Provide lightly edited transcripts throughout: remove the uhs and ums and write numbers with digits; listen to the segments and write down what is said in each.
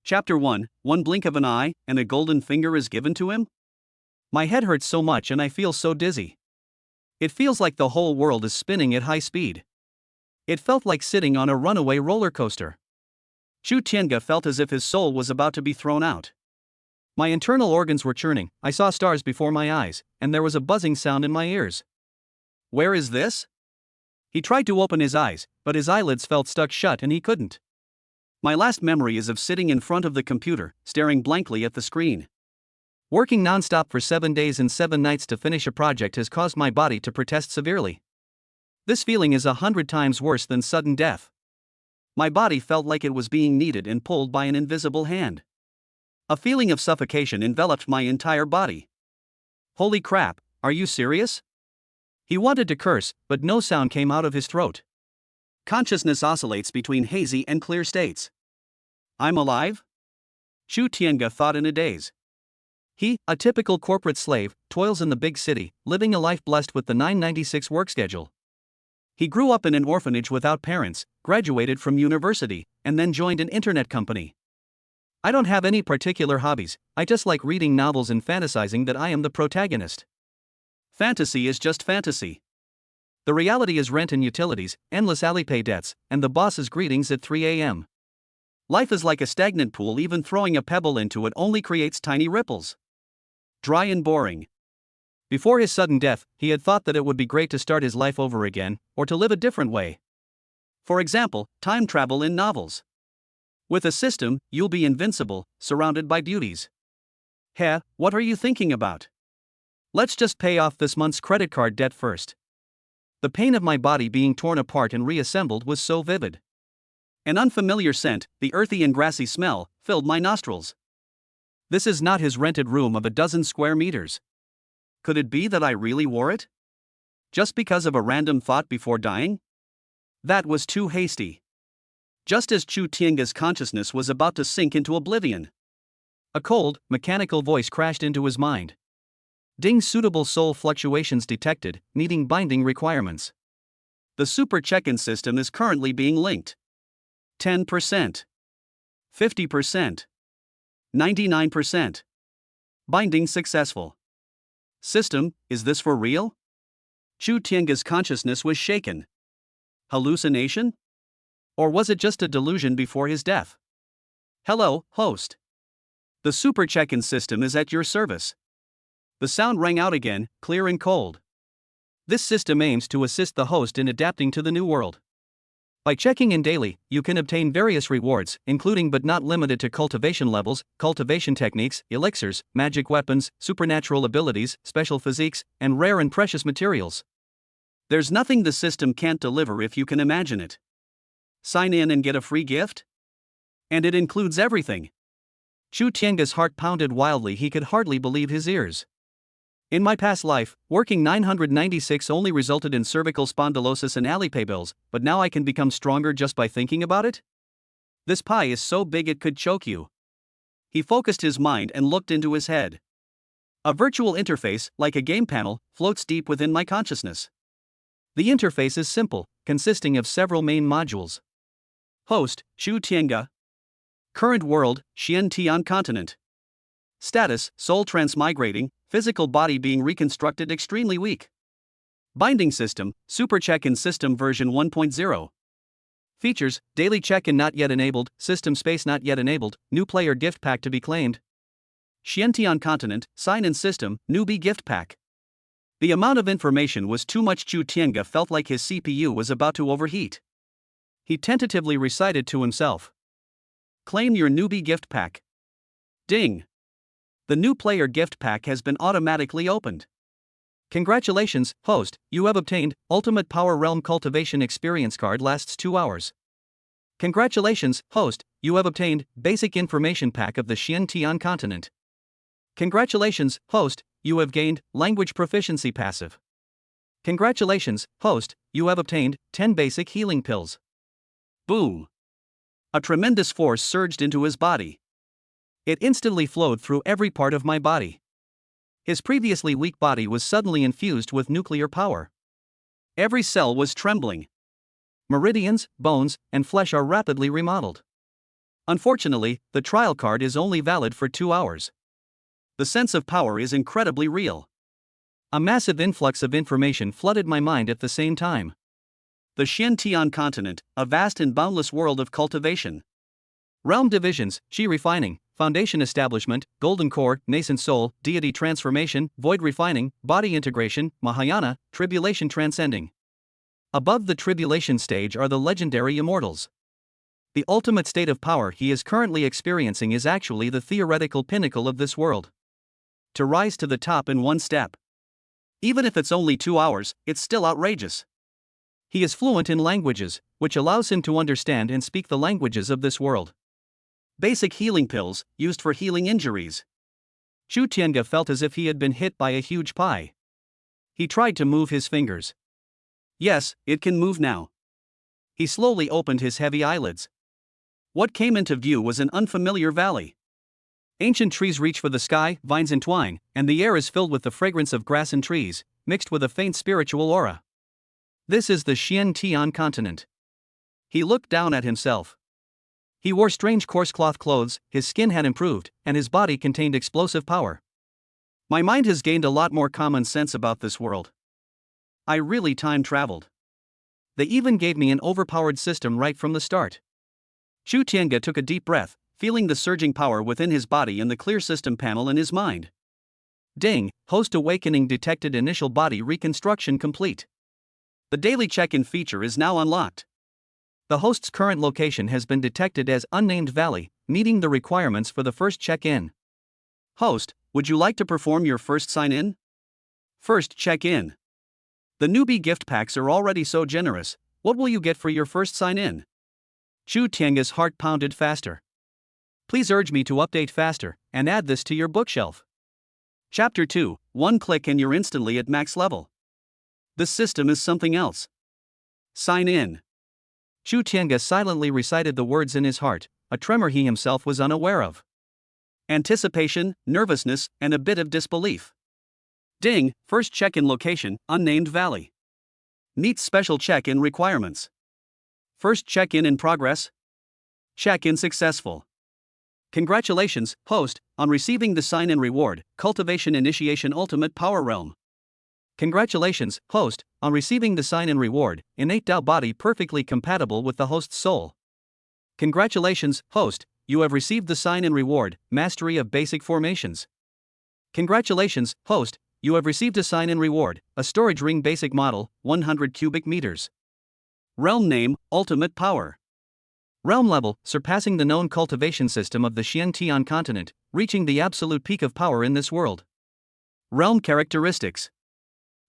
Chapter 1 One blink of an eye, and a golden finger is given to him? My head hurts so much and I feel so dizzy. It feels like the whole world is spinning at high speed. It felt like sitting on a runaway roller coaster. Chu Tiange felt as if his soul was about to be thrown out. My internal organs were churning, I saw stars before my eyes, and there was a buzzing sound in my ears. Where is this? He tried to open his eyes, but his eyelids felt stuck shut and he couldn't. My last memory is of sitting in front of the computer, staring blankly at the screen. Working non-stop for 7 days and 7 nights to finish a project has caused my body to protest severely. This feeling is 100 times worse than sudden death. My body felt like it was being kneaded and pulled by an invisible hand. A feeling of suffocation enveloped my entire body. Holy crap, are you serious? He wanted to curse, but no sound came out of his throat. Consciousness oscillates between hazy and clear states. I'm alive? Chu Tiange thought in a daze. He, a typical corporate slave, toils in the big city, living a life blessed with the 996 work schedule. He grew up in an orphanage without parents, graduated from university, and then joined an internet company. I don't have any particular hobbies, I just like reading novels and fantasizing that I am the protagonist. Fantasy is just fantasy. The reality is rent and utilities, endless Alipay debts, and the boss's greetings at 3 a.m. Life is like a stagnant pool, even throwing a pebble into it only creates tiny ripples. Dry and boring. Before his sudden death, he had thought that it would be great to start his life over again, or to live a different way. For example, time travel in novels. With a system, you'll be invincible, surrounded by beauties. Heh, what are you thinking about? Let's just pay off this month's credit card debt first. The pain of my body being torn apart and reassembled was so vivid. An unfamiliar scent, the earthy and grassy smell, filled my nostrils. This is not his rented room of a dozen square meters. Could it be that I really wore it? Just because of a random thought before dying? That was too hasty. Just as Chu Tiange's consciousness was about to sink into oblivion, a cold, mechanical voice crashed into his mind. Ding, suitable soul fluctuations detected, needing binding requirements. The super check-in system is currently being linked. 10%. 50%. 99%. Binding successful. System, is this for real? Chu Tiange's consciousness was shaken. Hallucination? Or was it just a delusion before his death? Hello, host. The super check-in system is at your service. The sound rang out again, clear and cold. This system aims to assist the host in adapting to the new world. By checking in daily, you can obtain various rewards, including but not limited to cultivation levels, cultivation techniques, elixirs, magic weapons, supernatural abilities, special physiques, and rare and precious materials. There's nothing the system can't deliver if you can imagine it. Sign in and get a free gift? And it includes everything. Chu Tiange's heart pounded wildly, he could hardly believe his ears. In my past life, working 996 only resulted in cervical spondylosis and Alipay bills, but now I can become stronger just by thinking about it? This pie is so big it could choke you. He focused his mind and looked into his head. A virtual interface, like a game panel, floats deep within my consciousness. The interface is simple, consisting of several main modules. Host, Chu Tiange. Current world, Xiantian continent. Status, soul transmigrating, physical body being reconstructed extremely weak. Binding system, super check-in system version 1.0. Features, daily check-in not yet enabled, system space not yet enabled, new player gift pack to be claimed. Xiantian continent, sign-in system, newbie gift pack. The amount of information was too much. Chu Tiange felt like his CPU was about to overheat. He tentatively recited to himself. Claim your newbie gift pack. Ding. The new player gift pack has been automatically opened. Congratulations, host, you have obtained Ultimate Power Realm Cultivation Experience Card, lasts 2 hours. Congratulations, host, you have obtained Basic Information Pack of the Xiantian continent. Congratulations, host, you have gained Language Proficiency Passive. Congratulations, host, you have obtained 10 Basic Healing Pills. Boom. A tremendous force surged into his body. It instantly flowed through every part of my body. His previously weak body was suddenly infused with nuclear power. Every cell was trembling. Meridians, bones, and flesh are rapidly remodeled. Unfortunately, the trial card is only valid for 2 hours. The sense of power is incredibly real. A massive influx of information flooded my mind at the same time. The Xiantian continent, a vast and boundless world of cultivation. Realm divisions, Qi refining, foundation establishment, golden core, nascent soul, deity transformation, void refining, body integration, Mahayana, tribulation transcending. Above the tribulation stage are the legendary immortals. The ultimate state of power he is currently experiencing is actually the theoretical pinnacle of this world. To rise to the top in one step. Even if it's only 2 hours, it's still outrageous. He is fluent in languages, which allows him to understand and speak the languages of this world. Basic healing pills, used for healing injuries. Chu Tiange felt as if he had been hit by a huge pie. He tried to move his fingers. Yes, it can move now. He slowly opened his heavy eyelids. What came into view was an unfamiliar valley. Ancient trees reach for the sky, vines entwine, and the air is filled with the fragrance of grass and trees, mixed with a faint spiritual aura. This is the Xiantian continent. He looked down at himself. He wore strange coarse cloth clothes, his skin had improved, and his body contained explosive power. My mind has gained a lot more common sense about this world. I really time traveled. They even gave me an overpowered system right from the start. Chu Tiange took a deep breath, feeling the surging power within his body and the clear system panel in his mind. Ding, host awakening detected, initial body reconstruction complete. The daily check-in feature is now unlocked. The host's current location has been detected as unnamed valley, meeting the requirements for the first check-in. Host, would you like to perform your first sign-in? First check-in. The newbie gift packs are already so generous. What will you get for your first sign-in? Chu Tiange's heart pounded faster. Please urge me to update faster, and add this to your bookshelf. Chapter 2, one click and you're instantly at max level. This system is something else. Sign in. Chu Tiange silently recited the words in his heart, a tremor he himself was unaware of. Anticipation, nervousness, and a bit of disbelief. Ding, first check-in location, unnamed valley. Meet special check-in requirements. First check-in in progress. Check-in successful. Congratulations, host, on receiving the sign-in reward, Cultivation Initiation Ultimate Power Realm. Congratulations, host, on receiving the sign-in reward, Innate Tao Body perfectly compatible with the host's soul. Congratulations, host, you have received the sign-in reward, Mastery of Basic Formations. Congratulations, host, you have received a sign-in reward, a storage ring basic model, 100 cubic meters. Realm name, Ultimate Power. Realm level, surpassing the known cultivation system of the Xiantian continent, reaching the absolute peak of power in this world. Realm characteristics.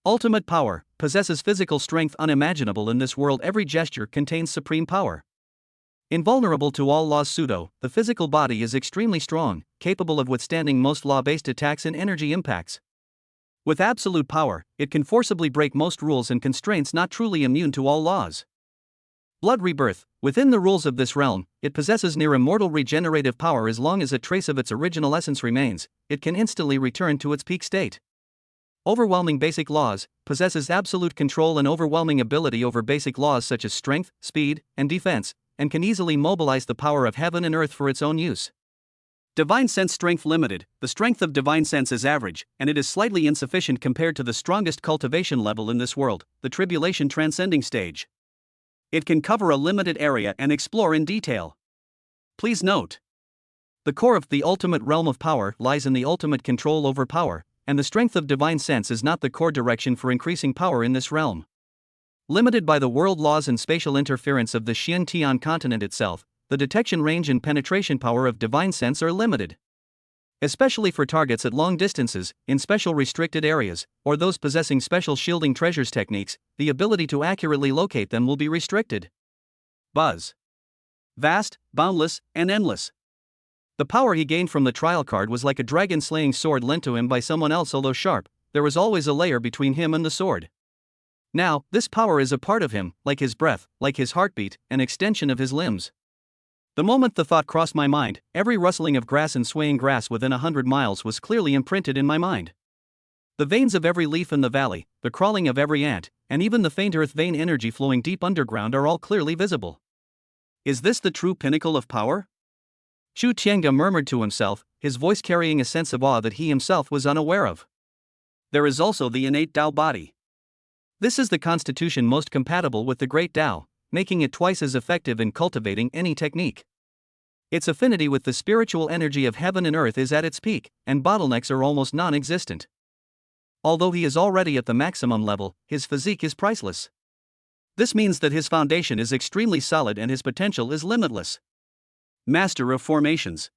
Ultimate power, possesses physical strength unimaginable in this world. Every gesture contains supreme power. Invulnerable to all laws. Pseudo, the physical body is extremely strong, capable of withstanding most law-based attacks and energy impacts. With absolute power, it can forcibly break most rules and constraints, not truly immune to all laws. Blood rebirth, within the rules of this realm, it possesses near immortal regenerative power. As long as a trace of its original essence remains, it can instantly return to its peak state. Overwhelming basic laws, possesses absolute control and overwhelming ability over basic laws such as strength, speed, and defense, and can easily mobilize the power of heaven and earth for its own use. Divine Sense strength limited, the strength of Divine Sense is average, and it is slightly insufficient compared to the strongest cultivation level in this world, the Tribulation Transcending stage. It can cover a limited area and explore in detail. Please note. The core of the ultimate realm of power lies in the ultimate control over power, and the strength of Divine Sense is not the core direction for increasing power in this realm. Limited by the world laws and spatial interference of the Xiantian continent itself, the detection range and penetration power of Divine Sense are limited. Especially for targets at long distances, in special restricted areas, or those possessing special shielding treasures techniques, the ability to accurately locate them will be restricted. Buzz. Vast, boundless, and endless. The power he gained from the trial card was like a dragon-slaying sword lent to him by someone else. Although sharp, there was always a layer between him and the sword. Now, this power is a part of him, like his breath, like his heartbeat, an extension of his limbs. The moment the thought crossed my mind, every rustling of grass and swaying grass within 100 miles was clearly imprinted in my mind. The veins of every leaf in the valley, the crawling of every ant, and even the faint earth vein energy flowing deep underground are all clearly visible. Is this the true pinnacle of power? Shu Tiange murmured to himself, his voice carrying a sense of awe that he himself was unaware of. There is also the innate Tao body. This is the constitution most compatible with the great Tao, making it twice as effective in cultivating any technique. Its affinity with the spiritual energy of heaven and earth is at its peak, and bottlenecks are almost non-existent. Although he is already at the maximum level, his physique is priceless. This means that his foundation is extremely solid and his potential is limitless. Master of formations.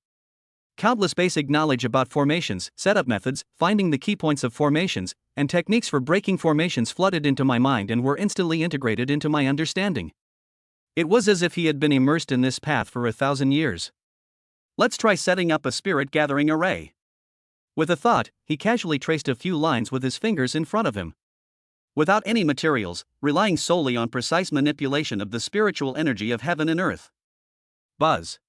Countless basic knowledge about formations, setup methods, finding the key points of formations, and techniques for breaking formations flooded into my mind and were instantly integrated into my understanding. It was as if he had been immersed in this path for 1,000 years. Let's try setting up a spirit gathering array. With a thought, he casually traced a few lines with his fingers in front of him. Without any materials, relying solely on precise manipulation of the spiritual energy of heaven and earth. Buzz.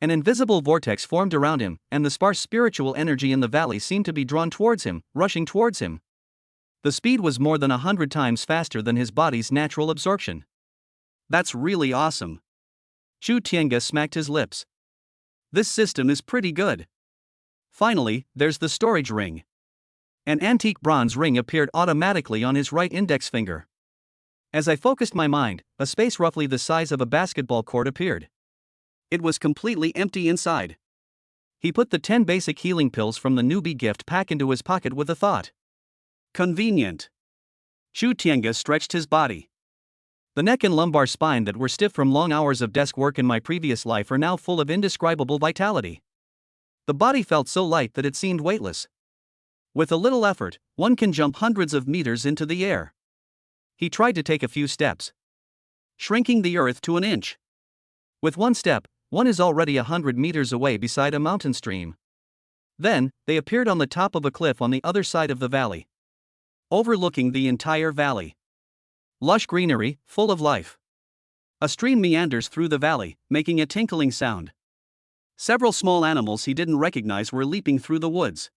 An invisible vortex formed around him, and the sparse spiritual energy in the valley seemed to be drawn towards him, rushing towards him. The speed was more than 100 times faster than his body's natural absorption. That's really awesome. Shu Tiange smacked his lips. This system is pretty good. Finally, there's the storage ring. An antique bronze ring appeared automatically on his right index finger. As I focused my mind, a space roughly the size of a basketball court appeared. It was completely empty inside. He put the 10 basic healing pills from the newbie gift pack into his pocket with a thought. Convenient. Shu Tiange stretched his body. The neck and lumbar spine that were stiff from long hours of desk work in my previous life are now full of indescribable vitality. The body felt so light that it seemed weightless. With a little effort, one can jump hundreds of meters into the air. He tried to take a few steps, shrinking the earth to an inch. With one step, one is already 100 meters away beside a mountain stream. Then, they appeared on the top of a cliff on the other side of the valley, overlooking the entire valley. Lush greenery, full of life. A stream meanders through the valley, making a tinkling sound. Several small animals he didn't recognize were leaping through the woods.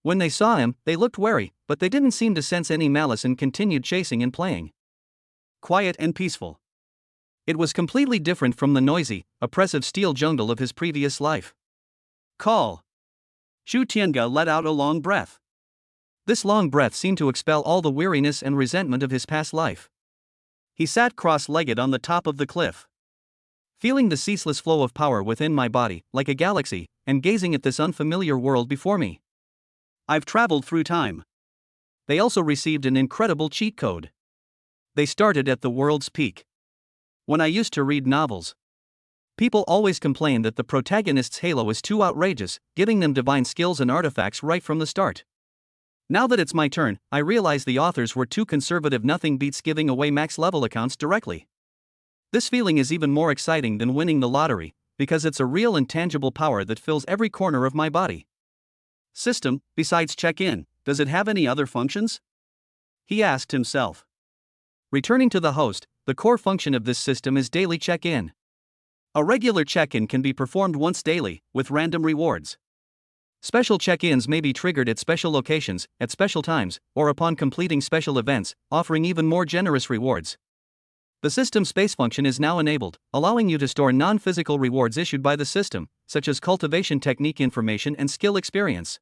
When they saw him, they looked wary, but they didn't seem to sense any malice and continued chasing and playing. Quiet and peaceful. It was completely different from the noisy, oppressive steel jungle of his previous life. Call. Shu Tiange let out a long breath. This long breath seemed to expel all the weariness and resentment of his past life. He sat cross-legged on the top of the cliff, feeling the ceaseless flow of power within my body, like a galaxy, and gazing at this unfamiliar world before me. I've traveled through time. They also received an incredible cheat code. They started at the world's peak. When I used to read novels, people always complained that the protagonist's halo is too outrageous, giving them divine skills and artifacts right from the start. Now that it's my turn, I realize the authors were too conservative. Nothing beats giving away max level accounts directly. This feeling is even more exciting than winning the lottery, because it's a real and tangible power that fills every corner of my body. System, besides check-in, does it have any other functions? He asked himself. Returning to the host, the core function of this system is daily check-in. A regular check-in can be performed once daily, with random rewards. Special check-ins may be triggered at special locations, at special times, or upon completing special events, offering even more generous rewards. The system space function is now enabled, allowing you to store non-physical rewards issued by the system, such as cultivation technique information and skill experience.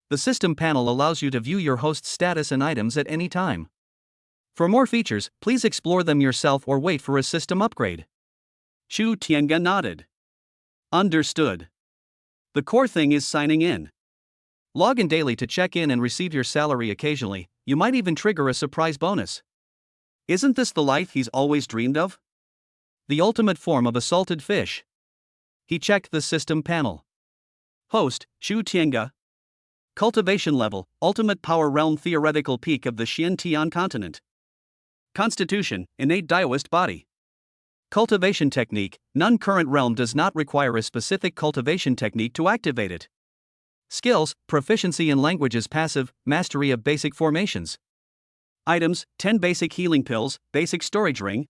The system panel allows you to view your host's status and items at any time. For more features, please explore them yourself or wait for a system upgrade. Shu Tiange nodded. Understood. The core thing is signing in. Log in daily to check in and receive your salary occasionally. You might even trigger a surprise bonus. Isn't this the life he's always dreamed of? The ultimate form of a salted fish. He checked the system panel. Host, Shu Tiange. Cultivation level, ultimate power realm, theoretical peak of the Xian-Tian continent. Constitution, innate Daoist body. Cultivation technique, none. Current realm does not require a specific cultivation technique to activate it. Skills, proficiency in languages, passive, mastery of basic formations. Items, 10 basic healing pills, basic storage ring.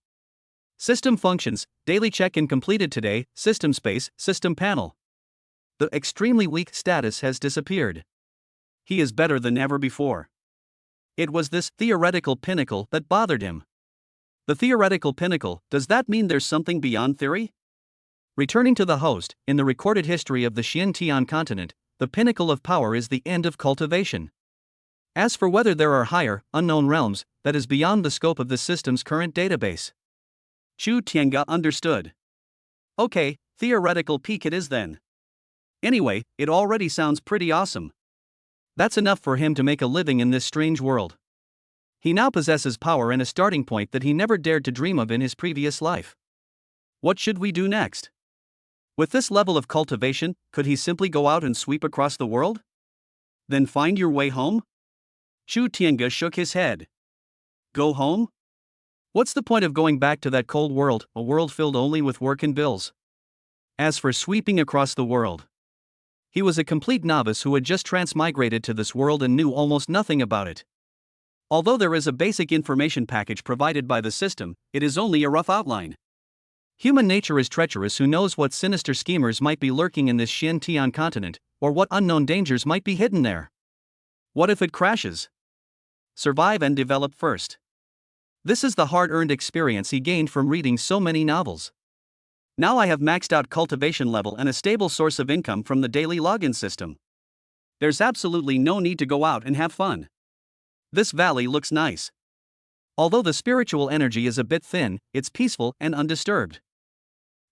System functions, daily check-in completed today, system space, system panel. The extremely weak status has disappeared. He is better than ever before. It was this theoretical pinnacle that bothered him. The theoretical pinnacle, does that mean there's something beyond theory? Returning to the host, in the recorded history of the Xiantian continent, the pinnacle of power is the end of cultivation. As for whether there are higher, unknown realms, that is beyond the scope of the system's current database. Chu Tiange understood. Okay, theoretical peak it is then. Anyway, it already sounds pretty awesome. That's enough for him to make a living in this strange world. He now possesses power and a starting point that he never dared to dream of in his previous life. What should we do next? With this level of cultivation, could he simply go out and sweep across the world? Then find your way home? Chu Tiange shook his head. Go home? What's the point of going back to that cold world, a world filled only with work and bills? As for sweeping across the world, he was a complete novice who had just transmigrated to this world and knew almost nothing about it. Although there is a basic information package provided by the system, it is only a rough outline. Human nature is treacherous. Who knows what sinister schemers might be lurking in this Xiantian continent, or what unknown dangers might be hidden there. What if it crashes? Survive and develop first. This is the hard-earned experience he gained from reading so many novels. Now I have maxed out cultivation level and a stable source of income from the daily login system. There's absolutely no need to go out and have fun. This valley looks nice. Although the spiritual energy is a bit thin, it's peaceful and undisturbed.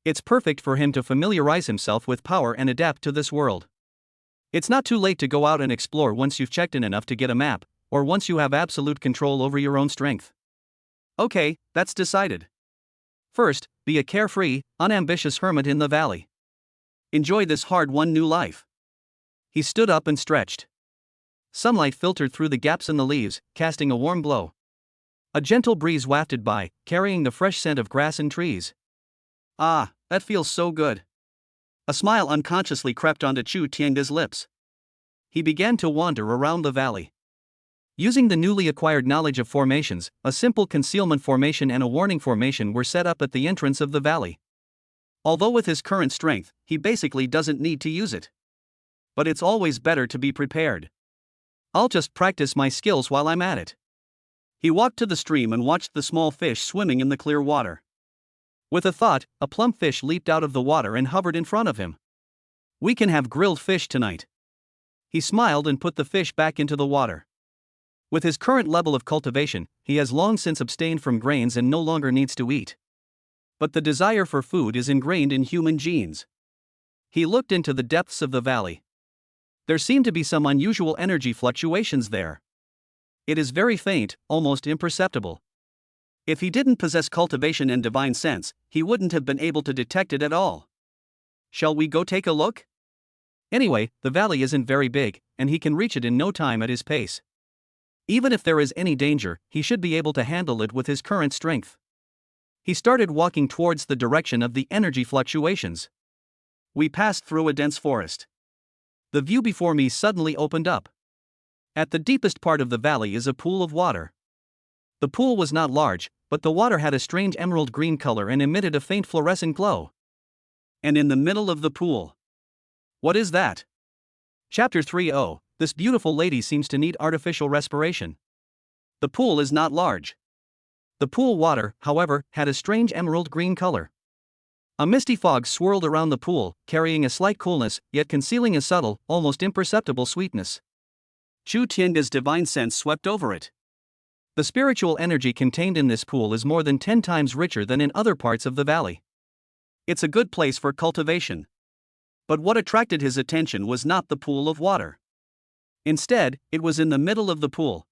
It's perfect for him to familiarize himself with power and adapt to this world. It's not too late to go out and explore once you've checked in enough to get a map, or once you have absolute control over your own strength. Okay, that's decided. First, be a carefree, unambitious hermit in the valley. Enjoy this hard-won new life. He stood up and stretched. Sunlight filtered through the gaps in the leaves, casting a warm glow. A gentle breeze wafted by, carrying the fresh scent of grass and trees. Ah, that feels so good. A smile unconsciously crept onto Chu Tiange's lips. He began to wander around the valley. Using the newly acquired knowledge of formations, a simple concealment formation and a warning formation were set up at the entrance of the valley. Although with his current strength, he basically doesn't need to use it. But it's always better to be prepared. I'll just practice my skills while I'm at it. He walked to the stream and watched the small fish swimming in the clear water. With a thought, a plump fish leaped out of the water and hovered in front of him. We can have grilled fish tonight. He smiled and put the fish back into the water. With his current level of cultivation, he has long since abstained from grains and no longer needs to eat. But the desire for food is ingrained in human genes. He looked into the depths of the valley. There seemed to be some unusual energy fluctuations there. It is very faint, almost imperceptible. If he didn't possess cultivation and divine sense, he wouldn't have been able to detect it at all. Shall we go take a look? Anyway, the valley isn't very big, and he can reach it in no time at his pace. Even if there is any danger, he should be able to handle it with his current strength. He started walking towards the direction of the energy fluctuations. We passed through a dense forest. The view before me suddenly opened up. At the deepest part of the valley is a pool of water. The pool was not large, but the water had a strange emerald green color and emitted a faint fluorescent glow. And in the middle of the pool. What is that? Chapter 3:0. This beautiful lady seems to need artificial respiration. The pool is not large. The pool water, however, had a strange emerald green color. A misty fog swirled around the pool, carrying a slight coolness, yet concealing a subtle, almost imperceptible sweetness. Chu Tiange's divine sense swept over it. The spiritual energy contained in this pool is more than 10 times richer than in other parts of the valley. It's a good place for cultivation. But what attracted his attention was not the pool of water. Instead, it was in the middle of the pool.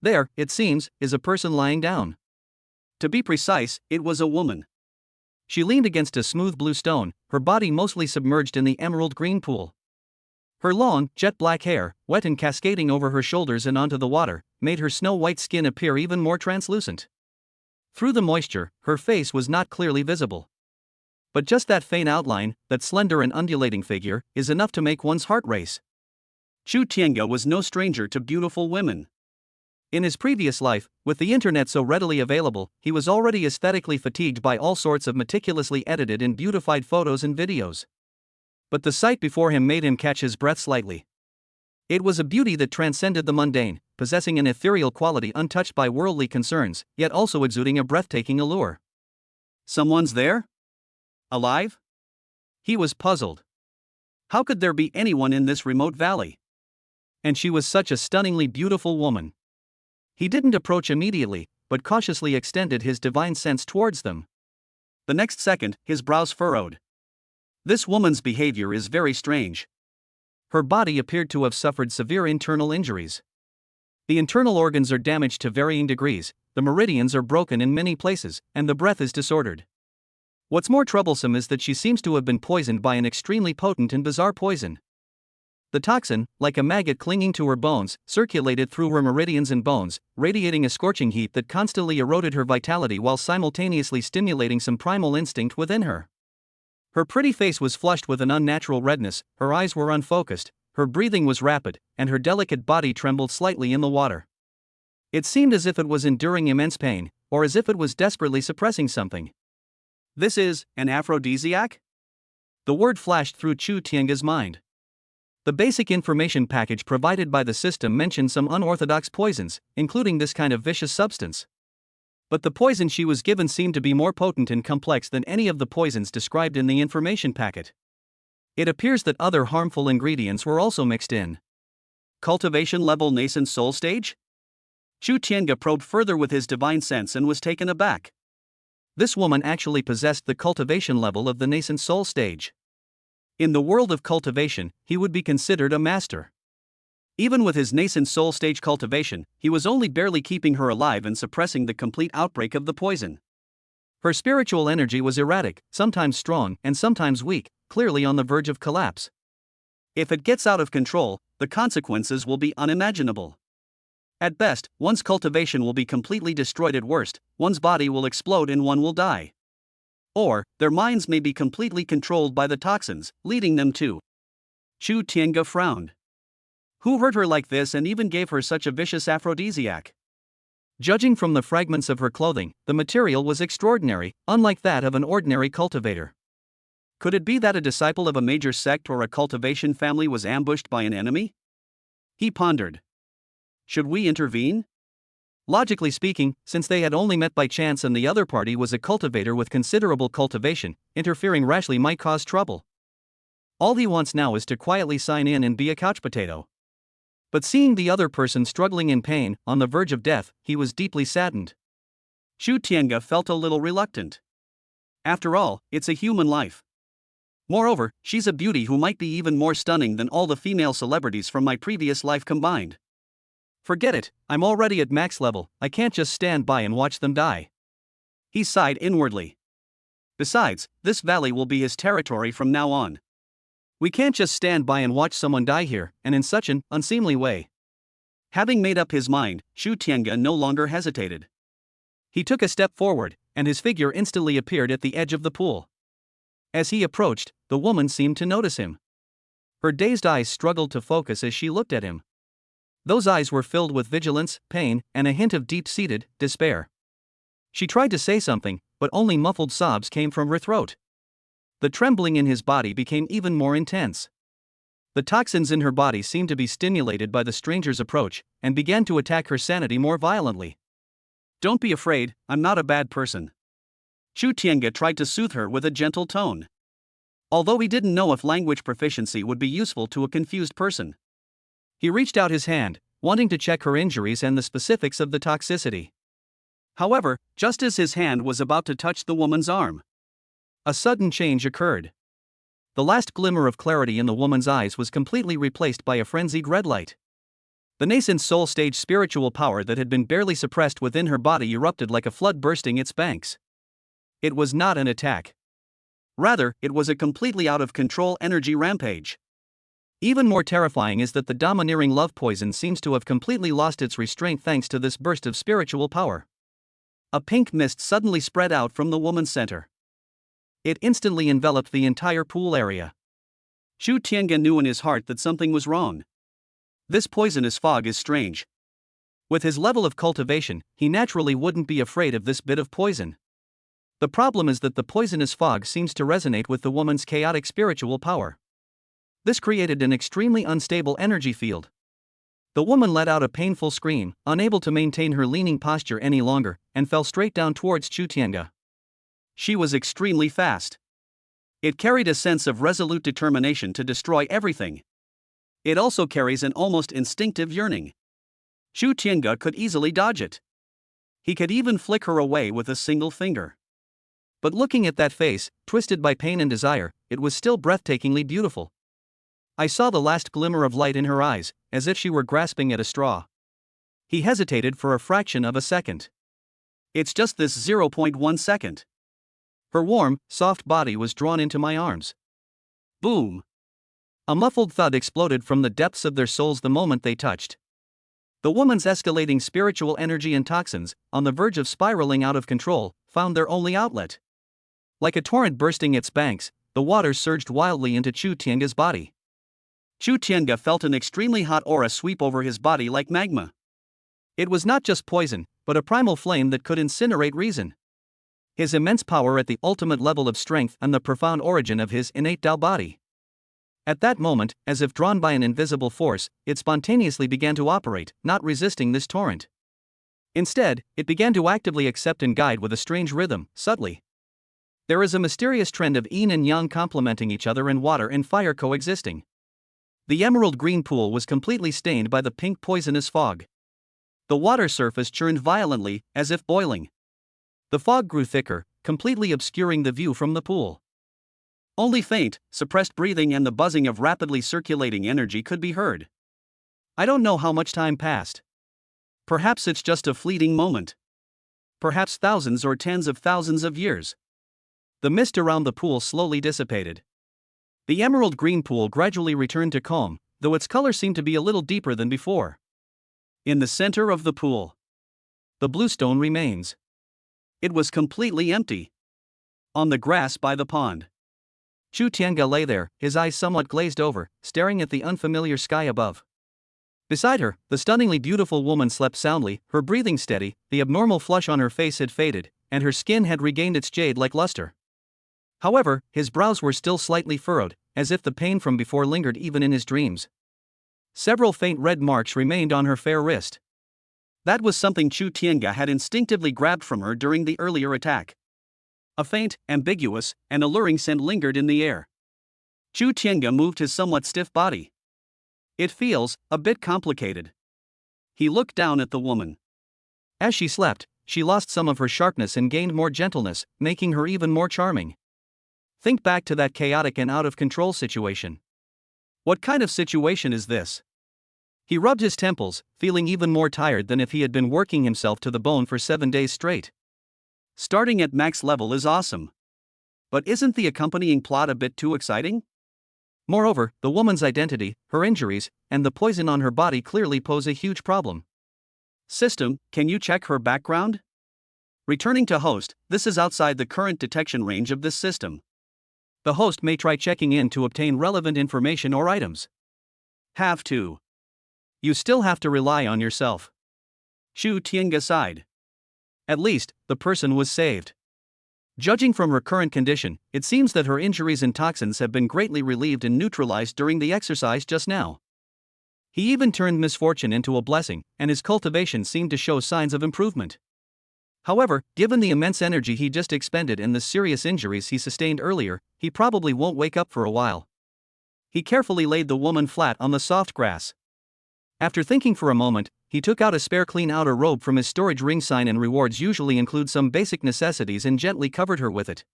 There, it seems, is a person lying down. To be precise, it was a woman. She leaned against a smooth blue stone, her body mostly submerged in the emerald green pool. Her long, jet black hair, wet and cascading over her shoulders and onto the water, made her snow-white skin appear even more translucent. Through the moisture, her face was not clearly visible. But just that faint outline, that slender and undulating figure, is enough to make one's heart race. Chu Tiange was no stranger to beautiful women. In his previous life, with the internet so readily available, he was already aesthetically fatigued by all sorts of meticulously edited and beautified photos and videos. But the sight before him made him catch his breath slightly. It was a beauty that transcended the mundane, possessing an ethereal quality untouched by worldly concerns, yet also exuding a breathtaking allure. Someone's there? Alive? He was puzzled. How could there be anyone in this remote valley? And she was such a stunningly beautiful woman. He didn't approach immediately, but cautiously extended his divine sense towards them. The next second, his brows furrowed. This woman's behavior is very strange. Her body appeared to have suffered severe internal injuries. The internal organs are damaged to varying degrees, the meridians are broken in many places, and the breath is disordered. What's more troublesome is that she seems to have been poisoned by an extremely potent and bizarre poison. The toxin, like a maggot clinging to her bones, circulated through her meridians and bones, radiating a scorching heat that constantly eroded her vitality while simultaneously stimulating some primal instinct within her. Her pretty face was flushed with an unnatural redness, her eyes were unfocused, her breathing was rapid, and her delicate body trembled slightly in the water. It seemed as if it was enduring immense pain, or as if it was desperately suppressing something. This is an aphrodisiac? The word flashed through Chu Tiange's mind. The basic information package provided by the system mentioned some unorthodox poisons, including this kind of vicious substance. But the poison she was given seemed to be more potent and complex than any of the poisons described in the information packet. It appears that other harmful ingredients were also mixed in. Cultivation level nascent soul stage? Chu Tiange probed further with his divine sense and was taken aback. This woman actually possessed the cultivation level of the nascent soul stage. In the world of cultivation, he would be considered a master. Even with his nascent soul stage cultivation, he was only barely keeping her alive and suppressing the complete outbreak of the poison. Her spiritual energy was erratic, sometimes strong and sometimes weak, clearly on the verge of collapse. If it gets out of control, the consequences will be unimaginable. At best, one's cultivation will be completely destroyed. At worst, one's body will explode and one will die. Or, their minds may be completely controlled by the toxins, leading them to. Chu Tiange frowned. Who hurt her like this and even gave her such a vicious aphrodisiac? Judging from the fragments of her clothing, the material was extraordinary, unlike that of an ordinary cultivator. Could it be that a disciple of a major sect or a cultivation family was ambushed by an enemy? He pondered. Should we intervene? Logically speaking, since they had only met by chance and the other party was a cultivator with considerable cultivation, interfering rashly might cause trouble. All he wants now is to quietly sign in and be a couch potato. But seeing the other person struggling in pain, on the verge of death, he was deeply saddened. Chu Tiange felt a little reluctant. After all, it's a human life. Moreover, she's a beauty who might be even more stunning than all the female celebrities from my previous life combined. Forget it, I'm already at max level, I can't just stand by and watch them die. He sighed inwardly. Besides, this valley will be his territory from now on. We can't just stand by and watch someone die here, and in such an unseemly way. Having made up his mind, Chu Tiange no longer hesitated. He took a step forward, and his figure instantly appeared at the edge of the pool. As he approached, the woman seemed to notice him. Her dazed eyes struggled to focus as she looked at him. Those eyes were filled with vigilance, pain, and a hint of deep-seated despair. She tried to say something, but only muffled sobs came from her throat. The trembling in his body became even more intense. The toxins in her body seemed to be stimulated by the stranger's approach, and began to attack her sanity more violently. Don't be afraid, I'm not a bad person. Chu Tiange tried to soothe her with a gentle tone. Although he didn't know if language proficiency would be useful to a confused person. He reached out his hand, wanting to check her injuries and the specifics of the toxicity. However, just as his hand was about to touch the woman's arm, a sudden change occurred. The last glimmer of clarity in the woman's eyes was completely replaced by a frenzied red light. The nascent soul stage spiritual power that had been barely suppressed within her body erupted like a flood bursting its banks. It was not an attack. Rather, it was a completely out of control energy rampage. Even more terrifying is that the domineering love poison seems to have completely lost its restraint thanks to this burst of spiritual power. A pink mist suddenly spread out from the woman's center. It instantly enveloped the entire pool area. Chu Tiange knew in his heart that something was wrong. This poisonous fog is strange. With his level of cultivation, he naturally wouldn't be afraid of this bit of poison. The problem is that the poisonous fog seems to resonate with the woman's chaotic spiritual power. This created an extremely unstable energy field. The woman let out a painful scream, unable to maintain her leaning posture any longer, and fell straight down towards Chu Tiange. She was extremely fast. It carried a sense of resolute determination to destroy everything. It also carries an almost instinctive yearning. Chu Tiange could easily dodge it. He could even flick her away with a single finger. But looking at that face, twisted by pain and desire, it was still breathtakingly beautiful. I saw the last glimmer of light in her eyes, as if she were grasping at a straw. He hesitated for a fraction of a second. It's just this 0.1 second. Her warm, soft body was drawn into my arms. Boom! A muffled thud exploded from the depths of their souls the moment they touched. The woman's escalating spiritual energy and toxins, on the verge of spiraling out of control, found their only outlet. Like a torrent bursting its banks, the water surged wildly into Chu Tiange's body. Chu Tiange felt an extremely hot aura sweep over his body like magma. It was not just poison, but a primal flame that could incinerate reason. His immense power at the ultimate level of strength and the profound origin of his innate Tao body. At that moment, as if drawn by an invisible force, it spontaneously began to operate, not resisting this torrent. Instead, it began to actively accept and guide with a strange rhythm, subtly. There is a mysterious trend of yin and yang complementing each other and water and fire coexisting. The emerald green pool was completely stained by the pink poisonous fog. The water surface churned violently, as if boiling. The fog grew thicker, completely obscuring the view from the pool. Only faint, suppressed breathing and the buzzing of rapidly circulating energy could be heard. I don't know how much time passed. Perhaps it's just a fleeting moment. Perhaps thousands or tens of thousands of years. The mist around the pool slowly dissipated. The emerald green pool gradually returned to calm, though its color seemed to be a little deeper than before. In the center of the pool, the blue stone remains. It was completely empty. On the grass by the pond, Chu Tiange lay there, his eyes somewhat glazed over, staring at the unfamiliar sky above. Beside her, the stunningly beautiful woman slept soundly, her breathing steady, the abnormal flush on her face had faded, and her skin had regained its jade-like luster. However, his brows were still slightly furrowed, as if the pain from before lingered even in his dreams. Several faint red marks remained on her fair wrist. That was something Chu Tiange had instinctively grabbed from her during the earlier attack. A faint, ambiguous, and alluring scent lingered in the air. Chu Tiange moved his somewhat stiff body. It feels a bit complicated. He looked down at the woman. As she slept, she lost some of her sharpness and gained more gentleness, making her even more charming. Think back to that chaotic and out-of-control situation. What kind of situation is this? He rubbed his temples, feeling even more tired than if he had been working himself to the bone for 7 days straight. Starting at max level is awesome. But isn't the accompanying plot a bit too exciting? Moreover, the woman's identity, her injuries, and the poison on her body clearly pose a huge problem. System, can you check her background? Returning to host, this is outside the current detection range of this system. The host may try checking in to obtain relevant information or items. Have to. You still have to rely on yourself. Chu Tiange sighed. At least, the person was saved. Judging from her current condition, it seems that her injuries and toxins have been greatly relieved and neutralized during the exercise just now. He even turned misfortune into a blessing, and his cultivation seemed to show signs of improvement. However, given the immense energy he just expended and the serious injuries he sustained earlier, he probably won't wake up for a while. He carefully laid the woman flat on the soft grass. After thinking for a moment, he took out a spare clean outer robe from his storage ring. Sign and rewards usually include some basic necessities and gently covered her with it.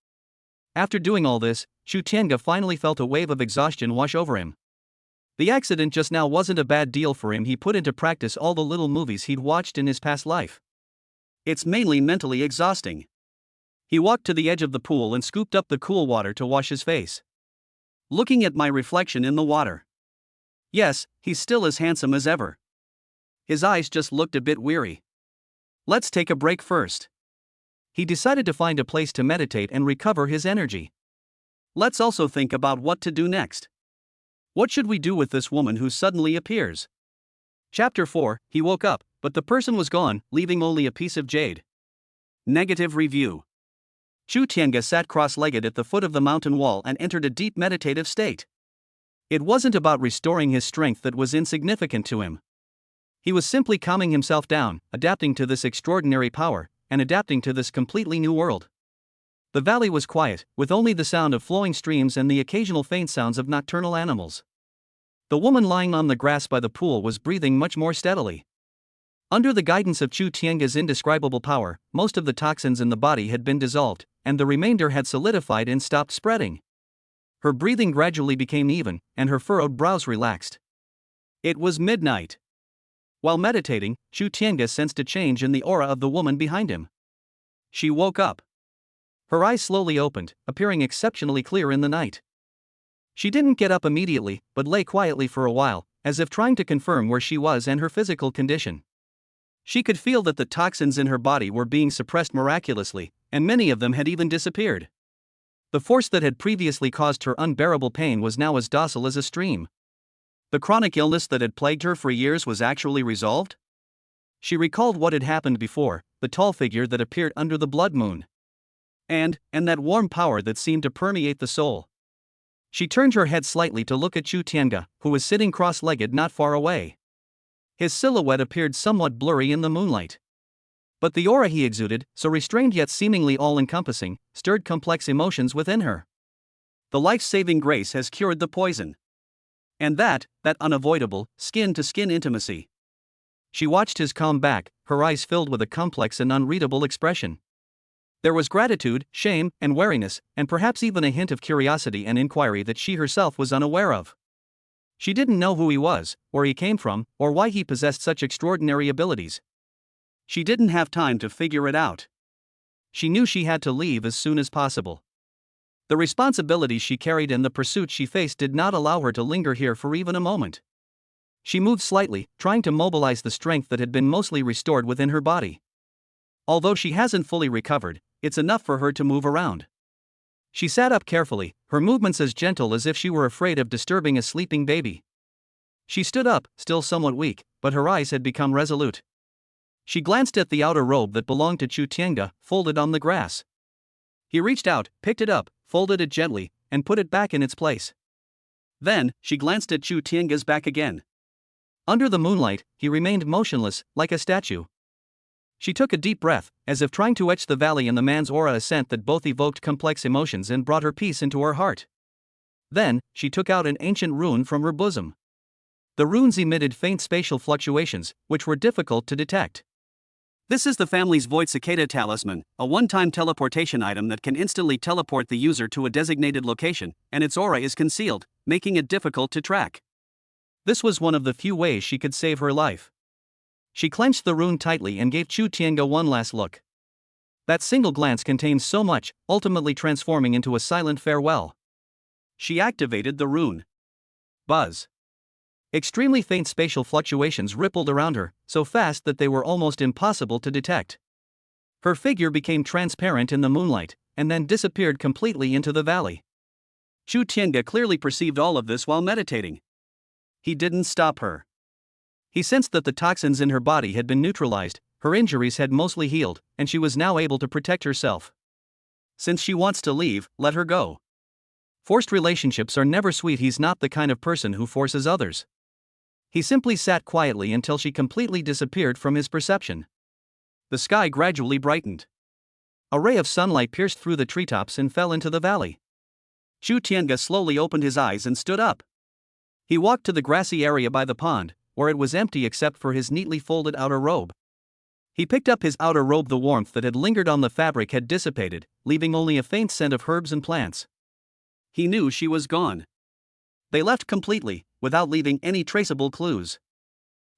After doing all this, Chu Tiange finally felt a wave of exhaustion wash over him. The accident just now wasn't a bad deal for him. He put into practice all the little movies he'd watched in his past life. It's mainly mentally exhausting. He walked to the edge of the pool and scooped up the cool water to wash his face. Looking at my reflection in the water. Yes, he's still as handsome as ever. His eyes just looked a bit weary. Let's take a break first. He decided to find a place to meditate and recover his energy. Let's also think about what to do next. What should we do with this woman who suddenly appears? Chapter 4, he woke up, but the person was gone, leaving only a piece of jade. Negative review. Chu Tiange sat cross-legged at the foot of the mountain wall and entered a deep meditative state. It wasn't about restoring his strength that was insignificant to him. He was simply calming himself down, adapting to this extraordinary power, and adapting to this completely new world. The valley was quiet, with only the sound of flowing streams and the occasional faint sounds of nocturnal animals. The woman lying on the grass by the pool was breathing much more steadily. Under the guidance of Chu Tiange's indescribable power, most of the toxins in the body had been dissolved, and the remainder had solidified and stopped spreading. Her breathing gradually became even, and her furrowed brows relaxed. It was midnight. While meditating, Chu Tiange sensed a change in the aura of the woman behind him. She woke up. Her eyes slowly opened, appearing exceptionally clear in the night. She didn't get up immediately, but lay quietly for a while, as if trying to confirm where she was and her physical condition. She could feel that the toxins in her body were being suppressed miraculously, and many of them had even disappeared. The force that had previously caused her unbearable pain was now as docile as a stream. The chronic illness that had plagued her for years was actually resolved? She recalled what had happened before, the tall figure that appeared under the blood moon. And that warm power that seemed to permeate the soul. She turned her head slightly to look at Chu Tiange, who was sitting cross-legged not far away. His silhouette appeared somewhat blurry in the moonlight. But the aura he exuded, so restrained yet seemingly all-encompassing, stirred complex emotions within her. The life-saving grace has cured the poison. And that unavoidable, skin-to-skin intimacy. She watched his calm back, her eyes filled with a complex and unreadable expression. There was gratitude, shame, and wariness, and perhaps even a hint of curiosity and inquiry that she herself was unaware of. She didn't know who he was, where he came from, or why he possessed such extraordinary abilities. She didn't have time to figure it out. She knew she had to leave as soon as possible. The responsibilities she carried and the pursuit she faced did not allow her to linger here for even a moment. She moved slightly, trying to mobilize the strength that had been mostly restored within her body. Although she hasn't fully recovered, it's enough for her to move around. She sat up carefully, her movements as gentle as if she were afraid of disturbing a sleeping baby. She stood up, still somewhat weak, but her eyes had become resolute. She glanced at the outer robe that belonged to Chu Tiange, folded on the grass. He reached out, picked it up, folded it gently, and put it back in its place. Then, she glanced at Chu Tiange's back again. Under the moonlight, he remained motionless, like a statue. She took a deep breath, as if trying to etch the valley and the man's aura a scent that both evoked complex emotions and brought her peace into her heart. Then, she took out an ancient rune from her bosom. The runes emitted faint spatial fluctuations, which were difficult to detect. This is the family's Void Cicada Talisman, a one-time teleportation item that can instantly teleport the user to a designated location, and its aura is concealed, making it difficult to track. This was one of the few ways she could save her life. She clenched the rune tightly and gave Chu Tiange one last look. That single glance contained so much, ultimately transforming into a silent farewell. She activated the rune. Buzz. Extremely faint spatial fluctuations rippled around her, so fast that they were almost impossible to detect. Her figure became transparent in the moonlight, and then disappeared completely into the valley. Chu Tiange clearly perceived all of this while meditating. He didn't stop her. He sensed that the toxins in her body had been neutralized, her injuries had mostly healed, and she was now able to protect herself. Since she wants to leave, let her go. Forced relationships are never sweet. He's not the kind of person who forces others. He simply sat quietly until she completely disappeared from his perception. The sky gradually brightened. A ray of sunlight pierced through the treetops and fell into the valley. Chu Tiange slowly opened his eyes and stood up. He walked to the grassy area by the pond, where it was empty except for his neatly folded outer robe. He picked up his outer robe. The warmth that had lingered on the fabric had dissipated, leaving only a faint scent of herbs and plants. He knew she was gone. They left completely, without leaving any traceable clues.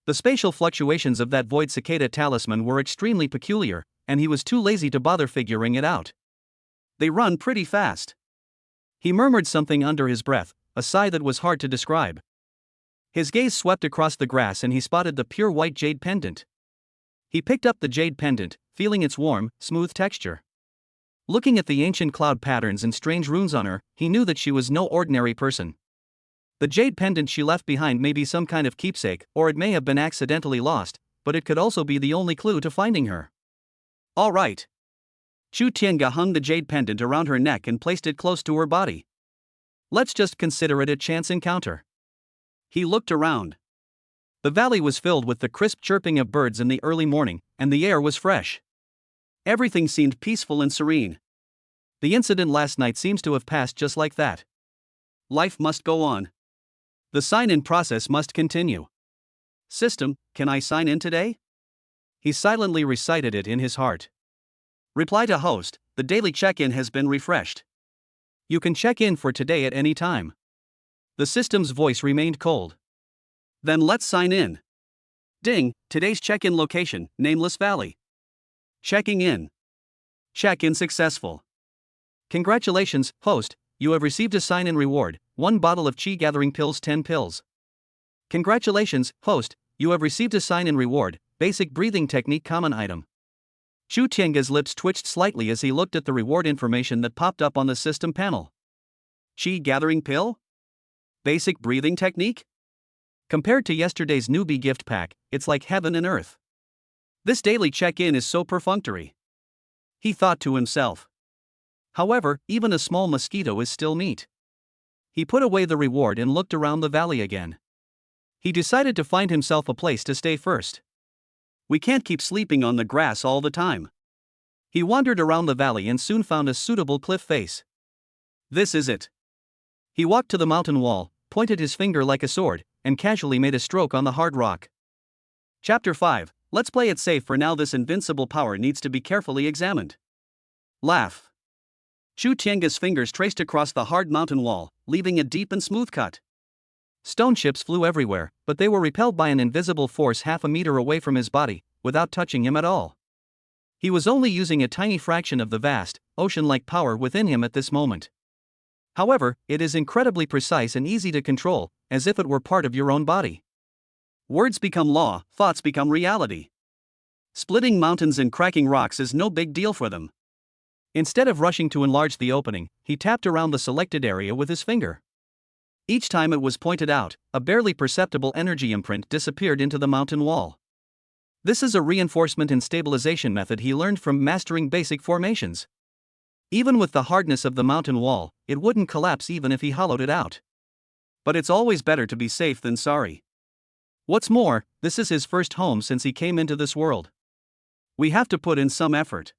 The spatial fluctuations of that Void Cicada Talisman were extremely peculiar, and he was too lazy to bother figuring it out. They run pretty fast. He murmured something under his breath, a sigh that was hard to describe. His gaze swept across the grass and he spotted the pure white jade pendant. He picked up the jade pendant, feeling its warm, smooth texture. Looking at the ancient cloud patterns and strange runes on her, he knew that she was no ordinary person. The jade pendant she left behind may be some kind of keepsake, or it may have been accidentally lost, but it could also be the only clue to finding her. All right. Chu Tiange hung the jade pendant around her neck and placed it close to her body. Let's just consider it a chance encounter. He looked around. The valley was filled with the crisp chirping of birds in the early morning, and the air was fresh. Everything seemed peaceful and serene. The incident last night seems to have passed just like that. Life must go on. The sign-in process must continue. System, can I sign in today? He silently recited it in his heart. Reply to host, the daily check-in has been refreshed. You can check in for today at any time. The system's voice remained cold. Then let's sign in. Ding, today's check-in location, Nameless Valley. Checking in. Check-in successful. Congratulations, host, you have received a sign-in reward, 1 bottle of Chi Gathering Pills 10 pills. Congratulations, host, you have received a sign-in reward, basic breathing technique common item. Chu Tiange's lips twitched slightly as he looked at the reward information that popped up on the system panel. Chi Gathering Pill? Basic breathing technique? Compared to yesterday's newbie gift pack, it's like heaven and earth. This daily check-in is so perfunctory. He thought to himself. However, even a small mosquito is still meat. He put away the reward and looked around the valley again. He decided to find himself a place to stay first. We can't keep sleeping on the grass all the time. He wandered around the valley and soon found a suitable cliff face. This is it. He walked to the mountain wall, pointed his finger like a sword, and casually made a stroke on the hard rock. Chapter 5. Let's play it safe for now. This invincible power needs to be carefully examined. Laugh. Chu Tiange's fingers traced across the hard mountain wall, leaving a deep and smooth cut. Stone chips flew everywhere, but they were repelled by an invisible force half a meter away from his body, without touching him at all. He was only using a tiny fraction of the vast, ocean-like power within him at this moment. However, it is incredibly precise and easy to control, as if it were part of your own body. Words become law, thoughts become reality. Splitting mountains and cracking rocks is no big deal for them. Instead of rushing to enlarge the opening, he tapped around the selected area with his finger. Each time it was pointed out, a barely perceptible energy imprint disappeared into the mountain wall. This is a reinforcement and stabilization method he learned from mastering basic formations. Even with the hardness of the mountain wall, it wouldn't collapse even if he hollowed it out. But it's always better to be safe than sorry. What's more, this is his first home since he came into this world. We have to put in some effort.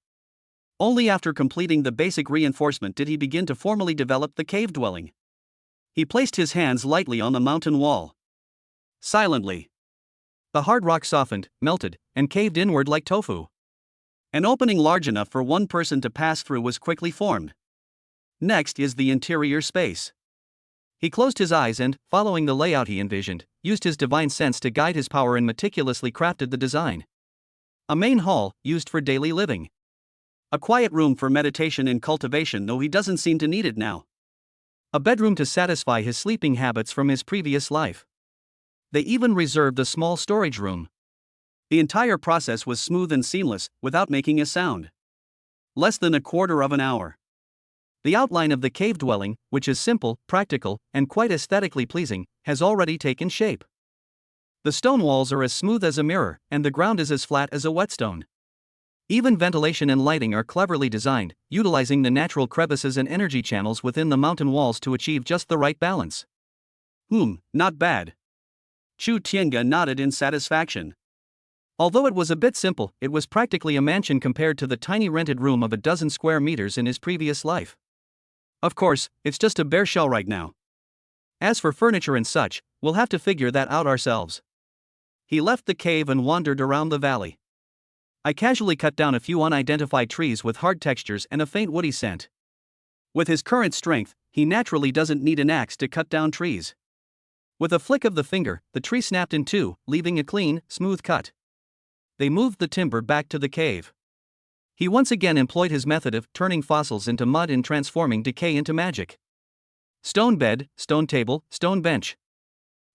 Only after completing the basic reinforcement did he begin to formally develop the cave dwelling. He placed his hands lightly on the mountain wall. Silently. The hard rock softened, melted, and caved inward like tofu. An opening large enough for one person to pass through was quickly formed. Next is the interior space. He closed his eyes and, following the layout he envisioned, used his divine sense to guide his power and meticulously crafted the design. A main hall, used for daily living. A quiet room for meditation and cultivation, though he doesn't seem to need it now. A bedroom to satisfy his sleeping habits from his previous life. They even reserved a small storage room. The entire process was smooth and seamless, without making a sound. Less than a quarter of an hour. The outline of the cave dwelling, which is simple, practical, and quite aesthetically pleasing, has already taken shape. The stone walls are as smooth as a mirror, and the ground is as flat as a whetstone. Even ventilation and lighting are cleverly designed, utilizing the natural crevices and energy channels within the mountain walls to achieve just the right balance. Not bad. Chu Tiange nodded in satisfaction. Although it was a bit simple, it was practically a mansion compared to the tiny rented room of a dozen square meters in his previous life. Of course, it's just a bare shell right now. As for furniture and such, we'll have to figure that out ourselves. He left the cave and wandered around the valley. I casually cut down a few unidentified trees with hard textures and a faint woody scent. With his current strength, he naturally doesn't need an axe to cut down trees. With a flick of the finger, the tree snapped in two, leaving a clean, smooth cut. They moved the timber back to the cave. He once again employed his method of turning fossils into mud and transforming decay into magic. Stone bed, stone table, stone bench.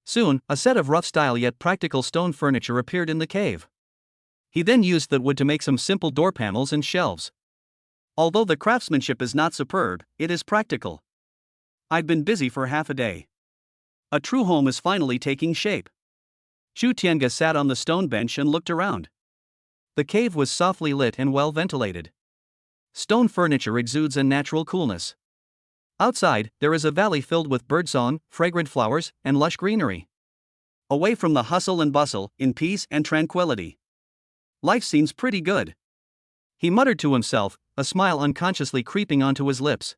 Soon, a set of rough-style yet practical stone furniture appeared in the cave. He then used that wood to make some simple door panels and shelves. Although the craftsmanship is not superb, it is practical. I've been busy for half a day. A true home is finally taking shape. Chu Tiange sat on the stone bench and looked around. The cave was softly lit and well ventilated. Stone furniture exudes a natural coolness. Outside, there is a valley filled with birdsong, fragrant flowers, and lush greenery. Away from the hustle and bustle, in peace and tranquility. Life seems pretty good. He muttered to himself, a smile unconsciously creeping onto his lips.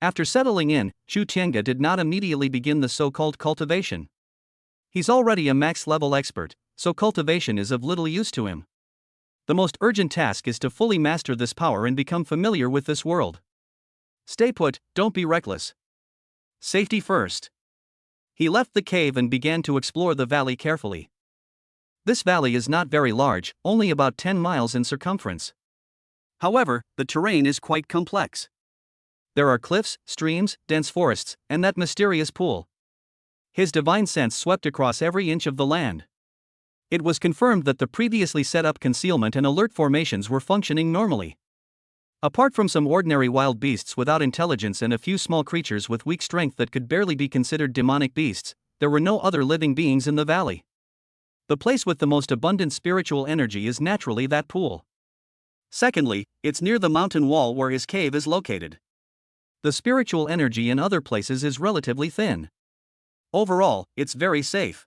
After settling in, Chu Tiange did not immediately begin the so-called cultivation. He's already a max-level expert, so cultivation is of little use to him. The most urgent task is to fully master this power and become familiar with this world. Stay put, don't be reckless. Safety first. He left the cave and began to explore the valley carefully. This valley is not very large, only about 10 miles in circumference. However, the terrain is quite complex. There are cliffs, streams, dense forests, and that mysterious pool. His divine sense swept across every inch of the land. It was confirmed that the previously set up concealment and alert formations were functioning normally. Apart from some ordinary wild beasts without intelligence and a few small creatures with weak strength that could barely be considered demonic beasts, there were no other living beings in the valley. The place with the most abundant spiritual energy is naturally that pool. Secondly, it's near the mountain wall where his cave is located. The spiritual energy in other places is relatively thin. Overall, it's very safe.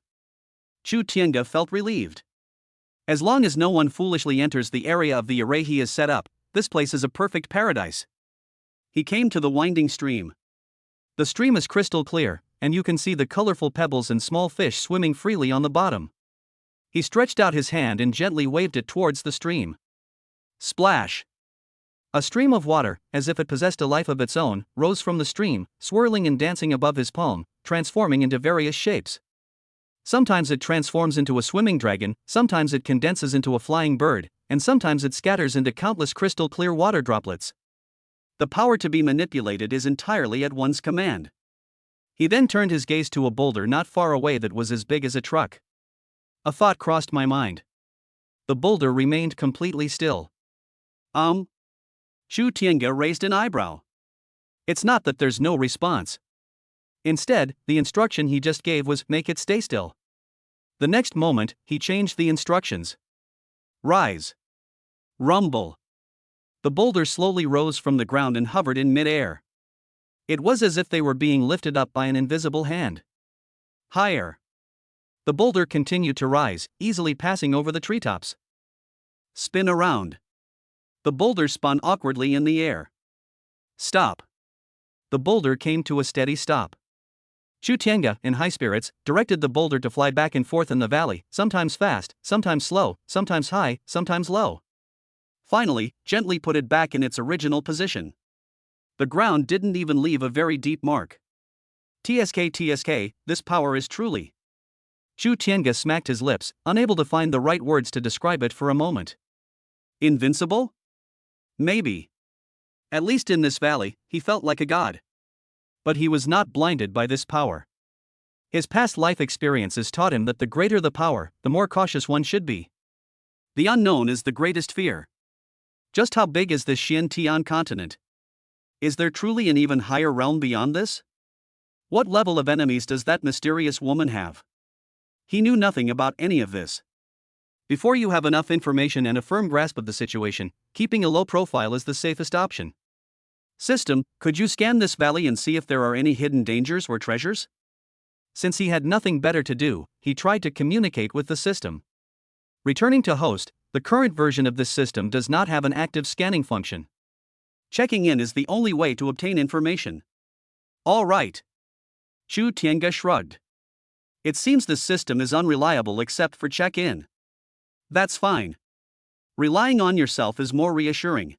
Chu Tiange felt relieved. As long as no one foolishly enters the area of the array he has set up, this place is a perfect paradise. He came to the winding stream. The stream is crystal clear, and you can see the colorful pebbles and small fish swimming freely on the bottom. He stretched out his hand and gently waved it towards the stream. Splash! A stream of water, as if it possessed a life of its own, rose from the stream, swirling and dancing above his palm, transforming into various shapes. Sometimes it transforms into a swimming dragon, sometimes it condenses into a flying bird, and sometimes it scatters into countless crystal clear water droplets. The power to be manipulated is entirely at one's command. He then turned his gaze to a boulder not far away that was as big as a truck. A thought crossed my mind. The boulder remained completely still. Chu Tiange raised an eyebrow. It's not that there's no response. Instead, the instruction he just gave was, make it stay still. The next moment, he changed the instructions. Rise. Rumble. The boulder slowly rose from the ground and hovered in mid-air. It was as if they were being lifted up by an invisible hand. Higher. The boulder continued to rise, easily passing over the treetops. Spin around. The boulder spun awkwardly in the air. Stop. The boulder came to a steady stop. Chu Tiange, in high spirits, directed the boulder to fly back and forth in the valley, sometimes fast, sometimes slow, sometimes high, sometimes low. Finally, gently put it back in its original position. The ground didn't even leave a very deep mark. TSK, this power is truly. Chu Tiange smacked his lips, unable to find the right words to describe it for a moment. Invincible? Maybe. At least in this valley, he felt like a god. But he was not blinded by this power. His past life experiences taught him that the greater the power, the more cautious one should be. The unknown is the greatest fear. Just how big is this Xian-Tian continent? Is there truly an even higher realm beyond this? What level of enemies does that mysterious woman have? He knew nothing about any of this. Before you have enough information and a firm grasp of the situation, keeping a low profile is the safest option. System, could you scan this valley and see if there are any hidden dangers or treasures? Since he had nothing better to do, he tried to communicate with the system. Returning to host, the current version of this system does not have an active scanning function. Checking in is the only way to obtain information. All right. Chu Tiange shrugged. It seems this system is unreliable except for check-in. That's fine. Relying on yourself is more reassuring.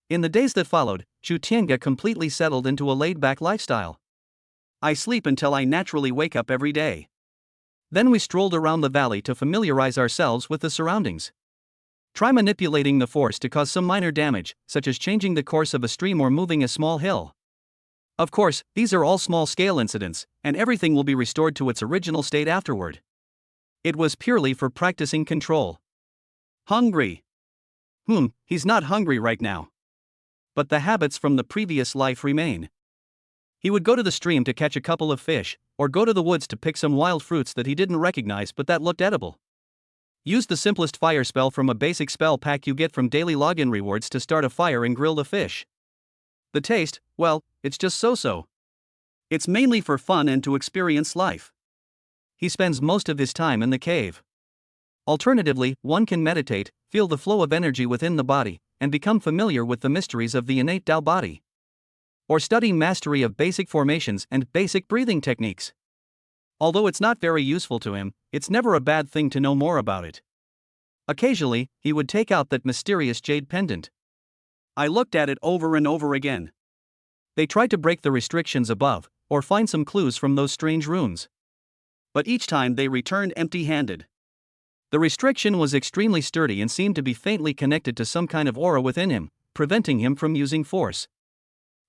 In the days that followed, Chu Tiange completely settled into a laid-back lifestyle. I sleep until I naturally wake up every day. Then we strolled around the valley to familiarize ourselves with the surroundings. Try manipulating the force to cause some minor damage, such as changing the course of a stream or moving a small hill. Of course, these are all small-scale incidents, and everything will be restored to its original state afterward. It was purely for practicing control. Hungry. He's not hungry right now. But the habits from the previous life remain. He would go to the stream to catch a couple of fish, or go to the woods to pick some wild fruits that he didn't recognize but that looked edible. Use the simplest fire spell from a basic spell pack you get from daily login rewards to start a fire and grill the fish. The taste, well, it's just so-so. It's mainly for fun and to experience life. He spends most of his time in the cave. Alternatively, one can meditate, feel the flow of energy within the body, and become familiar with the mysteries of the innate Tao body. Or study mastery of basic formations and basic breathing techniques. Although it's not very useful to him, it's never a bad thing to know more about it. Occasionally, he would take out that mysterious jade pendant. I looked at it over and over again. They tried to break the restrictions above, or find some clues from those strange runes. But each time they returned empty-handed. The restriction was extremely sturdy and seemed to be faintly connected to some kind of aura within him, preventing him from using force.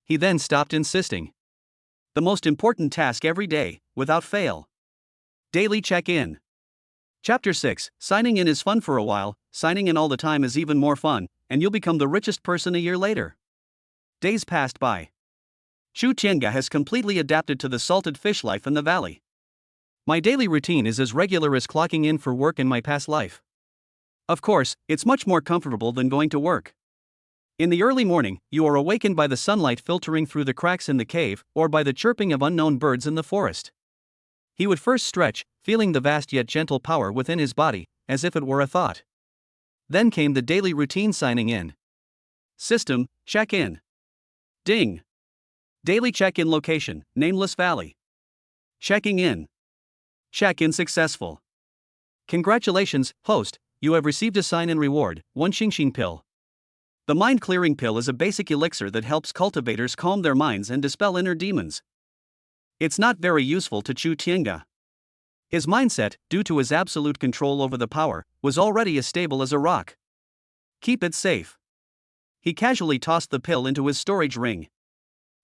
He then stopped insisting. The most important task every day, without fail. Daily check-in. Chapter 6. Signing in is fun for a while, signing in all the time is even more fun, and you'll become the richest person a year later. Days passed by. Shu Tiange has completely adapted to the salted fish life in the valley. My daily routine is as regular as clocking in for work in my past life. Of course, it's much more comfortable than going to work. In the early morning, you are awakened by the sunlight filtering through the cracks in the cave, or by the chirping of unknown birds in the forest. He would first stretch, feeling the vast yet gentle power within his body, as if it were a thought. Then came the daily routine signing in. System, check-in. Ding. Daily check-in location, Nameless Valley. Checking in. Check-in successful. Congratulations, host, you have received a sign-in reward, 1 Xingxing pill. The mind-clearing pill is a basic elixir that helps cultivators calm their minds and dispel inner demons. It's not very useful to Chu Tiange. His mindset, due to his absolute control over the power, was already as stable as a rock. Keep it safe. He casually tossed the pill into his storage ring.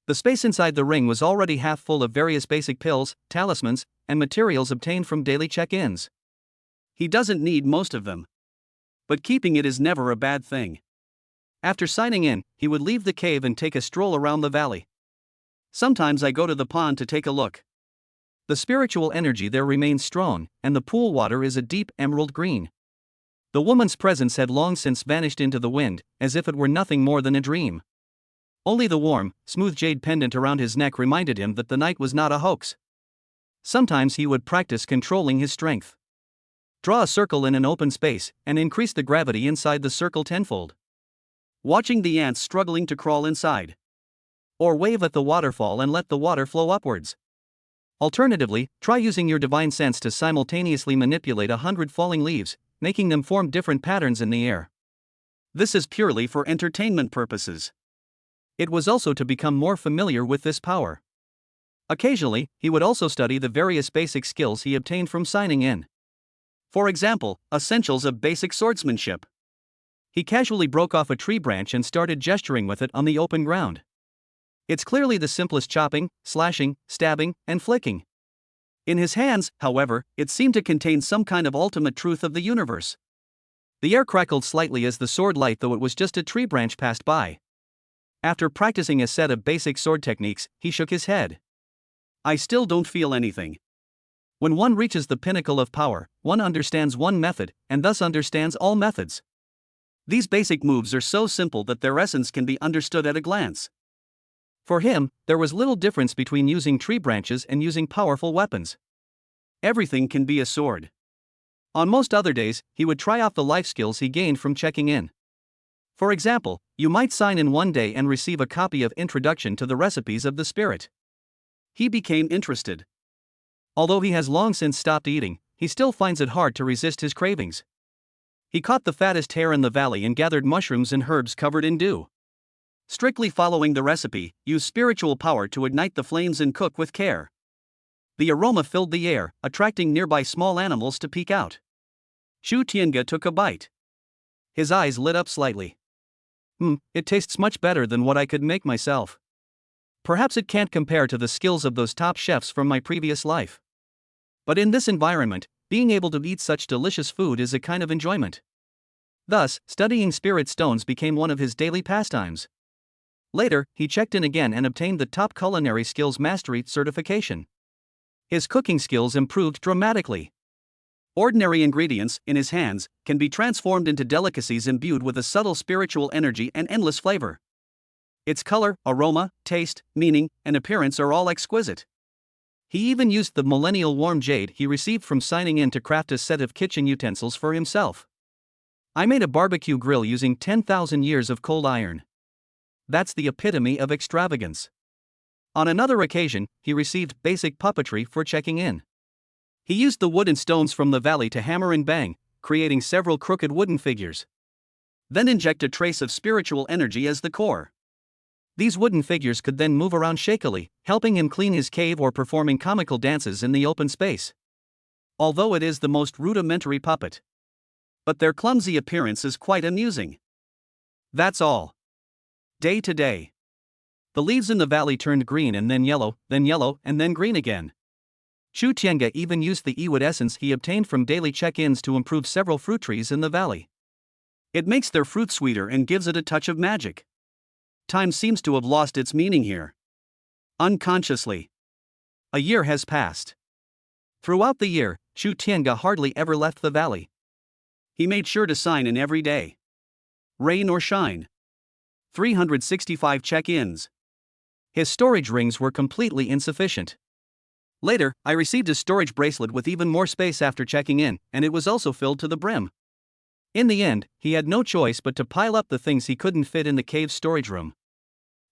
The space inside the ring was already half full of various basic pills, talismans, and materials obtained from daily check-ins. He doesn't need most of them. But keeping it is never a bad thing. After signing in, he would leave the cave and take a stroll around the valley. Sometimes I go to the pond to take a look. The spiritual energy there remains strong, and the pool water is a deep emerald green. The woman's presence had long since vanished into the wind, as if it were nothing more than a dream. Only the warm, smooth jade pendant around his neck reminded him that the night was not a hoax. Sometimes he would practice controlling his strength. Draw a circle in an open space, and increase the gravity inside the circle tenfold. Watching the ants struggling to crawl inside. Or wave at the waterfall and let the water flow upwards. Alternatively, try using your divine sense to simultaneously manipulate 100 falling leaves, making them form different patterns in the air. This is purely for entertainment purposes. It was also to become more familiar with this power. Occasionally, he would also study the various basic skills he obtained from signing in. For example, essentials of basic swordsmanship. He casually broke off a tree branch and started gesturing with it on the open ground. It's clearly the simplest chopping, slashing, stabbing, and flicking. In his hands, however, it seemed to contain some kind of ultimate truth of the universe. The air crackled slightly as the sword light, though it was just a tree branch passed by. After practicing a set of basic sword techniques, he shook his head. I still don't feel anything. When one reaches the pinnacle of power, one understands one method, and thus understands all methods. These basic moves are so simple that their essence can be understood at a glance. For him, there was little difference between using tree branches and using powerful weapons. Everything can be a sword. On most other days, he would try out the life skills he gained from checking in. For example, you might sign in one day and receive a copy of Introduction to the Recipes of the Spirit. He became interested. Although he has long since stopped eating, he still finds it hard to resist his cravings. He caught the fattest hare in the valley and gathered mushrooms and herbs covered in dew. Strictly following the recipe, use spiritual power to ignite the flames and cook with care. The aroma filled the air, attracting nearby small animals to peek out. Shu Tiange took a bite. His eyes lit up slightly. It tastes much better than what I could make myself. Perhaps it can't compare to the skills of those top chefs from my previous life. But in this environment, being able to eat such delicious food is a kind of enjoyment. Thus, studying spirit stones became one of his daily pastimes. Later, he checked in again and obtained the top culinary skills mastery certification. His cooking skills improved dramatically. Ordinary ingredients, in his hands, can be transformed into delicacies imbued with a subtle spiritual energy and endless flavor. Its color, aroma, taste, meaning, and appearance are all exquisite. He even used the millennial warm jade he received from signing in to craft a set of kitchen utensils for himself. I made a barbecue grill using 10,000 years of cold iron. That's the epitome of extravagance. On another occasion, he received basic puppetry for checking in. He used the wood and stones from the valley to hammer and bang, creating several crooked wooden figures. Then inject a trace of spiritual energy as the core. These wooden figures could then move around shakily, helping him clean his cave or performing comical dances in the open space. Although it is the most rudimentary puppet, but their clumsy appearance is quite amusing. That's all. Day to day. The leaves in the valley turned green and then yellow, and then green again. Chu Tiange even used the ewood essence he obtained from daily check-ins to improve several fruit trees in the valley. It makes their fruit sweeter and gives it a touch of magic. Time seems to have lost its meaning here. Unconsciously. A year has passed. Throughout the year, Chu Tiange hardly ever left the valley. He made sure to sign in every day. Rain or shine. 365 check-ins. His storage rings were completely insufficient. Later, I received a storage bracelet with even more space after checking in, and it was also filled to the brim. In the end, he had no choice but to pile up the things he couldn't fit in the cave's storage room.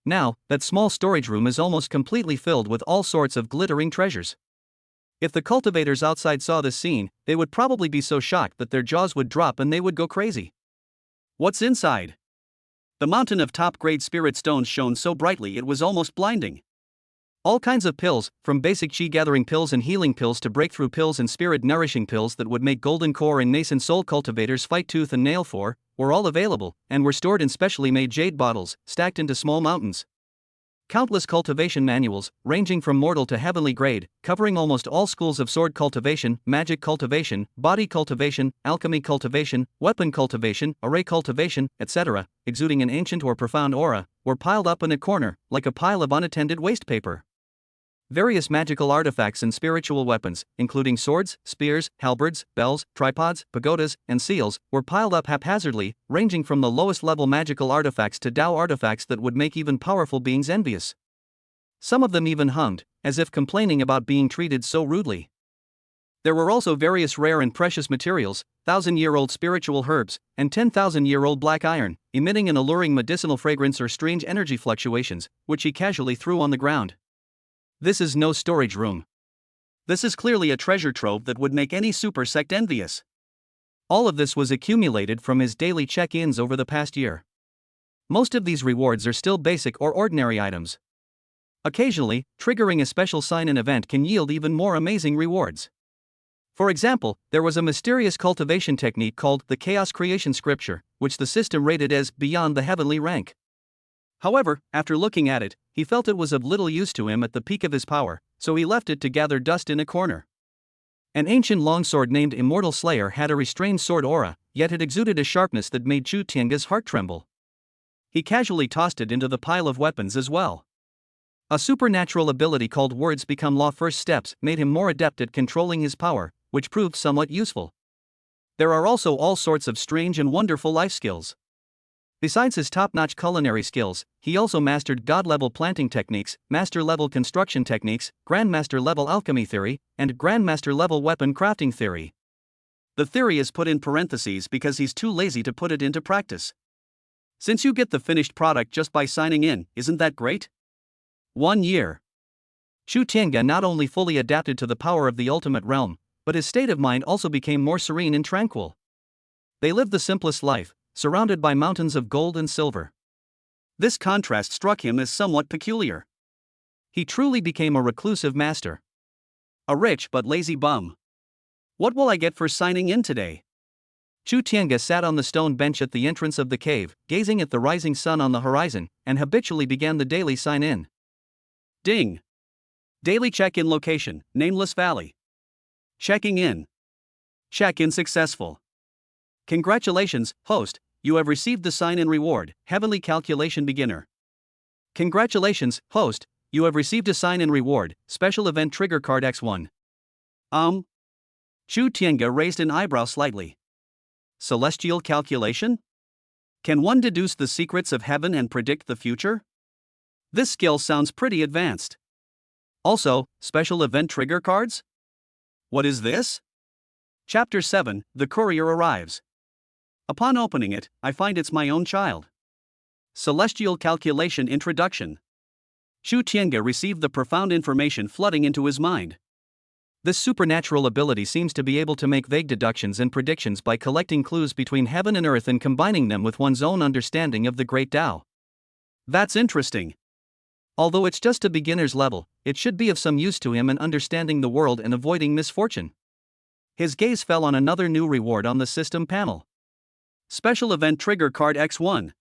Now, that small storage room is almost completely filled with all sorts of glittering treasures. If the cultivators outside saw this scene, they would probably be so shocked that their jaws would drop and they would go crazy. What's inside? The mountain of top-grade spirit stones shone so brightly it was almost blinding. All kinds of pills, from basic chi-gathering pills and healing pills to breakthrough pills and spirit-nourishing pills that would make golden core and nascent soul cultivators fight tooth and nail for, were all available, and were stored in specially made jade bottles, stacked into small mountains. Countless cultivation manuals, ranging from mortal to heavenly grade, covering almost all schools of sword cultivation, magic cultivation, body cultivation, alchemy cultivation, weapon cultivation, array cultivation, etc., exuding an ancient or profound aura, were piled up in a corner, like a pile of unattended waste paper. Various magical artifacts and spiritual weapons, including swords, spears, halberds, bells, tripods, pagodas, and seals, were piled up haphazardly, ranging from the lowest level magical artifacts to Dao artifacts that would make even powerful beings envious. Some of them even hummed, as if complaining about being treated so rudely. There were also various rare and precious materials, 1,000-year-old spiritual herbs, and 10,000-year-old black iron, emitting an alluring medicinal fragrance or strange energy fluctuations, which he casually threw on the ground. This is no storage room. This is clearly a treasure trove that would make any super sect envious. All of this was accumulated from his daily check-ins over the past year. Most of these rewards are still basic or ordinary items. Occasionally, triggering a special sign-in event can yield even more amazing rewards. For example, there was a mysterious cultivation technique called the Chaos Creation Scripture, which the system rated as beyond the heavenly rank. However, after looking at it, he felt it was of little use to him at the peak of his power, so he left it to gather dust in a corner. An ancient longsword named Immortal Slayer had a restrained sword aura, yet it exuded a sharpness that made Chu Tiange's heart tremble. He casually tossed it into the pile of weapons as well. A supernatural ability called Words Become Law First Steps made him more adept at controlling his power, which proved somewhat useful. There are also all sorts of strange and wonderful life skills. Besides his top-notch culinary skills, he also mastered god-level planting techniques, master-level construction techniques, grandmaster-level alchemy theory, and grandmaster-level weapon crafting theory. The theory is put in parentheses because he's too lazy to put it into practice. Since you get the finished product just by signing in, isn't that great? 1 year. Chu Tiange not only fully adapted to the power of the ultimate realm, but his state of mind also became more serene and tranquil. They lived the simplest life, surrounded by mountains of gold and silver. This contrast struck him as somewhat peculiar. He truly became a reclusive master. A rich but lazy bum. What will I get for signing in today? Chu Tiange sat on the stone bench at the entrance of the cave, gazing at the rising sun on the horizon, and habitually began the daily sign-in. Ding! Daily check-in location, Nameless Valley. Checking in. Check-in successful. Congratulations, host, you have received the sign-in reward, Heavenly Calculation Beginner. Congratulations, host, you have received a sign-in reward, Special Event Trigger Card X1. Chu Tiange raised an eyebrow slightly. Celestial calculation? Can one deduce the secrets of heaven and predict the future? This skill sounds pretty advanced. Also, special event trigger cards? What is this? Chapter 7, The Courier Arrives. Upon opening it, I find it's my own child. Celestial Calculation Introduction. Chu Tiange received the profound information flooding into his mind. This supernatural ability seems to be able to make vague deductions and predictions by collecting clues between heaven and earth and combining them with one's own understanding of the Great Tao. That's interesting. Although it's just a beginner's level, it should be of some use to him in understanding the world and avoiding misfortune. His gaze fell on another new reward on the system panel. Special Event Trigger Card X1.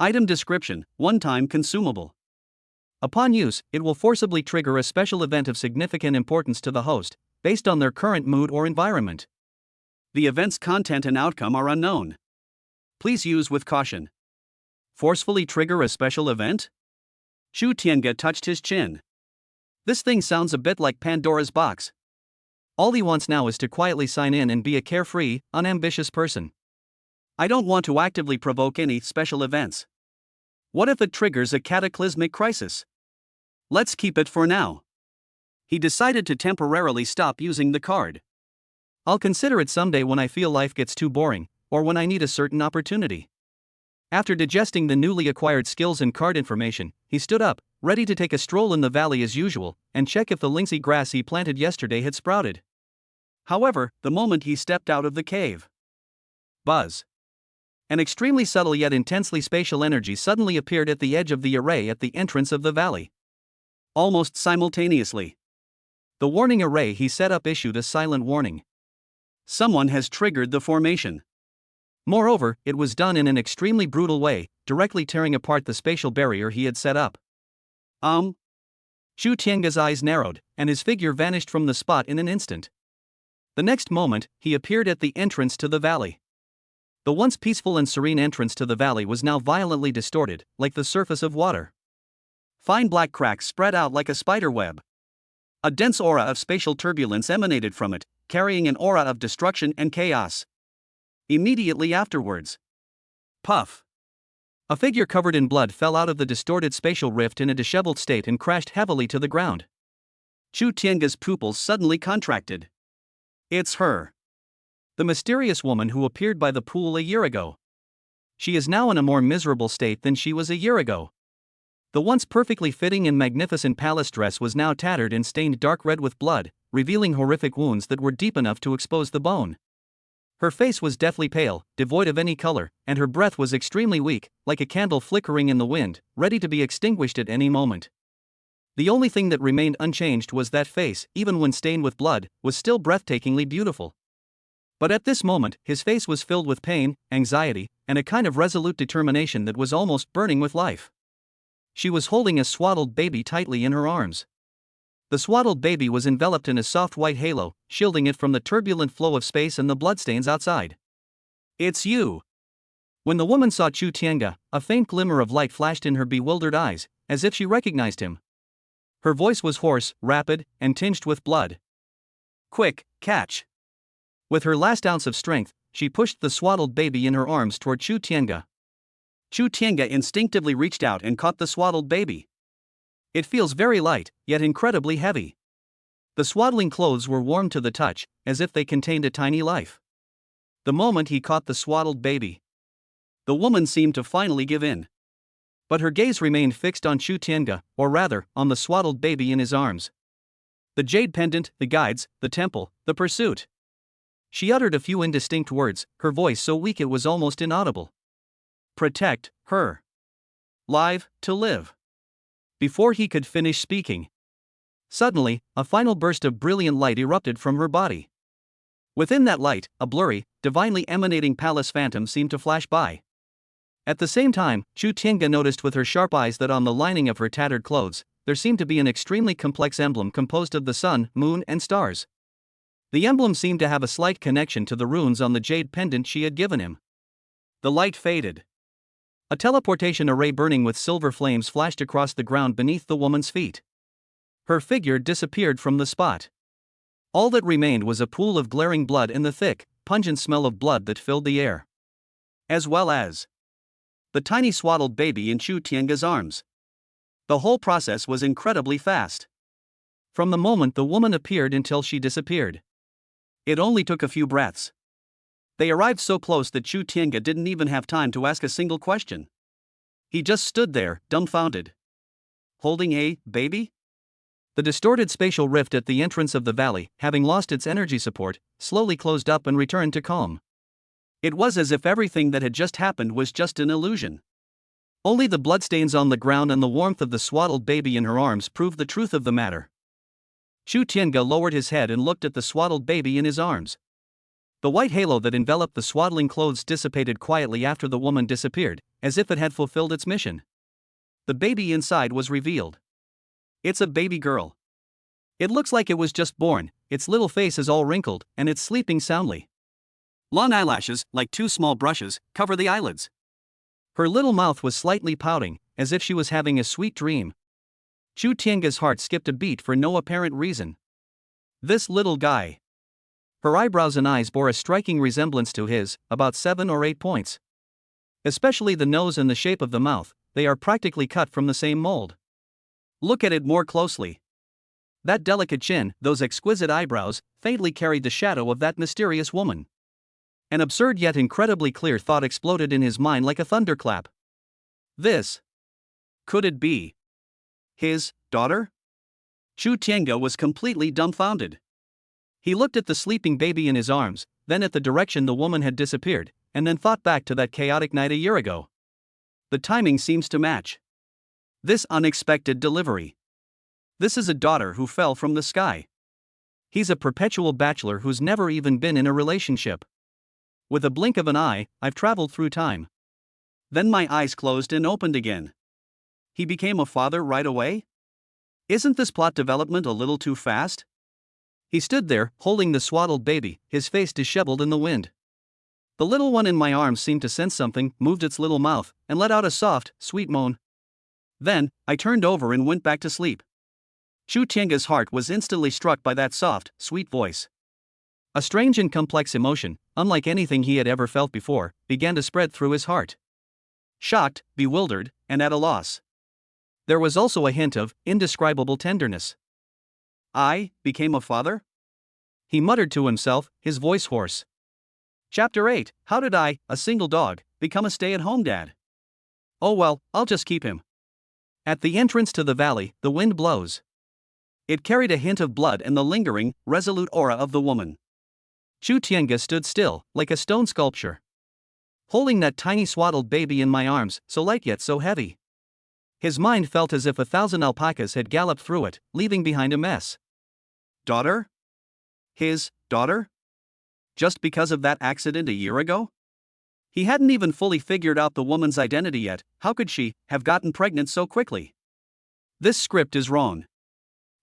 Item Description: one-time consumable. Upon use, it will forcibly trigger a special event of significant importance to the host, based on their current mood or environment. The event's content and outcome are unknown. Please use with caution. Forcefully trigger a special event? Chu Tiange touched his chin. This thing sounds a bit like Pandora's box. All he wants now is to quietly sign in and be a carefree, unambitious person. I don't want to actively provoke any special events. What if it triggers a cataclysmic crisis? Let's keep it for now. He decided to temporarily stop using the card. I'll consider it someday when I feel life gets too boring, or when I need a certain opportunity. After digesting the newly acquired skills and card information, he stood up, ready to take a stroll in the valley as usual, and check if the linksy grass he planted yesterday had sprouted. However, the moment he stepped out of the cave, buzz. An extremely subtle yet intensely spatial energy suddenly appeared at the edge of the array at the entrance of the valley. Almost simultaneously, the warning array he set up issued a silent warning. Someone has triggered the formation. Moreover, it was done in an extremely brutal way, directly tearing apart the spatial barrier he had set up. Chu Tiange's eyes narrowed, and his figure vanished from the spot in an instant. The next moment, he appeared at the entrance to the valley. The once peaceful and serene entrance to the valley was now violently distorted, like the surface of water. Fine black cracks spread out like a spider web. A dense aura of spatial turbulence emanated from it, carrying an aura of destruction and chaos. Immediately afterwards, puff! A figure covered in blood fell out of the distorted spatial rift in a disheveled state and crashed heavily to the ground. Chu Tiange's pupils suddenly contracted. It's her. The mysterious woman who appeared by the pool a year ago. She is now in a more miserable state than she was a year ago. The once perfectly fitting and magnificent palace dress was now tattered and stained dark red with blood, revealing horrific wounds that were deep enough to expose the bone. Her face was deathly pale, devoid of any color, and her breath was extremely weak, like a candle flickering in the wind, ready to be extinguished at any moment. The only thing that remained unchanged was that face, even when stained with blood, was still breathtakingly beautiful. But at this moment, his face was filled with pain, anxiety, and a kind of resolute determination that was almost burning with life. She was holding a swaddled baby tightly in her arms. The swaddled baby was enveloped in a soft white halo, shielding it from the turbulent flow of space and the bloodstains outside. It's you! When the woman saw Chu Tiange, a faint glimmer of light flashed in her bewildered eyes, as if she recognized him. Her voice was hoarse, rapid, and tinged with blood. Quick, catch! With her last ounce of strength, she pushed the swaddled baby in her arms toward Chu Tiange. Chu Tiange instinctively reached out and caught the swaddled baby. It feels very light, yet incredibly heavy. The swaddling clothes were warm to the touch, as if they contained a tiny life. The moment he caught the swaddled baby, the woman seemed to finally give in. But her gaze remained fixed on Chu Tiange, or rather, on the swaddled baby in his arms. The jade pendant, the guides, the temple, the pursuit. She uttered a few indistinct words, her voice so weak it was almost inaudible. Protect her. Live, to live. Before he could finish speaking, suddenly, a final burst of brilliant light erupted from her body. Within that light, a blurry, divinely emanating palace phantom seemed to flash by. At the same time, Chu Tiange noticed with her sharp eyes that on the lining of her tattered clothes, there seemed to be an extremely complex emblem composed of the sun, moon, and stars. The emblem seemed to have a slight connection to the runes on the jade pendant she had given him. The light faded. A teleportation array burning with silver flames flashed across the ground beneath the woman's feet. Her figure disappeared from the spot. All that remained was a pool of glaring blood and the thick, pungent smell of blood that filled the air. As well as the tiny swaddled baby in Chu Tiange's arms. The whole process was incredibly fast. From the moment the woman appeared until she disappeared, it only took a few breaths. They arrived so close that Chu Tiange didn't even have time to ask a single question. He just stood there, dumbfounded. Holding a baby? The distorted spatial rift at the entrance of the valley, having lost its energy support, slowly closed up and returned to calm. It was as if everything that had just happened was just an illusion. Only the bloodstains on the ground and the warmth of the swaddled baby in her arms proved the truth of the matter. Chu Tiange lowered his head and looked at the swaddled baby in his arms. The white halo that enveloped the swaddling clothes dissipated quietly after the woman disappeared, as if it had fulfilled its mission. The baby inside was revealed. It's a baby girl. It looks like it was just born, its little face is all wrinkled, and it's sleeping soundly. Long eyelashes, like two small brushes, cover the eyelids. Her little mouth was slightly pouting, as if she was having a sweet dream. Chu Tiange's heart skipped a beat for no apparent reason. This little guy. Her eyebrows and eyes bore a striking resemblance to his, about 7 or 8 points. Especially the nose and the shape of the mouth, they are practically cut from the same mold. Look at it more closely. That delicate chin, those exquisite eyebrows, faintly carried the shadow of that mysterious woman. An absurd yet incredibly clear thought exploded in his mind like a thunderclap. This. Could it be his daughter? Chu Tiange was completely dumbfounded. He looked at the sleeping baby in his arms, then at the direction the woman had disappeared, and then thought back to that chaotic night a year ago. The timing seems to match. This unexpected delivery. This is a daughter who fell from the sky. He's a perpetual bachelor who's never even been in a relationship. With a blink of an eye, I've traveled through time. Then my eyes closed and opened again. He became a father right away? Isn't this plot development a little too fast? He stood there, holding the swaddled baby, his face disheveled in the wind. The little one in my arms seemed to sense something, moved its little mouth, and let out a soft, sweet moan. Then, I turned over and went back to sleep. Chu Tiange's heart was instantly struck by that soft, sweet voice. A strange and complex emotion, unlike anything he had ever felt before, began to spread through his heart. Shocked, bewildered, and at a loss. There was also a hint of indescribable tenderness. I became a father? He muttered to himself, his voice hoarse. Chapter 8, How did I, a single dog, become a stay-at-home dad? Oh well, I'll just keep him. At the entrance to the valley, the wind blows. It carried a hint of blood and the lingering, resolute aura of the woman. Chu Tiange stood still, like a stone sculpture. Holding that tiny swaddled baby in my arms, so light yet so heavy. His mind felt as if 1,000 alpacas had galloped through it, leaving behind a mess. Daughter? His daughter? Just because of that accident a year ago? He hadn't even fully figured out the woman's identity yet. How could she have gotten pregnant so quickly? This script is wrong.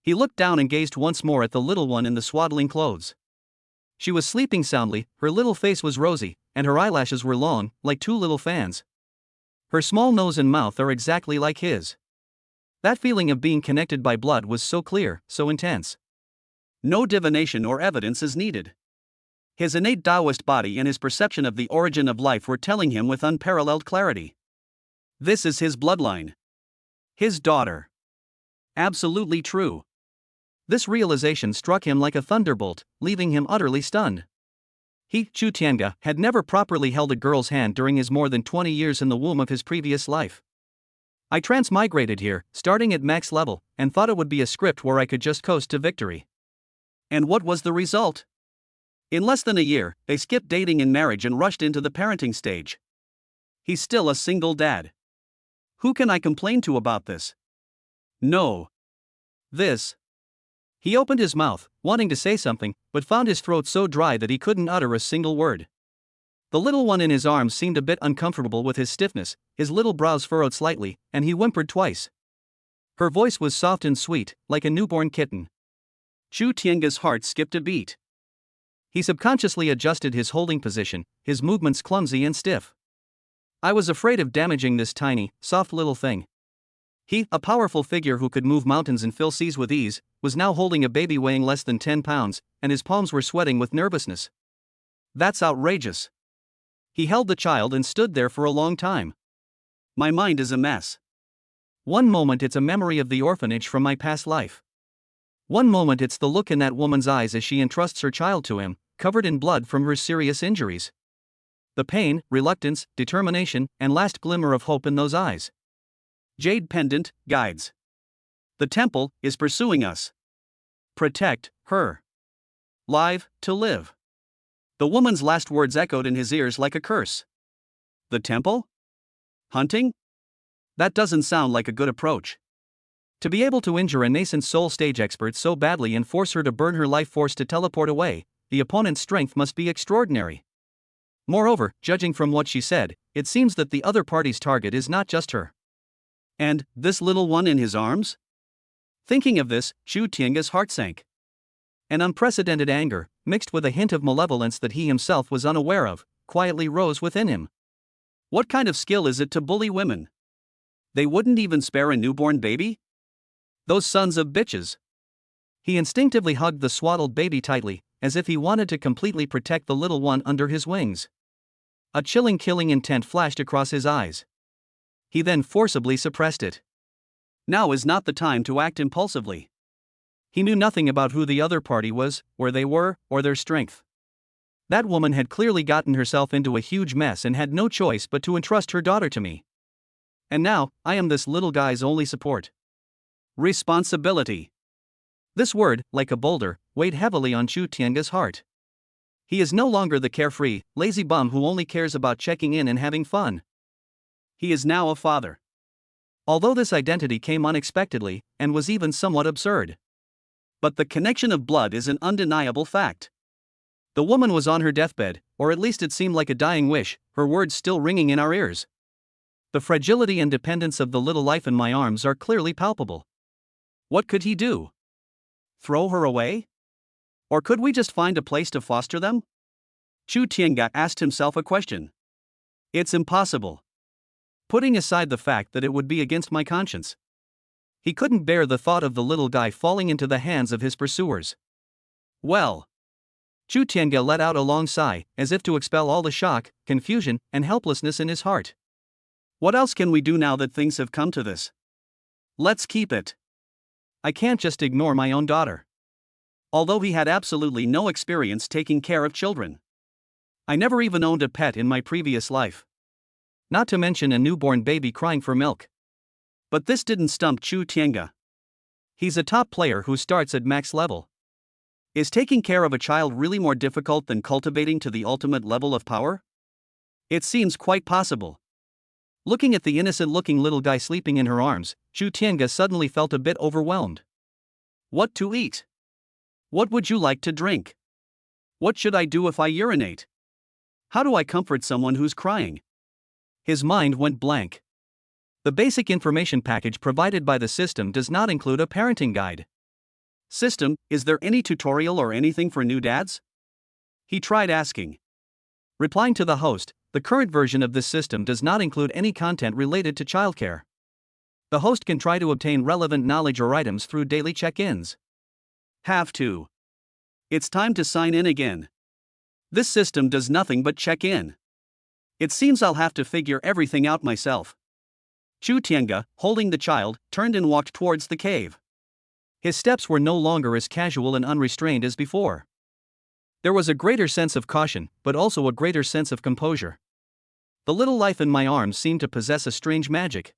He looked down and gazed once more at the little one in the swaddling clothes. She was sleeping soundly, her little face was rosy, and her eyelashes were long, like 2 little fans. Her small nose and mouth are exactly like his. That feeling of being connected by blood was so clear, so intense. No divination or evidence is needed. His innate Taoist body and his perception of the origin of life were telling him with unparalleled clarity. This is his bloodline. His daughter. Absolutely true. This realization struck him like a thunderbolt, leaving him utterly stunned. He, Chu Tiange, had never properly held a girl's hand during his more than 20 years in the womb of his previous life. I transmigrated here, starting at max level, and thought it would be a script where I could just coast to victory. And what was the result? In less than a year, they skipped dating and marriage and rushed into the parenting stage. He's still a single dad. Who can I complain to about this? No. This. He opened his mouth, wanting to say something, but found his throat so dry that he couldn't utter a single word. The little one in his arms seemed a bit uncomfortable with his stiffness, his little brows furrowed slightly, and he whimpered twice. Her voice was soft and sweet, like a newborn kitten. Chu Tiange's heart skipped a beat. He subconsciously adjusted his holding position, his movements clumsy and stiff. I was afraid of damaging this tiny, soft little thing. He, a powerful figure who could move mountains and fill seas with ease, was now holding a baby weighing less than 10 pounds, and his palms were sweating with nervousness. That's outrageous. He held the child and stood there for a long time. My mind is a mess. One moment it's a memory of the orphanage from my past life. One moment it's the look in that woman's eyes as she entrusts her child to him, covered in blood from her serious injuries. The pain, reluctance, determination, and last glimmer of hope in those eyes. Jade pendant, guides. The temple is pursuing us. Protect her. Live to live. The woman's last words echoed in his ears like a curse. The temple? Hunting? That doesn't sound like a good approach. To be able to injure a nascent soul stage expert so badly and force her to burn her life force to teleport away, the opponent's strength must be extraordinary. Moreover, judging from what she said, it seems that the other party's target is not just her. And this little one in his arms? Thinking of this, Chu Tiange's heart sank. An unprecedented anger, mixed with a hint of malevolence that he himself was unaware of, quietly rose within him. What kind of skill is it to bully women? They wouldn't even spare a newborn baby? Those sons of bitches. He instinctively hugged the swaddled baby tightly, as if he wanted to completely protect the little one under his wings. A chilling killing intent flashed across his eyes. He then forcibly suppressed it. Now is not the time to act impulsively. He knew nothing about who the other party was, where they were, or their strength. That woman had clearly gotten herself into a huge mess and had no choice but to entrust her daughter to me. And now, I am this little guy's only support. Responsibility. This word, like a boulder, weighed heavily on Chu Tiange's heart. He is no longer the carefree, lazy bum who only cares about checking in and having fun. He is now a father. Although this identity came unexpectedly, and was even somewhat absurd. But the connection of blood is an undeniable fact. The woman was on her deathbed, or at least it seemed like a dying wish, her words still ringing in our ears. The fragility and dependence of the little life in my arms are clearly palpable. What could he do? Throw her away? Or could we just find a place to foster them? Chu Tiange asked himself a question. It's impossible. Putting aside the fact that it would be against my conscience. He couldn't bear the thought of the little guy falling into the hands of his pursuers. Well. Chu Tiange let out a long sigh, as if to expel all the shock, confusion, and helplessness in his heart. What else can we do now that things have come to this? Let's keep it. I can't just ignore my own daughter. Although he had absolutely no experience taking care of children. I never even owned a pet in my previous life. Not to mention a newborn baby crying for milk. But this didn't stump Chu Tiange. He's a top player who starts at max level. Is taking care of a child really more difficult than cultivating to the ultimate level of power? It seems quite possible. Looking at the innocent-looking little guy sleeping in her arms, Chu Tiange suddenly felt a bit overwhelmed. What to eat? What would you like to drink? What should I do if I urinate? How do I comfort someone who's crying? His mind went blank. The basic information package provided by the system does not include a parenting guide. System, is there any tutorial or anything for new dads? He tried asking. Replying to the host, the current version of this system does not include any content related to childcare. The host can try to obtain relevant knowledge or items through daily check-ins. Have to. It's time to sign in again. This system does nothing but check in. It seems I'll have to figure everything out myself. Chu Tiange, holding the child, turned and walked towards the cave. His steps were no longer as casual and unrestrained as before. There was a greater sense of caution, but also a greater sense of composure. The little life in my arms seemed to possess a strange magic.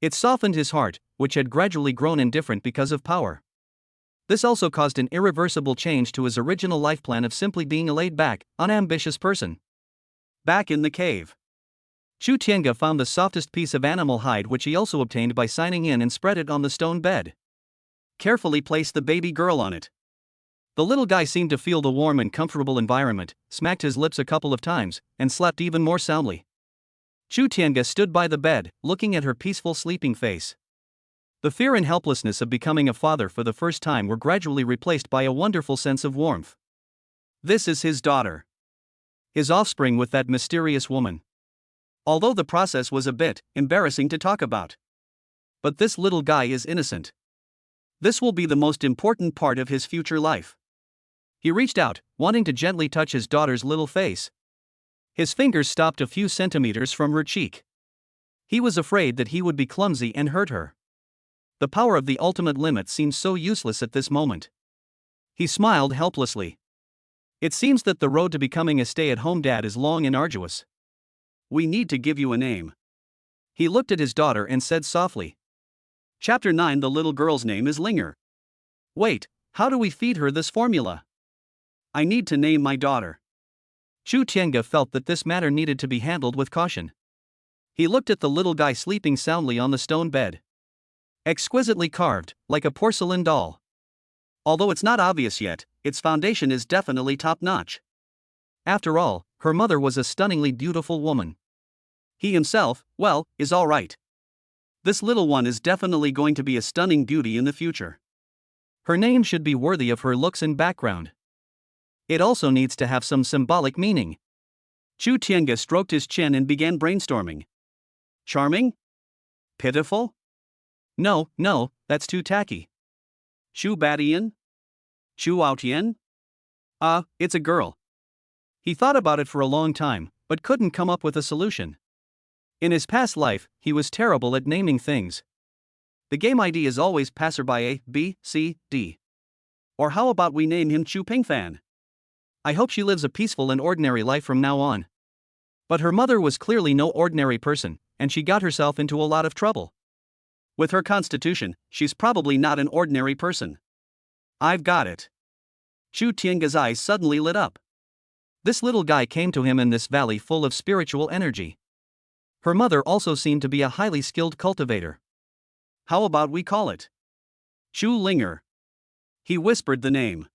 It softened his heart, which had gradually grown indifferent because of power. This also caused an irreversible change to his original life plan of simply being a laid-back, unambitious person. Back in the cave. Chu Tiange found the softest piece of animal hide which he also obtained by signing in and spread it on the stone bed. Carefully placed the baby girl on it. The little guy seemed to feel the warm and comfortable environment, smacked his lips a couple of times, and slept even more soundly. Chu Tiange stood by the bed, looking at her peaceful sleeping face. The fear and helplessness of becoming a father for the first time were gradually replaced by a wonderful sense of warmth. This is his daughter. His offspring with that mysterious woman. Although the process was a bit embarrassing to talk about. But this little guy is innocent. This will be the most important part of his future life. He reached out, wanting to gently touch his daughter's little face. His fingers stopped a few centimeters from her cheek. He was afraid that he would be clumsy and hurt her. The power of the ultimate limit seemed so useless at this moment. He smiled helplessly. It seems that the road to becoming a stay-at-home dad is long and arduous. We need to give you a name. He looked at his daughter and said softly. Chapter 9. The little girl's name is Linger. Wait, how do we feed her this formula? I need to name my daughter. Chu Tiange felt that this matter needed to be handled with caution. He looked at the little guy sleeping soundly on the stone bed. Exquisitely carved, like a porcelain doll. Although it's not obvious yet, its foundation is definitely top-notch. After all, her mother was a stunningly beautiful woman. He himself, well, is all right. This little one is definitely going to be a stunning beauty in the future. Her name should be worthy of her looks and background. It also needs to have some symbolic meaning. Chu Tiange stroked his chin and began brainstorming. Charming? Pitiful? No, that's too tacky. Chu Badian? Chu Aotian? It's a girl. He thought about it for a long time, but couldn't come up with a solution. In his past life, he was terrible at naming things. The game ID is always passerby A, B, C, D. Or how about we name him Chu Pingfan? I hope she lives a peaceful and ordinary life from now on. But her mother was clearly no ordinary person, and she got herself into a lot of trouble. With her constitution, she's probably not an ordinary person. I've got it. Chu Tiange's eyes suddenly lit up. This little guy came to him in this valley full of spiritual energy. Her mother also seemed to be a highly skilled cultivator. How about we call it Chu Linger? He whispered the name.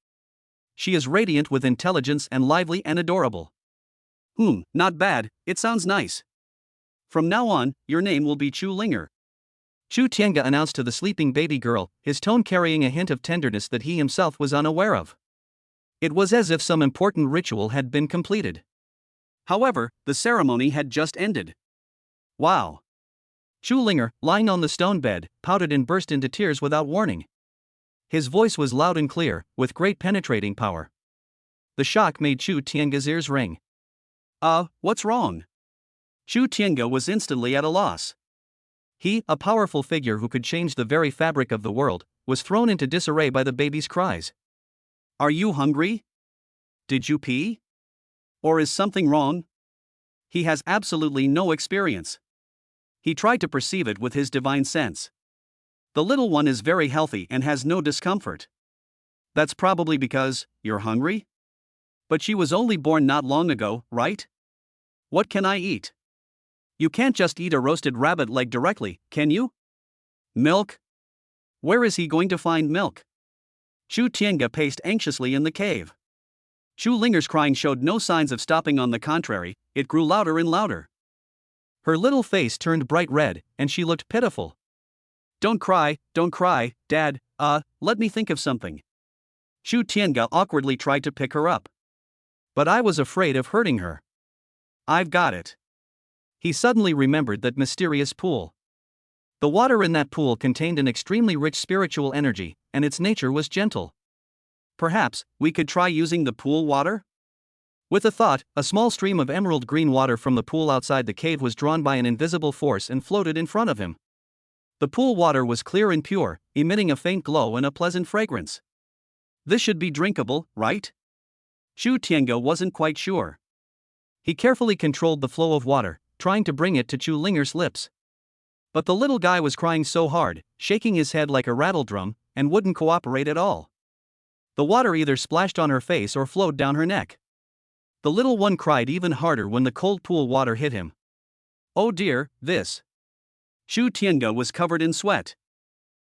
She is radiant with intelligence and lively and adorable. Not bad, it sounds nice. From now on, your name will be Chu Linger. Chu Tiange announced to the sleeping baby girl, his tone carrying a hint of tenderness that he himself was unaware of. It was as if some important ritual had been completed. However, the ceremony had just ended. Wow. Chu Linger, lying on the stone bed, pouted and burst into tears without warning. His voice was loud and clear, with great penetrating power. The shock made Chu Tiange's ears ring. What's wrong? Chu Tiange was instantly at a loss. He, a powerful figure who could change the very fabric of the world, was thrown into disarray by the baby's cries. Are you hungry? Did you pee? Or is something wrong? He has absolutely no experience. He tried to perceive it with his divine sense. The little one is very healthy and has no discomfort. That's probably because you're hungry? But she was only born not long ago, right? What can I eat? You can't just eat a roasted rabbit leg directly, can you? Milk? Where is he going to find milk? Chu Tiange paced anxiously in the cave. Chu Linger's crying showed no signs of stopping. On the contrary, it grew louder and louder. Her little face turned bright red, and she looked pitiful. Don't cry, Dad, let me think of something. Chu Tiange awkwardly tried to pick her up. But I was afraid of hurting her. I've got it. He suddenly remembered that mysterious pool. The water in that pool contained an extremely rich spiritual energy, and its nature was gentle. Perhaps we could try using the pool water? With a thought, a small stream of emerald green water from the pool outside the cave was drawn by an invisible force and floated in front of him. The pool water was clear and pure, emitting a faint glow and a pleasant fragrance. This should be drinkable, right? Chu Tiange wasn't quite sure. He carefully controlled the flow of water, trying to bring it to Chu Linger's lips. But the little guy was crying so hard, shaking his head like a rattledrum, and wouldn't cooperate at all. The water either splashed on her face or flowed down her neck. The little one cried even harder when the cold pool water hit him. Oh dear, this. Chu Tiange was covered in sweat.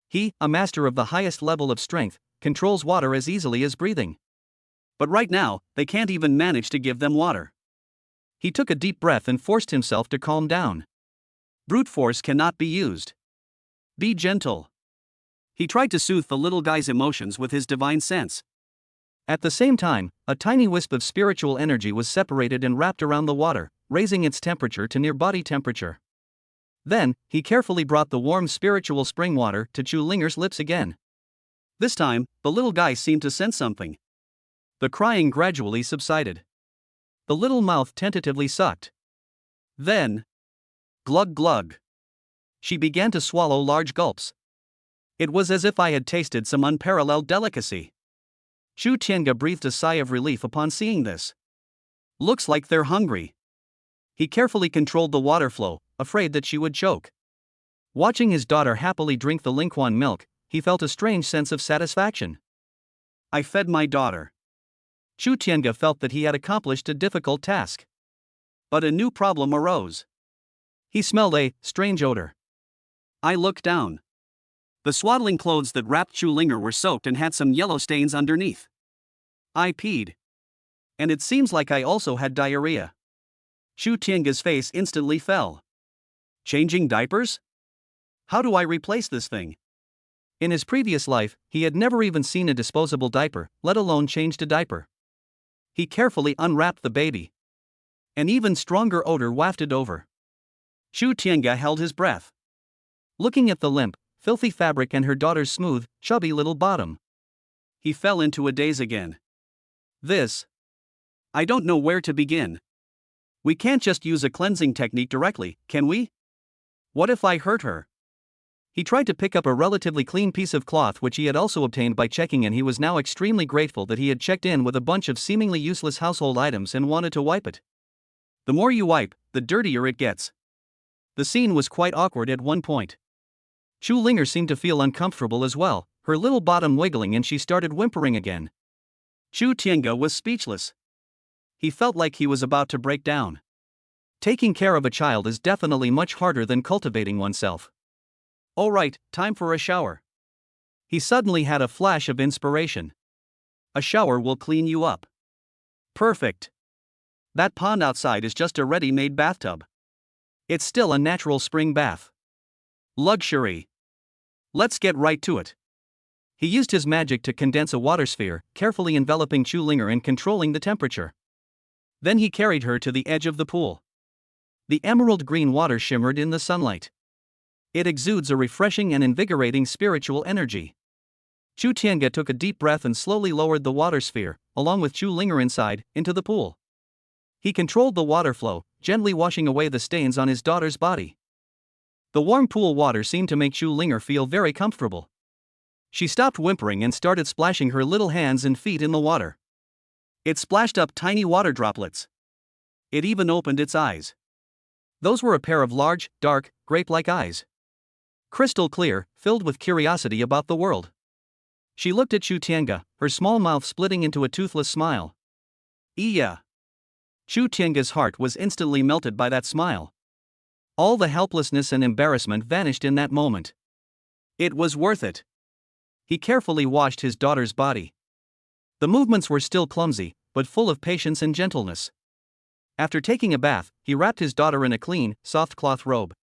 He, a master of the highest level of strength, controls water as easily as breathing. But right now, they can't even manage to give them water. He took a deep breath and forced himself to calm down. Brute force cannot be used. Be gentle. He tried to soothe the little guy's emotions with his divine sense. At the same time, a tiny wisp of spiritual energy was separated and wrapped around the water, raising its temperature to near body temperature. Then, he carefully brought the warm spiritual spring water to Chu Linger's lips again. This time, the little guy seemed to sense something. The crying gradually subsided. The little mouth tentatively sucked. Then, glug glug. She began to swallow large gulps. It was as if I had tasted some unparalleled delicacy. Chu Tiange breathed a sigh of relief upon seeing this. Looks like they're hungry. He carefully controlled the water flow, afraid that she would choke. Watching his daughter happily drink the Lingquan milk, he felt a strange sense of satisfaction. I fed my daughter. Chu Tiange felt that he had accomplished a difficult task. But a new problem arose. He smelled a strange odor. I looked down. The swaddling clothes that wrapped Chu Linger were soaked and had some yellow stains underneath. I peed. And it seems like I also had diarrhea. Chu Tiange's face instantly fell. Changing diapers? How do I replace this thing? In his previous life, he had never even seen a disposable diaper, let alone changed a diaper. He carefully unwrapped the baby. An even stronger odor wafted over. Chu Tiange held his breath. Looking at the limp, filthy fabric and her daughter's smooth, chubby little bottom, he fell into a daze again. I don't know where to begin. We can't just use a cleansing technique directly, can we? What if I hurt her? He tried to pick up a relatively clean piece of cloth which he had also obtained by checking in. He was now extremely grateful that he had checked in with a bunch of seemingly useless household items and wanted to wipe it. The more you wipe, the dirtier it gets. The scene was quite awkward at one point. Chu Linger seemed to feel uncomfortable as well, her little bottom wiggling, and she started whimpering again. Chu Tiange was speechless. He felt like he was about to break down. Taking care of a child is definitely much harder than cultivating oneself. All right, time for a shower. He suddenly had a flash of inspiration. A shower will clean you up. Perfect. That pond outside is just a ready-made bathtub. It's still a natural spring bath. Luxury. Let's get right to it. He used his magic to condense a water sphere, carefully enveloping Chu Linger and controlling the temperature. Then he carried her to the edge of the pool. The emerald green water shimmered in the sunlight. It exudes a refreshing and invigorating spiritual energy. Chu Tiange took a deep breath and slowly lowered the water sphere, along with Chu Linger inside, into the pool. He controlled the water flow, gently washing away the stains on his daughter's body. The warm pool water seemed to make Chu Linger feel very comfortable. She stopped whimpering and started splashing her little hands and feet in the water. It splashed up tiny water droplets. It even opened its eyes. Those were a pair of large, dark, grape-like eyes. Crystal clear, filled with curiosity about the world. She looked at Chu Tiange, her small mouth splitting into a toothless smile. Yeah. Chu Tiange's heart was instantly melted by that smile. All the helplessness and embarrassment vanished in that moment. It was worth it. He carefully washed his daughter's body. The movements were still clumsy, but full of patience and gentleness. After taking a bath, he wrapped his daughter in a clean, soft cloth robe.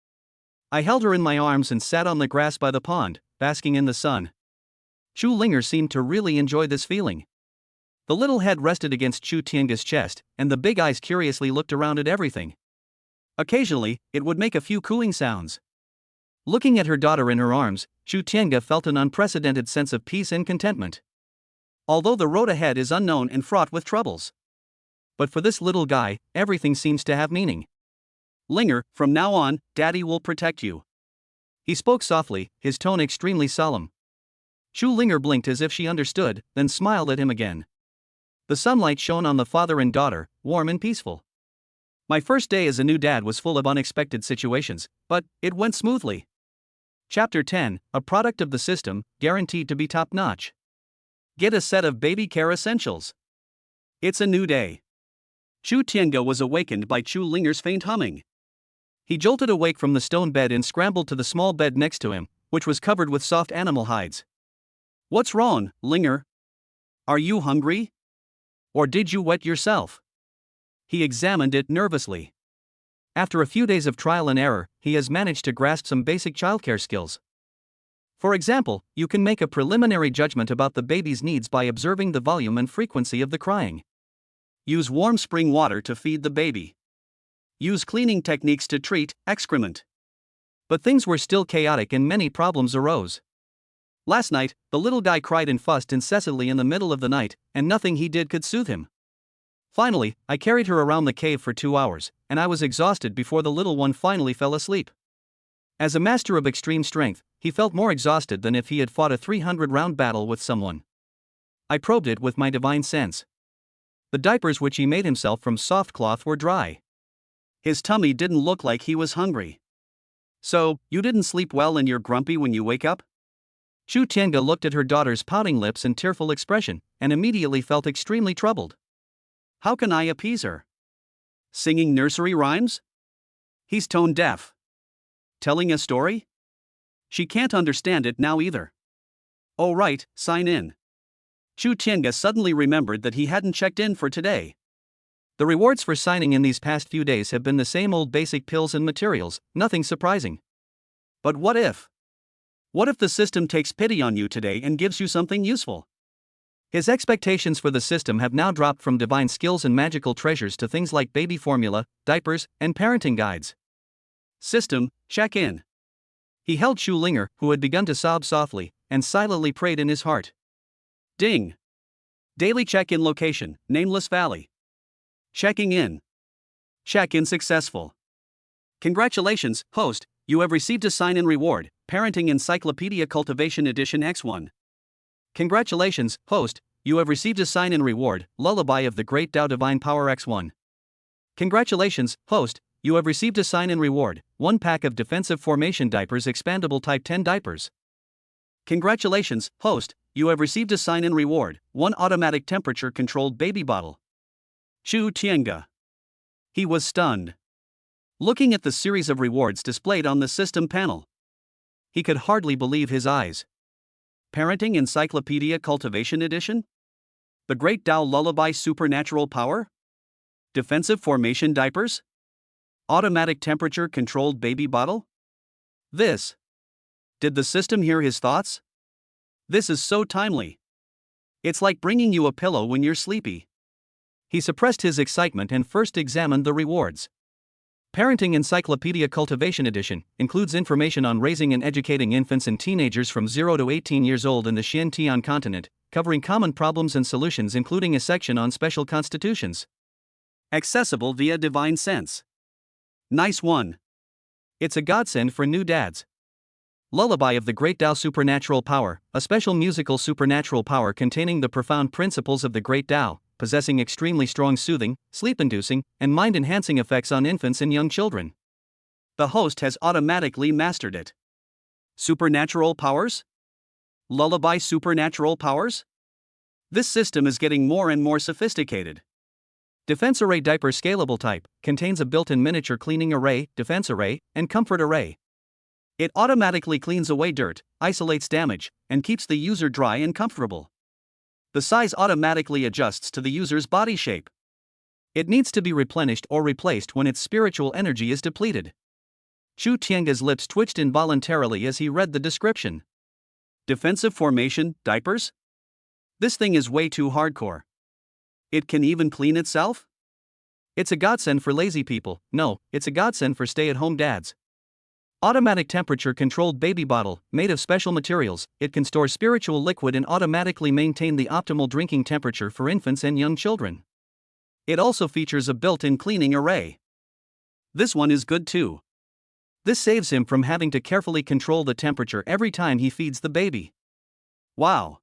I held her in my arms and sat on the grass by the pond, basking in the sun. Chu Linger seemed to really enjoy this feeling. The little head rested against Chu Tiange's chest, and the big eyes curiously looked around at everything. Occasionally, it would make a few cooing sounds. Looking at her daughter in her arms, Chu Tiange felt an unprecedented sense of peace and contentment. Although the road ahead is unknown and fraught with troubles. But for this little guy, everything seems to have meaning. Linger, from now on, Daddy will protect you. He spoke softly, his tone extremely solemn. Chu Linger blinked as if she understood, then smiled at him again. The sunlight shone on the father and daughter, warm and peaceful. My first day as a new dad was full of unexpected situations, but it went smoothly. Chapter 10, a product of the system, guaranteed to be top-notch. Get a set of baby care essentials. It's a new day. Chu Tiange was awakened by Chu Linger's faint humming. He jolted awake from the stone bed and scrambled to the small bed next to him, which was covered with soft animal hides. What's wrong, Linger? Are you hungry? Or did you wet yourself? He examined it nervously. After a few days of trial and error, he has managed to grasp some basic childcare skills. For example, you can make a preliminary judgment about the baby's needs by observing the volume and frequency of the crying. Use warm spring water to feed the baby. Use cleaning techniques to treat excrement. But things were still chaotic and many problems arose. Last night, the little guy cried and fussed incessantly in the middle of the night, and nothing he did could soothe him. Finally, I carried her around the cave for 2 hours, and I was exhausted before the little one finally fell asleep. As a master of extreme strength, he felt more exhausted than if he had fought a 300-round battle with someone. I probed it with my divine sense. The diapers which he made himself from soft cloth were dry. His tummy didn't look like he was hungry. So, you didn't sleep well and you're grumpy when you wake up? Chu Tiange looked at her daughter's pouting lips and tearful expression, and immediately felt extremely troubled. How can I appease her? Singing nursery rhymes? He's tone deaf. Telling a story? She can't understand it now either. Oh right, sign in. Chu Tiange suddenly remembered that he hadn't checked in for today. The rewards for signing in these past few days have been the same old basic pills and materials, nothing surprising. But what if? What if the system takes pity on you today and gives you something useful? His expectations for the system have now dropped from divine skills and magical treasures to things like baby formula, diapers, and parenting guides. System, check in. He held Shu Linger, who had begun to sob softly, and silently prayed in his heart. Ding. Daily check-in location, Nameless Valley. Checking in. Check-in successful. Congratulations, host, you have received a sign-in reward, Parenting Encyclopedia Cultivation Edition X1. Congratulations, host, you have received a sign-in reward, Lullaby of the Great Tao Divine Power X1. Congratulations, host, you have received a sign-in reward, 1 pack of Defensive Formation Diapers Expandable Type 10 Diapers. Congratulations, host, you have received a sign-in reward, 1 automatic temperature-controlled baby bottle. Chu Tiange. He was stunned. Looking at the series of rewards displayed on the system panel, he could hardly believe his eyes. Parenting Encyclopedia Cultivation Edition? The Great Tao Lullaby Supernatural Power? Defensive Formation Diapers? Automatic Temperature-Controlled Baby Bottle? This. Did the system hear his thoughts? This is so timely. It's like bringing you a pillow when you're sleepy. He suppressed his excitement and first examined the rewards. Parenting Encyclopedia Cultivation Edition includes information on raising and educating infants and teenagers from 0 to 18 years old in the Xian-Tian continent, covering common problems and solutions including a section on special constitutions. Accessible via Divine Sense. Nice one. It's a godsend for new dads. Lullaby of the Great Tao Supernatural Power, a special musical supernatural power containing the profound principles of the Great Tao, possessing extremely strong soothing, sleep-inducing, and mind-enhancing effects on infants and young children. The host has automatically mastered it. Supernatural powers? Lullaby supernatural powers? This system is getting more and more sophisticated. Defense Array Diaper Scalable Type contains a built-in miniature cleaning array, defense array, and comfort array. It automatically cleans away dirt, isolates damage, and keeps the user dry and comfortable. The size automatically adjusts to the user's body shape. It needs to be replenished or replaced when its spiritual energy is depleted. Chu Tiange's lips twitched involuntarily as he read the description. Defensive Formation Diapers? This thing is way too hardcore. It can even clean itself? It's a godsend for lazy people. No, it's a godsend for stay-at-home dads. Automatic temperature-controlled baby bottle, made of special materials, it can store spiritual liquid and automatically maintain the optimal drinking temperature for infants and young children. It also features a built-in cleaning array. This one is good too. This saves him from having to carefully control the temperature every time he feeds the baby. Wow.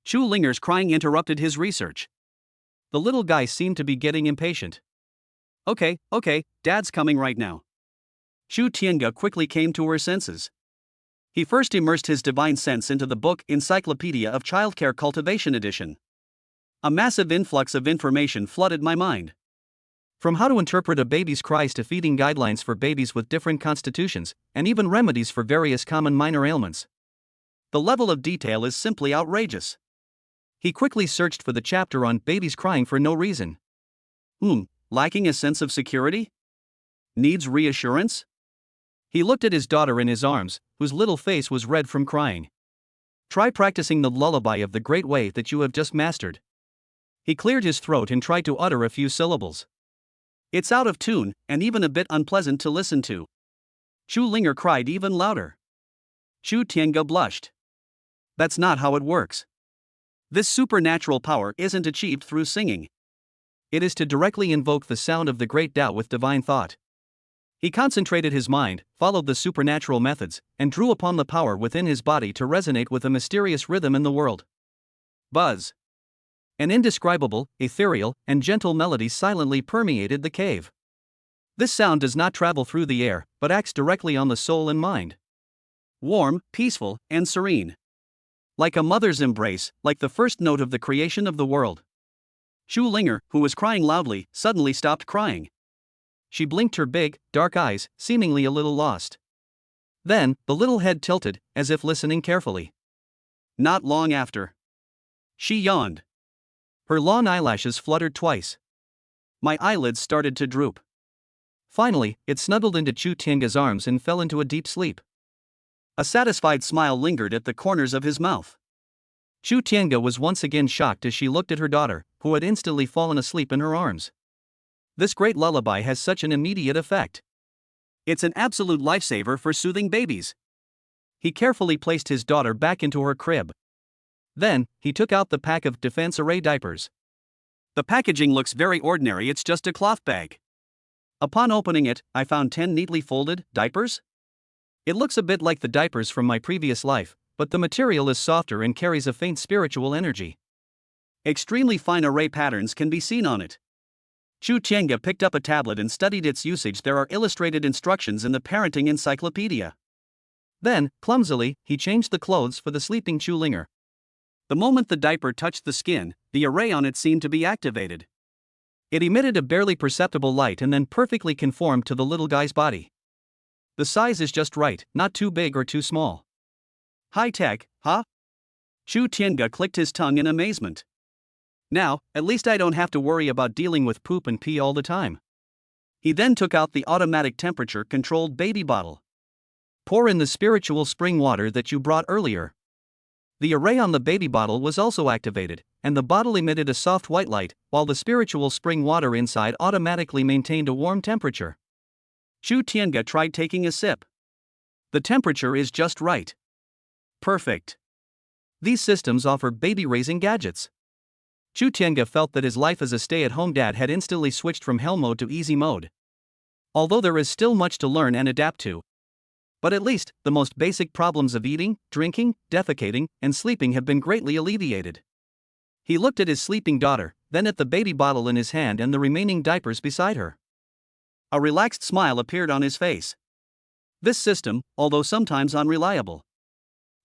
Chu Linger's crying interrupted his research. The little guy seemed to be getting impatient. Okay, Dad's coming right now. Chu Tiange quickly came to her senses. He first immersed his divine sense into the book Encyclopedia of Childcare Cultivation Edition. A massive influx of information flooded my mind. From how to interpret a baby's cries to feeding guidelines for babies with different constitutions, and even remedies for various common minor ailments. The level of detail is simply outrageous. He quickly searched for the chapter on babies crying for no reason. Lacking a sense of security? Needs reassurance? He looked at his daughter in his arms, whose little face was red from crying. Try practicing the lullaby of the great way that you have just mastered. He cleared his throat and tried to utter a few syllables. It's out of tune, and even a bit unpleasant to listen to. Chu Linger cried even louder. Chu Tiange blushed. That's not how it works. This supernatural power isn't achieved through singing. It is to directly invoke the sound of the Great Tao with divine thought. He concentrated his mind, followed the supernatural methods, and drew upon the power within his body to resonate with a mysterious rhythm in the world. Buzz. An indescribable, ethereal, and gentle melody silently permeated the cave. This sound does not travel through the air, but acts directly on the soul and mind. Warm, peaceful, and serene. Like a mother's embrace, like the first note of the creation of the world. Chu Linger, who was crying loudly, suddenly stopped crying. She blinked her big, dark eyes, seemingly a little lost. Then, the little head tilted, as if listening carefully. Not long after. She yawned. Her long eyelashes fluttered twice. My eyelids started to droop. Finally, it snuggled into Chu Tiange's arms and fell into a deep sleep. A satisfied smile lingered at the corners of his mouth. Chu Tiange was once again shocked as she looked at her daughter, who had instantly fallen asleep in her arms. This great lullaby has such an immediate effect. It's an absolute lifesaver for soothing babies. He carefully placed his daughter back into her crib. Then, he took out the pack of defense array diapers. The packaging looks very ordinary, it's just a cloth bag. Upon opening it, I found 10 neatly folded diapers. It looks a bit like the diapers from my previous life, but the material is softer and carries a faint spiritual energy. Extremely fine array patterns can be seen on it. Chu Tiange picked up a tablet and studied its usage. There are illustrated instructions in the parenting encyclopedia. Then, clumsily, he changed the clothes for the sleeping Chu Linger. The moment the diaper touched the skin, the array on it seemed to be activated. It emitted a barely perceptible light and then perfectly conformed to the little guy's body. The size is just right, not too big or too small. High tech, huh? Chu Tiange clicked his tongue in amazement. Now, at least I don't have to worry about dealing with poop and pee all the time. He then took out the automatic temperature-controlled baby bottle. Pour in the spiritual spring water that you brought earlier. The array on the baby bottle was also activated, and the bottle emitted a soft white light, while the spiritual spring water inside automatically maintained a warm temperature. Chu Tiange tried taking a sip. The temperature is just right. Perfect. These systems offer baby-raising gadgets. Chu Tiange felt that his life as a stay-at-home dad had instantly switched from hell mode to easy mode. Although there is still much to learn and adapt to. But at least, the most basic problems of eating, drinking, defecating, and sleeping have been greatly alleviated. He looked at his sleeping daughter, then at the baby bottle in his hand and the remaining diapers beside her. A relaxed smile appeared on his face. This system, although sometimes unreliable,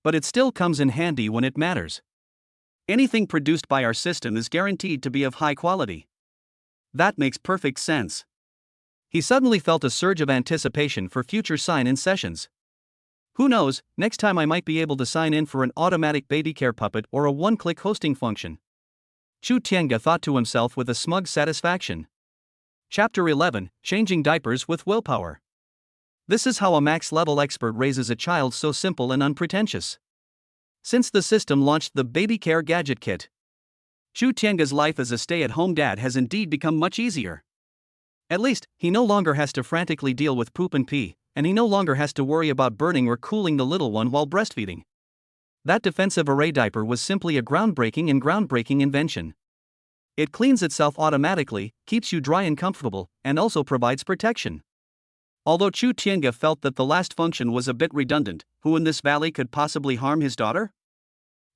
but it still comes in handy when it matters. Anything produced by our system is guaranteed to be of high quality. That makes perfect sense. He suddenly felt a surge of anticipation for future sign-in sessions. Who knows, next time I might be able to sign in for an automatic baby care puppet or a one-click hosting function. Chu Tiange thought to himself with a smug satisfaction. Chapter 11, Changing Diapers with Willpower. This is how a max-level expert raises a child so simple and unpretentious. Since the system launched the Baby Care Gadget Kit, Chu Tiange's life as a stay-at-home dad has indeed become much easier. At least, he no longer has to frantically deal with poop and pee, and he no longer has to worry about burning or cooling the little one while breastfeeding. That defensive array diaper was simply a groundbreaking invention. It cleans itself automatically, keeps you dry and comfortable, and also provides protection. Although Chu Tiange felt that the last function was a bit redundant, who in this valley could possibly harm his daughter?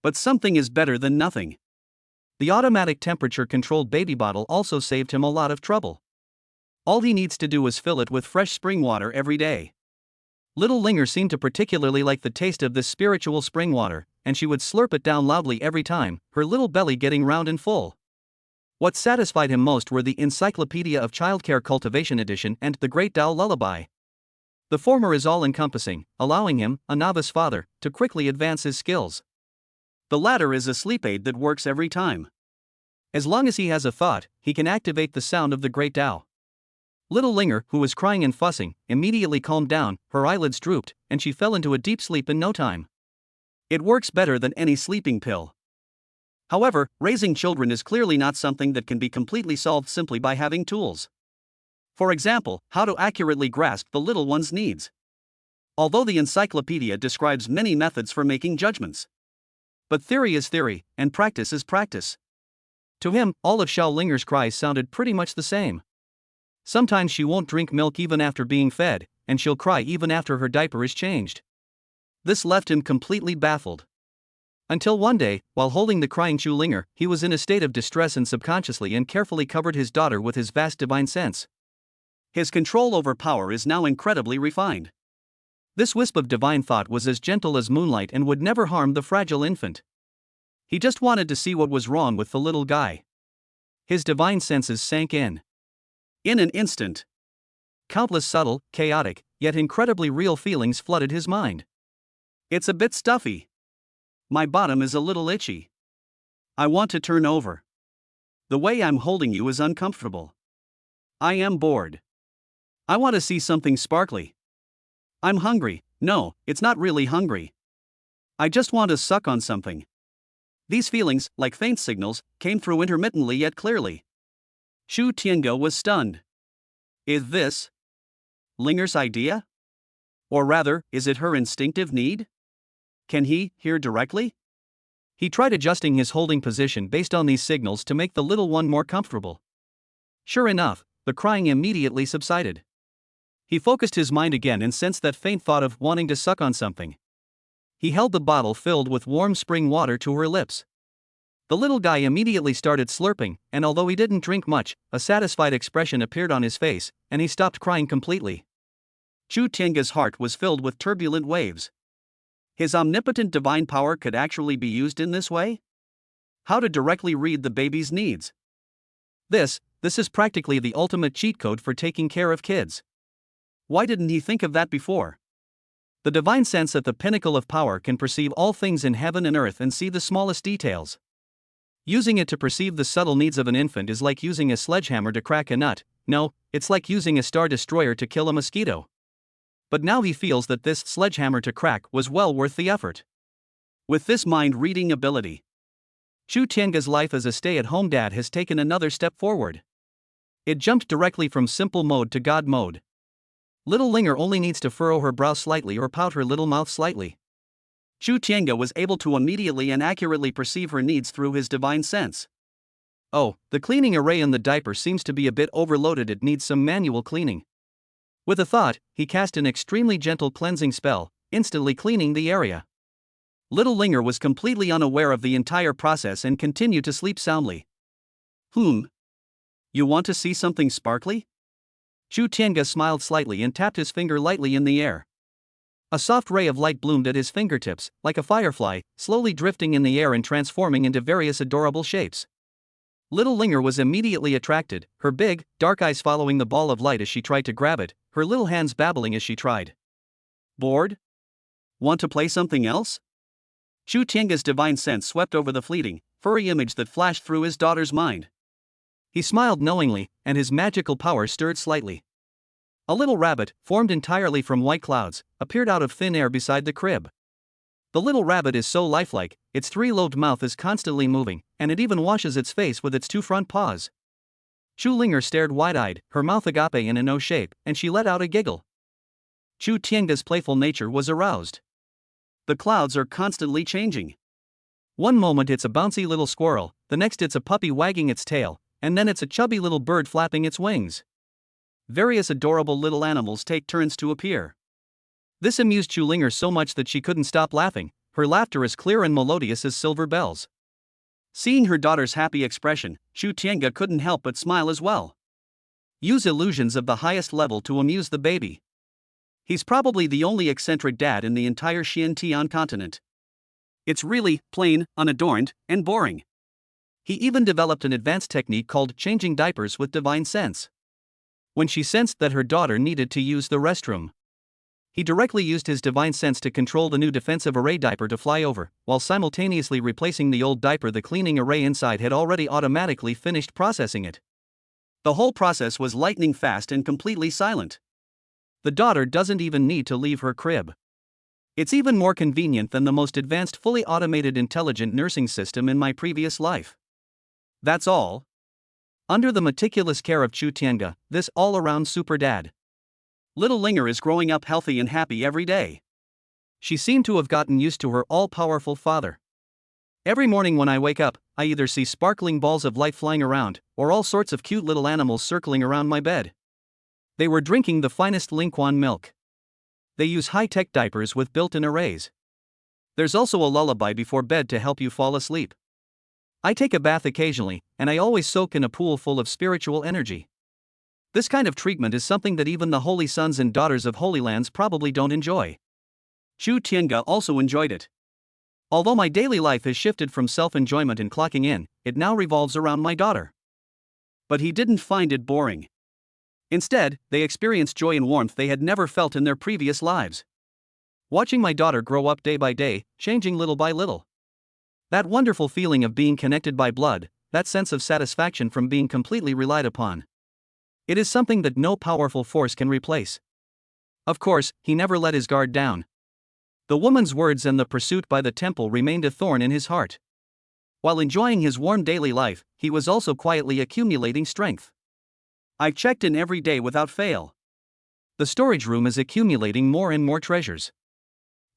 But something is better than nothing. The automatic temperature-controlled baby bottle also saved him a lot of trouble. All he needs to do is fill it with fresh spring water every day. Little Linger seemed to particularly like the taste of this spiritual spring water, and she would slurp it down loudly every time, her little belly getting round and full. What satisfied him most were the Encyclopedia of Childcare Cultivation Edition and The Great Tao Lullaby. The former is all-encompassing, allowing him, a novice father, to quickly advance his skills. The latter is a sleep aid that works every time. As long as he has a thought, he can activate the sound of the Great Tao. Little Linger, who was crying and fussing, immediately calmed down, her eyelids drooped, and she fell into a deep sleep in no time. It works better than any sleeping pill. However, raising children is clearly not something that can be completely solved simply by having tools. For example, how to accurately grasp the little one's needs. Although the encyclopedia describes many methods for making judgments. But theory is theory, and practice is practice. To him, all of Xiao Linger's cries sounded pretty much the same. Sometimes she won't drink milk even after being fed, and she'll cry even after her diaper is changed. This left him completely baffled. Until one day, while holding the crying Chulinger, he was in a state of distress and subconsciously and carefully covered his daughter with his vast divine sense. His control over power is now incredibly refined. This wisp of divine thought was as gentle as moonlight and would never harm the fragile infant. He just wanted to see what was wrong with the little guy. His divine senses sank in. In an instant, countless subtle, chaotic, yet incredibly real feelings flooded his mind. It's a bit stuffy. My bottom is a little itchy. I want to turn over. The way I'm holding you is uncomfortable. I am bored. I want to see something sparkly. I'm hungry. No, it's not really hungry. I just want to suck on something. These feelings, like faint signals, came through intermittently yet clearly. Chu Tiange was stunned. Is this Linger's idea? Or rather, is it her instinctive need? Can he hear directly? He tried adjusting his holding position based on these signals to make the little one more comfortable. Sure enough, the crying immediately subsided. He focused his mind again and sensed that faint thought of wanting to suck on something. He held the bottle filled with warm spring water to her lips. The little guy immediately started slurping, and although he didn't drink much, a satisfied expression appeared on his face, and he stopped crying completely. Chu Tiange's heart was filled with turbulent waves. His omnipotent divine power could actually be used in this way? How to directly read the baby's needs. This is practically the ultimate cheat code for taking care of kids. Why didn't he think of that before? The divine sense at the pinnacle of power can perceive all things in heaven and earth and see the smallest details. Using it to perceive the subtle needs of an infant is like using a sledgehammer to crack a nut. No, it's like using a star destroyer to kill a mosquito. But now he feels that this sledgehammer to crack was well worth the effort. With this mind-reading ability, Chu Tiange's life as a stay-at-home dad has taken another step forward. It jumped directly from simple mode to God mode. Little Linger only needs to furrow her brow slightly or pout her little mouth slightly. Chu Tiange was able to immediately and accurately perceive her needs through his divine sense. Oh, the cleaning array in the diaper seems to be a bit overloaded, it needs some manual cleaning. With a thought, he cast an extremely gentle cleansing spell, instantly cleaning the area. Little Linger was completely unaware of the entire process and continued to sleep soundly. You want to see something sparkly? Chu Tiange smiled slightly and tapped his finger lightly in the air. A soft ray of light bloomed at his fingertips, like a firefly, slowly drifting in the air and transforming into various adorable shapes. Little Linger was immediately attracted, her big, dark eyes following the ball of light as she tried to grab it, her little hands babbling as she tried. Bored? Want to play something else? Chu Tiange's divine sense swept over the fleeting, furry image that flashed through his daughter's mind. He smiled knowingly, and his magical power stirred slightly. A little rabbit, formed entirely from white clouds, appeared out of thin air beside the crib. The little rabbit is so lifelike, its three-lobed mouth is constantly moving, and it even washes its face with its two front paws. Chu Linger stared wide-eyed, her mouth agape in an O shape, and she let out a giggle. Chu Tiange's playful nature was aroused. The clouds are constantly changing. One moment it's a bouncy little squirrel, the next it's a puppy wagging its tail, and then it's a chubby little bird flapping its wings. Various adorable little animals take turns to appear. This amused Chu Linger so much that she couldn't stop laughing, her laughter as clear and melodious as silver bells. Seeing her daughter's happy expression, Chu Tiange couldn't help but smile as well. Use illusions of the highest level to amuse the baby. He's probably the only eccentric dad in the entire Xiantian continent. It's really, plain, unadorned, and boring. He even developed an advanced technique called changing diapers with divine sense. When she sensed that her daughter needed to use the restroom, he directly used his divine sense to control the new defensive array diaper to fly over, while simultaneously replacing the old diaper. The cleaning array inside had already automatically finished processing it. The whole process was lightning fast and completely silent. The daughter doesn't even need to leave her crib. It's even more convenient than the most advanced fully automated intelligent nursing system in my previous life. That's all. Under the meticulous care of Chu Tiange, this all-around super dad, little Linger is growing up healthy and happy every day. She seemed to have gotten used to her all-powerful father. Every morning when I wake up, I either see sparkling balls of light flying around, or all sorts of cute little animals circling around my bed. They were drinking the finest Lingquan milk. They use high-tech diapers with built-in arrays. There's also a lullaby before bed to help you fall asleep. I take a bath occasionally, and I always soak in a pool full of spiritual energy. This kind of treatment is something that even the holy sons and daughters of holy lands probably don't enjoy. Chu Tiange also enjoyed it. Although my daily life has shifted from self-enjoyment and clocking in, it now revolves around my daughter. But he didn't find it boring. Instead, they experienced joy and warmth they had never felt in their previous lives. Watching my daughter grow up day by day, changing little by little. That wonderful feeling of being connected by blood, that sense of satisfaction from being completely relied upon. It is something that no powerful force can replace. Of course, he never let his guard down. The woman's words and the pursuit by the temple remained a thorn in his heart. While enjoying his warm daily life, he was also quietly accumulating strength. I've checked in every day without fail. The storage room is accumulating more and more treasures.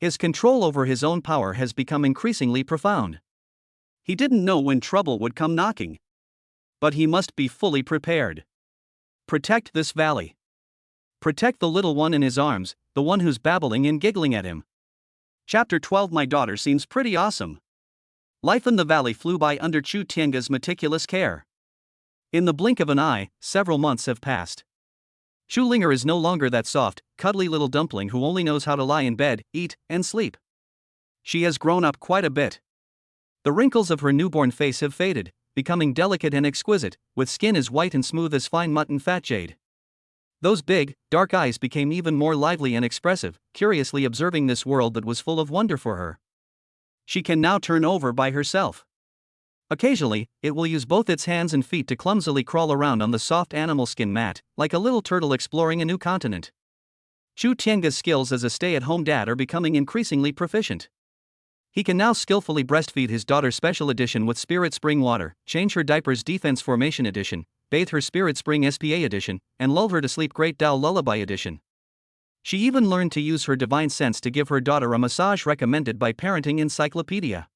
His control over his own power has become increasingly profound. He didn't know when trouble would come knocking. But he must be fully prepared. Protect this valley. Protect the little one in his arms, the one who's babbling and giggling at him. Chapter 12. My daughter seems pretty awesome. Life in the valley flew by under Chu Tiange's meticulous care. In the blink of an eye, several months have passed. Chu Linger is no longer that soft, cuddly little dumpling who only knows how to lie in bed, eat, and sleep. She has grown up quite a bit. The wrinkles of her newborn face have faded, becoming delicate and exquisite, with skin as white and smooth as fine mutton fat jade. Those big, dark eyes became even more lively and expressive, curiously observing this world that was full of wonder for her. She can now turn over by herself. Occasionally, it will use both its hands and feet to clumsily crawl around on the soft animal skin mat, like a little turtle exploring a new continent. Chu Tiange's skills as a stay-at-home dad are becoming increasingly proficient. He can now skillfully breastfeed his daughter Special Edition with Spirit Spring Water, change her diapers Defense Formation Edition, bathe her Spirit Spring SPA Edition, and lull her to sleep Great Dao Lullaby Edition. She even learned to use her divine sense to give her daughter a massage recommended by Parenting Encyclopedia.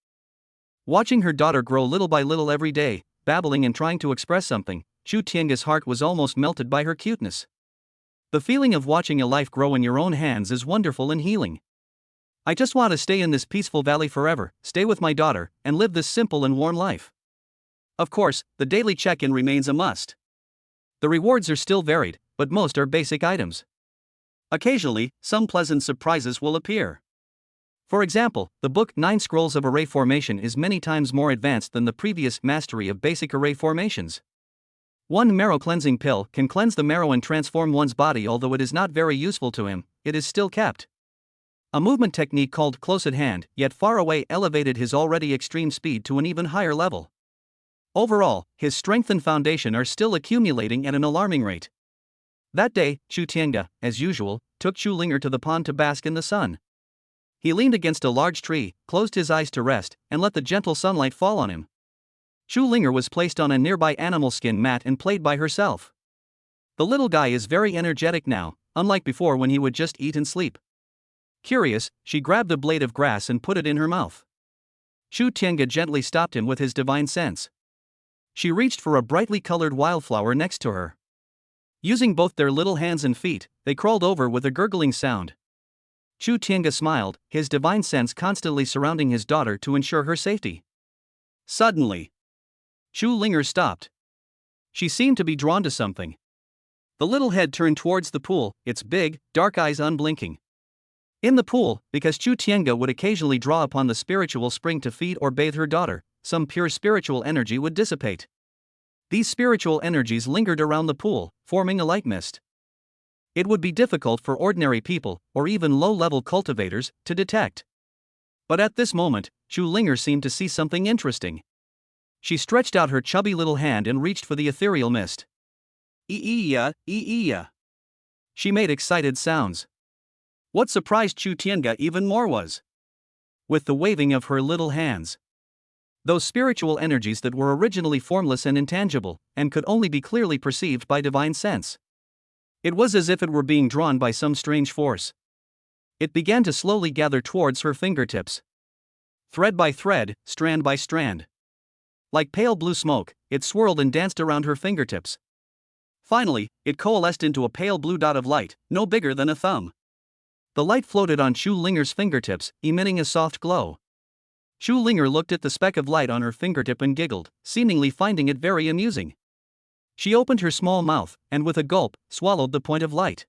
Watching her daughter grow little by little every day, babbling and trying to express something, Chu Tiange's heart was almost melted by her cuteness. The feeling of watching a life grow in your own hands is wonderful and healing. I just want to stay in this peaceful valley forever, stay with my daughter, and live this simple and warm life. Of course, the daily check-in remains a must. The rewards are still varied, but most are basic items. Occasionally, some pleasant surprises will appear. For example, the book 9 Scrolls of Array Formation is many times more advanced than the previous mastery of basic array formations. One marrow cleansing pill can cleanse the marrow and transform one's body. Although it is not very useful to him, it is still kept. A movement technique called close at hand, yet far away, elevated his already extreme speed to an even higher level. Overall, his strength and foundation are still accumulating at an alarming rate. That day, Chu Tiange, as usual, took Chu Linger to the pond to bask in the sun. He leaned against a large tree, closed his eyes to rest, and let the gentle sunlight fall on him. Chu Linger was placed on a nearby animal skin mat and played by herself. The little guy is very energetic now, unlike before when he would just eat and sleep. Curious, she grabbed a blade of grass and put it in her mouth. Chu Tiange gently stopped him with his divine sense. She reached for a brightly colored wildflower next to her. Using both their little hands and feet, they crawled over with a gurgling sound. Chu Tiange smiled, his divine sense constantly surrounding his daughter to ensure her safety. Suddenly, Chu Linger stopped. She seemed to be drawn to something. The little head turned towards the pool, its big, dark eyes unblinking. In the pool, because Chu Tiange would occasionally draw upon the spiritual spring to feed or bathe her daughter, some pure spiritual energy would dissipate. These spiritual energies lingered around the pool, forming a light mist. It would be difficult for ordinary people, or even low-level cultivators, to detect. But at this moment, Chu Linger seemed to see something interesting. She stretched out her chubby little hand and reached for the ethereal mist. Ee-ee-ya, ee-ee-ya. She made excited sounds. What surprised Chu Tiange even more was, with the waving of her little hands, those spiritual energies that were originally formless and intangible, and could only be clearly perceived by divine sense. It was as if it were being drawn by some strange force. It began to slowly gather towards her fingertips. Thread by thread, strand by strand. Like pale blue smoke, it swirled and danced around her fingertips. Finally, it coalesced into a pale blue dot of light, no bigger than a thumb. The light floated on Shu Linger's fingertips, emitting a soft glow. Shu Linger looked at the speck of light on her fingertip and giggled, seemingly finding it very amusing. She opened her small mouth, and with a gulp, swallowed the point of light.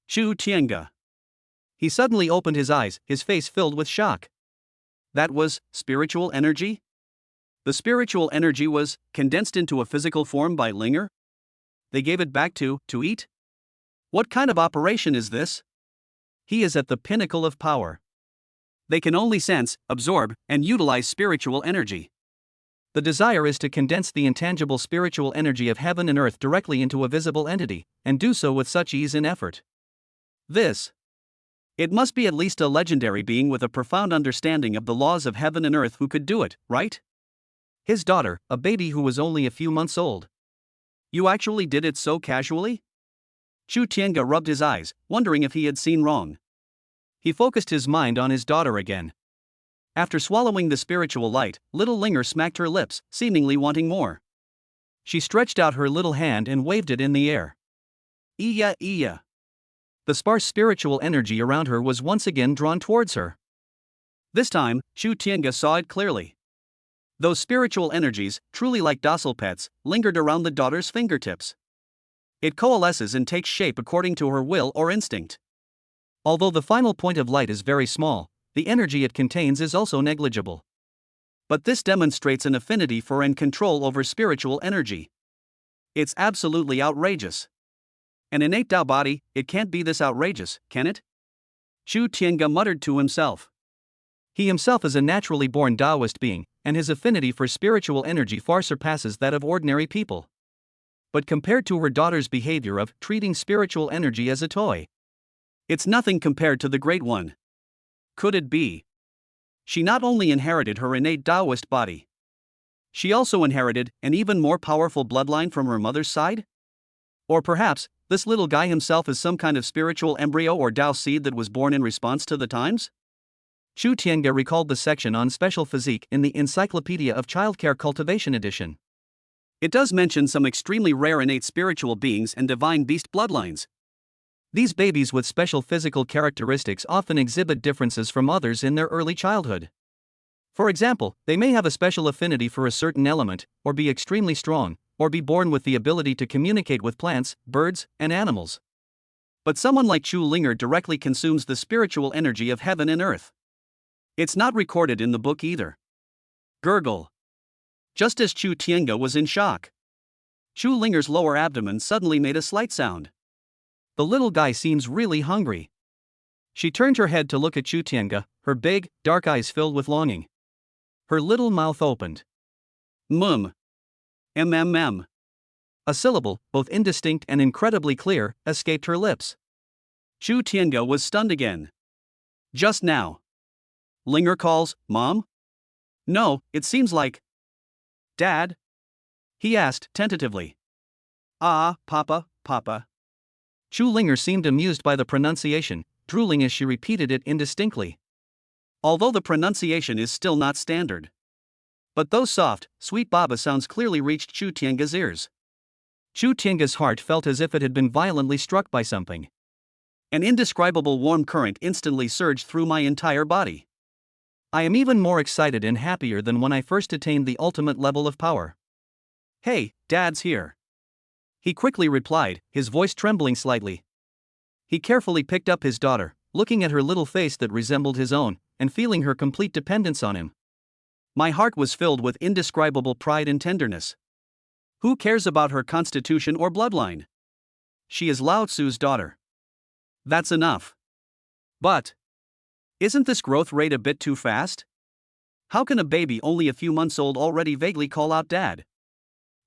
Shu Tiange. He suddenly opened his eyes, his face filled with shock. That was spiritual energy? The spiritual energy was condensed into a physical form by Linger? They gave it back to eat? What kind of operation is this? He is at the pinnacle of power. They can only sense, absorb, and utilize spiritual energy. The desire is to condense the intangible spiritual energy of heaven and earth directly into a visible entity, and do so with such ease and effort. It must be at least a legendary being with a profound understanding of the laws of heaven and earth who could do it, right? His daughter, a baby who was only a few months old. You actually did it so casually? Shu Tiange rubbed his eyes, wondering if he had seen wrong. He focused his mind on his daughter again. After swallowing the spiritual light, little Linger smacked her lips, seemingly wanting more. She stretched out her little hand and waved it in the air. Iya iya. The sparse spiritual energy around her was once again drawn towards her. This time, Shu Tiange saw it clearly. Those spiritual energies, truly like docile pets, lingered around the daughter's fingertips. It coalesces and takes shape according to her will or instinct. Although the final point of light is very small, the energy it contains is also negligible. But this demonstrates an affinity for and control over spiritual energy. It's absolutely outrageous. An innate Tao body, it can't be this outrageous, can it? Shu Tiange muttered to himself. He himself is a naturally born Taoist being, and his affinity for spiritual energy far surpasses that of ordinary people. But compared to her daughter's behavior of treating spiritual energy as a toy, it's nothing compared to the Great One. Could it be? She not only inherited her innate Taoist body, she also inherited an even more powerful bloodline from her mother's side? Or perhaps, this little guy himself is some kind of spiritual embryo or Tao seed that was born in response to the times? Shu Tiange recalled the section on special physique in the Encyclopedia of Childcare Cultivation edition. It does mention some extremely rare innate spiritual beings and divine beast bloodlines. These babies with special physical characteristics often exhibit differences from others in their early childhood. For example, they may have a special affinity for a certain element, or be extremely strong, or be born with the ability to communicate with plants, birds, and animals. But someone like Shu Linger directly consumes the spiritual energy of heaven and earth. It's not recorded in the book either. Gurgle. Just as Shu Tiange was in shock, Shu Linger's lower abdomen suddenly made a slight sound. The little guy seems really hungry. She turned her head to look at Shu Tiange, her big, dark eyes filled with longing. Her little mouth opened. Mum. MMM. A syllable, both indistinct and incredibly clear, escaped her lips. Shu Tiange was stunned again. Just now. Linger calls, Mom? No, it seems like. Dad? He asked, tentatively. Ah, Papa, Papa. Shu Linger seemed amused by the pronunciation, drooling as she repeated it indistinctly. Although the pronunciation is still not standard. But those soft, sweet Baba sounds clearly reached Shu Tiange's ears. Shu Tiange's heart felt as if it had been violently struck by something. An indescribable warm current instantly surged through my entire body. I am even more excited and happier than when I first attained the ultimate level of power. Hey, Dad's here. He quickly replied, his voice trembling slightly. He carefully picked up his daughter, looking at her little face that resembled his own, and feeling her complete dependence on him. My heart was filled with indescribable pride and tenderness. Who cares about her constitution or bloodline? She is Lao Tzu's daughter. That's enough. But isn't this growth rate a bit too fast? How can a baby only a few months old already vaguely call out Dad?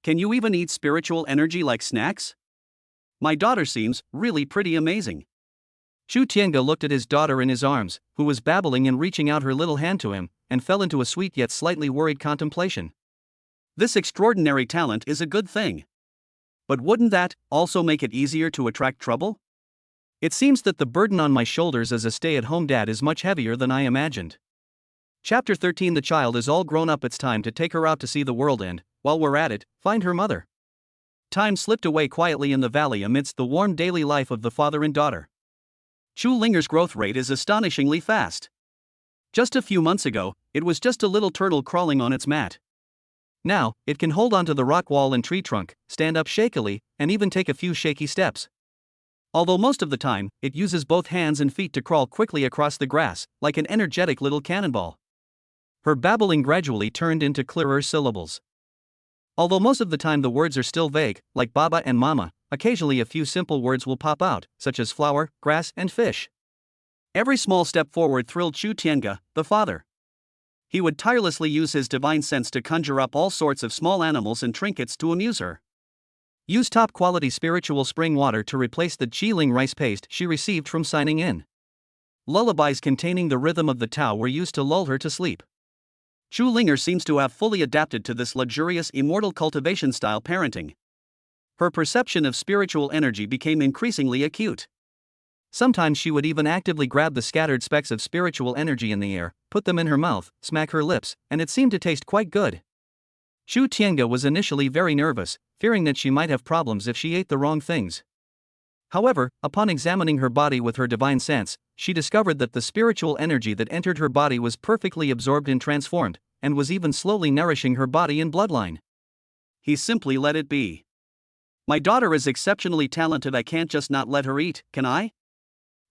Can you even eat spiritual energy like snacks? My daughter seems really pretty amazing. Shu Tiange looked at his daughter in his arms, who was babbling and reaching out her little hand to him, and fell into a sweet yet slightly worried contemplation. This extraordinary talent is a good thing. But wouldn't that also make it easier to attract trouble? It seems that the burden on my shoulders as a stay-at-home dad is much heavier than I imagined. Chapter 13. The child is all grown up. It's time to take her out to see the world and, while we're at it, find her mother. Time slipped away quietly in the valley amidst the warm daily life of the father and daughter. Chu Linger's growth rate is astonishingly fast. Just a few months ago, it was just a little turtle crawling on its mat. Now, it can hold onto the rock wall and tree trunk, stand up shakily, and even take a few shaky steps. Although most of the time, it uses both hands and feet to crawl quickly across the grass, like an energetic little cannonball. Her babbling gradually turned into clearer syllables. Although most of the time the words are still vague, like Baba and Mama, occasionally a few simple words will pop out, such as flower, grass, and fish. Every small step forward thrilled Chu Tiange, the father. He would tirelessly use his divine sense to conjure up all sorts of small animals and trinkets to amuse her. Use top-quality spiritual spring water to replace the Qiling rice paste she received from signing in. Lullabies containing the rhythm of the Tao were used to lull her to sleep. Chu Linger seems to have fully adapted to this luxurious immortal cultivation-style parenting. Her perception of spiritual energy became increasingly acute. Sometimes she would even actively grab the scattered specks of spiritual energy in the air, put them in her mouth, smack her lips, and it seemed to taste quite good. Chu Tiange was initially very nervous, fearing that she might have problems if she ate the wrong things. However, upon examining her body with her divine sense, she discovered that the spiritual energy that entered her body was perfectly absorbed and transformed, and was even slowly nourishing her body and bloodline. He simply let it be. My daughter is exceptionally talented, I can't just not let her eat, can I?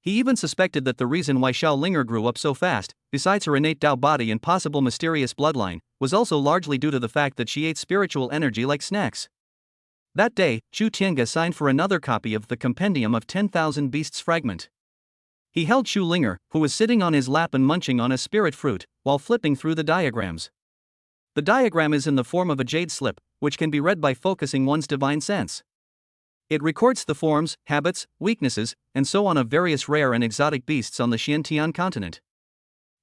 He even suspected that the reason why Xiao Linger grew up so fast, besides her innate Tao body and possible mysterious bloodline, was also largely due to the fact that she ate spiritual energy like snacks. That day, Chu Tiange signed for another copy of the Compendium of 10,000 Beasts fragment. He held Chu Linger, who was sitting on his lap and munching on a spirit fruit, while flipping through the diagrams. The diagram is in the form of a jade slip, which can be read by focusing one's divine sense. It records the forms, habits, weaknesses, and so on of various rare and exotic beasts on the Xiantian continent.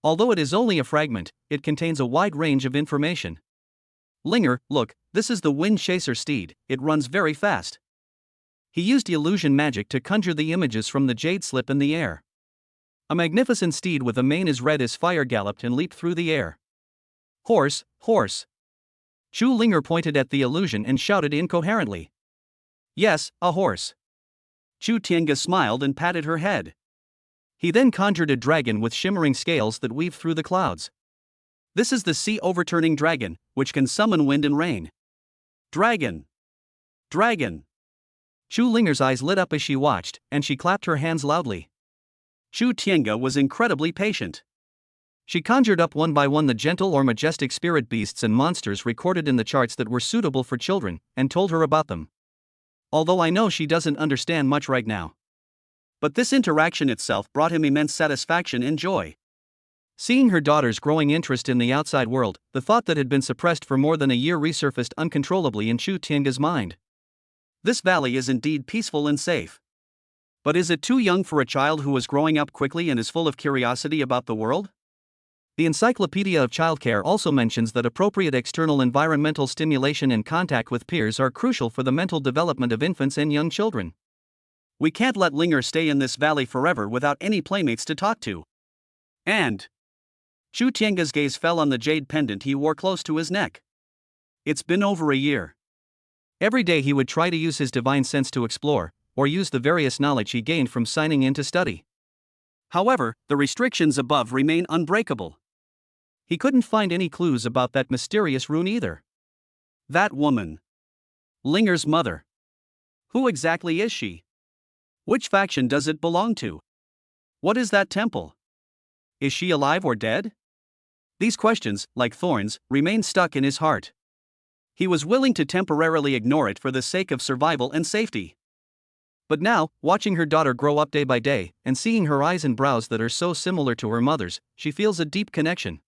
Although it is only a fragment, it contains a wide range of information. Linger, look, this is the wind chaser steed, it runs very fast. He used illusion magic to conjure the images from the jade slip in the air. A magnificent steed with a mane as red as fire galloped and leaped through the air. Horse, horse. Chu Linger pointed at the illusion and shouted incoherently. Yes, a horse. Chu Tiange smiled and patted her head. He then conjured a dragon with shimmering scales that weave through the clouds. This is the sea-overturning dragon, which can summon wind and rain. Dragon! Dragon! Chu Linger's eyes lit up as she watched, and she clapped her hands loudly. Chu Tiange was incredibly patient. She conjured up one by one the gentle or majestic spirit beasts and monsters recorded in the charts that were suitable for children, and told her about them. Although I know she doesn't understand much right now. But this interaction itself brought him immense satisfaction and joy. Seeing her daughter's growing interest in the outside world, the thought that had been suppressed for more than a year resurfaced uncontrollably in Chu Tiange's mind. This valley is indeed peaceful and safe. But is it too young for a child who is growing up quickly and is full of curiosity about the world? The Encyclopedia of Childcare also mentions that appropriate external environmental stimulation and contact with peers are crucial for the mental development of infants and young children. We can't let Linger stay in this valley forever without any playmates to talk to. And Chu Tiange's gaze fell on the jade pendant he wore close to his neck. It's been over a year. Every day he would try to use his divine sense to explore, or use the various knowledge he gained from signing in to study. However, the restrictions above remain unbreakable. He couldn't find any clues about that mysterious rune either. That woman. Linger's mother. Who exactly is she? Which faction does it belong to? What is that temple? Is she alive or dead? These questions, like thorns, remained stuck in his heart. He was willing to temporarily ignore it for the sake of survival and safety. But now, watching her daughter grow up day by day, and seeing her eyes and brows that are so similar to her mother's, she feels a deep connection.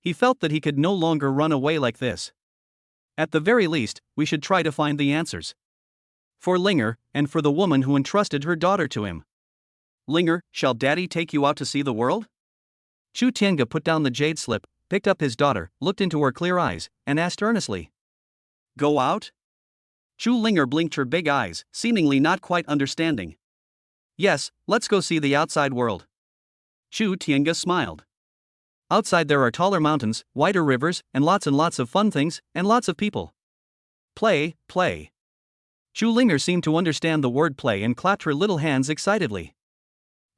He felt that he could no longer run away like this. At the very least, we should try to find the answers. For Linger, and for the woman who entrusted her daughter to him. Linger, shall Daddy take you out to see the world? Chu Tiange put down the jade slip, picked up his daughter, looked into her clear eyes, and asked earnestly. Go out? Chu Linger blinked her big eyes, seemingly not quite understanding. Yes, let's go see the outside world. Chu Tiange smiled. Outside there are taller mountains, wider rivers, and lots of fun things, and lots of people. Play, play. Chu Linger seemed to understand the word play and clapped her little hands excitedly.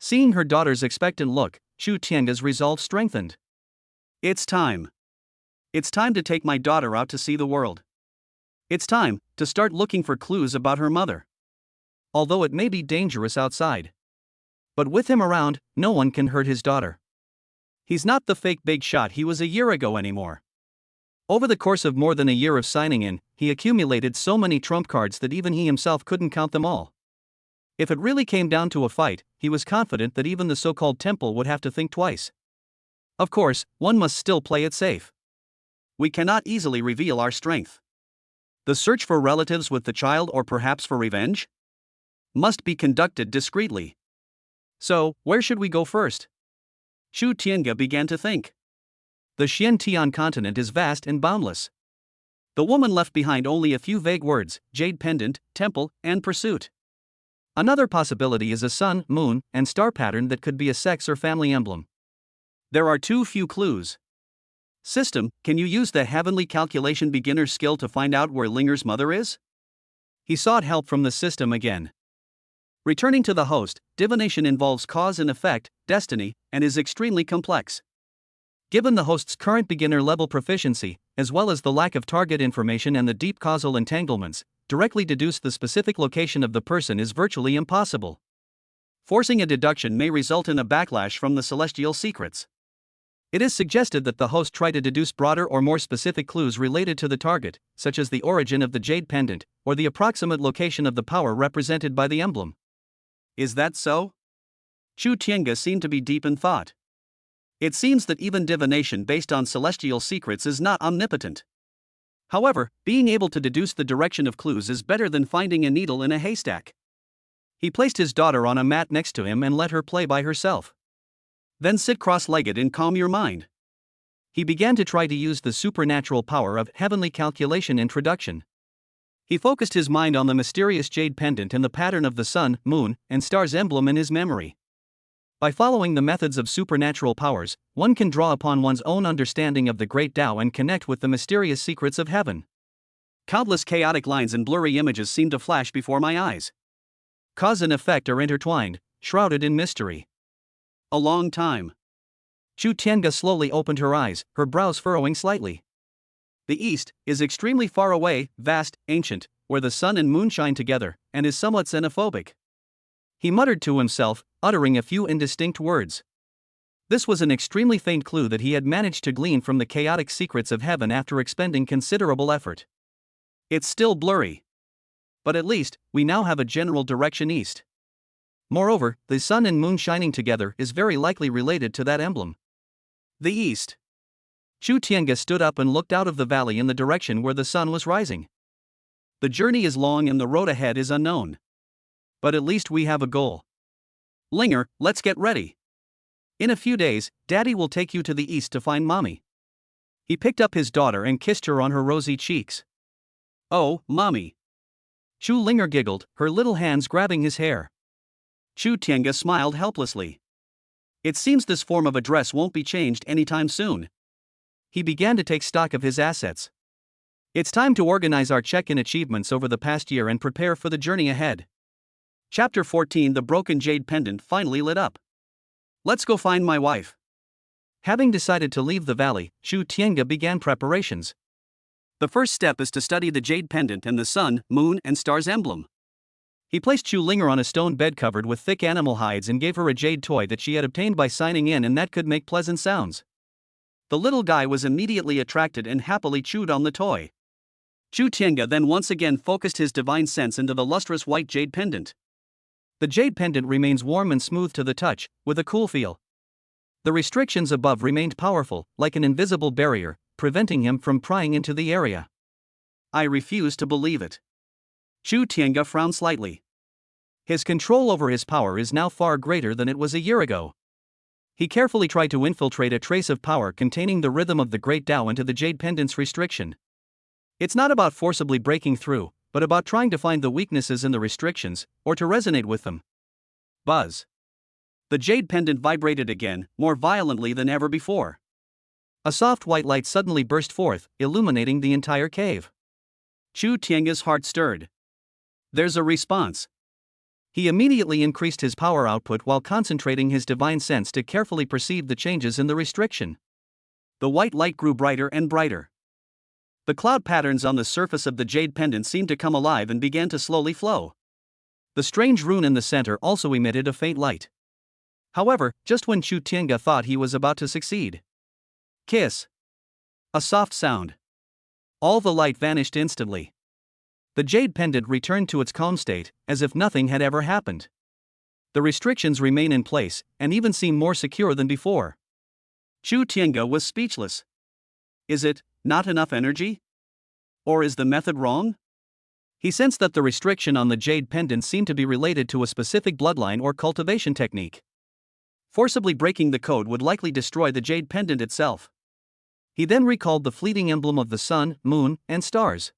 Seeing her daughter's expectant look, Chu Tianga's resolve strengthened. It's time. It's time to take my daughter out to see the world. It's time to start looking for clues about her mother. Although it may be dangerous outside. But with him around, no one can hurt his daughter. He's not the fake big shot he was a year ago anymore. Over the course of more than a year of signing in, he accumulated so many trump cards that even he himself couldn't count them all. If it really came down to a fight, he was confident that even the so-called temple would have to think twice. Of course, one must still play it safe. We cannot easily reveal our strength. The search for relatives with the child, or perhaps for revenge, must be conducted discreetly. So, where should we go first? Chu Tianga began to think. The Xiantian continent is vast and boundless. The woman left behind only a few vague words: jade pendant, temple, and pursuit. Another possibility is a sun, moon, and star pattern that could be a sex or family emblem. There are too few clues. System, can you use the heavenly calculation beginner skill to find out where Linger's mother is? He sought help from the system again. Returning to the host, divination involves cause and effect, destiny, and is extremely complex. Given the host's current beginner-level proficiency, as well as the lack of target information and the deep causal entanglements, directly deduce the specific location of the person is virtually impossible. Forcing a deduction may result in a backlash from the celestial secrets. It is suggested that the host try to deduce broader or more specific clues related to the target, such as the origin of the jade pendant, or the approximate location of the power represented by the emblem. Is that so? Chu Tianga seemed to be deep in thought. It seems that even divination based on celestial secrets is not omnipotent. However, being able to deduce the direction of clues is better than finding a needle in a haystack. He placed his daughter on a mat next to him and let her play by herself. Then sit cross-legged and calm your mind. He began to try to use the supernatural power of heavenly calculation introduction. He focused his mind on the mysterious jade pendant and the pattern of the sun, moon, and stars emblem in his memory. By following the methods of supernatural powers, one can draw upon one's own understanding of the great Tao and connect with the mysterious secrets of heaven. Countless chaotic lines and blurry images seemed to flash before my eyes. Cause and effect are intertwined, shrouded in mystery. A long time. Chu Tianga slowly opened her eyes, her brows furrowing slightly. The east is extremely far away, vast, ancient, where the sun and moon shine together, and is somewhat xenophobic. He muttered to himself, uttering a few indistinct words. This was an extremely faint clue that he had managed to glean from the chaotic secrets of heaven after expending considerable effort. It's still blurry. But at least, we now have a general direction east. Moreover, the sun and moon shining together is very likely related to that emblem. The east. Chu Tianga stood up and looked out of the valley in the direction where the sun was rising. The journey is long and the road ahead is unknown. But at least we have a goal. Linger, let's get ready. In a few days, Daddy will take you to the east to find Mommy. He picked up his daughter and kissed her on her rosy cheeks. Oh, Mommy. Chu Linger giggled, her little hands grabbing his hair. Chu Tianga smiled helplessly. It seems this form of address won't be changed anytime soon. He began to take stock of his assets. It's time to organize our check-in achievements over the past year and prepare for the journey ahead. Chapter 14. The broken jade pendant finally lit up. Let's go find my wife. Having decided to leave the valley, Chu Tianga began preparations. The first step is to study the jade pendant and the sun, moon, and stars emblem. He placed Chu Linger on a stone bed covered with thick animal hides and gave her a jade toy that she had obtained by signing in and that could make pleasant sounds. The little guy was immediately attracted and happily chewed on the toy. Chu Tianga then once again focused his divine sense into the lustrous white jade pendant. The jade pendant remains warm and smooth to the touch, with a cool feel. The restrictions above remained powerful, like an invisible barrier, preventing him from prying into the area. I refuse to believe it. Chu Tianga frowned slightly. His control over his power is now far greater than it was a year ago. He carefully tried to infiltrate a trace of power containing the rhythm of the great Tao into the jade pendant's restriction. It's not about forcibly breaking through, but about trying to find the weaknesses in the restrictions, or to resonate with them. Buzz. The jade pendant vibrated again, more violently than ever before. A soft white light suddenly burst forth, illuminating the entire cave. Chu Tianga's heart stirred. There's a response. He immediately increased his power output while concentrating his divine sense to carefully perceive the changes in the restriction. The white light grew brighter and brighter. The cloud patterns on the surface of the jade pendant seemed to come alive and began to slowly flow. The strange rune in the center also emitted a faint light. However, just when Chu Tiange thought he was about to succeed. Kiss. A soft sound. All the light vanished instantly. The jade pendant returned to its calm state, as if nothing had ever happened. The restrictions remain in place, and even seem more secure than before. Chu Tiange was speechless. Is it not enough energy? Or is the method wrong? He sensed that the restriction on the jade pendant seemed to be related to a specific bloodline or cultivation technique. Forcibly breaking the code would likely destroy the jade pendant itself. He then recalled the fleeting emblem of the sun, moon, and stars.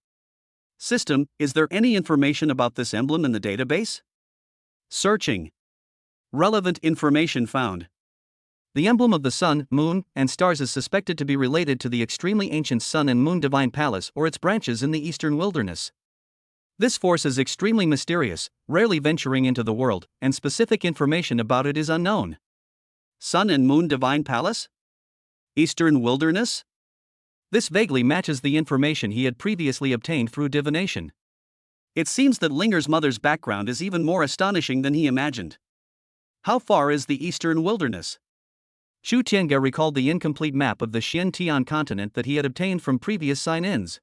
System, is there any information about this emblem in the database? Searching. Relevant information found. The emblem of the sun, moon, and stars is suspected to be related to the extremely ancient Sun and Moon Divine Palace or its branches in the eastern wilderness. This force is extremely mysterious, rarely venturing into the world, and specific information about it is unknown. Sun and Moon Divine Palace? Eastern wilderness? This vaguely matches the information he had previously obtained through divination. It seems that Linger's mother's background is even more astonishing than he imagined. How far is the eastern wilderness? Chu Tiange recalled the incomplete map of the Xian-Tian continent that he had obtained from previous sign-ins.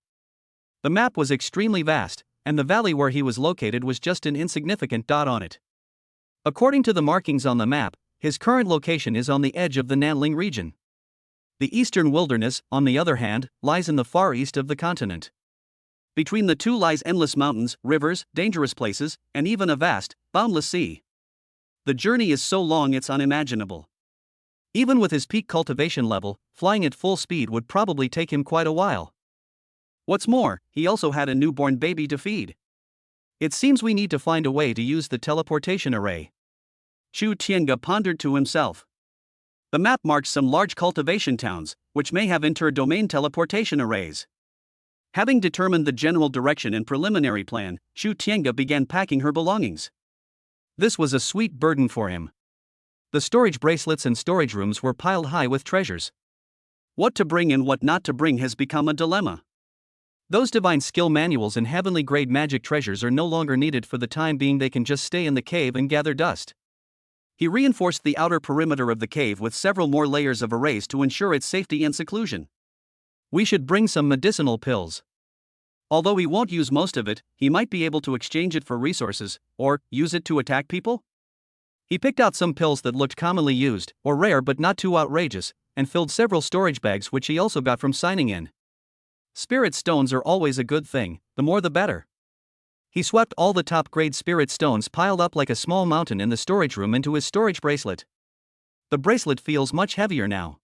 The map was extremely vast, and the valley where he was located was just an insignificant dot on it. According to the markings on the map, his current location is on the edge of the Nanling region. The eastern wilderness, on the other hand, lies in the far east of the continent. Between the two lies endless mountains, rivers, dangerous places, and even a vast, boundless sea. The journey is so long it's unimaginable. Even with his peak cultivation level, flying at full speed would probably take him quite a while. What's more, he also had a newborn baby to feed. It seems we need to find a way to use the teleportation array. Chu Tiange pondered to himself. The map marks some large cultivation towns, which may have inter-domain teleportation arrays. Having determined the general direction and preliminary plan, Chu Tiange began packing her belongings. This was a sweet burden for him. The storage bracelets and storage rooms were piled high with treasures. What to bring and what not to bring has become a dilemma. Those divine skill manuals and heavenly grade magic treasures are no longer needed for the time being. They can just stay in the cave and gather dust. He reinforced the outer perimeter of the cave with several more layers of arrays to ensure its safety and seclusion. We should bring some medicinal pills. Although he won't use most of it, he might be able to exchange it for resources, or use it to attack people? He picked out some pills that looked commonly used, or rare but not too outrageous, and filled several storage bags which he also got from signing in. Spirit stones are always a good thing, the more the better. He swept all the top-grade spirit stones piled up like a small mountain in the storage room into his storage bracelet. The bracelet feels much heavier now.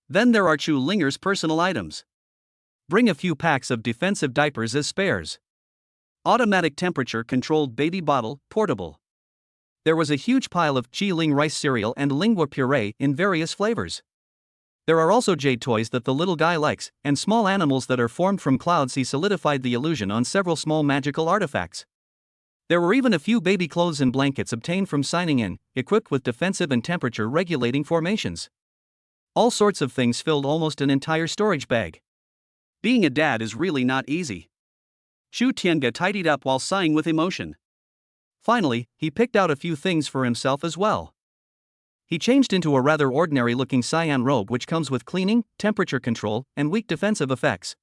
Then there are Chu Linger's personal items. Bring a few packs of defensive diapers as spares. Automatic temperature-controlled baby bottle, portable. There was a huge pile of Chi Ling rice cereal and lingua puree in various flavors. There are also jade toys that the little guy likes, and small animals that are formed from clouds. He solidified the illusion on several small magical artifacts. There were even a few baby clothes and blankets obtained from signing in, equipped with defensive and temperature-regulating formations. All sorts of things filled almost an entire storage bag. Being a dad is really not easy. Chu Tiange tidied up while sighing with emotion. Finally, he picked out a few things for himself as well. He changed into a rather ordinary-looking cyan robe which comes with cleaning, temperature control, and weak defensive effects.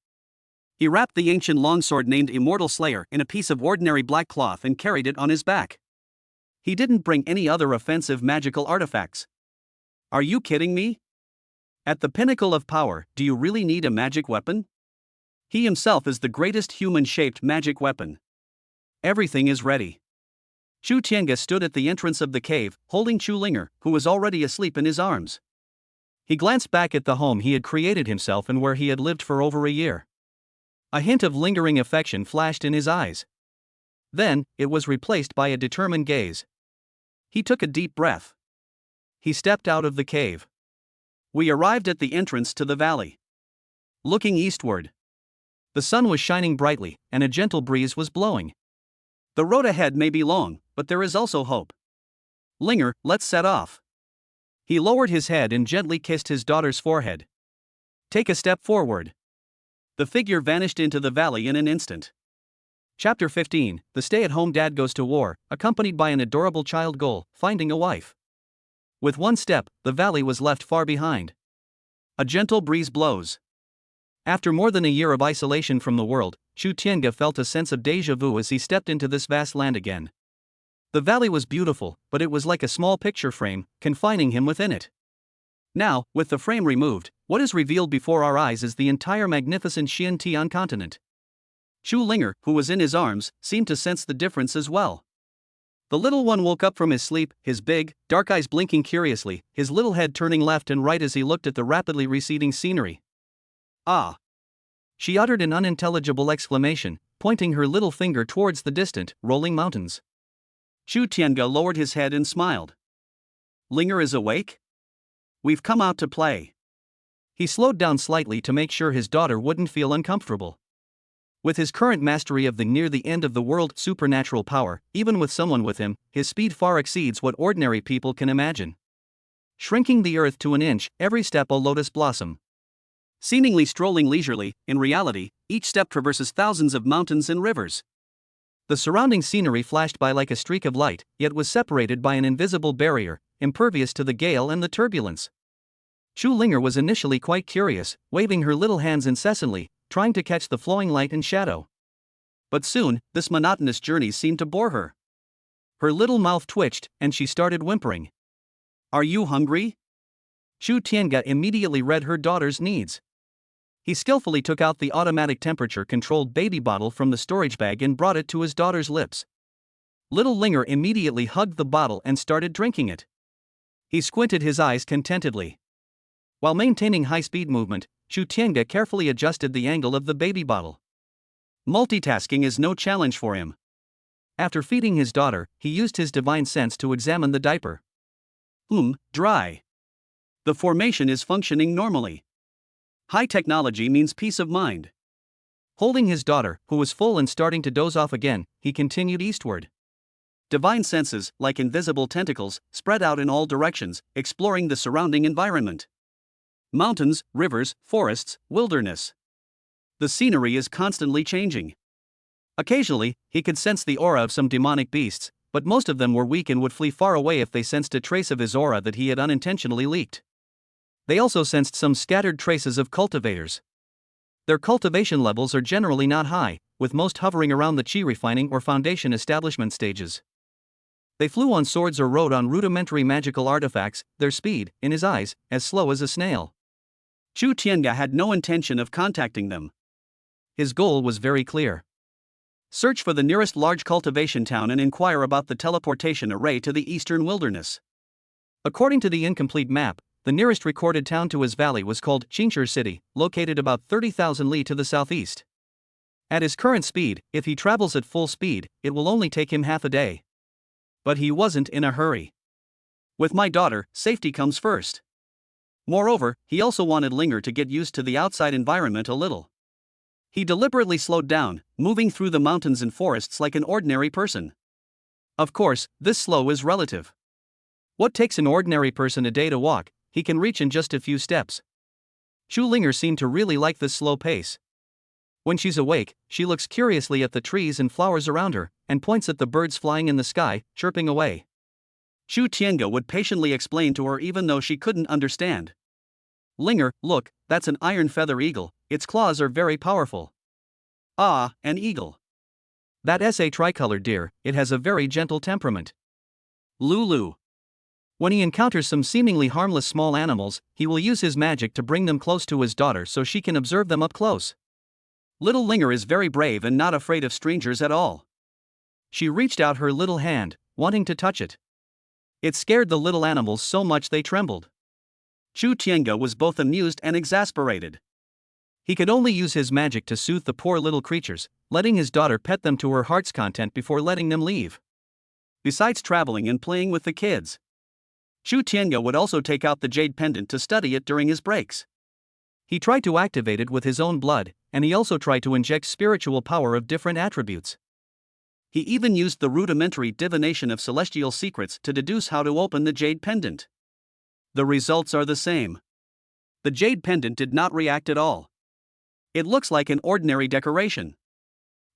He wrapped the ancient longsword named Immortal Slayer in a piece of ordinary black cloth and carried it on his back. He didn't bring any other offensive magical artifacts. Are you kidding me? At the pinnacle of power, do you really need a magic weapon? He himself is the greatest human-shaped magic weapon. Everything is ready. Chu Tiange stood at the entrance of the cave, holding Chu Linger, who was already asleep, in his arms. He glanced back at the home he had created himself and where he had lived for over a year. A hint of lingering affection flashed in his eyes. Then, it was replaced by a determined gaze. He took a deep breath. He stepped out of the cave. We arrived at the entrance to the valley. Looking eastward, the sun was shining brightly, and a gentle breeze was blowing. The road ahead may be long, but there is also hope. Linger, let's set off. He lowered his head and gently kissed his daughter's forehead. Take a step forward. The figure vanished into the valley in an instant. Chapter 15, The stay-at-home dad goes to war, accompanied by an adorable child goal, finding a wife. With one step, the valley was left far behind. A gentle breeze blows. After more than a year of isolation from the world, Chu Tiange felt a sense of déjà vu as he stepped into this vast land again. The valley was beautiful, but it was like a small picture frame, confining him within it. Now, with the frame removed, what is revealed before our eyes is the entire magnificent Xiantian continent. Chu Linger, who was in his arms, seemed to sense the difference as well. The little one woke up from his sleep, his big, dark eyes blinking curiously, his little head turning left and right as he looked at the rapidly receding scenery. Ah! She uttered an unintelligible exclamation, pointing her little finger towards the distant, rolling mountains. Chu Tiange lowered his head and smiled. Linger is awake? We've come out to play. He slowed down slightly to make sure his daughter wouldn't feel uncomfortable. With his current mastery of the near the end of the world supernatural power, even with someone with him, his speed far exceeds what ordinary people can imagine. Shrinking the earth to an inch, every step a lotus blossom. Seemingly strolling leisurely, in reality, each step traverses thousands of mountains and rivers. The surrounding scenery flashed by like a streak of light, yet was separated by an invisible barrier, impervious to the gale and the turbulence. Chu Linger was initially quite curious, waving her little hands incessantly, trying to catch the flowing light and shadow. But soon, this monotonous journey seemed to bore her. Her little mouth twitched, and she started whimpering. Are you hungry? Chu Tiange immediately read her daughter's needs. He skillfully took out the automatic temperature-controlled baby bottle from the storage bag and brought it to his daughter's lips. Little Linger immediately hugged the bottle and started drinking it. He squinted his eyes contentedly. While maintaining high-speed movement, Chu Tiange carefully adjusted the angle of the baby bottle. Multitasking is no challenge for him. After feeding his daughter, he used his divine sense to examine the diaper. Dry. The formation is functioning normally. High technology means peace of mind. Holding his daughter, who was full and starting to doze off again, he continued eastward. Divine senses, like invisible tentacles, spread out in all directions, exploring the surrounding environment. Mountains, rivers, forests, wilderness. The scenery is constantly changing. Occasionally, he could sense the aura of some demonic beasts, but most of them were weak and would flee far away if they sensed a trace of his aura that he had unintentionally leaked. They also sensed some scattered traces of cultivators. Their cultivation levels are generally not high, with most hovering around the chi refining or foundation establishment stages. They flew on swords or rode on rudimentary magical artifacts, their speed, in his eyes, as slow as a snail. Chu Tiange had no intention of contacting them. His goal was very clear. Search for the nearest large cultivation town and inquire about the teleportation array to the eastern wilderness. According to the incomplete map, the nearest recorded town to his valley was called Qingshi City, located about 30,000 li to the southeast. At his current speed, if he travels at full speed, it will only take him half a day. But he wasn't in a hurry. With my daughter, safety comes first. Moreover, he also wanted Linger to get used to the outside environment a little. He deliberately slowed down, moving through the mountains and forests like an ordinary person. Of course, this slow is relative. What takes an ordinary person a day to walk, he can reach in just a few steps. Chu Linger seemed to really like this slow pace. When she's awake, she looks curiously at the trees and flowers around her, and points at the birds flying in the sky, chirping away. Chu Tiange would patiently explain to her even though she couldn't understand. Linger, look, that's an iron feather eagle, its claws are very powerful. Ah, an eagle. That's a tricolored deer, it has a very gentle temperament. Lulu. When he encounters some seemingly harmless small animals, he will use his magic to bring them close to his daughter so she can observe them up close. Little Linger is very brave and not afraid of strangers at all. She reached out her little hand, wanting to touch it. It scared the little animals so much they trembled. Chu Tiange was both amused and exasperated. He could only use his magic to soothe the poor little creatures, letting his daughter pet them to her heart's content before letting them leave. Besides traveling and playing with the kids, Chu Tiange would also take out the jade pendant to study it during his breaks. He tried to activate it with his own blood, and he also tried to inject spiritual power of different attributes. He even used the rudimentary divination of celestial secrets to deduce how to open the jade pendant. The results are the same. The jade pendant did not react at all. It looks like an ordinary decoration.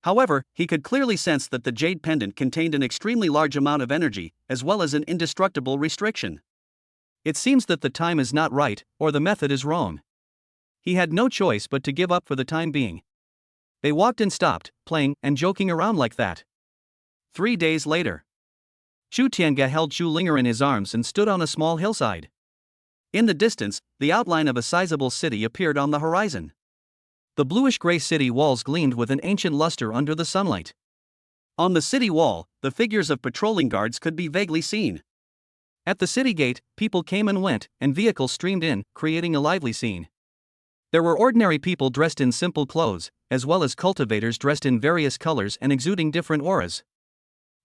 However, he could clearly sense that the jade pendant contained an extremely large amount of energy, as well as an indestructible restriction. It seems that the time is not right, or the method is wrong. He had no choice but to give up for the time being. They walked and stopped, playing and joking around like that. 3 days later, Chu Tiange held Chu Linger in his arms and stood on a small hillside. In the distance, the outline of a sizable city appeared on the horizon. The bluish-gray city walls gleamed with an ancient luster under the sunlight. On the city wall, the figures of patrolling guards could be vaguely seen. At the city gate, people came and went, and vehicles streamed in, creating a lively scene. There were ordinary people dressed in simple clothes, as well as cultivators dressed in various colors and exuding different auras.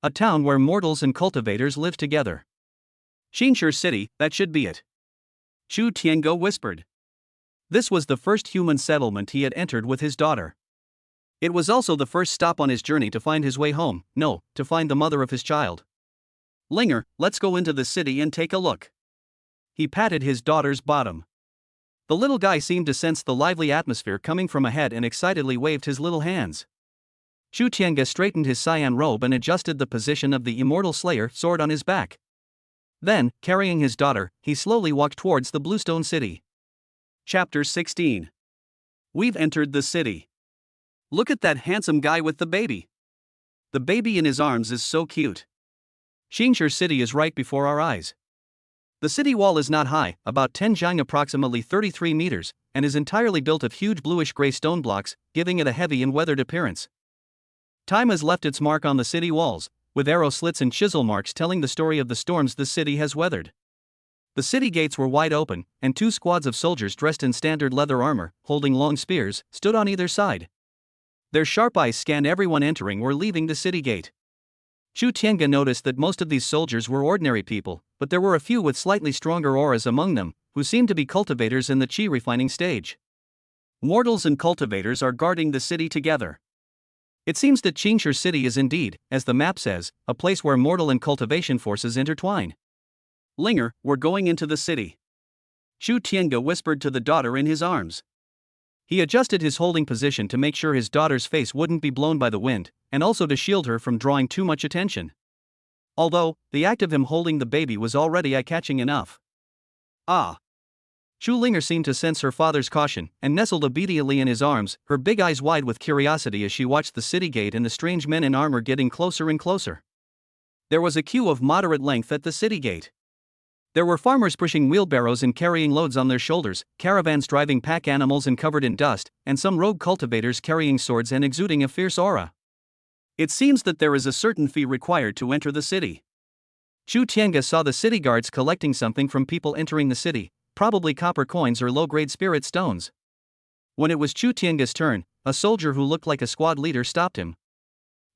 A town where mortals and cultivators lived together. Xinshi City, that should be it. Chu Tiange whispered. This was the first human settlement he had entered with his daughter. It was also the first stop on his journey to find his way home, to find the mother of his child. Linger, let's go into the city and take a look. He patted his daughter's bottom. The little guy seemed to sense the lively atmosphere coming from ahead and excitedly waved his little hands. Chu Tiange straightened his cyan robe and adjusted the position of the immortal slayer sword on his back. Then, carrying his daughter, he slowly walked towards the Bluestone City. Chapter 16. We've entered the city. Look at that handsome guy with the baby. The baby in his arms is so cute. Xinshi City is right before our eyes. The city wall is not high, about 10 jiang, approximately 33 meters, and is entirely built of huge bluish-gray stone blocks, giving it a heavy and weathered appearance. Time has left its mark on the city walls, with arrow slits and chisel marks telling the story of the storms the city has weathered. The city gates were wide open, and 2 squads of soldiers dressed in standard leather armor, holding long spears, stood on either side. Their sharp eyes scanned everyone entering or leaving the city gate. Chu Tiange noticed that most of these soldiers were ordinary people, but there were a few with slightly stronger auras among them, who seemed to be cultivators in the qi refining stage. Mortals and cultivators are guarding the city together. It seems that Xinshi City is indeed, as the map says, a place where mortal and cultivation forces intertwine. Linger, we're going into the city. Chu Tiange whispered to the daughter in his arms. He adjusted his holding position to make sure his daughter's face wouldn't be blown by the wind, and also to shield her from drawing too much attention. Although, the act of him holding the baby was already eye-catching enough. Ah! Chu Linger seemed to sense her father's caution, and nestled obediently in his arms, her big eyes wide with curiosity as she watched the city gate and the strange men in armor getting closer and closer. There was a queue of moderate length at the city gate. There were farmers pushing wheelbarrows and carrying loads on their shoulders, caravans driving pack animals and covered in dust, and some rogue cultivators carrying swords and exuding a fierce aura. It seems that there is a certain fee required to enter the city. Chu Tiange saw the city guards collecting something from people entering the city, probably copper coins or low-grade spirit stones. When it was Chu Tiange's turn, a soldier who looked like a squad leader stopped him.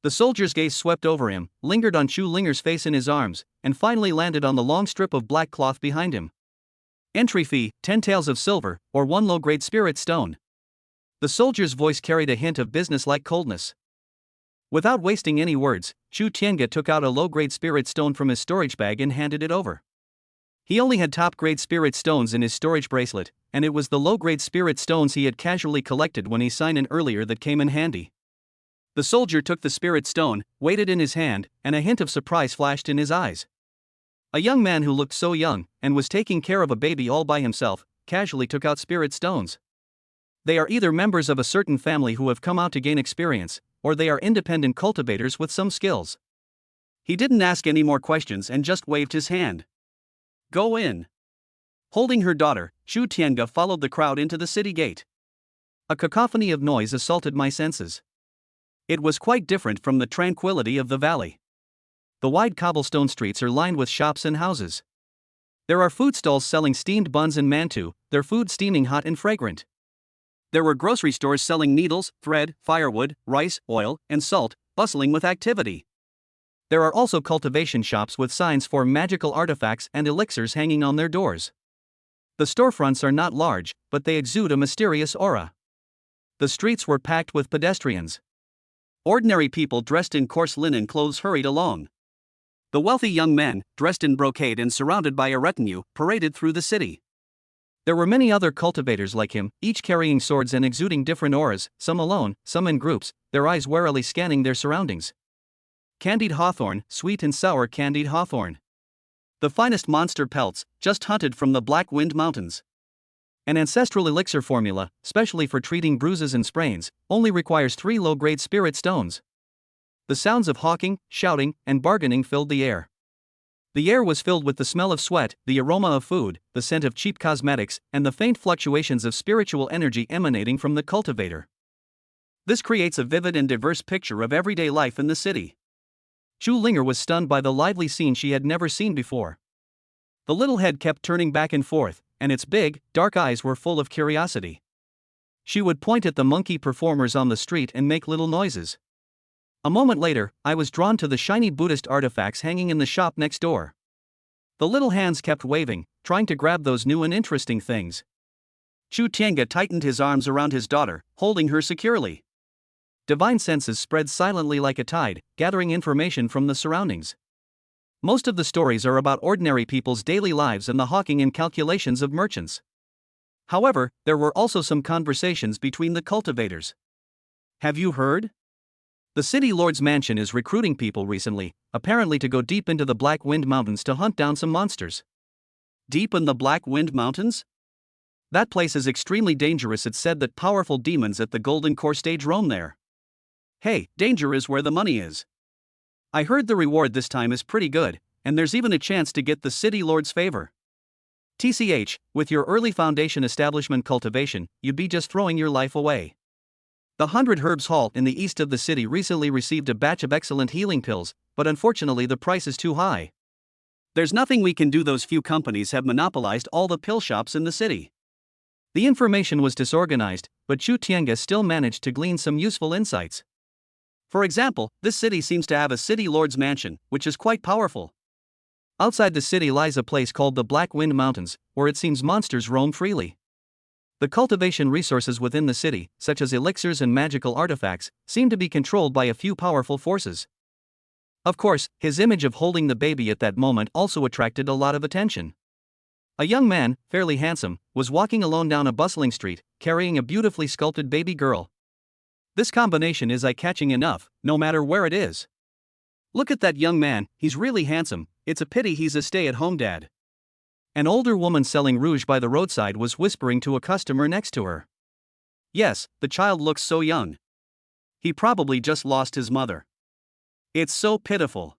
The soldier's gaze swept over him, lingered on Chu Linger's face in his arms, and finally landed on the long strip of black cloth behind him. Entry fee, 10 taels of silver, or 1 low-grade spirit stone. The soldier's voice carried a hint of business-like coldness. Without wasting any words, Chu Tiange took out a low-grade spirit stone from his storage bag and handed it over. He only had top-grade spirit stones in his storage bracelet, and it was the low-grade spirit stones he had casually collected when he signed in earlier that came in handy. The soldier took the spirit stone, weighed it in his hand, and a hint of surprise flashed in his eyes. A young man who looked so young, and was taking care of a baby all by himself, casually took out spirit stones. They are either members of a certain family who have come out to gain experience, or they are independent cultivators with some skills. He didn't ask any more questions and just waved his hand. Go in. Holding her daughter, Chu Tiange followed the crowd into the city gate. A cacophony of noise assaulted my senses. It was quite different from the tranquility of the valley. The wide cobblestone streets are lined with shops and houses. There are food stalls selling steamed buns and mantou, their food steaming hot and fragrant. There were grocery stores selling needles, thread, firewood, rice, oil, and salt, bustling with activity. There are also cultivation shops with signs for magical artifacts and elixirs hanging on their doors. The storefronts are not large, but they exude a mysterious aura. The streets were packed with pedestrians. Ordinary people dressed in coarse linen clothes hurried along. The wealthy young men, dressed in brocade and surrounded by a retinue, paraded through the city. There were many other cultivators like him, each carrying swords and exuding different auras, some alone, some in groups, their eyes warily scanning their surroundings. Candied hawthorn, sweet and sour candied hawthorn. The finest monster pelts, just hunted from the Black Wind Mountains. An ancestral elixir formula, specially for treating bruises and sprains, only requires 3 low-grade spirit stones. The sounds of hawking, shouting, and bargaining filled the air. The air was filled with the smell of sweat, the aroma of food, the scent of cheap cosmetics, and the faint fluctuations of spiritual energy emanating from the cultivator. This creates a vivid and diverse picture of everyday life in the city. Zhu Linger was stunned by the lively scene she had never seen before. The little head kept turning back and forth, and its big, dark eyes were full of curiosity. She would point at the monkey performers on the street and make little noises. A moment later, I was drawn to the shiny Buddhist artifacts hanging in the shop next door. The little hands kept waving, trying to grab those new and interesting things. Chu Tiange tightened his arms around his daughter, holding her securely. Divine senses spread silently like a tide, gathering information from the surroundings. Most of the stories are about ordinary people's daily lives and the hawking and calculations of merchants. However, there were also some conversations between the cultivators. Have you heard? The city lord's mansion is recruiting people recently, apparently to go deep into the Black Wind Mountains to hunt down some monsters. Deep in the Black Wind Mountains? That place is extremely dangerous. It's said that powerful demons at the Golden Core stage roam there. Hey, danger is where the money is. I heard the reward this time is pretty good, and there's even a chance to get the city lord's favor. TCH, with your early foundation establishment cultivation, you'd be just throwing your life away. The 100 Herbs Hall in the east of the city recently received a batch of excellent healing pills, but unfortunately the price is too high. There's nothing we can do. Those few companies have monopolized all the pill shops in the city. The information was disorganized, but Chu Tiange still managed to glean some useful insights. For example, this city seems to have a city lord's mansion, which is quite powerful. Outside the city lies a place called the Black Wind Mountains, where it seems monsters roam freely. The cultivation resources within the city, such as elixirs and magical artifacts, seem to be controlled by a few powerful forces. Of course, his image of holding the baby at that moment also attracted a lot of attention. A young man, fairly handsome, was walking alone down a bustling street, carrying a beautifully sculpted baby girl. This combination is eye-catching enough, no matter where it is. Look at that young man, he's really handsome. It's a pity he's a stay-at-home dad. An older woman selling rouge by the roadside was whispering to a customer next to her. Yes, the child looks so young. He probably just lost his mother. It's so pitiful.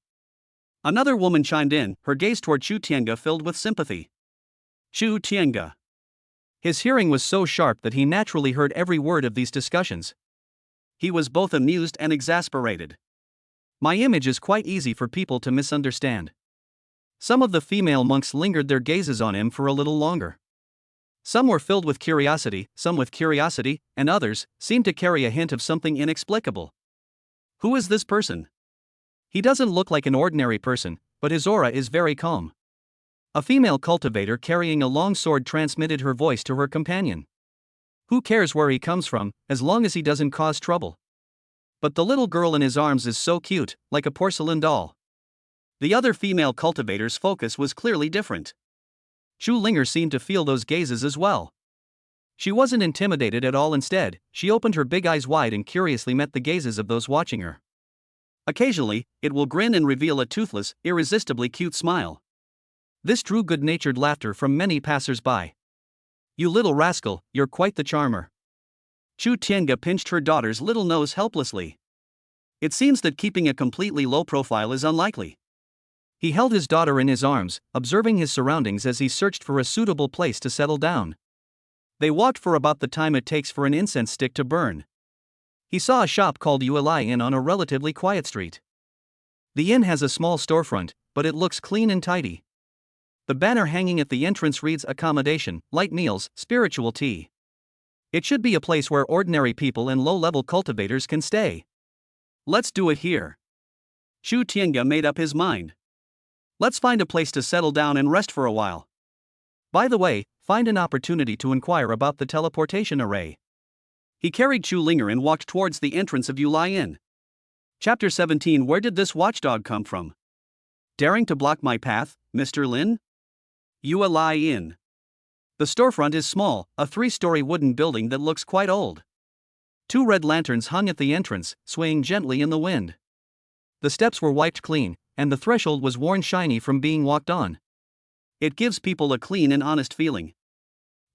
Another woman chimed in, her gaze toward Chu Tiange filled with sympathy. Chu Tiange. His hearing was so sharp that he naturally heard every word of these discussions. He was both amused and exasperated. My image is quite easy for people to misunderstand. Some of the female monks lingered their gazes on him for a little longer. Some were filled with curiosity, and others seemed to carry a hint of something inexplicable. Who is this person? He doesn't look like an ordinary person, but his aura is very calm. A female cultivator carrying a long sword transmitted her voice to her companion. Who cares where he comes from, as long as he doesn't cause trouble? But the little girl in his arms is so cute, like a porcelain doll. The other female cultivator's focus was clearly different. Zhu Linger seemed to feel those gazes as well. She wasn't intimidated at all. Instead, she opened her big eyes wide and curiously met the gazes of those watching her. Occasionally, it will grin and reveal a toothless, irresistibly cute smile. This drew good-natured laughter from many passers-by. You little rascal, you're quite the charmer. Chu Tiange pinched her daughter's little nose helplessly. It seems that keeping a completely low profile is unlikely. He held his daughter in his arms, observing his surroundings as he searched for a suitable place to settle down. They walked for about the time it takes for an incense stick to burn. He saw a shop called Yuelai Inn on a relatively quiet street. The inn has a small storefront, but it looks clean and tidy. The banner hanging at the entrance reads accommodation, light meals, spiritual tea. It should be a place where ordinary people and low-level cultivators can stay. Let's do it here. Chu Tiange made up his mind. Let's find a place to settle down and rest for a while. By the way, find an opportunity to inquire about the teleportation array. He carried Chu Linger and walked towards the entrance of Yulai Inn. Chapter 17. Where did this watchdog come from? Daring to block my path, Mr. Lin? You lie in. The storefront is small, a 3-story wooden building that looks quite old. 2 red lanterns hung at the entrance, swaying gently in the wind. The steps were wiped clean, and the threshold was worn shiny from being walked on. It gives people a clean and honest feeling.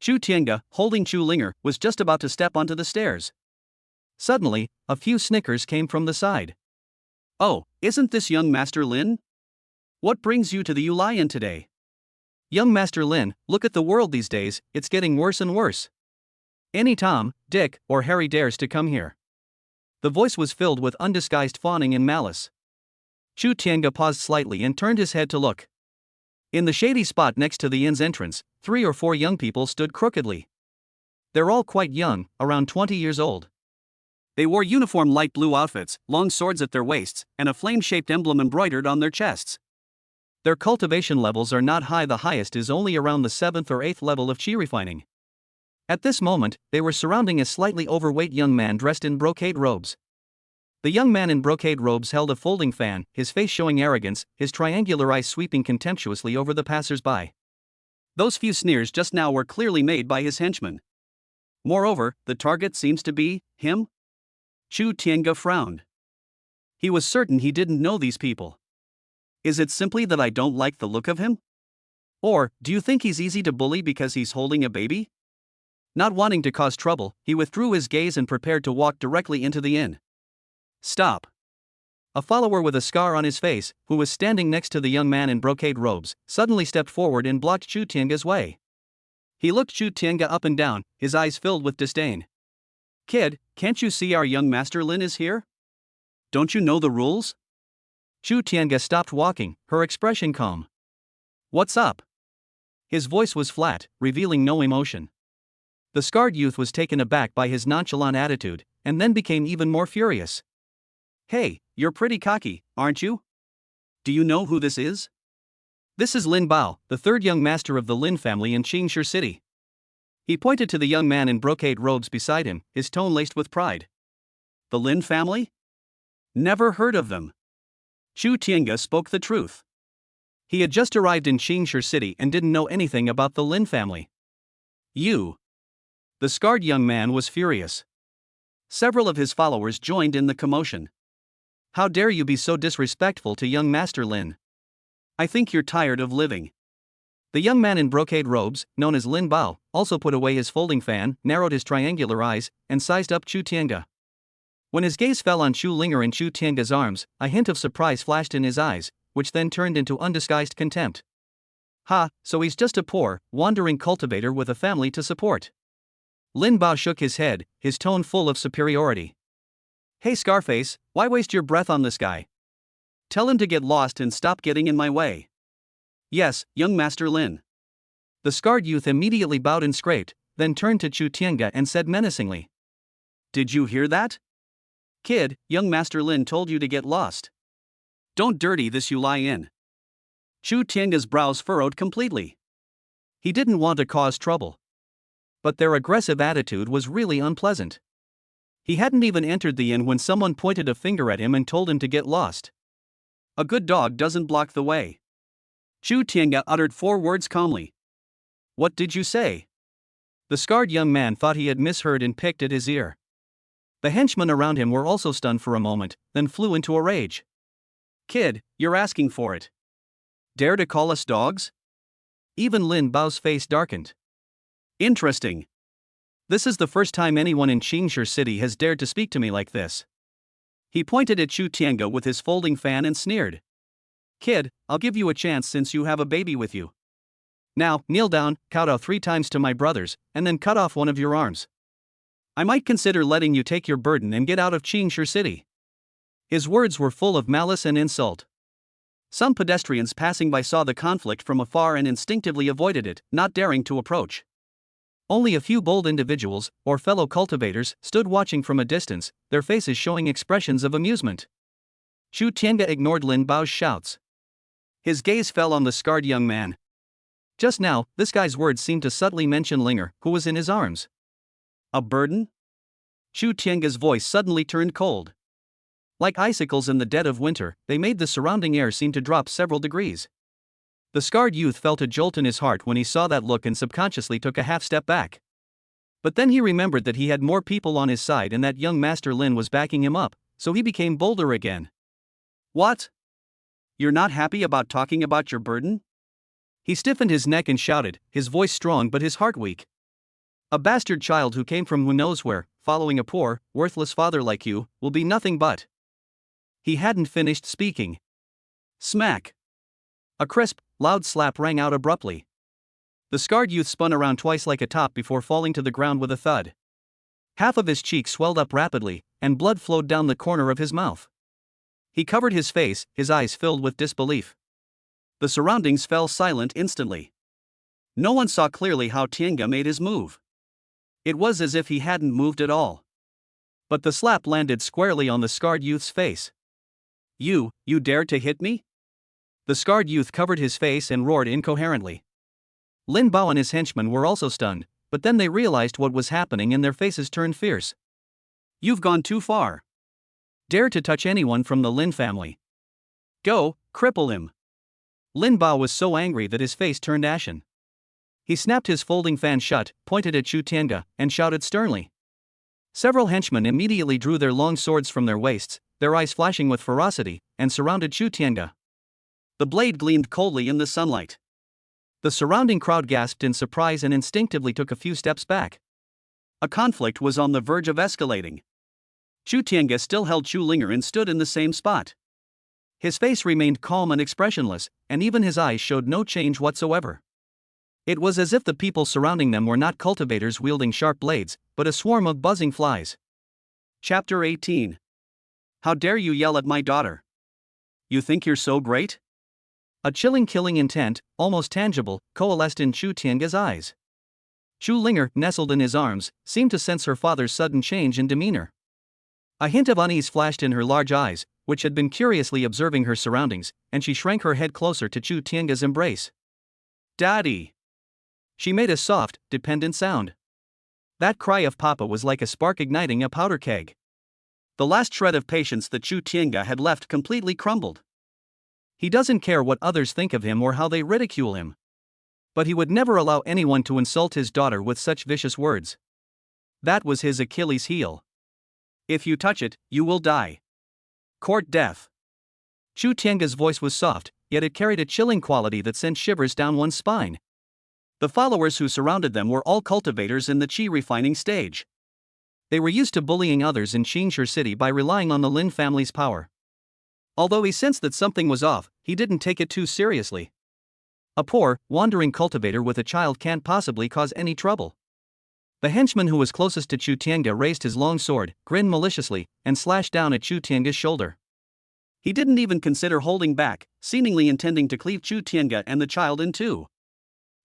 Chu Tiange, holding Chu Linger, was just about to step onto the stairs. Suddenly, a few snickers came from the side. Oh, isn't this young Master Lin? What brings you to the Yulian today? Young Master Lin, look at the world these days, it's getting worse and worse. Any Tom, Dick, or Harry dares to come here. The voice was filled with undisguised fawning and malice. Chu Tiange paused slightly and turned his head to look. In the shady spot next to the inn's entrance, 3 or 4 young people stood crookedly. They're all quite young, around 20 years old. They wore uniform light blue outfits, long swords at their waists, and a flame-shaped emblem embroidered on their chests. Their cultivation levels are not high, the highest is only around the 7th or 8th level of qi refining. At this moment, they were surrounding a slightly overweight young man dressed in brocade robes. The young man in brocade robes held a folding fan, his face showing arrogance, his triangular eyes sweeping contemptuously over the passers-by. Those few sneers just now were clearly made by his henchmen. Moreover, the target seems to be him? Chu Tiange frowned. He was certain he didn't know these people. Is it simply that I don't like the look of him? Or, do you think he's easy to bully because he's holding a baby? Not wanting to cause trouble, he withdrew his gaze and prepared to walk directly into the inn. Stop. A follower with a scar on his face, who was standing next to the young man in brocade robes, suddenly stepped forward and blocked Chu Tiange's way. He looked Chu Tiange up and down, his eyes filled with disdain. Kid, can't you see our young Master Lin is here? Don't you know the rules? Chu Tiange stopped walking, her expression calm. What's up? His voice was flat, revealing no emotion. The scarred youth was taken aback by his nonchalant attitude, and then became even more furious. Hey, you're pretty cocky, aren't you? Do you know who this is? This is Lin Bao, the 3rd young master of the Lin family in Qingshi City. He pointed to the young man in brocade robes beside him, his tone laced with pride. The Lin family? Never heard of them. Chu Tiange spoke the truth. He had just arrived in Qingshi City and didn't know anything about the Lin family. You. The scarred young man was furious. Several of his followers joined in the commotion. How dare you be so disrespectful to young Master Lin? I think you're tired of living. The young man in brocade robes, known as Lin Bao, also put away his folding fan, narrowed his triangular eyes, and sized up Chu Tiange. When his gaze fell on Chu Linger in Chu Tiange's arms, a hint of surprise flashed in his eyes, which then turned into undisguised contempt. Ha, so he's just a poor, wandering cultivator with a family to support. Lin Bao shook his head, his tone full of superiority. Hey Scarface, why waste your breath on this guy? Tell him to get lost and stop getting in my way. Yes, young Master Lin. The scarred youth immediately bowed and scraped, then turned to Chu Tiange and said menacingly. Did you hear that? Kid, young Master Lin told you to get lost. Don't dirty this Yulian. Chu Tiange's brows furrowed completely. He didn't want to cause trouble. But their aggressive attitude was really unpleasant. He hadn't even entered the inn when someone pointed a finger at him and told him to get lost. A good dog doesn't block the way. Chu Tiange uttered 4 words calmly. What did you say? The scarred young man thought he had misheard and picked at his ear. The henchmen around him were also stunned for a moment, then flew into a rage. Kid, you're asking for it. Dare to call us dogs? Even Lin Bao's face darkened. Interesting. This is the first time anyone in Qingshi City has dared to speak to me like this. He pointed at Chu Tiange with his folding fan and sneered. Kid, I'll give you a chance since you have a baby with you. Now, kneel down, kowtow 3 times to my brothers, and then cut off one of your arms. I might consider letting you take your burden and get out of Qingshi City. His words were full of malice and insult. Some pedestrians passing by saw the conflict from afar and instinctively avoided it, not daring to approach. Only a few bold individuals, or fellow cultivators, stood watching from a distance, their faces showing expressions of amusement. Chu Tiange ignored Lin Bao's shouts. His gaze fell on the scarred young man. Just now, this guy's words seemed to subtly mention Linger, who was in his arms. A burden? Chu Tiange's voice suddenly turned cold. Like icicles in the dead of winter, they made the surrounding air seem to drop several degrees. The scarred youth felt a jolt in his heart when he saw that look and subconsciously took a half step back. But then he remembered that he had more people on his side and that young Master Lin was backing him up, so he became bolder again. What? You're not happy about talking about your burden? He stiffened his neck and shouted, his voice strong but his heart weak. A bastard child who came from who knows where, following a poor, worthless father like you, will be nothing but. He hadn't finished speaking. Smack! A crisp, loud slap rang out abruptly. The scarred youth spun around twice like a top before falling to the ground with a thud. Half of his cheek swelled up rapidly, and blood flowed down the corner of his mouth. He covered his face, his eyes filled with disbelief. The surroundings fell silent instantly. No one saw clearly how Tienga made his move. It was as if he hadn't moved at all. But the slap landed squarely on the scarred youth's face. You dared to hit me? The scarred youth covered his face and roared incoherently. Lin Bao and his henchmen were also stunned, but then they realized what was happening and their faces turned fierce. You've gone too far. Dare to touch anyone from the Lin family. Go, cripple him. Lin Bao was so angry that his face turned ashen. He snapped his folding fan shut, pointed at Chu Tienga, and shouted sternly. Several henchmen immediately drew their long swords from their waists, their eyes flashing with ferocity, and surrounded Chu Tienga. The blade gleamed coldly in the sunlight. The surrounding crowd gasped in surprise and instinctively took a few steps back. A conflict was on the verge of escalating. Chu Tienga still held Chu Linger and stood in the same spot. His face remained calm and expressionless, and even his eyes showed no change whatsoever. It was as if the people surrounding them were not cultivators wielding sharp blades, but a swarm of buzzing flies. Chapter 18. How dare you yell at my daughter? You think you're so great? A chilling killing intent, almost tangible, coalesced in Chu Tienga's eyes. Chu Linger, nestled in his arms, seemed to sense her father's sudden change in demeanor. A hint of unease flashed in her large eyes, which had been curiously observing her surroundings, and she shrank her head closer to Chu Tienga's embrace. Daddy! She made a soft, dependent sound. That cry of Papa was like a spark igniting a powder keg. The last shred of patience that Chu Tienga had left completely crumbled. He doesn't care what others think of him or how they ridicule him. But he would never allow anyone to insult his daughter with such vicious words. That was his Achilles heel. If you touch it, you will die. Court death. Chu Tienga's voice was soft, yet it carried a chilling quality that sent shivers down one's spine. The followers who surrounded them were all cultivators in the qi refining stage. They were used to bullying others in Qingshi City by relying on the Lin family's power. Although he sensed that something was off, he didn't take it too seriously. A poor, wandering cultivator with a child can't possibly cause any trouble. The henchman who was closest to Chu Tienga raised his long sword, grinned maliciously, and slashed down at Chu Tienga's shoulder. He didn't even consider holding back, seemingly intending to cleave Chu Tienga and the child in two.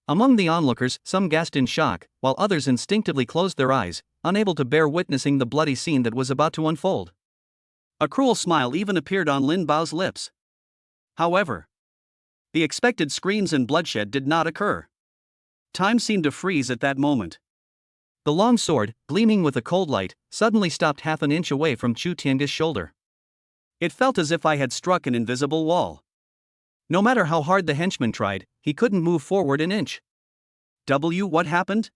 Among the onlookers, some gasped in shock, while others instinctively closed their eyes, unable to bear witnessing the bloody scene that was about to unfold. A cruel smile even appeared on Lin Bao's lips. However, the expected screams and bloodshed did not occur. Time seemed to freeze at that moment. The long sword, gleaming with a cold light, suddenly stopped half an inch away from Chu Tienga's shoulder. It felt as if I had struck an invisible wall. No matter how hard the henchman tried, he couldn't move forward an inch. What happened?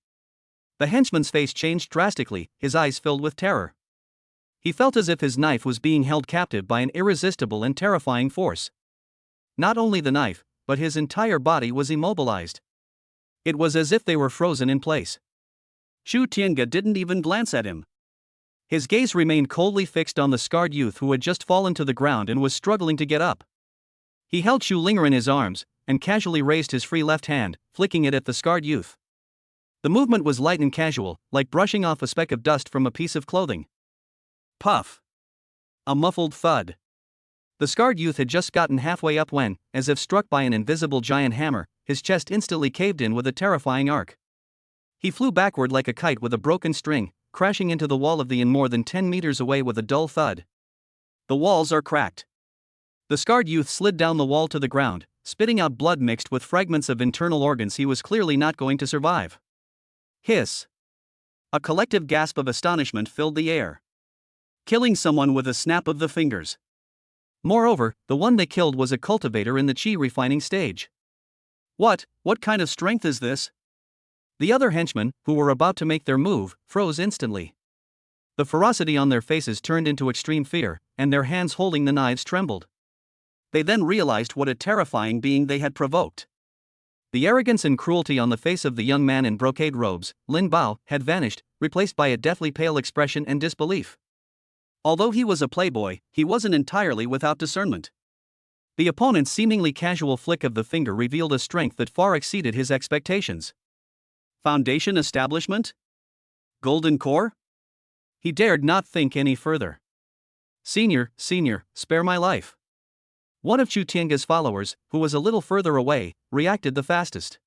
The henchman's face changed drastically, his eyes filled with terror. He felt as if his knife was being held captive by an irresistible and terrifying force. Not only the knife, but his entire body was immobilized. It was as if they were frozen in place. Chu Tienga didn't even glance at him. His gaze remained coldly fixed on the scarred youth who had just fallen to the ground and was struggling to get up. He held Chu Linger in his arms, and casually raised his free left hand, flicking it at the scarred youth. The movement was light and casual, like brushing off a speck of dust from a piece of clothing. Puff! A muffled thud. The scarred youth had just gotten halfway up when, as if struck by an invisible giant hammer, his chest instantly caved in with a terrifying arc. He flew backward like a kite with a broken string, crashing into the wall of the inn more than 10 meters away with a dull thud. The walls are cracked. The scarred youth slid down the wall to the ground, spitting out blood mixed with fragments of internal organs he was clearly not going to survive. Hiss! A collective gasp of astonishment filled the air. killing someone with a snap of the fingers. Moreover, the one they killed was a cultivator in the chi refining stage. What kind of strength is this? The other henchmen, who were about to make their move, froze instantly. The ferocity on their faces turned into extreme fear, and their hands holding the knives trembled. They then realized what a terrifying being they had provoked. The arrogance and cruelty on the face of the young man in brocade robes, Lin Bao, had vanished, replaced by a deathly pale expression and disbelief. Although he was a playboy, he wasn't entirely without discernment. The opponent's seemingly casual flick of the finger revealed a strength that far exceeded his expectations. Foundation establishment? Golden core? He dared not think any further. Senior, spare my life. One of Chu Tiange's followers, who was a little further away, reacted the fastest.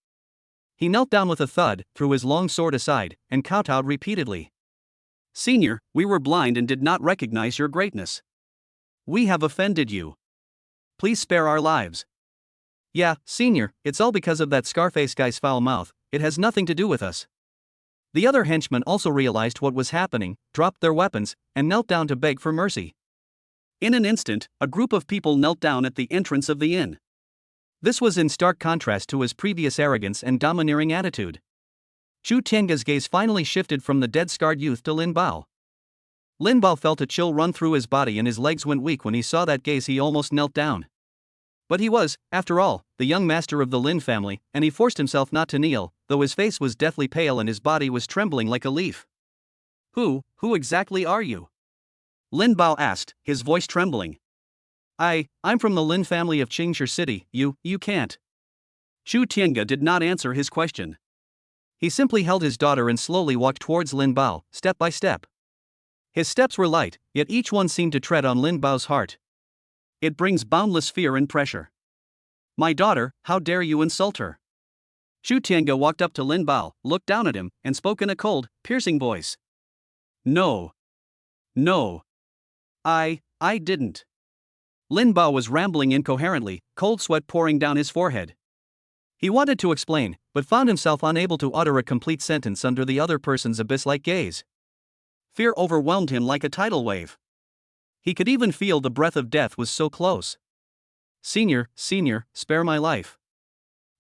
He knelt down with a thud, threw his long sword aside, and kowtowed repeatedly. Senior, we were blind and did not recognize your greatness. We have offended you. Please spare our lives. Yeah, Senior, it's all because of that Scarface guy's foul mouth, it has nothing to do with us. The other henchmen also realized what was happening, dropped their weapons, and knelt down to beg for mercy. In an instant, a group of people knelt down at the entrance of the inn. This was in stark contrast to his previous arrogance and domineering attitude. Chu Tiange's gaze finally shifted from the dead-scarred youth to Lin Bao. Lin Bao felt a chill run through his body and his legs went weak when he saw that gaze. He almost knelt down. But he was, after all, the young master of the Lin family, and he forced himself not to kneel, though his face was deathly pale and his body was trembling like a leaf. Who exactly are you? Lin Bao asked, his voice trembling. I'm from the Lin family of Qingshi City. You can't. Chu Tiange did not answer his question. He simply held his daughter and slowly walked towards Lin Bao, step by step. His steps were light, yet each one seemed to tread on Lin Bao's heart. It brings boundless fear and pressure. My daughter, how dare you insult her? Chu Tiange walked up to Lin Bao, looked down at him, and spoke in a cold, piercing voice. No. I didn't. Lin Bao was rambling incoherently, cold sweat pouring down his forehead. He wanted to explain, but found himself unable to utter a complete sentence under the other person's abyss-like gaze. Fear overwhelmed him like a tidal wave. He could even feel the breath of death was so close. Senior, spare my life.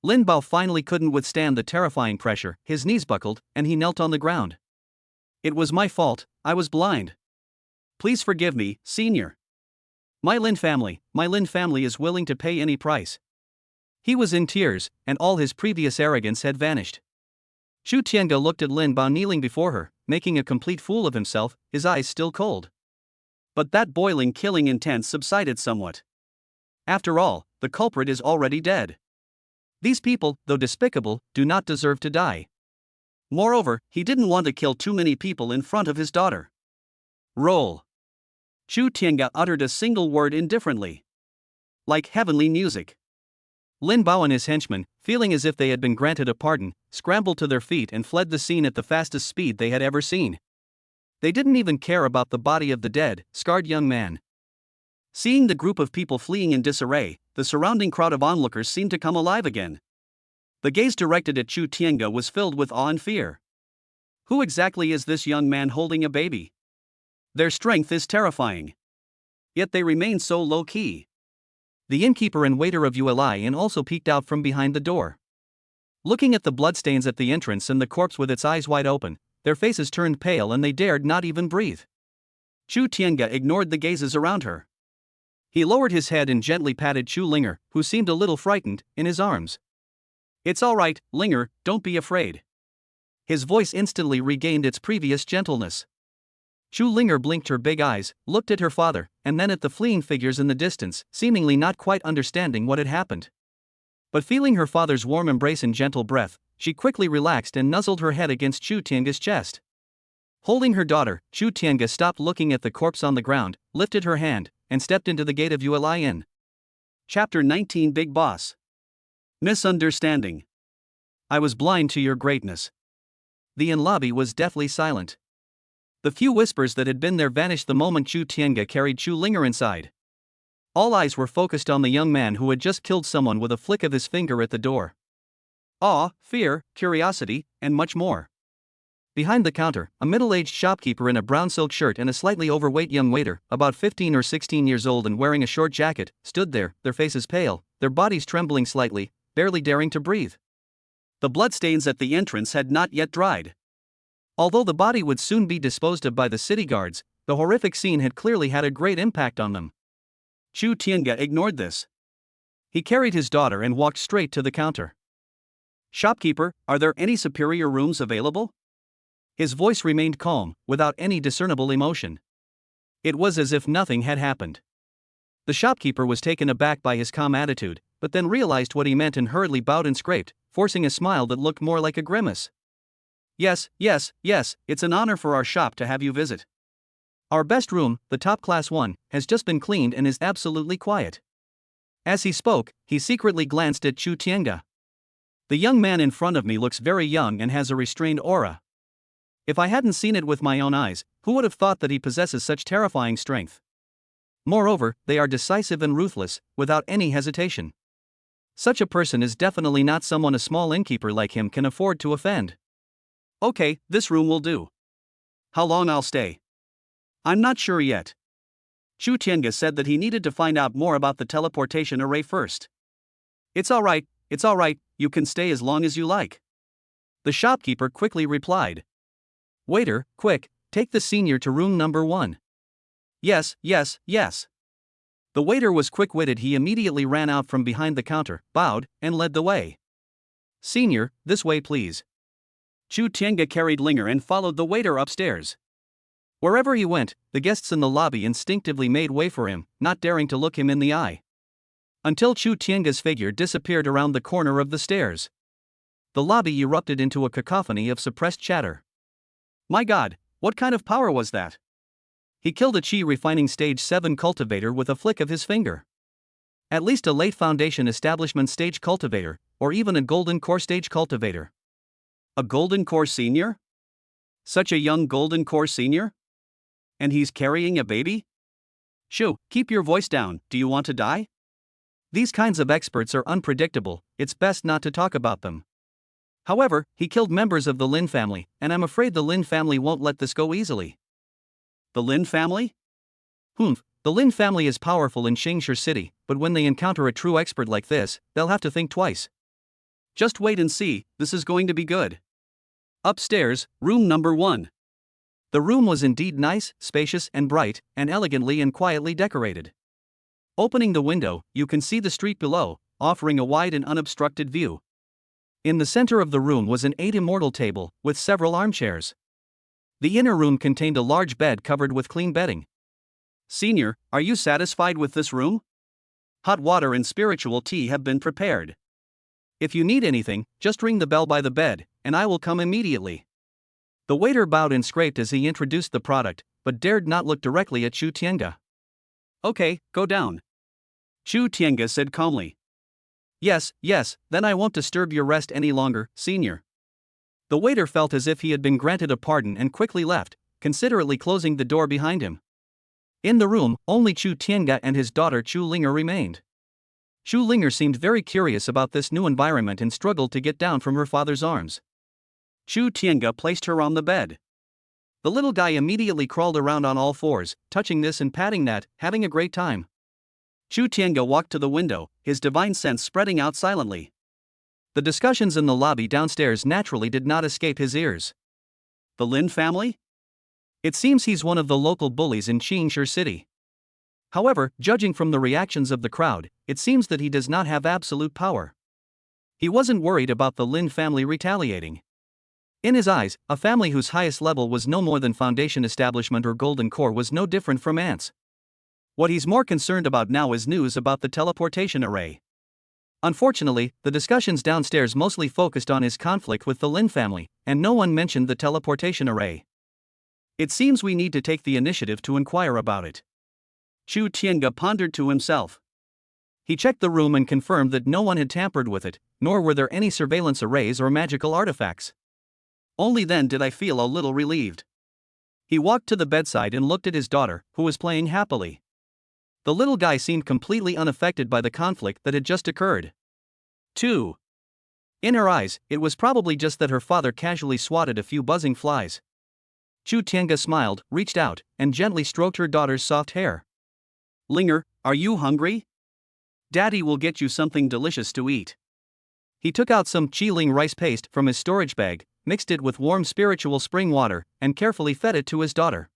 Lin Bao finally couldn't withstand the terrifying pressure, his knees buckled, and he knelt on the ground. It was my fault, I was blind. Please forgive me, Senior. My Lin family is willing to pay any price. He was in tears, and all his previous arrogance had vanished. Chu Tiange looked at Lin Bao kneeling before her, making a complete fool of himself, his eyes still cold. But that boiling, killing intent subsided somewhat. After all, the culprit is already dead. These people, though despicable, do not deserve to die. Moreover, he didn't want to kill too many people in front of his daughter. Roll. Chu Tiange uttered a single word indifferently. Like heavenly music. Lin Bao and his henchmen, feeling as if they had been granted a pardon, scrambled to their feet and fled the scene at the fastest speed they had ever seen. They didn't even care about the body of the dead, scarred young man. Seeing the group of people fleeing in disarray, the surrounding crowd of onlookers seemed to come alive again. The gaze directed at Chu Tiange was filled with awe and fear. Who exactly is this young man holding a baby? Their strength is terrifying. Yet they remain so low-key. The innkeeper and waiter of Uli Inn also peeked out from behind the door. Looking at the bloodstains at the entrance and the corpse with its eyes wide open, their faces turned pale and they dared not even breathe. Chu Tiange ignored the gazes around her. He lowered his head and gently patted Chu Linger, who seemed a little frightened, in his arms. It's all right, Linger, don't be afraid. His voice instantly regained its previous gentleness. Chu Linger blinked her big eyes, looked at her father, and then at the fleeing figures in the distance, seemingly not quite understanding what had happened. But feeling her father's warm embrace and gentle breath, she quickly relaxed and nuzzled her head against Chu Tiange's chest. Holding her daughter, Chu Tiange stopped looking at the corpse on the ground, lifted her hand, and stepped into the gate of Uli Inn. Chapter 19 Big Boss. Misunderstanding. I was blind to your greatness. The inn lobby was deathly silent. The few whispers that had been there vanished the moment Chu Tiange carried Chu Linger inside. All eyes were focused on the young man who had just killed someone with a flick of his finger at the door. Awe, fear, curiosity, and much more. Behind the counter, a middle-aged shopkeeper in a brown silk shirt and a slightly overweight young waiter, about 15 or 16 years old and wearing a short jacket, stood there, their faces pale, their bodies trembling slightly, barely daring to breathe. The bloodstains at the entrance had not yet dried. Although the body would soon be disposed of by the city guards, the horrific scene had clearly had a great impact on them. Chu Tiange ignored this. He carried his daughter and walked straight to the counter. "Shopkeeper, are there any superior rooms available?" His voice remained calm, without any discernible emotion. It was as if nothing had happened. The shopkeeper was taken aback by his calm attitude, but then realized what he meant and hurriedly bowed and scraped, forcing a smile that looked more like a grimace. Yes, it's an honor for our shop to have you visit. Our best room, the top-class one, has just been cleaned and is absolutely quiet." As he spoke, he secretly glanced at Chu Tiange. "The young man in front of me looks very young and has a restrained aura. If I hadn't seen it with my own eyes, who would have thought that he possesses such terrifying strength? Moreover, they are decisive and ruthless, without any hesitation. Such a person is definitely not someone a small innkeeper like him can afford to offend." "Okay, this room will do. How long I'll stay?" "I'm not sure yet." Chu Tiange said that he needed to find out more about the teleportation array first. It's all right, you can stay as long as you like." The shopkeeper quickly replied. "Waiter, quick, take the senior to room number 1. Yes. The waiter was quick-witted. He immediately ran out from behind the counter, bowed, and led the way. "Senior, this way please." Chu Tiange carried Linger and followed the waiter upstairs. Wherever he went, the guests in the lobby instinctively made way for him, not daring to look him in the eye. Until Chu Tiange's figure disappeared around the corner of the stairs. The lobby erupted into a cacophony of suppressed chatter. "My God, what kind of power was that? He killed a Qi refining stage 7 cultivator with a flick of his finger. At least a late foundation establishment stage cultivator, or even a golden core stage cultivator. A golden core senior? Such a young golden core senior? And he's carrying a baby? Shu, keep your voice down, do you want to die?" These kinds of experts are unpredictable, it's best not to talk about them. However, he killed members of the Lin family, and I'm afraid the Lin family won't let this go easily. "The Lin family?" The Lin family is powerful in Xingshi City, but when they encounter a true expert like this, they'll have to think twice. Just wait and see, this is going to be good. Upstairs, room number 1. The room was indeed nice, spacious and bright, and elegantly and quietly decorated. Opening the window, you can see the street below, offering a wide and unobstructed view. In the center of the room was an 8 immortal table, with several armchairs. The inner room contained a large bed covered with clean bedding. "Senior, are you satisfied with this room? Hot water and spiritual tea have been prepared. If you need anything, just ring the bell by the bed, and I will come immediately." The waiter bowed and scraped as he introduced the product, but dared not look directly at Chu Tiange. "Okay, go down," Chu Tiange said calmly. Yes, then I won't disturb your rest any longer, senior." The waiter felt as if he had been granted a pardon and quickly left, considerately closing the door behind him. In the room, only Chu Tiange and his daughter Chu Linger remained. Chu Linger seemed very curious about this new environment and struggled to get down from her father's arms. Chu Tiange placed her on the bed. The little guy immediately crawled around on all fours, touching this and patting that, having a great time. Chu Tiange walked to the window, his divine sense spreading out silently. The discussions in the lobby downstairs naturally did not escape his ears. The Lin family? It seems he's one of the local bullies in Xingshi City. However, judging from the reactions of the crowd, it seems that he does not have absolute power. He wasn't worried about the Lin family retaliating. In his eyes, a family whose highest level was no more than foundation establishment or golden core was no different from ants. What he's more concerned about now is news about the teleportation array. Unfortunately, the discussions downstairs mostly focused on his conflict with the Lin family, and no one mentioned the teleportation array. It seems we need to take the initiative to inquire about it. Chu Tiange pondered to himself. He checked the room and confirmed that no one had tampered with it, nor were there any surveillance arrays or magical artifacts. Only then did I feel a little relieved. He walked to the bedside and looked at his daughter, who was playing happily. The little guy seemed completely unaffected by the conflict that had just occurred. 2. In her eyes, it was probably just that her father casually swatted a few buzzing flies. Chu Tiange smiled, reached out, and gently stroked her daughter's soft hair. Linger, are you hungry? Daddy will get you something delicious to eat. He took out some Qiling rice paste from his storage bag, mixed it with warm spiritual spring water, and carefully fed it to his daughter.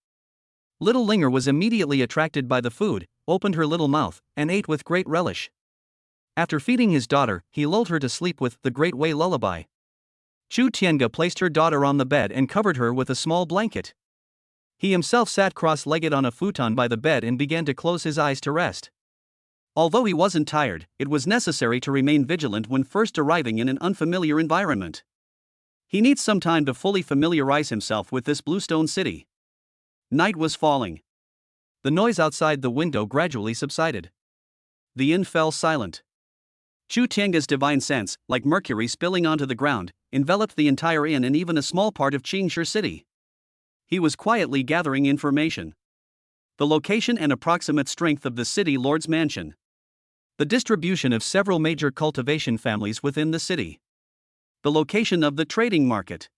Little Linger was immediately attracted by the food, opened her little mouth, and ate with great relish. After feeding his daughter, he lulled her to sleep with the Great Way lullaby. Chu Tiange placed her daughter on the bed and covered her with a small blanket. He himself sat cross-legged on a futon by the bed and began to close his eyes to rest. Although he wasn't tired, it was necessary to remain vigilant when first arriving in an unfamiliar environment. He needs some time to fully familiarize himself with this bluestone city. Night was falling. The noise outside the window gradually subsided. The inn fell silent. Chu Tiange's divine sense, like mercury spilling onto the ground, enveloped the entire inn and even a small part of Qingshi City. He was quietly gathering information. The location and approximate strength of the city lord's mansion. The distribution of several major cultivation families within the city. The location of the trading market.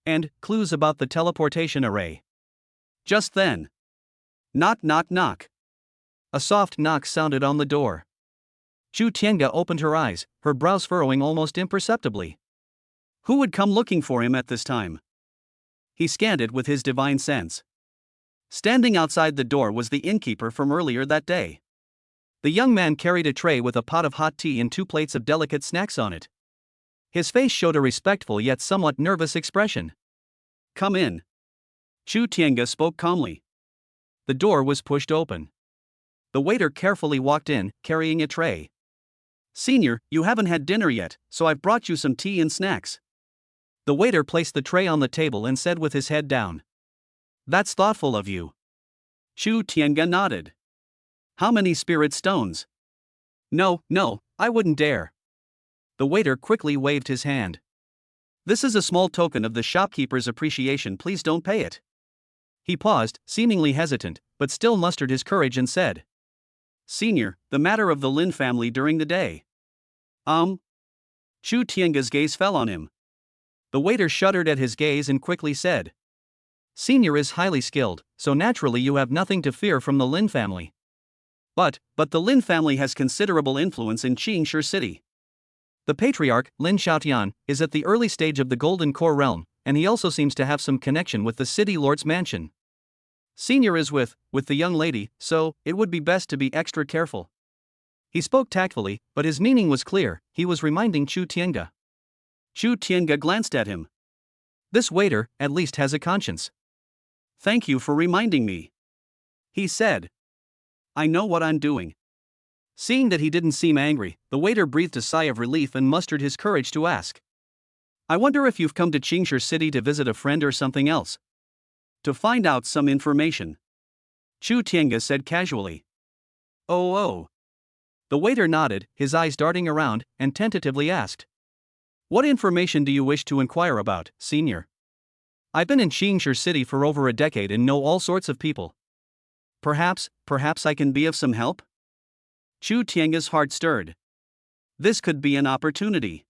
And clues about the teleportation array. Just then. Knock, knock, knock. A soft knock sounded on the door. Chu Tiange opened her eyes, her brows furrowing almost imperceptibly. Who would come looking for him at this time? He scanned it with his divine sense. Standing outside the door was the innkeeper from earlier that day. The young man carried a tray with a pot of hot tea and 2 plates of delicate snacks on it. His face showed a respectful yet somewhat nervous expression. Come in. Chu Tiange spoke calmly. The door was pushed open. The waiter carefully walked in, carrying a tray. Senior, you haven't had dinner yet, so I've brought you some tea and snacks. The waiter placed the tray on the table and said with his head down. That's thoughtful of you. Chu Tiange nodded. How many spirit stones? No, I wouldn't dare. The waiter quickly waved his hand. This is a small token of the shopkeeper's appreciation, please don't pay it. He paused, seemingly hesitant, but still mustered his courage and said. Senior, the matter of the Lin family during the day. Chu Tiange's gaze fell on him. The waiter shuddered at his gaze and quickly said. Senior is highly skilled, so naturally you have nothing to fear from the Lin family. But the Lin family has considerable influence in Qingshi City. The patriarch, Lin Xiaotian, is at the early stage of the Golden Core realm, and he also seems to have some connection with the city lord's mansion. Senior is with the young lady, so it would be best to be extra careful. He spoke tactfully, but his meaning was clear. He was reminding Chu Tiange. Chu Tiange glanced at him. This waiter, at least, has a conscience. Thank you for reminding me. He said. I know what I'm doing. Seeing that he didn't seem angry, the waiter breathed a sigh of relief and mustered his courage to ask. I wonder if you've come to Qingshi City to visit a friend or something else? To find out some information. Chu Tiange said casually. Oh. The waiter nodded, his eyes darting around, and tentatively asked. What information do you wish to inquire about, senior? I've been in Qingshi City for over a decade and know all sorts of people. Perhaps I can be of some help? Chu Tiange's heart stirred. This could be an opportunity.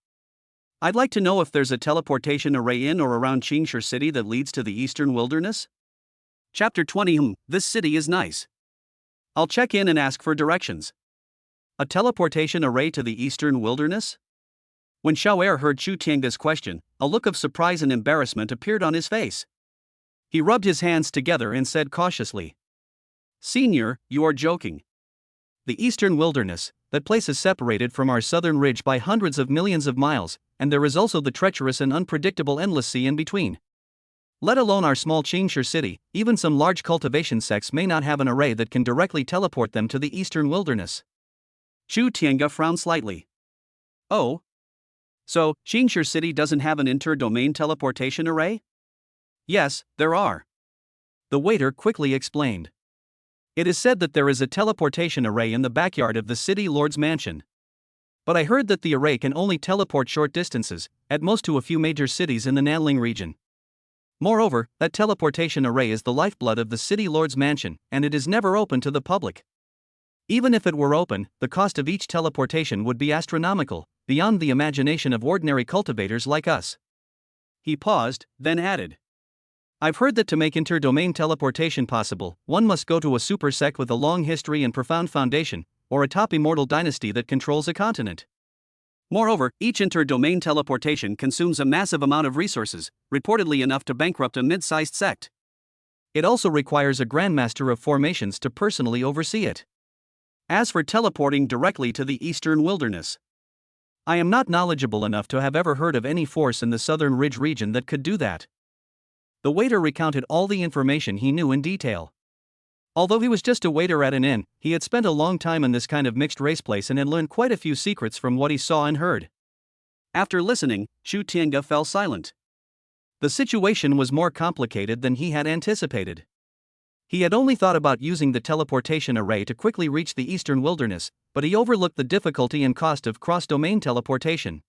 I'd like to know if there's a teleportation array in or around Qingshi City that leads to the Eastern Wilderness? Chapter 20 This city is nice. I'll check in and ask for directions. A teleportation array to the Eastern Wilderness? When Xiao'er heard Chu Tiange's question, a look of surprise and embarrassment appeared on his face. He rubbed his hands together and said cautiously. Senior, you are joking. The Eastern Wilderness, that place is separated from our southern ridge by hundreds of millions of miles, and there is also the treacherous and unpredictable endless sea in between. Let alone our small Qingshi City, even some large cultivation sects may not have an array that can directly teleport them to the Eastern Wilderness. Chu Tiange frowned slightly. Oh? So, Qingshi City doesn't have an inter-domain teleportation array? Yes, there are. The waiter quickly explained. It is said that there is a teleportation array in the backyard of the city lord's mansion. But I heard that the array can only teleport short distances, at most to a few major cities in the Nanling region. Moreover, that teleportation array is the lifeblood of the city lord's mansion, and it is never open to the public. Even if it were open, the cost of each teleportation would be astronomical, beyond the imagination of ordinary cultivators like us. He paused, then added, I've heard that to make inter-domain teleportation possible, one must go to a super sect with a long history and profound foundation, or a top immortal dynasty that controls a continent. Moreover, each inter-domain teleportation consumes a massive amount of resources, reportedly enough to bankrupt a mid-sized sect. It also requires a grandmaster of formations to personally oversee it. As for teleporting directly to the eastern wilderness, I am not knowledgeable enough to have ever heard of any force in the southern ridge region that could do that. The waiter recounted all the information he knew in detail. Although he was just a waiter at an inn, he had spent a long time in this kind of mixed-race place and had learned quite a few secrets from what he saw and heard. After listening, Shu Tiange fell silent. The situation was more complicated than he had anticipated. He had only thought about using the teleportation array to quickly reach the eastern wilderness, but he overlooked the difficulty and cost of cross-domain teleportation.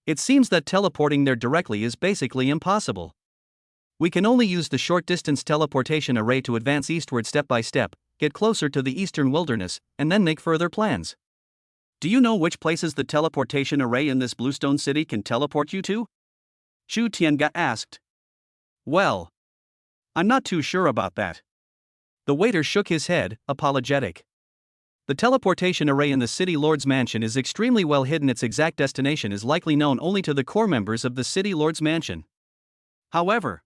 It seems that teleporting there directly is basically impossible. We can only use the short-distance teleportation array to advance eastward step by step, get closer to the eastern wilderness, and then make further plans. Do you know which places the teleportation array in this Bluestone City can teleport you to? Shu Tiange asked. Well, I'm not too sure about that. The waiter shook his head, apologetic. The teleportation array in the City Lord's mansion is extremely well hidden. Its exact destination is likely known only to the core members of the City Lord's mansion. However,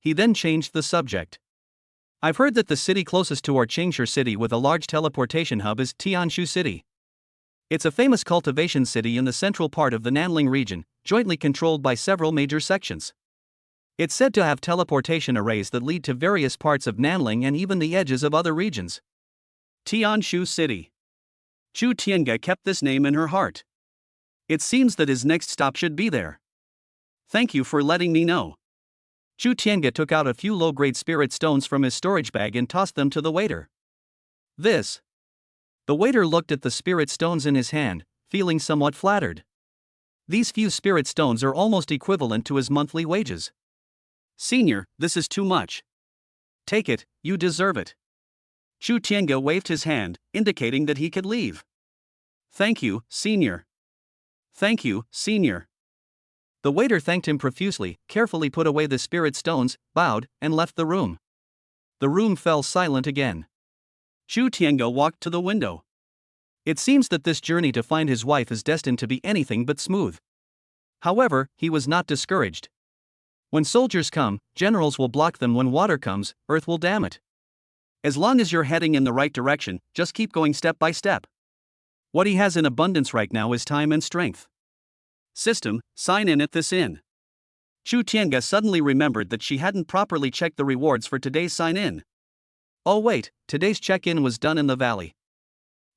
he then changed the subject. I've heard that the city closest to our Qingshi city with a large teleportation hub is Tianshu City. It's a famous cultivation city in the central part of the Nanling region, jointly controlled by several major sections. It's said to have teleportation arrays that lead to various parts of Nanling and even the edges of other regions. Tianshu City. Shu Tiange kept this name in her heart. It seems that his next stop should be there. Thank you for letting me know. Shu Tiange took out a few low-grade spirit stones from his storage bag and tossed them to the waiter. This. The waiter looked at the spirit stones in his hand, feeling somewhat flattered. These few spirit stones are almost equivalent to his monthly wages. Senior, this is too much. Take it, you deserve it. Shu Tiange waved his hand, indicating that he could leave. Thank you, Senior. Thank you, Senior. The waiter thanked him profusely, carefully put away the spirit stones, bowed, and left the room. The room fell silent again. Shu Tiange walked to the window. It seems that this journey to find his wife is destined to be anything but smooth. However, he was not discouraged. When soldiers come, generals will block them. When water comes, earth will dam it. As long as you're heading in the right direction, just keep going step by step. What he has in abundance right now is time and strength. System, sign in at this inn. Shu Tiange suddenly remembered that she hadn't properly checked the rewards for today's sign-in. Oh wait, today's check-in was done in the valley.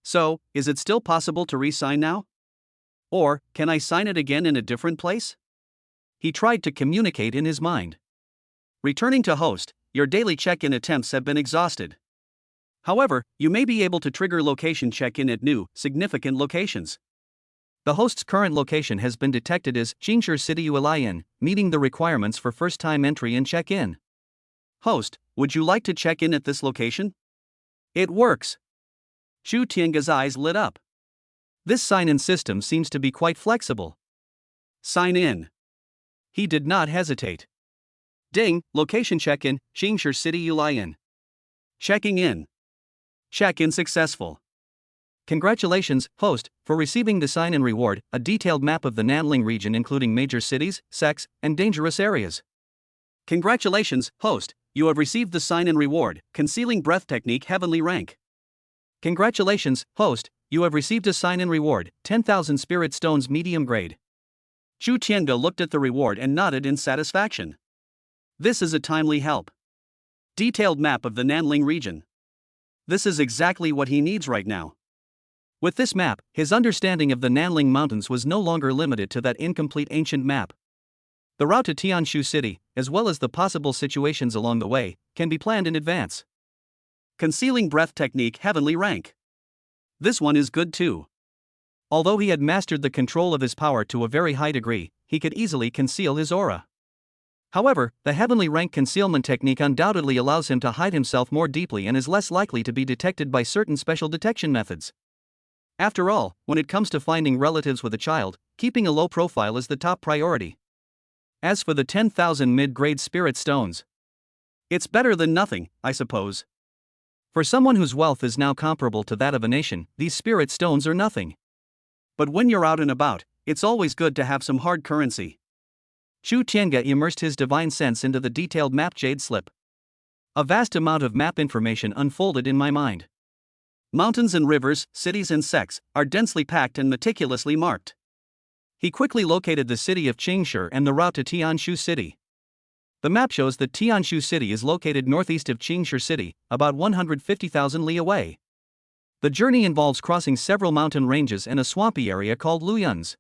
So, is it still possible to re-sign now? Or, can I sign it again in a different place? He tried to communicate in his mind. Returning to host, your daily check-in attempts have been exhausted. However, you may be able to trigger location check-in at new, significant locations. The host's current location has been detected as Qingshi City Ulian, meeting the requirements for first-time entry and check-in. Host, would you like to check in at this location? It works. Shu Tiange's eyes lit up. This sign-in system seems to be quite flexible. Sign in. He did not hesitate. Ding, location check-in, Qingshi City Ulian. Checking in. Check-in successful. Congratulations, host, for receiving the sign-in reward, a detailed map of the Nanling region including major cities, sects, and dangerous areas. Congratulations, host, you have received the sign-in reward, Concealing Breath Technique Heavenly Rank. Congratulations, host, you have received a sign-in reward, 10,000 Spirit Stones Medium Grade. Shu Tiange looked at the reward and nodded in satisfaction. This is a timely help. Detailed map of the Nanling region. This is exactly what he needs right now. With this map, his understanding of the Nanling Mountains was no longer limited to that incomplete ancient map. The route to Tianshu City, as well as the possible situations along the way, can be planned in advance. Concealing Breath Technique Heavenly Rank. This one is good too. Although he had mastered the control of his power to a very high degree, he could easily conceal his aura. However, the Heavenly Rank concealment technique undoubtedly allows him to hide himself more deeply and is less likely to be detected by certain special detection methods. After all, when it comes to finding relatives with a child, keeping a low profile is the top priority. As for the 10,000 mid-grade spirit stones, it's better than nothing, I suppose. For someone whose wealth is now comparable to that of a nation, these spirit stones are nothing. But when you're out and about, it's always good to have some hard currency. Chu Tiange immersed his divine sense into the detailed map jade slip. A vast amount of map information unfolded in my mind. Mountains and rivers, cities and sects, are densely packed and meticulously marked. He quickly located the city of Qingshi and the route to Tianshu City. The map shows that Tianshu City is located northeast of Qingshi City, about 150,000 li away. The journey involves crossing several mountain ranges and a swampy area called Luyuns.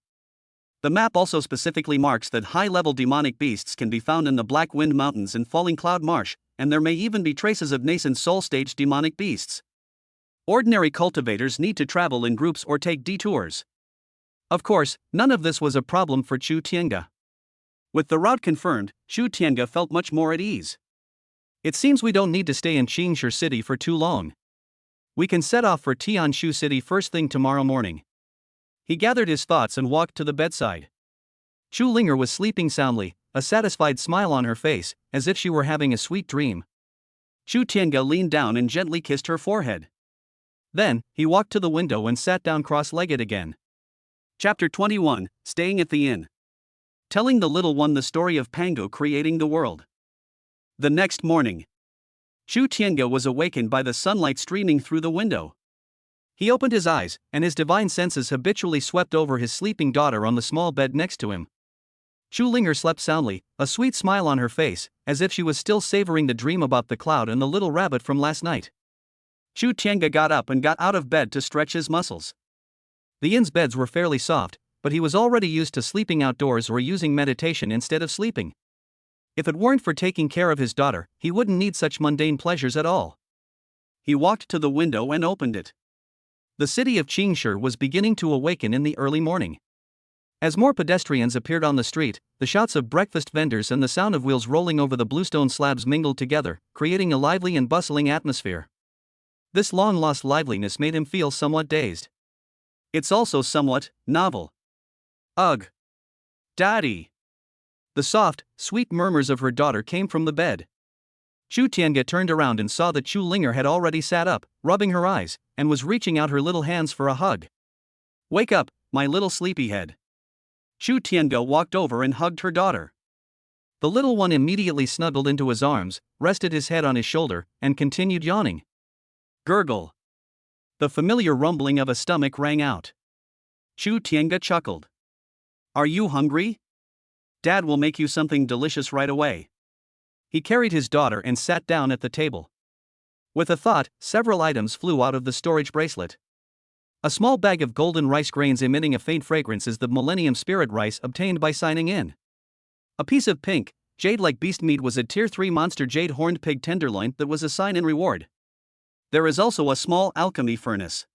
The map also specifically marks that high-level demonic beasts can be found in the Black Wind Mountains and Falling Cloud Marsh, and there may even be traces of nascent soul-stage demonic beasts. Ordinary cultivators need to travel in groups or take detours. Of course, none of this was a problem for Chu Tiange. With the route confirmed, Chu Tiange felt much more at ease. It seems we don't need to stay in Qingshi City for too long. We can set off for Tianshu City first thing tomorrow morning. He gathered his thoughts and walked to the bedside. Chu Linger was sleeping soundly, a satisfied smile on her face, as if she were having a sweet dream. Chu Tiange leaned down and gently kissed her forehead. Then, he walked to the window and sat down cross-legged again. Chapter 21, Staying at the Inn. Telling the little one the story of Pangu creating the world. The next morning, Chu Tiange was awakened by the sunlight streaming through the window. He opened his eyes, and his divine senses habitually swept over his sleeping daughter on the small bed next to him. Chu Linger slept soundly, a sweet smile on her face, as if she was still savoring the dream about the cloud and the little rabbit from last night. Chu Tiange got up and got out of bed to stretch his muscles. The inn's beds were fairly soft, but he was already used to sleeping outdoors or using meditation instead of sleeping. If it weren't for taking care of his daughter, he wouldn't need such mundane pleasures at all. He walked to the window and opened it. The city of Qingshi was beginning to awaken in the early morning. As more pedestrians appeared on the street, the shouts of breakfast vendors and the sound of wheels rolling over the bluestone slabs mingled together, creating a lively and bustling atmosphere. This long-lost liveliness made him feel somewhat dazed. It's also somewhat novel. Ugh. Daddy. The soft, sweet murmurs of her daughter came from the bed. Chu Tiange turned around and saw that Chu Linger had already sat up, rubbing her eyes, and was reaching out her little hands for a hug. Wake up, my little sleepyhead. Chu Tiange walked over and hugged her daughter. The little one immediately snuggled into his arms, rested his head on his shoulder, and continued yawning. Gurgle. The familiar rumbling of a stomach rang out. Chu Tiange chuckled. Are you hungry? Dad will make you something delicious right away. He carried his daughter and sat down at the table. With a thought, several items flew out of the storage bracelet. A small bag of golden rice grains emitting a faint fragrance is the Millennium Spirit rice obtained by signing in. A piece of pink, jade-like beast meat was a Tier 3 monster jade horned pig tenderloin that was a sign-in reward. There is also a small alchemy furnace.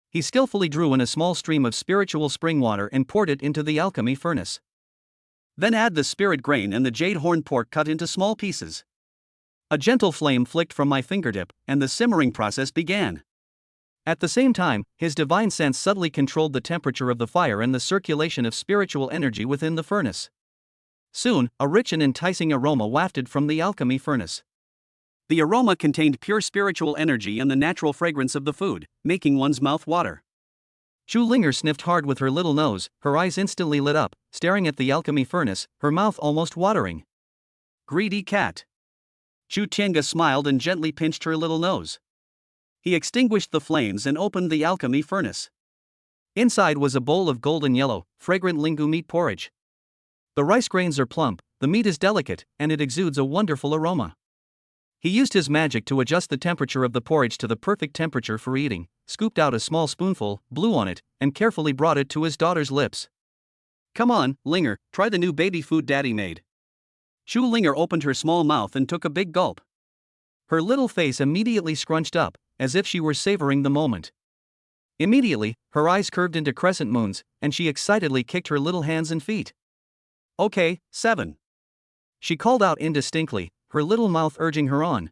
He skillfully drew in a small stream of spiritual spring water and poured it into the alchemy furnace. Then add the spirit grain and the jade horn pork cut into small pieces. A gentle flame flicked from my fingertip, and the simmering process began. At the same time, his divine sense subtly controlled the temperature of the fire and the circulation of spiritual energy within the furnace. Soon, a rich and enticing aroma wafted from the alchemy furnace. The aroma contained pure spiritual energy and the natural fragrance of the food, making one's mouth water. Chu Linger sniffed hard with her little nose, her eyes instantly lit up, staring at the alchemy furnace, her mouth almost watering. Greedy cat. Chu Tiange smiled and gently pinched her little nose. He extinguished the flames and opened the alchemy furnace. Inside was a bowl of golden yellow, fragrant lingu meat porridge. The rice grains are plump, the meat is delicate, and it exudes a wonderful aroma. He used his magic to adjust the temperature of the porridge to the perfect temperature for eating, scooped out a small spoonful, blew on it, and carefully brought it to his daughter's lips. Come on, Linger, try the new baby food Daddy made. Chu Linger opened her small mouth and took a big gulp. Her little face immediately scrunched up, as if she were savoring the moment. Immediately, her eyes curved into crescent moons, and she excitedly kicked her little hands and feet. Okay, 7. She called out indistinctly, her little mouth urging her on.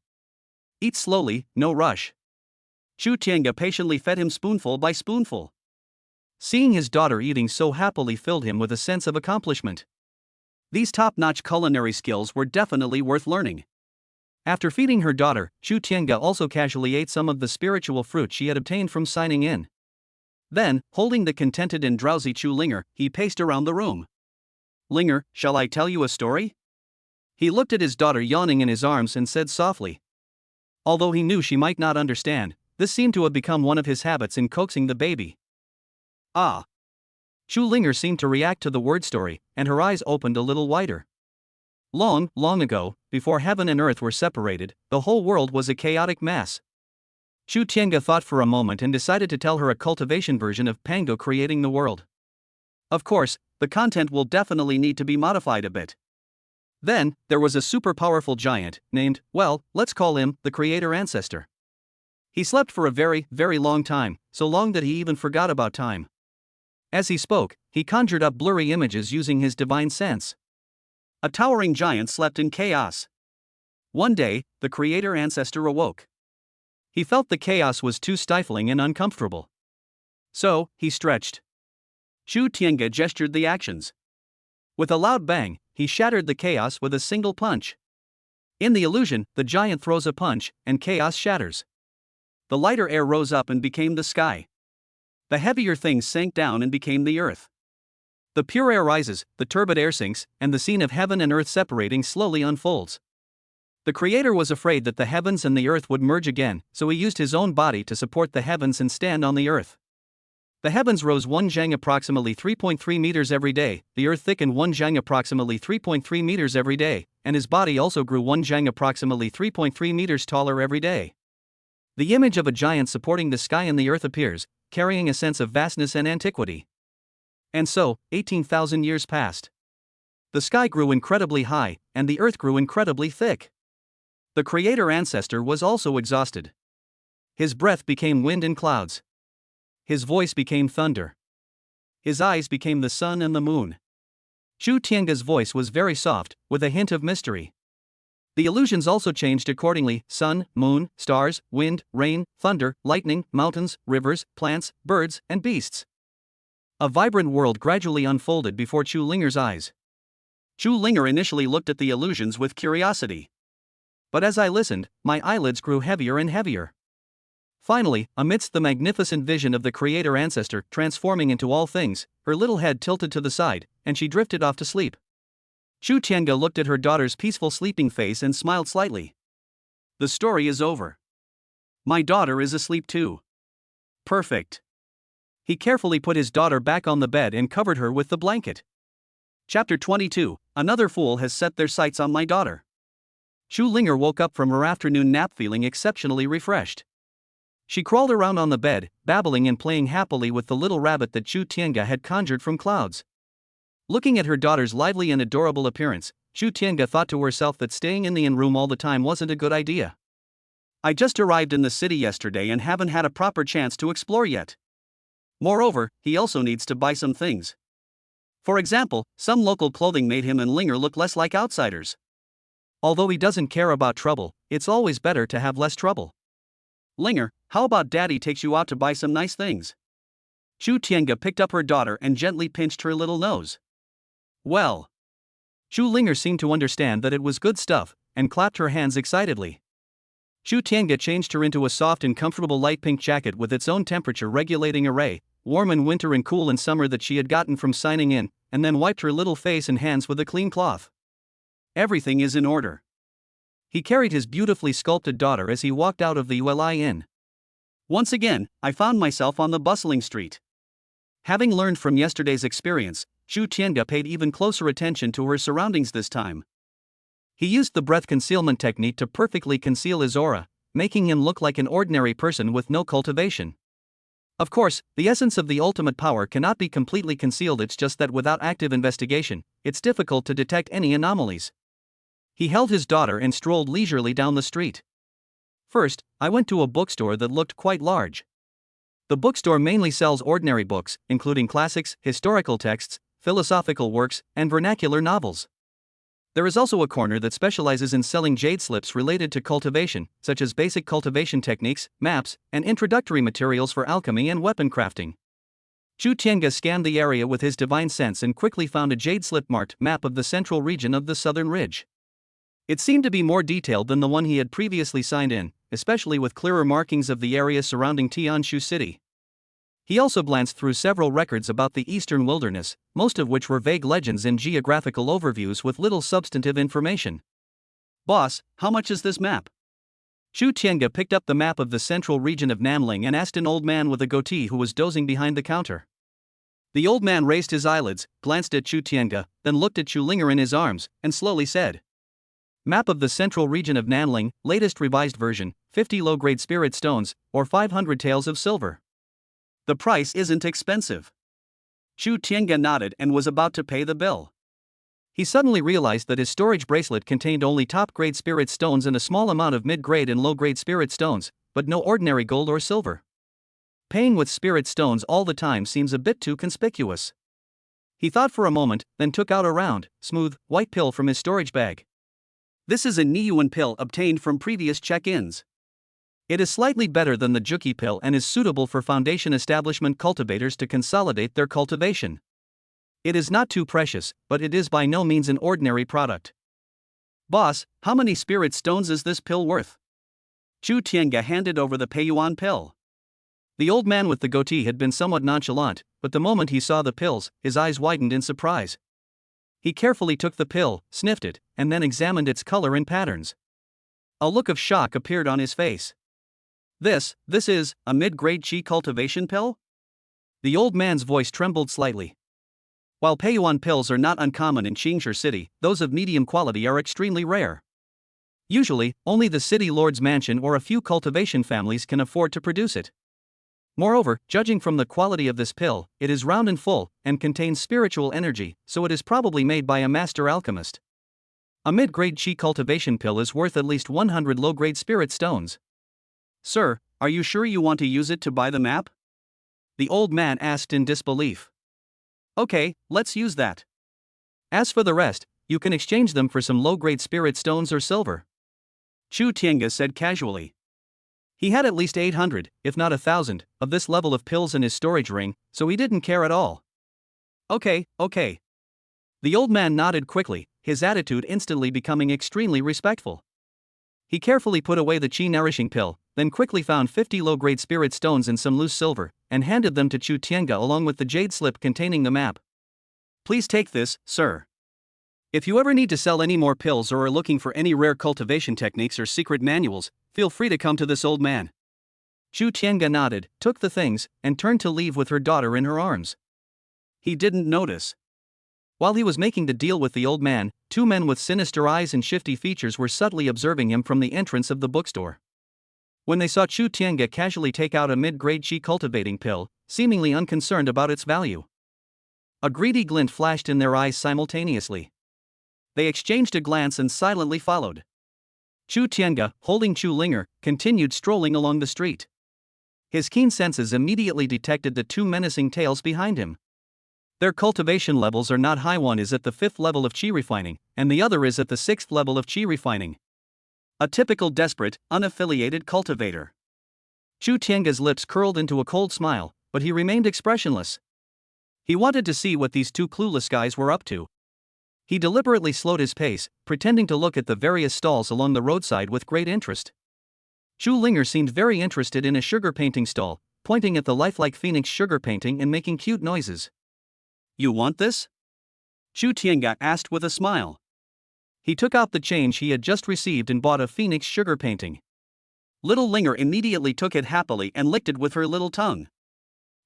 Eat slowly, no rush. Chu Tiange patiently fed him spoonful by spoonful. Seeing his daughter eating so happily filled him with a sense of accomplishment. These top-notch culinary skills were definitely worth learning. After feeding her daughter, Chu Tiange also casually ate some of the spiritual fruit she had obtained from signing in. Then, holding the contented and drowsy Chu Linger, he paced around the room. Linger, shall I tell you a story? He looked at his daughter yawning in his arms and said softly. Although he knew she might not understand, this seemed to have become one of his habits in coaxing the baby. Ah! Chu Linger seemed to react to the word story, and her eyes opened a little wider. Long, long ago, before heaven and earth were separated, the whole world was a chaotic mess. Chu Tiange thought for a moment and decided to tell her a cultivation version of Pango creating the world. Of course, the content will definitely need to be modified a bit. Then, there was a super powerful giant, named, well, let's call him, the creator ancestor. He slept for a very, very long time, so long that he even forgot about time. As he spoke, he conjured up blurry images using his divine sense. A towering giant slept in chaos. One day, the creator ancestor awoke. He felt the chaos was too stifling and uncomfortable. So, he stretched. Chu Tiange gestured the actions. With a loud bang, he shattered the chaos with a single punch. In the illusion, the giant throws a punch, and chaos shatters. The lighter air rose up and became the sky. The heavier things sank down and became the earth. The pure air rises, the turbid air sinks, and the scene of heaven and earth separating slowly unfolds. The Creator was afraid that the heavens and the earth would merge again, so he used his own body to support the heavens and stand on the earth. The heavens rose 1 zhang approximately 3.3 meters every day, the earth thickened 1 zhang approximately 3.3 meters every day, and his body also grew 1 zhang approximately 3.3 meters taller every day. The image of a giant supporting the sky and the earth appears, carrying a sense of vastness and antiquity. And so, 18,000 years passed. The sky grew incredibly high, and the earth grew incredibly thick. The creator ancestor was also exhausted. His breath became wind and clouds. His voice became thunder. His eyes became the sun and the moon. Chu Tiange's voice was very soft, with a hint of mystery. The illusions also changed accordingly: sun, moon, stars, wind, rain, thunder, lightning, mountains, rivers, plants, birds, and beasts. A vibrant world gradually unfolded before Chu Linger's eyes. Chu Linger initially looked at the illusions with curiosity. But as I listened, my eyelids grew heavier and heavier. Finally, amidst the magnificent vision of the creator ancestor transforming into all things, her little head tilted to the side, and she drifted off to sleep. Chu Tiange looked at her daughter's peaceful sleeping face and smiled slightly. The story is over. My daughter is asleep too. Perfect. He carefully put his daughter back on the bed and covered her with the blanket. Chapter 22. Another fool has set their sights on my daughter. Chu Linger woke up from her afternoon nap feeling exceptionally refreshed. She crawled around on the bed, babbling and playing happily with the little rabbit that Chu Tiange had conjured from clouds. Looking at her daughter's lively and adorable appearance, Chu Tiange thought to herself that staying in the inn room all the time wasn't a good idea. I just arrived in the city yesterday and haven't had a proper chance to explore yet. Moreover, he also needs to buy some things. For example, some local clothing made him and Linger look less like outsiders. Although he doesn't care about trouble, it's always better to have less trouble. Linger, how about Daddy takes you out to buy some nice things? Chu Tiange picked up her daughter and gently pinched her little nose. Well. Chu Linger seemed to understand that it was good stuff, and clapped her hands excitedly. Chu Tiange changed her into a soft and comfortable light pink jacket with its own temperature-regulating array, warm in winter and cool in summer, that she had gotten from signing in, and then wiped her little face and hands with a clean cloth. Everything is in order. He carried his beautifully sculpted daughter as he walked out of the Uli Inn. Once again, I found myself on the bustling street. Having learned from yesterday's experience, Chu Tiange paid even closer attention to her surroundings this time. He used the breath concealment technique to perfectly conceal his aura, making him look like an ordinary person with no cultivation. Of course, the essence of the ultimate power cannot be completely concealed, it's just that without active investigation, it's difficult to detect any anomalies. He held his daughter and strolled leisurely down the street. First, I went to a bookstore that looked quite large. The bookstore mainly sells ordinary books, including classics, historical texts, philosophical works, and vernacular novels. There is also a corner that specializes in selling jade slips related to cultivation, such as basic cultivation techniques, maps, and introductory materials for alchemy and weapon crafting. Chu Tiange scanned the area with his divine sense and quickly found a jade slip marked map of the central region of the southern ridge. It seemed to be more detailed than the one he had previously signed in, especially with clearer markings of the area surrounding Tianshu City. He also glanced through several records about the eastern wilderness, most of which were vague legends and geographical overviews with little substantive information. "Boss, how much is this map?" Chu Tiange picked up the map of the central region of Nanling and asked an old man with a goatee who was dozing behind the counter. The old man raised his eyelids, glanced at Chu Tiange, then looked at Chu Linger in his arms, and slowly said, "Map of the central region of Nanling, latest revised version, 50 low-grade spirit stones, or 500 taels of silver. The price isn't expensive." Chu Tiange nodded and was about to pay the bill. He suddenly realized that his storage bracelet contained only top-grade spirit stones and a small amount of mid-grade and low-grade spirit stones, but no ordinary gold or silver. Paying with spirit stones all the time seems a bit too conspicuous. He thought for a moment, then took out a round, smooth, white pill from his storage bag. This is a Niyuan pill obtained from previous check-ins. It is slightly better than the Juki pill and is suitable for foundation establishment cultivators to consolidate their cultivation. It is not too precious, but it is by no means an ordinary product. "Boss, how many spirit stones is this pill worth?" Chu Tiange handed over the Peiyuan pill. The old man with the goatee had been somewhat nonchalant, but the moment he saw the pills, his eyes widened in surprise. He carefully took the pill, sniffed it, and then examined its color and patterns. A look of shock appeared on his face. This is a mid-grade qi cultivation pill?" The old man's voice trembled slightly. While Peiyuan pills are not uncommon in Qingshi City, those of medium quality are extremely rare. Usually, only the city lord's mansion or a few cultivation families can afford to produce it. Moreover, judging from the quality of this pill, it is round and full, and contains spiritual energy, so it is probably made by a master alchemist. A mid-grade qi cultivation pill is worth at least 100 low-grade spirit stones. "Sir, are you sure you want to use it to buy the map?" the old man asked in disbelief. "Okay, let's use that. As for the rest, you can exchange them for some low-grade spirit stones or silver," Chu Tiange said casually. He had at least 800, if not 1,000, of this level of pills in his storage ring, so he didn't care at all. Okay. The old man nodded quickly, his attitude instantly becoming extremely respectful. He carefully put away the qi-nourishing pill, then quickly found 50 low-grade spirit stones and some loose silver, and handed them to Chu Tiange along with the jade slip containing the map. "Please take this, sir. If you ever need to sell any more pills or are looking for any rare cultivation techniques or secret manuals, feel free to come to this old man." Chu Tiange nodded, took the things, and turned to leave with her daughter in her arms. He didn't notice. While he was making the deal with the old man, two men with sinister eyes and shifty features were subtly observing him from the entrance of the bookstore. When they saw Chu Tiange casually take out a mid-grade qi cultivating pill, seemingly unconcerned about its value, a greedy glint flashed in their eyes simultaneously. They exchanged a glance and silently followed. Chu Tiange, holding Chu Linger, continued strolling along the street. His keen senses immediately detected the two menacing tails behind him. Their cultivation levels are not high. One is at the 5th level of qi refining, and the other is at the 6th level of qi refining. A typical desperate, unaffiliated cultivator. Chu Tiange's lips curled into a cold smile, but he remained expressionless. He wanted to see what these two clueless guys were up to. He deliberately slowed his pace, pretending to look at the various stalls along the roadside with great interest. Chu Linger seemed very interested in a sugar painting stall, pointing at the lifelike phoenix sugar painting and making cute noises. "You want this?" Chu Tiange asked with a smile. He took out the change he had just received and bought a phoenix sugar painting. Little Linger immediately took it happily and licked it with her little tongue.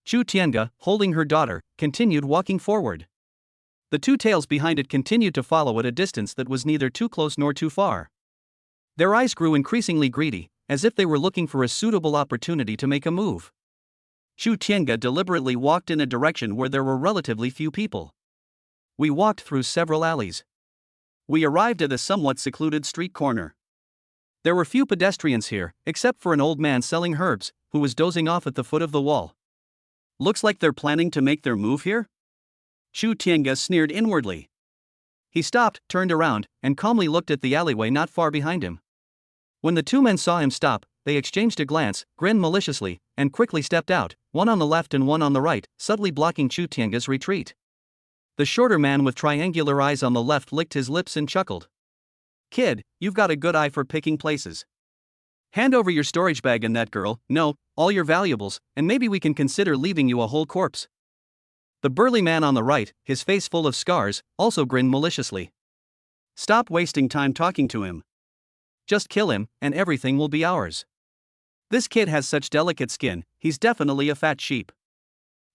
Chu Tiange, holding her daughter, continued walking forward. The two tails behind it continued to follow at a distance that was neither too close nor too far. Their eyes grew increasingly greedy, as if they were looking for a suitable opportunity to make a move. Chu Tiange deliberately walked in a direction where there were relatively few people. We walked through several alleys. We arrived at a somewhat secluded street corner. There were few pedestrians here, except for an old man selling herbs, who was dozing off at the foot of the wall. "Looks like they're planning to make their move here?" Chu Tiange sneered inwardly. He stopped, turned around, and calmly looked at the alleyway not far behind him. When the two men saw him stop, they exchanged a glance, grinned maliciously, and quickly stepped out, one on the left and one on the right, subtly blocking Chu Tiange's retreat. The shorter man with triangular eyes on the left licked his lips and chuckled. "Kid, you've got a good eye for picking places. Hand over your storage bag and that girl, no, all your valuables, and maybe we can consider leaving you a whole corpse." The burly man on the right, his face full of scars, also grinned maliciously. "Stop wasting time talking to him. Just kill him, and everything will be ours. This kid has such delicate skin, he's definitely a fat sheep."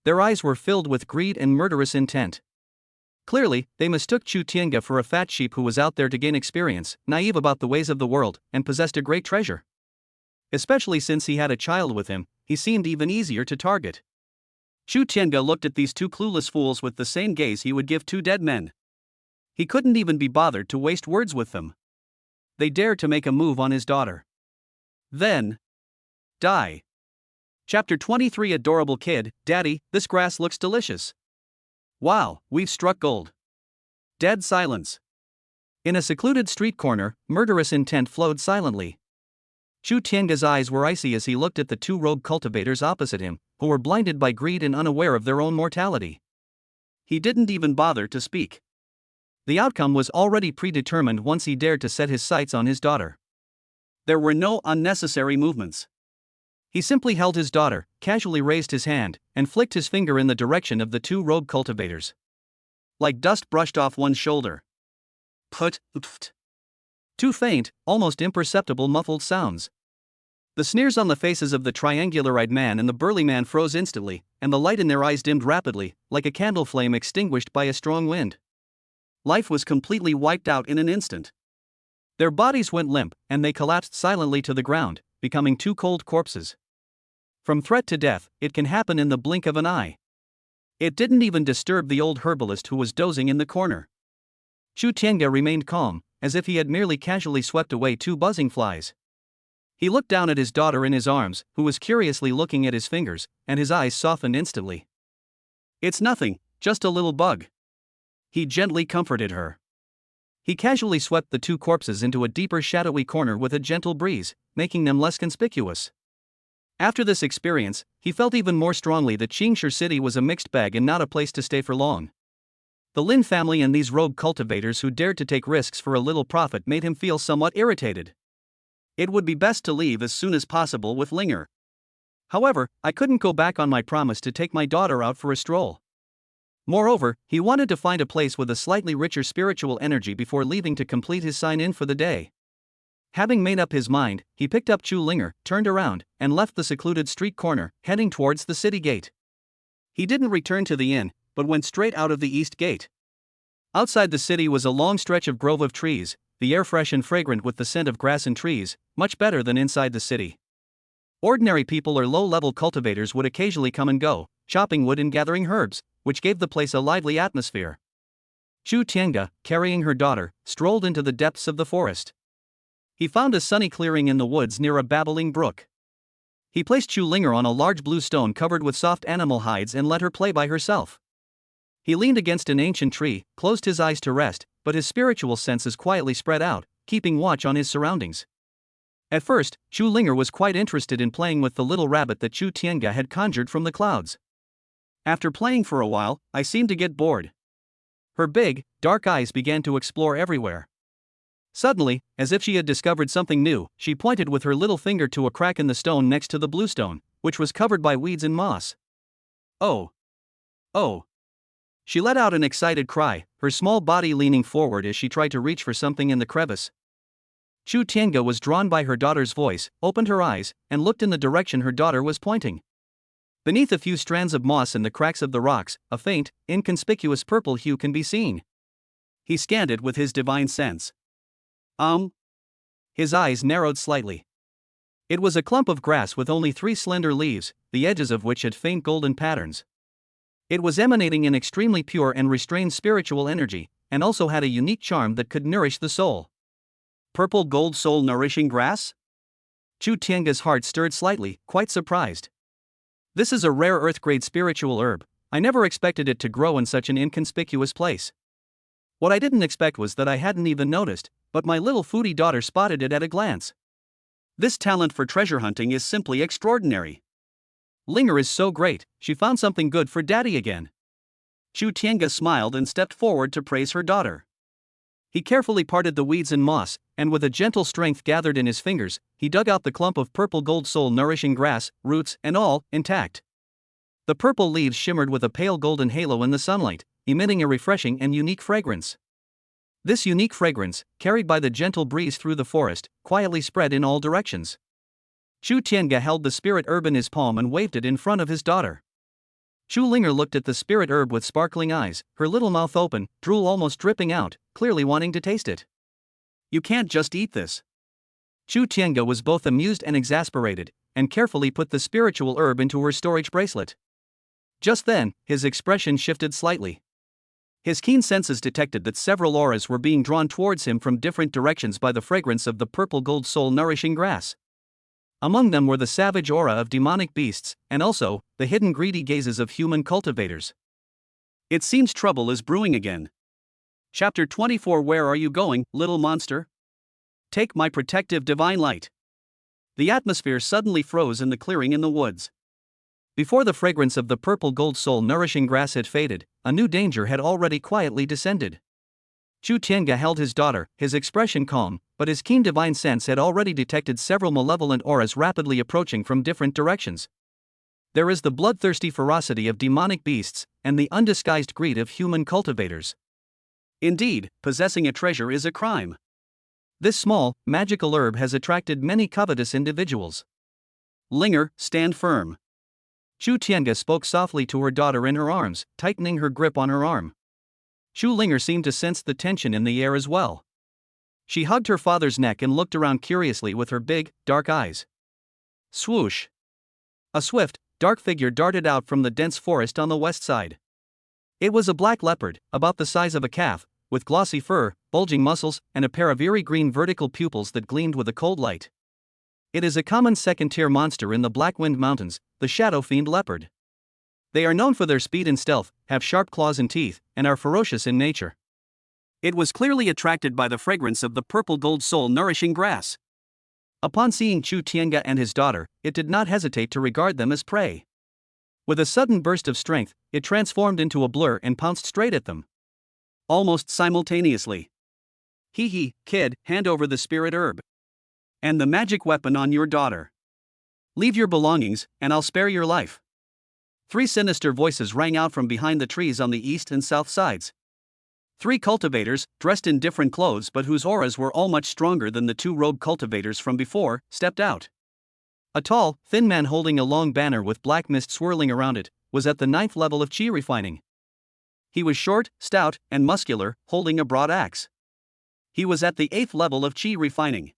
Their eyes were filled with greed and murderous intent. Clearly, they mistook Chu Tiange for a fat sheep who was out there to gain experience, naive about the ways of the world, and possessed a great treasure. Especially since he had a child with him, he seemed even easier to target. Chu Tiange looked at these two clueless fools with the same gaze he would give two dead men. He couldn't even be bothered to waste words with them. They dared to make a move on his daughter. Then, die. Chapter 23. Adorable kid, Daddy, this grass looks delicious. Wow, we've struck gold. Dead silence. In a secluded street corner, murderous intent flowed silently. Chu Tiange's eyes were icy as he looked at the two rogue cultivators opposite him, who were blinded by greed and unaware of their own mortality. He didn't even bother to speak. The outcome was already predetermined once he dared to set his sights on his daughter. There were no unnecessary movements. He simply held his daughter, casually raised his hand, and flicked his finger in the direction of the two rogue cultivators. Like dust brushed off one's shoulder. Put. Two faint, almost imperceptible muffled sounds. The sneers on the faces of the triangular-eyed man and the burly man froze instantly, and the light in their eyes dimmed rapidly, like a candle flame extinguished by a strong wind. Life was completely wiped out in an instant. Their bodies went limp, and they collapsed silently to the ground, becoming two cold corpses. From threat to death, it can happen in the blink of an eye. It didn't even disturb the old herbalist who was dozing in the corner. Chu Tiange remained calm, as if he had merely casually swept away two buzzing flies. He looked down at his daughter in his arms, who was curiously looking at his fingers, and his eyes softened instantly. "It's nothing, just a little bug." He gently comforted her. He casually swept the two corpses into a deeper shadowy corner with a gentle breeze, making them less conspicuous. After this experience, he felt even more strongly that Qingshi City was a mixed bag and not a place to stay for long. The Lin family and these rogue cultivators who dared to take risks for a little profit made him feel somewhat irritated. It would be best to leave as soon as possible with Linger. However, I couldn't go back on my promise to take my daughter out for a stroll. Moreover, he wanted to find a place with a slightly richer spiritual energy before leaving to complete his sign-in for the day. Having made up his mind, he picked up Chu Linger, turned around, and left the secluded street corner, heading towards the city gate. He didn't return to the inn, but went straight out of the east gate. Outside the city was a long stretch of grove of trees, the air fresh and fragrant with the scent of grass and trees, much better than inside the city. Ordinary people or low-level cultivators would occasionally come and go, chopping wood and gathering herbs, which gave the place a lively atmosphere. Chu Tiange, carrying her daughter, strolled into the depths of the forest. He found a sunny clearing in the woods near a babbling brook. He placed Chu Linger on a large blue stone covered with soft animal hides and let her play by herself. He leaned against an ancient tree, closed his eyes to rest, but his spiritual senses quietly spread out, keeping watch on his surroundings. At first, Chu Linger was quite interested in playing with the little rabbit that Chu Tiange had conjured from the clouds. After playing for a while, I seemed to get bored. Her big, dark eyes began to explore everywhere. Suddenly, as if she had discovered something new, she pointed with her little finger to a crack in the stone next to the bluestone, which was covered by weeds and moss. "Oh! Oh!" She let out an excited cry, her small body leaning forward as she tried to reach for something in the crevice. Chu Tiange was drawn by her daughter's voice, opened her eyes, and looked in the direction her daughter was pointing. Beneath a few strands of moss in the cracks of the rocks, a faint, inconspicuous purple hue can be seen. He scanned it with his divine sense. His eyes narrowed slightly. It was a clump of grass with only 3 slender leaves, the edges of which had faint golden patterns. It was emanating an extremely pure and restrained spiritual energy, and also had a unique charm that could nourish the soul. Purple gold soul nourishing grass? Chu Tiange's heart stirred slightly, quite surprised. This is a rare earth-grade spiritual herb. I never expected it to grow in such an inconspicuous place. What I didn't expect was that I hadn't even noticed, but my little foodie daughter spotted it at a glance. This talent for treasure hunting is simply extraordinary. Linger is so great, she found something good for daddy again. Chu Tiange smiled and stepped forward to praise her daughter. He carefully parted the weeds and moss, and with a gentle strength gathered in his fingers, he dug out the clump of purple gold soul nourishing grass, roots and all, intact. The purple leaves shimmered with a pale golden halo in the sunlight, emitting a refreshing and unique fragrance. This unique fragrance, carried by the gentle breeze through the forest, quietly spread in all directions. Chu Tiange held the spirit herb in his palm and waved it in front of his daughter. Chu Linger looked at the spirit herb with sparkling eyes, her little mouth open, drool almost dripping out, clearly wanting to taste it. You can't just eat this. Chu Tiange was both amused and exasperated, and carefully put the spiritual herb into her storage bracelet. Just then, his expression shifted slightly. His keen senses detected that several auras were being drawn towards him from different directions by the fragrance of the purple gold soul nourishing grass. Among them were the savage aura of demonic beasts, and also, the hidden greedy gazes of human cultivators. It seems trouble is brewing again. Chapter 24. Where are you going, little monster? Take my protective divine light. The atmosphere suddenly froze in the clearing in the woods. Before the fragrance of the purple gold soul nourishing grass had faded, a new danger had already quietly descended. Chu Tiange held his daughter, his expression calm, but his keen divine sense had already detected several malevolent auras rapidly approaching from different directions. There is the bloodthirsty ferocity of demonic beasts, and the undisguised greed of human cultivators. Indeed, possessing a treasure is a crime. This small, magical herb has attracted many covetous individuals. Linger, stand firm. Chu Tiange spoke softly to her daughter in her arms, tightening her grip on her arm. Chu Linger seemed to sense the tension in the air as well. She hugged her father's neck and looked around curiously with her big, dark eyes. Swoosh! A swift, dark figure darted out from the dense forest on the west side. It was a black leopard, about the size of a calf, with glossy fur, bulging muscles, and a pair of eerie green vertical pupils that gleamed with a cold light. It is a common second-tier monster in the Black Wind Mountains, the shadow fiend leopard. They are known for their speed and stealth, have sharp claws and teeth, and are ferocious in nature. It was clearly attracted by the fragrance of the purple gold soul nourishing grass. Upon seeing Chu Tiange and his daughter, it did not hesitate to regard them as prey. With a sudden burst of strength, it transformed into a blur and pounced straight at them. Almost simultaneously. Hee hee, kid, hand over the spirit herb. And the magic weapon on your daughter. Leave your belongings, and I'll spare your life. 3 sinister voices rang out from behind the trees on the east and south sides. 3 cultivators, dressed in different clothes but whose auras were all much stronger than the 2 rogue cultivators from before, stepped out. A tall, thin man holding a long banner with black mist swirling around it, was at the 9th level of chi refining. He was short, stout, and muscular, holding a broad axe. He was at the 8th level of chi refining.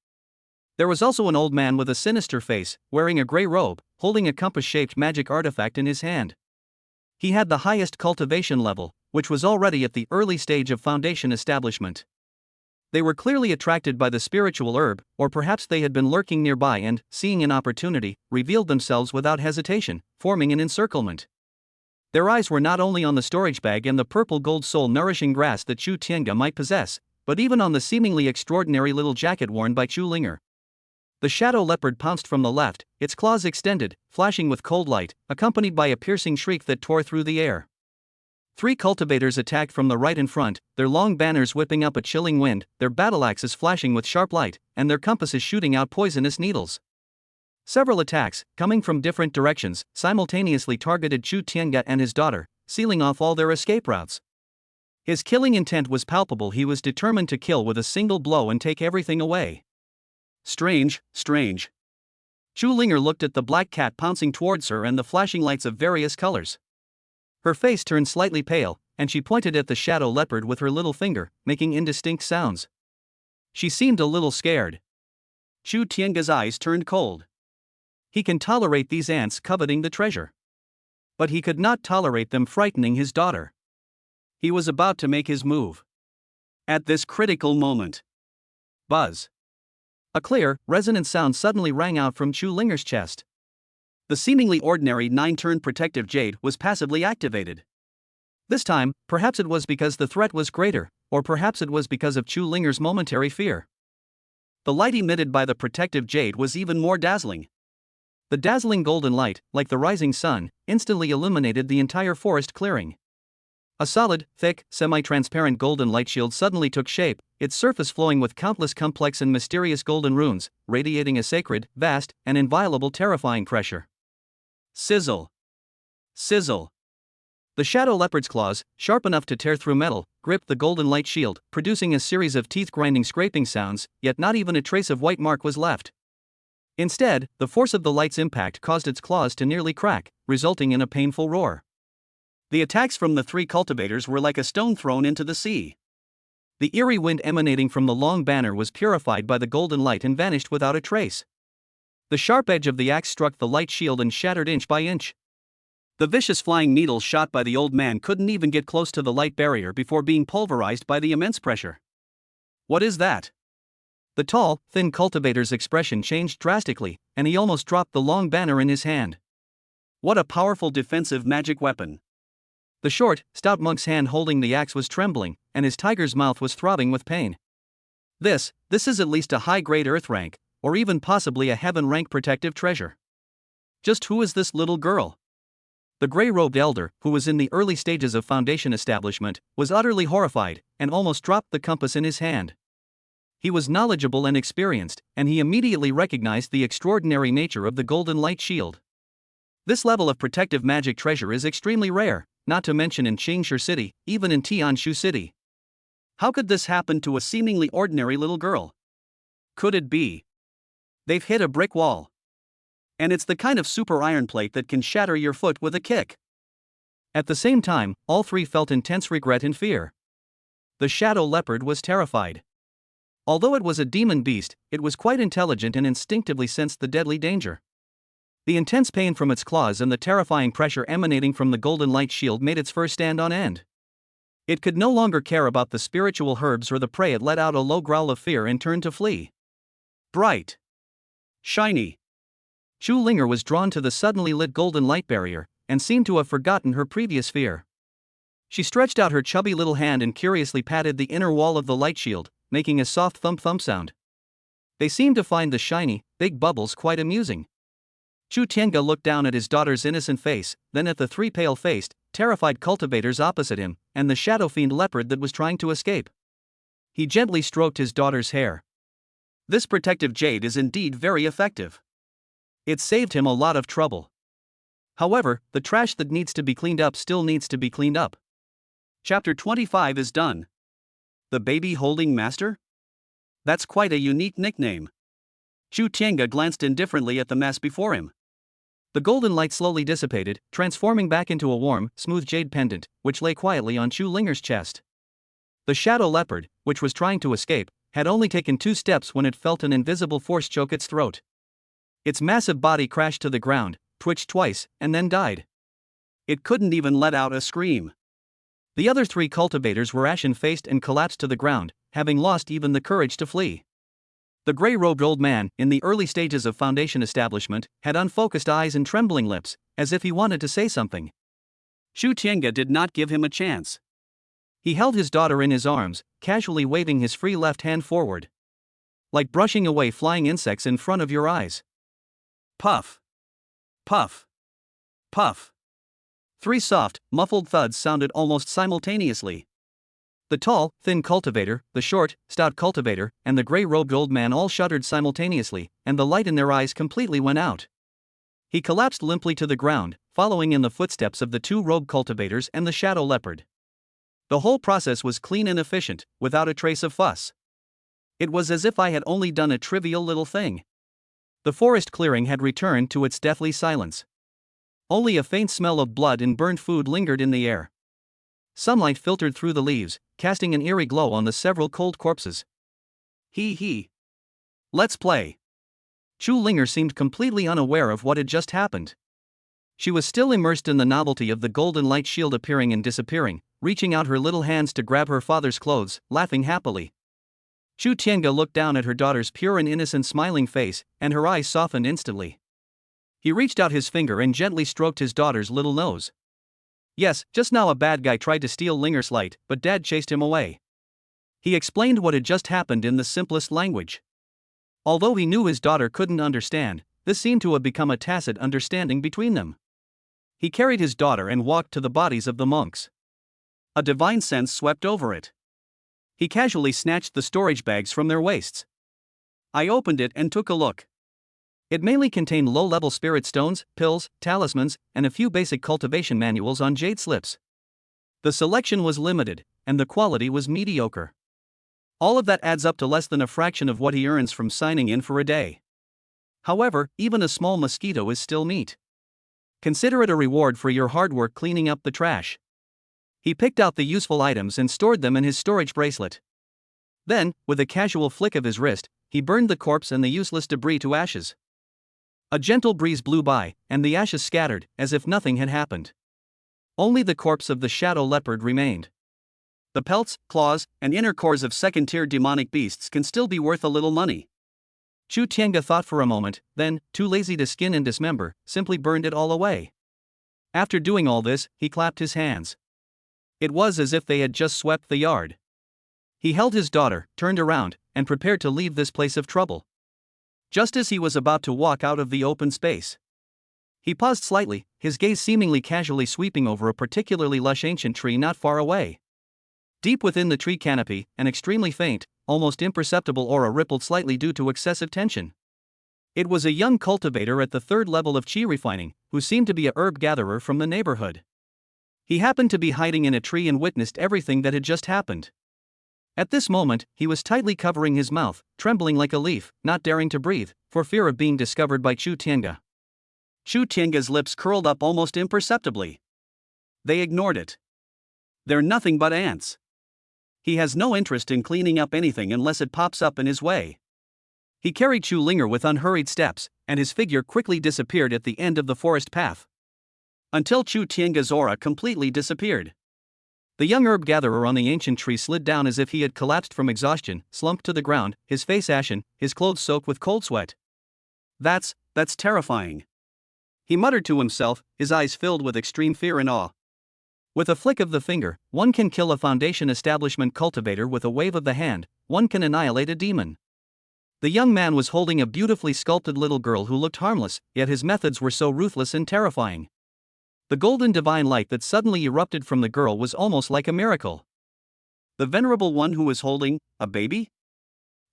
There was also an old man with a sinister face, wearing a gray robe, holding a compass-shaped magic artifact in his hand. He had the highest cultivation level, which was already at the early stage of foundation establishment. They were clearly attracted by the spiritual herb, or perhaps they had been lurking nearby and, seeing an opportunity, revealed themselves without hesitation, forming an encirclement. Their eyes were not only on the storage bag and the purple gold soul nourishing grass that Chu Tiange might possess, but even on the seemingly extraordinary little jacket worn by Chu Linger. The shadow leopard pounced from the left, its claws extended, flashing with cold light, accompanied by a piercing shriek that tore through the air. 3 cultivators attacked from the right and front, their long banners whipping up a chilling wind, their battle axes flashing with sharp light, and their compasses shooting out poisonous needles. Several attacks, coming from different directions, simultaneously targeted Chu Tiange and his daughter, sealing off all their escape routes. His killing intent was palpable. He was determined to kill with a single blow and take everything away. Strange, strange. Chu Linger looked at the black cat pouncing towards her and the flashing lights of various colors. Her face turned slightly pale, and she pointed at the shadow leopard with her little finger, making indistinct sounds. She seemed a little scared. Chu Tiange's eyes turned cold. He can tolerate these ants coveting the treasure. But he could not tolerate them frightening his daughter. He was about to make his move. At this critical moment. Buzz. A clear, resonant sound suddenly rang out from Chu Linger's chest. The seemingly ordinary 9-turn protective jade was passively activated. This time, perhaps it was because the threat was greater, or perhaps it was because of Chu Linger's momentary fear. The light emitted by the protective jade was even more dazzling. The dazzling golden light, like the rising sun, instantly illuminated the entire forest clearing. A solid, thick, semi-transparent golden light shield suddenly took shape, its surface flowing with countless complex and mysterious golden runes, radiating a sacred, vast, and inviolable terrifying pressure. Sizzle! Sizzle! The shadow leopard's claws, sharp enough to tear through metal, gripped the golden light shield, producing a series of teeth-grinding scraping sounds, yet not even a trace of white mark was left. Instead, the force of the light's impact caused its claws to nearly crack, resulting in a painful roar. The attacks from the three cultivators were like a stone thrown into the sea. The eerie wind emanating from the long banner was purified by the golden light and vanished without a trace. The sharp edge of the axe struck the light shield and shattered inch by inch. The vicious flying needles shot by the old man couldn't even get close to the light barrier before being pulverized by the immense pressure. What is that? The tall, thin cultivator's expression changed drastically, and he almost dropped the long banner in his hand. What a powerful defensive magic weapon! The short, stout monk's hand holding the axe was trembling, and his tiger's mouth was throbbing with pain. This is at least a high-grade earth rank, or even possibly a heaven rank protective treasure. Just who is this little girl? The gray-robed elder, who was in the early stages of Foundation establishment, was utterly horrified, and almost dropped the compass in his hand. He was knowledgeable and experienced, and he immediately recognized the extraordinary nature of the golden light shield. This level of protective magic treasure is extremely rare, not to mention in Changshu City, even in Tianshu City. How could this happen to a seemingly ordinary little girl? Could it be? They've hit a brick wall. And it's the kind of super iron plate that can shatter your foot with a kick. At the same time, all three felt intense regret and fear. The shadow leopard was terrified. Although it was a demon beast, it was quite intelligent and instinctively sensed the deadly danger. The intense pain from its claws and the terrifying pressure emanating from the golden light shield made its fur stand on end. It could no longer care about the spiritual herbs or the prey. It let out a low growl of fear and turned to flee. Bright. Shiny. Chu Linger was drawn to the suddenly lit golden light barrier, and seemed to have forgotten her previous fear. She stretched out her chubby little hand and curiously patted the inner wall of the light shield, making a soft thump-thump sound. They seemed to find the shiny, big bubbles quite amusing. Chu Tiange looked down at his daughter's innocent face, then at the three pale-faced, terrified cultivators opposite him, and the shadow-fiend leopard that was trying to escape. He gently stroked his daughter's hair. This protective jade is indeed very effective. It saved him a lot of trouble. However, the trash that needs to be cleaned up still needs to be cleaned up. Chapter 25 is done. The baby holding master? That's quite a unique nickname. Chu Tiange glanced indifferently at the mess before him. The golden light slowly dissipated, transforming back into a warm, smooth jade pendant, which lay quietly on Chu Linger's chest. The shadow leopard, which was trying to escape, had only taken 2 steps when it felt an invisible force choke its throat. Its massive body crashed to the ground, twitched twice, and then died. It couldn't even let out a scream. The other 3 cultivators were ashen-faced and collapsed to the ground, having lost even the courage to flee. The gray-robed old man, in the early stages of Foundation establishment, had unfocused eyes and trembling lips, as if he wanted to say something. Chu Tiange did not give him a chance. He held his daughter in his arms, casually waving his free left hand forward. Like brushing away flying insects in front of your eyes. Puff. Puff. Puff. 3 soft, muffled thuds sounded almost simultaneously. The tall, thin cultivator, the short, stout cultivator, and the gray-robed old man all shuddered simultaneously, and the light in their eyes completely went out. He collapsed limply to the ground, following in the footsteps of the 2 rogue cultivators and the shadow leopard. The whole process was clean and efficient, without a trace of fuss. It was as if I had only done a trivial little thing. The forest clearing had returned to its deathly silence. Only a faint smell of blood and burned food lingered in the air. Sunlight filtered through the leaves, casting an eerie glow on the several cold corpses. He. Let's play. Chu Linger seemed completely unaware of what had just happened. She was still immersed in the novelty of the golden light shield appearing and disappearing, reaching out her little hands to grab her father's clothes, laughing happily. Chu Tiange looked down at her daughter's pure and innocent smiling face, and her eyes softened instantly. He reached out his finger and gently stroked his daughter's little nose. Yes, just now a bad guy tried to steal Linger's light, but Dad chased him away. He explained what had just happened in the simplest language. Although he knew his daughter couldn't understand, this seemed to have become a tacit understanding between them. He carried his daughter and walked to the bodies of the monks. A divine sense swept over it. He casually snatched the storage bags from their waists. I opened it and took a look. It mainly contained low-level spirit stones, pills, talismans, and a few basic cultivation manuals on jade slips. The selection was limited, and the quality was mediocre. All of that adds up to less than a fraction of what he earns from signing in for a day. However, even a small mosquito is still meat. Consider it a reward for your hard work cleaning up the trash. He picked out the useful items and stored them in his storage bracelet. Then, with a casual flick of his wrist, he burned the corpse and the useless debris to ashes. A gentle breeze blew by, and the ashes scattered, as if nothing had happened. Only the corpse of the shadow leopard remained. The pelts, claws, and inner cores of second-tier demonic beasts can still be worth a little money. Chu Tiange thought for a moment, then, too lazy to skin and dismember, simply burned it all away. After doing all this, he clapped his hands. It was as if they had just swept the yard. He held his daughter, turned around, and prepared to leave this place of trouble. Just as he was about to walk out of the open space, he paused slightly, his gaze seemingly casually sweeping over a particularly lush ancient tree not far away. Deep within the tree canopy, an extremely faint, almost imperceptible aura rippled slightly due to excessive tension. It was a young cultivator at the third level of chi refining, who seemed to be a herb gatherer from the neighborhood. He happened to be hiding in a tree and witnessed everything that had just happened. At this moment, he was tightly covering his mouth, trembling like a leaf, not daring to breathe, for fear of being discovered by Chu Tiange. Chu Tiange's lips curled up almost imperceptibly. They ignored it. They're nothing but ants. He has no interest in cleaning up anything unless it pops up in his way. He carried Chu Linger with unhurried steps, and his figure quickly disappeared at the end of the forest path. Until Chu Tiange's aura completely disappeared. The young herb gatherer on the ancient tree slid down as if he had collapsed from exhaustion, slumped to the ground, his face ashen, his clothes soaked with cold sweat. That's terrifying. He muttered to himself, his eyes filled with extreme fear and awe. With a flick of the finger, one can kill a foundation establishment cultivator. With a wave of the hand, one can annihilate a demon. The young man was holding a beautifully sculpted little girl who looked harmless, yet his methods were so ruthless and terrifying. The golden divine light that suddenly erupted from the girl was almost like a miracle. The venerable one who was holding a baby?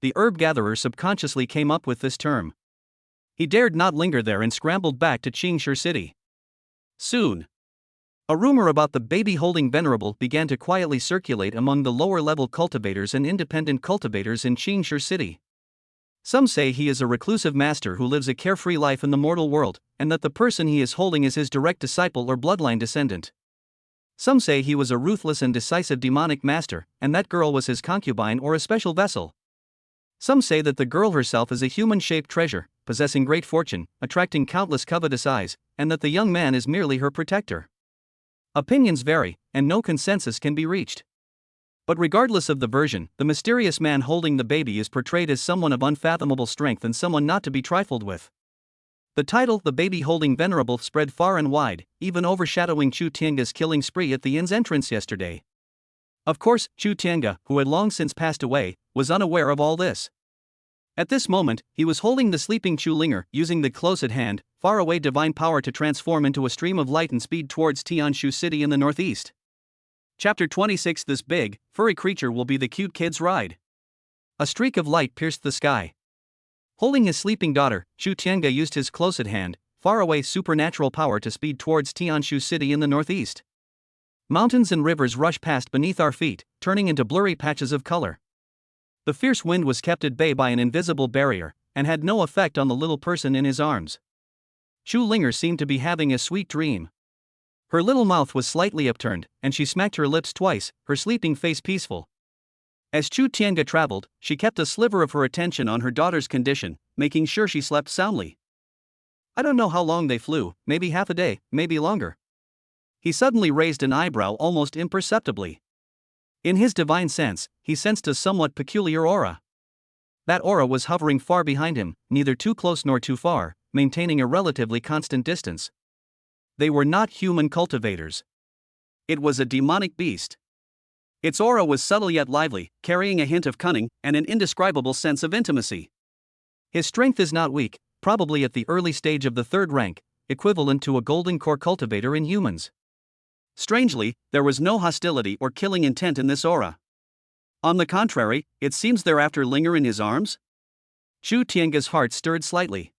The herb gatherer subconsciously came up with this term. He dared not linger there and scrambled back to Qingshi City. Soon, a rumor about the baby-holding venerable began to quietly circulate among the lower-level cultivators and independent cultivators in Qingshi City. Some say he is a reclusive master who lives a carefree life in the mortal world, and that the person he is holding is his direct disciple or bloodline descendant. Some say he was a ruthless and decisive demonic master, and that girl was his concubine or a special vessel. Some say that the girl herself is a human-shaped treasure, possessing great fortune, attracting countless covetous eyes, and that the young man is merely her protector. Opinions vary, and no consensus can be reached. But regardless of the version, the mysterious man holding the baby is portrayed as someone of unfathomable strength and someone not to be trifled with. The title, "The Baby Holding Venerable," spread far and wide, even overshadowing Chu Tiange's killing spree at the inn's entrance yesterday. Of course, Chu Tiange, who had long since passed away, was unaware of all this. At this moment, he was holding the sleeping Chu Linger, using the close at hand, far-away divine power to transform into a stream of light and speed towards Tianshu City in the northeast. Chapter 26. This big, furry creature will be the cute kid's ride. A streak of light pierced the sky. Holding his sleeping daughter, Chu Tiange used his close at hand, far-away supernatural power to speed towards Tianshu City in the northeast. Mountains and rivers rush past beneath our feet, turning into blurry patches of color. The fierce wind was kept at bay by an invisible barrier, and had no effect on the little person in his arms. Chu Linger seemed to be having a sweet dream. Her little mouth was slightly upturned, and she smacked her lips twice, her sleeping face peaceful. As Chu Tiange traveled, she kept a sliver of her attention on her daughter's condition, making sure she slept soundly. I don't know how long they flew, maybe half a day, maybe longer. He suddenly raised an eyebrow almost imperceptibly. In his divine sense, he sensed a somewhat peculiar aura. That aura was hovering far behind him, neither too close nor too far, maintaining a relatively constant distance. They were not human cultivators. It was a demonic beast. Its aura was subtle yet lively, carrying a hint of cunning and an indescribable sense of intimacy. His strength is not weak, probably at the early stage of the third rank, equivalent to a golden core cultivator in humans. Strangely, there was no hostility or killing intent in this aura. On the contrary, it seems thereafter linger in his arms? Chu Tiange's heart stirred slightly.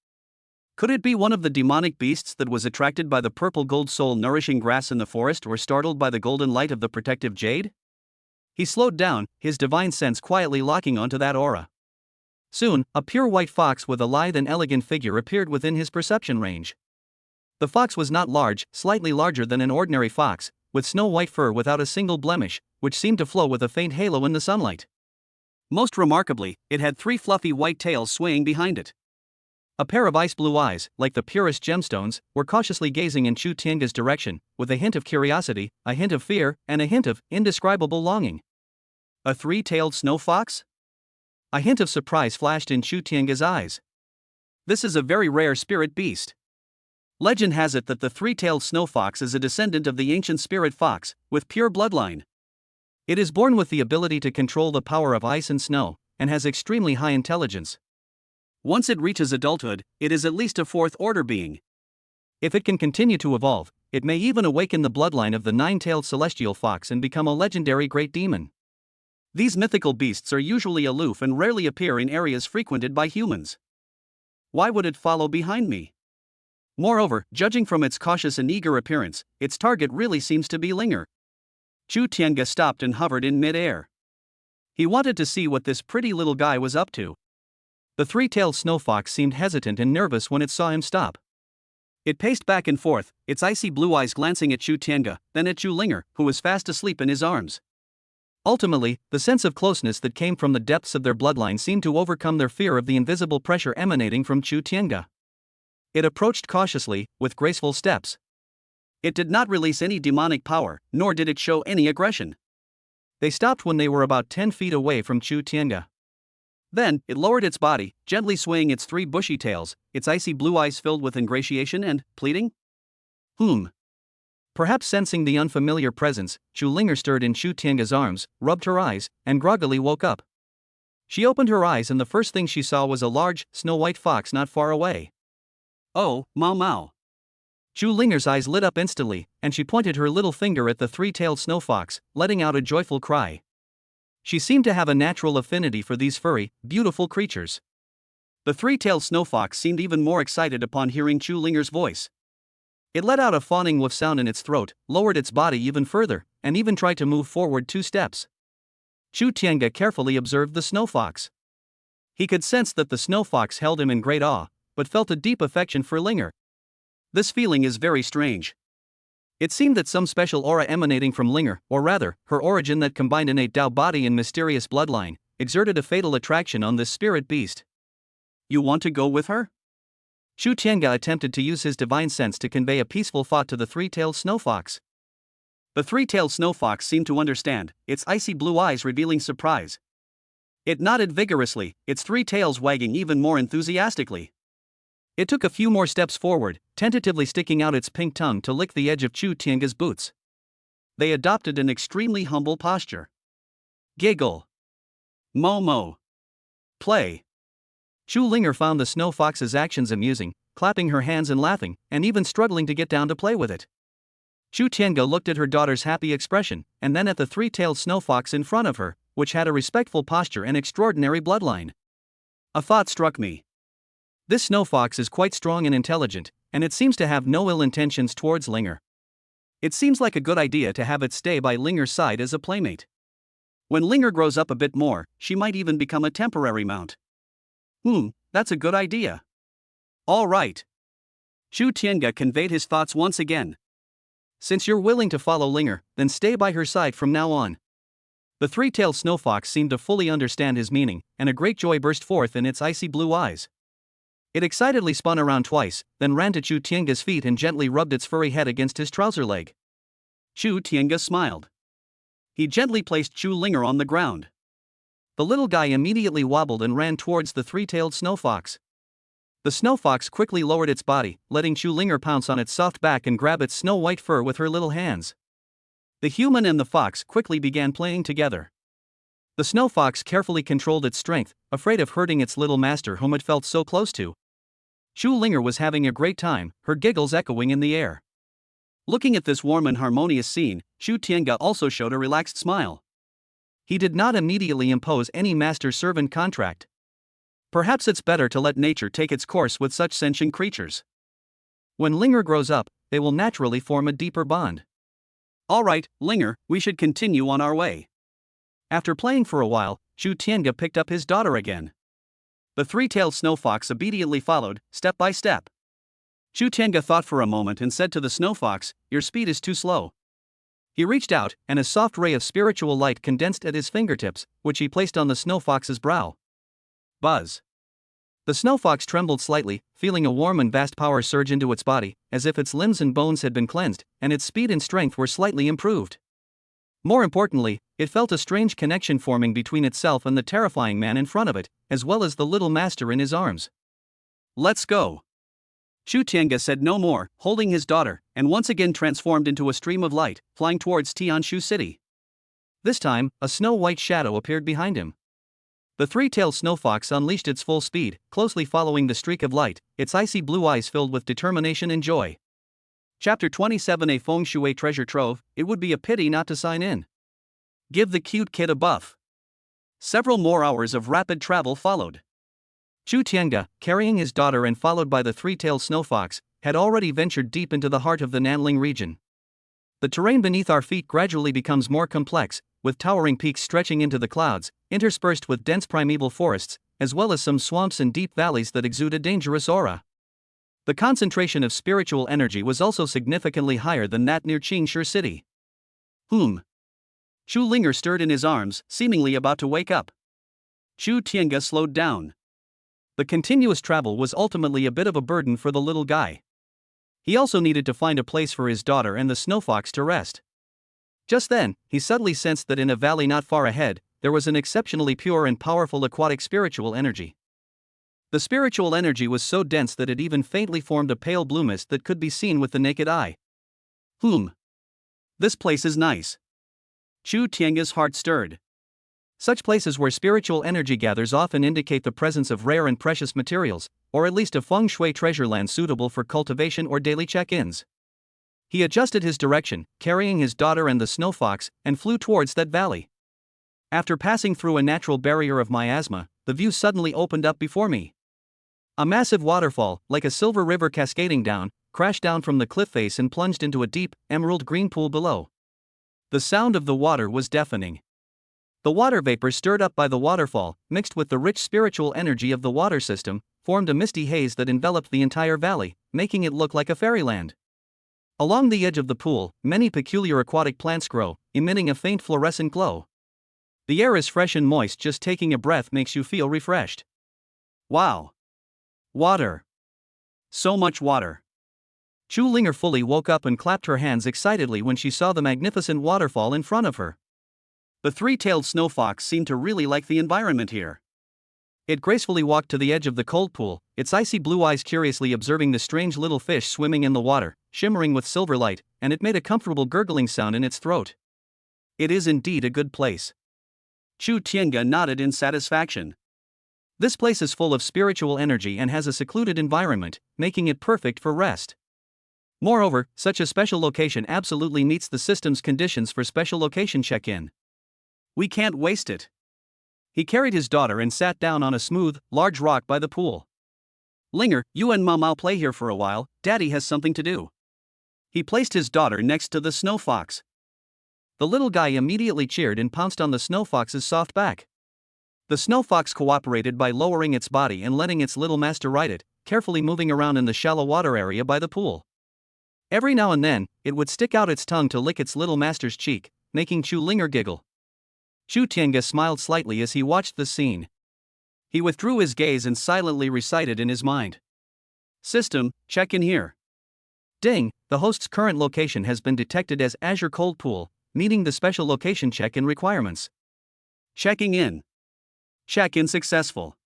Could it be one of the demonic beasts that was attracted by the purple gold soul nourishing grass in the forest or startled by the golden light of the protective jade? He slowed down, his divine sense quietly locking onto that aura. Soon, a pure white fox with a lithe and elegant figure appeared within his perception range. The fox was not large, slightly larger than an ordinary fox, with snow-white fur without a single blemish, which seemed to flow with a faint halo in the sunlight. Most remarkably, it had 3 fluffy white tails swaying behind it. A pair of ice-blue eyes, like the purest gemstones, were cautiously gazing in Chu Tiange's direction, with a hint of curiosity, a hint of fear, and a hint of indescribable longing. A 3-tailed snow fox? A hint of surprise flashed in Chu Tiange's eyes. This is a very rare spirit beast. Legend has it that the 3-tailed snow fox is a descendant of the ancient spirit fox, with pure bloodline. It is born with the ability to control the power of ice and snow, and has extremely high intelligence. Once it reaches adulthood, it is at least a 4th-order being. If it can continue to evolve, it may even awaken the bloodline of the 9-tailed celestial fox and become a legendary great demon. These mythical beasts are usually aloof and rarely appear in areas frequented by humans. Why would it follow behind me? Moreover, judging from its cautious and eager appearance, its target really seems to be Linger. Chu Tiange stopped and hovered in mid-air. He wanted to see what this pretty little guy was up to. The 3-tailed snow fox seemed hesitant and nervous when it saw him stop. It paced back and forth, its icy blue eyes glancing at Chu Tiange, then at Chu Linger, who was fast asleep in his arms. Ultimately, the sense of closeness that came from the depths of their bloodline seemed to overcome their fear of the invisible pressure emanating from Chu Tiange. It approached cautiously, with graceful steps. It did not release any demonic power, nor did it show any aggression. They stopped when they were about 10 feet away from Chu Tiange. Then, it lowered its body, gently swaying its 3 bushy tails, its icy blue eyes filled with ingratiation and pleading. Perhaps sensing the unfamiliar presence, Chu Linger stirred in Chu Tiange's arms, rubbed her eyes, and groggily woke up. She opened her eyes and the first thing she saw was a large, snow-white fox not far away. Oh, Mao Mao. Chu Linger's eyes lit up instantly, and she pointed her little finger at the 3-tailed snow fox, letting out a joyful cry. She seemed to have a natural affinity for these furry, beautiful creatures. The 3-tailed snow fox seemed even more excited upon hearing Chu Linger's voice. It let out a fawning woof sound in its throat, lowered its body even further, and even tried to move forward 2 steps. Chu Tiange carefully observed the snow fox. He could sense that the snow fox held him in great awe, but felt a deep affection for Linger. This feeling is very strange. It seemed that some special aura emanating from Linger, or rather, her origin that combined innate Tao body and mysterious bloodline, exerted a fatal attraction on this spirit beast. You want to go with her? Chu Tiange attempted to use his divine sense to convey a peaceful thought to the 3-tailed snow fox. The 3-tailed snow fox seemed to understand, its icy blue eyes revealing surprise. It nodded vigorously, its 3 tails wagging even more enthusiastically. It took a few more steps forward, tentatively sticking out its pink tongue to lick the edge of Chu Tiange's boots. They adopted an extremely humble posture. Giggle. Mo. Play. Chu Linger found the snow fox's actions amusing, clapping her hands and laughing, and even struggling to get down to play with it. Chu Tiange looked at her daughter's happy expression, and then at the 3-tailed snow fox in front of her, which had a respectful posture and extraordinary bloodline. A thought struck me. This snow fox is quite strong and intelligent, and it seems to have no ill intentions towards Linger. It seems like a good idea to have it stay by Linger's side as a playmate. When Linger grows up a bit more, she might even become a temporary mount. That's a good idea. All right. Chu Tiange conveyed his thoughts once again. Since you're willing to follow Linger, then stay by her side from now on. The 3-tailed snow fox seemed to fully understand his meaning, and a great joy burst forth in its icy blue eyes. It excitedly spun around twice, then ran to Chu Tiange's feet and gently rubbed its furry head against his trouser leg. Chu Tiange smiled. He gently placed Chu Linger on the ground. The little guy immediately wobbled and ran towards the 3-tailed snow fox. The snow fox quickly lowered its body, letting Chu Linger pounce on its soft back and grab its snow-white fur with her little hands. The human and the fox quickly began playing together. The snow fox carefully controlled its strength, afraid of hurting its little master whom it felt so close to. Chu Linger was having a great time, her giggles echoing in the air. Looking at this warm and harmonious scene, Chu Tiange also showed a relaxed smile. He did not immediately impose any master-servant contract. Perhaps it's better to let nature take its course with such sentient creatures. When Linger grows up, they will naturally form a deeper bond. All right, Linger, we should continue on our way. After playing for a while, Chu Tiange picked up his daughter again. The three-tailed snow fox obediently followed, step by step. Chu Tiange thought for a moment and said to the snow fox, "Your speed is too slow." He reached out, and a soft ray of spiritual light condensed at his fingertips, which he placed on the snow fox's brow. Buzz. The snow fox trembled slightly, feeling a warm and vast power surge into its body, as if its limbs and bones had been cleansed, and its speed and strength were slightly improved. More importantly, it felt a strange connection forming between itself and the terrifying man in front of it, as well as the little master in his arms. "Let's go." Chu Tiange said no more, holding his daughter, and once again transformed into a stream of light, flying towards Tianshu City. This time, a snow-white shadow appeared behind him. The three-tailed snow fox unleashed its full speed, closely following the streak of light, its icy blue eyes filled with determination and joy. Chapter 27 A Feng Shui Treasure Trove, it would be a pity not to sign in. Give the cute kid a buff. Several more hours of rapid travel followed. Chu Tiange, carrying his daughter and followed by the three-tailed snow fox, had already ventured deep into the heart of the Nanling region. The terrain beneath our feet gradually becomes more complex, with towering peaks stretching into the clouds, interspersed with dense primeval forests, as well as some swamps and deep valleys that exude a dangerous aura. The concentration of spiritual energy was also significantly higher than that near Qingshi City. Chu Linger stirred in his arms, seemingly about to wake up. Chu Tiange slowed down. The continuous travel was ultimately a bit of a burden for the little guy. He also needed to find a place for his daughter and the snow fox to rest. Just then, he suddenly sensed that in a valley not far ahead, there was an exceptionally pure and powerful aquatic spiritual energy. The spiritual energy was so dense that it even faintly formed a pale blue mist that could be seen with the naked eye. This place is nice. Chu Tiange's heart stirred. Such places where spiritual energy gathers often indicate the presence of rare and precious materials, or at least a feng shui treasure land suitable for cultivation or daily check-ins. He adjusted his direction, carrying his daughter and the snow fox, and flew towards that valley. After passing through a natural barrier of miasma, the view suddenly opened up before me. A massive waterfall, like a silver river cascading down, crashed down from the cliff face and plunged into a deep, emerald green pool below. The sound of the water was deafening. The water vapor stirred up by the waterfall, mixed with the rich spiritual energy of the water system, formed a misty haze that enveloped the entire valley, making it look like a fairyland. Along the edge of the pool, many peculiar aquatic plants grow, emitting a faint fluorescent glow. The air is fresh and moist, just taking a breath makes you feel refreshed. Wow! Water! So much water! Chu Linger fully woke up and clapped her hands excitedly when she saw the magnificent waterfall in front of her. The three-tailed snow fox seemed to really like the environment here. It gracefully walked to the edge of the cold pool, its icy blue eyes curiously observing the strange little fish swimming in the water, shimmering with silver light, and it made a comfortable gurgling sound in its throat. It is indeed a good place. Chu Tiange nodded in satisfaction. This place is full of spiritual energy and has a secluded environment, making it perfect for rest. Moreover, such a special location absolutely meets the system's conditions for special location check-in. We can't waste it. He carried his daughter and sat down on a smooth, large rock by the pool. Linger, you and Mama play here for a while, Daddy has something to do. He placed his daughter next to the snow fox. The little guy immediately cheered and pounced on the snow fox's soft back. The snow fox cooperated by lowering its body and letting its little master ride it, carefully moving around in the shallow water area by the pool. Every now and then, it would stick out its tongue to lick its little master's cheek, making Chu Linger giggle. Chu Tiange smiled slightly as he watched the scene. He withdrew his gaze and silently recited in his mind. System, check in here. Ding, the host's current location has been detected as Azure Cold Pool, meeting the special location check-in requirements. Checking in. Check-in successful.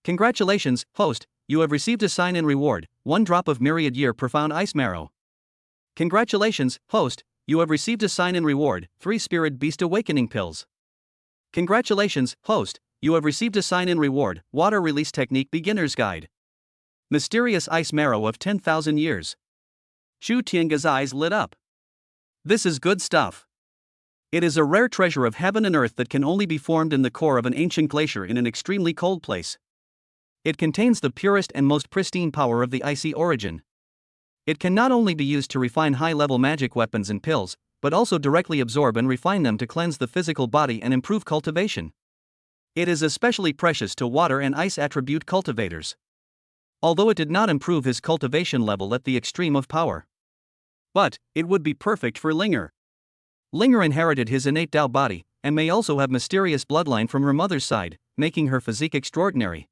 Congratulations, host, you have received a sign-in reward, 1 drop of myriad year profound ice marrow. Congratulations, host, you have received a sign and reward, 3 Spirit Beast Awakening Pills. Congratulations, host, you have received a sign and reward, Water Release Technique Beginner's Guide. Mysterious Ice Marrow of 10,000 Years. Chu Tianga's eyes lit up. This is good stuff. It is a rare treasure of heaven and earth that can only be formed in the core of an ancient glacier in an extremely cold place. It contains the purest and most pristine power of the icy origin. It can not only be used to refine high-level magic weapons and pills, but also directly absorb and refine them to cleanse the physical body and improve cultivation. It is especially precious to water and ice attribute cultivators. Although it did not improve his cultivation level at the extreme of power. But, it would be perfect for Linger. Linger inherited his innate Tao body, and may also have mysterious bloodline from her mother's side, making her physique extraordinary.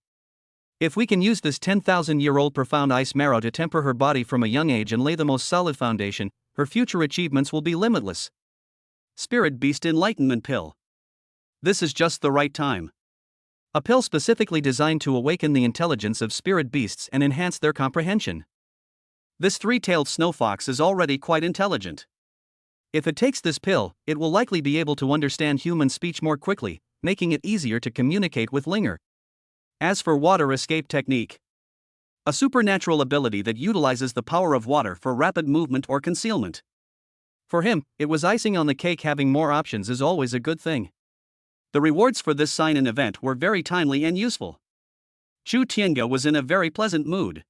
If we can use this 10,000-year-old profound ice marrow to temper her body from a young age and lay the most solid foundation, her future achievements will be limitless. Spirit Beast Enlightenment Pill. This is just the right time. A pill specifically designed to awaken the intelligence of spirit beasts and enhance their comprehension. This 3-tailed snow fox is already quite intelligent. If it takes this pill, it will likely be able to understand human speech more quickly, making it easier to communicate with Linger. As for Water Escape Technique, a supernatural ability that utilizes the power of water for rapid movement or concealment. For him, it was icing on the cake. Having more options is always a good thing. The rewards for this sign and event were very timely and useful. Chu Tianga was in a very pleasant mood.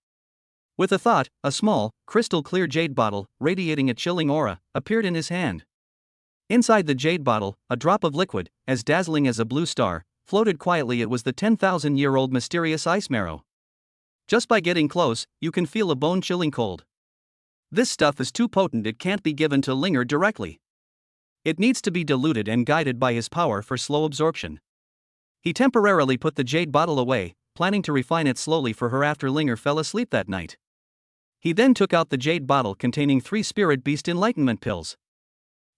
With a thought, a small, crystal-clear jade bottle, radiating a chilling aura, appeared in his hand. Inside the jade bottle, a drop of liquid, as dazzling as a blue star, floated quietly. It was the 10,000-year-old mysterious ice marrow. Just by getting close, you can feel a bone-chilling cold. This stuff is too potent. It can't be given to Linger directly. It needs to be diluted and guided by his power for slow absorption. He temporarily put the jade bottle away, planning to refine it slowly for her after Linger fell asleep that night. He then took out the jade bottle containing 3 Spirit Beast Enlightenment Pills.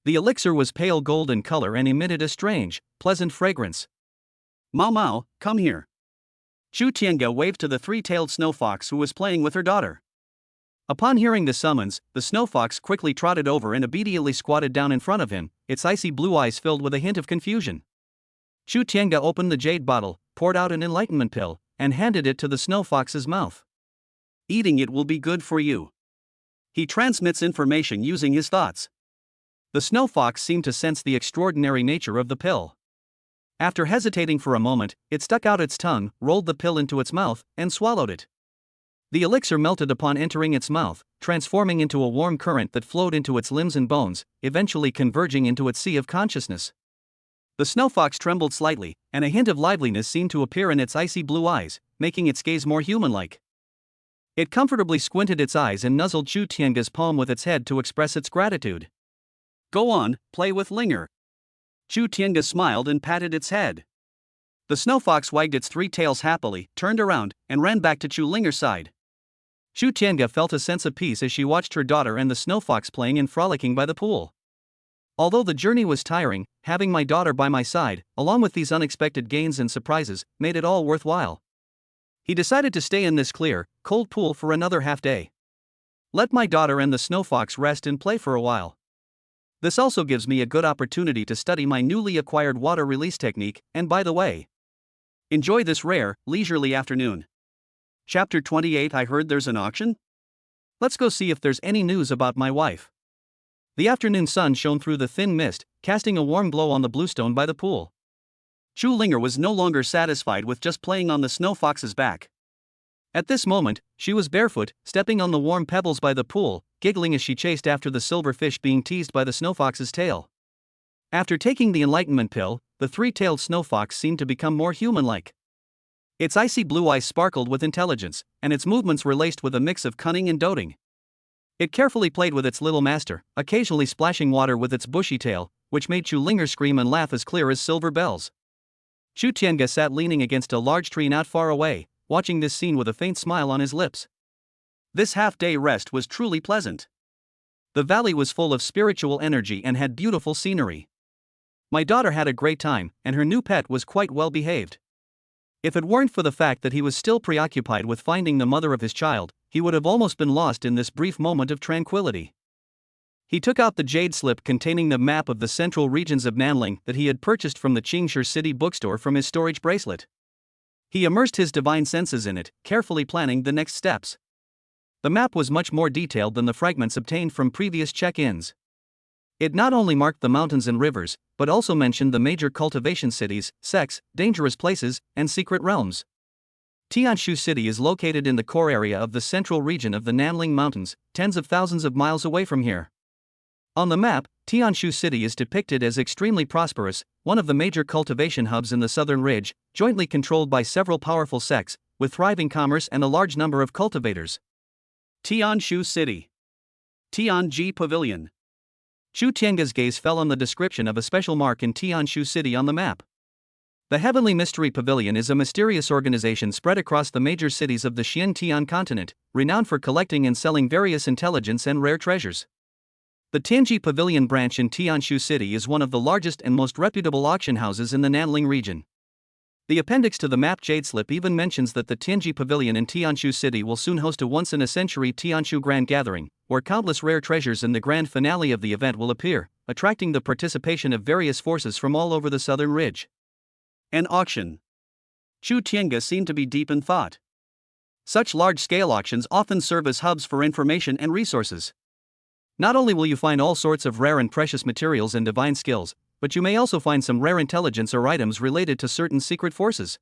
The elixir was pale gold in color and emitted a strange, pleasant fragrance. Mao Mao, come here. Chu Tianga waved to the 3-tailed snow fox who was playing with her daughter. Upon hearing the summons, the snow fox quickly trotted over and obediently squatted down in front of him, its icy blue eyes filled with a hint of confusion. Chu Tianga opened the jade bottle, poured out an enlightenment pill, and handed it to the snow fox's mouth. Eating it will be good for you. He transmits information using his thoughts. The snow fox seemed to sense the extraordinary nature of the pill. After hesitating for a moment, it stuck out its tongue, rolled the pill into its mouth, and swallowed it. The elixir melted upon entering its mouth, transforming into a warm current that flowed into its limbs and bones, eventually converging into its sea of consciousness. The snow fox trembled slightly, and a hint of liveliness seemed to appear in its icy blue eyes, making its gaze more human-like. It comfortably squinted its eyes and nuzzled Chu Tianga's palm with its head to express its gratitude. Go on, play with Linger. Chu Tianga smiled and patted its head. The snow fox wagged its 3 tails happily, turned around, and ran back to Chu Linger's side. Chu Tianga felt a sense of peace as she watched her daughter and the snow fox playing and frolicking by the pool. Although the journey was tiring, having my daughter by my side, along with these unexpected gains and surprises, made it all worthwhile. He decided to stay in this clear, cold pool for another half day. Let my daughter and the snow fox rest and play for a while. This also gives me a good opportunity to study my newly acquired water release technique, and by the way, enjoy this rare, leisurely afternoon. Chapter 28. I heard there's an auction? Let's go see if there's any news about my wife. The afternoon sun shone through the thin mist, casting a warm glow on the bluestone by the pool. Chu Linger was no longer satisfied with just playing on the snow fox's back. At this moment, she was barefoot, stepping on the warm pebbles by the pool, giggling as she chased after the silver fish being teased by the snow fox's tail. After taking the enlightenment pill, the 3-tailed snow fox seemed to become more human-like. Its icy blue eyes sparkled with intelligence, and its movements were laced with a mix of cunning and doting. It carefully played with its little master, occasionally splashing water with its bushy tail, which made Chu Linger scream and laugh as clear as silver bells. Chu Tianga sat leaning against a large tree not far away, watching this scene with a faint smile on his lips. This half-day rest was truly pleasant. The valley was full of spiritual energy and had beautiful scenery. My daughter had a great time, and her new pet was quite well behaved. If it weren't for the fact that he was still preoccupied with finding the mother of his child, he would have almost been lost in this brief moment of tranquility. He took out the jade slip containing the map of the central regions of Nanling that he had purchased from the Qingshi City bookstore from his storage bracelet. He immersed his divine senses in it, carefully planning the next steps. The map was much more detailed than the fragments obtained from previous check-ins. It not only marked the mountains and rivers, but also mentioned the major cultivation cities, sects, dangerous places, and secret realms. Tianshu City is located in the core area of the central region of the Nanling Mountains, tens of thousands of miles away from here. On the map, Tianshu City is depicted as extremely prosperous, one of the major cultivation hubs in the southern ridge, jointly controlled by several powerful sects, with thriving commerce and a large number of cultivators. Tianshu City. Tianji Pavilion. Chu Tianga's gaze fell on the description of a special mark in Tianshu City on the map. The Heavenly Mystery Pavilion is a mysterious organization spread across the major cities of the Xinjiang continent, renowned for collecting and selling various intelligence and rare treasures. The Tianji Pavilion branch in Tianshu City is one of the largest and most reputable auction houses in the Nanling region. The appendix to the map jade slip even mentions that the Tianji Pavilion in Tianshu City will soon host a once-in-a-century Tianshu Grand Gathering, where countless rare treasures in the grand finale of the event will appear, attracting the participation of various forces from all over the southern ridge. An auction. Chu Tianga seemed to be deep in thought. Such large-scale auctions often serve as hubs for information and resources. Not only will you find all sorts of rare and precious materials and divine skills, but you may also find some rare intelligence or items related to certain secret forces.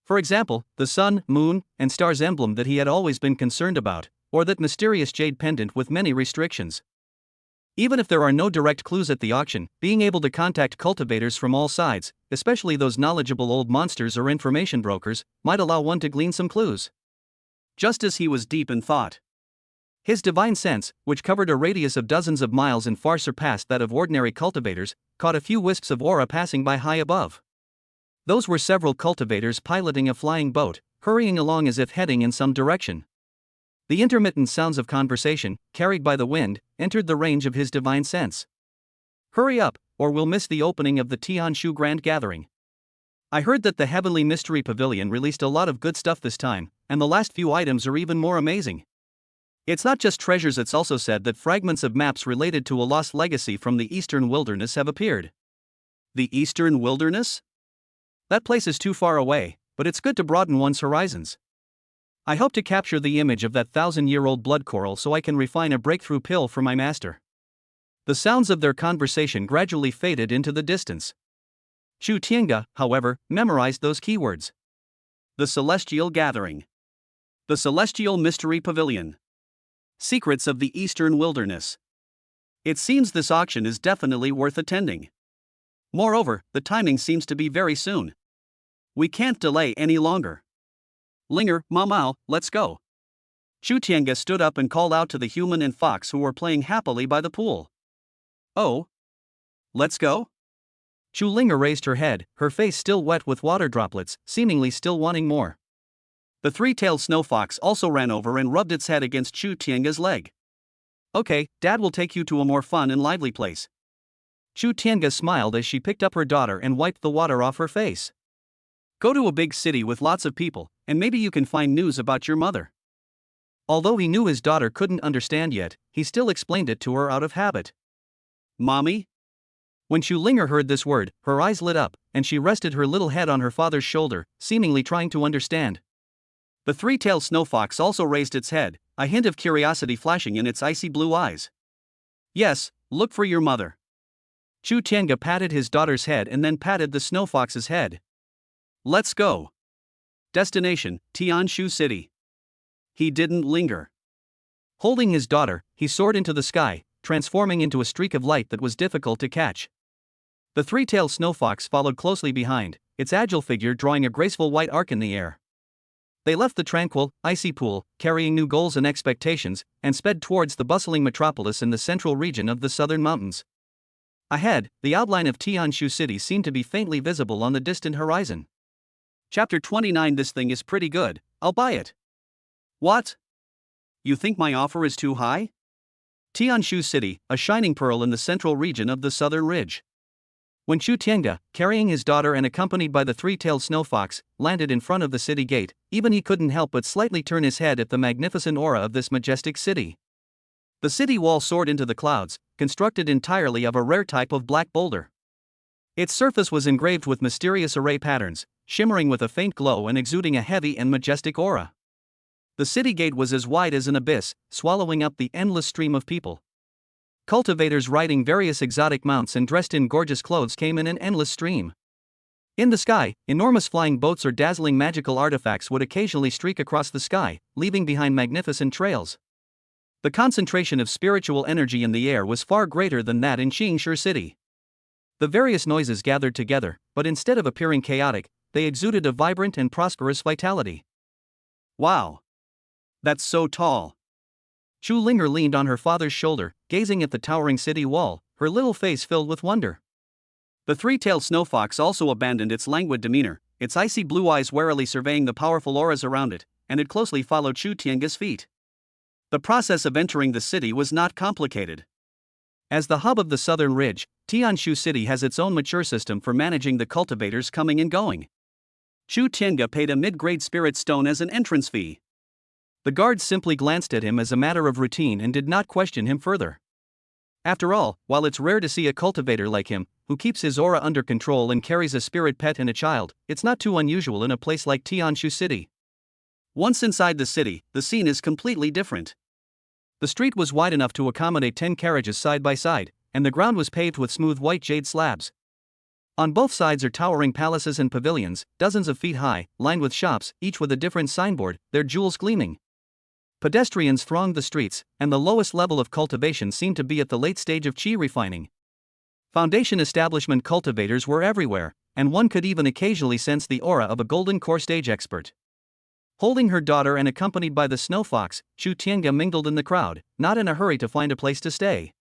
For example, the sun, moon, and stars emblem that he had always been concerned about, or that mysterious jade pendant with many restrictions. Even if there are no direct clues at the auction, being able to contact cultivators from all sides, especially those knowledgeable old monsters or information brokers, might allow one to glean some clues. Just as he was deep in thought, his divine sense, which covered a radius of dozens of miles and far surpassed that of ordinary cultivators, caught a few wisps of aura passing by high above. Those were several cultivators piloting a flying boat, hurrying along as if heading in some direction. The intermittent sounds of conversation, carried by the wind, entered the range of his divine sense. Hurry up, or we'll miss the opening of the Tianshu Grand Gathering. I heard that the Heavenly Mystery Pavilion released a lot of good stuff this time, and the last few items are even more amazing. It's not just treasures, it's also said that fragments of maps related to a lost legacy from the Eastern Wilderness have appeared. The Eastern Wilderness? That place is too far away, but it's good to broaden one's horizons. I hope to capture the image of that 1,000-year-old blood coral so I can refine a breakthrough pill for my master. The sounds of their conversation gradually faded into the distance. Chu Tianga, however, memorized those keywords. The Celestial Gathering. The Celestial Mystery Pavilion. Secrets of the Eastern Wilderness. It seems this auction is definitely worth attending. Moreover, the timing seems to be very soon. We can't delay any longer. Linger, Mamao, let's go. Chu Tianga stood up and called out to the human and fox who were playing happily by the pool. Oh? Let's go? Chu Linger raised her head, her face still wet with water droplets, seemingly still wanting more. The three-tailed snow fox also ran over and rubbed its head against Chu Tianga's leg. Okay, Dad will take you to a more fun and lively place. Chu Tianga smiled as she picked up her daughter and wiped the water off her face. Go to a big city with lots of people, and maybe you can find news about your mother. Although he knew his daughter couldn't understand yet, he still explained it to her out of habit. Mommy? When Chu Linger heard this word, her eyes lit up, and she rested her little head on her father's shoulder, seemingly trying to understand. The three-tailed snow fox also raised its head, a hint of curiosity flashing in its icy blue eyes. Yes, look for your mother. Chu Tianga patted his daughter's head and then patted the snow fox's head. Let's go. Destination, Tianshu City. He didn't linger. Holding his daughter, he soared into the sky, transforming into a streak of light that was difficult to catch. The three-tailed snow fox followed closely behind, its agile figure drawing a graceful white arc in the air. They left the tranquil, icy pool, carrying new goals and expectations, and sped towards the bustling metropolis in the central region of the southern mountains. Ahead, the outline of Tianshu City seemed to be faintly visible on the distant horizon. Chapter 29. This thing is pretty good, I'll buy it. What? You think my offer is too high? Tianshu City, a shining pearl in the central region of the southern ridge. When Chu Tianga, carrying his daughter and accompanied by the three-tailed snow fox, landed in front of the city gate, even he couldn't help but slightly turn his head at the magnificent aura of this majestic city. The city wall soared into the clouds, constructed entirely of a rare type of black boulder. Its surface was engraved with mysterious array patterns, shimmering with a faint glow and exuding a heavy and majestic aura. The city gate was as wide as an abyss, swallowing up the endless stream of people. Cultivators riding various exotic mounts and dressed in gorgeous clothes came in an endless stream. In the sky, enormous flying boats or dazzling magical artifacts would occasionally streak across the sky, leaving behind magnificent trails. The concentration of spiritual energy in the air was far greater than that in Qingshi City. The various noises gathered together, but instead of appearing chaotic, they exuded a vibrant and prosperous vitality. Wow! That's so tall! Chu Linger leaned on her father's shoulder, gazing at the towering city wall, her little face filled with wonder. The three-tailed snow fox also abandoned its languid demeanor, its icy blue eyes warily surveying the powerful auras around it, and it closely followed Chu Tiange's feet. The process of entering the city was not complicated. As the hub of the southern ridge, Tianshu City has its own mature system for managing the cultivators coming and going. Chu Tiange paid a mid-grade spirit stone as an entrance fee. The guards simply glanced at him as a matter of routine and did not question him further. After all, while it's rare to see a cultivator like him, who keeps his aura under control and carries a spirit pet and a child, it's not too unusual in a place like Tianshu City. Once inside the city, the scene is completely different. The street was wide enough to accommodate 10 carriages side by side, and the ground was paved with smooth white jade slabs. On both sides are towering palaces and pavilions, dozens of feet high, lined with shops, each with a different signboard, their jewels gleaming. Pedestrians thronged the streets, and the lowest level of cultivation seemed to be at the late stage of qi refining. Foundation establishment cultivators were everywhere, and one could even occasionally sense the aura of a golden core stage expert. Holding her daughter and accompanied by the snow fox, Chu Tiange mingled in the crowd, not in a hurry to find a place to stay.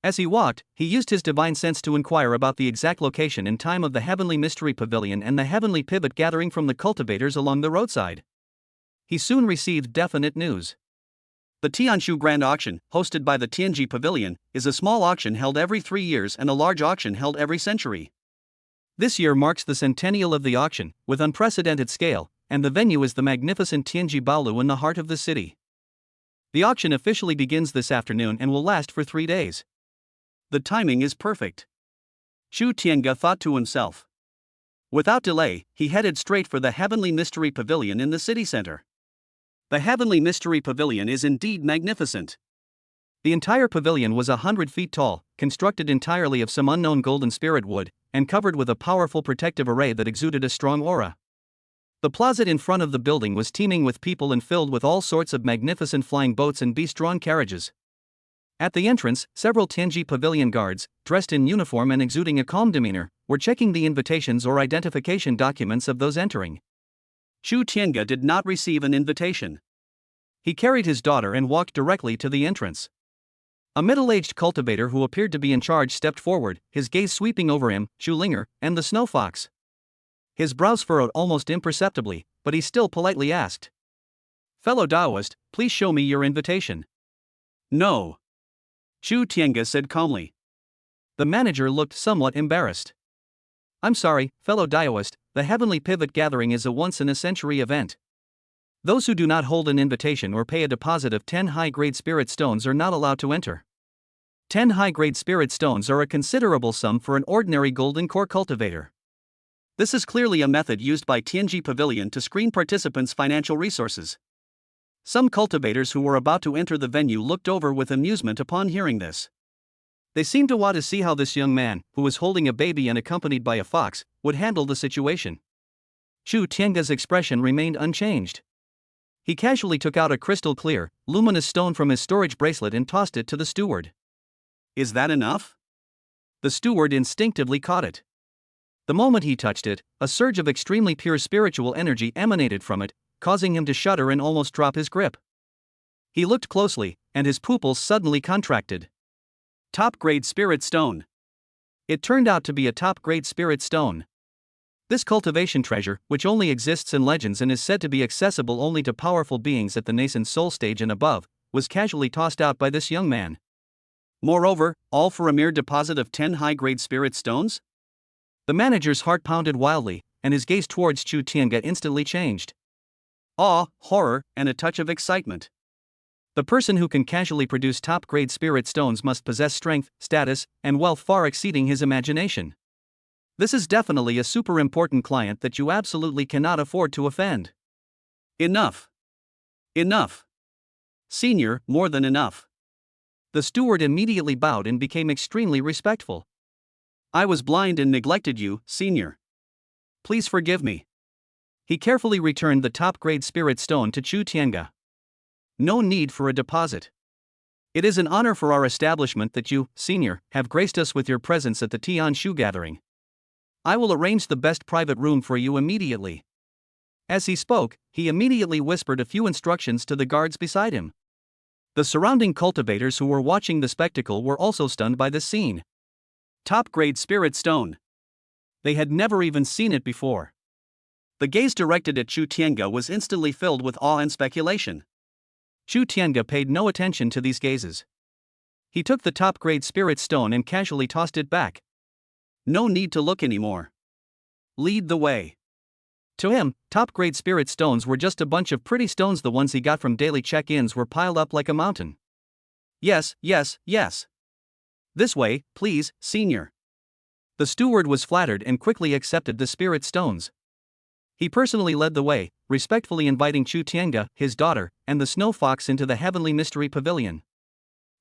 As he walked, he used his divine sense to inquire about the exact location and time of the Heavenly Mystery Pavilion and the Heavenly Pivot gathering from the cultivators along the roadside. He soon received definite news. The Tianshu Grand Auction, hosted by the Tianji Pavilion, is a small auction held every 3 years and a large auction held every century. This year marks the centennial of the auction, with unprecedented scale, and the venue is the magnificent Tianji Baolu in the heart of the city. The auction officially begins this afternoon and will last for 3 days. The timing is perfect. Chu Tiange thought to himself. Without delay, he headed straight for the Heavenly Mystery Pavilion in the city center. The Heavenly Mystery Pavilion is indeed magnificent. The entire pavilion was 100 feet tall, constructed entirely of some unknown golden spirit wood, and covered with a powerful protective array that exuded a strong aura. The plaza in front of the building was teeming with people and filled with all sorts of magnificent flying boats and beast-drawn carriages. At the entrance, several Tianji Pavilion guards, dressed in uniform and exuding a calm demeanor, were checking the invitations or identification documents of those entering. Chu Tiange did not receive an invitation. He carried his daughter and walked directly to the entrance. A middle-aged cultivator who appeared to be in charge stepped forward, his gaze sweeping over him, Chu Linger, and the snow fox. His brows furrowed almost imperceptibly, but he still politely asked, "Fellow Taoist, please show me your invitation." "No," Chu Tiange said calmly. The manager looked somewhat embarrassed. "I'm sorry, fellow Taoist, the Heavenly Pivot Gathering is a once-in-a-century event. Those who do not hold an invitation or pay a deposit of 10 high-grade spirit stones are not allowed to enter. 10 high-grade spirit stones are a considerable sum for an ordinary golden core cultivator. This is clearly a method used by Tianji Pavilion to screen participants' financial resources." Some cultivators who were about to enter the venue looked over with amusement upon hearing this. They seemed to want to see how this young man, who was holding a baby and accompanied by a fox, would handle the situation. Chu Tiange's expression remained unchanged. He casually took out a crystal-clear, luminous stone from his storage bracelet and tossed it to the steward. "Is that enough?" The steward instinctively caught it. The moment he touched it, a surge of extremely pure spiritual energy emanated from it, causing him to shudder and almost drop his grip. He looked closely, and his pupils suddenly contracted. Top-grade spirit stone. It turned out to be a top-grade spirit stone. This cultivation treasure, which only exists in legends and is said to be accessible only to powerful beings at the nascent soul stage and above, was casually tossed out by this young man. Moreover, all for a mere deposit of 10 high-grade spirit stones? The manager's heart pounded wildly, and his gaze towards Chu Tiange instantly changed. Awe, horror, and a touch of excitement. The person who can casually produce top-grade spirit stones must possess strength, status, and wealth far exceeding his imagination. This is definitely a super important client that you absolutely cannot afford to offend. Enough. Enough. Senior, more than enough. The steward immediately bowed and became extremely respectful. I was blind and neglected you, Senior. Please forgive me. He carefully returned the top-grade spirit stone to Chu Tiange. No need for a deposit. It is an honor for our establishment that you, Senior, have graced us with your presence at the Tian Shu gathering. I will arrange the best private room for you immediately. As he spoke, he immediately whispered a few instructions to the guards beside him. The surrounding cultivators who were watching the spectacle were also stunned by the scene. Top-grade spirit stone. They had never even seen it before. The gaze directed at Chu Tiange was instantly filled with awe and speculation. Chu Tiange paid no attention to these gazes. He took the top-grade spirit stone and casually tossed it back. No need to look anymore. Lead the way. To him, top-grade spirit stones were just a bunch of pretty stones. The ones he got from daily check-ins were piled up like a mountain. Yes, yes, yes. This way, please, Senior. The steward was flattered and quickly accepted the spirit stones. He personally led the way, respectfully inviting Chu Tiange, his daughter, and the snow fox into the Heavenly Mystery Pavilion.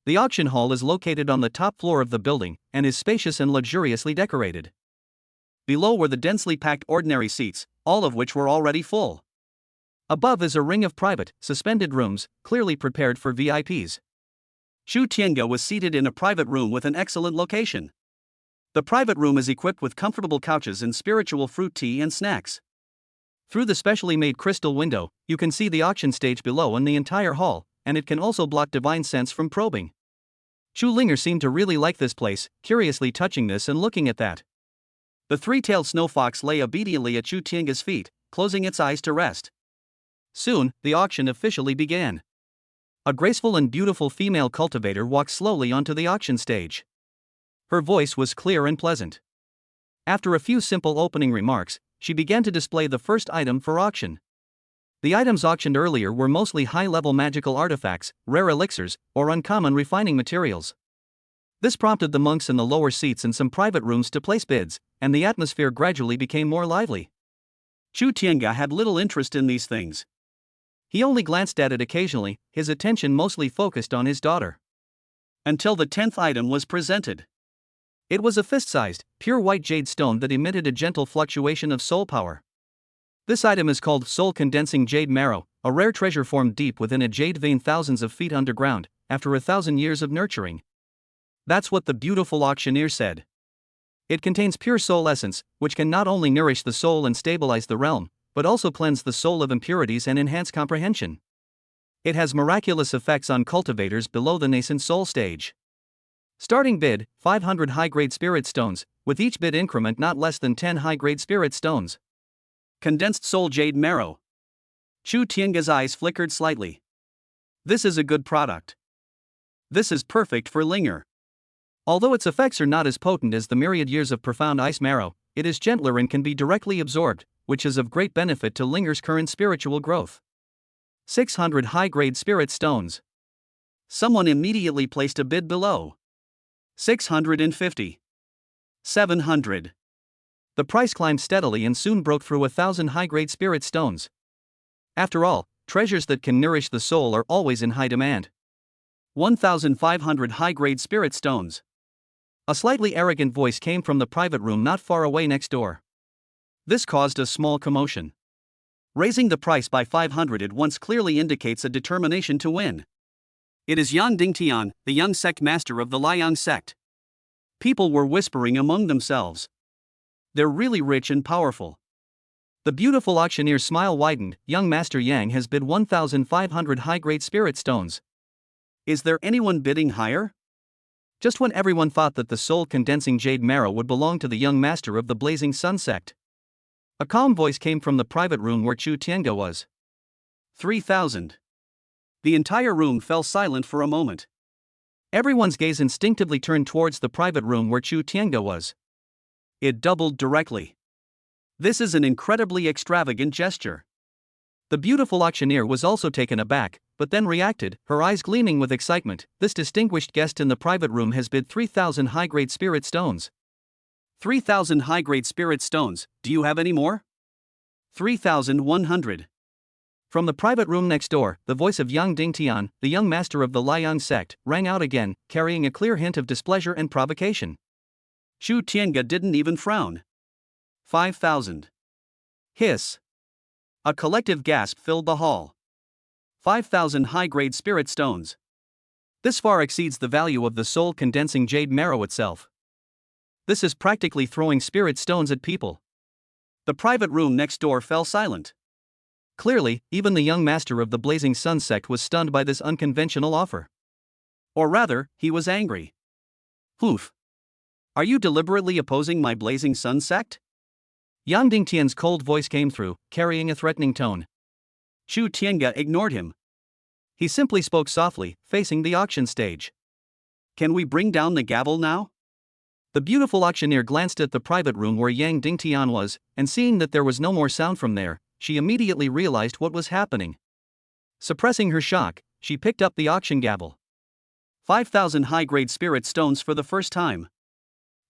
The auction hall is located on the top floor of the building and is spacious and luxuriously decorated. Below were the densely packed ordinary seats, all of which were already full. Above is a ring of private, suspended rooms, clearly prepared for VIPs. Chu Tiange was seated in a private room with an excellent location. The private room is equipped with comfortable couches and spiritual fruit tea and snacks. Through the specially made crystal window, you can see the auction stage below and the entire hall, and it can also block divine sense from probing. Chu Linger seemed to really like this place, curiously touching this and looking at that. The three-tailed snow fox lay obediently at Chu Tiange's feet, closing its eyes to rest. Soon, the auction officially began. A graceful and beautiful female cultivator walked slowly onto the auction stage. Her voice was clear and pleasant. After a few simple opening remarks, she began to display the first item for auction. The items auctioned earlier were mostly high-level magical artifacts, rare elixirs, or uncommon refining materials. This prompted the monks in the lower seats and some private rooms to place bids, and the atmosphere gradually became more lively. Chu Tiange had little interest in these things. He only glanced at it occasionally, his attention mostly focused on his daughter. Until the 10th item was presented. It was a fist-sized, pure white jade stone that emitted a gentle fluctuation of soul power. This item is called soul-condensing jade marrow, a rare treasure formed deep within a jade vein thousands of feet underground, after 1,000 years of nurturing. That's what the beautiful auctioneer said. It contains pure soul essence, which can not only nourish the soul and stabilize the realm, but also cleanse the soul of impurities and enhance comprehension. It has miraculous effects on cultivators below the nascent soul stage. Starting bid, 500 high-grade spirit stones, with each bid increment not less than 10 high-grade spirit stones. Condensed soul jade marrow. Chu Tiange's eyes flickered slightly. This is a good product. This is perfect for Linger. Although its effects are not as potent as the myriad years of profound ice marrow, it is gentler and can be directly absorbed, which is of great benefit to Linger's current spiritual growth. 600 high-grade spirit stones. Someone immediately placed a bid below. 650. 700. The price climbed steadily and soon broke through 1,000 high-grade spirit stones. After all, treasures that can nourish the soul are always in high demand. 1,500 high-grade spirit stones. A slightly arrogant voice came from the private room not far away next door. This caused a small commotion. Raising the price by 500 at once clearly indicates a determination to win. It is Yang Dingtian, the young sect master of the Liang sect. People were whispering among themselves. They're really rich and powerful. The beautiful auctioneer's smile widened. Young Master Yang has bid 1,500 high-grade spirit stones. Is there anyone bidding higher? Just when everyone thought that the soul-condensing jade marrow would belong to the young master of the Blazing Sun sect, a calm voice came from the private room where Chu Tiange was. 3,000. The entire room fell silent for a moment. Everyone's gaze instinctively turned towards the private room where Chu Tiange was. It doubled directly. This is an incredibly extravagant gesture. The beautiful auctioneer was also taken aback, but then reacted, her eyes gleaming with excitement. This distinguished guest in the private room has bid 3,000 high-grade spirit stones. 3,000 high-grade spirit stones, do you have any more? 3,100. From the private room next door, the voice of Yang Dingtian, the young master of the Liang sect, rang out again, carrying a clear hint of displeasure and provocation. Chu Tiange didn't even frown. 5,000. Hiss. A collective gasp filled the hall. 5,000 high-grade spirit stones. This far exceeds the value of the soul-condensing jade marrow itself. This is practically throwing spirit stones at people. The private room next door fell silent. Clearly, even the young master of the Blazing Sun sect was stunned by this unconventional offer. Or rather, he was angry. Oof. Are you deliberately opposing my Blazing Sun sect? Yang Dingtian's cold voice came through, carrying a threatening tone. Chu Tiange ignored him. He simply spoke softly, facing the auction stage. Can we bring down the gavel now? The beautiful auctioneer glanced at the private room where Yang Dingtian was, and seeing that there was no more sound from there, she immediately realized what was happening. Suppressing her shock, she picked up the auction gavel. 5,000 high-grade spirit stones for the first time.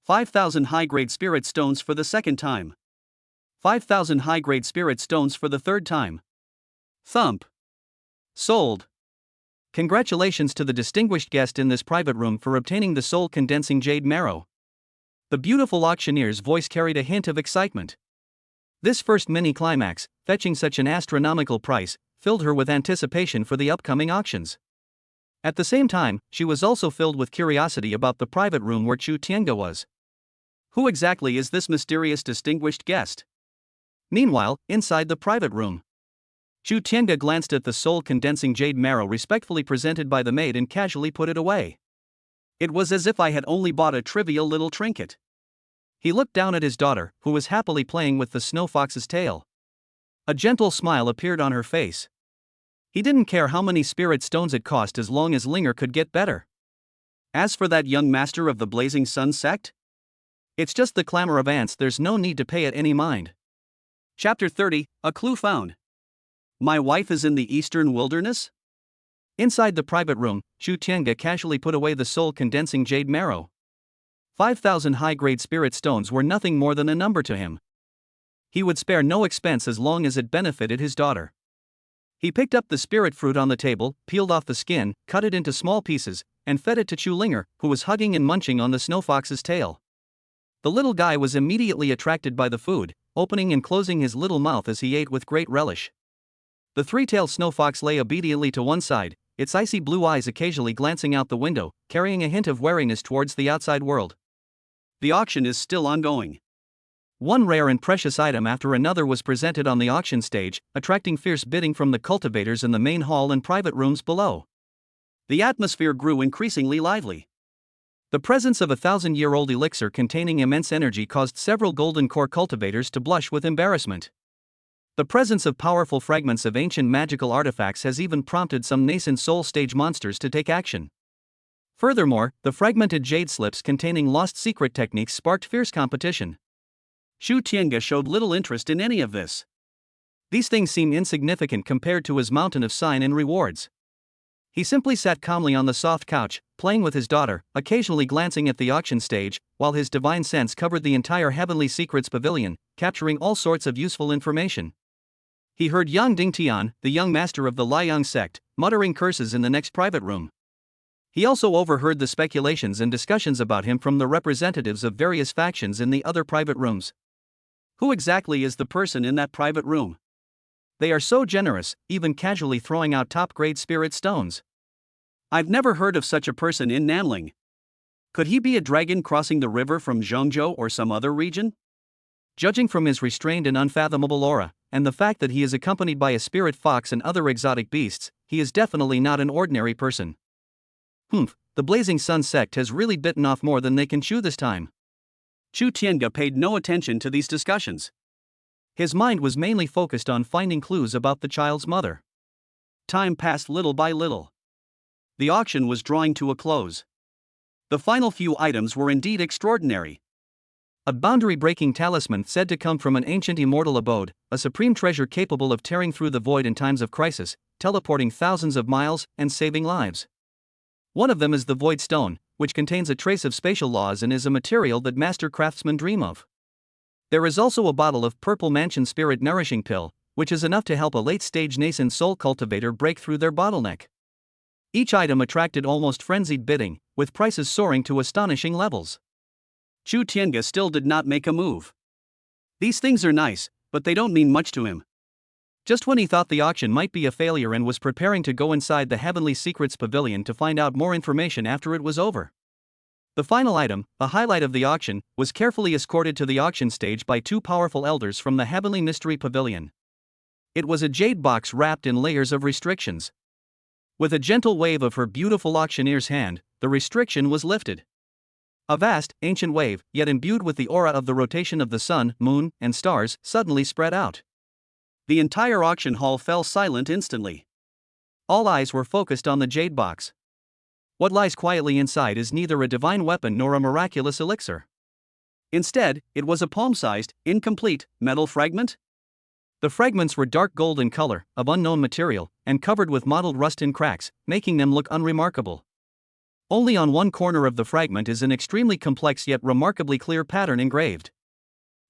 5,000 high-grade spirit stones for the second time. 5,000 high-grade spirit stones for the third time. Thump. Sold. Congratulations to the distinguished guest in this private room for obtaining the soul-condensing jade marrow. The beautiful auctioneer's voice carried a hint of excitement. This first mini-climax, fetching such an astronomical price, filled her with anticipation for the upcoming auctions. At the same time, she was also filled with curiosity about the private room where Chu Tiange was. Who exactly is this mysterious distinguished guest? Meanwhile, inside the private room, Chu Tiange glanced at the soul-condensing jade marrow respectfully presented by the maid and casually put it away. It was as if I had only bought a trivial little trinket. He looked down at his daughter, who was happily playing with the snow fox's tail. A gentle smile appeared on her face. He didn't care how many spirit stones it cost as long as Linger could get better. As for that young master of the Blazing Sun sect? It's just the clamor of ants, there's no need to pay it any mind. Chapter 30, A Clue Found. My wife is in the eastern wilderness? Inside the private room, Chu Tiange casually put away the soul-condensing jade marrow. 5,000 high-grade spirit stones were nothing more than a number to him. He would spare no expense as long as it benefited his daughter. He picked up the spirit fruit on the table, peeled off the skin, cut it into small pieces, and fed it to Chu Linger, who was hugging and munching on the snow fox's tail. The little guy was immediately attracted by the food, opening and closing his little mouth as he ate with great relish. The three-tailed snow fox lay obediently to one side, its icy blue eyes occasionally glancing out the window, carrying a hint of wariness towards the outside world. The auction is still ongoing. One rare and precious item after another was presented on the auction stage, attracting fierce bidding from the cultivators in the main hall and private rooms below. The atmosphere grew increasingly lively. The presence of a 1,000-year-old elixir containing immense energy caused several golden core cultivators to blush with embarrassment. The presence of powerful fragments of ancient magical artifacts has even prompted some nascent soul stage monsters to take action. Furthermore, the fragmented jade slips containing lost secret techniques sparked fierce competition. Chu Tiange showed little interest in any of this. These things seem insignificant compared to his mountain of sign and rewards. He simply sat calmly on the soft couch, playing with his daughter, occasionally glancing at the auction stage, while his divine sense covered the entire Heavenly Secrets Pavilion, capturing all sorts of useful information. He heard Yang Dingtian, the young master of the Liang sect, muttering curses in the next private room. He also overheard the speculations and discussions about him from the representatives of various factions in the other private rooms. Who exactly is the person in that private room? They are so generous, even casually throwing out top-grade spirit stones. I've never heard of such a person in Nanling. Could he be a dragon crossing the river from Zhengzhou or some other region? Judging from his restrained and unfathomable aura, and the fact that he is accompanied by a spirit fox and other exotic beasts, he is definitely not an ordinary person. The Blazing Sun sect has really bitten off more than they can chew this time. Chu Tiange paid no attention to these discussions. His mind was mainly focused on finding clues about the child's mother. Time passed little by little. The auction was drawing to a close. The final few items were indeed extraordinary. A boundary-breaking talisman said to come from an ancient immortal abode, a supreme treasure capable of tearing through the void in times of crisis, teleporting thousands of miles, and saving lives. One of them is the Void Stone, which contains a trace of spatial laws and is a material that master craftsmen dream of. There is also a bottle of Purple Mansion Spirit Nourishing Pill, which is enough to help a late-stage nascent soul cultivator break through their bottleneck. Each item attracted almost frenzied bidding, with prices soaring to astonishing levels. Chu Tiange still did not make a move. These things are nice, but they don't mean much to him. Just when he thought the auction might be a failure and was preparing to go inside the Heavenly Secrets Pavilion to find out more information after it was over. The final item, the highlight of the auction, was carefully escorted to the auction stage by two powerful elders from the Heavenly Mystery Pavilion. It was a jade box wrapped in layers of restrictions. With a gentle wave of her beautiful auctioneer's hand, the restriction was lifted. A vast, ancient wave, yet imbued with the aura of the rotation of the sun, moon, and stars, suddenly spread out. The entire auction hall fell silent instantly. All eyes were focused on the jade box. What lies quietly inside is neither a divine weapon nor a miraculous elixir. Instead, it was a palm-sized, incomplete, metal fragment. The fragments were dark gold in color, of unknown material, and covered with mottled rust and cracks, making them look unremarkable. Only on one corner of the fragment is an extremely complex yet remarkably clear pattern engraved.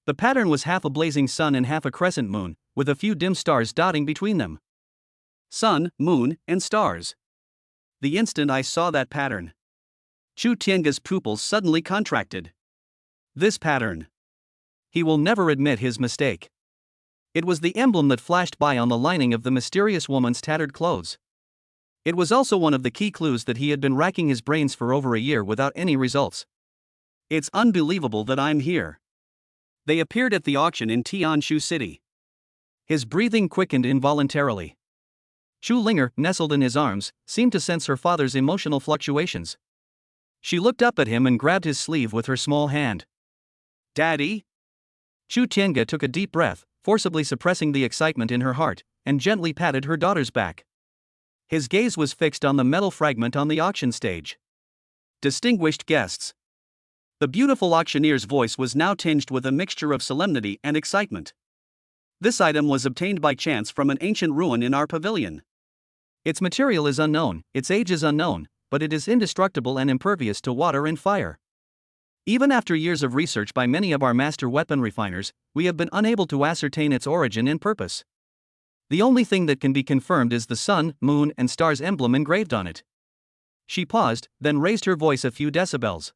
The pattern was half a blazing sun and half a crescent moon, with a few dim stars dotting between them. Sun, moon, and stars. The instant I saw that pattern, Chu Tiange's pupils suddenly contracted. This pattern. He will never admit his mistake. It was the emblem that flashed by on the lining of the mysterious woman's tattered clothes. It was also one of the key clues that he had been racking his brains for over a year without any results. It's unbelievable that I'm here. They appeared at the auction in Tianshu City. His breathing quickened involuntarily. Chu Linger, nestled in his arms, seemed to sense her father's emotional fluctuations. She looked up at him and grabbed his sleeve with her small hand. "Daddy?" Chu Tiange took a deep breath, forcibly suppressing the excitement in her heart, and gently patted her daughter's back. His gaze was fixed on the metal fragment on the auction stage. Distinguished guests. The beautiful auctioneer's voice was now tinged with a mixture of solemnity and excitement. This item was obtained by chance from an ancient ruin in our pavilion. Its material is unknown, its age is unknown, but it is indestructible and impervious to water and fire. Even after years of research by many of our master weapon refiners, we have been unable to ascertain its origin and purpose. The only thing that can be confirmed is the sun, moon, and stars emblem engraved on it. She paused, then raised her voice a few decibels.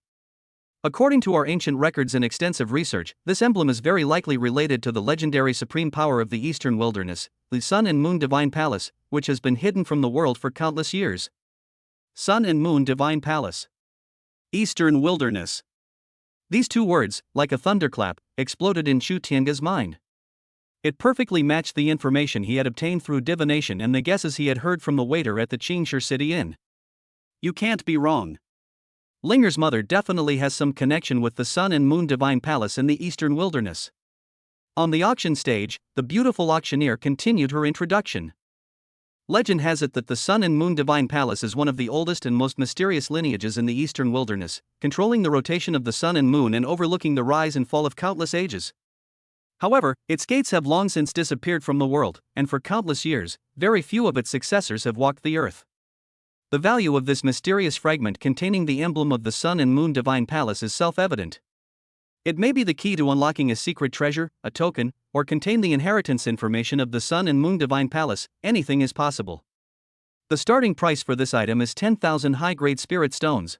According to our ancient records and extensive research, this emblem is very likely related to the legendary supreme power of the Eastern Wilderness, the Sun and Moon Divine Palace, which has been hidden from the world for countless years. Sun and Moon Divine Palace. Eastern Wilderness. These two words, like a thunderclap, exploded in Chu Tiange's mind. It perfectly matched the information he had obtained through divination and the guesses he had heard from the waiter at the Qingshi City Inn. You can't be wrong. Linger's mother definitely has some connection with the Sun and Moon Divine Palace in the Eastern Wilderness. On the auction stage, the beautiful auctioneer continued her introduction. Legend has it that the Sun and Moon Divine Palace is one of the oldest and most mysterious lineages in the Eastern Wilderness, controlling the rotation of the Sun and Moon and overlooking the rise and fall of countless ages. However, its gates have long since disappeared from the world, and for countless years, very few of its successors have walked the earth. The value of this mysterious fragment containing the emblem of the Sun and Moon Divine Palace is self-evident. It may be the key to unlocking a secret treasure, a token, or contain the inheritance information of the Sun and Moon Divine Palace. Anything is possible. The starting price for this item is 10,000 high-grade spirit stones.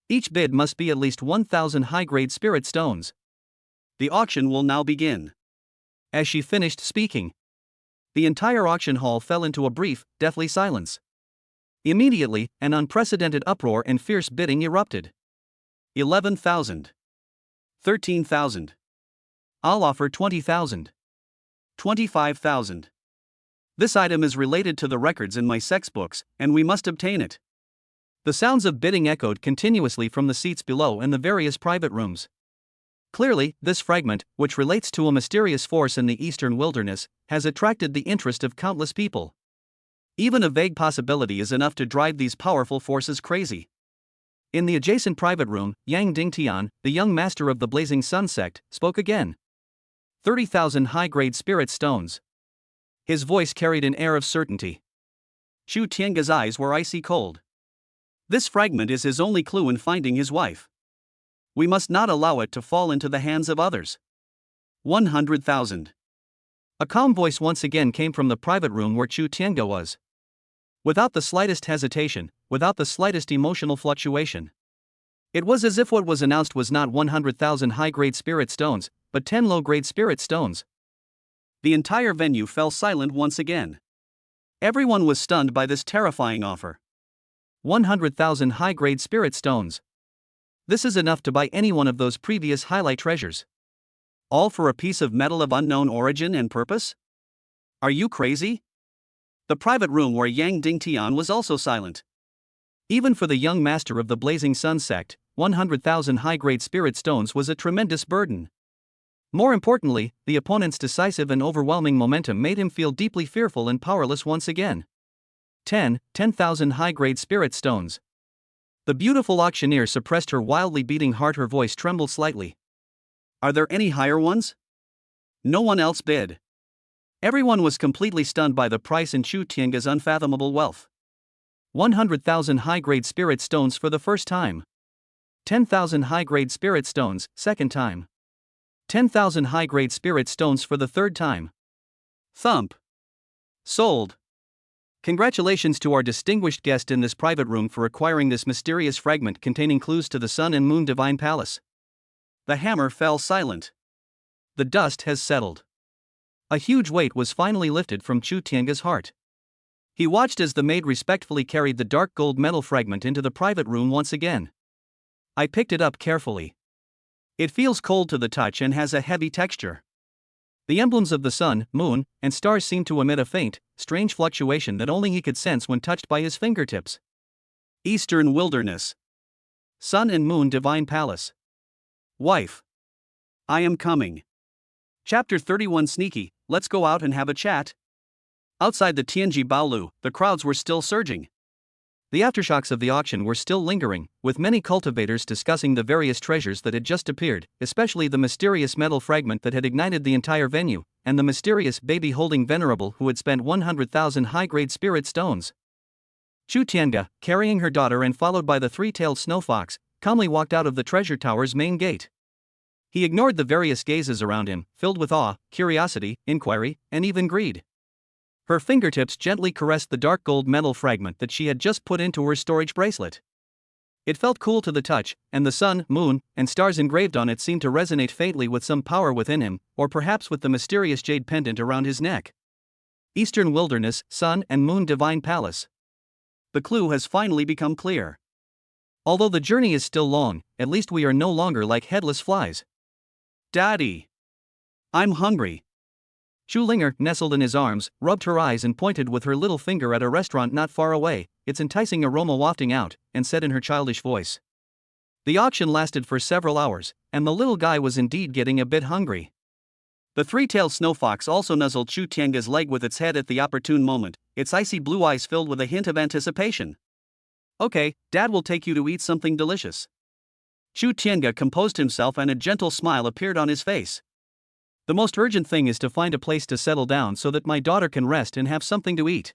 Each bid must be at least 1,000 high-grade spirit stones. The auction will now begin. As she finished speaking, the entire auction hall fell into a brief, deathly silence. Immediately, an unprecedented uproar and fierce bidding erupted. 11,000. 13,000. I'll offer 20,000. 25,000. This item is related to the records in my sex books, and we must obtain it. The sounds of bidding echoed continuously from the seats below and the various private rooms. Clearly, this fragment, which relates to a mysterious force in the Eastern Wilderness, has attracted the interest of countless people. Even a vague possibility is enough to drive these powerful forces crazy. In the adjacent private room, Yang Dingtian, the young master of the Blazing Sun sect, spoke again. 30,000 high-grade spirit stones. His voice carried an air of certainty. Chu Tiange's eyes were icy cold. This fragment is his only clue in finding his wife. We must not allow it to fall into the hands of others. 100,000. A calm voice once again came from the private room where Chu Tiange was. Without the slightest hesitation, without the slightest emotional fluctuation. It was as if what was announced was not 100,000 high-grade spirit stones, but 10 low-grade spirit stones. The entire venue fell silent once again. Everyone was stunned by this terrifying offer. 100,000 high-grade spirit stones. This is enough to buy any one of those previous highlight treasures. All for a piece of metal of unknown origin and purpose? Are you crazy? The private room where Yang Dingtian was also silent. Even for the young master of the Blazing Sun sect, 100,000 high-grade spirit stones was a tremendous burden. More importantly, the opponent's decisive and overwhelming momentum made him feel deeply fearful and powerless once again. 10,000 high-grade spirit stones. The beautiful auctioneer suppressed her wildly beating heart. Her voice trembled slightly. Are there any higher ones? No one else bid. Everyone was completely stunned by the price and Chu Tiange's unfathomable wealth. 100,000 high-grade spirit stones for the first time. 10,000 high-grade spirit stones, second time. 10,000 high-grade spirit stones for the third time. Thump. Sold. Congratulations to our distinguished guest in this private room for acquiring this mysterious fragment containing clues to the Sun and Moon Divine Palace. The hammer fell silent. The dust has settled. A huge weight was finally lifted from Chu Tiange's heart. He watched as the maid respectfully carried the dark gold metal fragment into the private room once again. I picked it up carefully. It feels cold to the touch and has a heavy texture. The emblems of the sun, moon, and stars seem to emit a faint, strange fluctuation that only he could sense when touched by his fingertips. Eastern Wilderness. Sun and Moon Divine Palace. Wife. I am coming. Chapter 31 Sneaky, let's go out and have a chat. Outside the Tianji Baolu, the crowds were still surging. The aftershocks of the auction were still lingering, with many cultivators discussing the various treasures that had just appeared, especially the mysterious metal fragment that had ignited the entire venue, and the mysterious baby-holding venerable who had spent 100,000 high-grade spirit stones. Chu Tiange, carrying her daughter and followed by the three-tailed snow fox, calmly walked out of the treasure tower's main gate. He ignored the various gazes around him, filled with awe, curiosity, inquiry, and even greed. Her fingertips gently caressed the dark gold metal fragment that she had just put into her storage bracelet. It felt cool to the touch, and the sun, moon, and stars engraved on it seemed to resonate faintly with some power within him, or perhaps with the mysterious jade pendant around his neck. Eastern Wilderness, Sun and Moon Divine Palace. The clue has finally become clear. Although the journey is still long, at least we are no longer like headless flies. Daddy. I'm hungry. Chu Linger, nestled in his arms, rubbed her eyes and pointed with her little finger at a restaurant not far away, its enticing aroma wafting out, and said in her childish voice. The auction lasted for several hours, and the little guy was indeed getting a bit hungry. The three-tailed snow fox also nuzzled Chu Tiange's leg with its head at the opportune moment, its icy blue eyes filled with a hint of anticipation. Okay, Dad will take you to eat something delicious. Chu Tiange composed himself and a gentle smile appeared on his face. The most urgent thing is to find a place to settle down so that my daughter can rest and have something to eat.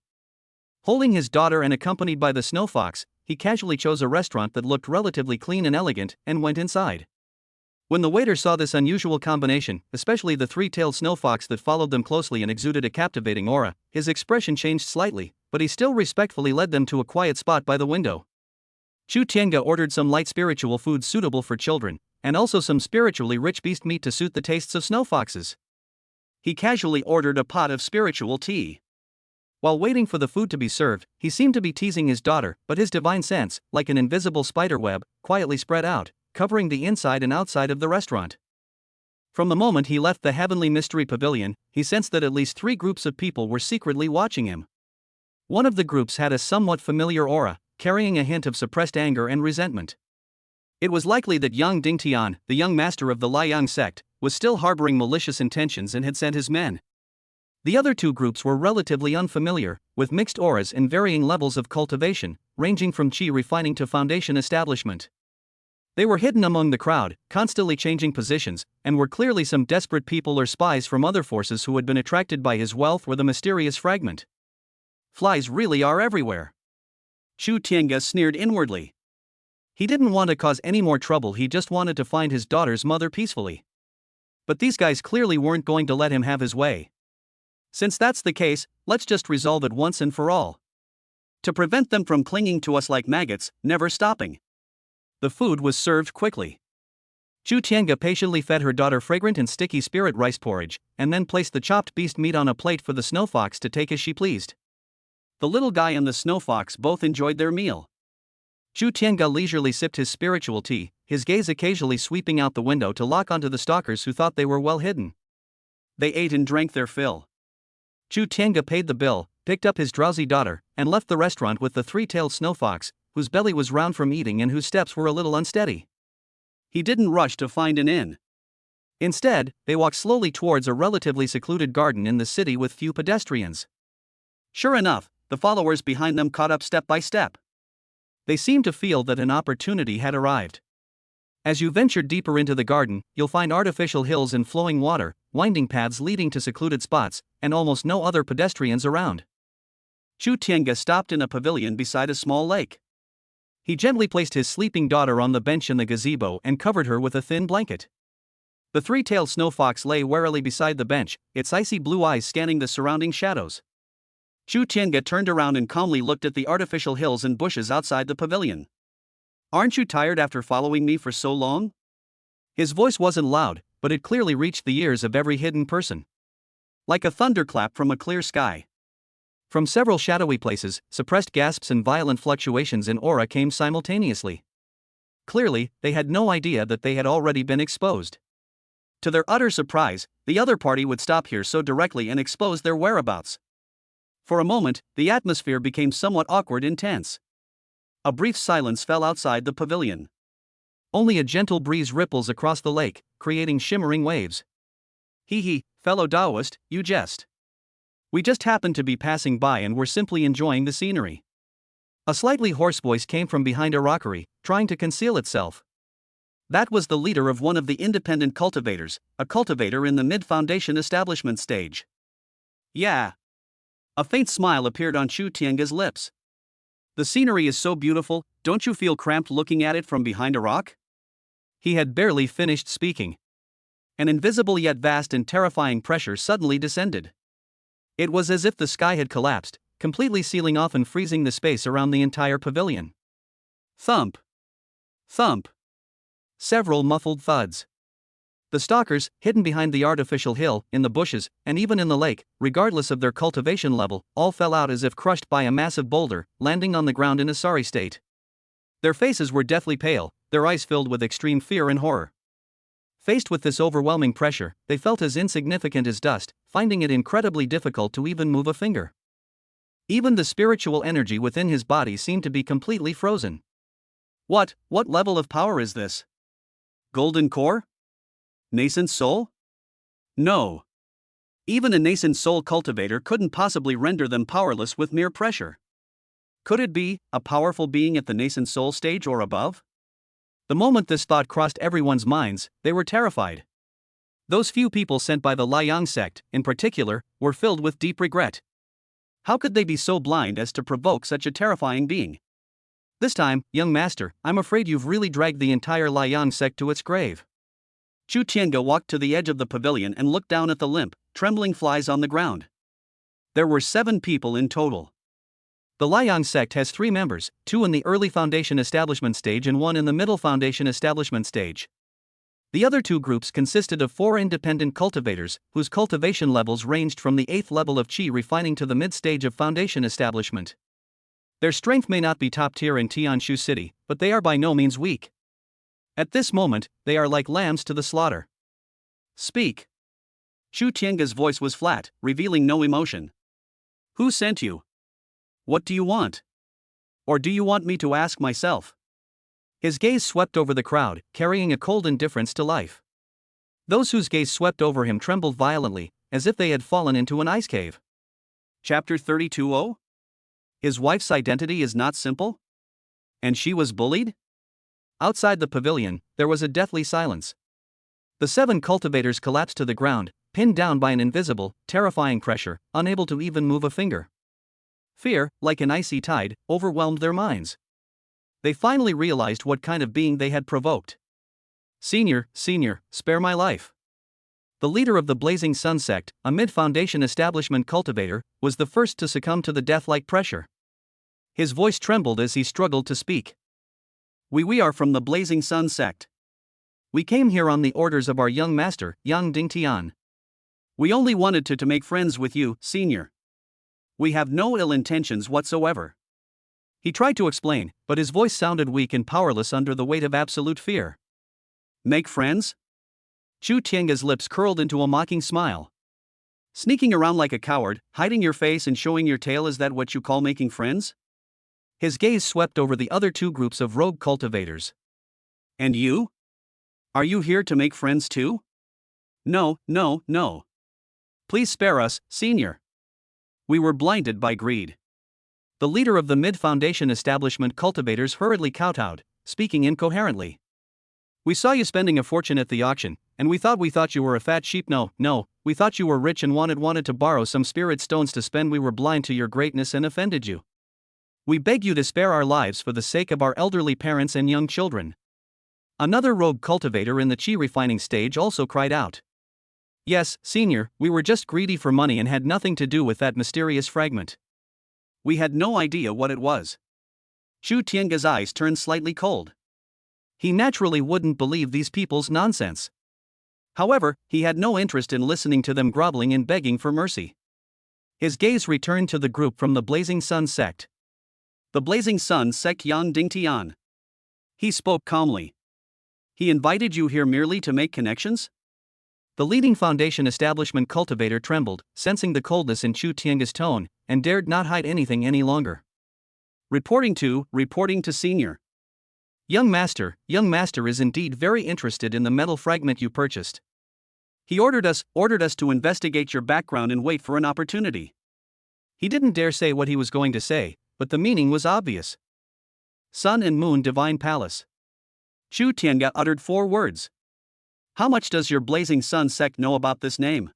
Holding his daughter and accompanied by the snow fox, he casually chose a restaurant that looked relatively clean and elegant, and went inside. When the waiter saw this unusual combination, especially the three-tailed snow fox that followed them closely and exuded a captivating aura, his expression changed slightly, but he still respectfully led them to a quiet spot by the window. Chu Tiange ordered some light spiritual food suitable for children, and also some spiritually rich beast meat to suit the tastes of snow foxes. He casually ordered a pot of spiritual tea. While waiting for the food to be served, he seemed to be teasing his daughter, but his divine sense, like an invisible spider web, quietly spread out, covering the inside and outside of the restaurant. From the moment he left the Heavenly Mystery Pavilion, he sensed that at least 3 groups of people were secretly watching him. One of the groups had a somewhat familiar aura, carrying a hint of suppressed anger and resentment. It was likely that Yang Dingtian, the young master of the Liang sect, was still harboring malicious intentions and had sent his men. The other 2 groups were relatively unfamiliar, with mixed auras and varying levels of cultivation, ranging from chi refining to foundation establishment. They were hidden among the crowd, constantly changing positions, and were clearly some desperate people or spies from other forces who had been attracted by his wealth or the mysterious fragment. Flies really are everywhere. Chu Tiange sneered inwardly. He didn't want to cause any more trouble, he just wanted to find his daughter's mother peacefully. But these guys clearly weren't going to let him have his way. Since that's the case, let's just resolve it once and for all. To prevent them from clinging to us like maggots, never stopping. The food was served quickly. Chu Tiange patiently fed her daughter fragrant and sticky spirit rice porridge, and then placed the chopped beast meat on a plate for the snow fox to take as she pleased. The little guy and the snow fox both enjoyed their meal. Chu Tiange leisurely sipped his spiritual tea, his gaze occasionally sweeping out the window to lock onto the stalkers who thought they were well hidden. They ate and drank their fill. Chu Tiange paid the bill, picked up his drowsy daughter, and left the restaurant with the three-tailed snow fox, whose belly was round from eating and whose steps were a little unsteady. He didn't rush to find an inn. Instead, they walked slowly towards a relatively secluded garden in the city with few pedestrians. Sure enough, the followers behind them caught up step by step. They seemed to feel that an opportunity had arrived. As you venture deeper into the garden, you'll find artificial hills and flowing water, winding paths leading to secluded spots, and almost no other pedestrians around. Chu Tiange stopped in a pavilion beside a small lake. He gently placed his sleeping daughter on the bench in the gazebo and covered her with a thin blanket. The three-tailed snow fox lay warily beside the bench, its icy blue eyes scanning the surrounding shadows. Chu Tiange turned around and calmly looked at the artificial hills and bushes outside the pavilion. "Aren't you tired after following me for so long?" His voice wasn't loud, but it clearly reached the ears of every hidden person. Like a thunderclap from a clear sky. From several shadowy places, suppressed gasps and violent fluctuations in aura came simultaneously. Clearly, they had no idea that they had already been exposed. To their utter surprise, the other party would stop here so directly and expose their whereabouts. For a moment, the atmosphere became somewhat awkward and tense. A brief silence fell outside the pavilion. Only a gentle breeze ripples across the lake, creating shimmering waves. "Hee, fellow Taoist, you jest. We just happened to be passing by and were simply enjoying the scenery." A slightly hoarse voice came from behind a rockery, trying to conceal itself. That was the leader of one of the independent cultivators, a cultivator in the mid-foundation establishment stage. "Yeah." A faint smile appeared on Chu Tiange's lips. "The scenery is so beautiful, don't you feel cramped looking at it from behind a rock?" He had barely finished speaking. An invisible yet vast and terrifying pressure suddenly descended. It was as if the sky had collapsed, completely sealing off and freezing the space around the entire pavilion. Thump. Thump. Several muffled thuds. The stalkers, hidden behind the artificial hill, in the bushes, and even in the lake, regardless of their cultivation level, all fell out as if crushed by a massive boulder, landing on the ground in a sorry state. Their faces were deathly pale, their eyes filled with extreme fear and horror. Faced with this overwhelming pressure, they felt as insignificant as dust, finding it incredibly difficult to even move a finger. Even the spiritual energy within his body seemed to be completely frozen. What level of power is this? Golden core? Nascent soul? No. Even a nascent soul cultivator couldn't possibly render them powerless with mere pressure. Could it be a powerful being at the nascent soul stage or above? The moment this thought crossed everyone's minds, they were terrified. Those few people sent by the Liang sect, in particular, were filled with deep regret. How could they be so blind as to provoke such a terrifying being? This time, young master, I'm afraid you've really dragged the entire Liang sect to its grave. Chu Tiange walked to the edge of the pavilion and looked down at the limp, trembling flies on the ground. There were 7 people in total. The Liang sect has 3 members, 2 in the early foundation establishment stage and 1 in the middle foundation establishment stage. The other 2 groups consisted of 4 independent cultivators, whose cultivation levels ranged from the 8th level of Qi refining to the mid-stage of foundation establishment. Their strength may not be top tier in Tianshu City, but they are by no means weak. At this moment, they are like lambs to the slaughter. Speak. Chu Tiange's voice was flat, revealing no emotion. Who sent you? What do you want? Or do you want me to ask myself? His gaze swept over the crowd, carrying a cold indifference to life. Those whose gaze swept over him trembled violently, as if they had fallen into an ice cave. Chapter 32:0? His wife's identity is not simple? And she was bullied? Outside the pavilion, there was a deathly silence. The 7 cultivators collapsed to the ground, pinned down by an invisible, terrifying pressure, unable to even move a finger. Fear, like an icy tide, overwhelmed their minds. They finally realized what kind of being they had provoked. Senior, spare my life. The leader of the Blazing Sun sect, a mid-foundation establishment cultivator, was the first to succumb to the death-like pressure. His voice trembled as he struggled to speak. We are from the Blazing Sun sect. We came here on the orders of our young master, Yang Dingtian. We only wanted to make friends with you, senior. We have no ill intentions whatsoever. He tried to explain, but his voice sounded weak and powerless under the weight of absolute fear. Make friends? Chu Tianga's lips curled into a mocking smile. Sneaking around like a coward, hiding your face and showing your tail, is that what you call making friends? His gaze swept over the other 2 groups of rogue cultivators. And you? Are you here to make friends too? No. Please spare us, senior. We were blinded by greed. The leader of the mid-foundation establishment cultivators hurriedly kowtowed, speaking incoherently. We saw you spending a fortune at the auction, and we thought you were a fat sheep. No, we thought you were rich and wanted to borrow some spirit stones to spend. We were blind to your greatness and offended you. We beg you to spare our lives for the sake of our elderly parents and young children. Another rogue cultivator in the chi refining stage also cried out. Yes, senior, we were just greedy for money and had nothing to do with that mysterious fragment. We had no idea what it was. Chu Tianga's eyes turned slightly cold. He naturally wouldn't believe these people's nonsense. However, he had no interest in listening to them groveling and begging for mercy. His gaze returned to the group from the Blazing Sun sect. The Blazing Sun sect, Yang Dingtian. He spoke calmly. He invited you here merely to make connections? The leading foundation establishment cultivator trembled, sensing the coldness in Chu Tianga's tone, and dared not hide anything any longer. Reporting to senior. Young master is indeed very interested in the metal fragment you purchased. He ordered us to investigate your background and wait for an opportunity. He didn't dare say what he was going to say, but the meaning was obvious. Sun and Moon Divine Palace. Chu Tianga uttered 4 words. How much does your Blazing Sun sect know about this name?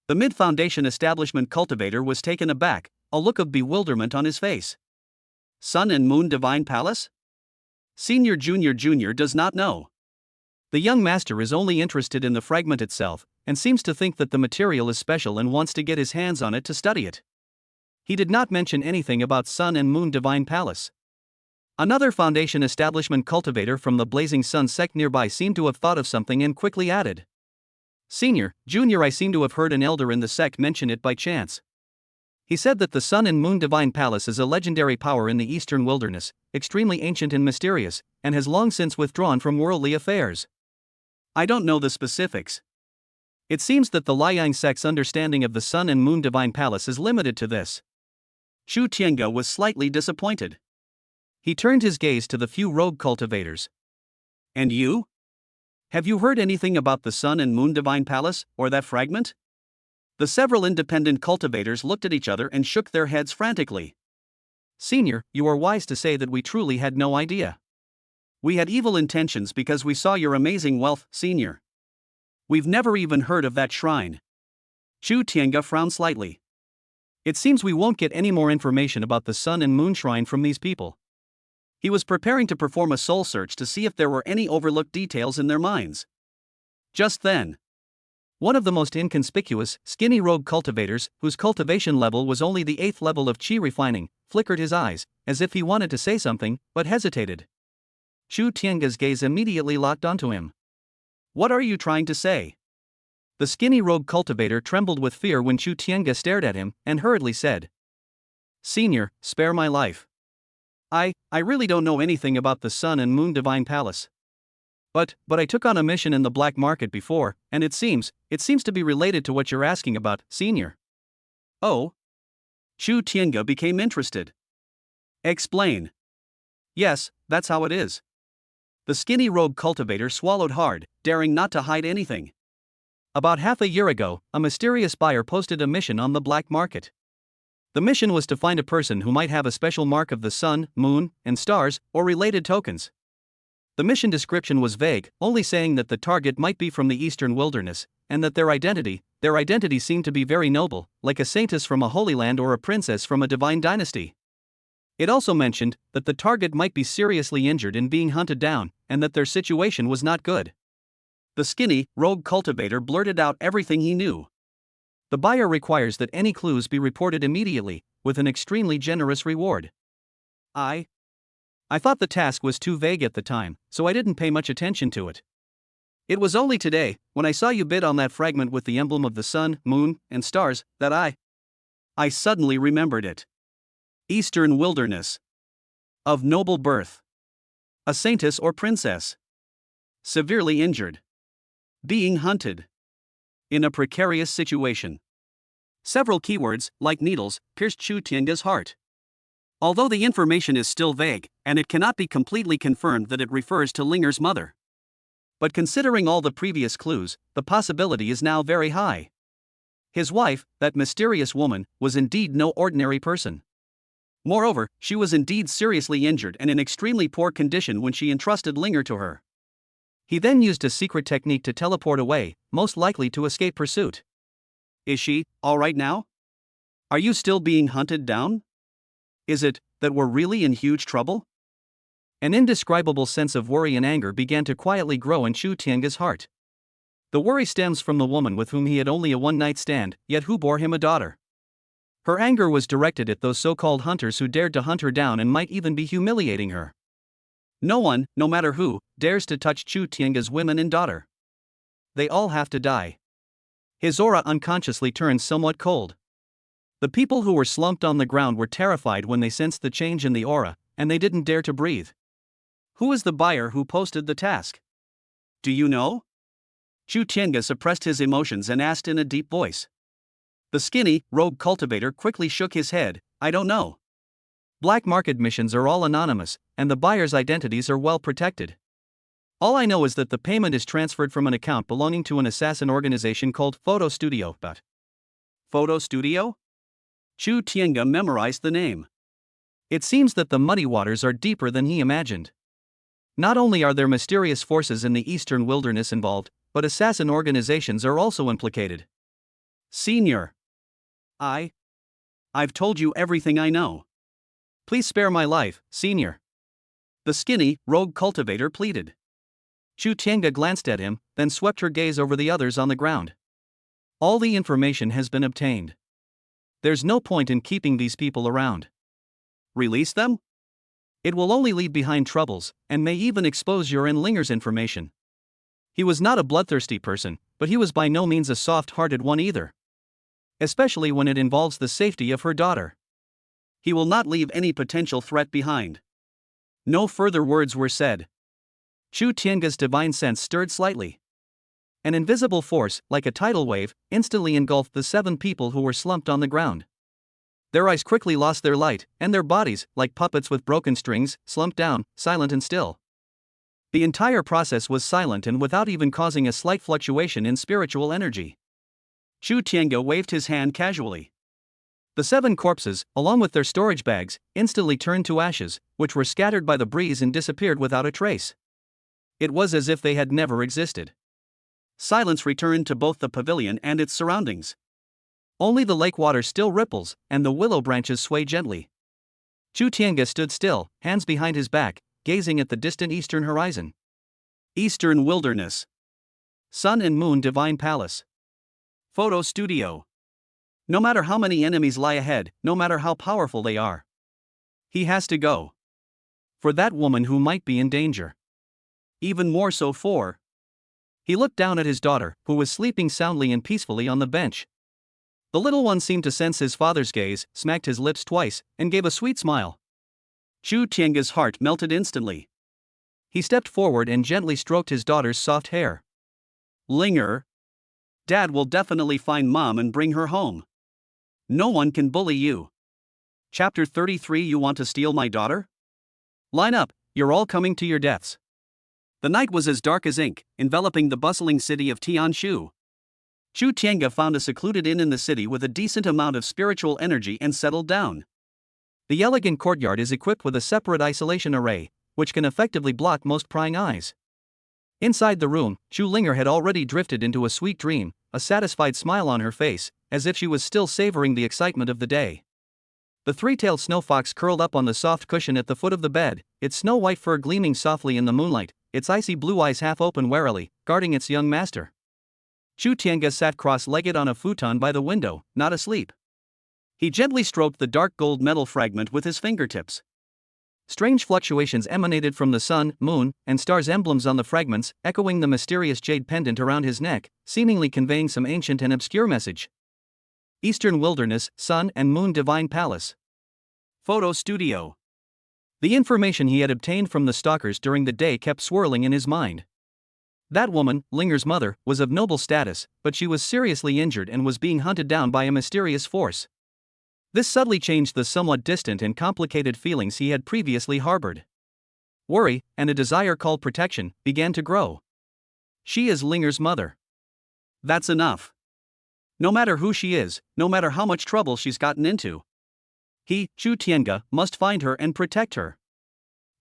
The mid-foundation establishment cultivator was taken aback, a look of bewilderment on his face. Sun and Moon Divine Palace? Senior Junior does not know. The young master is only interested in the fragment itself, and seems to think that the material is special and wants to get his hands on it to study it. He did not mention anything about Sun and Moon Divine Palace. Another foundation establishment cultivator from the Blazing Sun sect nearby seemed to have thought of something and quickly added. Senior, Junior, I seem to have heard an elder in the sect mention it by chance. He said that the Sun and Moon Divine Palace is a legendary power in the eastern wilderness, extremely ancient and mysterious, and has long since withdrawn from worldly affairs. I don't know the specifics. It seems that the Liang sect's understanding of the Sun and Moon Divine Palace is limited to this. Chu Tianga was slightly disappointed. He turned his gaze to the few rogue cultivators. And you? Have you heard anything about the Sun and Moon Divine Palace, or that fragment? The several independent cultivators looked at each other and shook their heads frantically. Senior, you are wise to say that we truly had no idea. We had evil intentions because we saw your amazing wealth, senior. We've never even heard of that shrine. Chu Tianga frowned slightly. It seems we won't get any more information about the Sun and Moon Shrine from these people. He was preparing to perform a soul search to see if there were any overlooked details in their minds. Just then, one of the most inconspicuous, skinny rogue cultivators, whose cultivation level was only the 8th level of chi refining, flickered his eyes, as if he wanted to say something, but hesitated. Chu Tianga's gaze immediately locked onto him. What are you trying to say? The skinny rogue cultivator trembled with fear when Chu Tianga stared at him, and hurriedly said, Senior, spare my life. I really don't know anything about the Sun and Moon Divine Palace. But I took on a mission in the black market before, and it seems to be related to what you're asking about, senior. Oh? Chu Tianga became interested. Explain. Yes, that's how it is. The skinny rogue cultivator swallowed hard, daring not to hide anything. About half a year ago, a mysterious buyer posted a mission on the black market. The mission was to find a person who might have a special mark of the sun, moon, and stars, or related tokens. The mission description was vague, only saying that the target might be from the eastern wilderness, and that their identity seemed to be very noble, like a saintess from a holy land or a princess from a divine dynasty. It also mentioned that the target might be seriously injured and being hunted down, and that their situation was not good. The skinny, rogue cultivator blurted out everything he knew. The buyer requires that any clues be reported immediately, with an extremely generous reward. I thought the task was too vague at the time, so I didn't pay much attention to it. It was only today, when I saw you bid on that fragment with the emblem of the sun, moon, and stars, that I suddenly remembered it. Eastern wilderness. Of noble birth. A saintess or princess. Severely injured. Being hunted. In a precarious situation. Several keywords, like needles, pierced Chu Tiange's heart. Although the information is still vague, and it cannot be completely confirmed that it refers to Linger's mother. But considering all the previous clues, the possibility is now very high. His wife, that mysterious woman, was indeed no ordinary person. Moreover, she was indeed seriously injured and in extremely poor condition when she entrusted Linger to her. He then used a secret technique to teleport away, most likely to escape pursuit. Is she all right now? Are you still being hunted down? Is it that we're really in huge trouble? An indescribable sense of worry and anger began to quietly grow in Chu Tiange's heart. The worry stems from the woman with whom he had only a one-night stand, yet who bore him a daughter. Her anger was directed at those so-called hunters who dared to hunt her down and might even be humiliating her. No one, no matter who, dares to touch Chu Tiange's women and daughter. They all have to die. His aura unconsciously turned somewhat cold. The people who were slumped on the ground were terrified when they sensed the change in the aura, and they didn't dare to breathe. Who is the buyer who posted the task? Do you know? Chu Tiange suppressed his emotions and asked in a deep voice. The skinny, rogue cultivator quickly shook his head. I don't know. Black market missions are all anonymous, and the buyers' identities are well protected. All I know is that the payment is transferred from an account belonging to an assassin organization called Photo Studio. But Photo Studio? Chu Tiange memorized the name. It seems that the muddy waters are deeper than he imagined. Not only are there mysterious forces in the eastern wilderness involved, but assassin organizations are also implicated. Senior. I've told you everything I know. Please spare my life, Senior. The skinny, rogue cultivator pleaded. Chu Tiange glanced at him, then swept her gaze over the others on the ground. All the information has been obtained. There's no point in keeping these people around. Release them? It will only leave behind troubles, and may even expose your and Linger's information. He was not a bloodthirsty person, but he was by no means a soft-hearted one either. Especially when it involves the safety of her daughter. He will not leave any potential threat behind. No further words were said. Chu Tiange's divine sense stirred slightly. An invisible force, like a tidal wave, instantly engulfed the 7 people who were slumped on the ground. Their eyes quickly lost their light, and their bodies, like puppets with broken strings, slumped down, silent and still. The entire process was silent and without even causing a slight fluctuation in spiritual energy. Chu Tiange waved his hand casually. The 7 corpses, along with their storage bags, instantly turned to ashes, which were scattered by the breeze and disappeared without a trace. It was as if they had never existed. Silence returned to both the pavilion and its surroundings. Only the lake water still ripples, and the willow branches sway gently. Chu Tiange stood still, hands behind his back, gazing at the distant eastern horizon. Eastern wilderness. Sun and Moon Divine Palace. Photo Studio. No matter how many enemies lie ahead, no matter how powerful they are, he has to go. For that woman who might be in danger. Even more so for. He looked down at his daughter, who was sleeping soundly and peacefully on the bench. The little one seemed to sense his father's gaze, smacked his lips twice, and gave a sweet smile. Chu Tiange's heart melted instantly. He stepped forward and gently stroked his daughter's soft hair. Linger. Dad will definitely find Mom and bring her home. No one can bully you. Chapter 33. You want to steal my daughter? Line up, you're all coming to your deaths. The night was as dark as ink, enveloping the bustling city of Tianshu. Chu Tiange found a secluded inn in the city with a decent amount of spiritual energy and settled down. The elegant courtyard is equipped with a separate isolation array, which can effectively block most prying eyes. Inside the room, Chu Linger had already drifted into a sweet dream, a satisfied smile on her face, as if she was still savoring the excitement of the day. The three-tailed snow fox curled up on the soft cushion at the foot of the bed, its snow-white fur gleaming softly in the moonlight, its icy blue eyes half open warily, guarding its young master. Chu Tiange sat cross-legged on a futon by the window, not asleep. He gently stroked the dark gold metal fragment with his fingertips. Strange fluctuations emanated from the sun, moon, and stars' emblems on the fragments, echoing the mysterious jade pendant around his neck, seemingly conveying some ancient and obscure message. Eastern Wilderness, Sun and Moon Divine Palace. Photo Studio. The information he had obtained from the stalkers during the day kept swirling in his mind. That woman, Linger's mother, was of noble status, but she was seriously injured and was being hunted down by a mysterious force. This subtly changed the somewhat distant and complicated feelings he had previously harbored. Worry, and a desire called protection, began to grow. She is Linger's mother. That's enough. No matter who she is, no matter how much trouble she's gotten into, he, Chu Tiange, must find her and protect her.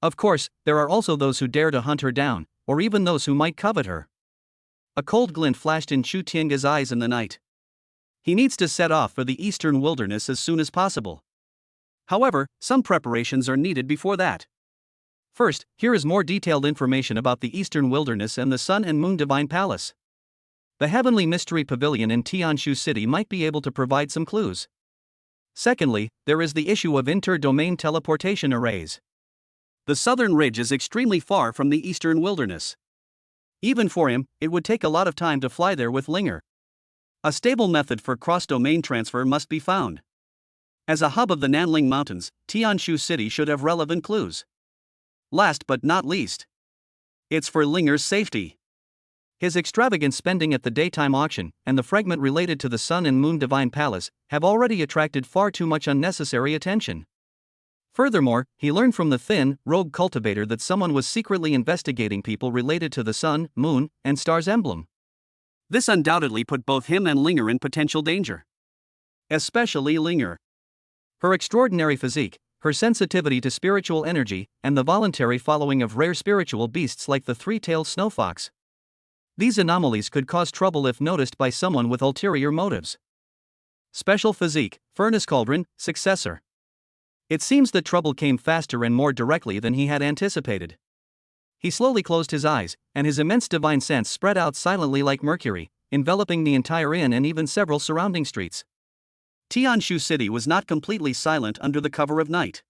Of course, there are also those who dare to hunt her down, or even those who might covet her. A cold glint flashed in Chu Tiange's eyes in the night. He needs to set off for the Eastern Wilderness as soon as possible. However, some preparations are needed before that. First, here is more detailed information about the Eastern Wilderness and the Sun and Moon Divine Palace. The Heavenly Mystery Pavilion in Tianshu City might be able to provide some clues. Secondly, there is the issue of inter-domain teleportation arrays. The southern ridge is extremely far from the Eastern Wilderness. Even for him, it would take a lot of time to fly there with Linger. A stable method for cross-domain transfer must be found. As a hub of the Nanling Mountains, Tianshu City should have relevant clues. Last but not least, it's for Linger's safety. His extravagant spending at the daytime auction, and the fragment related to the Sun and Moon Divine Palace, have already attracted far too much unnecessary attention. Furthermore, he learned from the thin, rogue cultivator that someone was secretly investigating people related to the Sun, Moon, and Stars emblem. This undoubtedly put both him and Linger in potential danger. Especially Linger. Her extraordinary physique, her sensitivity to spiritual energy, and the voluntary following of rare spiritual beasts like the three-tailed snow fox. These anomalies could cause trouble if noticed by someone with ulterior motives. Special physique, furnace cauldron, successor. It seems that trouble came faster and more directly than he had anticipated. He slowly closed his eyes, and his immense divine sense spread out silently like mercury, enveloping the entire inn and even several surrounding streets. Tianshu City was not completely silent under the cover of night.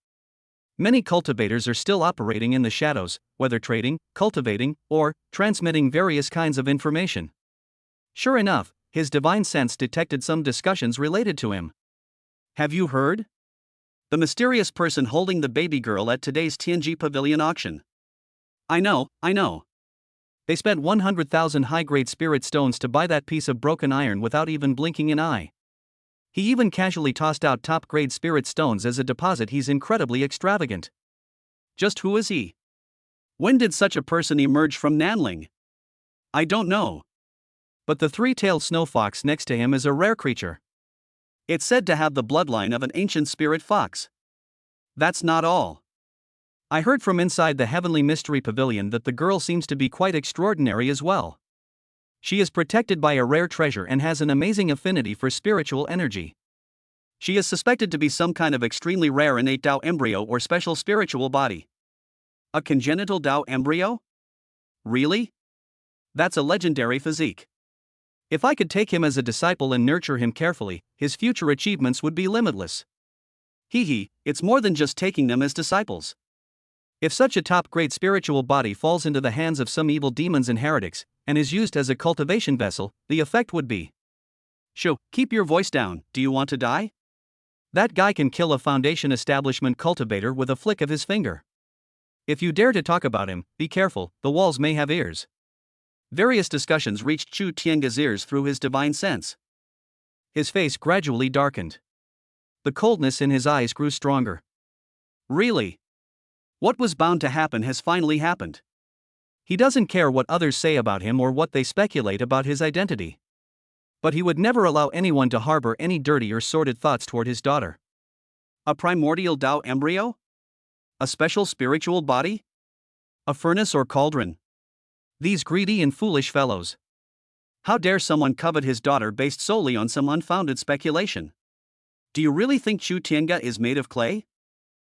Many cultivators are still operating in the shadows, whether trading, cultivating, or transmitting various kinds of information. Sure enough, his divine sense detected some discussions related to him. Have you heard? The mysterious person holding the baby girl at today's Tianji Pavilion auction. I know. They spent 100,000 high-grade spirit stones to buy that piece of broken iron without even blinking an eye. He even casually tossed out top-grade spirit stones as a deposit. He's incredibly extravagant. Just who is he? When did such a person emerge from Nanling? I don't know. But the three-tailed snow fox next to him is a rare creature. It's said to have the bloodline of an ancient spirit fox. That's not all. I heard from inside the Heavenly Mystery Pavilion that the girl seems to be quite extraordinary as well. She is protected by a rare treasure and has an amazing affinity for spiritual energy. She is suspected to be some kind of extremely rare innate Dao embryo or special spiritual body. A congenital Dao embryo? Really? That's a legendary physique. If I could take him as a disciple and nurture him carefully, his future achievements would be limitless. It's more than just taking them as disciples. If such a top-grade spiritual body falls into the hands of some evil demons and heretics, and is used as a cultivation vessel, the effect would be... Shoo, keep your voice down, do you want to die? That guy can kill a Foundation establishment cultivator with a flick of his finger. If you dare to talk about him, be careful, the walls may have ears. Various discussions reached Chu Tiange's ears through his divine sense. His face gradually darkened. The coldness in his eyes grew stronger. Really? What was bound to happen has finally happened. He doesn't care what others say about him or what they speculate about his identity. But he would never allow anyone to harbor any dirty or sordid thoughts toward his daughter. A primordial Tao embryo? A special spiritual body? A furnace or cauldron? These greedy and foolish fellows. How dare someone covet his daughter based solely on some unfounded speculation? Do you really think Chu Tiange is made of clay?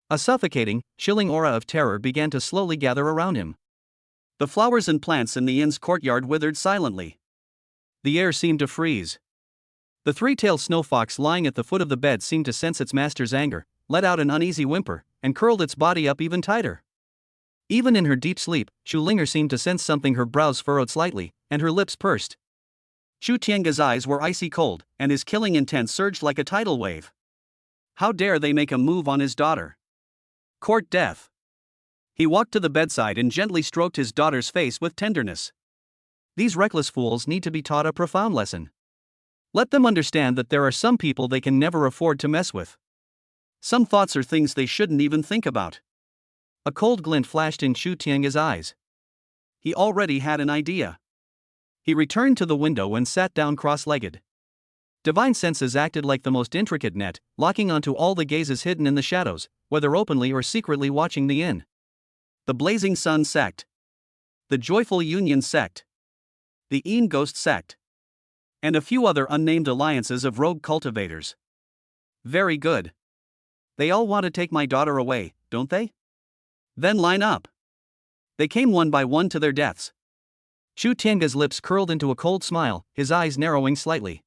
A suffocating, chilling aura of terror began to slowly gather around him. The flowers and plants in the inn's courtyard withered silently. The air seemed to freeze. The three-tailed snow fox lying at the foot of the bed seemed to sense its master's anger, let out an uneasy whimper, and curled its body up even tighter. Even in her deep sleep, Chu Linger seemed to sense something. Her brows furrowed slightly, and her lips pursed. Chu Tiange's eyes were icy cold, and his killing intent surged like a tidal wave. How dare they make a move on his daughter? Court death. He walked to the bedside and gently stroked his daughter's face with tenderness. These reckless fools need to be taught a profound lesson. Let them understand that there are some people they can never afford to mess with. Some thoughts are things they shouldn't even think about. A cold glint flashed in Chu Tiange's eyes. He already had an idea. He returned to the window and sat down cross-legged. Divine senses acted like the most intricate net, locking onto all the gazes hidden in the shadows, whether openly or secretly watching the inn. The Blazing Sun sect. The Joyful Union sect. The Een Ghost sect. And a few other unnamed alliances of rogue cultivators. Very good. They all want to take my daughter away, don't they? Then line up. They came one by one to their deaths. Chu Tiange's lips curled into a cold smile, his eyes narrowing slightly.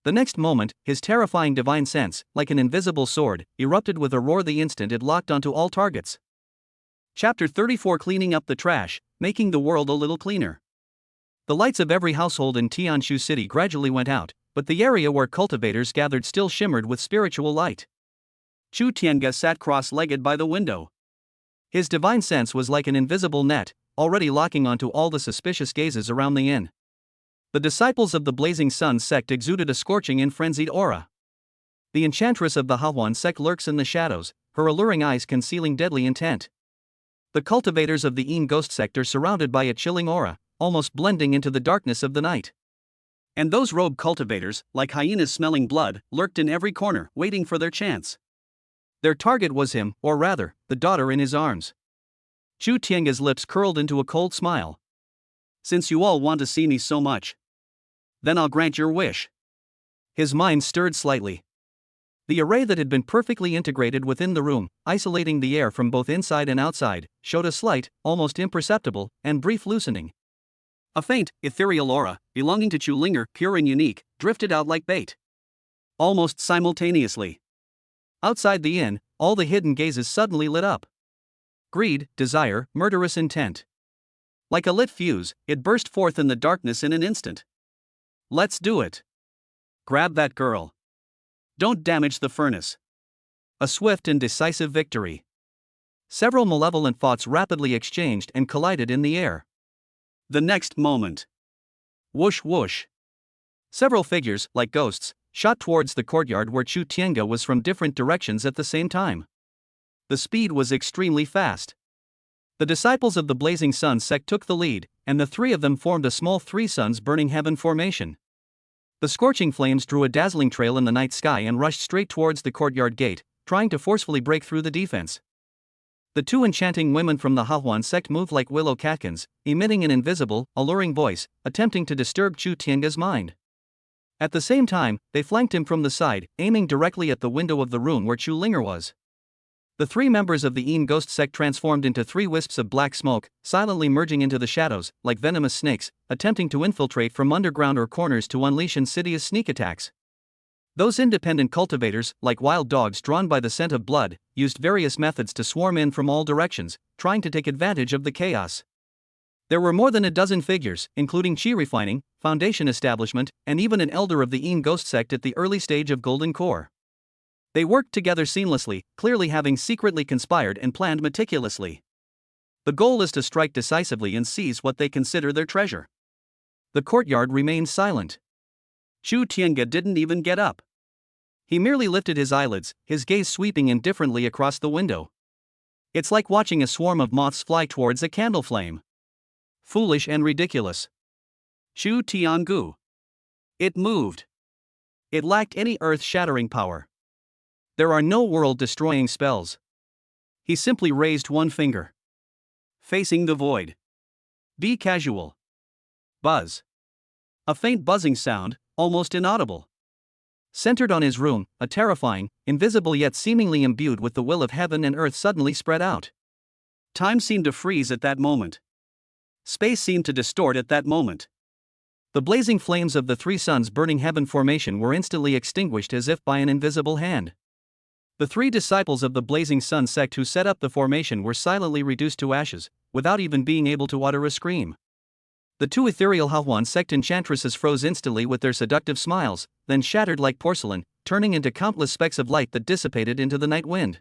The next moment, his terrifying divine sense, like an invisible sword, erupted with a roar the instant it locked onto all targets. Chapter 34: Cleaning up the trash, making the world a little cleaner. The lights of every household in Tianshu City gradually went out, but the area where cultivators gathered still shimmered with spiritual light. Chu Tiange sat cross-legged by the window. His divine sense was like an invisible net, already locking onto all the suspicious gazes around the inn. The disciples of the Blazing Sun sect exuded a scorching and frenzied aura. The enchantress of the Hahuan sect lurks in the shadows, her alluring eyes concealing deadly intent. The cultivators of the Een Ghost sect are surrounded by a chilling aura, almost blending into the darkness of the night. And those rogue cultivators, like hyenas smelling blood, lurked in every corner, waiting for their chance. Their target was him, or rather, the daughter in his arms. Chu Tiange's lips curled into a cold smile. Since you all want to see me so much, then I'll grant your wish. His mind stirred slightly. The array that had been perfectly integrated within the room, isolating the air from both inside and outside, showed a slight, almost imperceptible, and brief loosening. A faint, ethereal aura, belonging to Chu Linger, pure and unique, drifted out like bait. Almost simultaneously. Outside the inn, all the hidden gazes suddenly lit up. Greed, desire, murderous intent. Like a lit fuse, it burst forth in the darkness in an instant. Let's do it. Grab that girl. Don't damage the furnace. A swift and decisive victory. Several malevolent thoughts rapidly exchanged and collided in the air. The next moment. Whoosh whoosh. Several figures, like ghosts, shot towards the courtyard where Chu Tiange was from different directions at the same time. The speed was extremely fast. The disciples of the Blazing Sun sect took the lead, and the three of them formed a small three suns burning heaven formation. The scorching flames drew a dazzling trail in the night sky and rushed straight towards the courtyard gate, trying to forcefully break through the defense. The two enchanting women from the Hahuan sect moved like willow catkins, emitting an invisible, alluring voice, attempting to disturb Chu Tiange's mind. At the same time, they flanked him from the side, aiming directly at the window of the room where Chu Linger was. The three members of the Een Ghost sect transformed into three wisps of black smoke, silently merging into the shadows, like venomous snakes, attempting to infiltrate from underground or corners to unleash insidious sneak attacks. Those independent cultivators, like wild dogs drawn by the scent of blood, used various methods to swarm in from all directions, trying to take advantage of the chaos. There were more than a dozen figures, including Qi refining, foundation establishment, and even an elder of the Een Ghost sect at the early stage of Golden Core. They worked together seamlessly, clearly having secretly conspired and planned meticulously. The goal is to strike decisively and seize what they consider their treasure. The courtyard remained silent. Chu Tiange didn't even get up. He merely lifted his eyelids, his gaze sweeping indifferently across the window. It's like watching a swarm of moths fly towards a candle flame. Foolish and ridiculous. Chu Tiangu. It moved. It lacked any earth-shattering power. There are no world-destroying spells. He simply raised one finger. Facing the void. Be casual. Buzz. A faint buzzing sound, almost inaudible. Centered on his room, a terrifying, invisible yet seemingly imbued with the will of heaven and earth suddenly spread out. Time seemed to freeze at that moment. Space seemed to distort at that moment. The blazing flames of the three suns burning heaven formation were instantly extinguished as if by an invisible hand. The three disciples of the blazing sun sect who set up the formation were silently reduced to ashes, without even being able to utter a scream. The two ethereal Hawan sect enchantresses froze instantly with their seductive smiles, then shattered like porcelain, turning into countless specks of light that dissipated into the night wind.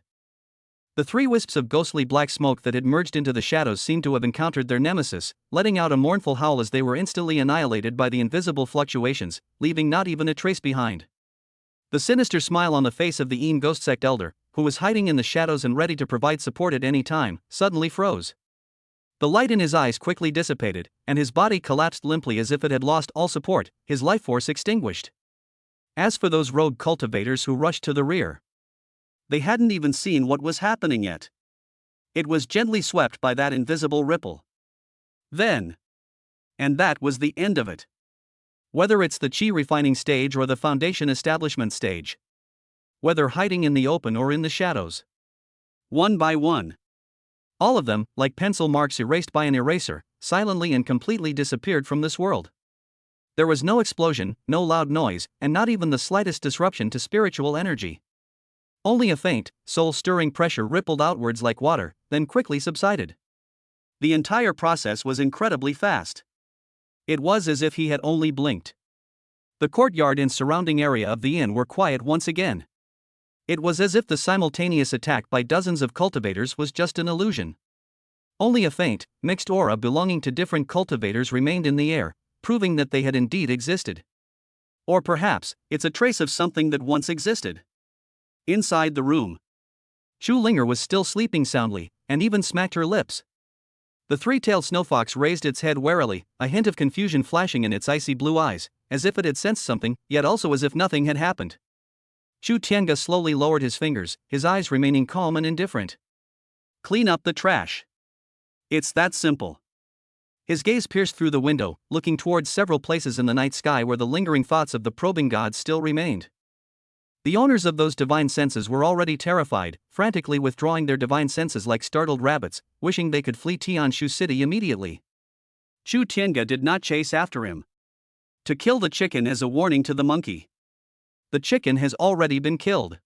The three wisps of ghostly black smoke that had merged into the shadows seemed to have encountered their nemesis, letting out a mournful howl as they were instantly annihilated by the invisible fluctuations, leaving not even a trace behind. The sinister smile on the face of the Een ghost sect elder, who was hiding in the shadows and ready to provide support at any time, suddenly froze. The light in his eyes quickly dissipated, and his body collapsed limply as if it had lost all support, his life force extinguished. As for those rogue cultivators who rushed to the rear, they hadn't even seen what was happening yet. It was gently swept by that invisible ripple. Then. And that was the end of it. Whether it's the chi refining stage or the foundation establishment stage. Whether hiding in the open or in the shadows. One by one. All of them, like pencil marks erased by an eraser, silently and completely disappeared from this world. There was no explosion, no loud noise, and not even the slightest disruption to spiritual energy. Only a faint, soul-stirring pressure rippled outwards like water, then quickly subsided. The entire process was incredibly fast. It was as if he had only blinked. The courtyard and surrounding area of the inn were quiet once again. It was as if the simultaneous attack by dozens of cultivators was just an illusion. Only a faint, mixed aura belonging to different cultivators remained in the air, proving that they had indeed existed. Or perhaps, it's a trace of something that once existed. Inside the room, Chu Linger was still sleeping soundly, and even smacked her lips. The three-tailed snowfox raised its head warily, a hint of confusion flashing in its icy blue eyes, as if it had sensed something, yet also as if nothing had happened. Chu Tiange slowly lowered his fingers, his eyes remaining calm and indifferent. Clean up the trash. It's that simple. His gaze pierced through the window, looking towards several places in the night sky where the lingering thoughts of the probing gods still remained. The owners of those divine senses were already terrified, frantically withdrawing their divine senses like startled rabbits, wishing they could flee Tianshu City immediately. Chu Tiange did not chase after him. To kill the chicken is a warning to the monkey. The chicken has already been killed.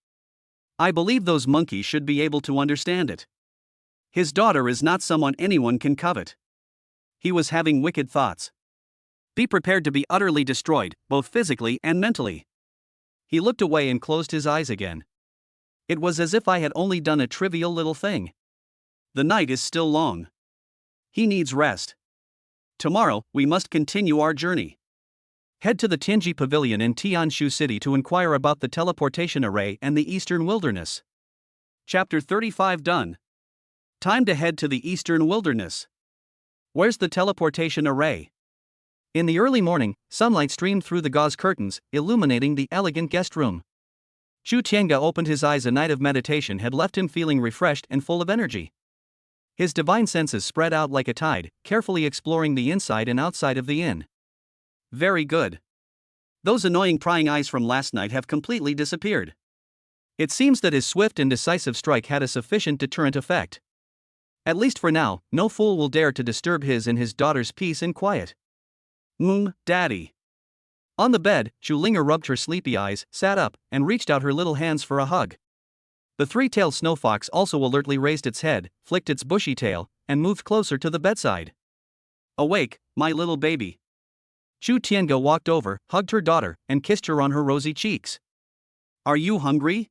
I believe those monkeys should be able to understand it. His daughter is not someone anyone can covet. He was having wicked thoughts. Be prepared to be utterly destroyed, both physically and mentally. He looked away and closed his eyes again. It was as if I had only done a trivial little thing. The night is still long. He needs rest. Tomorrow, we must continue our journey. Head to the Tianji Pavilion in Tianshu City to inquire about the teleportation array and the Eastern Wilderness. Chapter 35 done. Time to head to the Eastern Wilderness. Where's the teleportation array? In the early morning, sunlight streamed through the gauze curtains, illuminating the elegant guest room. Chu Tiange opened his eyes. A night of meditation had left him feeling refreshed and full of energy. His divine senses spread out like a tide, carefully exploring the inside and outside of the inn. Very good. Those annoying prying eyes from last night have completely disappeared. It seems that his swift and decisive strike had a sufficient deterrent effect. At least for now, no fool will dare to disturb his and his daughter's peace and quiet. Daddy. On the bed, Chu Linger rubbed her sleepy eyes, sat up, and reached out her little hands for a hug. The three-tailed snowfox also alertly raised its head, flicked its bushy tail, and moved closer to the bedside. Awake, my little baby. Chu Tiange walked over, hugged her daughter, and kissed her on her rosy cheeks. Are you hungry?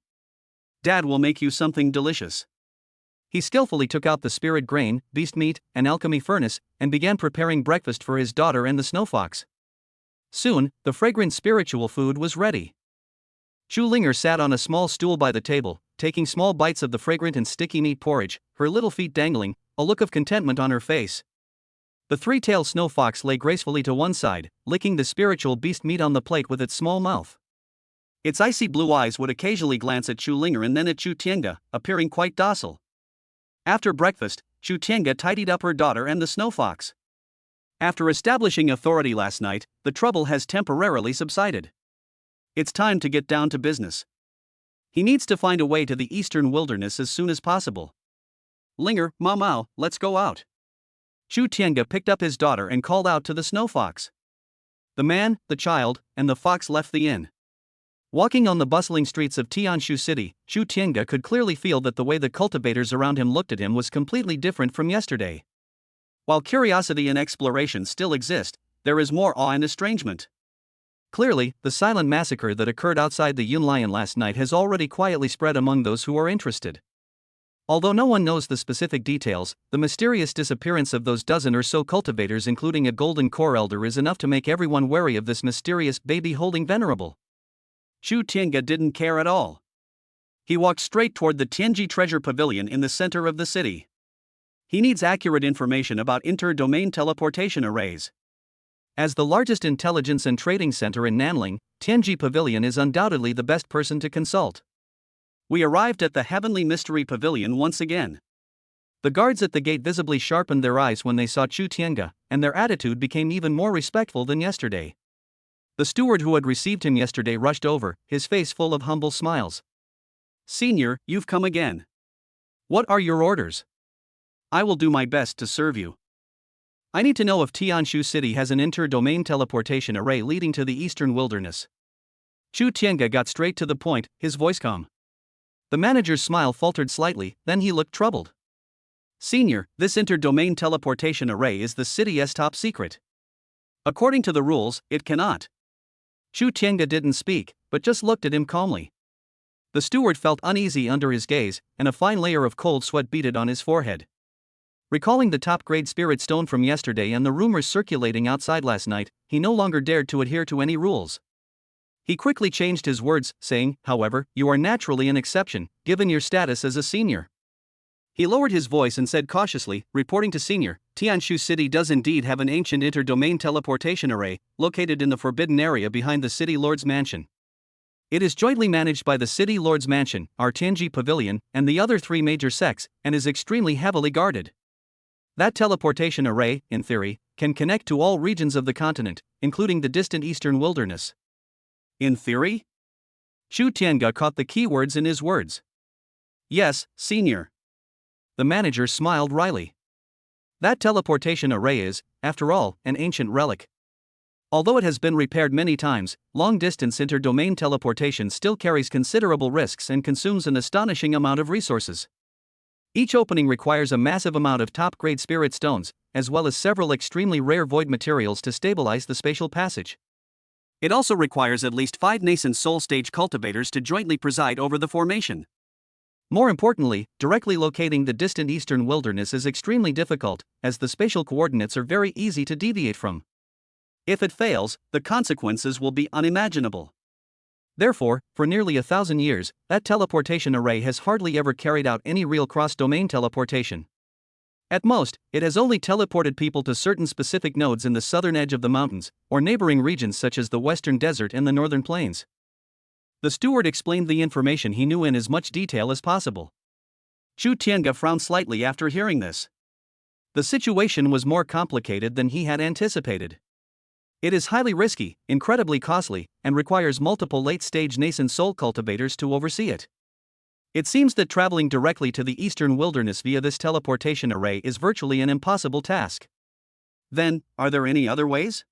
Dad will make you something delicious. He skillfully took out the spirit grain, beast meat, and alchemy furnace, and began preparing breakfast for his daughter and the snowfox. Soon, the fragrant spiritual food was ready. Chu Linger sat on a small stool by the table, taking small bites of the fragrant and sticky meat porridge, her little feet dangling, a look of contentment on her face. The three-tailed snow fox lay gracefully to one side, licking the spiritual beast meat on the plate with its small mouth. Its icy blue eyes would occasionally glance at Chu Linger and then at Chu Tiange, appearing quite docile. After breakfast, Chu Tiange tidied up her daughter and the snow fox. After establishing authority last night, the trouble has temporarily subsided. It's time to get down to business. He needs to find a way to the eastern wilderness as soon as possible. Linger, Ma Mao, let's go out. Chu Tiange picked up his daughter and called out to the snow fox. The man, the child, and the fox left the inn. Walking on the bustling streets of Tianshu City, Chu Tiange could clearly feel that the way the cultivators around him looked at him was completely different from yesterday. While curiosity and exploration still exist, there is more awe and estrangement. Clearly, the silent massacre that occurred outside the Yun Lion last night has already quietly spread among those who are interested. Although no one knows the specific details, the mysterious disappearance of those dozen or so cultivators, including a golden core elder, is enough to make everyone wary of this mysterious baby-holding venerable. Chu Tiange didn't care at all. He walked straight toward the Tianji Treasure Pavilion in the center of the city. He needs accurate information about inter-domain teleportation arrays. As the largest intelligence and trading center in Nanling, Tianji Pavilion is undoubtedly the best person to consult. We arrived at the Heavenly Mystery Pavilion once again. The guards at the gate visibly sharpened their eyes when they saw Chu Tiange, and their attitude became even more respectful than yesterday. The steward who had received him yesterday rushed over, his face full of humble smiles. "Senior, you've come again. What are your orders?" "I will do my best to serve you. I need to know if Tianshu City has an inter-domain teleportation array leading to the eastern wilderness." Chu Tiange got straight to the point, his voice calm. The manager's smile faltered slightly, then he looked troubled. "Senior, this inter-domain teleportation array is the city's top secret. According to the rules, it cannot." Chu Tiange didn't speak, but just looked at him calmly. The steward felt uneasy under his gaze, and a fine layer of cold sweat beaded on his forehead. Recalling the top-grade spirit stone from yesterday and the rumors circulating outside last night, he no longer dared to adhere to any rules. He quickly changed his words, saying, "However, you are naturally an exception, given your status as a senior." He lowered his voice and said cautiously, reporting to Senior, "Tianshu City does indeed have an ancient inter-domain teleportation array, located in the forbidden area behind the City Lord's Mansion. It is jointly managed by the City Lord's Mansion, our Tianji Pavilion, and the other three major sects, and is extremely heavily guarded. That teleportation array, in theory, can connect to all regions of the continent, including the distant eastern wilderness." "In theory?" Chu Tiange caught the key words in his words. "Yes, Senior." The manager smiled wryly. That teleportation array is, after all, an ancient relic. Although it has been repaired many times, long-distance inter-domain teleportation still carries considerable risks and consumes an astonishing amount of resources. Each opening requires a massive amount of top-grade spirit stones, as well as several extremely rare void materials to stabilize the spatial passage. It also requires at least 5 nascent soul stage cultivators to jointly preside over the formation. More importantly, directly locating the distant eastern wilderness is extremely difficult, as the spatial coordinates are very easy to deviate from. If it fails, the consequences will be unimaginable. Therefore, for nearly 1,000 years, that teleportation array has hardly ever carried out any real cross-domain teleportation. At most, it has only teleported people to certain specific nodes in the southern edge of the mountains, or neighboring regions such as the western desert and the northern plains. The steward explained the information he knew in as much detail as possible. Chu Tiange frowned slightly after hearing this. The situation was more complicated than he had anticipated. It is highly risky, incredibly costly, and requires multiple late-stage nascent soul cultivators to oversee it. It seems that traveling directly to the eastern wilderness via this teleportation array is virtually an impossible task. Then, are there any other ways?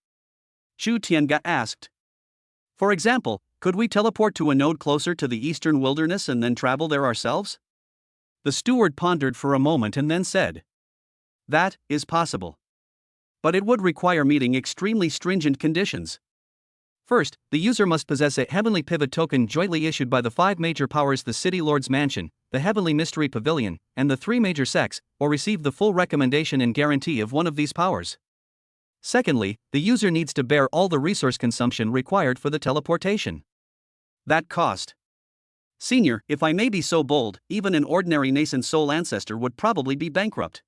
Chu Tiange asked. For example, could we teleport to a node closer to the eastern wilderness and then travel there ourselves? The steward pondered for a moment and then said. That is possible. But it would require meeting extremely stringent conditions. First, the user must possess a Heavenly Pivot token jointly issued by the 5 major powers, the City Lord's Mansion, the Heavenly Mystery Pavilion, and the 3 major sects, or receive the full recommendation and guarantee of one of these powers. Secondly, the user needs to bear all the resource consumption required for the teleportation. That cost. Senior, if I may be so bold, even an ordinary nascent soul ancestor would probably be bankrupt.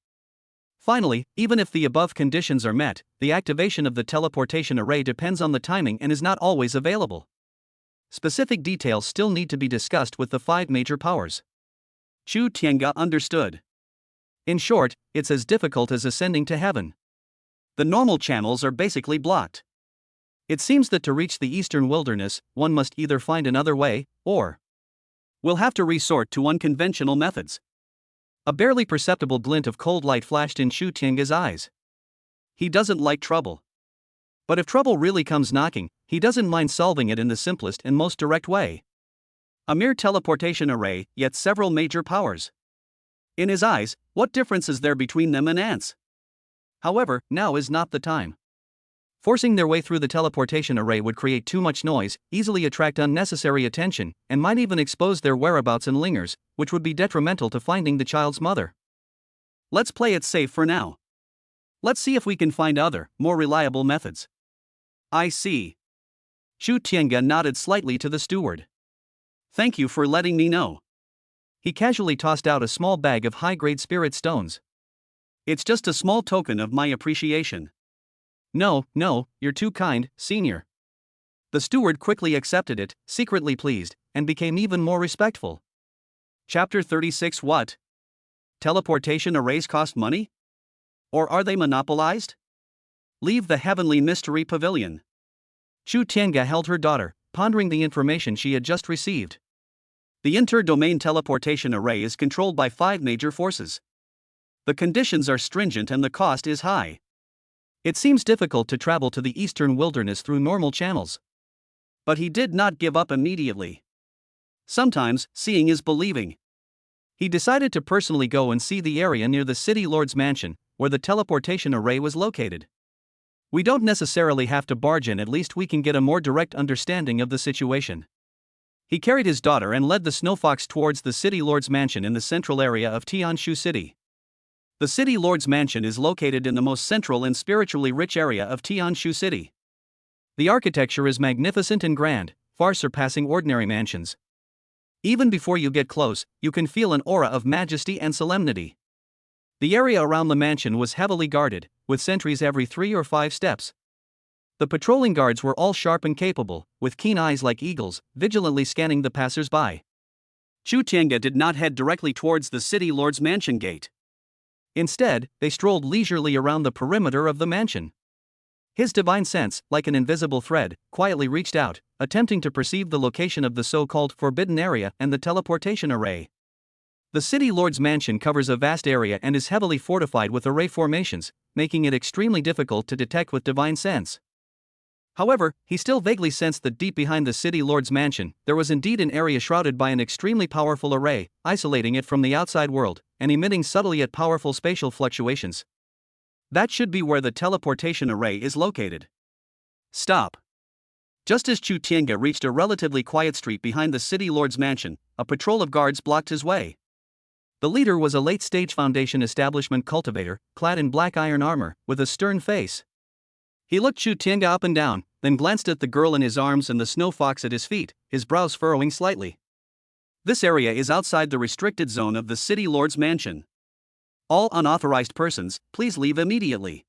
Finally, even if the above conditions are met, the activation of the teleportation array depends on the timing and is not always available. Specific details still need to be discussed with the 5 major powers. Chu Tiange understood. In short, it's as difficult as ascending to heaven. The normal channels are basically blocked. It seems that to reach the eastern wilderness, one must either find another way, or will have to resort to unconventional methods. A barely perceptible glint of cold light flashed in Chu Tiange's eyes. He doesn't like trouble. But if trouble really comes knocking, he doesn't mind solving it in the simplest and most direct way. A mere teleportation array, yet several major powers. In his eyes, what difference is there between them and ants? However, now is not the time. Forcing their way through the teleportation array would create too much noise, easily attract unnecessary attention, and might even expose their whereabouts and lingers, which would be detrimental to finding the child's mother. Let's play it safe for now. Let's see if we can find other, more reliable methods. I see. Chu Tiange nodded slightly to the steward. Thank you for letting me know. He casually tossed out a small bag of high-grade spirit stones. It's just a small token of my appreciation. No, you're too kind, senior. The steward quickly accepted it, secretly pleased, and became even more respectful. Chapter 36. What? Teleportation arrays cost money? Or are they monopolized? Leave the heavenly mystery pavilion. Chu Tiange held her daughter, pondering the information she had just received. The inter-domain teleportation array is controlled by 5 major forces. The conditions are stringent and the cost is high. It seems difficult to travel to the eastern wilderness through normal channels. But he did not give up immediately. Sometimes, seeing is believing. He decided to personally go and see the area near the city lord's mansion, where the teleportation array was located. We don't necessarily have to barge in, at least we can get a more direct understanding of the situation. He carried his daughter and led the snowfox towards the city lord's mansion in the central area of Tianshu City. The city lord's mansion is located in the most central and spiritually rich area of Tianshu City. The architecture is magnificent and grand, far surpassing ordinary mansions. Even before you get close, you can feel an aura of majesty and solemnity. The area around the mansion was heavily guarded, with sentries every 3 or 5 steps. The patrolling guards were all sharp and capable, with keen eyes like eagles, vigilantly scanning the passers-by. Chu Tiange did not head directly towards the city lord's mansion gate. Instead, they strolled leisurely around the perimeter of the mansion. His divine sense, like an invisible thread, quietly reached out, attempting to perceive the location of the so-called forbidden area and the teleportation array. The city lord's mansion covers a vast area and is heavily fortified with array formations, making it extremely difficult to detect with divine sense. However, he still vaguely sensed that deep behind the city lord's mansion, there was indeed an area shrouded by an extremely powerful array, isolating it from the outside world, and emitting subtle yet powerful spatial fluctuations. That should be where the teleportation array is located. Stop. Just as Chu Tiange reached a relatively quiet street behind the city lord's mansion, a patrol of guards blocked his way. The leader was a late-stage Foundation establishment cultivator, clad in black iron armor, with a stern face. He looked Chu Tiange up and down, then glanced at the girl in his arms and the snow fox at his feet, his brows furrowing slightly. This area is outside the restricted zone of the city lord's mansion. All unauthorized persons, please leave immediately.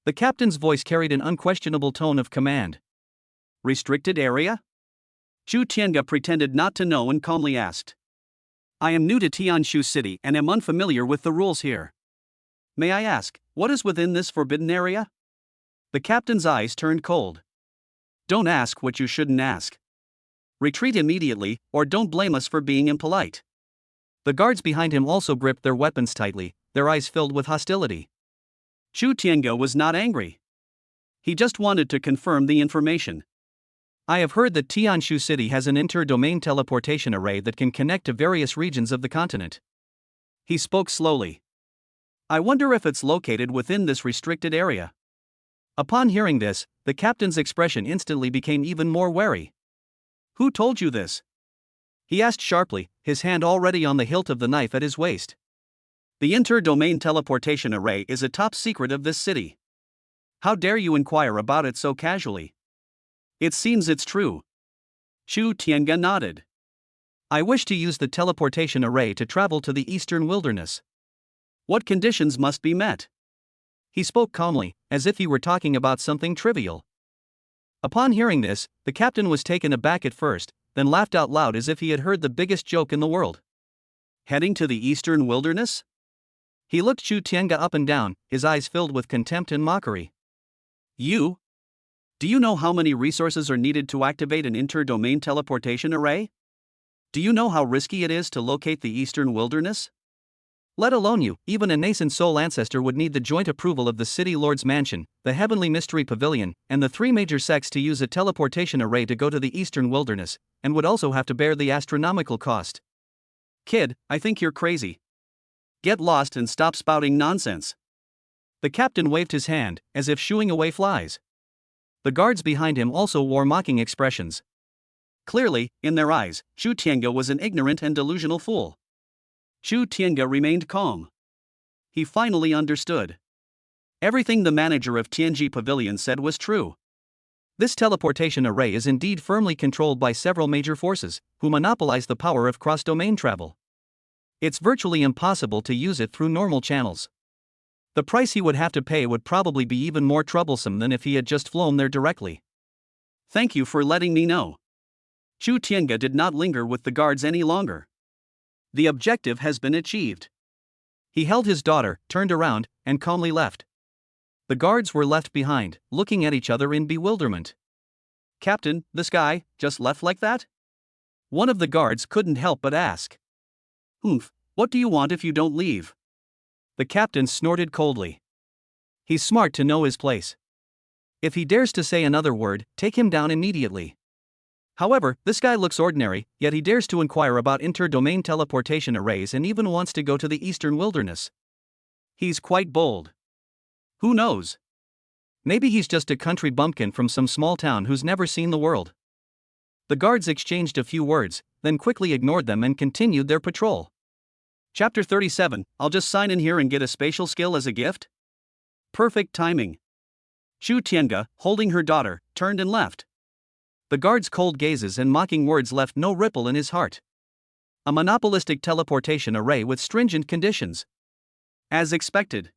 The captain's voice carried an unquestionable tone of command. Restricted area? Chu Tiange pretended not to know and calmly asked. I am new to Tianshu City and am unfamiliar with the rules here. May I ask, what is within this forbidden area? The captain's eyes turned cold. Don't ask what you shouldn't ask. Retreat immediately, or don't blame us for being impolite. The guards behind him also gripped their weapons tightly, their eyes filled with hostility. Chu Tiange was not angry. He just wanted to confirm the information. I have heard that Tianshu City has an inter-domain teleportation array that can connect to various regions of the continent. He spoke slowly. I wonder if it's located within this restricted area. Upon hearing this, the captain's expression instantly became even more wary. Who told you this? He asked sharply, his hand already on the hilt of the knife at his waist. The inter-domain teleportation array is a top secret of this city. How dare you inquire about it so casually? It seems it's true. Chu Tiange nodded. I wish to use the teleportation array to travel to the eastern wilderness. What conditions must be met? He spoke calmly, as if he were talking about something trivial. Upon hearing this, the captain was taken aback at first, then laughed out loud as if he had heard the biggest joke in the world. Heading to the eastern wilderness? He looked Chu Tiange up and down, his eyes filled with contempt and mockery. You? Do you know how many resources are needed to activate an inter-domain teleportation array? Do you know how risky it is to locate the eastern wilderness? Let alone you, even a nascent soul ancestor would need the joint approval of the City Lord's Mansion, the Heavenly Mystery Pavilion, and the three major sects to use a teleportation array to go to the eastern wilderness, and would also have to bear the astronomical cost. Kid, I think you're crazy. Get lost and stop spouting nonsense. The captain waved his hand, as if shooing away flies. The guards behind him also wore mocking expressions. Clearly, in their eyes, Chu Tiange was an ignorant and delusional fool. Chu Tiange remained calm. He finally understood. Everything the manager of Tianji Pavilion said was true. This teleportation array is indeed firmly controlled by several major forces, who monopolize the power of cross-domain travel. It's virtually impossible to use it through normal channels. The price he would have to pay would probably be even more troublesome than if he had just flown there directly. Thank you for letting me know. Chu Tiange did not linger with the guards any longer. The objective has been achieved. He held his daughter, turned around, and calmly left. The guards were left behind, looking at each other in bewilderment. Captain, this guy just left like that? One of the guards couldn't help but ask. What do you want if you don't leave? The captain snorted coldly. He's smart to know his place. If he dares to say another word, take him down immediately. However, this guy looks ordinary, yet he dares to inquire about inter-domain teleportation arrays and even wants to go to the eastern wilderness. He's quite bold. Who knows? Maybe he's just a country bumpkin from some small town who's never seen the world. The guards exchanged a few words, then quickly ignored them and continued their patrol. Chapter 37, I'll just sign in here and get a spatial skill as a gift? Perfect timing. Chu Tiange, holding her daughter, turned and left. The guard's cold gazes and mocking words left no ripple in his heart. A monopolistic teleportation array with stringent conditions. As expected.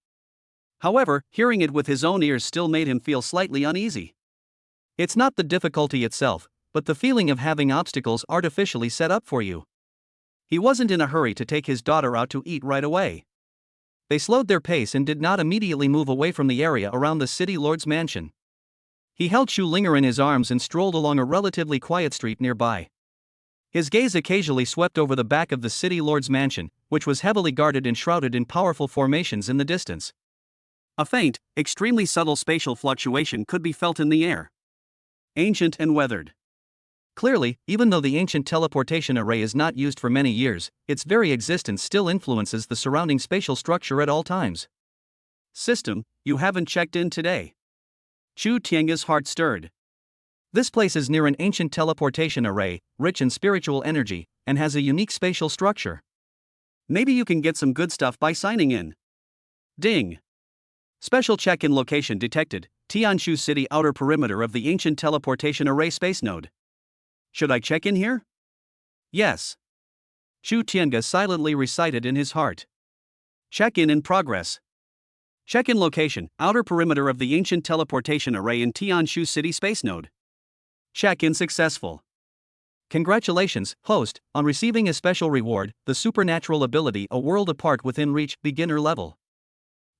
However, hearing it with his own ears still made him feel slightly uneasy. It's not the difficulty itself, but the feeling of having obstacles artificially set up for you. He wasn't in a hurry to take his daughter out to eat right away. They slowed their pace and did not immediately move away from the area around the city lord's mansion. He held Chu Linger in his arms and strolled along a relatively quiet street nearby. His gaze occasionally swept over the back of the city lord's mansion, which was heavily guarded and shrouded in powerful formations in the distance. A faint, extremely subtle spatial fluctuation could be felt in the air. Ancient and weathered. Clearly, even though the ancient teleportation array is not used for many years, its very existence still influences the surrounding spatial structure at all times. System, you haven't checked in today. Chu Tiange's heart stirred. This place is near an ancient teleportation array, rich in spiritual energy, and has a unique spatial structure. Maybe you can get some good stuff by signing in. Ding. Special check-in location detected, Tianshu City outer perimeter of the ancient teleportation array space node. Should I check in here? Yes. Chu Tiange silently recited in his heart. Check-in in progress. Check-in location, outer perimeter of the ancient teleportation array in Tianshu City space node. Check-in successful. Congratulations, host, on receiving a special reward, the supernatural ability A World Apart Within Reach, beginner level.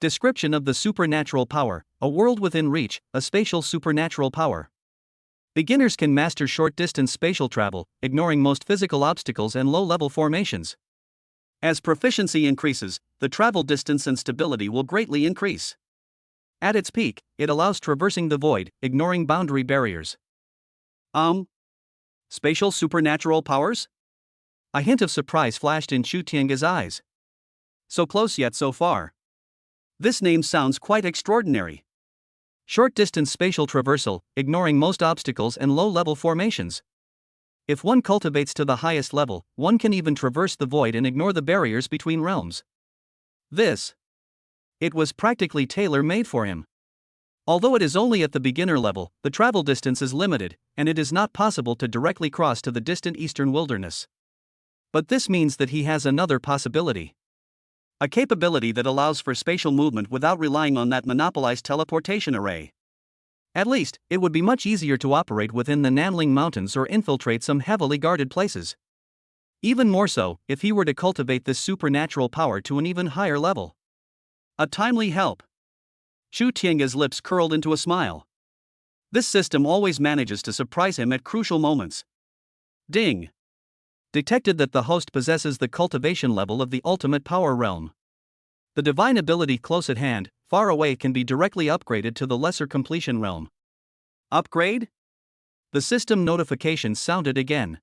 Description of the supernatural power, A World Within Reach, a spatial supernatural power. Beginners can master short-distance spatial travel, ignoring most physical obstacles and low-level formations. As proficiency increases, the travel distance and stability will greatly increase. At its peak, it allows traversing the void, ignoring boundary barriers. Spatial supernatural powers? A hint of surprise flashed in Chu Tiange's eyes. So close yet so far. This name sounds quite extraordinary. Short-distance spatial traversal, ignoring most obstacles and low-level formations. If one cultivates to the highest level, one can even traverse the void and ignore the barriers between realms. It was practically tailor-made for him. Although it is only at the beginner level, the travel distance is limited, and it is not possible to directly cross to the distant eastern wilderness. But this means that he has another possibility. A capability that allows for spatial movement without relying on that monopolized teleportation array. At least, it would be much easier to operate within the Nanling Mountains or infiltrate some heavily guarded places. Even more so, if he were to cultivate this supernatural power to an even higher level. A timely help. Chu Tiange's lips curled into a smile. This system always manages to surprise him at crucial moments. Ding. Detected that the host possesses the cultivation level of the ultimate power realm. The divine ability close at hand, far away can be directly upgraded to the lesser completion realm. Upgrade? The system notification sounded again.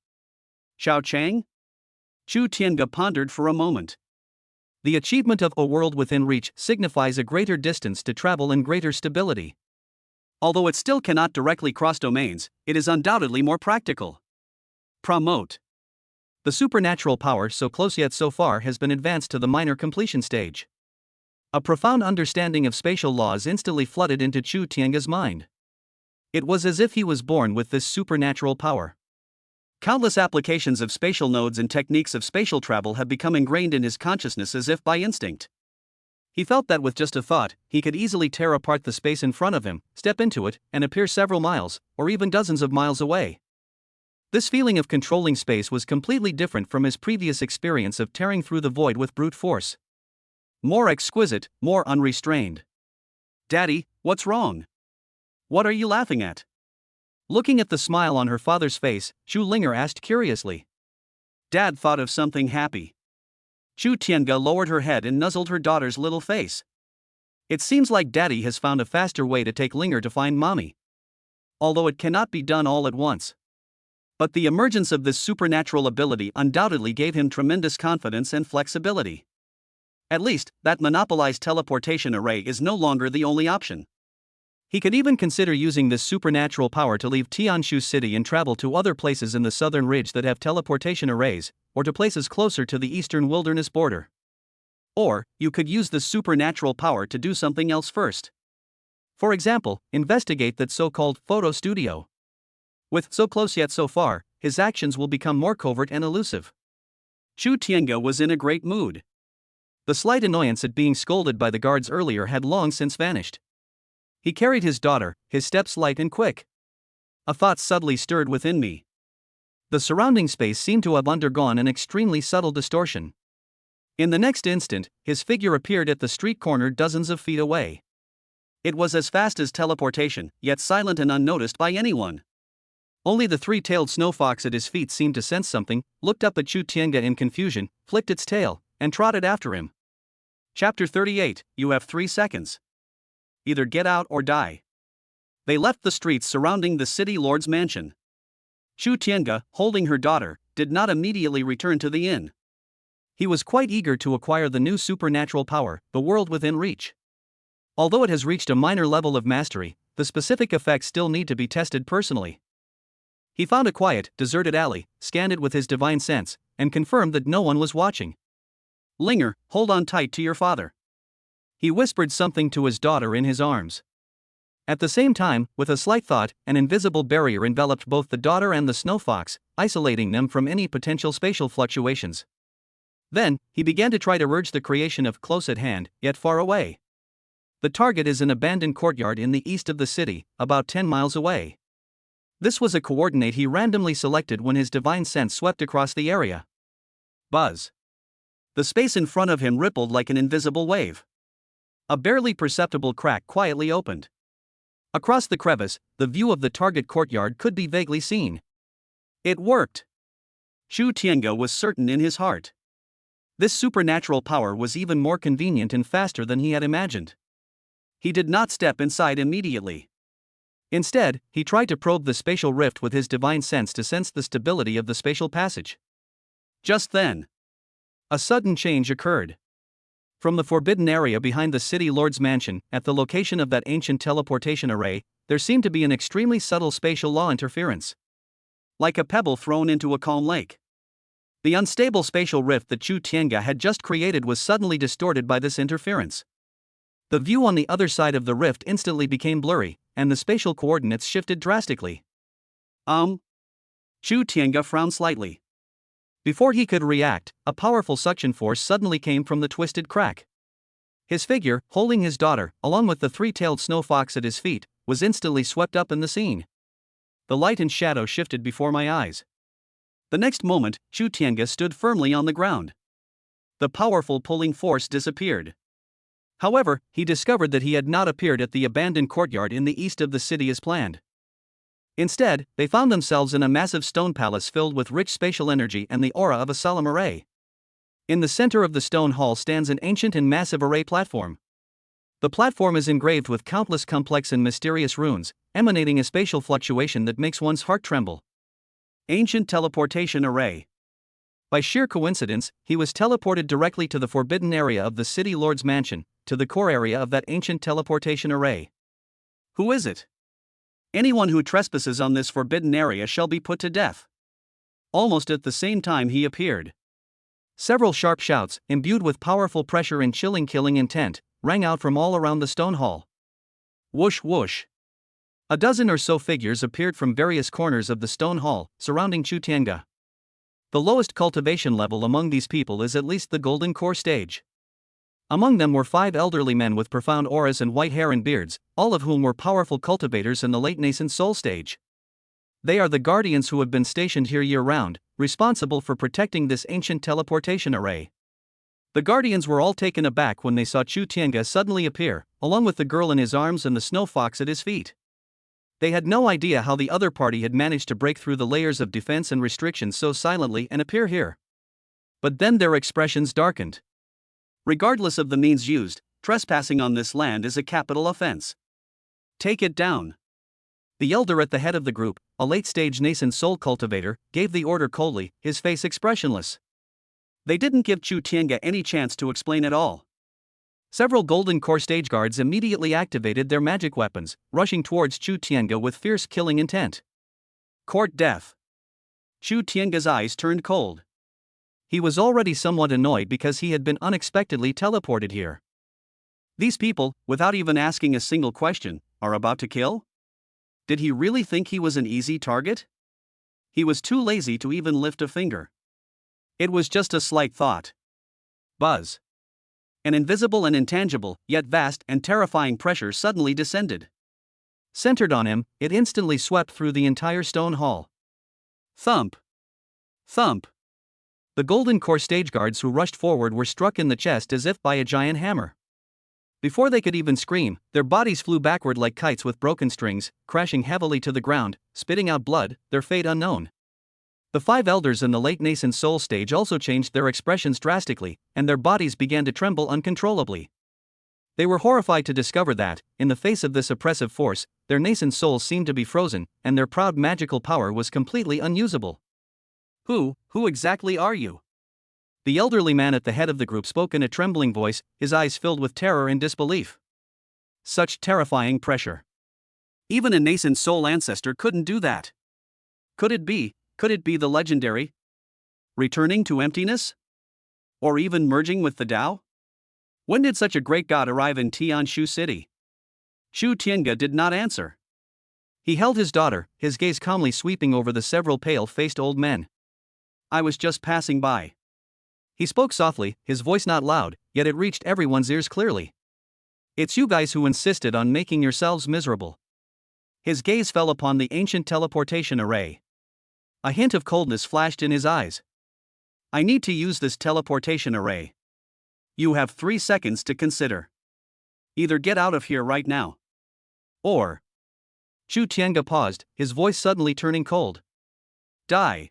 Xiao Chang? Chu Tiange pondered for a moment. The achievement of a world within reach signifies a greater distance to travel and greater stability. Although it still cannot directly cross domains, it is undoubtedly more practical. Promote. The supernatural power so close yet so far has been advanced to the minor completion stage. A profound understanding of spatial laws instantly flooded into Chu Tiange's mind. It was as if he was born with this supernatural power. Countless applications of spatial nodes and techniques of spatial travel have become ingrained in his consciousness as if by instinct. He felt that with just a thought, he could easily tear apart the space in front of him, step into it, and appear several miles, or even dozens of miles away. This feeling of controlling space was completely different from his previous experience of tearing through the void with brute force. More exquisite, more unrestrained. Daddy, what's wrong? What are you laughing at? Looking at the smile on her father's face, Chu Linger asked curiously. Dad thought of something happy. Chu Tiange lowered her head and nuzzled her daughter's little face. It seems like Daddy has found a faster way to take Linger to find Mommy. Although it cannot be done all at once. But the emergence of this supernatural ability undoubtedly gave him tremendous confidence and flexibility. At least, that monopolized teleportation array is no longer the only option. He could even consider using this supernatural power to leave Tianshu City and travel to other places in the southern ridge that have teleportation arrays, or to places closer to the eastern wilderness border. Or, you could use this supernatural power to do something else first. For example, investigate that so-called photo studio. With so close yet so far, his actions will become more covert and elusive. Chu Tiange was in a great mood. The slight annoyance at being scolded by the guards earlier had long since vanished. He carried his daughter, his steps light and quick. A thought subtly stirred within me. The surrounding space seemed to have undergone an extremely subtle distortion. In the next instant, his figure appeared at the street corner dozens of feet away. It was as fast as teleportation, yet silent and unnoticed by anyone. Only the three-tailed snow fox at his feet seemed to sense something, looked up at Chu Tiange in confusion, flicked its tail, and trotted after him. Chapter 38, You have 3 seconds. Either get out or die. They left the streets surrounding the city lord's mansion. Chu Tiange, holding her daughter, did not immediately return to the inn. He was quite eager to acquire the new supernatural power, the world within reach. Although it has reached a minor level of mastery, the specific effects still need to be tested personally. He found a quiet, deserted alley, scanned it with his divine sense, and confirmed that no one was watching. Linger, hold on tight to your father. He whispered something to his daughter in his arms. At the same time, with a slight thought, an invisible barrier enveloped both the daughter and the snow fox, isolating them from any potential spatial fluctuations. Then, he began to try to urge the creation of close at hand, yet far away. The target is an abandoned courtyard in the east of the city, about 10 miles away. This was a coordinate he randomly selected when his divine sense swept across the area. Buzz. The space in front of him rippled like an invisible wave. A barely perceptible crack quietly opened. Across the crevice, the view of the target courtyard could be vaguely seen. It worked. Chu Tiange was certain in his heart. This supernatural power was even more convenient and faster than he had imagined. He did not step inside immediately. Instead, he tried to probe the spatial rift with his divine sense to sense the stability of the spatial passage. Just then, a sudden change occurred. From the forbidden area behind the city lord's mansion, at the location of that ancient teleportation array, there seemed to be an extremely subtle spatial law interference. Like a pebble thrown into a calm lake. The unstable spatial rift that Chu Tiange had just created was suddenly distorted by this interference. The view on the other side of the rift instantly became blurry, and the spatial coordinates shifted drastically. Chu Tiange frowned slightly. Before he could react, a powerful suction force suddenly came from the twisted crack. His figure, holding his daughter, along with the three-tailed snow fox at his feet, was instantly swept up in the scene. The light and shadow shifted before my eyes. The next moment, Chu Tiange stood firmly on the ground. The powerful pulling force disappeared. However, he discovered that he had not appeared at the abandoned courtyard in the east of the city as planned. Instead, they found themselves in a massive stone palace filled with rich spatial energy and the aura of a solemn array. In the center of the stone hall stands an ancient and massive array platform. The platform is engraved with countless complex and mysterious runes, emanating a spatial fluctuation that makes one's heart tremble. Ancient teleportation array. By sheer coincidence, he was teleported directly to the forbidden area of the city lord's mansion, to the core area of that ancient teleportation array. Who is it? Anyone who trespasses on this forbidden area shall be put to death. Almost at the same time he appeared. Several sharp shouts, imbued with powerful pressure and chilling killing intent, rang out from all around the stone hall. Whoosh whoosh. A dozen or so figures appeared from various corners of the stone hall, surrounding Chu Tiange. The lowest cultivation level among these people is at least the golden core stage. Among them were 5 elderly men with profound auras and white hair and beards, all of whom were powerful cultivators in the late nascent soul stage. They are the guardians who have been stationed here year-round, responsible for protecting this ancient teleportation array. The guardians were all taken aback when they saw Chu Tiange suddenly appear, along with the girl in his arms and the snow fox at his feet. They had no idea how the other party had managed to break through the layers of defense and restrictions so silently and appear here. But then their expressions darkened. Regardless of the means used, trespassing on this land is a capital offense. Take it down. The elder at the head of the group, a late-stage nascent soul cultivator, gave the order coldly, his face expressionless. They didn't give Chu Tiange any chance to explain at all. Several golden core stage guards immediately activated their magic weapons, rushing towards Chu Tiange with fierce killing intent. Court death. Chu Tiange's eyes turned cold. He was already somewhat annoyed because he had been unexpectedly teleported here. These people, without even asking a single question, are about to kill? Did he really think he was an easy target? He was too lazy to even lift a finger. It was just a slight thought. Buzz. An invisible and intangible, yet vast and terrifying pressure suddenly descended. Centered on him, it instantly swept through the entire stone hall. Thump. Thump. The golden core stage guards who rushed forward were struck in the chest as if by a giant hammer. Before they could even scream, their bodies flew backward like kites with broken strings, crashing heavily to the ground, spitting out blood, their fate unknown. The 5 elders in the late nascent soul stage also changed their expressions drastically, and their bodies began to tremble uncontrollably. They were horrified to discover that, in the face of this oppressive force, their nascent souls seemed to be frozen, and their proud magical power was completely unusable. Who exactly are you? The elderly man at the head of the group spoke in a trembling voice, his eyes filled with terror and disbelief. Such terrifying pressure. Even a nascent soul ancestor couldn't do that. Could it be the legendary? Returning to emptiness? Or even merging with the Tao? When did such a great god arrive in Tianshu City? Chu Tiange did not answer. He held his daughter, his gaze calmly sweeping over the several pale-faced old men. I was just passing by. He spoke softly, his voice not loud, yet it reached everyone's ears clearly. It's you guys who insisted on making yourselves miserable. His gaze fell upon the ancient teleportation array. A hint of coldness flashed in his eyes. I need to use this teleportation array. You have 3 seconds to consider. Either get out of here right now. Or. Chu Tiange paused, his voice suddenly turning cold. Die.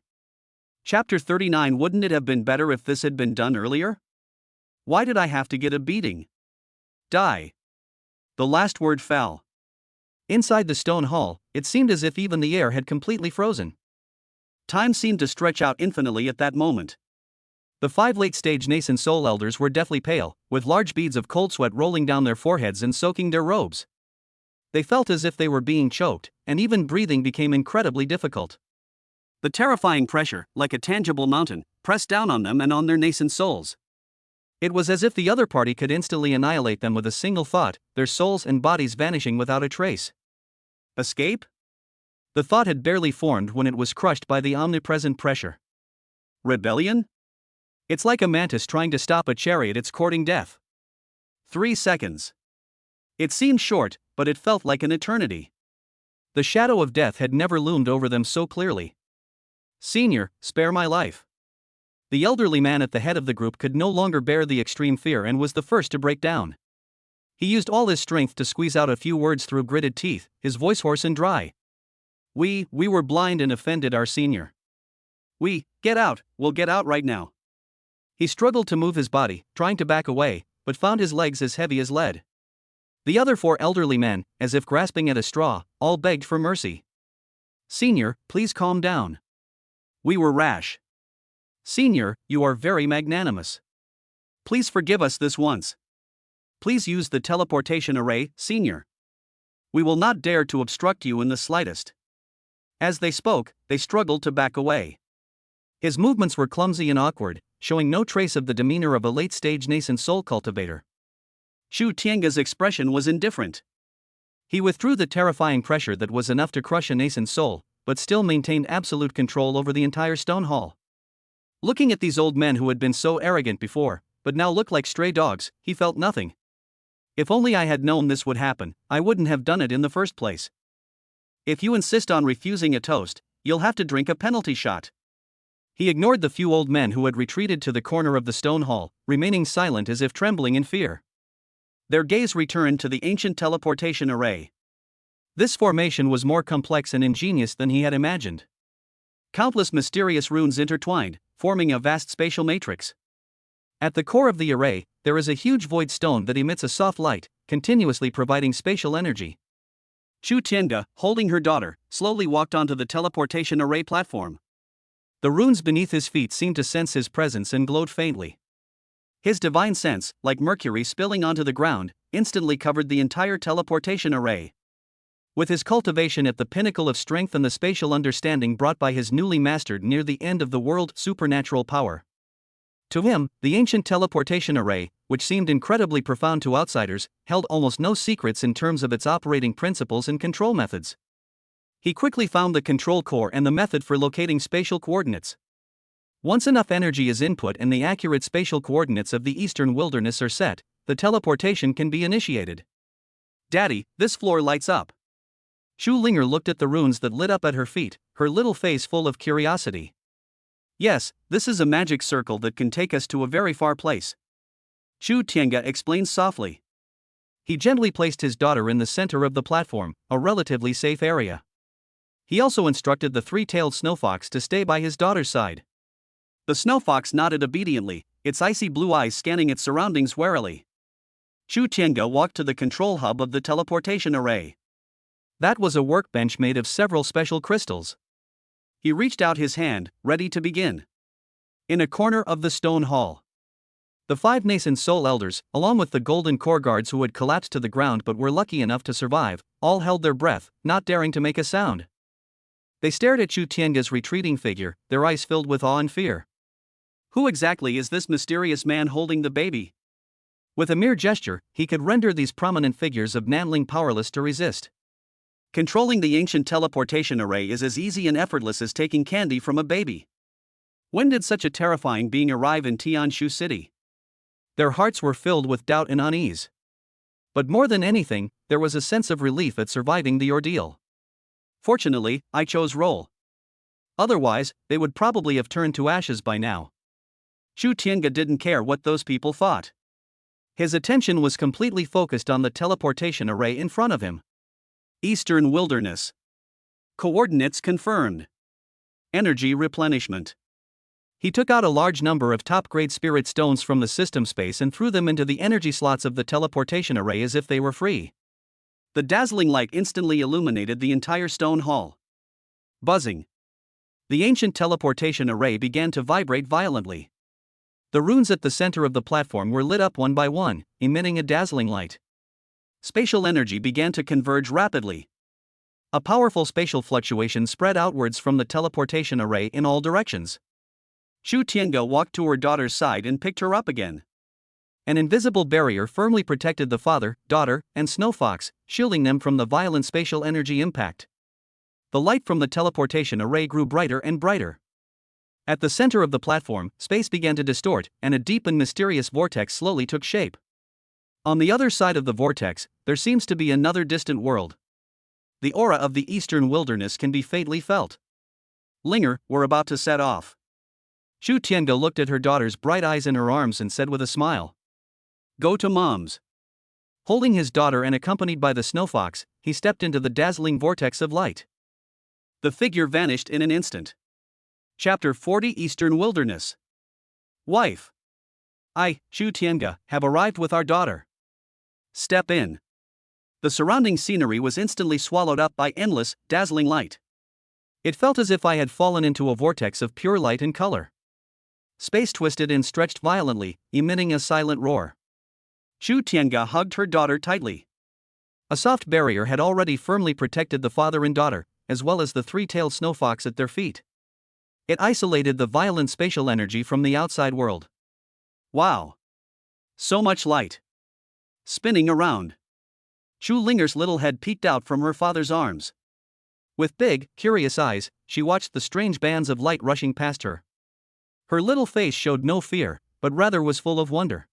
Chapter 39. Wouldn't it have been better if this had been done earlier? Why did I have to get a beating? Die. The last word fell. Inside the stone hall, it seemed as if even the air had completely frozen. Time seemed to stretch out infinitely at that moment. The 5 late-stage nascent soul elders were deathly pale, with large beads of cold sweat rolling down their foreheads and soaking their robes. They felt as if they were being choked, and even breathing became incredibly difficult. The terrifying pressure, like a tangible mountain, pressed down on them and on their nascent souls. It was as if the other party could instantly annihilate them with a single thought, their souls and bodies vanishing without a trace. Escape? The thought had barely formed when it was crushed by the omnipresent pressure. Rebellion? It's like a mantis trying to stop a chariot it's courting death. 3 seconds. It seemed short, but it felt like an eternity. The shadow of death had never loomed over them so clearly. Senior, spare my life. The elderly man at the head of the group could no longer bear the extreme fear and was the first to break down. He used all his strength to squeeze out a few words through gritted teeth, his voice hoarse and dry. We were blind and offended our senior. Get out, we'll get out right now. He struggled to move his body, trying to back away, but found his legs as heavy as lead. The other 4 elderly men, as if grasping at a straw, all begged for mercy. Senior, please calm down. We were rash. Senior, you are very magnanimous. Please forgive us this once. Please use the teleportation array, Senior. We will not dare to obstruct you in the slightest. As they spoke, they struggled to back away. His movements were clumsy and awkward, showing no trace of the demeanor of a late-stage nascent soul cultivator. Shu Tianga's expression was indifferent. He withdrew the terrifying pressure that was enough to crush a nascent soul, but still maintained absolute control over the entire stone hall. Looking at these old men who had been so arrogant before, but now looked like stray dogs, he felt nothing. If only I had known this would happen, I wouldn't have done it in the first place. If you insist on refusing a toast, you'll have to drink a penalty shot. He ignored the few old men who had retreated to the corner of the stone hall, remaining silent as if trembling in fear. Their gaze returned to the ancient teleportation array. This formation was more complex and ingenious than he had imagined. Countless mysterious runes intertwined, forming a vast spatial matrix. At the core of the array, there is a huge void stone that emits a soft light, continuously providing spatial energy. Chu Tianga, holding her daughter, slowly walked onto the teleportation array platform. The runes beneath his feet seemed to sense his presence and glowed faintly. His divine sense, like mercury spilling onto the ground, instantly covered the entire teleportation array. With his cultivation at the pinnacle of strength and the spatial understanding brought by his newly mastered near the end of the world supernatural power. To him, the ancient teleportation array, which seemed incredibly profound to outsiders, held almost no secrets in terms of its operating principles and control methods. He quickly found the control core and the method for locating spatial coordinates. Once enough energy is input and the accurate spatial coordinates of the eastern wilderness are set, the teleportation can be initiated. Daddy, this floor lights up. Shu Linger looked at the runes that lit up at her feet, her little face full of curiosity. Yes, this is a magic circle that can take us to a very far place. Chu Tianga explained softly. He gently placed his daughter in the center of the platform, a relatively safe area. He also instructed the 3-tailed snowfox to stay by his daughter's side. The snowfox nodded obediently, its icy blue eyes scanning its surroundings warily. Chu Tianga walked to the control hub of the teleportation array. That was a workbench made of several special crystals. He reached out his hand, ready to begin. In a corner of the stone hall, the 5 nascent soul elders, along with the golden core guards who had collapsed to the ground but were lucky enough to survive, all held their breath, not daring to make a sound. They stared at Chu Tianga's retreating figure, their eyes filled with awe and fear. Who exactly is this mysterious man holding the baby? With a mere gesture, he could render these prominent figures of Nanling powerless to resist. Controlling the ancient teleportation array is as easy and effortless as taking candy from a baby. When did such a terrifying being arrive in Tianshu City? Their hearts were filled with doubt and unease. But more than anything, there was a sense of relief at surviving the ordeal. Fortunately, I chose roll. Otherwise, they would probably have turned to ashes by now. Chu Tianga didn't care what those people thought. His attention was completely focused on the teleportation array in front of him. Eastern Wilderness. Coordinates confirmed. Energy replenishment. He took out a large number of top-grade spirit stones from the system space and threw them into the energy slots of the teleportation array as if they were free. The dazzling light instantly illuminated the entire stone hall. Buzzing. The ancient teleportation array began to vibrate violently. The runes at the center of the platform were lit up one by one, emitting a dazzling light. Spatial energy began to converge rapidly. A powerful spatial fluctuation spread outwards from the teleportation array in all directions. Chu Tianga walked to her daughter's side and picked her up again. An invisible barrier firmly protected the father, daughter, and snowfox, shielding them from the violent spatial energy impact. The light from the teleportation array grew brighter and brighter. At the center of the platform, space began to distort, and a deep and mysterious vortex slowly took shape. On the other side of the vortex, there seems to be another distant world. The aura of the eastern wilderness can be faintly felt. Linger, we're about to set off. Chu Tiange looked at her daughter's bright eyes in her arms and said with a smile, "Go to Mom's." Holding his daughter and accompanied by the snow fox, he stepped into the dazzling vortex of light. The figure vanished in an instant. Chapter 40 Eastern Wilderness. Wife. I, Chu Tiange, have arrived with our daughter. Step in. The surrounding scenery was instantly swallowed up by endless, dazzling light. It felt as if I had fallen into a vortex of pure light and color. Space twisted and stretched violently, emitting a silent roar. Chu Tiange hugged her daughter tightly. A soft barrier had already firmly protected the father and daughter, as well as the three-tailed snow fox at their feet. It isolated the violent spatial energy from the outside world. Wow! So much light! Spinning around. Chu Linger's little head peeked out from her father's arms. With big, curious eyes, she watched the strange bands of light rushing past her. Her little face showed no fear, but rather was full of wonder.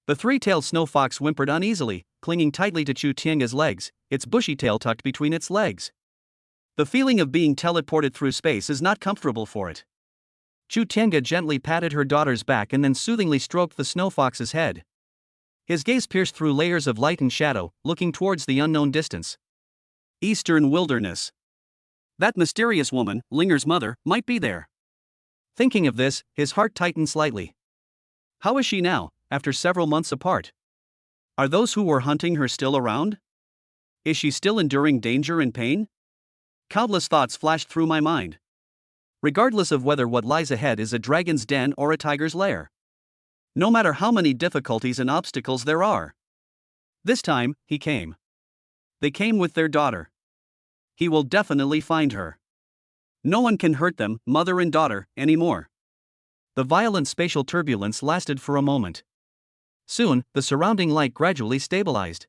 The three-tailed snow fox whimpered uneasily, clinging tightly to Chu Tiange's legs, its bushy tail tucked between its legs. The feeling of being teleported through space is not comfortable for it. Chu Tiange gently patted her daughter's back and then soothingly stroked the snow fox's head. His gaze pierced through layers of light and shadow, looking towards the unknown distance. Eastern wilderness. That mysterious woman, Linger's mother, might be there. Thinking of this, his heart tightened slightly. How is she now, after several months apart? Are those who were hunting her still around? Is she still enduring danger and pain? Countless thoughts flashed through my mind. Regardless of whether what lies ahead is a dragon's den or a tiger's lair. No matter how many difficulties and obstacles there are. This time, he came. They came with their daughter. He will definitely find her. No one can hurt them, mother and daughter, anymore. The violent spatial turbulence lasted for a moment. Soon, the surrounding light gradually stabilized.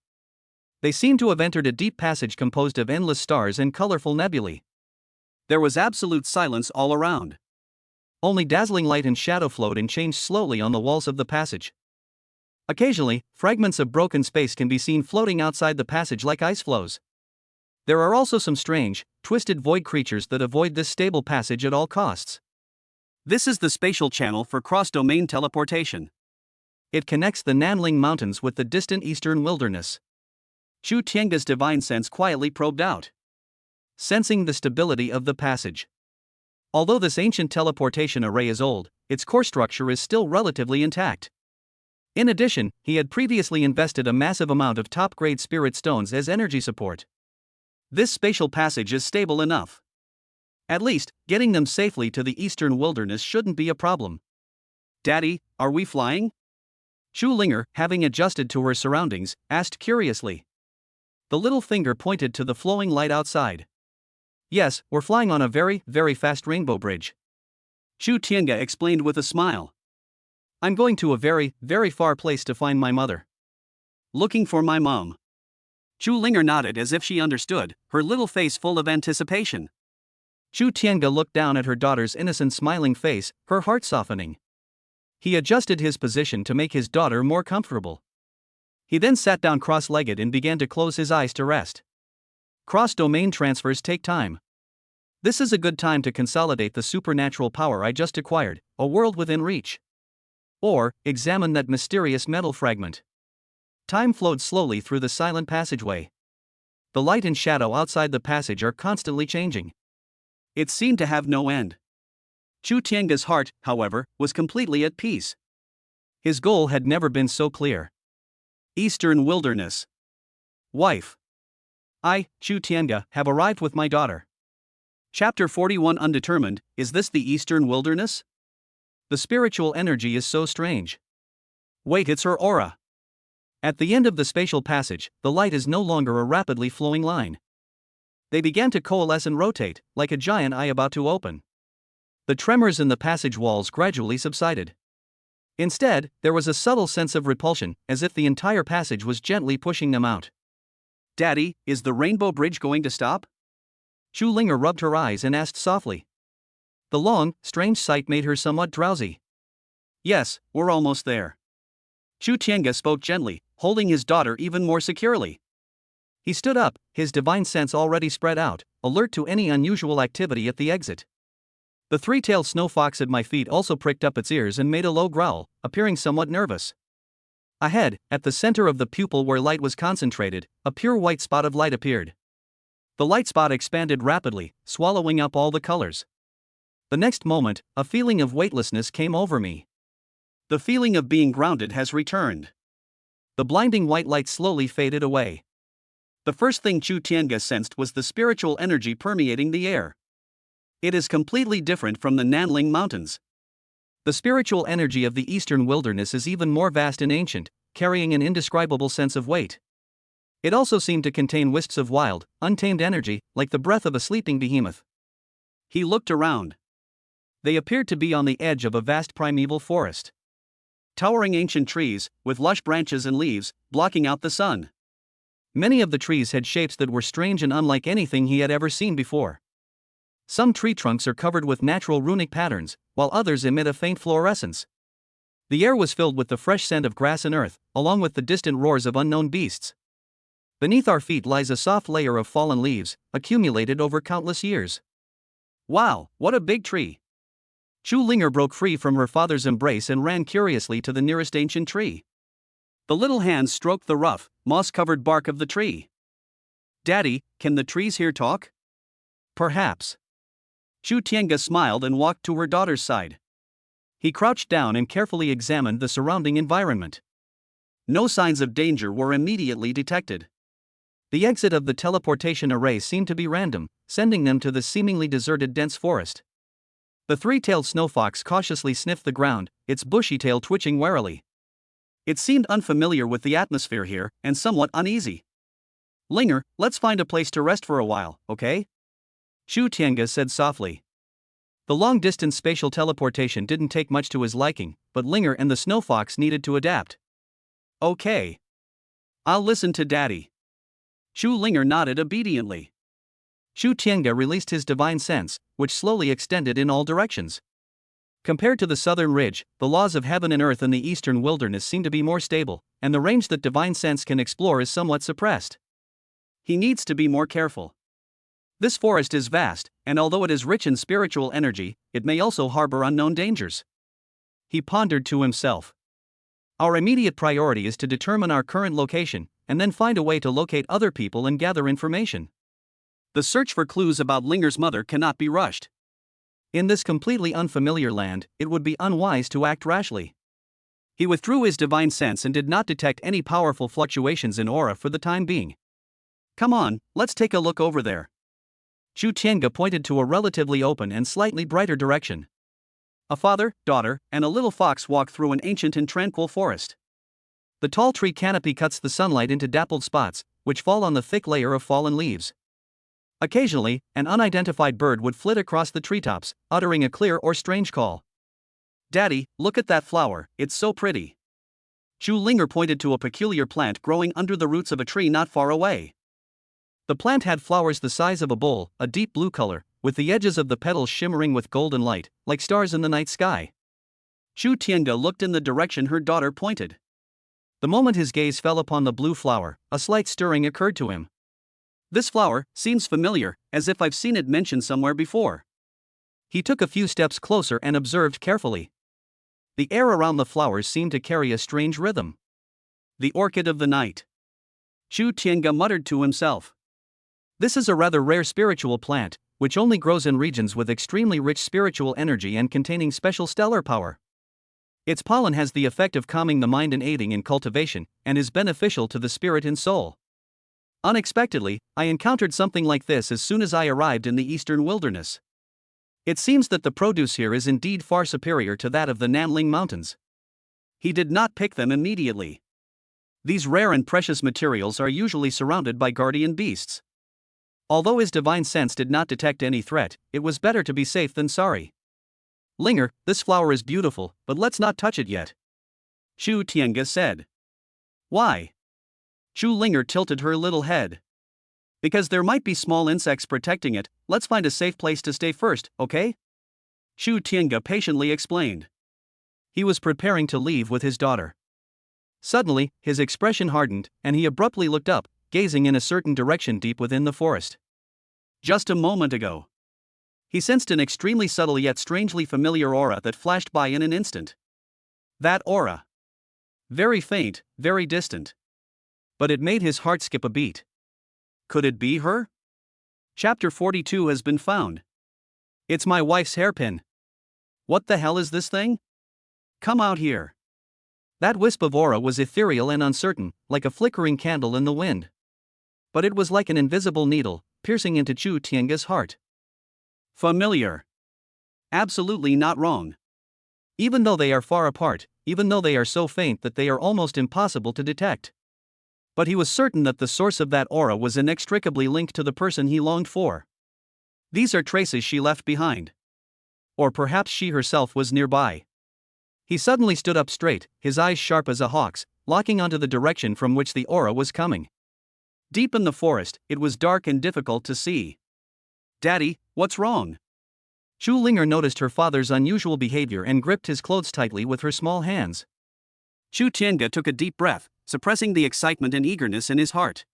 They seemed to have entered a deep passage composed of endless stars and colorful nebulae. There was absolute silence all around. Only dazzling light and shadow flowed and changed slowly on the walls of the passage. Occasionally, fragments of broken space can be seen floating outside the passage like ice floes. There are also some strange, twisted void creatures that avoid this stable passage at all costs. This is the spatial channel for cross-domain teleportation. It connects the Nanling Mountains with the distant eastern wilderness. Chu Tiange's divine sense quietly probed out, sensing the stability of the passage. Although this ancient teleportation array is old, its core structure is still relatively intact. In addition, he had previously invested a massive amount of top-grade spirit stones as energy support. This spatial passage is stable enough. At least, getting them safely to the eastern wilderness shouldn't be a problem. Daddy, are we flying? Chu Linger, having adjusted to her surroundings, asked curiously. The little finger pointed to the flowing light outside. Yes, we're flying on a very, very fast rainbow bridge. Chu Tiange explained with a smile. I'm going to a very, very far place to find my mother. Looking for my mom. Chu Linger nodded as if she understood, her little face full of anticipation. Chu Tiange looked down at her daughter's innocent smiling face, her heart softening. He adjusted his position to make his daughter more comfortable. He then sat down cross-legged and began to close his eyes to rest. Cross-domain transfers take time. This is a good time to consolidate the supernatural power I just acquired, a world within reach. Or, examine that mysterious metal fragment. Time flowed slowly through the silent passageway. The light and shadow outside the passage are constantly changing. It seemed to have no end. Chu Tiange's heart, however, was completely at peace. His goal had never been so clear. Eastern wilderness. Wife. I, Chu Tiange, have arrived with my daughter. Chapter 41 Undetermined, is this the eastern wilderness? The spiritual energy is so strange. Wait, it's her aura. At the end of the spatial passage, the light is no longer a rapidly flowing line. They began to coalesce and rotate, like a giant eye about to open. The tremors in the passage walls gradually subsided. Instead, there was a subtle sense of repulsion, as if the entire passage was gently pushing them out. Daddy, is the rainbow bridge going to stop? Chu Linger rubbed her eyes and asked softly. The long, strange sight made her somewhat drowsy. Yes, we're almost there. Chu Tiange spoke gently, holding his daughter even more securely. He stood up, his divine sense already spread out, alert to any unusual activity at the exit. The three-tailed snow fox at my feet also pricked up its ears and made a low growl, appearing somewhat nervous. Ahead, at the center of the pupil where light was concentrated, a pure white spot of light appeared. The light spot expanded rapidly, swallowing up all the colors. The next moment, a feeling of weightlessness came over me. The feeling of being grounded has returned. The blinding white light slowly faded away. The first thing Chu Tiange sensed was the spiritual energy permeating the air. It is completely different from the Nanling Mountains. The spiritual energy of the eastern wilderness is even more vast and ancient, carrying an indescribable sense of weight. It also seemed to contain wisps of wild, untamed energy, like the breath of a sleeping behemoth. He looked around. They appeared to be on the edge of a vast primeval forest. Towering ancient trees, with lush branches and leaves, blocking out the sun. Many of the trees had shapes that were strange and unlike anything he had ever seen before. Some tree trunks are covered with natural runic patterns, while others emit a faint fluorescence. The air was filled with the fresh scent of grass and earth, along with the distant roars of unknown beasts. Beneath our feet lies a soft layer of fallen leaves, accumulated over countless years. Wow, what a big tree! Chu Linger broke free from her father's embrace and ran curiously to the nearest ancient tree. The little hands stroked the rough, moss-covered bark of the tree. Daddy, can the trees here talk? Perhaps. Chu Tiange smiled and walked to her daughter's side. He crouched down and carefully examined the surrounding environment. No signs of danger were immediately detected. The exit of the teleportation array seemed to be random, sending them to the seemingly deserted dense forest. The three-tailed snow fox cautiously sniffed the ground, its bushy tail twitching warily. It seemed unfamiliar with the atmosphere here, and somewhat uneasy. Linger, let's find a place to rest for a while, okay? Chu Tiange said softly. The long-distance spatial teleportation didn't take much to his liking, but Linger and the snow fox needed to adapt. Okay. I'll listen to Daddy. Chu Linger nodded obediently. Chu Tiange released his divine sense, which slowly extended in all directions. Compared to the southern ridge, the laws of heaven and earth in the eastern wilderness seem to be more stable, and the range that divine sense can explore is somewhat suppressed. He needs to be more careful. This forest is vast, and although it is rich in spiritual energy, it may also harbor unknown dangers. He pondered to himself. Our immediate priority is to determine our current location, and then find a way to locate other people and gather information. The search for clues about Linger's mother cannot be rushed. In this completely unfamiliar land, it would be unwise to act rashly. He withdrew his divine sense and did not detect any powerful fluctuations in aura for the time being. Come on, let's take a look over there. Chu Tiange pointed to a relatively open and slightly brighter direction. A father, daughter, and a little fox walk through an ancient and tranquil forest. The tall tree canopy cuts the sunlight into dappled spots, which fall on the thick layer of fallen leaves. Occasionally, an unidentified bird would flit across the treetops, uttering a clear or strange call. Daddy, look at that flower, it's so pretty. Chu Linger pointed to a peculiar plant growing under the roots of a tree not far away. The plant had flowers the size of a bowl, a deep blue color, with the edges of the petals shimmering with golden light, like stars in the night sky. Chu Tiange looked in the direction her daughter pointed. The moment his gaze fell upon the blue flower, a slight stirring occurred to him. This flower seems familiar, as if I've seen it mentioned somewhere before. He took a few steps closer and observed carefully. The air around the flowers seemed to carry a strange rhythm. The orchid of the night. Chu Tiange muttered to himself. This is a rather rare spiritual plant, which only grows in regions with extremely rich spiritual energy and containing special stellar power. Its pollen has the effect of calming the mind and aiding in cultivation, and is beneficial to the spirit and soul. Unexpectedly, I encountered something like this as soon as I arrived in the eastern wilderness. It seems that the produce here is indeed far superior to that of the Nanling Mountains. He did not pick them immediately. These rare and precious materials are usually surrounded by guardian beasts. Although his divine sense did not detect any threat, it was better to be safe than sorry. Linger, this flower is beautiful, but let's not touch it yet. Chu Tiange said. Why? Chu Linger tilted her little head. Because there might be small insects protecting it, let's find a safe place to stay first, okay? Chu Tiange patiently explained. He was preparing to leave with his daughter. Suddenly, his expression hardened, and he abruptly looked up, gazing in a certain direction deep within the forest. Just a moment ago, he sensed an extremely subtle yet strangely familiar aura that flashed by in an instant. That aura. Very faint, very distant. But it made his heart skip a beat. Could it be her? Chapter 42 has been found. It's my wife's hairpin. What the hell is this thing? Come out here. That wisp of aura was ethereal and uncertain, like a flickering candle in the wind. But it was like an invisible needle, piercing into Chu Tiange's heart. Familiar. Absolutely not wrong. Even though they are far apart, even though they are so faint that they are almost impossible to detect. But he was certain that the source of that aura was inextricably linked to the person he longed for. These are traces she left behind. Or perhaps she herself was nearby. He suddenly stood up straight, his eyes sharp as a hawk's, locking onto the direction from which the aura was coming. Deep in the forest, it was dark and difficult to see. Daddy, what's wrong? Chu Linger noticed her father's unusual behavior and gripped his clothes tightly with her small hands. Chu Tiange took a deep breath, suppressing the excitement and eagerness in his heart.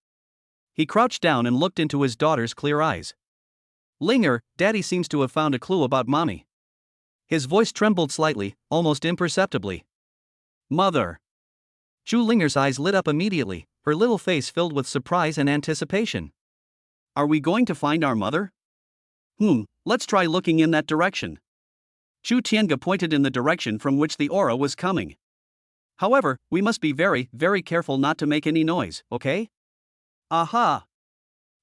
He crouched down and looked into his daughter's clear eyes. Linger, Daddy seems to have found a clue about Mommy. His voice trembled slightly, almost imperceptibly. Mother. Chu Linger's eyes lit up immediately, her little face filled with surprise and anticipation. Are we going to find our mother? Let's try looking in that direction. Chu Tiange pointed in the direction from which the aura was coming. However, we must be very, very careful not to make any noise, okay? Aha!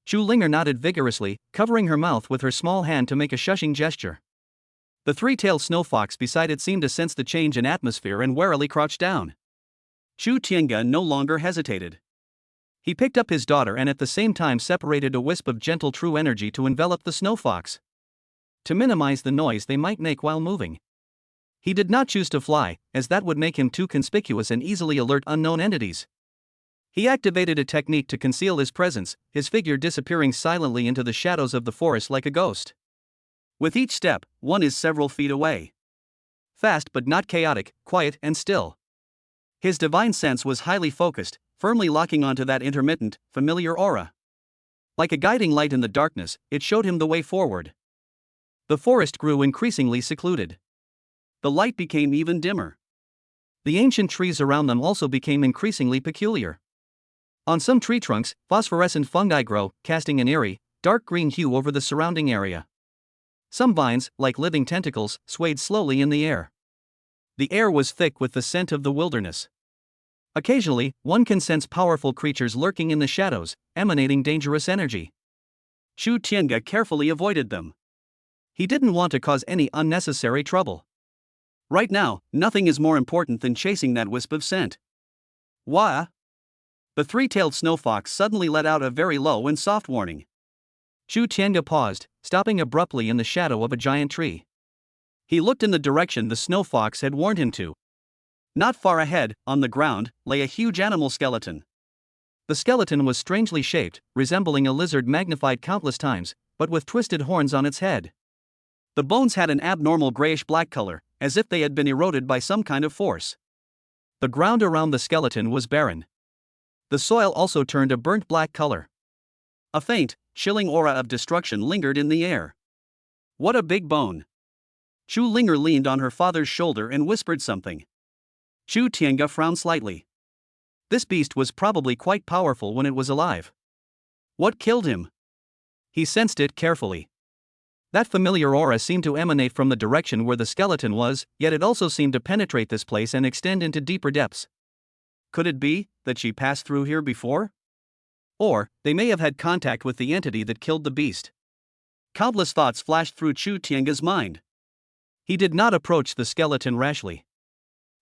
Chu Linger nodded vigorously, covering her mouth with her small hand to make a shushing gesture. The three-tailed snow fox beside it seemed to sense the change in atmosphere and warily crouched down. Chu Tiange no longer hesitated. He picked up his daughter and at the same time separated a wisp of gentle true energy to envelop the snow fox. To minimize the noise they might make while moving. He did not choose to fly, as that would make him too conspicuous and easily alert unknown entities. He activated a technique to conceal his presence, his figure disappearing silently into the shadows of the forest like a ghost. With each step, one is several feet away. Fast but not chaotic, quiet and still. His divine sense was highly focused, firmly locking onto that intermittent, familiar aura. Like a guiding light in the darkness, it showed him the way forward. The forest grew increasingly secluded. The light became even dimmer. The ancient trees around them also became increasingly peculiar. On some tree trunks, phosphorescent fungi grow, casting an eerie, dark green hue over the surrounding area. Some vines, like living tentacles, swayed slowly in the air. The air was thick with the scent of the wilderness. Occasionally, one can sense powerful creatures lurking in the shadows, emanating dangerous energy. Chu Tiange carefully avoided them. He didn't want to cause any unnecessary trouble. Right now, nothing is more important than chasing that wisp of scent. Wah! The three-tailed snow fox suddenly let out a very low and soft warning. Chu Tiange paused, stopping abruptly in the shadow of a giant tree. He looked in the direction the snow fox had warned him to. Not far ahead, on the ground, lay a huge animal skeleton. The skeleton was strangely shaped, resembling a lizard magnified countless times, but with twisted horns on its head. The bones had an abnormal grayish-black color, as if they had been eroded by some kind of force. The ground around the skeleton was barren. The soil also turned a burnt black color. A faint, chilling aura of destruction lingered in the air. What a big bone! Chu Linger leaned on her father's shoulder and whispered something. Chu Tiange frowned slightly. This beast was probably quite powerful when it was alive. What killed him? He sensed it carefully. That familiar aura seemed to emanate from the direction where the skeleton was, yet it also seemed to penetrate this place and extend into deeper depths. Could it be that she passed through here before? Or, they may have had contact with the entity that killed the beast. Countless thoughts flashed through Chu Tiange's mind. He did not approach the skeleton rashly.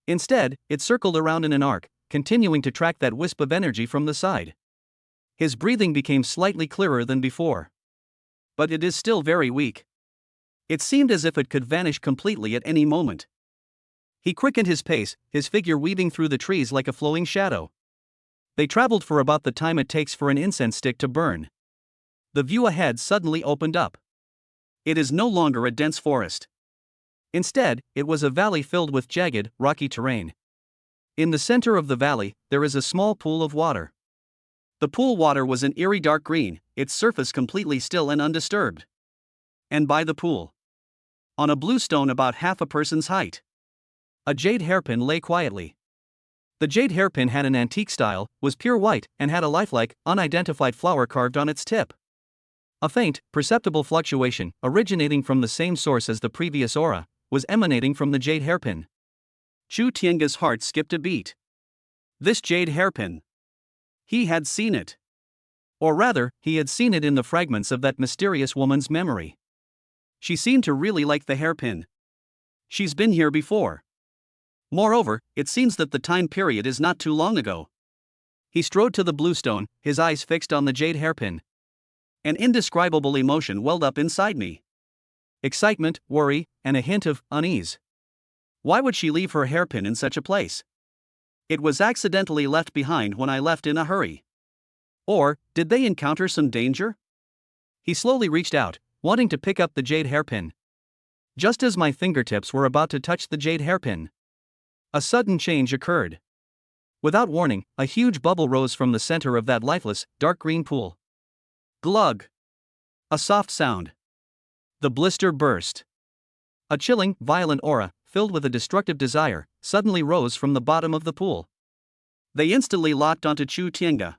Instead, it circled around in an arc, continuing to track that wisp of energy from the side. His breathing became slightly clearer than before. But it is still very weak. It seemed as if it could vanish completely at any moment. He quickened his pace, his figure weaving through the trees like a flowing shadow. They traveled for about the time it takes for an incense stick to burn. The view ahead suddenly opened up. It is no longer a dense forest. Instead, it was a valley filled with jagged, rocky terrain. In the center of the valley, there is a small pool of water. The pool water was an eerie dark green, its surface completely still and undisturbed. And by the pool, on a blue stone about half a person's height, a jade hairpin lay quietly. The jade hairpin had an antique style, was pure white, and had a lifelike, unidentified flower carved on its tip. A faint, perceptible fluctuation, originating from the same source as the previous aura, was emanating from the jade hairpin. Chu Tiange's heart skipped a beat. This jade hairpin. He had seen it. Or rather, he had seen it in the fragments of that mysterious woman's memory. She seemed to really like the hairpin. She's been here before. Moreover, it seems that the time period is not too long ago. He strode to the blue stone, his eyes fixed on the jade hairpin. An indescribable emotion welled up inside me. Excitement, worry, and a hint of unease. Why would she leave her hairpin in such a place? It was accidentally left behind when I left in a hurry. Or, did they encounter some danger? He slowly reached out, wanting to pick up the jade hairpin. Just as my fingertips were about to touch the jade hairpin, a sudden change occurred. Without warning, a huge bubble rose from the center of that lifeless, dark green pool. Glug! A soft sound. The blister burst. A chilling, violent aura, filled with a destructive desire, suddenly rose from the bottom of the pool. They instantly locked onto Chu Tiange.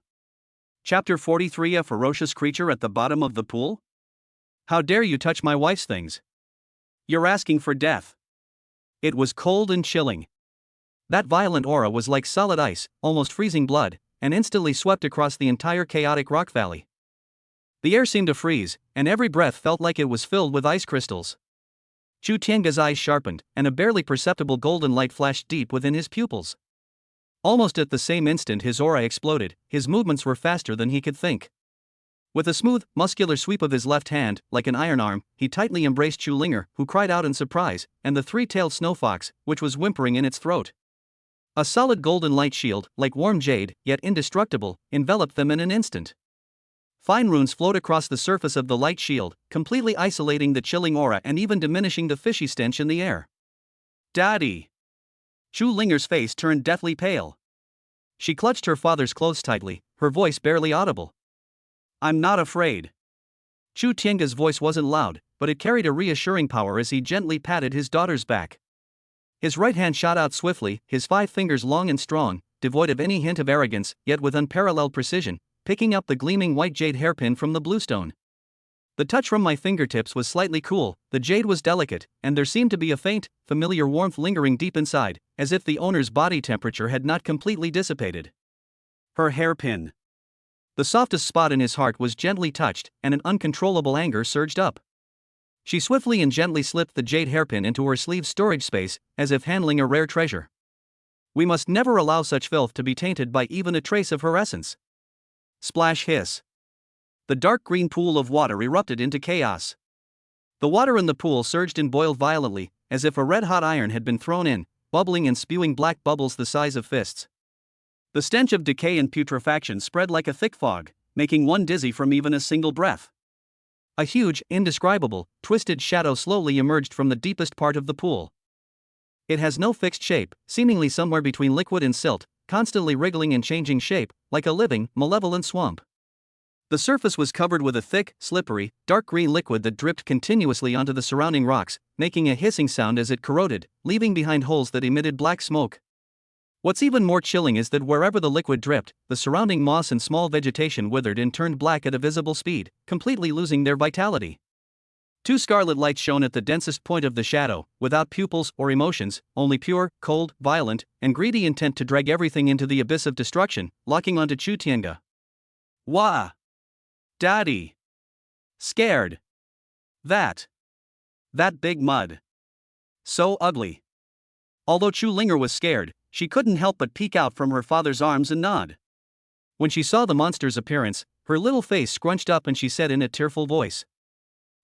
Chapter 43. A ferocious creature at the bottom of the pool? How dare you touch my wife's things? You're asking for death. It was cold and chilling. That violent aura was like solid ice, almost freezing blood, and instantly swept across the entire chaotic rock valley. The air seemed to freeze, and every breath felt like it was filled with ice crystals. Chu Tiange's eyes sharpened, and a barely perceptible golden light flashed deep within his pupils. Almost at the same instant his aura exploded, his movements were faster than he could think. With a smooth, muscular sweep of his left hand, like an iron arm, he tightly embraced Chu Linger, who cried out in surprise, and the three-tailed snow fox, which was whimpering in its throat. A solid golden light shield, like warm jade, yet indestructible, enveloped them in an instant. Fine runes flowed across the surface of the light shield, completely isolating the chilling aura and even diminishing the fishy stench in the air. Daddy! Chu Linger's face turned deathly pale. She clutched her father's clothes tightly, her voice barely audible. I'm not afraid. Chu Tiange's voice wasn't loud, but it carried a reassuring power as he gently patted his daughter's back. His right hand shot out swiftly, his 5 fingers long and strong, devoid of any hint of arrogance, yet with unparalleled precision, picking up the gleaming white jade hairpin from the bluestone. The touch from my fingertips was slightly cool, the jade was delicate, and there seemed to be a faint, familiar warmth lingering deep inside, as if the owner's body temperature had not completely dissipated. Her hairpin. The softest spot in his heart was gently touched, and an uncontrollable anger surged up. She swiftly and gently slipped the jade hairpin into her sleeve's storage space, as if handling a rare treasure. We must never allow such filth to be tainted by even a trace of her essence. Splash hiss. The dark green pool of water erupted into chaos. The water in the pool surged and boiled violently, as if a red-hot iron had been thrown in, bubbling and spewing black bubbles the size of fists. The stench of decay and putrefaction spread like a thick fog, making one dizzy from even a single breath. A huge, indescribable, twisted shadow slowly emerged from the deepest part of the pool. It has no fixed shape, seemingly somewhere between liquid and silt, constantly wriggling and changing shape, like a living, malevolent swamp. The surface was covered with a thick, slippery, dark green liquid that dripped continuously onto the surrounding rocks, making a hissing sound as it corroded, leaving behind holes that emitted black smoke. What's even more chilling is that wherever the liquid dripped, the surrounding moss and small vegetation withered and turned black at a visible speed, completely losing their vitality. 2 scarlet lights shone at the densest point of the shadow, without pupils or emotions, only pure, cold, violent, and greedy intent to drag everything into the abyss of destruction, locking onto Chu Tiange. Wah! Daddy! Scared! That big mud. So ugly. Although Chu Linger was scared, she couldn't help but peek out from her father's arms and nod. When she saw the monster's appearance, her little face scrunched up and she said in a tearful voice.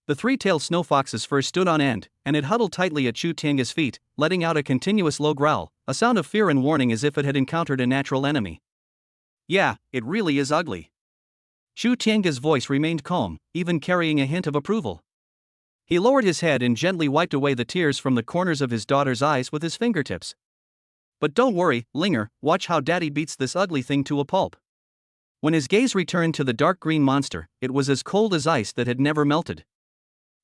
The 3-tailed snow fox's fur stood on end, and it huddled tightly at Chu Tiange's feet, letting out a continuous low growl, a sound of fear and warning as if it had encountered a natural enemy. Yeah, it really is ugly. Chu Tiange's voice remained calm, even carrying a hint of approval. He lowered his head and gently wiped away the tears from the corners of his daughter's eyes with his fingertips. But don't worry, Linger, watch how Daddy beats this ugly thing to a pulp. When his gaze returned to the dark green monster, it was as cold as ice that had never melted.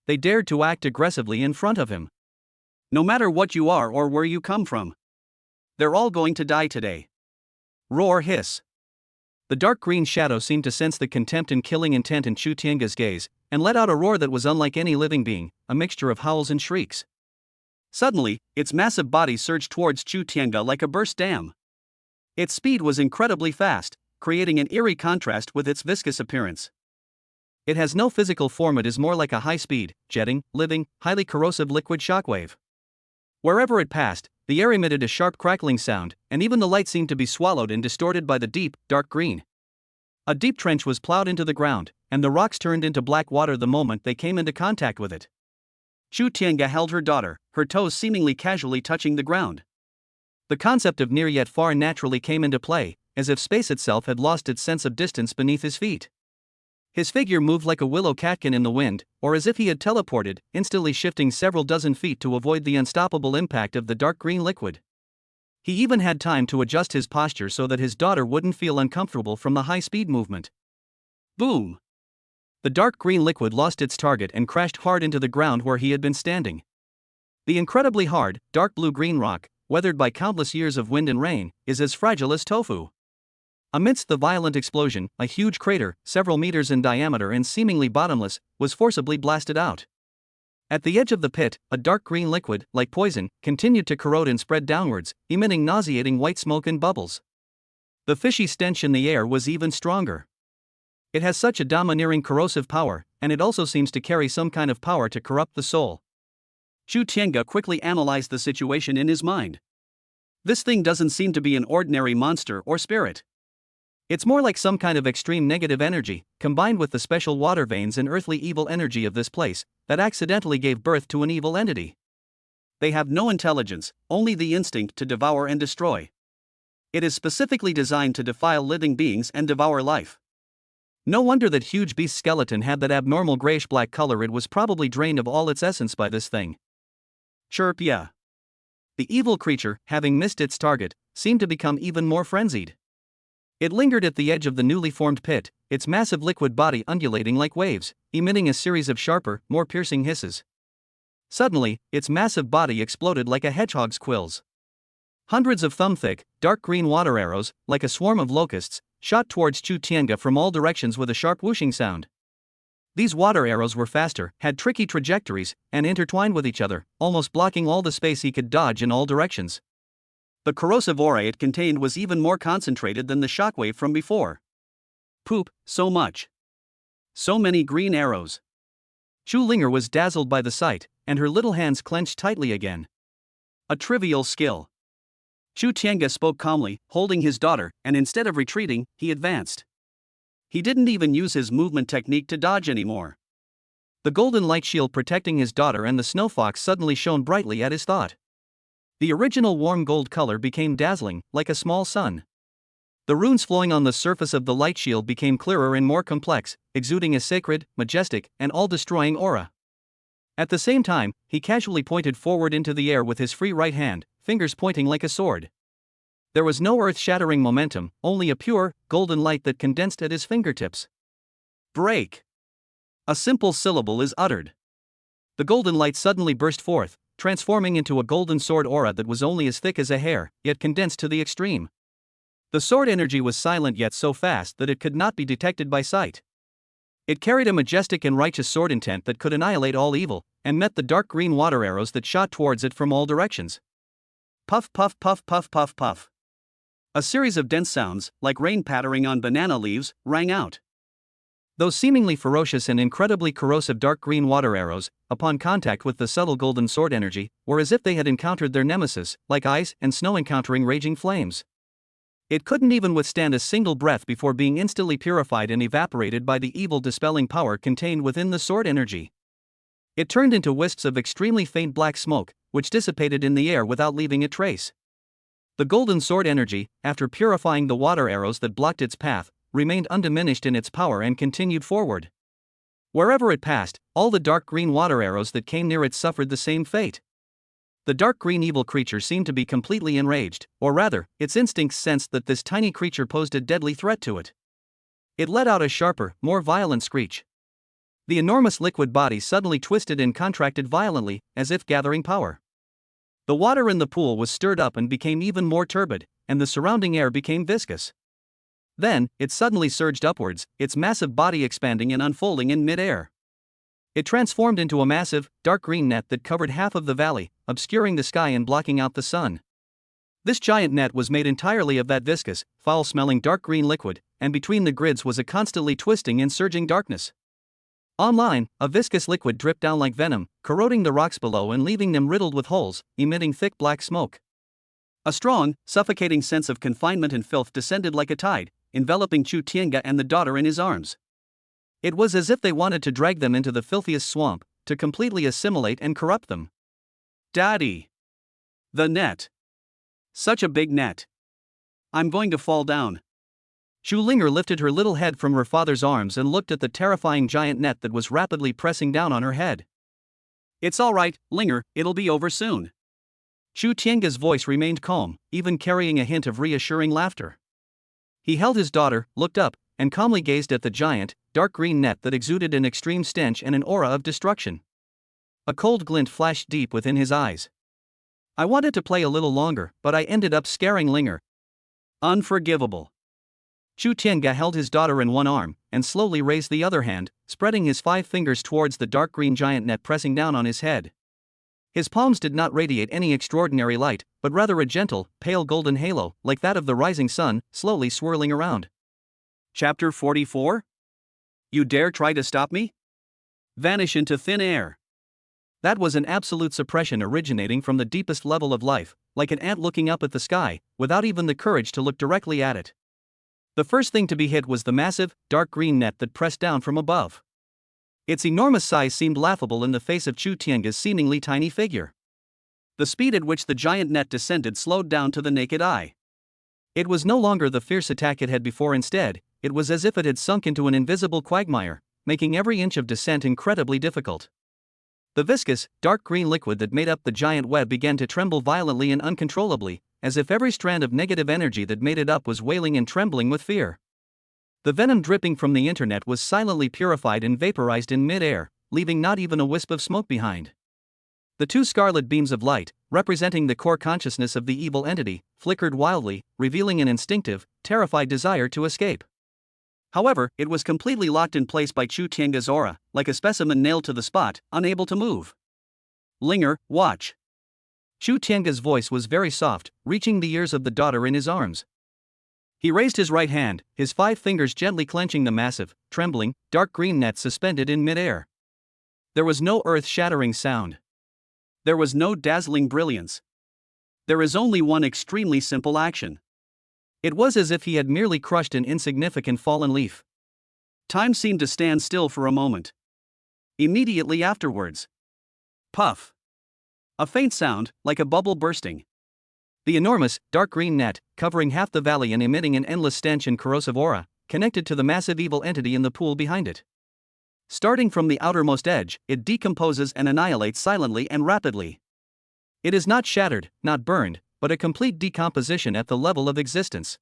They dared to act aggressively in front of him. No matter what you are or where you come from, they're all going to die today. Roar, hiss. The dark green shadow seemed to sense the contempt and killing intent in Chu Tianga's gaze, and let out a roar that was unlike any living being, a mixture of howls and shrieks. Suddenly, its massive body surged towards Chu Tianga like a burst dam. Its speed was incredibly fast, creating an eerie contrast with its viscous appearance. It has no physical form, it is more like a high-speed, jetting, living, highly corrosive liquid shockwave. Wherever it passed, the air emitted a sharp crackling sound, and even the light seemed to be swallowed and distorted by the deep, dark green. A deep trench was plowed into the ground, and the rocks turned into black water the moment they came into contact with it. Chu Tianga held her daughter, her toes seemingly casually touching the ground. The concept of near yet far naturally came into play, as if space itself had lost its sense of distance beneath his feet. His figure moved like a willow catkin in the wind, or as if he had teleported, instantly shifting several dozen feet to avoid the unstoppable impact of the dark green liquid. He even had time to adjust his posture so that his daughter wouldn't feel uncomfortable from the high-speed movement. Boom! The dark green liquid lost its target and crashed hard into the ground where he had been standing. The incredibly hard, dark blue-green rock, weathered by countless years of wind and rain, is as fragile as tofu. Amidst the violent explosion, a huge crater, several meters in diameter and seemingly bottomless, was forcibly blasted out. At the edge of the pit, a dark green liquid, like poison, continued to corrode and spread downwards, emitting nauseating white smoke and bubbles. The fishy stench in the air was even stronger. It has such a domineering corrosive power, and it also seems to carry some kind of power to corrupt the soul. Chu Tianga quickly analyzed the situation in his mind. This thing doesn't seem to be an ordinary monster or spirit. It's more like some kind of extreme negative energy, combined with the special water veins and earthly evil energy of this place, that accidentally gave birth to an evil entity. They have no intelligence, only the instinct to devour and destroy. It is specifically designed to defile living beings and devour life. No wonder that huge beast skeleton had that abnormal grayish-black color. It was probably drained of all its essence by this thing. Chirp, yeah. The evil creature, having missed its target, seemed to become even more frenzied. It lingered at the edge of the newly formed pit, its massive liquid body undulating like waves, emitting a series of sharper, more piercing hisses. Suddenly, its massive body exploded like a hedgehog's quills. Hundreds of thumb-thick, dark green water arrows, like a swarm of locusts, shot towards Chu Tianga from all directions with a sharp whooshing sound. These water arrows were faster, had tricky trajectories, and intertwined with each other, almost blocking all the space he could dodge in all directions. The corrosive aura it contained was even more concentrated than the shockwave from before. Poop, so much. So many green arrows. Chu Linger was dazzled by the sight, and her little hands clenched tightly again. A trivial skill. Chu Tianga spoke calmly, holding his daughter, and instead of retreating, he advanced. He didn't even use his movement technique to dodge anymore. The golden light shield protecting his daughter and the snow fox suddenly shone brightly at his thought. The original warm gold color became dazzling, like a small sun. The runes flowing on the surface of the light shield became clearer and more complex, exuding a sacred, majestic, and all-destroying aura. At the same time, he casually pointed forward into the air with his free right hand, fingers pointing like a sword. There was no earth-shattering momentum, only a pure, golden light that condensed at his fingertips. Break! A simple syllable is uttered. The golden light suddenly burst forth, transforming into a golden sword aura that was only as thick as a hair, yet condensed to the extreme. The sword energy was silent yet so fast that it could not be detected by sight. It carried a majestic and righteous sword intent that could annihilate all evil, and met the dark green water arrows that shot towards it from all directions. Puff, puff, puff, puff, puff, puff. A series of dense sounds, like rain pattering on banana leaves, rang out. Those seemingly ferocious and incredibly corrosive dark green water arrows, upon contact with the subtle golden sword energy, were as if they had encountered their nemesis, like ice and snow encountering raging flames. It couldn't even withstand a single breath before being instantly purified and evaporated by the evil dispelling power contained within the sword energy. It turned into wisps of extremely faint black smoke, which dissipated in the air without leaving a trace. The golden sword energy, after purifying the water arrows that blocked its path, remained undiminished in its power and continued forward. Wherever it passed, all the dark green water arrows that came near it suffered the same fate. The dark green evil creature seemed to be completely enraged, or rather, its instincts sensed that this tiny creature posed a deadly threat to it. It let out a sharper, more violent screech. The enormous liquid body suddenly twisted and contracted violently, as if gathering power. The water in the pool was stirred up and became even more turbid, and the surrounding air became viscous. Then, it suddenly surged upwards, its massive body expanding and unfolding in mid-air. It transformed into a massive, dark green net that covered half of the valley, obscuring the sky and blocking out the sun. This giant net was made entirely of that viscous, foul-smelling dark green liquid, and between the grids was a constantly twisting and surging darkness. Online, a viscous liquid dripped down like venom, corroding the rocks below and leaving them riddled with holes, emitting thick black smoke. A strong, suffocating sense of confinement and filth descended like a tide, enveloping Chu Tiange and the daughter in his arms. It was as if they wanted to drag them into the filthiest swamp, to completely assimilate and corrupt them. Daddy! The net! Such a big net! I'm going to fall down. Chu Linger lifted her little head from her father's arms and looked at the terrifying giant net that was rapidly pressing down on her head. It's all right, Linger, it'll be over soon. Chu Tiange's voice remained calm, even carrying a hint of reassuring laughter. He held his daughter, looked up, and calmly gazed at the giant, dark green net that exuded an extreme stench and an aura of destruction. A cold glint flashed deep within his eyes. I wanted to play a little longer, but I ended up scaring Linger. Unforgivable. Chu Tiange held his daughter in one arm, and slowly raised the other hand, spreading his 5 fingers towards the dark green giant net pressing down on his head. His palms did not radiate any extraordinary light, but rather a gentle, pale golden halo, like that of the rising sun, slowly swirling around. Chapter 44? You dare try to stop me? Vanish into thin air. That was an absolute suppression originating from the deepest level of life, like an ant looking up at the sky, without even the courage to look directly at it. The first thing to be hit was the massive, dark green net that pressed down from above. Its enormous size seemed laughable in the face of Chu Tiange's seemingly tiny figure. The speed at which the giant net descended slowed down to the naked eye. It was no longer the fierce attack it had before. Instead, it was as if it had sunk into an invisible quagmire, making every inch of descent incredibly difficult. The viscous, dark green liquid that made up the giant web began to tremble violently and uncontrollably, as if every strand of negative energy that made it up was wailing and trembling with fear. The venom dripping from the internet was silently purified and vaporized in mid-air, leaving not even a wisp of smoke behind. The 2 scarlet beams of light, representing the core consciousness of the evil entity, flickered wildly, revealing an instinctive, terrified desire to escape. However, it was completely locked in place by Chu Tiange's aura, like a specimen nailed to the spot, unable to move. Linger, watch. Chu Tiange's voice was very soft, reaching the ears of the daughter in his arms. He raised his right hand, his 5 fingers gently clenching the massive, trembling, dark green net suspended in mid-air. There was no earth-shattering sound. There was no dazzling brilliance. There is only one extremely simple action. It was as if he had merely crushed an insignificant fallen leaf. Time seemed to stand still for a moment. Immediately afterwards. Puff. A faint sound, like a bubble bursting. The enormous, dark green net, covering half the valley and emitting an endless stench and corrosive aura, connected to the massive evil entity in the pool behind it. Starting from the outermost edge, it decomposes and annihilates silently and rapidly. It is not shattered, not burned, but a complete decomposition at the level of existence.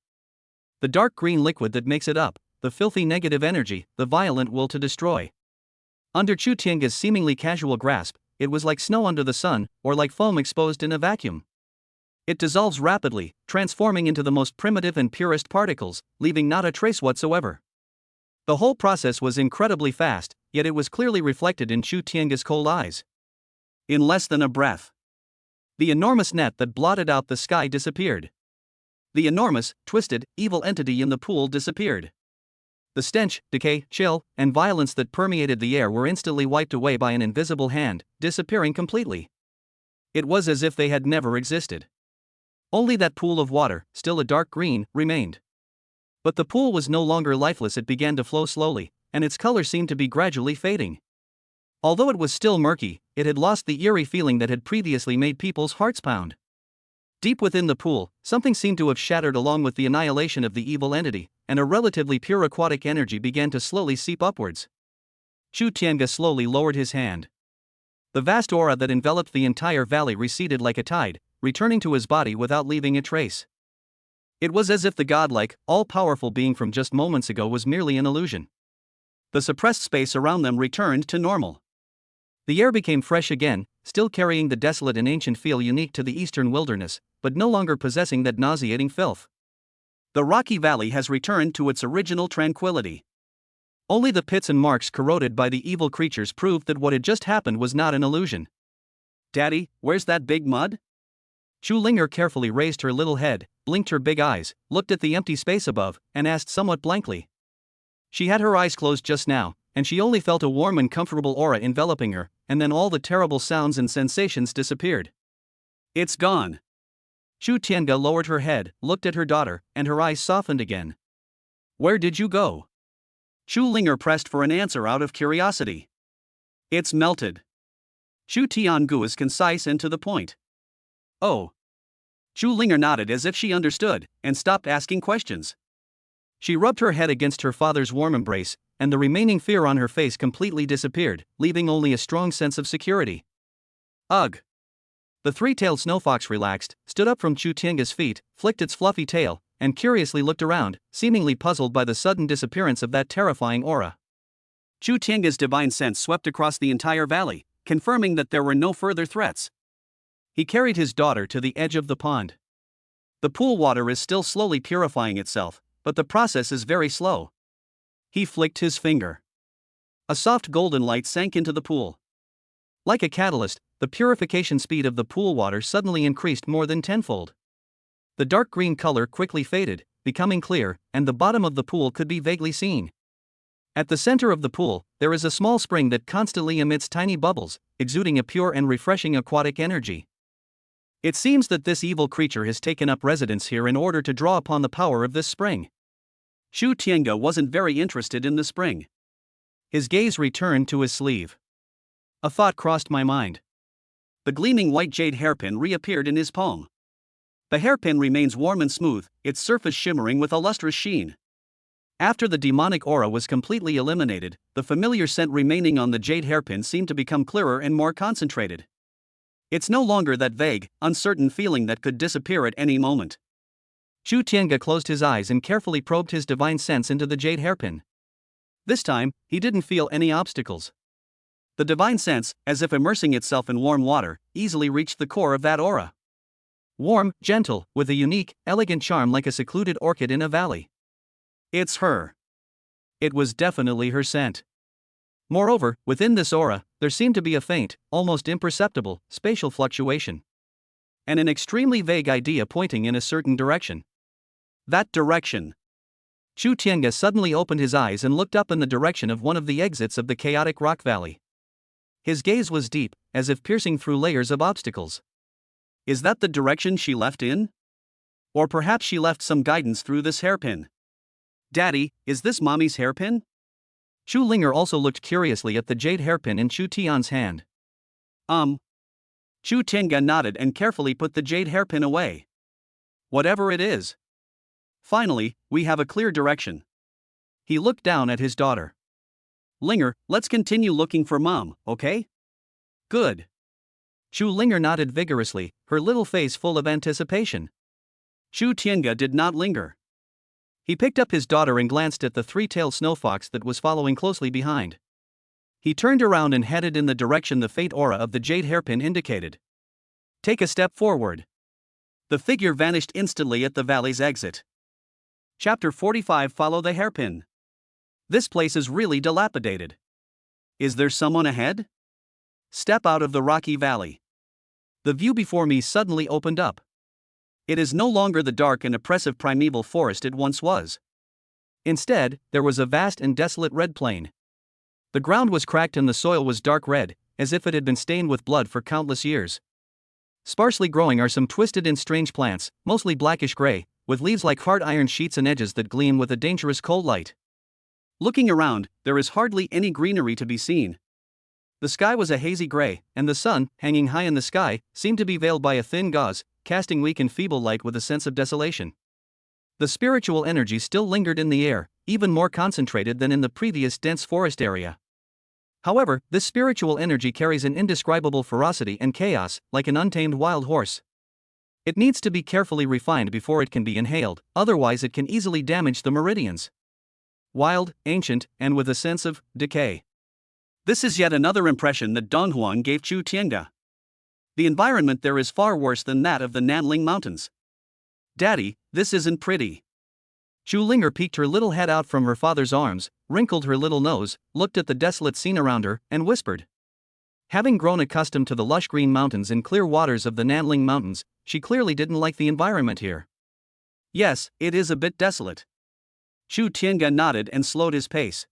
The dark green liquid that makes it up, the filthy negative energy, the violent will to destroy. Under Chu Tiange's seemingly casual grasp, it was like snow under the sun, or like foam exposed in a vacuum. It dissolves rapidly, transforming into the most primitive and purest particles, leaving not a trace whatsoever. The whole process was incredibly fast, yet it was clearly reflected in Chu Tiange's cold eyes. In less than a breath, the enormous net that blotted out the sky disappeared. The enormous, twisted, evil entity in the pool disappeared. The stench, decay, chill, and violence that permeated the air were instantly wiped away by an invisible hand, disappearing completely. It was as if they had never existed. Only that pool of water, still a dark green, remained. But the pool was no longer lifeless. It began to flow slowly, and its color seemed to be gradually fading. Although it was still murky, it had lost the eerie feeling that had previously made people's hearts pound. Deep within the pool, something seemed to have shattered along with the annihilation of the evil entity, and a relatively pure aquatic energy began to slowly seep upwards. Chu Tiange slowly lowered his hand. The vast aura that enveloped the entire valley receded like a tide, returning to his body without leaving a trace. It was as if the godlike, all-powerful being from just moments ago was merely an illusion. The suppressed space around them returned to normal. The air became fresh again, still carrying the desolate and ancient feel unique to the eastern wilderness, but no longer possessing that nauseating filth. The rocky valley has returned to its original tranquility. Only the pits and marks corroded by the evil creatures proved that what had just happened was not an illusion. "Daddy, where's that big mud?" Chu Linger carefully raised her little head, blinked her big eyes, looked at the empty space above, and asked somewhat blankly. She had her eyes closed just now, and she only felt a warm and comfortable aura enveloping her, and then all the terrible sounds and sensations disappeared. "It's gone." Chu Tiange lowered her head, looked at her daughter, and her eyes softened again. "Where did you go?" Chu Linger pressed for an answer out of curiosity. "It's melted." Chu Tiangu was concise and to the point. "Oh." Chu Linger nodded as if she understood, and stopped asking questions. She rubbed her head against her father's warm embrace, and the remaining fear on her face completely disappeared, leaving only a strong sense of security. "Ugh." The three-tailed snowfox relaxed, stood up from Chu Tiange's feet, flicked its fluffy tail, and curiously looked around, seemingly puzzled by the sudden disappearance of that terrifying aura. Chu Tiange's divine sense swept across the entire valley, confirming that there were no further threats. He carried his daughter to the edge of the pond. The pool water is still slowly purifying itself, but the process is very slow. He flicked his finger. A soft golden light sank into the pool. Like a catalyst, the purification speed of the pool water suddenly increased more than tenfold. The dark green color quickly faded, becoming clear, and the bottom of the pool could be vaguely seen. At the center of the pool, there is a small spring that constantly emits tiny bubbles, exuding a pure and refreshing aquatic energy. It seems that this evil creature has taken up residence here in order to draw upon the power of this spring. Chu Tiange wasn't very interested in the spring. His gaze returned to his sleeve. A thought crossed my mind. The gleaming white jade hairpin reappeared in his palm. The hairpin remains warm and smooth, its surface shimmering with a lustrous sheen. After the demonic aura was completely eliminated, the familiar scent remaining on the jade hairpin seemed to become clearer and more concentrated. It's no longer that vague, uncertain feeling that could disappear at any moment. Chu Tiange closed his eyes and carefully probed his divine sense into the jade hairpin. This time, he didn't feel any obstacles. The divine sense, as if immersing itself in warm water, easily reached the core of that aura. Warm, gentle, with a unique, elegant charm like a secluded orchid in a valley. It's her. It was definitely her scent. Moreover, within this aura, there seemed to be a faint, almost imperceptible, spatial fluctuation. And an extremely vague idea pointing in a certain direction. That direction. Chu Tiange suddenly opened his eyes and looked up in the direction of one of the exits of the chaotic rock valley. His gaze was deep, as if piercing through layers of obstacles. Is that the direction she left in? Or perhaps she left some guidance through this hairpin. Daddy, is this mommy's hairpin? Chu Linger also looked curiously at the jade hairpin in Chu Tian's hand. Chu Tiange nodded and carefully put the jade hairpin away. Whatever it is. Finally, we have a clear direction. He looked down at his daughter. Linger, let's continue looking for Mom, okay? Good. Chu Linger nodded vigorously, her little face full of anticipation. Chu Tiange did not linger. He picked up his daughter and glanced at the three-tailed snowfox that was following closely behind. He turned around and headed in the direction the faint aura of the jade hairpin indicated. Take a step forward. The figure vanished instantly at the valley's exit. Chapter 45. Follow the hairpin. This place is really dilapidated. Is there someone ahead? Step out of the rocky valley. The view before me suddenly opened up. It is no longer the dark and oppressive primeval forest it once was. Instead, there was a vast and desolate red plain. The ground was cracked and the soil was dark red, as if it had been stained with blood for countless years. Sparsely growing are some twisted and strange plants, mostly blackish gray, with leaves like hard iron sheets and edges that gleam with a dangerous cold light. Looking around, there is hardly any greenery to be seen. The sky was a hazy gray, and the sun, hanging high in the sky, seemed to be veiled by a thin gauze, casting weak and feeble light with a sense of desolation. The spiritual energy still lingered in the air, even more concentrated than in the previous dense forest area. However, this spiritual energy carries an indescribable ferocity and chaos, like an untamed wild horse. It needs to be carefully refined before it can be inhaled, otherwise it can easily damage the meridians. Wild, ancient, and with a sense of decay. This is yet another impression that Don Juan gave Chu Tiange. The environment there is far worse than that of the Nanling Mountains. Daddy, this isn't pretty. Chu Linger peeked her little head out from her father's arms, wrinkled her little nose, looked at the desolate scene around her, and whispered. Having grown accustomed to the lush green mountains and clear waters of the Nanling Mountains, she clearly didn't like the environment here. Yes, it is a bit desolate. Chu Tiange nodded and slowed his pace.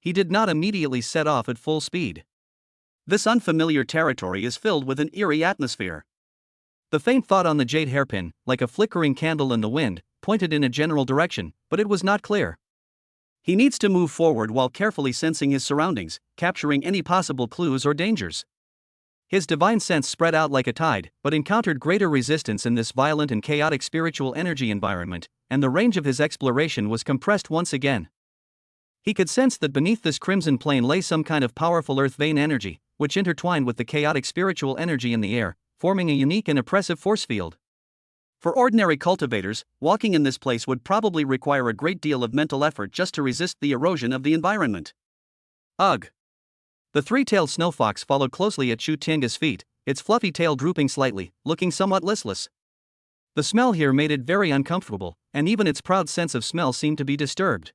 He did not immediately set off at full speed. This unfamiliar territory is filled with an eerie atmosphere. The faint thought on the jade hairpin, like a flickering candle in the wind, pointed in a general direction, but it was not clear. He needs to move forward while carefully sensing his surroundings, capturing any possible clues or dangers. His divine sense spread out like a tide, but encountered greater resistance in this violent and chaotic spiritual energy environment, and the range of his exploration was compressed once again. He could sense that beneath this crimson plane lay some kind of powerful earth vein energy, which intertwined with the chaotic spiritual energy in the air, forming a unique and oppressive force field. For ordinary cultivators, walking in this place would probably require a great deal of mental effort just to resist the erosion of the environment. Ugh! The three-tailed snow fox followed closely at Chu Tiange's feet, its fluffy tail drooping slightly, looking somewhat listless. The smell here made it very uncomfortable, and even its proud sense of smell seemed to be disturbed.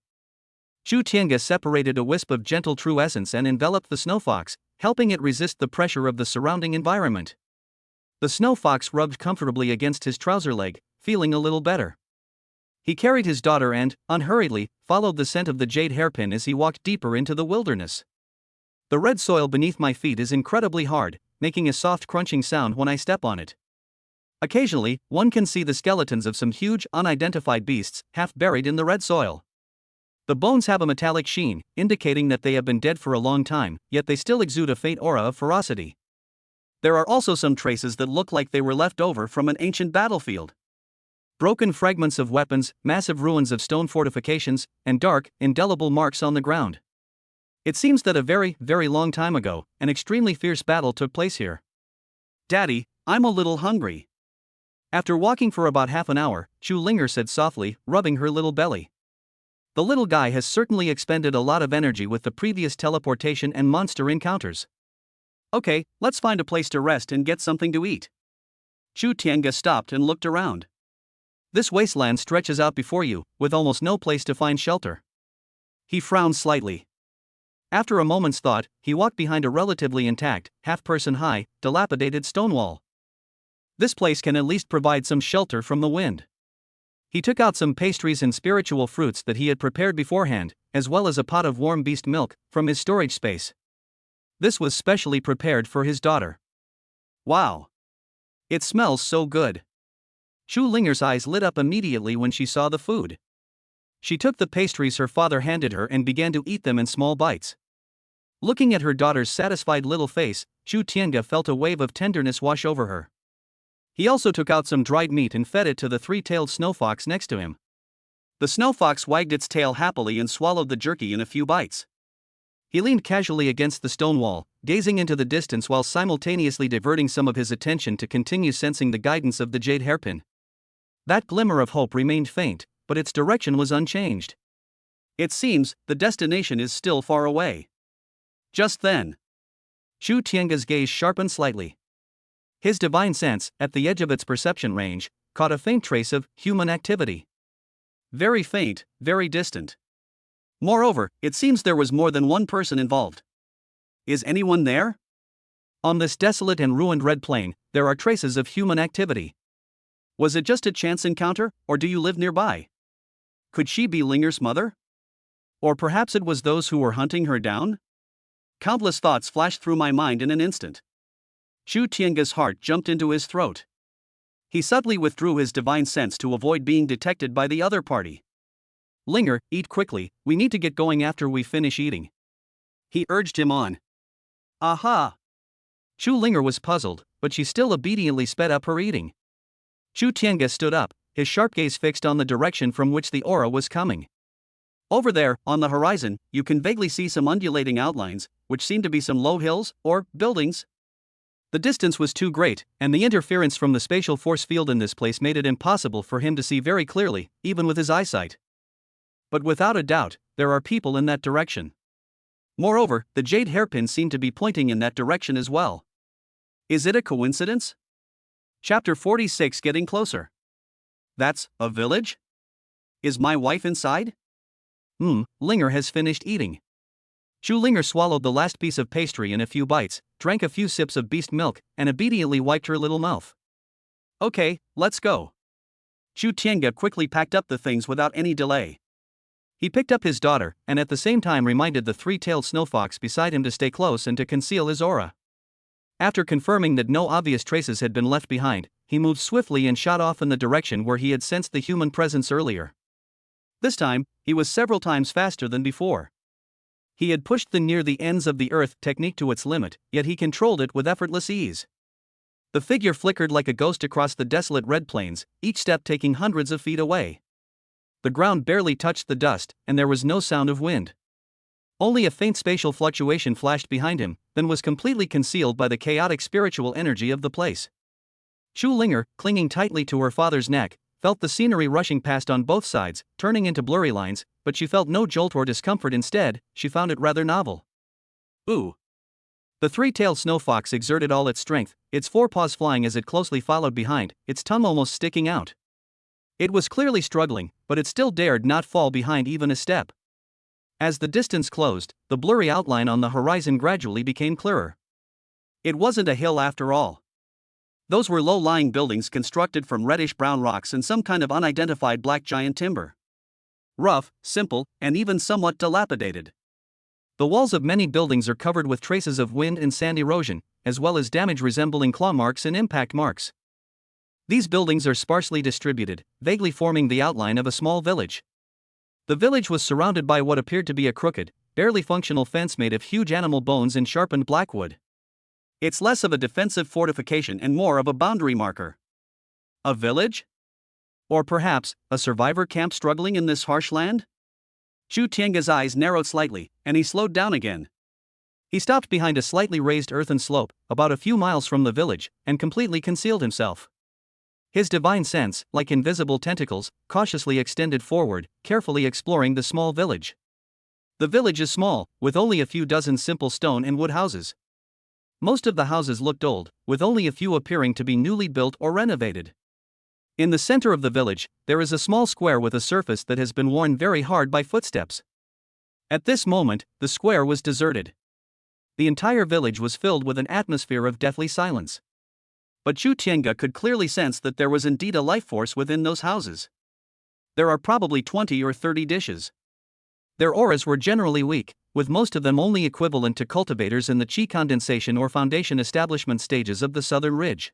Chu Tiange separated a wisp of gentle true essence and enveloped the snow fox, helping it resist the pressure of the surrounding environment. The snow fox rubbed comfortably against his trouser leg, feeling a little better. He carried his daughter and, unhurriedly, followed the scent of the jade hairpin as he walked deeper into the wilderness. The red soil beneath my feet is incredibly hard, making a soft crunching sound when I step on it. Occasionally, one can see the skeletons of some huge, unidentified beasts, half buried in the red soil. The bones have a metallic sheen, indicating that they have been dead for a long time, yet they still exude a faint aura of ferocity. There are also some traces that look like they were left over from an ancient battlefield. Broken fragments of weapons, massive ruins of stone fortifications, and dark, indelible marks on the ground. It seems that a very, very long time ago, an extremely fierce battle took place here. Daddy, I'm a little hungry. After walking for about half an hour, Chu Linger said softly, rubbing her little belly. The little guy has certainly expended a lot of energy with the previous teleportation and monster encounters. Okay, let's find a place to rest and get something to eat. Chu Tiange stopped and looked around. This wasteland stretches out before you, with almost no place to find shelter. He frowned slightly. After a moment's thought, he walked behind a relatively intact, half-person-high, dilapidated stone wall. This place can at least provide some shelter from the wind. He took out some pastries and spiritual fruits that he had prepared beforehand, as well as a pot of warm beast milk, from his storage space. This was specially prepared for his daughter. Wow! It smells so good. Chu Linger's eyes lit up immediately when she saw the food. She took the pastries her father handed her and began to eat them in small bites. Looking at her daughter's satisfied little face, Chu Tiange felt a wave of tenderness wash over her. He also took out some dried meat and fed it to the three-tailed snow fox next to him. The snow fox wagged its tail happily and swallowed the jerky in a few bites. He leaned casually against the stone wall, gazing into the distance while simultaneously diverting some of his attention to continue sensing the guidance of the jade hairpin. That glimmer of hope remained faint, but its direction was unchanged. It seems the destination is still far away. Just then, Chu Tiange's gaze sharpened slightly. His divine sense, at the edge of its perception range, caught a faint trace of human activity. Very faint, very distant. Moreover, it seems there was more than one person involved. Is anyone there? On this desolate and ruined red plain, there are traces of human activity. Was it just a chance encounter, or do you live nearby? Could she be Linger's mother? Or perhaps it was those who were hunting her down? Countless thoughts flashed through my mind in an instant. Chu Tiange's heart jumped into his throat. He subtly withdrew his divine sense to avoid being detected by the other party. Linger, eat quickly, we need to get going after we finish eating. He urged him on. Aha! Chu Linger was puzzled, but she still obediently sped up her eating. Chu Tiange stood up, his sharp gaze fixed on the direction from which the aura was coming. Over there, on the horizon, you can vaguely see some undulating outlines, which seem to be some low hills, or buildings. The distance was too great, and the interference from the spatial force field in this place made it impossible for him to see very clearly, even with his eyesight. But without a doubt, there are people in that direction. Moreover, the jade hairpin seemed to be pointing in that direction as well. Is it a coincidence? Chapter 46 Getting Closer. That's a village? Is my wife inside? Linger has finished eating. Zhu Linger swallowed the last piece of pastry in a few bites, drank a few sips of beast milk, and obediently wiped her little mouth. Okay, let's go. Zhu Tiange quickly packed up the things without any delay. He picked up his daughter, and at the same time reminded the three-tailed snowfox beside him to stay close and to conceal his aura. After confirming that no obvious traces had been left behind, he moved swiftly and shot off in the direction where he had sensed the human presence earlier. This time, he was several times faster than before. He had pushed the near the ends of the earth technique to its limit, yet he controlled it with effortless ease. The figure flickered like a ghost across the desolate red plains, each step taking hundreds of feet away. The ground barely touched the dust, and there was no sound of wind. Only a faint spatial fluctuation flashed behind him, then was completely concealed by the chaotic spiritual energy of the place. Zhu Linger, clinging tightly to her father's neck, felt the scenery rushing past on both sides, turning into blurry lines, but she felt no jolt or discomfort. Instead, she found it rather novel. Ooh! The three-tailed snowfox exerted all its strength, its forepaws flying as it closely followed behind, its tongue almost sticking out. It was clearly struggling, but it still dared not fall behind even a step. As the distance closed, the blurry outline on the horizon gradually became clearer. It wasn't a hill after all. Those were low-lying buildings constructed from reddish-brown rocks and some kind of unidentified black giant timber. Rough, simple, and even somewhat dilapidated. The walls of many buildings are covered with traces of wind and sand erosion, as well as damage resembling claw marks and impact marks. These buildings are sparsely distributed, vaguely forming the outline of a small village. The village was surrounded by what appeared to be a crooked, barely functional fence made of huge animal bones and sharpened blackwood. It's less of a defensive fortification and more of a boundary marker. A village? Or perhaps, a survivor camp struggling in this harsh land? Zhu Tiange's eyes narrowed slightly, and he slowed down again. He stopped behind a slightly raised earthen slope, about a few miles from the village, and completely concealed himself. His divine sense, like invisible tentacles, cautiously extended forward, carefully exploring the small village. The village is small, with only a few dozen simple stone and wood houses. Most of the houses looked old, with only a few appearing to be newly built or renovated. In the center of the village, there is a small square with a surface that has been worn very hard by footsteps. At this moment, the square was deserted. The entire village was filled with an atmosphere of deathly silence. But Zhu Tiange could clearly sense that there was indeed a life force within those houses. There are probably 20 or 30 dishes. Their auras were generally weak, with most of them only equivalent to cultivators in the chi condensation or foundation establishment stages of the southern ridge.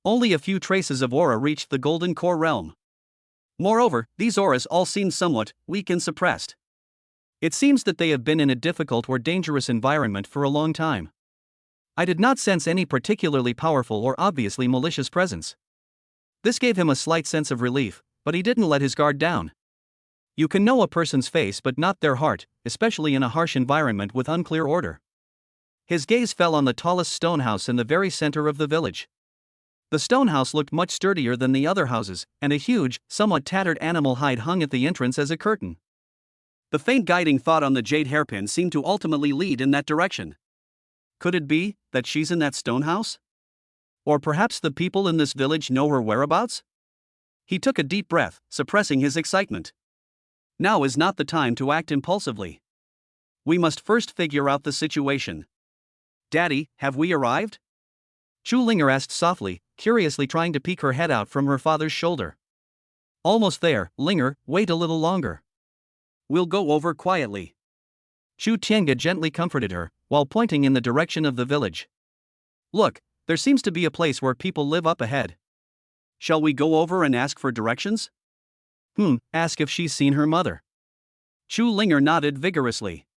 Only a few traces of aura reached the golden core realm. Moreover, these auras all seemed somewhat weak and suppressed. It seems that they have been in a difficult or dangerous environment for a long time. I did not sense any particularly powerful or obviously malicious presence. This gave him a slight sense of relief, but he didn't let his guard down. You can know a person's face but not their heart, especially in a harsh environment with unclear order. His gaze fell on the tallest stone house in the very center of the village. The stone house looked much sturdier than the other houses, and a huge, somewhat tattered animal hide hung at the entrance as a curtain. The faint guiding thought on the jade hairpin seemed to ultimately lead in that direction. Could it be that she's in that stone house? Or perhaps the people in this village know her whereabouts? He took a deep breath, suppressing his excitement. Now is not the time to act impulsively. We must first figure out the situation. Daddy, have we arrived? Zhu Linger asked softly, curiously trying to peek her head out from her father's shoulder. Almost there, Linger, wait a little longer. We'll go over quietly. Zhu Tiange gently comforted her, while pointing in the direction of the village. Look, there seems to be a place where people live up ahead. Shall we go over and ask for directions? Ask if she's seen her mother. Zhu Linger nodded vigorously.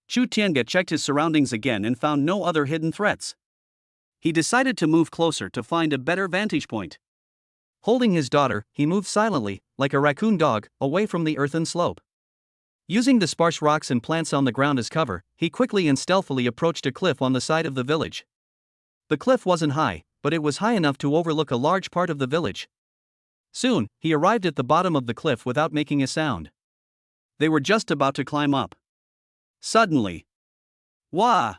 Zhu Tiange checked his surroundings again and found no other hidden threats. He decided to move closer to find a better vantage point. Holding his daughter, he moved silently, like a raccoon dog, away from the earthen slope. Using the sparse rocks and plants on the ground as cover, he quickly and stealthily approached a cliff on the side of the village. The cliff wasn't high, but it was high enough to overlook a large part of the village. Soon, he arrived at the bottom of the cliff without making a sound. They were just about to climb up. Suddenly, wah!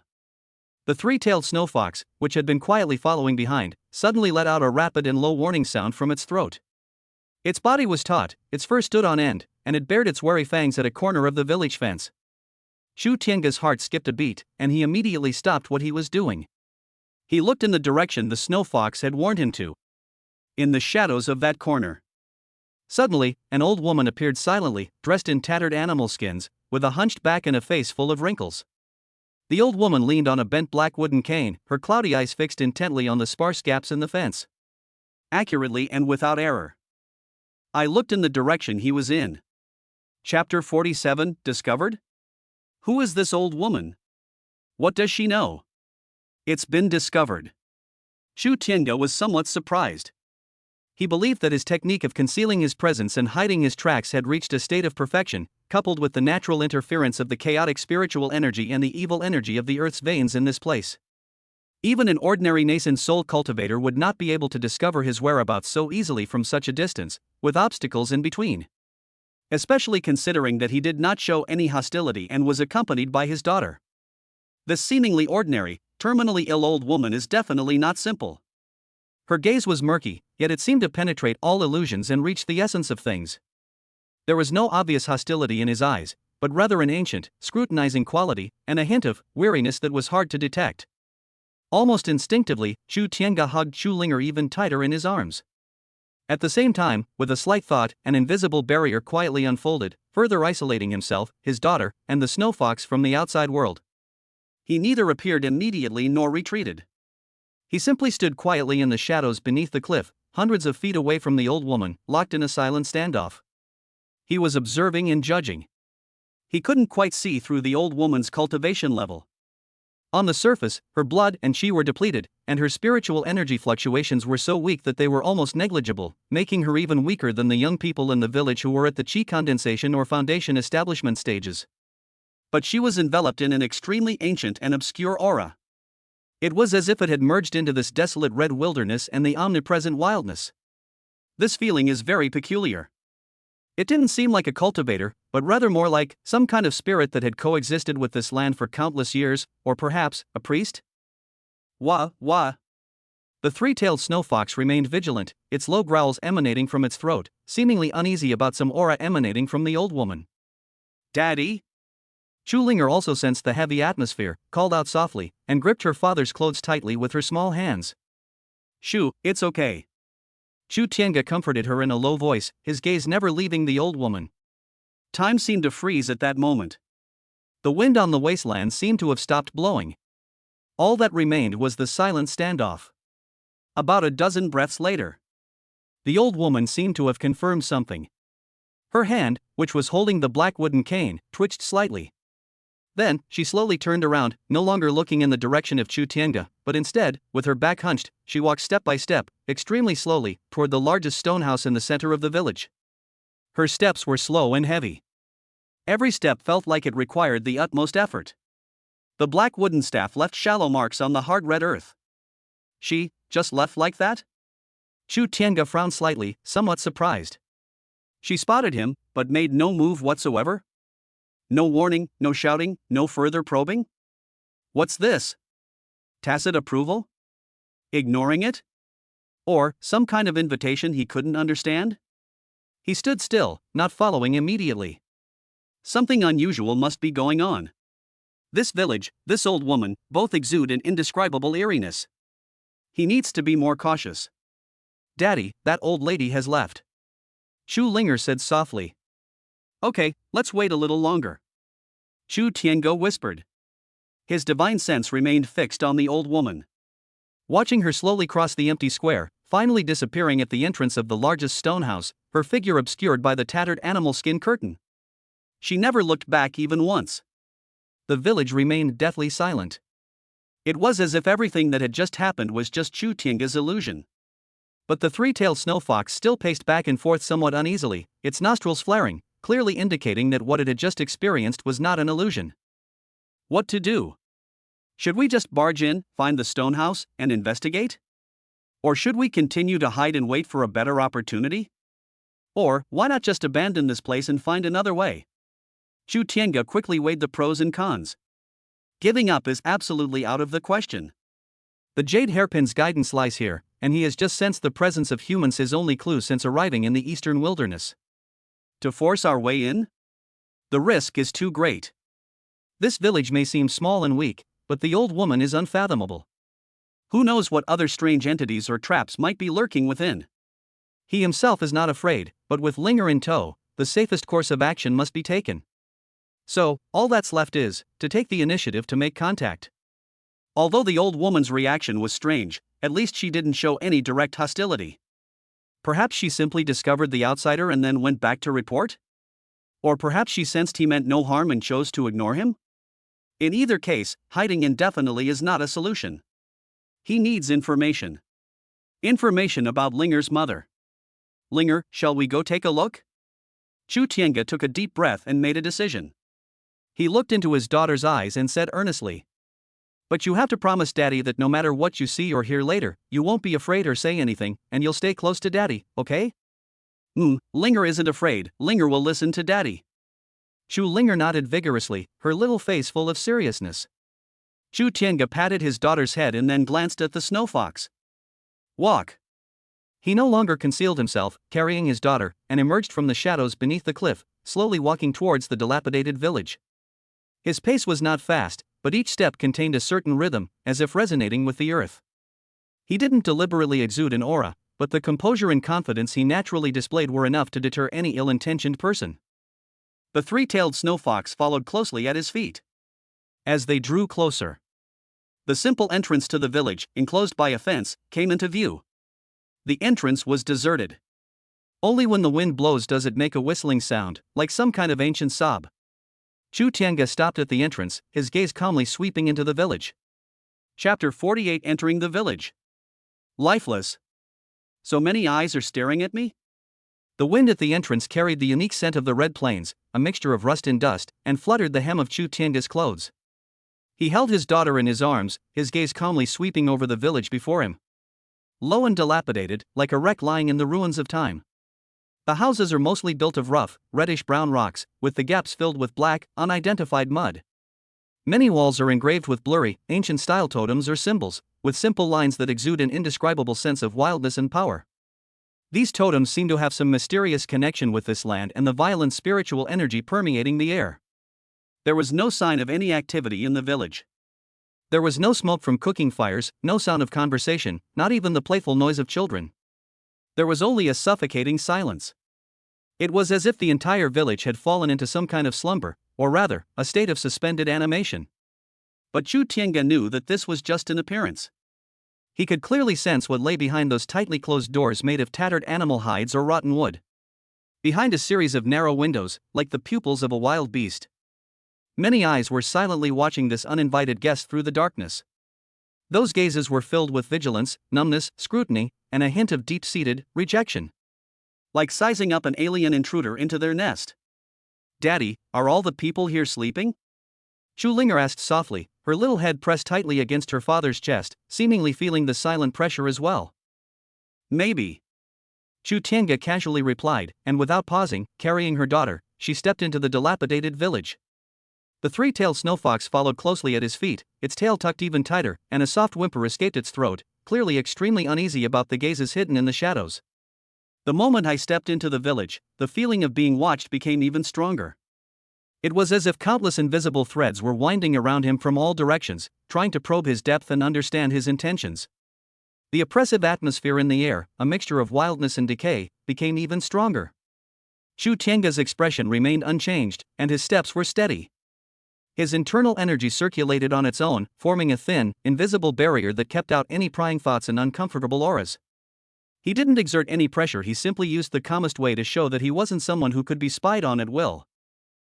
The three-tailed snow fox, which had been quietly following behind, suddenly let out a rapid and low warning sound from its throat. Its body was taut, its fur stood on end, and it bared its wary fangs at a corner of the village fence. Shu Tiange's heart skipped a beat, and he immediately stopped what he was doing. He looked in the direction the snow fox had warned him to. In the shadows of that corner. Suddenly, an old woman appeared silently, dressed in tattered animal skins, with a hunched back and a face full of wrinkles. The old woman leaned on a bent black wooden cane, her cloudy eyes fixed intently on the sparse gaps in the fence. Accurately and without error. I looked in the direction he was in. Chapter 47, Discovered? Who is this old woman? What does she know? It's been discovered. Shu Tiange was somewhat surprised. He believed that his technique of concealing his presence and hiding his tracks had reached a state of perfection, coupled with the natural interference of the chaotic spiritual energy and the evil energy of the earth's veins in this place. Even an ordinary nascent soul cultivator would not be able to discover his whereabouts so easily from such a distance, with obstacles in between. Especially considering that he did not show any hostility and was accompanied by his daughter. This seemingly ordinary, terminally ill old woman is definitely not simple. Her gaze was murky, yet it seemed to penetrate all illusions and reach the essence of things. There was no obvious hostility in his eyes, but rather an ancient, scrutinizing quality, and a hint of weariness that was hard to detect. Almost instinctively, Shu Tiange hugged Chu Linger even tighter in his arms. At the same time, with a slight thought, an invisible barrier quietly unfolded, further isolating himself, his daughter, and the snow fox from the outside world. He neither appeared immediately nor retreated. He simply stood quietly in the shadows beneath the cliff, hundreds of feet away from the old woman, locked in a silent standoff. He was observing and judging. He couldn't quite see through the old woman's cultivation level. On the surface, her blood and chi were depleted, and her spiritual energy fluctuations were so weak that they were almost negligible, making her even weaker than the young people in the village who were at the chi condensation or foundation establishment stages. But she was enveloped in an extremely ancient and obscure aura. It was as if it had merged into this desolate red wilderness and the omnipresent wildness. This feeling is very peculiar. It didn't seem like a cultivator, but rather more like some kind of spirit that had coexisted with this land for countless years, or perhaps a priest? Wah, wah. The three-tailed snow fox remained vigilant, its low growls emanating from its throat, seemingly uneasy about some aura emanating from the old woman. Daddy? Chu Linger also sensed the heavy atmosphere, called out softly, and gripped her father's clothes tightly with her small hands. Shu, it's okay. Shu Tiange comforted her in a low voice, his gaze never leaving the old woman. Time seemed to freeze at that moment. The wind on the wasteland seemed to have stopped blowing. All that remained was the silent standoff. About a dozen breaths later, the old woman seemed to have confirmed something. Her hand, which was holding the black wooden cane, twitched slightly. Then, she slowly turned around, no longer looking in the direction of Chu Tiange, but instead, with her back hunched, she walked step by step, extremely slowly, toward the largest stone house in the center of the village. Her steps were slow and heavy. Every step felt like it required the utmost effort. The black wooden staff left shallow marks on the hard red earth. She just left like that? Chu Tiange frowned slightly, somewhat surprised. She spotted him, but made no move whatsoever? No warning, no shouting, no further probing? What's this? Tacit approval? Ignoring it? Or some kind of invitation he couldn't understand? He stood still, not following immediately. Something unusual must be going on. This village, this old woman, both exude an indescribable eeriness. He needs to be more cautious. Daddy, that old lady has left. Chu Linger said softly. Okay, let's wait a little longer. Chu Tiange whispered. His divine sense remained fixed on the old woman. Watching her slowly cross the empty square, finally disappearing at the entrance of the largest stone house, her figure obscured by the tattered animal skin curtain. She never looked back even once. The village remained deathly silent. It was as if everything that had just happened was just Chu Tiange's illusion. But the three-tailed snow fox still paced back and forth somewhat uneasily, its nostrils flaring, clearly indicating that what it had just experienced was not an illusion. What to do? Should we just barge in, find the stone house, and investigate? Or should we continue to hide and wait for a better opportunity? Or, why not just abandon this place and find another way? Chu Tiange quickly weighed the pros and cons. Giving up is absolutely out of the question. The jade hairpin's guidance lies here, and he has just sensed the presence of humans, his only clue since arriving in the eastern wilderness. To force our way in? The risk is too great. This village may seem small and weak, but the old woman is unfathomable. Who knows what other strange entities or traps might be lurking within? He himself is not afraid, but with Linger in tow, the safest course of action must be taken. So, all that's left is to take the initiative to make contact. Although the old woman's reaction was strange, at least she didn't show any direct hostility. Perhaps she simply discovered the outsider and then went back to report? Or perhaps she sensed he meant no harm and chose to ignore him? In either case, hiding indefinitely is not a solution. He needs information. Information about Linger's mother. Linger, shall we go take a look? Chu Tiange took a deep breath and made a decision. He looked into his daughter's eyes and said earnestly, "But you have to promise Daddy that no matter what you see or hear later, you won't be afraid or say anything, and you'll stay close to Daddy, okay?" Linger isn't afraid, Linger will listen to Daddy. Chu Linger nodded vigorously, her little face full of seriousness. Chu Tiange patted his daughter's head and then glanced at the snow fox. Walk. He no longer concealed himself, carrying his daughter, and emerged from the shadows beneath the cliff, slowly walking towards the dilapidated village. His pace was not fast, but each step contained a certain rhythm, as if resonating with the earth. He didn't deliberately exude an aura, but the composure and confidence he naturally displayed were enough to deter any ill-intentioned person. The three-tailed snow fox followed closely at his feet. As they drew closer, the simple entrance to the village, enclosed by a fence, came into view. The entrance was deserted. Only when the wind blows does it make a whistling sound, like some kind of ancient sob. Chu Tiange stopped at the entrance, his gaze calmly sweeping into the village. Chapter 48. Entering the village. Lifeless. So many eyes are staring at me? The wind at the entrance carried the unique scent of the red plains, a mixture of rust and dust, and fluttered the hem of Chu Tiange's clothes. He held his daughter in his arms, his gaze calmly sweeping over the village before him. Low and dilapidated, like a wreck lying in the ruins of time. The houses are mostly built of rough, reddish-brown rocks, with the gaps filled with black, unidentified mud. Many walls are engraved with blurry, ancient-style totems or symbols, with simple lines that exude an indescribable sense of wildness and power. These totems seem to have some mysterious connection with this land and the violent spiritual energy permeating the air. There was no sign of any activity in the village. There was no smoke from cooking fires, no sound of conversation, not even the playful noise of children. There was only a suffocating silence. It was as if the entire village had fallen into some kind of slumber, or rather, a state of suspended animation. But Chu Tiange knew that this was just an appearance. He could clearly sense what lay behind those tightly closed doors made of tattered animal hides or rotten wood. Behind a series of narrow windows, like the pupils of a wild beast. Many eyes were silently watching this uninvited guest through the darkness. Those gazes were filled with vigilance, numbness, scrutiny, and a hint of deep-seated rejection. Like sizing up an alien intruder into their nest. "Daddy, are all the people here sleeping?" Chu Linger asked softly, her little head pressed tightly against her father's chest, seemingly feeling the silent pressure as well. "Maybe." Chu Tiange casually replied, and without pausing, carrying her daughter, she stepped into the dilapidated village. The three-tailed snow fox followed closely at his feet, its tail tucked even tighter, and a soft whimper escaped its throat, clearly extremely uneasy about the gazes hidden in the shadows. The moment I stepped into the village, the feeling of being watched became even stronger. It was as if countless invisible threads were winding around him from all directions, trying to probe his depth and understand his intentions. The oppressive atmosphere in the air, a mixture of wildness and decay, became even stronger. Chu Tiange's expression remained unchanged, and his steps were steady. His internal energy circulated on its own, forming a thin, invisible barrier that kept out any prying thoughts and uncomfortable auras. He didn't exert any pressure, he simply used the calmest way to show that he wasn't someone who could be spied on at will.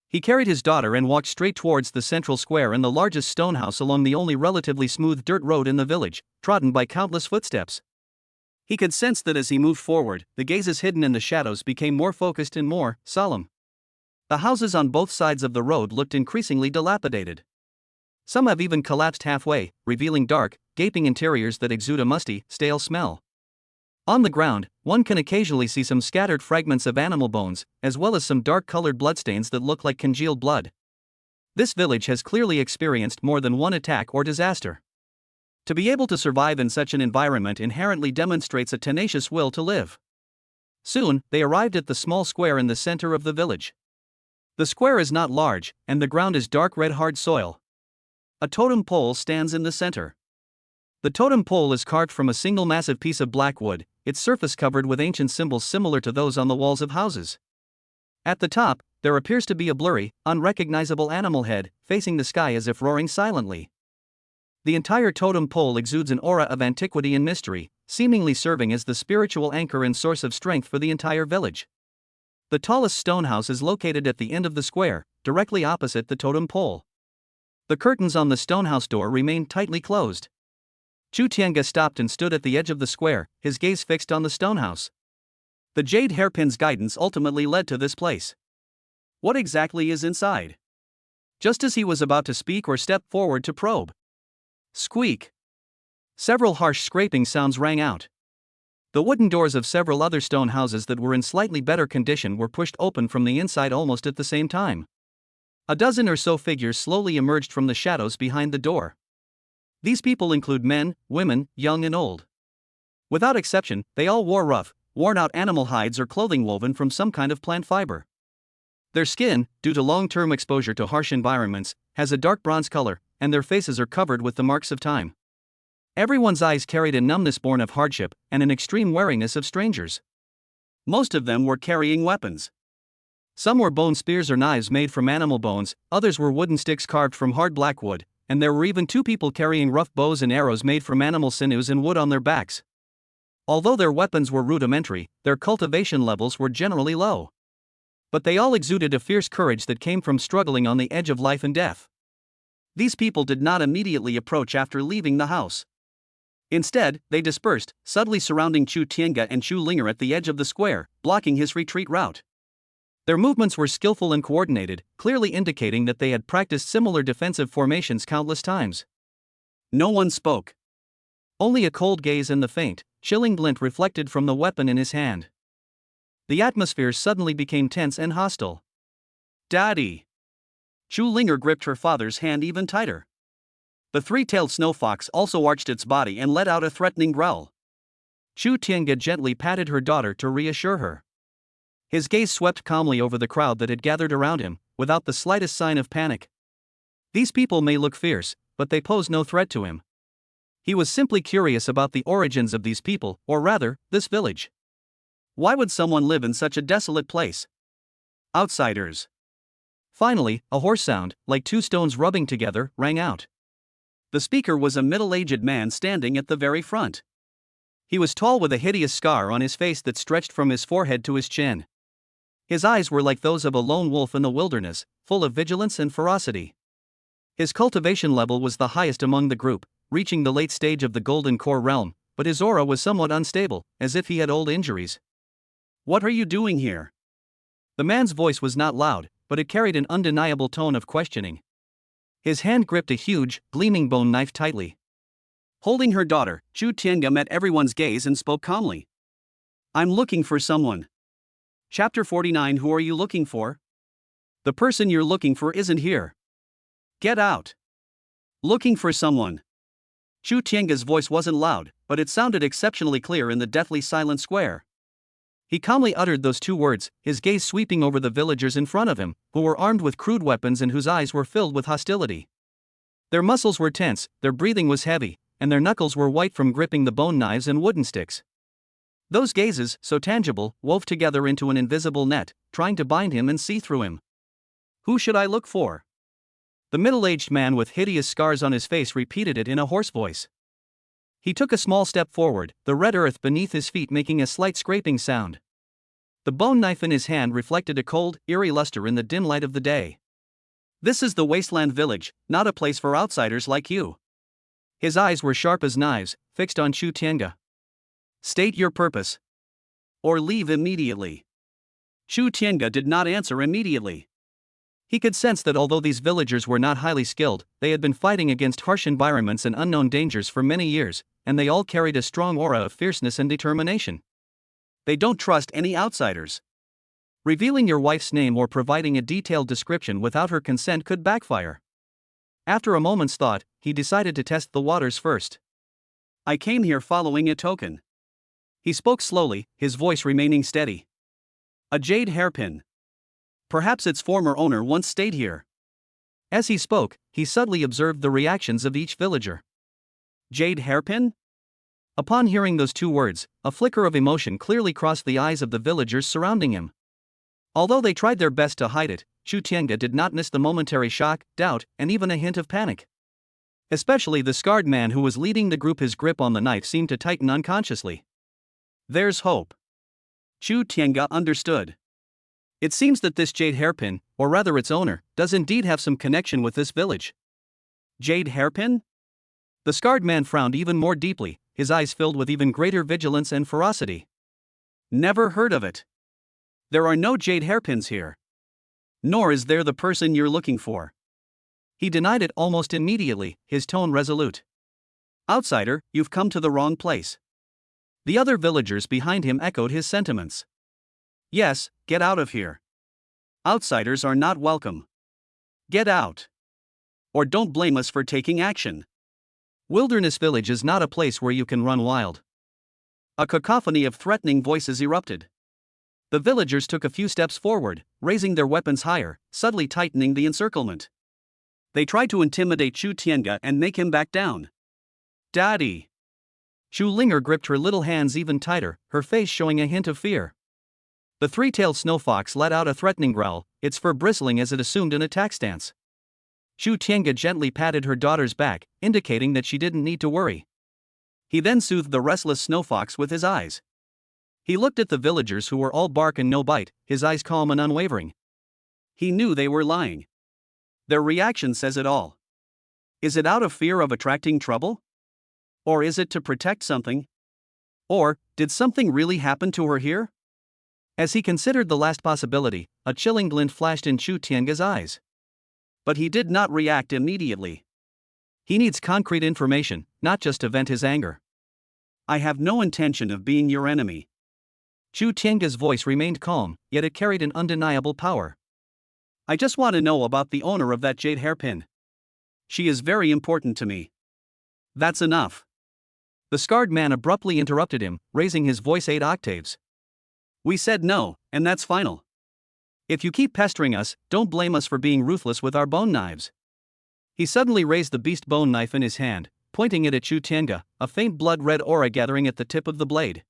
He carried his daughter and walked straight towards the central square and the largest stone house along the only relatively smooth dirt road in the village, trodden by countless footsteps. He could sense that as he moved forward, the gazes hidden in the shadows became more focused and more solemn. The houses on both sides of the road looked increasingly dilapidated. Some have even collapsed halfway, revealing dark, gaping interiors that exude a musty, stale smell. On the ground, one can occasionally see some scattered fragments of animal bones, as well as some dark-colored bloodstains that look like congealed blood. This village has clearly experienced more than one attack or disaster. To be able to survive in such an environment inherently demonstrates a tenacious will to live. Soon, they arrived at the small square in the center of the village. The square is not large, and the ground is dark red hard soil. A totem pole stands in the center. The totem pole is carved from a single massive piece of black wood, its surface covered with ancient symbols similar to those on the walls of houses. At the top, there appears to be a blurry, unrecognizable animal head, facing the sky as if roaring silently. The entire totem pole exudes an aura of antiquity and mystery, seemingly serving as the spiritual anchor and source of strength for the entire village. The tallest stone house is located at the end of the square, directly opposite the totem pole. The curtains on the stonehouse door remained tightly closed. Chu Tiange stopped and stood at the edge of the square, his gaze fixed on the stonehouse. The jade hairpin's guidance ultimately led to this place. What exactly is inside? Just as he was about to speak or step forward to probe. Squeak! Several harsh scraping sounds rang out. The wooden doors of several other stone houses that were in slightly better condition were pushed open from the inside almost at the same time. A dozen or so figures slowly emerged from the shadows behind the door. These people include men, women, young and old. Without exception, they all wore rough, worn-out animal hides or clothing woven from some kind of plant fiber. Their skin, due to long-term exposure to harsh environments, has a dark bronze color, and their faces are covered with the marks of time. Everyone's eyes carried a numbness born of hardship and an extreme wariness of strangers. Most of them were carrying weapons. Some were bone spears or knives made from animal bones, others were wooden sticks carved from hard black wood, and there were even two people carrying rough bows and arrows made from animal sinews and wood on their backs. Although their weapons were rudimentary, their cultivation levels were generally low. But they all exuded a fierce courage that came from struggling on the edge of life and death. These people did not immediately approach after leaving the house. Instead, they dispersed, subtly surrounding Chu Tiange and Chu Linger at the edge of the square, blocking his retreat route. Their movements were skillful and coordinated, clearly indicating that they had practiced similar defensive formations countless times. No one spoke. Only a cold gaze and the faint, chilling glint reflected from the weapon in his hand. The atmosphere suddenly became tense and hostile. Daddy! Chu Linger gripped her father's hand even tighter. The three-tailed snow fox also arched its body and let out a threatening growl. Chu Tiange gently patted her daughter to reassure her. His gaze swept calmly over the crowd that had gathered around him, without the slightest sign of panic. These people may look fierce, but they pose no threat to him. He was simply curious about the origins of these people, or rather, this village. Why would someone live in such a desolate place? Outsiders. Finally, a hoarse sound, like two stones rubbing together, rang out. The speaker was a middle-aged man standing at the very front. He was tall with a hideous scar on his face that stretched from his forehead to his chin. His eyes were like those of a lone wolf in the wilderness, full of vigilance and ferocity. His cultivation level was the highest among the group, reaching the late stage of the Golden Core realm, but his aura was somewhat unstable, as if he had old injuries. What are you doing here? The man's voice was not loud, but it carried an undeniable tone of questioning. His hand gripped a huge, gleaming bone knife tightly. Holding her daughter, Chu Tiange met everyone's gaze and spoke calmly. I'm looking for someone. Chapter 49. Who are you looking for? The person you're looking for isn't here. Get out. Looking for someone. Chu Tiange's voice wasn't loud, but it sounded exceptionally clear in the deathly silent square. He calmly uttered those two words, his gaze sweeping over the villagers in front of him, who were armed with crude weapons and whose eyes were filled with hostility. Their muscles were tense, their breathing was heavy, and their knuckles were white from gripping the bone knives and wooden sticks. Those gazes, so tangible, wove together into an invisible net, trying to bind him and see through him. Who should I look for? The middle-aged man with hideous scars on his face repeated it in a hoarse voice. He took a small step forward, the red earth beneath his feet making a slight scraping sound. The bone knife in his hand reflected a cold, eerie luster in the dim light of the day. This is the Wasteland Village, not a place for outsiders like you. His eyes were sharp as knives, fixed on Chu Tiange. State your purpose. Or leave immediately. Chu Tiange did not answer immediately. He could sense that although these villagers were not highly skilled, they had been fighting against harsh environments and unknown dangers for many years, and they all carried a strong aura of fierceness and determination. They don't trust any outsiders. Revealing your wife's name or providing a detailed description without her consent could backfire. After a moment's thought, he decided to test the waters first. I came here following a token. He spoke slowly, his voice remaining steady. A jade hairpin. Perhaps its former owner once stayed here. As he spoke, he subtly observed the reactions of each villager. Jade hairpin? Upon hearing those two words, a flicker of emotion clearly crossed the eyes of the villagers surrounding him. Although they tried their best to hide it, Chu Tiange did not miss the momentary shock, doubt, and even a hint of panic. Especially the scarred man who was leading the group, his grip on the knife seemed to tighten unconsciously. There's hope. Chu Tiange understood. It seems that this jade hairpin, or rather its owner, does indeed have some connection with this village. Jade hairpin? The scarred man frowned even more deeply, his eyes filled with even greater vigilance and ferocity. Never heard of it. There are no jade hairpins here. Nor is there the person you're looking for. He denied it almost immediately, his tone resolute. Outsider, you've come to the wrong place. The other villagers behind him echoed his sentiments. Yes, get out of here. Outsiders are not welcome. Get out. Or don't blame us for taking action. Wilderness Village is not a place where you can run wild. A cacophony of threatening voices erupted. The villagers took a few steps forward, raising their weapons higher, subtly tightening the encirclement. They tried to intimidate Chu Tiange and make him back down. Daddy! Chu Linger gripped her little hands even tighter, her face showing a hint of fear. The three-tailed snow fox let out a threatening growl, its fur bristling as it assumed an attack stance. Chu Tiange gently patted her daughter's back, indicating that she didn't need to worry. He then soothed the restless snow fox with his eyes. He looked at the villagers who were all bark and no bite, his eyes calm and unwavering. He knew they were lying. Their reaction says it all. Is it out of fear of attracting trouble? Or is it to protect something? Or, did something really happen to her here? As he considered the last possibility, a chilling glint flashed in Chu Tiange's eyes. But he did not react immediately. He needs concrete information, not just to vent his anger. I have no intention of being your enemy. Chu Tiange's voice remained calm, yet it carried an undeniable power. I just want to know about the owner of that jade hairpin. She is very important to me. That's enough. The scarred man abruptly interrupted him, raising his voice 8 octaves. We said no, and that's final. If you keep pestering us, don't blame us for being ruthless with our bone knives. He suddenly raised the beast bone knife in his hand, pointing it at Chu Tiange, a faint blood-red aura gathering at the tip of the blade.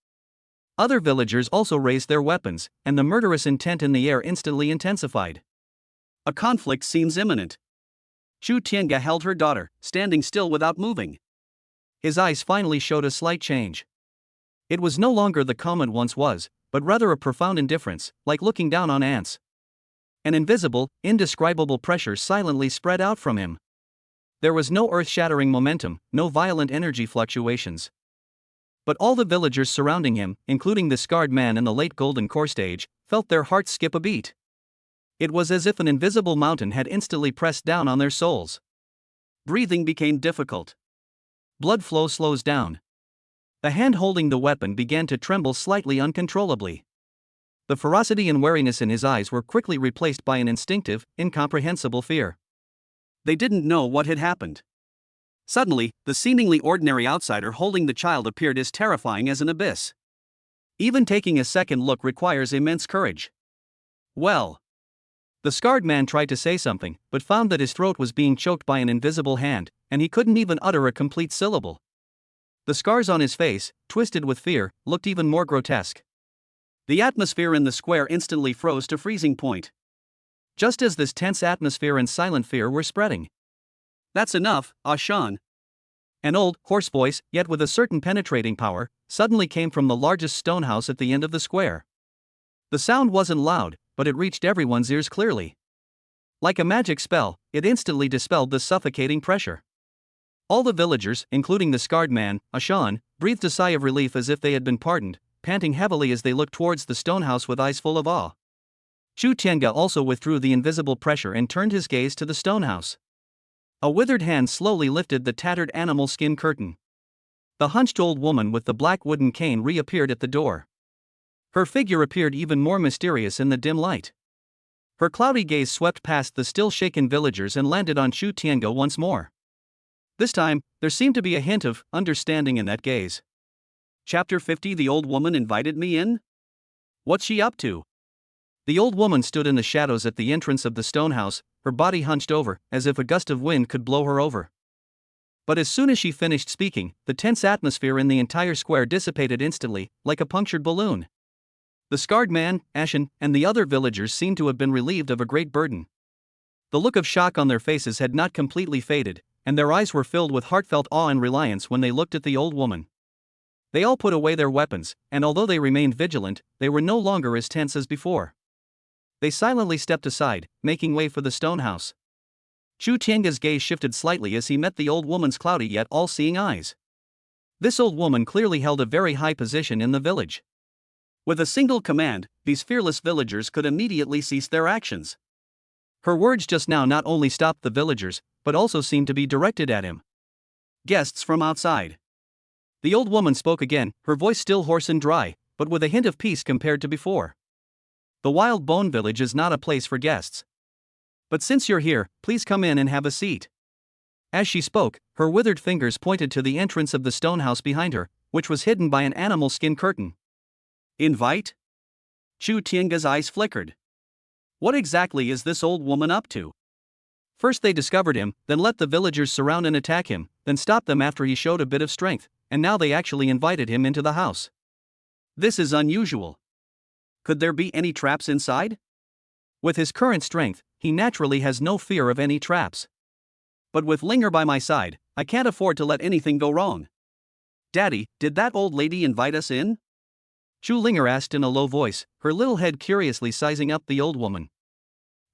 Other villagers also raised their weapons, and the murderous intent in the air instantly intensified. A conflict seems imminent. Chu Tiange held her daughter, standing still without moving. His eyes finally showed a slight change. It was no longer the calm it once was, but rather a profound indifference, like looking down on ants. An invisible, indescribable pressure silently spread out from him. There was no earth-shattering momentum, no violent energy fluctuations. But all the villagers surrounding him, including the scarred man in the late golden core stage, felt their hearts skip a beat. It was as if an invisible mountain had instantly pressed down on their souls. Breathing became difficult. Blood flow slows down. The hand holding the weapon began to tremble slightly uncontrollably. The ferocity and wariness in his eyes were quickly replaced by an instinctive, incomprehensible fear. They didn't know what had happened. Suddenly, the seemingly ordinary outsider holding the child appeared as terrifying as an abyss. Even taking a second look requires immense courage. Well. The scarred man tried to say something, but found that his throat was being choked by an invisible hand, and he couldn't even utter a complete syllable. The scars on his face, twisted with fear, looked even more grotesque. The atmosphere in the square instantly froze to freezing point. Just as this tense atmosphere and silent fear were spreading. That's enough, Ashan. An old, hoarse voice, yet with a certain penetrating power, suddenly came from the largest stone house at the end of the square. The sound wasn't loud, but it reached everyone's ears clearly. Like a magic spell, it instantly dispelled the suffocating pressure. All the villagers, including the scarred man, Ashan, breathed a sigh of relief as if they had been pardoned, panting heavily as they looked towards the stone house with eyes full of awe. Chu Tiange also withdrew the invisible pressure and turned his gaze to the stone house. A withered hand slowly lifted the tattered animal skin curtain. The hunched old woman with the black wooden cane reappeared at the door. Her figure appeared even more mysterious in the dim light. Her cloudy gaze swept past the still shaken villagers and landed on Chu Tiange once more. This time, there seemed to be a hint of understanding in that gaze. Chapter 50. The old woman invited me in? What's she up to? The old woman stood in the shadows at the entrance of the stone house, her body hunched over, as if a gust of wind could blow her over. But as soon as she finished speaking, the tense atmosphere in the entire square dissipated instantly, like a punctured balloon. The scarred man, Ashen, and the other villagers seemed to have been relieved of a great burden. The look of shock on their faces had not completely faded, and their eyes were filled with heartfelt awe and reliance when they looked at the old woman. They all put away their weapons, and although they remained vigilant, they were no longer as tense as before. They silently stepped aside, making way for the stone house. Chu Tiange's gaze shifted slightly as he met the old woman's cloudy yet all-seeing eyes. This old woman clearly held a very high position in the village. With a single command, these fearless villagers could immediately cease their actions. Her words just now not only stopped the villagers, but also seemed to be directed at him. Guests from outside. The old woman spoke again, her voice still hoarse and dry, but with a hint of peace compared to before. The Wild Bone Village is not a place for guests. But since you're here, please come in and have a seat. As she spoke, her withered fingers pointed to the entrance of the stone house behind her, which was hidden by an animal skin curtain. Invite? Chu Tiange's eyes flickered. What exactly is this old woman up to? First they discovered him, then let the villagers surround and attack him, then stopped them after he showed a bit of strength, and now they actually invited him into the house. This is unusual. Could there be any traps inside? With his current strength, he naturally has no fear of any traps. But with Linger by my side, I can't afford to let anything go wrong. Daddy, did that old lady invite us in? Chu Linger asked in a low voice, her little head curiously sizing up the old woman.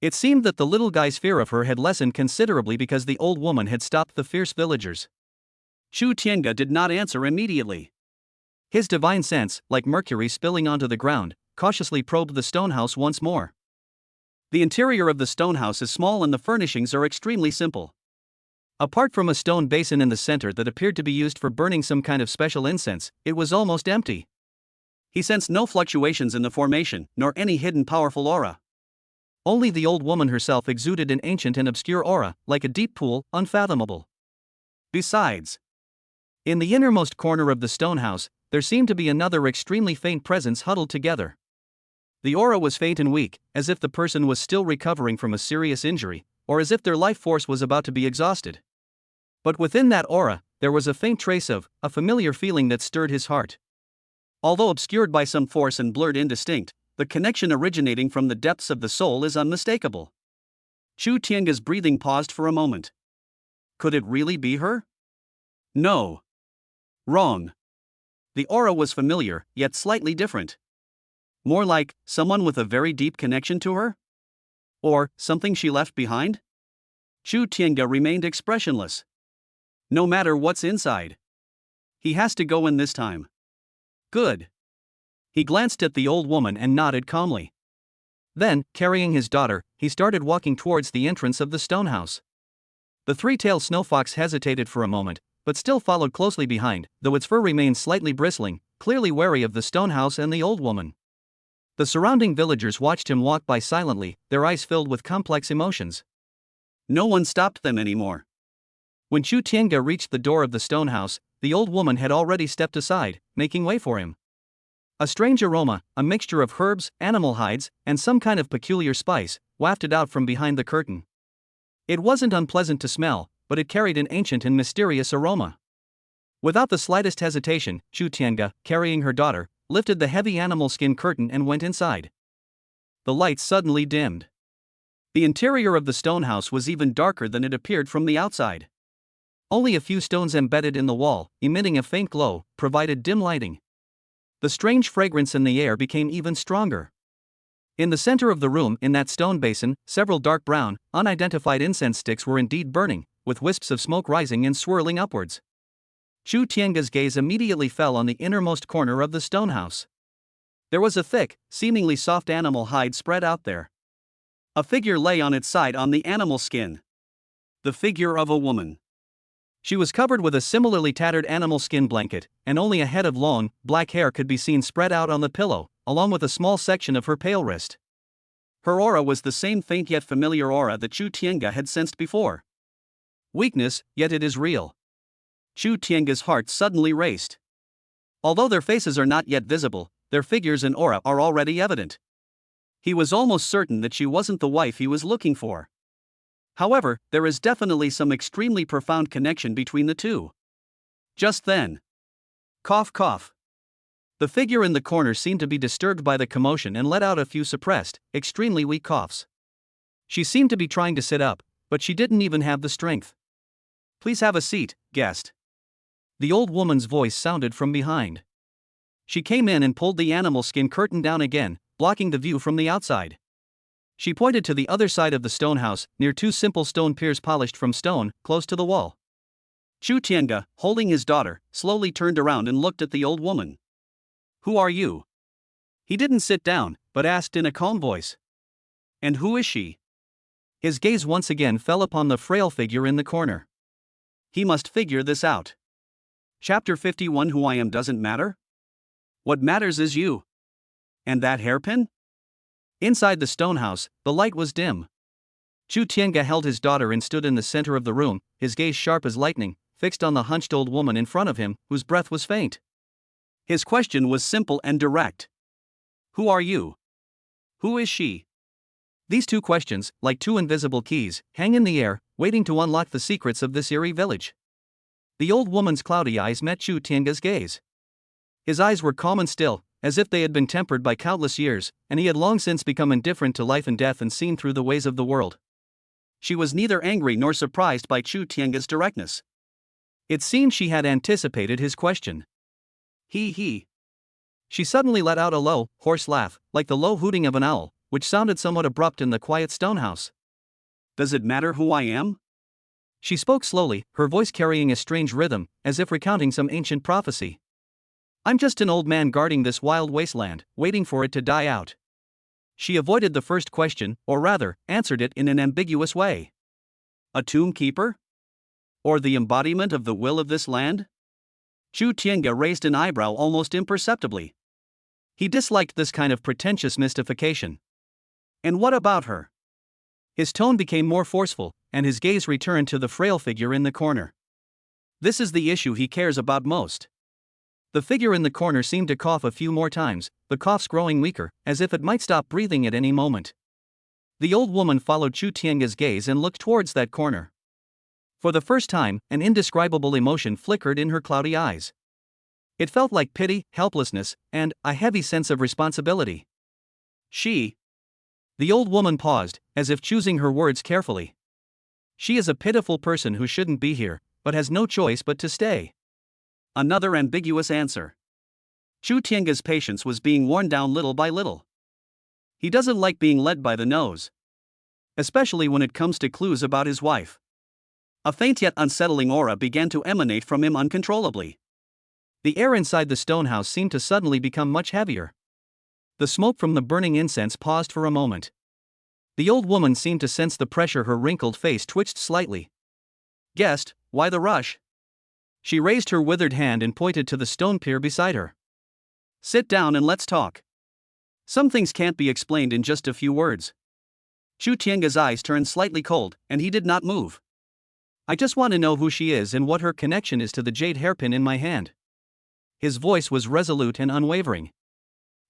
It seemed that the little guy's fear of her had lessened considerably because the old woman had stopped the fierce villagers. Chu Tiange did not answer immediately. His divine sense, like mercury spilling onto the ground, cautiously probed the stone house once more. The interior of the stone house is small and the furnishings are extremely simple. Apart from a stone basin in the center that appeared to be used for burning some kind of special incense, it was almost empty. He sensed no fluctuations in the formation, nor any hidden powerful aura. Only the old woman herself exuded an ancient and obscure aura, like a deep pool, unfathomable. Besides, in the innermost corner of the stone house, there seemed to be another extremely faint presence huddled together. The aura was faint and weak, as if the person was still recovering from a serious injury, or as if their life force was about to be exhausted. But within that aura, there was a faint trace of a familiar feeling that stirred his heart. Although obscured by some force and blurred indistinct, the connection originating from the depths of the soul is unmistakable. Chu Tiange's breathing paused for a moment. Could it really be her? No. Wrong. The aura was familiar, yet slightly different. More like someone with a very deep connection to her? Or something she left behind? Chu Tiange remained expressionless. No matter what's inside. He has to go in this time. Good. He glanced at the old woman and nodded calmly. Then, carrying his daughter, he started walking towards the entrance of the stone house. The three-tailed snow fox hesitated for a moment, but still followed closely behind, though its fur remained slightly bristling, clearly wary of the stone house and the old woman. The surrounding villagers watched him walk by silently, their eyes filled with complex emotions. No one stopped them anymore. When Chu Tiange reached the door of the stone house, the old woman had already stepped aside, making way for him. A strange aroma, a mixture of herbs, animal hides, and some kind of peculiar spice, wafted out from behind the curtain. It wasn't unpleasant to smell, but it carried an ancient and mysterious aroma. Without the slightest hesitation, Chu Tiange, carrying her daughter, lifted the heavy animal skin curtain and went inside. The lights suddenly dimmed. The interior of the stone house was even darker than it appeared from the outside. Only a few stones embedded in the wall, emitting a faint glow, provided dim lighting. The strange fragrance in the air became even stronger. In the center of the room, in that stone basin, several dark brown, unidentified incense sticks were indeed burning, with wisps of smoke rising and swirling upwards. Chu Tiange's gaze immediately fell on the innermost corner of the stone house. There was a thick, seemingly soft animal hide spread out there. A figure lay on its side on the animal skin. The figure of a woman. She was covered with a similarly tattered animal skin blanket, and only a head of long, black hair could be seen spread out on the pillow, along with a small section of her pale wrist. Her aura was the same faint yet familiar aura that Chu Tiange had sensed before. Weakness, yet it is real. Chu Tiange's heart suddenly raced. Although their faces are not yet visible, their figures and aura are already evident. He was almost certain that she wasn't the wife he was looking for. However, there is definitely some extremely profound connection between the two. Just then. Cough, cough. The figure in the corner seemed to be disturbed by the commotion and let out a few suppressed, extremely weak coughs. She seemed to be trying to sit up, but she didn't even have the strength. Please have a seat, guest. The old woman's voice sounded from behind. She came in and pulled the animal skin curtain down again, blocking the view from the outside. She pointed to the other side of the stone house, near two simple stone piers polished from stone, close to the wall. Chu Tiange, holding his daughter, slowly turned around and looked at the old woman. Who are you? He didn't sit down, but asked in a calm voice. And who is she? His gaze once again fell upon the frail figure in the corner. He must figure this out. Chapter 51. Who I am doesn't matter? What matters is you. And that hairpin? Inside the stone house, the light was dim. Chu Tiange held his daughter and stood in the center of the room, his gaze sharp as lightning, fixed on the hunched old woman in front of him, whose breath was faint. His question was simple and direct. Who are you? Who is she? These two questions, like two invisible keys, hang in the air, waiting to unlock the secrets of this eerie village. The old woman's cloudy eyes met Chu Tiange's gaze. His eyes were calm and still, as if they had been tempered by countless years, and he had long since become indifferent to life and death and seen through the ways of the world. She was neither angry nor surprised by Chu Tiange's directness. It seemed she had anticipated his question. He. She suddenly let out a low, hoarse laugh, like the low hooting of an owl, which sounded somewhat abrupt in the quiet stone house. Does it matter who I am? She spoke slowly, her voice carrying a strange rhythm, as if recounting some ancient prophecy. I'm just an old man guarding this wild wasteland, waiting for it to die out. She avoided the first question, or rather, answered it in an ambiguous way. A tomb keeper? Or the embodiment of the will of this land? Chu Tiange raised an eyebrow almost imperceptibly. He disliked this kind of pretentious mystification. And what about her? His tone became more forceful, and his gaze returned to the frail figure in the corner. This is the issue he cares about most. The figure in the corner seemed to cough a few more times, the coughs growing weaker, as if it might stop breathing at any moment. The old woman followed Chu Tiange's gaze and looked towards that corner. For the first time, an indescribable emotion flickered in her cloudy eyes. It felt like pity, helplessness, and a heavy sense of responsibility. She. The old woman paused, as if choosing her words carefully. She is a pitiful person who shouldn't be here, but has no choice but to stay. Another ambiguous answer. Chu Tiange's patience was being worn down little by little. He doesn't like being led by the nose. Especially when it comes to clues about his wife. A faint yet unsettling aura began to emanate from him uncontrollably. The air inside the stone house seemed to suddenly become much heavier. The smoke from the burning incense paused for a moment. The old woman seemed to sense the pressure. Her wrinkled face twitched slightly. Guest, why the rush? She raised her withered hand and pointed to the stone pier beside her. Sit down and let's talk. Some things can't be explained in just a few words. Chu Tiange's eyes turned slightly cold, and he did not move. I just want to know who she is and what her connection is to the jade hairpin in my hand. His voice was resolute and unwavering.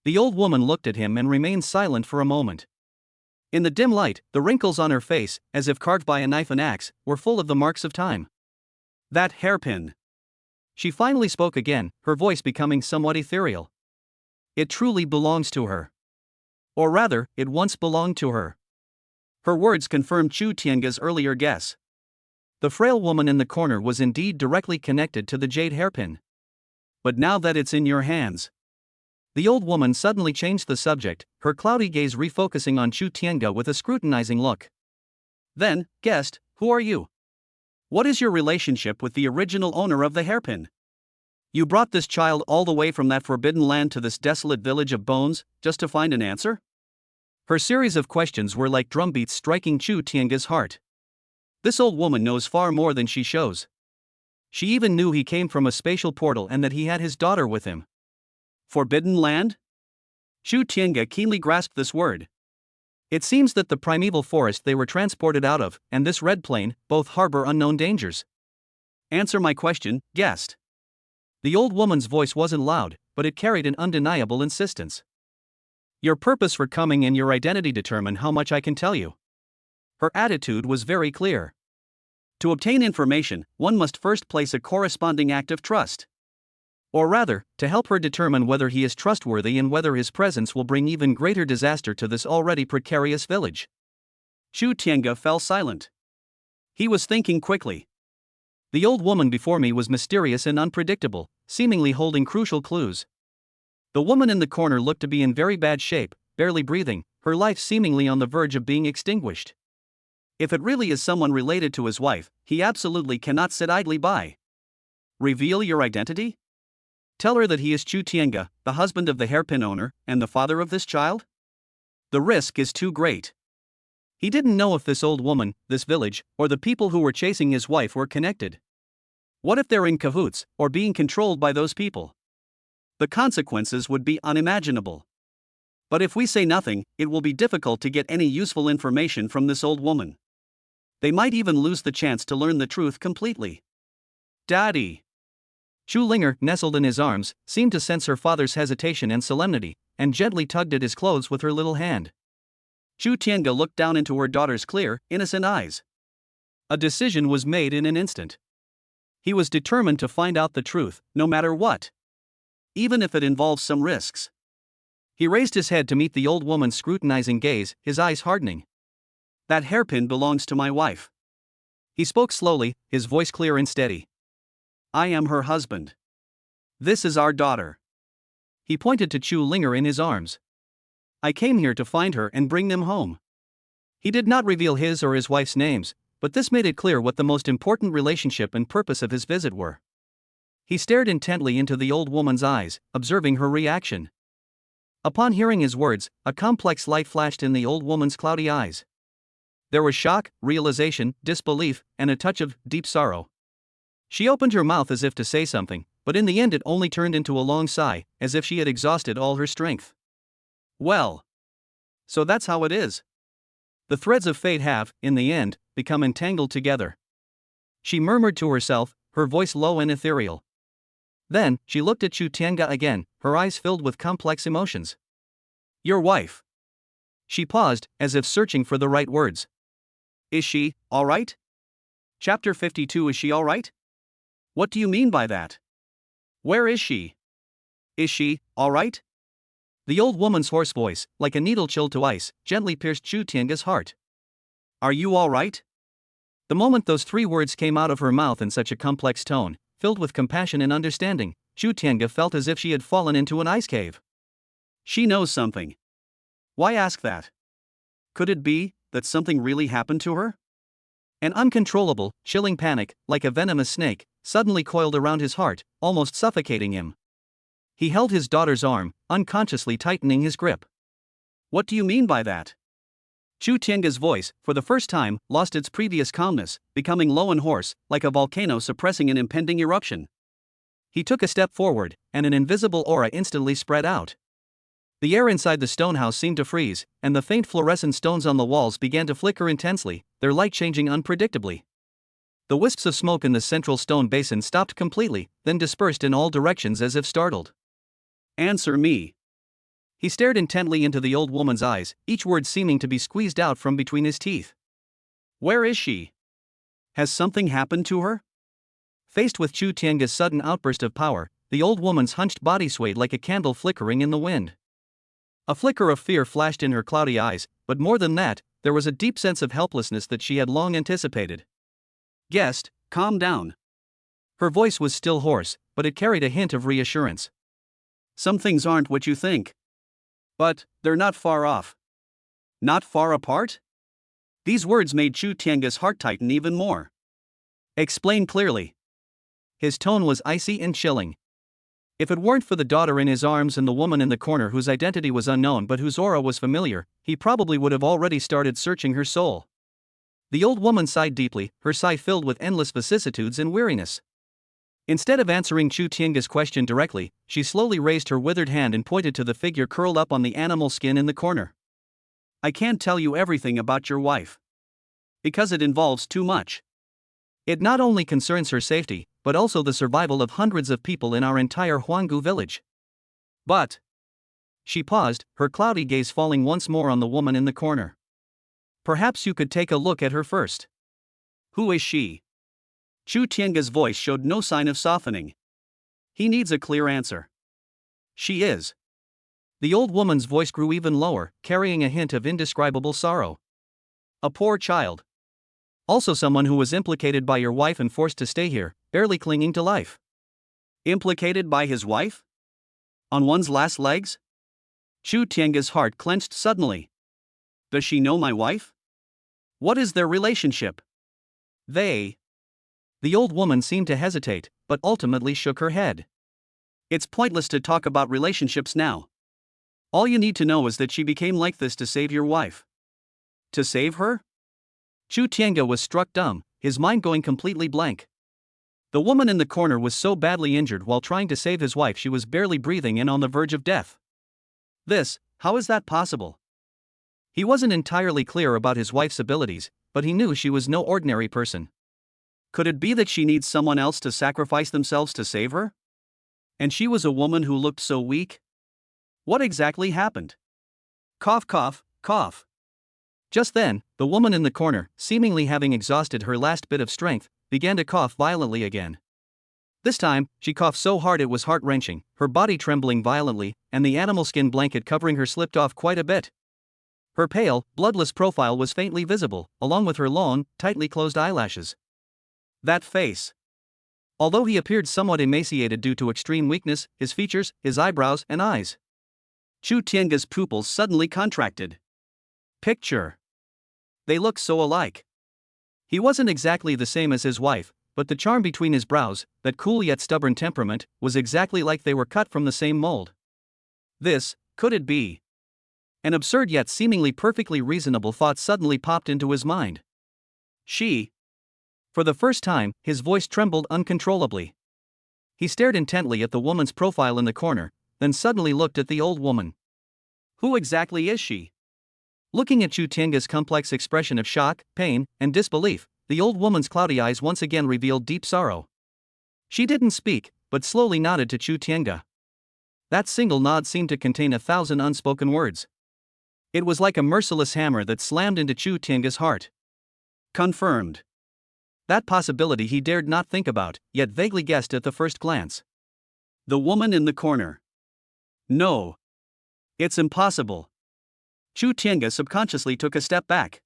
The old woman looked at him and remained silent for a moment. In the dim light, the wrinkles on her face, as if carved by a knife and axe, were full of the marks of time. That hairpin. She finally spoke again, her voice becoming somewhat ethereal. It truly belongs to her. Or rather, it once belonged to her. Her words confirmed Chu Tiange's earlier guess. The frail woman in the corner was indeed directly connected to the jade hairpin. But now that it's in your hands. The old woman suddenly changed the subject, her cloudy gaze refocusing on Chu Tiange with a scrutinizing look. Then, guest, who are you? What is your relationship with the original owner of the hairpin? You brought this child all the way from that forbidden land to this desolate village of bones, just to find an answer? Her series of questions were like drumbeats striking Chu Tiange's heart. This old woman knows far more than she shows. She even knew he came from a spatial portal and that he had his daughter with him. Forbidden land? Chu Tiange keenly grasped this word. It seems that the primeval forest they were transported out of, and this red plain, both harbor unknown dangers. Answer my question, guest. The old woman's voice wasn't loud, but it carried an undeniable insistence. Your purpose for coming and your identity determine how much I can tell you. Her attitude was very clear. To obtain information, one must first place a corresponding act of trust. Or rather, to help her determine whether he is trustworthy and whether his presence will bring even greater disaster to this already precarious village. Chu Tiange fell silent. He was thinking quickly. The old woman before me was mysterious and unpredictable, seemingly holding crucial clues. The woman in the corner looked to be in very bad shape, barely breathing, her life seemingly on the verge of being extinguished. If it really is someone related to his wife, he absolutely cannot sit idly by. Reveal your identity? Tell her that he is Chu Tiange, the husband of the hairpin owner, and the father of this child? The risk is too great. He didn't know if this old woman, this village, or the people who were chasing his wife were connected. What if they're in cahoots, or being controlled by those people? The consequences would be unimaginable. But if we say nothing, it will be difficult to get any useful information from this old woman. They might even lose the chance to learn the truth completely. Daddy! Chu Linger, nestled in his arms, seemed to sense her father's hesitation and solemnity, and gently tugged at his clothes with her little hand. Chu Tiange looked down into her daughter's clear, innocent eyes. A decision was made in an instant. He was determined to find out the truth, no matter what. Even if it involves some risks. He raised his head to meet the old woman's scrutinizing gaze, his eyes hardening. That hairpin belongs to my wife. He spoke slowly, his voice clear and steady. I am her husband. This is our daughter. He pointed to Chu Linger in his arms. I came here to find her and bring them home. He did not reveal his or his wife's names, but this made it clear what the most important relationship and purpose of his visit were. He stared intently into the old woman's eyes, observing her reaction. Upon hearing his words, a complex light flashed in the old woman's cloudy eyes. There was shock, realization, disbelief, and a touch of deep sorrow. She opened her mouth as if to say something, but in the end it only turned into a long sigh, as if she had exhausted all her strength. Well. So that's how it is. The threads of fate have, in the end, become entangled together. She murmured to herself, her voice low and ethereal. Then, she looked at Chu Tiange again, her eyes filled with complex emotions. Your wife. She paused, as if searching for the right words. Is she, all right? Chapter 52. Is she all right? What do you mean by that? Where is she? Is she, all right? The old woman's hoarse voice, like a needle chilled to ice, gently pierced Chu Tiange's heart. Are you all right? The moment those three words came out of her mouth in such a complex tone, filled with compassion and understanding, Chu Tiange felt as if she had fallen into an ice cave. She knows something. Why ask that? Could it be that something really happened to her? An uncontrollable, chilling panic, like a venomous snake, suddenly coiled around his heart, almost suffocating him. He held his daughter's arm, unconsciously tightening his grip. What do you mean by that? Chu Tiange's voice, for the first time, lost its previous calmness, becoming low and hoarse, like a volcano suppressing an impending eruption. He took a step forward, and an invisible aura instantly spread out. The air inside the stone house seemed to freeze, and the faint fluorescent stones on the walls began to flicker intensely, their light changing unpredictably. The wisps of smoke in the central stone basin stopped completely, then dispersed in all directions as if startled. Answer me. He stared intently into the old woman's eyes, each word seeming to be squeezed out from between his teeth. Where is she? Has something happened to her? Faced with Chu Tiange's sudden outburst of power, the old woman's hunched body swayed like a candle flickering in the wind. A flicker of fear flashed in her cloudy eyes, but more than that, there was a deep sense of helplessness that she had long anticipated. Guest, calm down. Her voice was still hoarse, but it carried a hint of reassurance. Some things aren't what you think. But, they're not far off. Not far apart? These words made Chu Tiange's heart tighten even more. Explain clearly. His tone was icy and chilling. If it weren't for the daughter in his arms and the woman in the corner whose identity was unknown but whose aura was familiar, he probably would have already started searching her soul. The old woman sighed deeply, her sigh filled with endless vicissitudes and weariness. Instead of answering Chu Tiange's question directly, she slowly raised her withered hand and pointed to the figure curled up on the animal skin in the corner. I can't tell you everything about your wife. Because it involves too much. It not only concerns her safety, but also the survival of hundreds of people in our entire Huanggu village. But. She paused, her cloudy gaze falling once more on the woman in the corner. Perhaps you could take a look at her first. Who is she? Chu Tiange's voice showed no sign of softening. He needs a clear answer. She is. The old woman's voice grew even lower, carrying a hint of indescribable sorrow. A poor child. Also someone who was implicated by your wife and forced to stay here, barely clinging to life. Implicated by his wife? On one's last legs? Chu Tiange's heart clenched suddenly. Does she know my wife? What is their relationship? The old woman seemed to hesitate, but ultimately shook her head. It's pointless to talk about relationships now. All you need to know is that she became like this to save your wife. To save her? Chu Tiange was struck dumb, his mind going completely blank. The woman in the corner was so badly injured while trying to save his wife she was barely breathing and on the verge of death. How is that possible? He wasn't entirely clear about his wife's abilities, but he knew she was no ordinary person. Could it be that she needs someone else to sacrifice themselves to save her? And she was a woman who looked so weak? What exactly happened? Cough, cough, cough. Just then, the woman in the corner, seemingly having exhausted her last bit of strength, began to cough violently again. This time, she coughed so hard it was heart-wrenching, her body trembling violently, and the animal skin blanket covering her slipped off quite a bit. Her pale, bloodless profile was faintly visible, along with her long, tightly closed eyelashes. That face. Although he appeared somewhat emaciated due to extreme weakness, his features, his eyebrows, and eyes. Chu Tiange's pupils suddenly contracted. Picture. They looked so alike. He wasn't exactly the same as his wife, but the charm between his brows, that cool yet stubborn temperament, was exactly like they were cut from the same mold. Could it be? An absurd yet seemingly perfectly reasonable thought suddenly popped into his mind. She. For the first time, his voice trembled uncontrollably. He stared intently at the woman's profile in the corner, then suddenly looked at the old woman. Who exactly is she? Looking at Chu Tiange's complex expression of shock, pain, and disbelief, the old woman's cloudy eyes once again revealed deep sorrow. She didn't speak, but slowly nodded to Chu Tiange. That single nod seemed to contain 1,000 unspoken words. It was like a merciless hammer that slammed into Chu Tiange's heart. Confirmed. That possibility he dared not think about, yet vaguely guessed at the first glance. The woman in the corner. No. It's impossible. Chu Tiange subconsciously took a step back.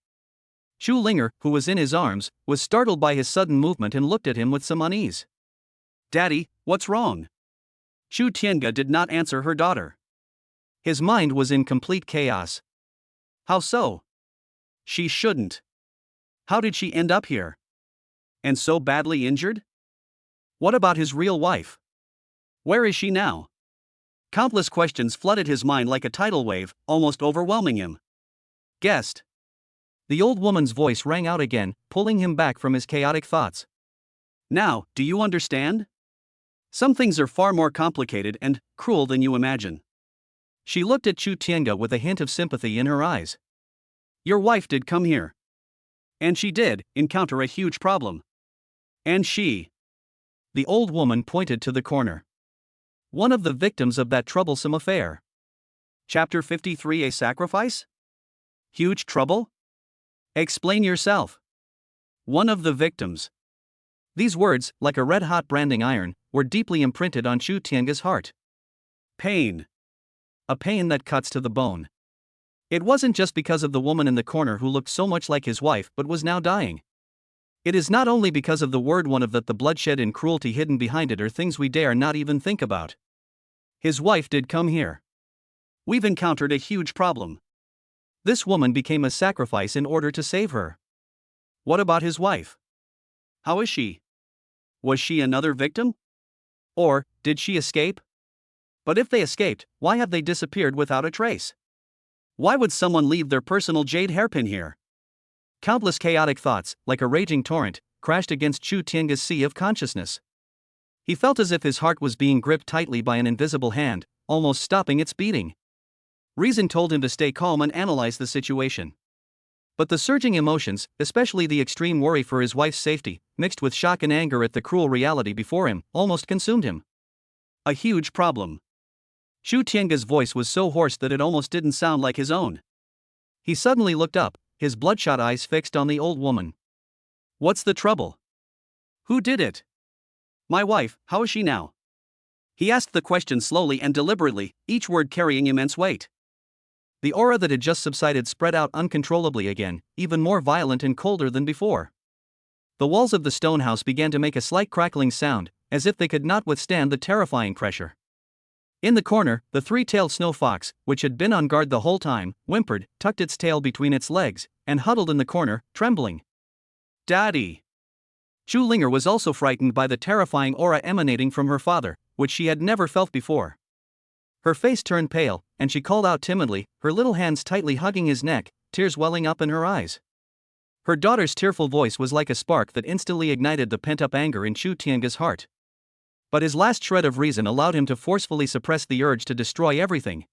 Chu Linger, who was in his arms, was startled by his sudden movement and looked at him with some unease. Daddy, what's wrong? Chu Tiange did not answer her daughter. His mind was in complete chaos. How so? She shouldn't. How did she end up here? And so badly injured? What about his real wife? Where is she now? Countless questions flooded his mind like a tidal wave, almost overwhelming him. Guest. The old woman's voice rang out again, pulling him back from his chaotic thoughts. Now, do you understand? Some things are far more complicated and cruel than you imagine. She looked at Chu Tiange with a hint of sympathy in her eyes. Your wife did come here. And she did encounter a huge problem. And she. The old woman pointed to the corner. One of the victims of that troublesome affair. Chapter 53: A Sacrifice? Huge trouble? Explain yourself. One of the victims. These words, like a red-hot branding iron, were deeply imprinted on Chu Tiange's heart. Pain. A pain that cuts to the bone. It wasn't just because of the woman in the corner who looked so much like his wife but was now dying. It is not only because of the word one of that the bloodshed and cruelty hidden behind it are things we dare not even think about. His wife did come here. We've encountered a huge problem. This woman became a sacrifice in order to save her. What about his wife? How is she? Was she another victim? Or, did she escape? But if they escaped, why have they disappeared without a trace? Why would someone leave their personal jade hairpin here? Countless chaotic thoughts, like a raging torrent, crashed against Chu Tiange's sea of consciousness. He felt as if his heart was being gripped tightly by an invisible hand, almost stopping its beating. Reason told him to stay calm and analyze the situation. But the surging emotions, especially the extreme worry for his wife's safety, mixed with shock and anger at the cruel reality before him, almost consumed him. A huge problem. Chu Tiange's voice was so hoarse that it almost didn't sound like his own. He suddenly looked up, his bloodshot eyes fixed on the old woman. What's the trouble? Who did it? My wife, how is she now? He asked the question slowly and deliberately, each word carrying immense weight. The aura that had just subsided spread out uncontrollably again, even more violent and colder than before. The walls of the stone house began to make a slight crackling sound, as if they could not withstand the terrifying pressure. In the corner, the three-tailed snow fox, which had been on guard the whole time, whimpered, tucked its tail between its legs, and huddled in the corner, trembling. Daddy! Chu Linger was also frightened by the terrifying aura emanating from her father, which she had never felt before. Her face turned pale, and she called out timidly, her little hands tightly hugging his neck, tears welling up in her eyes. Her daughter's tearful voice was like a spark that instantly ignited the pent-up anger in Chu Tiange's heart. But his last shred of reason allowed him to forcefully suppress the urge to destroy everything.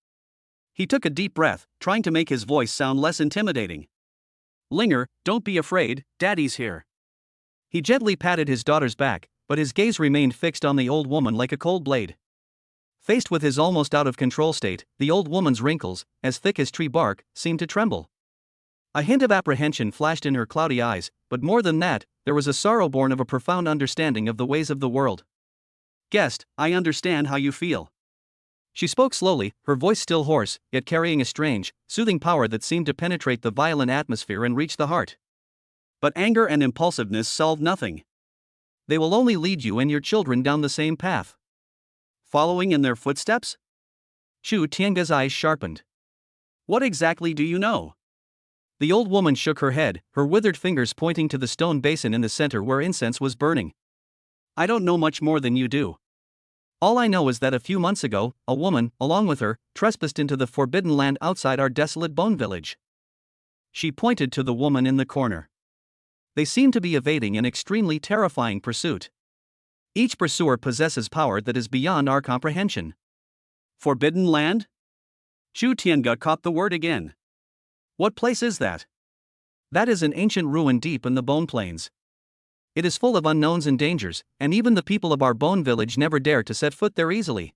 He took a deep breath, trying to make his voice sound less intimidating. Linger, don't be afraid, Daddy's here. He gently patted his daughter's back, but his gaze remained fixed on the old woman like a cold blade. Faced with his almost out-of-control state, the old woman's wrinkles, as thick as tree bark, seemed to tremble. A hint of apprehension flashed in her cloudy eyes, but more than that, there was a sorrow born of a profound understanding of the ways of the world. Guest, I understand how you feel. She spoke slowly, her voice still hoarse, yet carrying a strange, soothing power that seemed to penetrate the violent atmosphere and reach the heart. But anger and impulsiveness solve nothing. They will only lead you and your children down the same path. Following in their footsteps? Chu Tiange's eyes sharpened. What exactly do you know? The old woman shook her head, her withered fingers pointing to the stone basin in the center where incense was burning. I don't know much more than you do. All I know is that a few months ago, a woman, along with her, trespassed into the forbidden land outside our desolate bone village. She pointed to the woman in the corner. They seem to be evading an extremely terrifying pursuit. Each pursuer possesses power that is beyond our comprehension. Forbidden land? Chu Tiange caught the word again. What place is that? That is an ancient ruin deep in the Bone Plains. It is full of unknowns and dangers, and even the people of our bone village never dare to set foot there easily.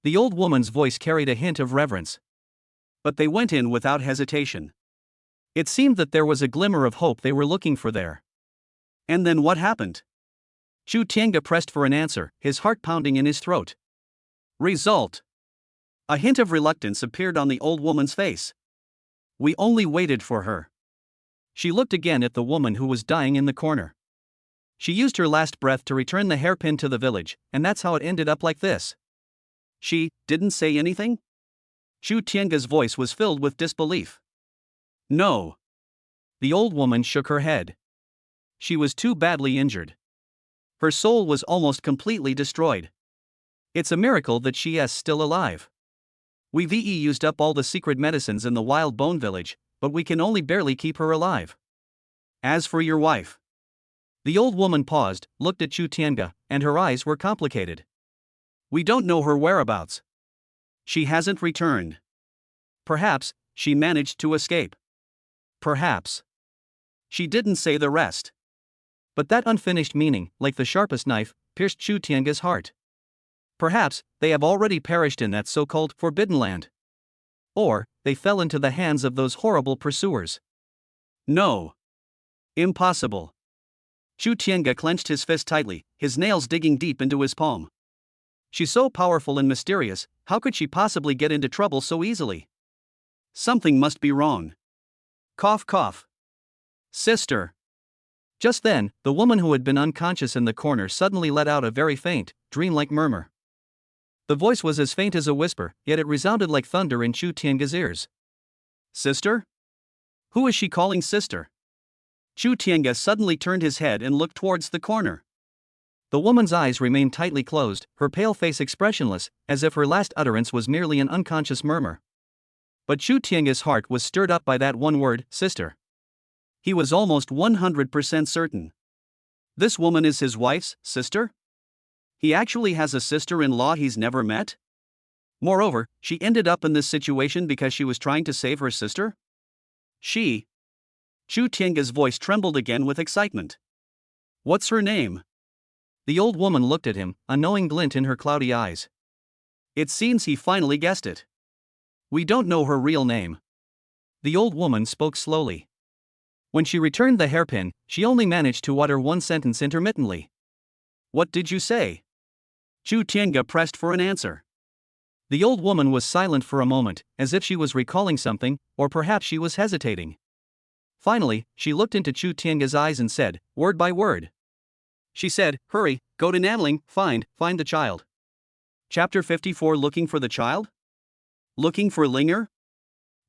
The old woman's voice carried a hint of reverence. But they went in without hesitation. It seemed that there was a glimmer of hope they were looking for there. And then what happened? Chu Tiange pressed for an answer, his heart pounding in his throat. Result. A hint of reluctance appeared on the old woman's face. We only waited for her. She looked again at the woman who was dying in the corner. She used her last breath to return the hairpin to the village, and that's how it ended up like this. She didn't say anything? Chu Tiange's voice was filled with disbelief. No. The old woman shook her head. She was too badly injured. Her soul was almost completely destroyed. It's a miracle that she is still alive. We've used up all the secret medicines in the wild bone village, but we can only barely keep her alive. As for your wife. The old woman paused, looked at Chu Tiange, and her eyes were complicated. We don't know her whereabouts. She hasn't returned. Perhaps she managed to escape. Perhaps. She didn't say the rest. But that unfinished meaning, like the sharpest knife, pierced Chu Tiange's heart. Perhaps they have already perished in that so-called forbidden land. Or they fell into the hands of those horrible pursuers. No. Impossible. Chu Tiange clenched his fist tightly, his nails digging deep into his palm. She's so powerful and mysterious, how could she possibly get into trouble so easily? Something must be wrong. Cough cough. Sister. Just then, the woman who had been unconscious in the corner suddenly let out a very faint, dreamlike murmur. The voice was as faint as a whisper, yet it resounded like thunder in Chu Tiange's ears. Sister? Who is she calling sister? Chu Tiange suddenly turned his head and looked towards the corner. The woman's eyes remained tightly closed, her pale face expressionless, as if her last utterance was merely an unconscious murmur. But Chu Tiange's heart was stirred up by that one word, sister. He was almost 100% certain. This woman is his wife's sister? He actually has a sister-in-law he's never met? Moreover, she ended up in this situation because she was trying to save her sister? She. Chu Tiange's voice trembled again with excitement. What's her name? The old woman looked at him, a knowing glint in her cloudy eyes. It seems he finally guessed it. We don't know her real name. The old woman spoke slowly. When she returned the hairpin, she only managed to utter one sentence intermittently. What did you say? Chu Tiange pressed for an answer. The old woman was silent for a moment, as if she was recalling something, or perhaps she was hesitating. Finally, she looked into Chu Tiange's eyes and said, word by word. She said, hurry, go to Nanling, find the child. Chapter 54. Looking for the child? Looking for Linger?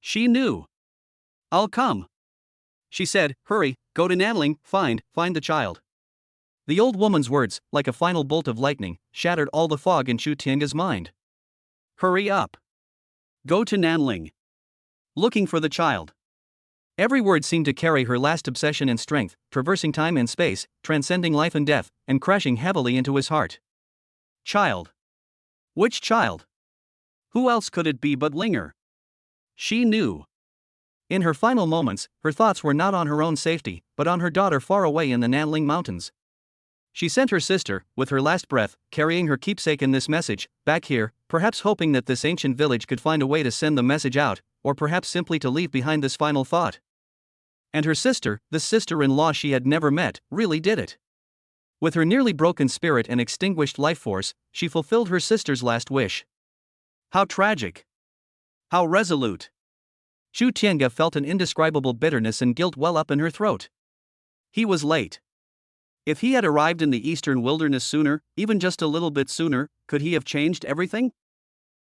She knew. I'll come. She said, hurry, go to Nanling, find the child. The old woman's words, like a final bolt of lightning, shattered all the fog in Chu Tiange's mind. Hurry up. Go to Nanling. Looking for the child. Every word seemed to carry her last obsession and strength, traversing time and space, transcending life and death, and crashing heavily into his heart. Child. Which child? Who else could it be but Linger? She knew. In her final moments, her thoughts were not on her own safety, but on her daughter far away in the Nanling Mountains. She sent her sister, with her last breath, carrying her keepsake in this message, back here, perhaps hoping that this ancient village could find a way to send the message out, or perhaps simply to leave behind this final thought. And her sister, the sister-in-law she had never met, really did it. With her nearly broken spirit and extinguished life force, she fulfilled her sister's last wish. How tragic. How resolute. Chu Tiange felt an indescribable bitterness and guilt well up in her throat. He was late. If he had arrived in the eastern wilderness sooner, even just a little bit sooner, could he have changed everything?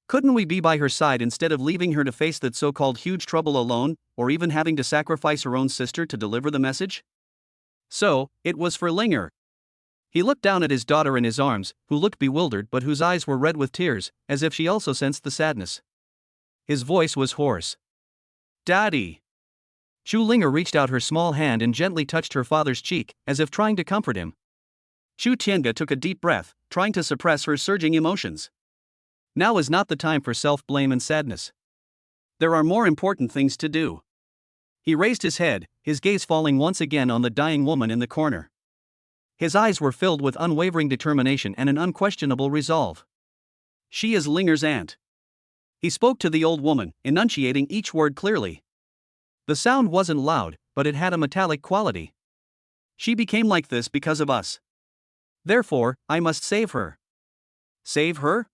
Couldn't we be by her side instead of leaving her to face that so-called huge trouble alone, or even having to sacrifice her own sister to deliver the message? So, it was for Linger. He looked down at his daughter in his arms, who looked bewildered but whose eyes were red with tears, as if she also sensed the sadness. His voice was hoarse. Daddy. Chu Linger reached out her small hand and gently touched her father's cheek, as if trying to comfort him. Chu Tiange took a deep breath, trying to suppress her surging emotions. Now is not the time for self-blame and sadness. There are more important things to do. He raised his head, his gaze falling once again on the dying woman in the corner. His eyes were filled with unwavering determination and an unquestionable resolve. She is Linger's aunt. He spoke to the old woman, enunciating each word clearly. The sound wasn't loud, but it had a metallic quality. She became like this because of us. Therefore, I must save her. Save her?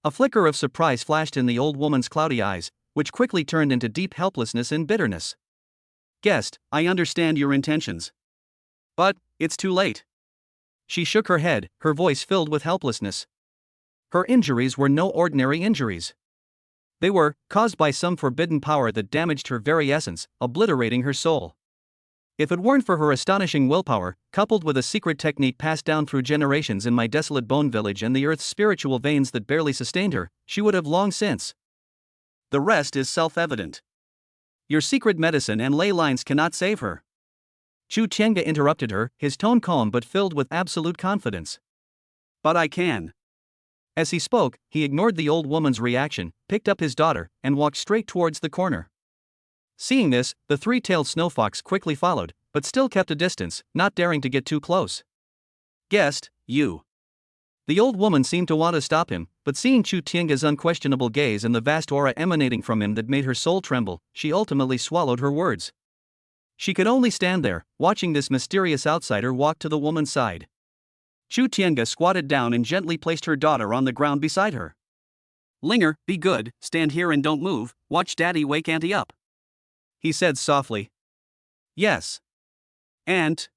A flicker of surprise flashed in the old woman's cloudy eyes, which quickly turned into deep helplessness and bitterness. Guest, I understand your intentions. But, it's too late. She shook her head, her voice filled with helplessness. Her injuries were no ordinary injuries. They were caused by some forbidden power that damaged her very essence, obliterating her soul. If it weren't for her astonishing willpower, coupled with a secret technique passed down through generations in my desolate bone village and the earth's spiritual veins that barely sustained her, she would have long since. The rest is self-evident. Your secret medicine and ley lines cannot save her. Chu Tiange interrupted her, his tone calm but filled with absolute confidence. But I can. As he spoke, he ignored the old woman's reaction, picked up his daughter, and walked straight towards the corner. Seeing this, the three-tailed snowfox quickly followed, but still kept a distance, not daring to get too close. Guest, you. The old woman seemed to want to stop him, but seeing Chu Tiange's unquestionable gaze and the vast aura emanating from him that made her soul tremble, she ultimately swallowed her words. She could only stand there, watching this mysterious outsider walk to the woman's side. Chu Tiange squatted down and gently placed her daughter on the ground beside her. Linger, be good, stand here and don't move, watch Daddy wake Auntie up. He said softly. Yes. Aunt.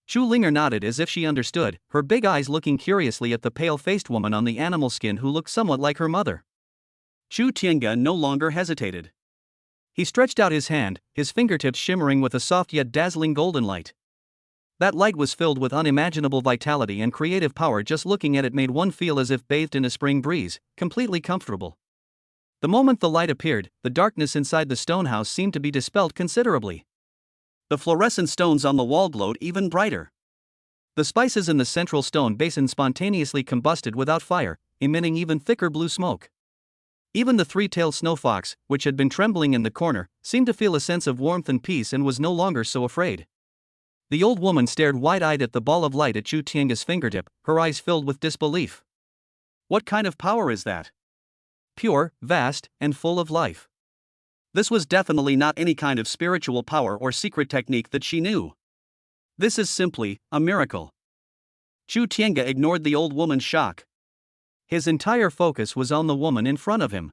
Chu Linger nodded as if she understood, her big eyes looking curiously at the pale-faced woman on the animal skin who looked somewhat like her mother. Chu Tiange no longer hesitated. He stretched out his hand, his fingertips shimmering with a soft yet dazzling golden light. That light was filled with unimaginable vitality and creative power. Just looking at it made one feel as if bathed in a spring breeze, completely comfortable. The moment the light appeared, the darkness inside the stone house seemed to be dispelled considerably. The fluorescent stones on the wall glowed even brighter. The spices in the central stone basin spontaneously combusted without fire, emitting even thicker blue smoke. Even the three-tailed snow fox, which had been trembling in the corner, seemed to feel a sense of warmth and peace and was no longer so afraid. The old woman stared wide-eyed at the ball of light at Chu Tiange's fingertip, her eyes filled with disbelief. What kind of power is that? Pure, vast, and full of life. This was definitely not any kind of spiritual power or secret technique that she knew. This is simply a miracle. Chu Tiange ignored the old woman's shock. His entire focus was on the woman in front of him.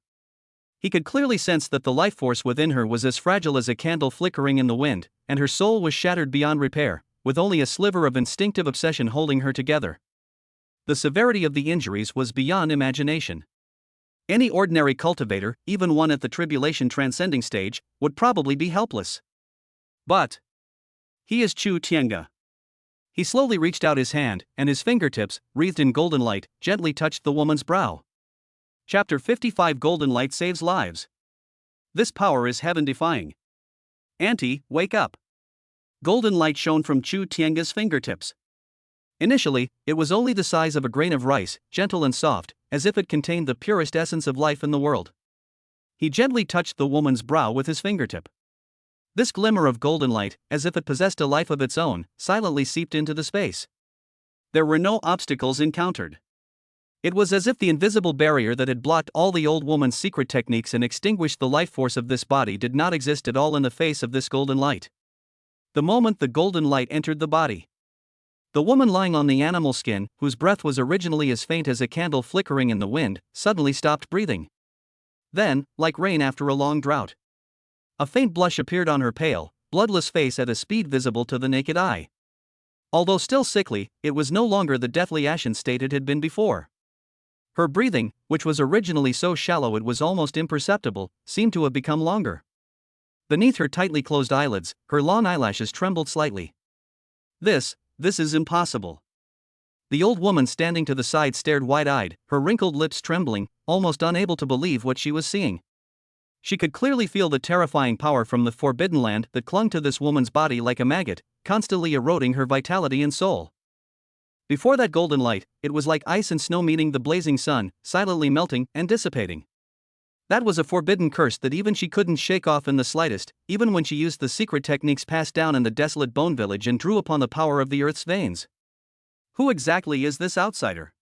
He could clearly sense that the life force within her was as fragile as a candle flickering in the wind, and her soul was shattered beyond repair, with only a sliver of instinctive obsession holding her together. The severity of the injuries was beyond imagination. Any ordinary cultivator, even one at the tribulation transcending stage, would probably be helpless. But he is Chu Tiange. He slowly reached out his hand, and his fingertips, wreathed in golden light, gently touched the woman's brow. Chapter 55 Golden Light Saves Lives. This power is heaven-defying. Auntie, wake up. Golden light shone from Chu Tiange's fingertips. Initially, it was only the size of a grain of rice, gentle and soft, as if it contained the purest essence of life in the world. He gently touched the woman's brow with his fingertip. This glimmer of golden light, as if it possessed a life of its own, silently seeped into the space. There were no obstacles encountered. It was as if the invisible barrier that had blocked all the old woman's secret techniques and extinguished the life force of this body did not exist at all in the face of this golden light. The moment the golden light entered the body, the woman lying on the animal skin, whose breath was originally as faint as a candle flickering in the wind, suddenly stopped breathing. Then, like rain after a long drought, a faint blush appeared on her pale, bloodless face at a speed visible to the naked eye. Although still sickly, it was no longer the deathly ashen state it had been before. Her breathing, which was originally so shallow it was almost imperceptible, seemed to have become longer. Beneath her tightly closed eyelids, her long eyelashes trembled slightly. This is impossible. The old woman standing to the side stared wide-eyed, her wrinkled lips trembling, almost unable to believe what she was seeing. She could clearly feel the terrifying power from the forbidden land that clung to this woman's body like a maggot, constantly eroding her vitality and soul. Before that golden light, it was like ice and snow meeting the blazing sun, silently melting and dissipating. That was a forbidden curse that even she couldn't shake off in the slightest, even when she used the secret techniques passed down in the desolate bone village and drew upon the power of the earth's veins. Who exactly is this outsider?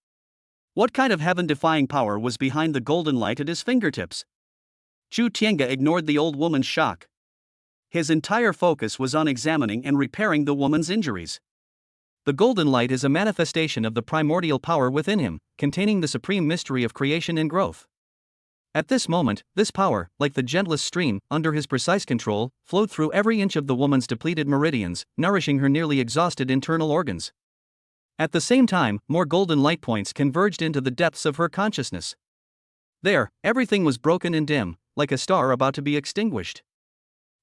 What kind of heaven-defying power was behind the golden light at his fingertips? Chu Tiange ignored the old woman's shock. His entire focus was on examining and repairing the woman's injuries. The golden light is a manifestation of the primordial power within him, containing the supreme mystery of creation and growth. At this moment, this power, like the gentlest stream, under his precise control, flowed through every inch of the woman's depleted meridians, nourishing her nearly exhausted internal organs. At the same time, more golden light points converged into the depths of her consciousness. There, everything was broken and dim, like a star about to be extinguished.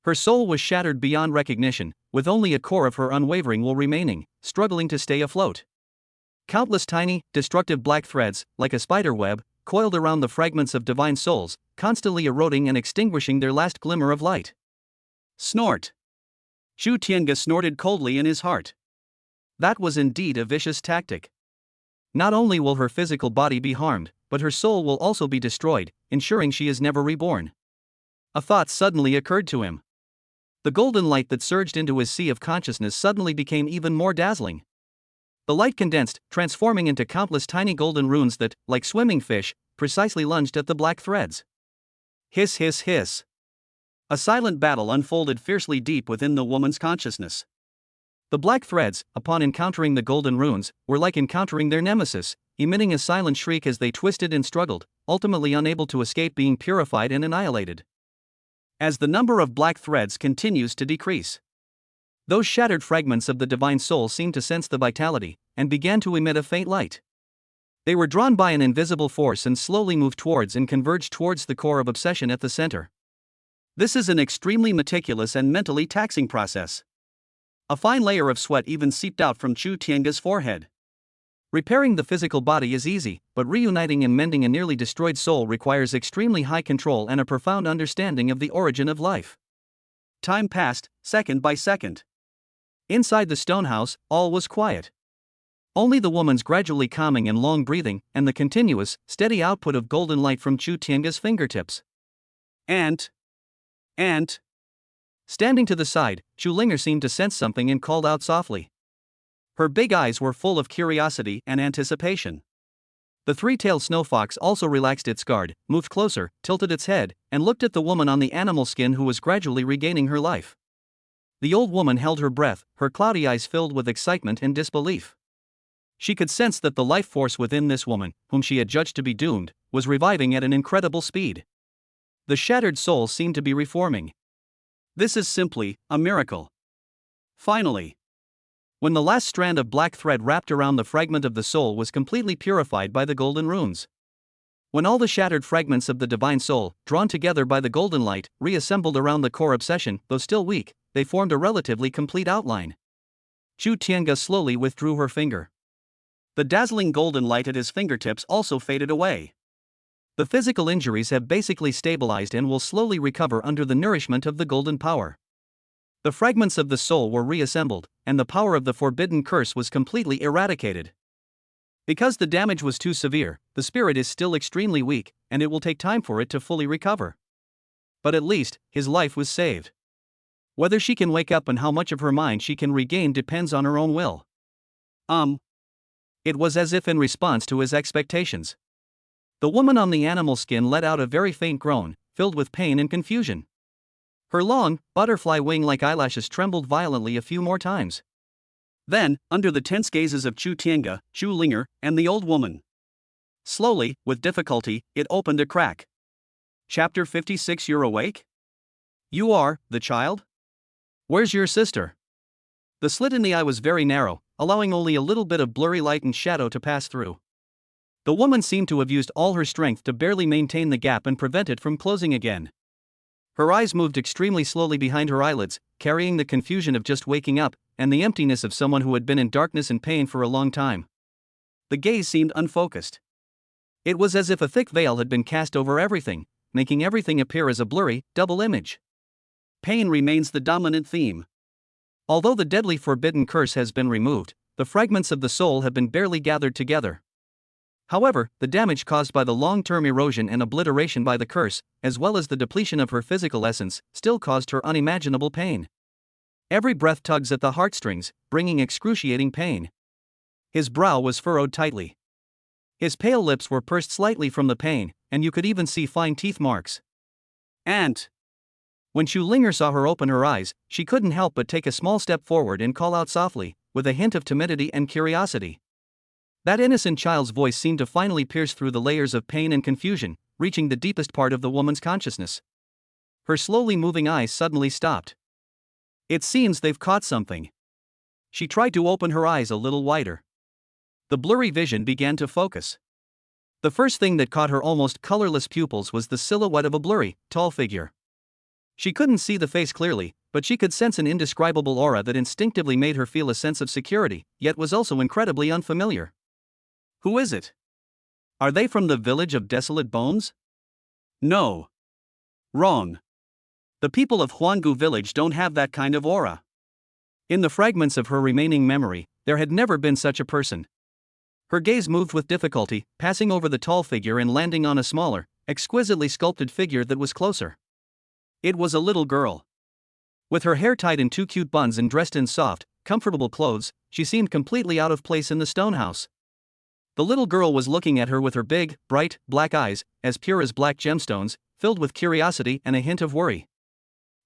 Her soul was shattered beyond recognition, with only a core of her unwavering will remaining, struggling to stay afloat. Countless tiny, destructive black threads, like a spider web, coiled around the fragments of divine souls, constantly eroding and extinguishing their last glimmer of light. Snort. Chu Tiange snorted coldly in his heart. That was indeed a vicious tactic. Not only will her physical body be harmed, but her soul will also be destroyed, ensuring she is never reborn. A thought suddenly occurred to him. The golden light that surged into his sea of consciousness suddenly became even more dazzling. The light condensed, transforming into countless tiny golden runes that, like swimming fish, precisely lunged at the black threads. Hiss, hiss, hiss. A silent battle unfolded fiercely deep within the woman's consciousness. The black threads, upon encountering the golden runes, were like encountering their nemesis, emitting a silent shriek as they twisted and struggled, ultimately unable to escape being purified and annihilated. As the number of black threads continues to decrease, those shattered fragments of the divine soul seemed to sense the vitality, and began to emit a faint light. They were drawn by an invisible force and slowly moved towards and converged towards the core of obsession at the center. This is an extremely meticulous and mentally taxing process. A fine layer of sweat even seeped out from Chu Tianga's forehead. Repairing the physical body is easy, but reuniting and mending a nearly destroyed soul requires extremely high control and a profound understanding of the origin of life. Time passed, second by second. Inside the stone house, all was quiet. Only the woman's gradually calming and long breathing, and the continuous, steady output of golden light from Chu Tianga's fingertips. And. Standing to the side, Chu Linger seemed to sense something and called out softly. Her big eyes were full of curiosity and anticipation. The three-tailed snow fox also relaxed its guard, moved closer, tilted its head, and looked at the woman on the animal skin who was gradually regaining her life. The old woman held her breath, her cloudy eyes filled with excitement and disbelief. She could sense that the life force within this woman, whom she had judged to be doomed, was reviving at an incredible speed. The shattered soul seemed to be reforming. This is simply a miracle. Finally, when the last strand of black thread wrapped around the fragment of the soul was completely purified by the golden runes. When all the shattered fragments of the divine soul, drawn together by the golden light, reassembled around the core obsession, though still weak, they formed a relatively complete outline. Chu Tianga slowly withdrew her finger. The dazzling golden light at his fingertips also faded away. The physical injuries have basically stabilized and will slowly recover under the nourishment of the golden power. The fragments of the soul were reassembled, and the power of the forbidden curse was completely eradicated. Because the damage was too severe, the spirit is still extremely weak, and it will take time for it to fully recover. But at least, his life was saved. Whether she can wake up and how much of her mind she can regain depends on her own will. It was as if in response to his expectations. The woman on the animal skin let out a very faint groan, filled with pain and confusion. Her long, butterfly wing-like eyelashes trembled violently a few more times. Then, under the tense gazes of Chu Tianga, Chu Linger, and the old woman, slowly, with difficulty, it opened a crack. Chapter 56. You're awake? You are, the child? Where's your sister? The slit in the eye was very narrow, allowing only a little bit of blurry light and shadow to pass through. The woman seemed to have used all her strength to barely maintain the gap and prevent it from closing again. Her eyes moved extremely slowly behind her eyelids, carrying the confusion of just waking up, and the emptiness of someone who had been in darkness and pain for a long time. The gaze seemed unfocused. It was as if a thick veil had been cast over everything, making everything appear as a blurry, double image. Pain remains the dominant theme. Although the deadly forbidden curse has been removed, the fragments of the soul have been barely gathered together. However, the damage caused by the long-term erosion and obliteration by the curse, as well as the depletion of her physical essence, still caused her unimaginable pain. Every breath tugs at the heartstrings, bringing excruciating pain. His brow was furrowed tightly. His pale lips were pursed slightly from the pain, and you could even see fine teeth marks. And when Chu Linger saw her open her eyes, she couldn't help but take a small step forward and call out softly, with a hint of timidity and curiosity. That innocent child's voice seemed to finally pierce through the layers of pain and confusion, reaching the deepest part of the woman's consciousness. Her slowly moving eyes suddenly stopped. It seems they've caught something. She tried to open her eyes a little wider. The blurry vision began to focus. The first thing that caught her almost colorless pupils was the silhouette of a blurry, tall figure. She couldn't see the face clearly, but she could sense an indescribable aura that instinctively made her feel a sense of security, yet was also incredibly unfamiliar. Who is it? Are they from the village of Desolate Bones? No. Wrong. The people of Huanggu village don't have that kind of aura. In the fragments of her remaining memory, there had never been such a person. Her gaze moved with difficulty, passing over the tall figure and landing on a smaller, exquisitely sculpted figure that was closer. It was a little girl. With her hair tied in two cute buns and dressed in soft, comfortable clothes, she seemed completely out of place in the stone house. The little girl was looking at her with her big, bright, black eyes, as pure as black gemstones, filled with curiosity and a hint of worry.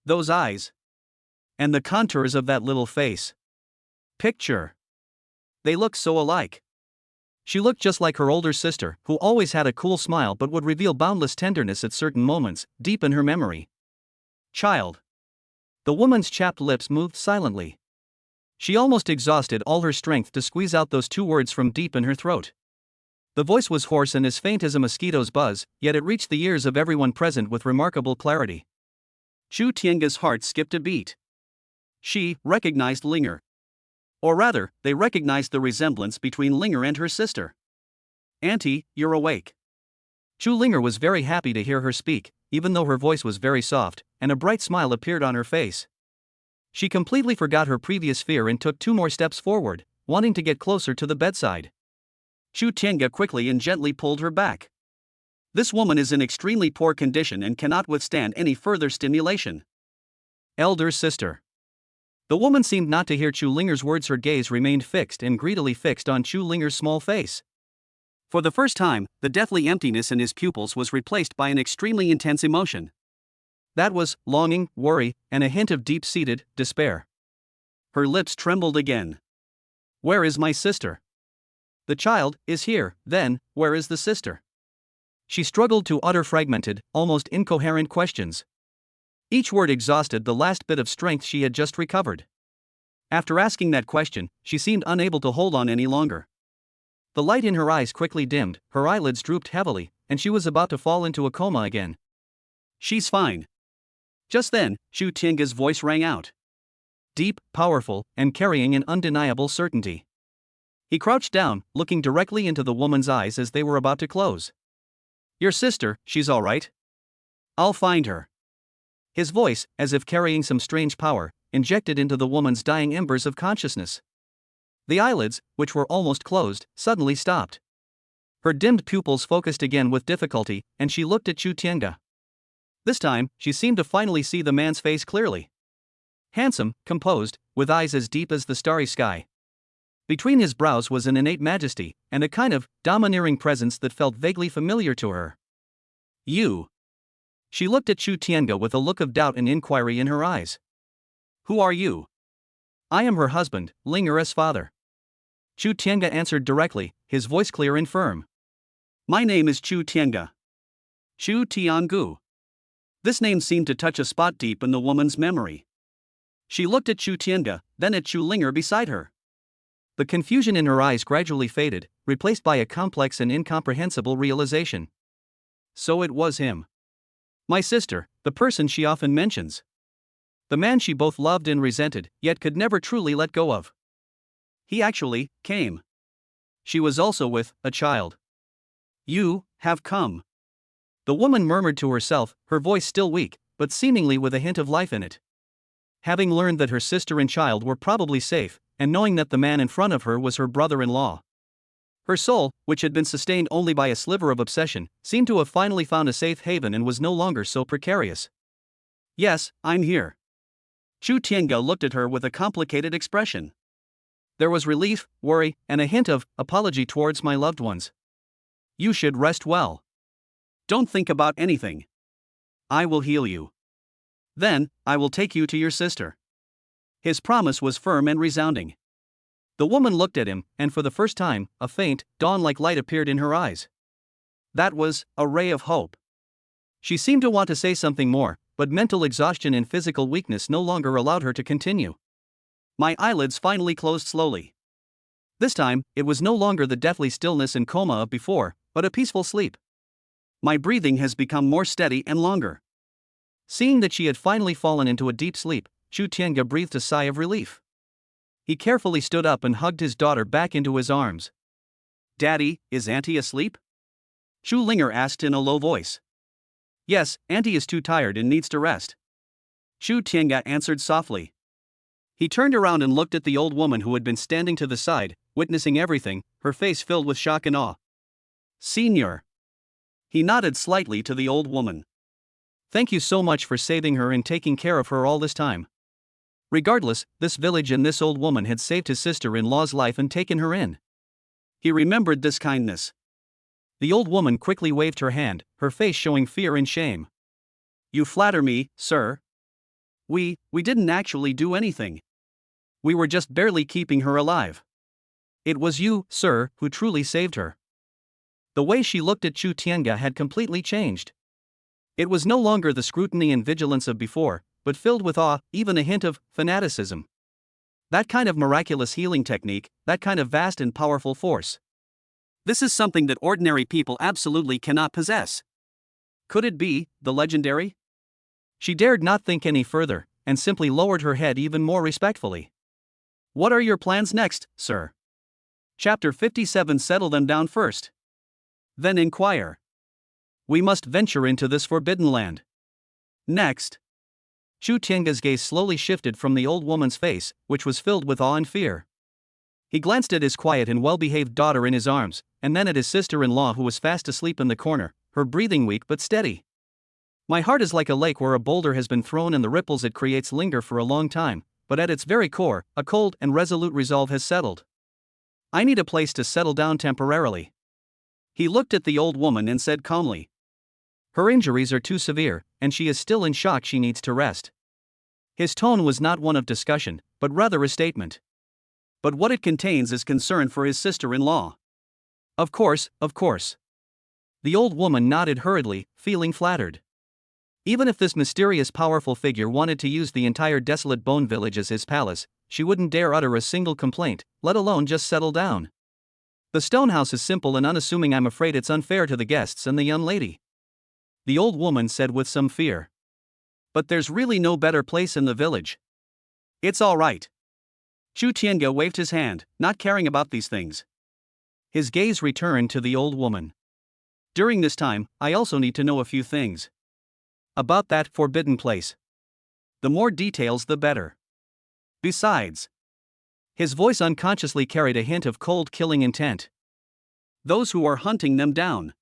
Those eyes. And the contours of that little face. Picture. They looked so alike. She looked just like her older sister, who always had a cool smile but would reveal boundless tenderness at certain moments, deep in her memory. Child. The woman's chapped lips moved silently. She almost exhausted all her strength to squeeze out those two words from deep in her throat. The voice was hoarse and as faint as a mosquito's buzz, yet it reached the ears of everyone present with remarkable clarity. Chu Tianga's heart skipped a beat. She recognized Linger. Or rather, they recognized the resemblance between Linger and her sister. "Auntie, you're awake." Chu Linger was very happy to hear her speak, even though her voice was very soft, and a bright smile appeared on her face. She completely forgot her previous fear and took 2 more steps forward, wanting to get closer to the bedside. Chu Tiange quickly and gently pulled her back. "This woman is in extremely poor condition and cannot withstand any further stimulation." Elder sister. The woman seemed not to hear Chu Linger's words. Her gaze remained fixed and greedily fixed on Chu Linger's small face. For the first time, the deathly emptiness in his pupils was replaced by an extremely intense emotion. That was longing, worry, and a hint of deep-seated despair. Her lips trembled again. "Where is my sister?" "The child is here, then, where is the sister?" She struggled to utter fragmented, almost incoherent questions. Each word exhausted the last bit of strength she had just recovered. After asking that question, she seemed unable to hold on any longer. The light in her eyes quickly dimmed, her eyelids drooped heavily, and she was about to fall into a coma again. "She's fine." Just then, Chu Tiange's voice rang out. Deep, powerful, and carrying an undeniable certainty. He crouched down, looking directly into the woman's eyes as they were about to close. "Your sister, she's all right. I'll find her." His voice, as if carrying some strange power, injected into the woman's dying embers of consciousness. The eyelids, which were almost closed, suddenly stopped. Her dimmed pupils focused again with difficulty, and she looked at Chu Tiange. This time, she seemed to finally see the man's face clearly. Handsome, composed, with eyes as deep as the starry sky. Between his brows was an innate majesty, and a kind of domineering presence that felt vaguely familiar to her. "You." She looked at Chu Tiange with a look of doubt and inquiry in her eyes. "Who are you?" "I am her husband, Linger's father." Chu Tiange answered directly, his voice clear and firm. "My name is Chu Tiange. Chu Tiangu." This name seemed to touch a spot deep in the woman's memory. She looked at Chu Tiange, then at Chu Linger beside her. The confusion in her eyes gradually faded, replaced by a complex and incomprehensible realization. So it was him. My sister, the person she often mentions. The man she both loved and resented, yet could never truly let go of. He actually came. She was also with a child. "You have come." The woman murmured to herself, her voice still weak, but seemingly with a hint of life in it. Having learned that her sister and child were probably safe, and knowing that the man in front of her was her brother-in-law. Her soul, which had been sustained only by a sliver of obsession, seemed to have finally found a safe haven and was no longer so precarious. "Yes, I'm here." Chu Tiange looked at her with a complicated expression. There was relief, worry, and a hint of apology towards my loved ones. "You should rest well. Don't think about anything. I will heal you. Then, I will take you to your sister." His promise was firm and resounding. The woman looked at him, and for the first time, a faint, dawn-like light appeared in her eyes. That was a ray of hope. She seemed to want to say something more, but mental exhaustion and physical weakness no longer allowed her to continue. My eyelids finally closed slowly. This time, it was no longer the deathly stillness and coma of before, but a peaceful sleep. My breathing has become more steady and longer. Seeing that she had finally fallen into a deep sleep, Chu Tiange breathed a sigh of relief. He carefully stood up and hugged his daughter back into his arms. "Daddy, is Auntie asleep?" Chu Linger asked in a low voice. "Yes, Auntie is too tired and needs to rest." Chu Tiange answered softly. He turned around and looked at the old woman who had been standing to the side, witnessing everything, her face filled with shock and awe. "Senior." He nodded slightly to the old woman. "Thank you so much for saving her and taking care of her all this time. Regardless, this village and this old woman had saved his sister-in-law's life and taken her in." He remembered this kindness. The old woman quickly waved her hand, her face showing fear and shame. "You flatter me, sir. We didn't actually do anything. We were just barely keeping her alive. It was you, sir, who truly saved her." The way she looked at Chu Tiange had completely changed. It was no longer the scrutiny and vigilance of before, but filled with awe, even a hint of fanaticism. That kind of miraculous healing technique, that kind of vast and powerful force. This is something that ordinary people absolutely cannot possess. Could it be the legendary? She dared not think any further, and simply lowered her head even more respectfully. What are your plans next, sir? Chapter 57. Settle them down first. Then inquire. We must venture into this forbidden land. Next. Chu Tianga's gaze slowly shifted from the old woman's face, which was filled with awe and fear. He glanced at his quiet and well-behaved daughter in his arms, and then at his sister-in-law who was fast asleep in the corner, her breathing weak but steady. My heart is like a lake where a boulder has been thrown and the ripples it creates linger for a long time, but at its very core, a cold and resolute resolve has settled. I need a place to settle down temporarily. He looked at the old woman and said calmly. Her injuries are too severe, and she is still in shock. She needs to rest. His tone was not one of discussion, but rather a statement. But what it contains is concern for his sister-in-law. Of course, of course. The old woman nodded hurriedly, feeling flattered. Even if this mysterious powerful figure wanted to use the entire desolate bone village as his palace, she wouldn't dare utter a single complaint, let alone just settle down. The stone house is simple and unassuming. I'm afraid it's unfair to the guests and the young lady. The old woman said with some fear. But there's really no better place in the village. It's all right. Chu Tianga waved his hand, not caring about these things. His gaze returned to the old woman. During this time, I also need to know a few things. About that forbidden place. The more details the better. Besides. His voice unconsciously carried a hint of cold killing intent. Those who are hunting them down.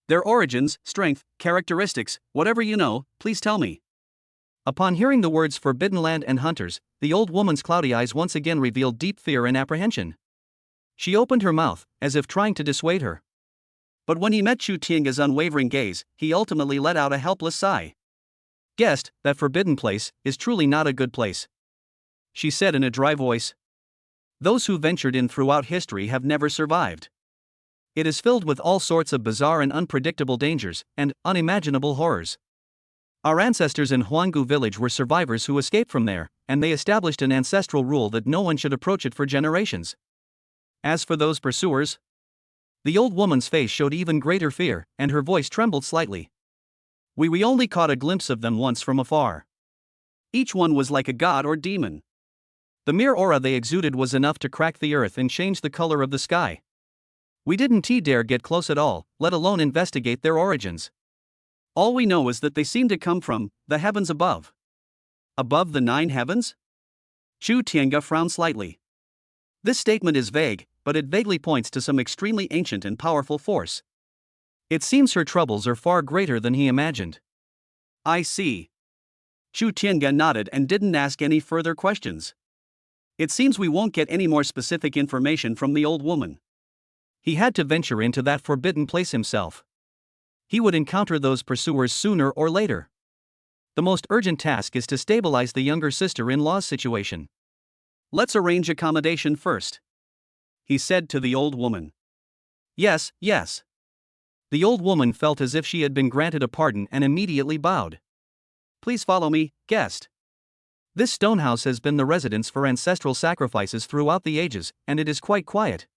Their origins, strength, characteristics, whatever you know, please tell me. Upon hearing the words forbidden land and hunters, the old woman's cloudy eyes once again revealed deep fear and apprehension. She opened her mouth, as if trying to dissuade her. But when he met Chu Tianga's unwavering gaze, he ultimately let out a helpless sigh. Guest, that forbidden place is truly not a good place, she said in a dry voice. Those who ventured in throughout history have never survived. It is filled with all sorts of bizarre and unpredictable dangers, and unimaginable horrors. Our ancestors in Huanggu village were survivors who escaped from there, and they established an ancestral rule that no one should approach it for generations. As for those pursuers, the old woman's face showed even greater fear, and her voice trembled slightly. We only caught a glimpse of them once from afar. Each one was like a god or demon. The mere aura they exuded was enough to crack the earth and change the color of the sky. We didn't dare get close at all, let alone investigate their origins. All we know is that they seem to come from the heavens above. Above the 9 heavens? Chu Tianga frowned slightly. This statement is vague, but it vaguely points to some extremely ancient and powerful force. It seems her troubles are far greater than he imagined. I see. Chu Tianga nodded and didn't ask any further questions. It seems we won't get any more specific information from the old woman. He had to venture into that forbidden place himself. He would encounter those pursuers sooner or later. The most urgent task is to stabilize the younger sister-in-law's situation. Let's arrange accommodation first, he said to the old woman. Yes, yes. The old woman felt as if she had been granted a pardon and immediately bowed. Please follow me, guest. This stone house has been the residence for ancestral sacrifices throughout the ages, and it is quite quiet.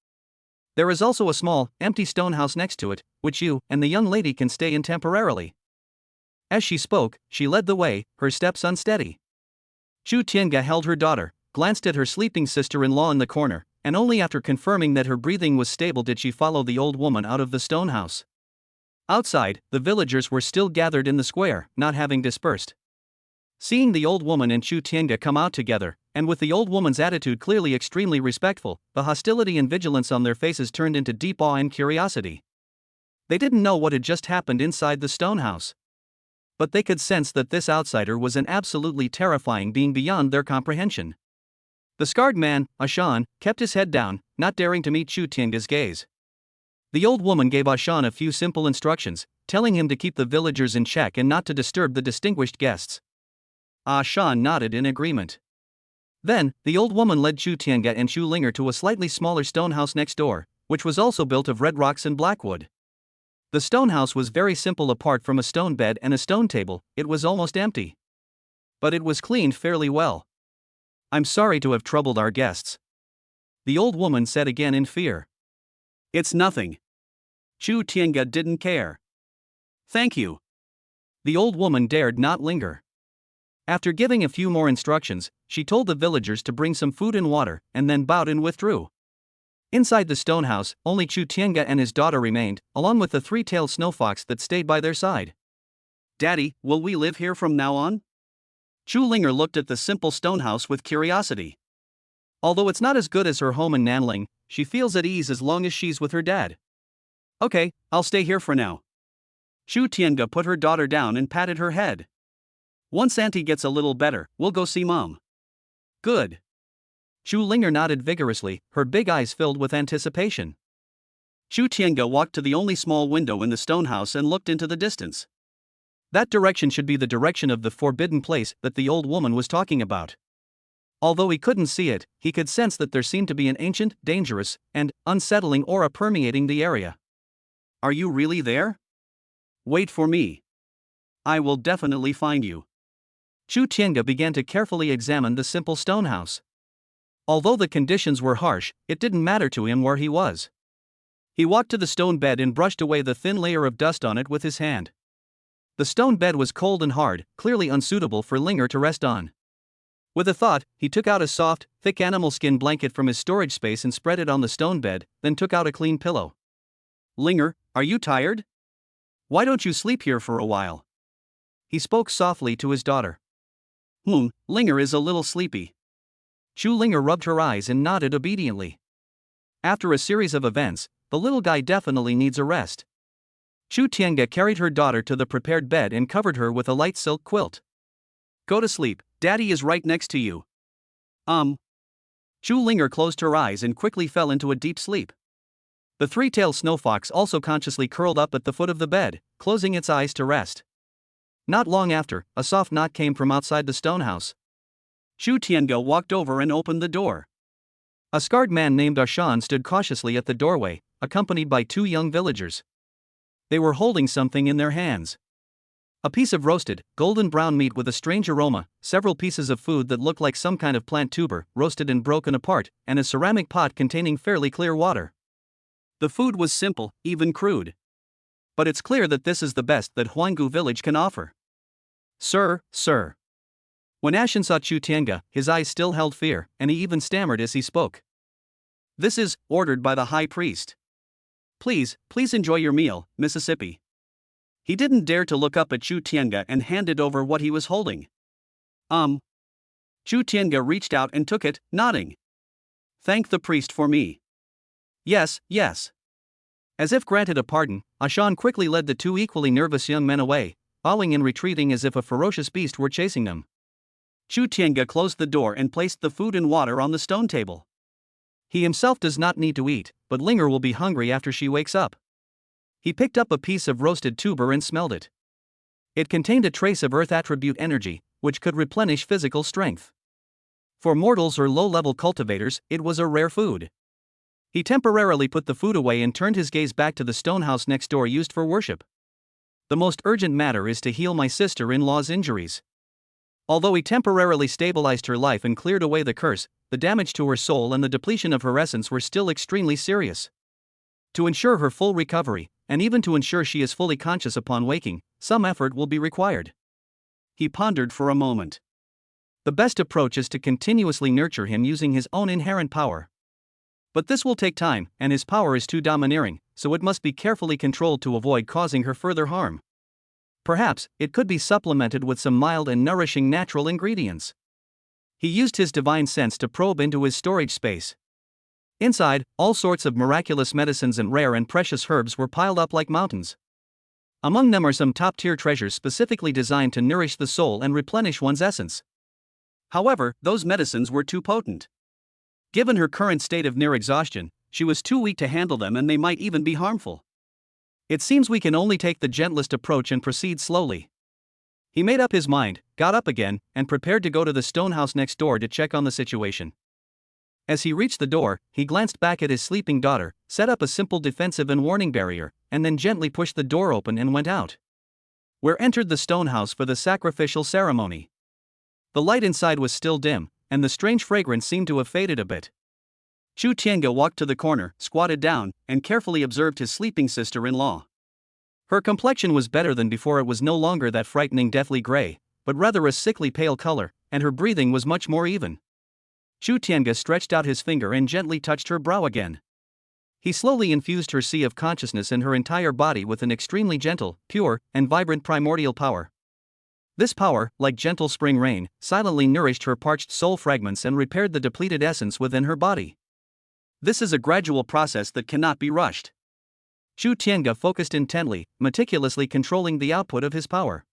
There is also a small, empty stone house next to it, which you and the young lady can stay in temporarily. As she spoke, she led the way, her steps unsteady. Chu Tianga held her daughter, glanced at her sleeping sister-in-law in the corner, and only after confirming that her breathing was stable did she follow the old woman out of the stone house. Outside, the villagers were still gathered in the square, not having dispersed. Seeing the old woman and Chu Tianga come out together, and with the old woman's attitude clearly extremely respectful, the hostility and vigilance on their faces turned into deep awe and curiosity. They didn't know what had just happened inside the stone house. But they could sense that this outsider was an absolutely terrifying being beyond their comprehension. The scarred man, Ashan, kept his head down, not daring to meet Chu Tianga's gaze. The old woman gave Ashan a few simple instructions, telling him to keep the villagers in check and not to disturb the distinguished guests. Ashan nodded in agreement. Then, the old woman led Chu Tianga and Chu Linger to a slightly smaller stone house next door, which was also built of red rocks and blackwood. The stone house was very simple. Apart from a stone bed and a stone table, it was almost empty. But it was cleaned fairly well. I'm sorry to have troubled our guests, the old woman said again in fear. It's nothing. Chu Tianga didn't care. Thank you. The old woman dared not linger. After giving a few more instructions, she told the villagers to bring some food and water, and then bowed and withdrew. Inside the stone house, only Chu Tiange and his daughter remained, along with the three-tailed snow fox that stayed by their side. Daddy, will we live here from now on? Chu Linger looked at the simple stone house with curiosity. Although it's not as good as her home in Nanling, she feels at ease as long as she's with her dad. Okay, I'll stay here for now. Chu Tiange put her daughter down and patted her head. Once Auntie gets a little better, we'll go see Mom. Good. Chu Linger nodded vigorously, her big eyes filled with anticipation. Chu Tiange walked to the only small window in the stone house and looked into the distance. That direction should be the direction of the forbidden place that the old woman was talking about. Although he couldn't see it, he could sense that there seemed to be an ancient, dangerous, and unsettling aura permeating the area. Are you really there? Wait for me. I will definitely find you. Chu Tiange began to carefully examine the simple stone house. Although the conditions were harsh, it didn't matter to him where he was. He walked to the stone bed and brushed away the thin layer of dust on it with his hand. The stone bed was cold and hard, clearly unsuitable for Linger to rest on. With a thought, he took out a soft, thick animal skin blanket from his storage space and spread it on the stone bed, then took out a clean pillow. Linger, are you tired? Why don't you sleep here for a while? He spoke softly to his daughter. Linger is a little sleepy. Chu Linger rubbed her eyes and nodded obediently. After a series of events, the little guy definitely needs a rest. Chu Tiange carried her daughter to the prepared bed and covered her with a light silk quilt. Go to sleep, Daddy is right next to you. Chu Linger closed her eyes and quickly fell into a deep sleep. The three-tailed snow fox also consciously curled up at the foot of the bed, closing its eyes to rest. Not long after, a soft knock came from outside the stone house. Chu Tiange walked over and opened the door. A scarred man named Ashan stood cautiously at the doorway, accompanied by two young villagers. They were holding something in their hands. A piece of roasted, golden brown meat with a strange aroma, several pieces of food that looked like some kind of plant tuber, roasted and broken apart, and a ceramic pot containing fairly clear water. The food was simple, even crude. But it's clear that this is the best that Huanggu village can offer. Sir. When Ashan saw Chu Tiange, his eyes still held fear, and he even stammered as he spoke. This is ordered by the high priest. Please enjoy your meal, Mississippi. He didn't dare to look up at Chu Tiange and handed over what he was holding. Chu Tiange reached out and took it, nodding. Thank the priest for me. Yes. As if granted a pardon, Ashan quickly led the two equally nervous young men away, bowing and retreating as if a ferocious beast were chasing them. Chu Tiange closed the door and placed the food and water on the stone table. He himself does not need to eat, but Linger will be hungry after she wakes up. He picked up a piece of roasted tuber and smelled it. It contained a trace of earth attribute energy, which could replenish physical strength. For mortals or low-level cultivators, it was a rare food. He temporarily put the food away and turned his gaze back to the stone house next door used for worship. The most urgent matter is to heal my sister-in-law's injuries. Although he temporarily stabilized her life and cleared away the curse, the damage to her soul and the depletion of her essence were still extremely serious. To ensure her full recovery, and even to ensure she is fully conscious upon waking, some effort will be required. He pondered for a moment. The best approach is to continuously nurture him using his own inherent power. But this will take time, and his power is too domineering, so it must be carefully controlled to avoid causing her further harm. Perhaps, it could be supplemented with some mild and nourishing natural ingredients. He used his divine sense to probe into his storage space. Inside, all sorts of miraculous medicines and rare and precious herbs were piled up like mountains. Among them are some top-tier treasures specifically designed to nourish the soul and replenish one's essence. However, those medicines were too potent. Given her current state of near exhaustion, she was too weak to handle them and they might even be harmful. It seems we can only take the gentlest approach and proceed slowly. He made up his mind, got up again, and prepared to go to the stone house next door to check on the situation. As he reached the door, he glanced back at his sleeping daughter, set up a simple defensive and warning barrier, and then gently pushed the door open and went out. Where entered the stone house for the sacrificial ceremony. The light inside was still dim, and the strange fragrance seemed to have faded a bit. Chu Tiange walked to the corner, squatted down, and carefully observed his sleeping sister-in-law. Her complexion was better than before. It was no longer that frightening deathly gray, but rather a sickly pale color, and her breathing was much more even. Chu Tiange stretched out his finger and gently touched her brow again. He slowly infused her sea of consciousness and her entire body with an extremely gentle, pure, and vibrant primordial power. This power, like gentle spring rain, silently nourished her parched soul fragments and repaired the depleted essence within her body. This is a gradual process that cannot be rushed. Chu Tiange focused intently, meticulously controlling the output of his power.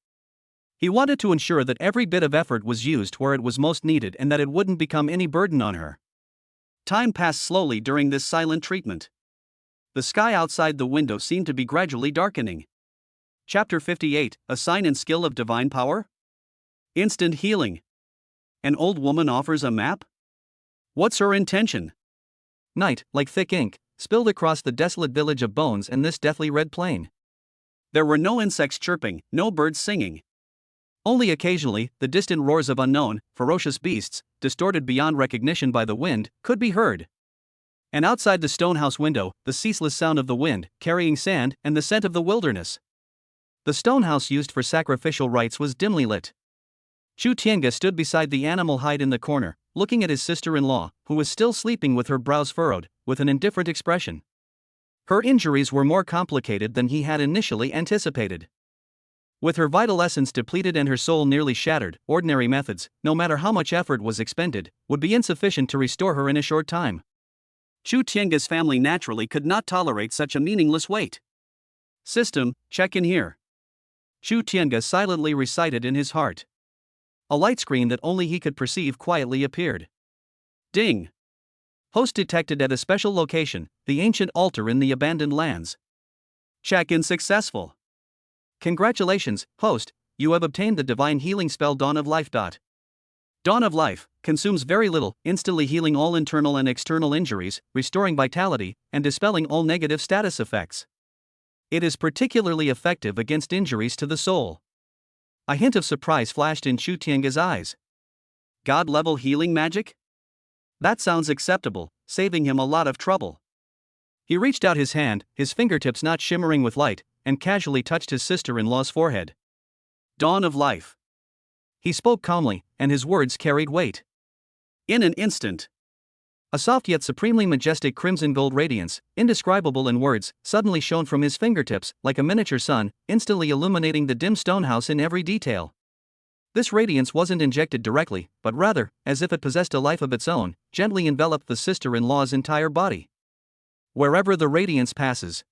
He wanted to ensure that every bit of effort was used where it was most needed and that it wouldn't become any burden on her. Time passed slowly during this silent treatment. The sky outside the window seemed to be gradually darkening. Chapter 58, A Sign and Skill of Divine Power? Instant healing. An old woman offers a map? What's her intention? Night, like thick ink, spilled across the desolate village of bones and this deathly red plain. There were no insects chirping, no birds singing. Only occasionally, the distant roars of unknown, ferocious beasts, distorted beyond recognition by the wind, could be heard. And outside the stone house window, the ceaseless sound of the wind, carrying sand, and the scent of the wilderness. The stone house used for sacrificial rites was dimly lit. Chu Tiange stood beside the animal hide in the corner, looking at his sister-in-law, who was still sleeping with her brows furrowed, with an indifferent expression. Her injuries were more complicated than he had initially anticipated. With her vital essence depleted and her soul nearly shattered, ordinary methods, no matter how much effort was expended, would be insufficient to restore her in a short time. Chu Tiange's family naturally could not tolerate such a meaningless wait. System, check in here. Chu Tiange silently recited in his heart. A light screen that only he could perceive quietly appeared. Ding! Host detected at a special location, the ancient altar in the abandoned lands. Check-in successful. Congratulations, host, you have obtained the divine healing spell Dawn of Life. Dawn of Life consumes very little, instantly healing all internal and external injuries, restoring vitality, and dispelling all negative status effects. It is particularly effective against injuries to the soul. A hint of surprise flashed in Chu Tiange's eyes. God-level healing magic? That sounds acceptable, saving him a lot of trouble. He reached out his hand, his fingertips not shimmering with light, and casually touched his sister-in-law's forehead. Dawn of Life. He spoke calmly, and his words carried weight. In an instant, a soft yet supremely majestic crimson gold radiance, indescribable in words, suddenly shone from his fingertips, like a miniature sun, instantly illuminating the dim stone house in every detail. This radiance wasn't injected directly, but rather, as if it possessed a life of its own, gently enveloped the sister-in-law's entire body. Wherever the radiance passes,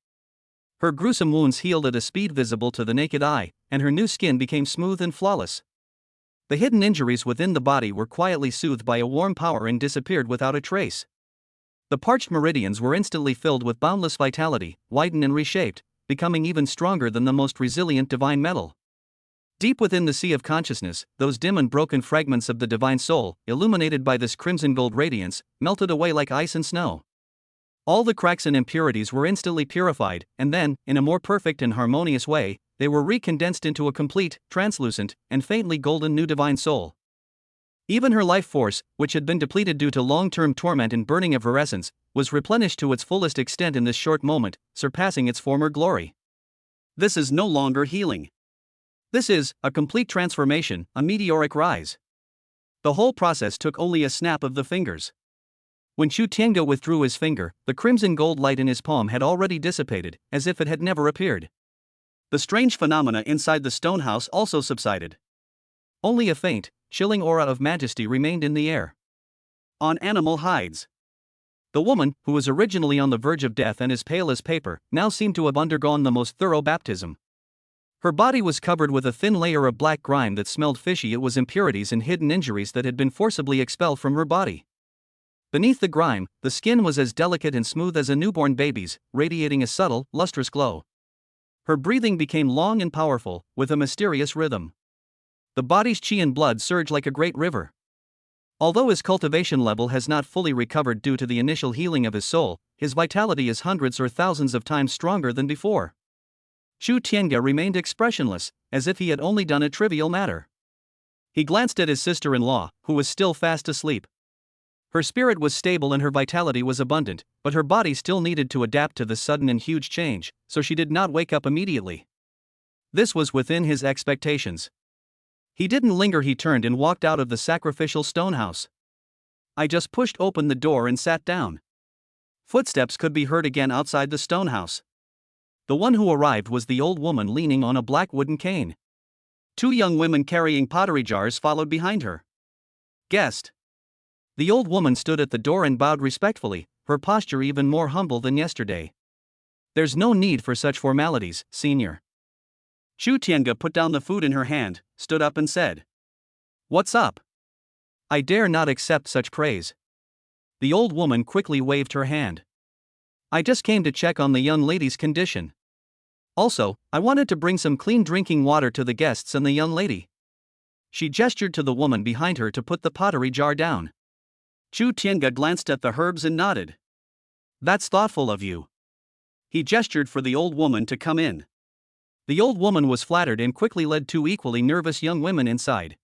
her gruesome wounds healed at a speed visible to the naked eye, and her new skin became smooth and flawless. The hidden injuries within the body were quietly soothed by a warm power and disappeared without a trace. The parched meridians were instantly filled with boundless vitality, widened and reshaped, becoming even stronger than the most resilient divine metal. Deep within the sea of consciousness, those dim and broken fragments of the divine soul, illuminated by this crimson gold radiance, melted away like ice and snow. All the cracks and impurities were instantly purified, and then, in a more perfect and harmonious way, they were recondensed into a complete, translucent, and faintly golden new divine soul. Even her life force, which had been depleted due to long-term torment and burning of her essence, was replenished to its fullest extent in this short moment, surpassing its former glory. This is no longer healing. This is a complete transformation, a meteoric rise. The whole process took only a snap of the fingers. When Chu Tiange withdrew his finger, the crimson gold light in his palm had already dissipated, as if it had never appeared. The strange phenomena inside the stone house also subsided. Only a faint, chilling aura of majesty remained in the air. On animal hides. The woman, who was originally on the verge of death and as pale as paper, now seemed to have undergone the most thorough baptism. Her body was covered with a thin layer of black grime that smelled fishy. It was impurities and hidden injuries that had been forcibly expelled from her body. Beneath the grime, the skin was as delicate and smooth as a newborn baby's, radiating a subtle, lustrous glow. Her breathing became long and powerful, with a mysterious rhythm. The body's chi and blood surged like a great river. Although his cultivation level has not fully recovered due to the initial healing of his soul, his vitality is hundreds or thousands of times stronger than before. Chu Tiange remained expressionless, as if he had only done a trivial matter. He glanced at his sister-in-law, who was still fast asleep. Her spirit was stable and her vitality was abundant, but her body still needed to adapt to the sudden and huge change, so she did not wake up immediately. This was within his expectations. He didn't linger, he turned and walked out of the sacrificial stone house. I just pushed open the door and sat down. Footsteps could be heard again outside the stone house. The one who arrived was the old woman leaning on a black wooden cane. 2 young women carrying pottery jars followed behind her. Guest. The old woman stood at the door and bowed respectfully, her posture even more humble than yesterday. There's no need for such formalities, senior. Chu Tiange put down the food in her hand, stood up and said, "What's up? I dare not accept such praise." The old woman quickly waved her hand. "I just came to check on the young lady's condition. Also, I wanted to bring some clean drinking water to the guests and the young lady." She gestured to the woman behind her to put the pottery jar down. Chu Tiange glanced at the herbs and nodded. "That's thoughtful of you." He gestured for the old woman to come in. The old woman was flattered and quickly led 2 equally nervous young women inside.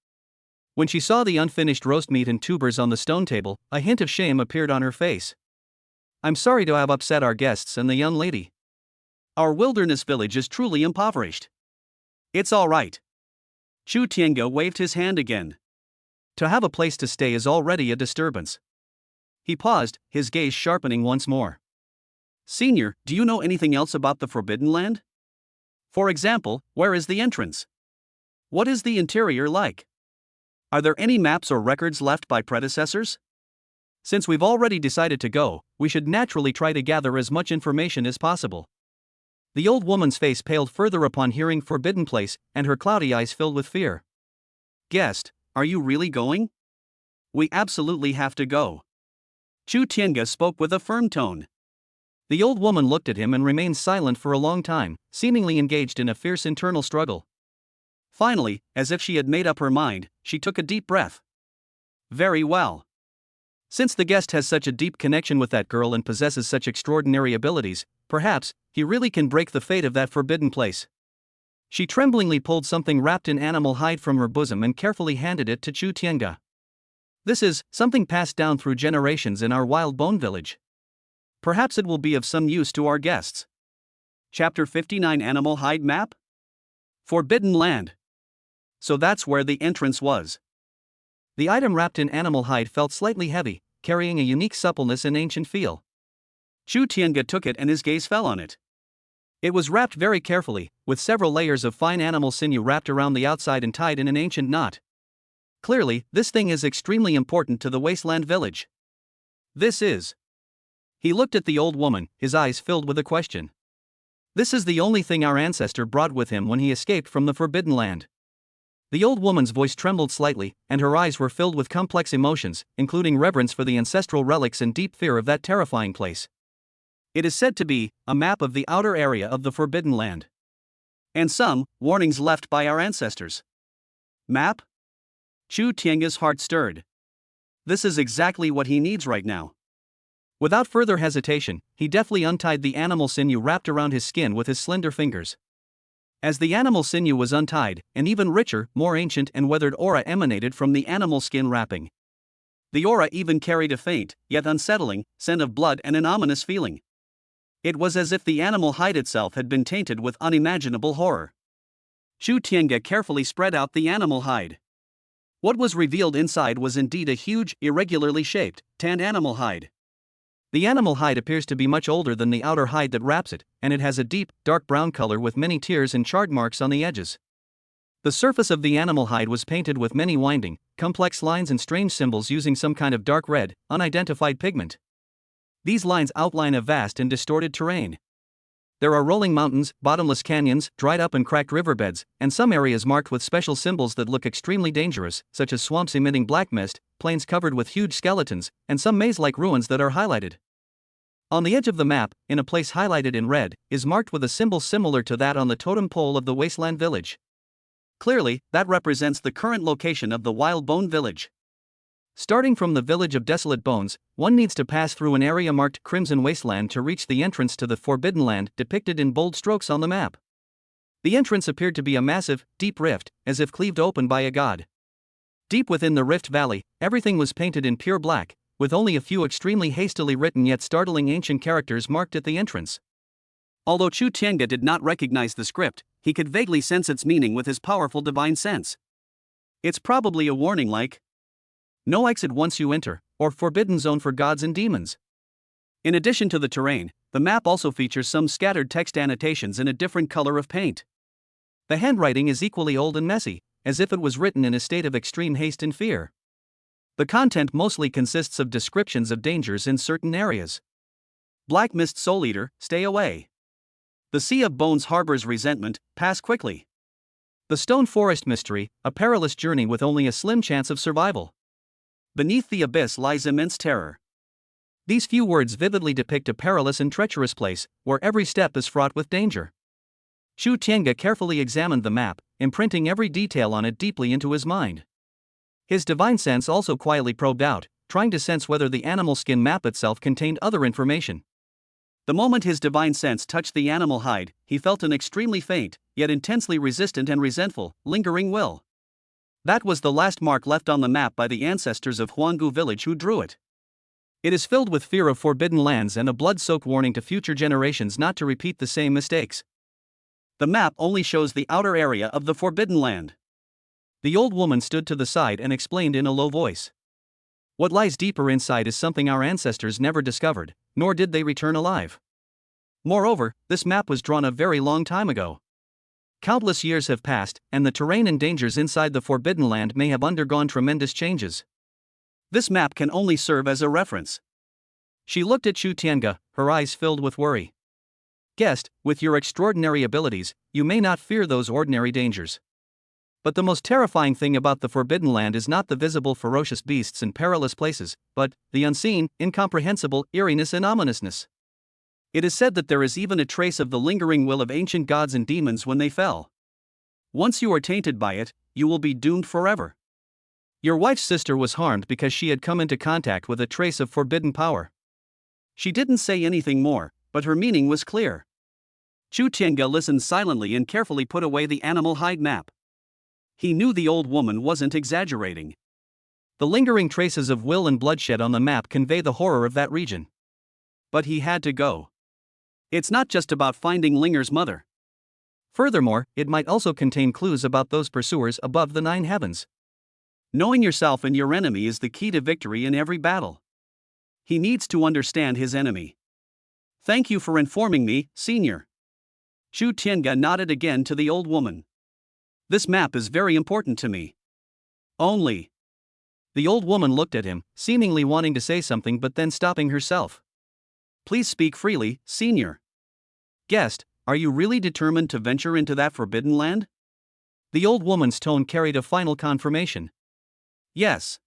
When she saw the unfinished roast meat and tubers on the stone table, a hint of shame appeared on her face. "I'm sorry to have upset our guests and the young lady. Our wilderness village is truly impoverished." "It's all right." Chu Tiange waved his hand again. "To have a place to stay is already a disturbance." He paused, his gaze sharpening once more. "Senior, do you know anything else about the Forbidden Land? For example, where is the entrance? What is the interior like? Are there any maps or records left by predecessors? Since we've already decided to go, we should naturally try to gather as much information as possible." The old woman's face paled further upon hearing Forbidden Place, and her cloudy eyes filled with fear. "Guest, are you really going?" "We absolutely have to go." Chu Tiange spoke with a firm tone. The old woman looked at him and remained silent for a long time, seemingly engaged in a fierce internal struggle. Finally, as if she had made up her mind, she took a deep breath. "Very well. Since the guest has such a deep connection with that girl and possesses such extraordinary abilities, perhaps he really can break the fate of that forbidden place." She tremblingly pulled something wrapped in animal hide from her bosom and carefully handed it to Chu Tiange. "This is something passed down through generations in our wild bone village. Perhaps it will be of some use to our guests." Chapter 59 Animal Hide Map? Forbidden Land. So that's where the entrance was. The item wrapped in animal hide felt slightly heavy, carrying a unique suppleness and ancient feel. Chu Tiange took it and his gaze fell on it. It was wrapped very carefully, with several layers of fine animal sinew wrapped around the outside and tied in an ancient knot. Clearly, this thing is extremely important to the wasteland village. "This is." He looked at the old woman, his eyes filled with a question. "This is the only thing our ancestor brought with him when he escaped from the Forbidden Land." The old woman's voice trembled slightly, and her eyes were filled with complex emotions, including reverence for the ancestral relics and deep fear of that terrifying place. "It is said to be a map of the outer area of the Forbidden Land. And some warnings left by our ancestors." "Map?" Chu Tiange's heart stirred. This is exactly what he needs right now. Without further hesitation, he deftly untied the animal sinew wrapped around his skin with his slender fingers. As the animal sinew was untied, an even richer, more ancient and weathered aura emanated from the animal skin wrapping. The aura even carried a faint, yet unsettling, scent of blood and an ominous feeling. It was as if the animal hide itself had been tainted with unimaginable horror. Chu Tiange carefully spread out the animal hide. What was revealed inside was indeed a huge, irregularly shaped, tanned animal hide. The animal hide appears to be much older than the outer hide that wraps it, and it has a deep, dark brown color with many tears and charred marks on the edges. The surface of the animal hide was painted with many winding, complex lines and strange symbols using some kind of dark red, unidentified pigment. These lines outline a vast and distorted terrain. There are rolling mountains, bottomless canyons, dried up and cracked riverbeds, and some areas marked with special symbols that look extremely dangerous, such as swamps emitting black mist, plains covered with huge skeletons, and some maze-like ruins that are highlighted. On the edge of the map, in a place highlighted in red, is marked with a symbol similar to that on the totem pole of the wasteland village. Clearly, that represents the current location of the Wild Bone Village. Starting from the village of Desolate Bones, one needs to pass through an area marked Crimson Wasteland to reach the entrance to the Forbidden Land depicted in bold strokes on the map. The entrance appeared to be a massive, deep rift, as if cleaved open by a god. Deep within the rift valley, everything was painted in pure black, with only a few extremely hastily written yet startling ancient characters marked at the entrance. Although Chu Tiange did not recognize the script, he could vaguely sense its meaning with his powerful divine sense. It's probably a warning like, no exit once you enter, or forbidden zone for gods and demons. In addition to the terrain, the map also features some scattered text annotations in a different color of paint. The handwriting is equally old and messy, as if it was written in a state of extreme haste and fear. The content mostly consists of descriptions of dangers in certain areas. Black Mist Soul Eater, stay away. The Sea of Bones harbors resentment, pass quickly. The Stone Forest Mystery, a perilous journey with only a slim chance of survival. Beneath the abyss lies immense terror. These few words vividly depict a perilous and treacherous place, where every step is fraught with danger. Chu Tiange carefully examined the map, imprinting every detail on it deeply into his mind. His divine sense also quietly probed out, trying to sense whether the animal skin map itself contained other information. The moment his divine sense touched the animal hide, he felt an extremely faint, yet intensely resistant and resentful, lingering will. That was the last mark left on the map by the ancestors of Huanggu village who drew it. It is filled with fear of forbidden lands and a blood-soaked warning to future generations not to repeat the same mistakes. The map only shows the outer area of the forbidden land. The old woman stood to the side and explained in a low voice. What lies deeper inside is something our ancestors never discovered, nor did they return alive. Moreover, this map was drawn a very long time ago. Countless years have passed, and the terrain and dangers inside the Forbidden Land may have undergone tremendous changes. This map can only serve as a reference. She looked at Chu Tiange, her eyes filled with worry. Guest, with your extraordinary abilities, you may not fear those ordinary dangers. But the most terrifying thing about the Forbidden Land is not the visible ferocious beasts and perilous places, but the unseen, incomprehensible eeriness and ominousness. It is said that there is even a trace of the lingering will of ancient gods and demons when they fell. Once you are tainted by it, you will be doomed forever. Your wife's sister was harmed because she had come into contact with a trace of forbidden power. She didn't say anything more, but her meaning was clear. Chu Tiange listened silently and carefully put away the animal hide map. He knew the old woman wasn't exaggerating. The lingering traces of will and bloodshed on the map convey the horror of that region. But he had to go. It's not just about finding Linger's mother. Furthermore, it might also contain clues about those pursuers above the 9 heavens. Knowing yourself and your enemy is the key to victory in every battle. He needs to understand his enemy. Thank you for informing me, Senior. Chu Tiange nodded again to the old woman. This map is very important to me. Only. The old woman looked at him, seemingly wanting to say something but then stopping herself. Please speak freely, Senior. Guest, are you really determined to venture into that forbidden land? The old woman's tone carried a final confirmation. Yes.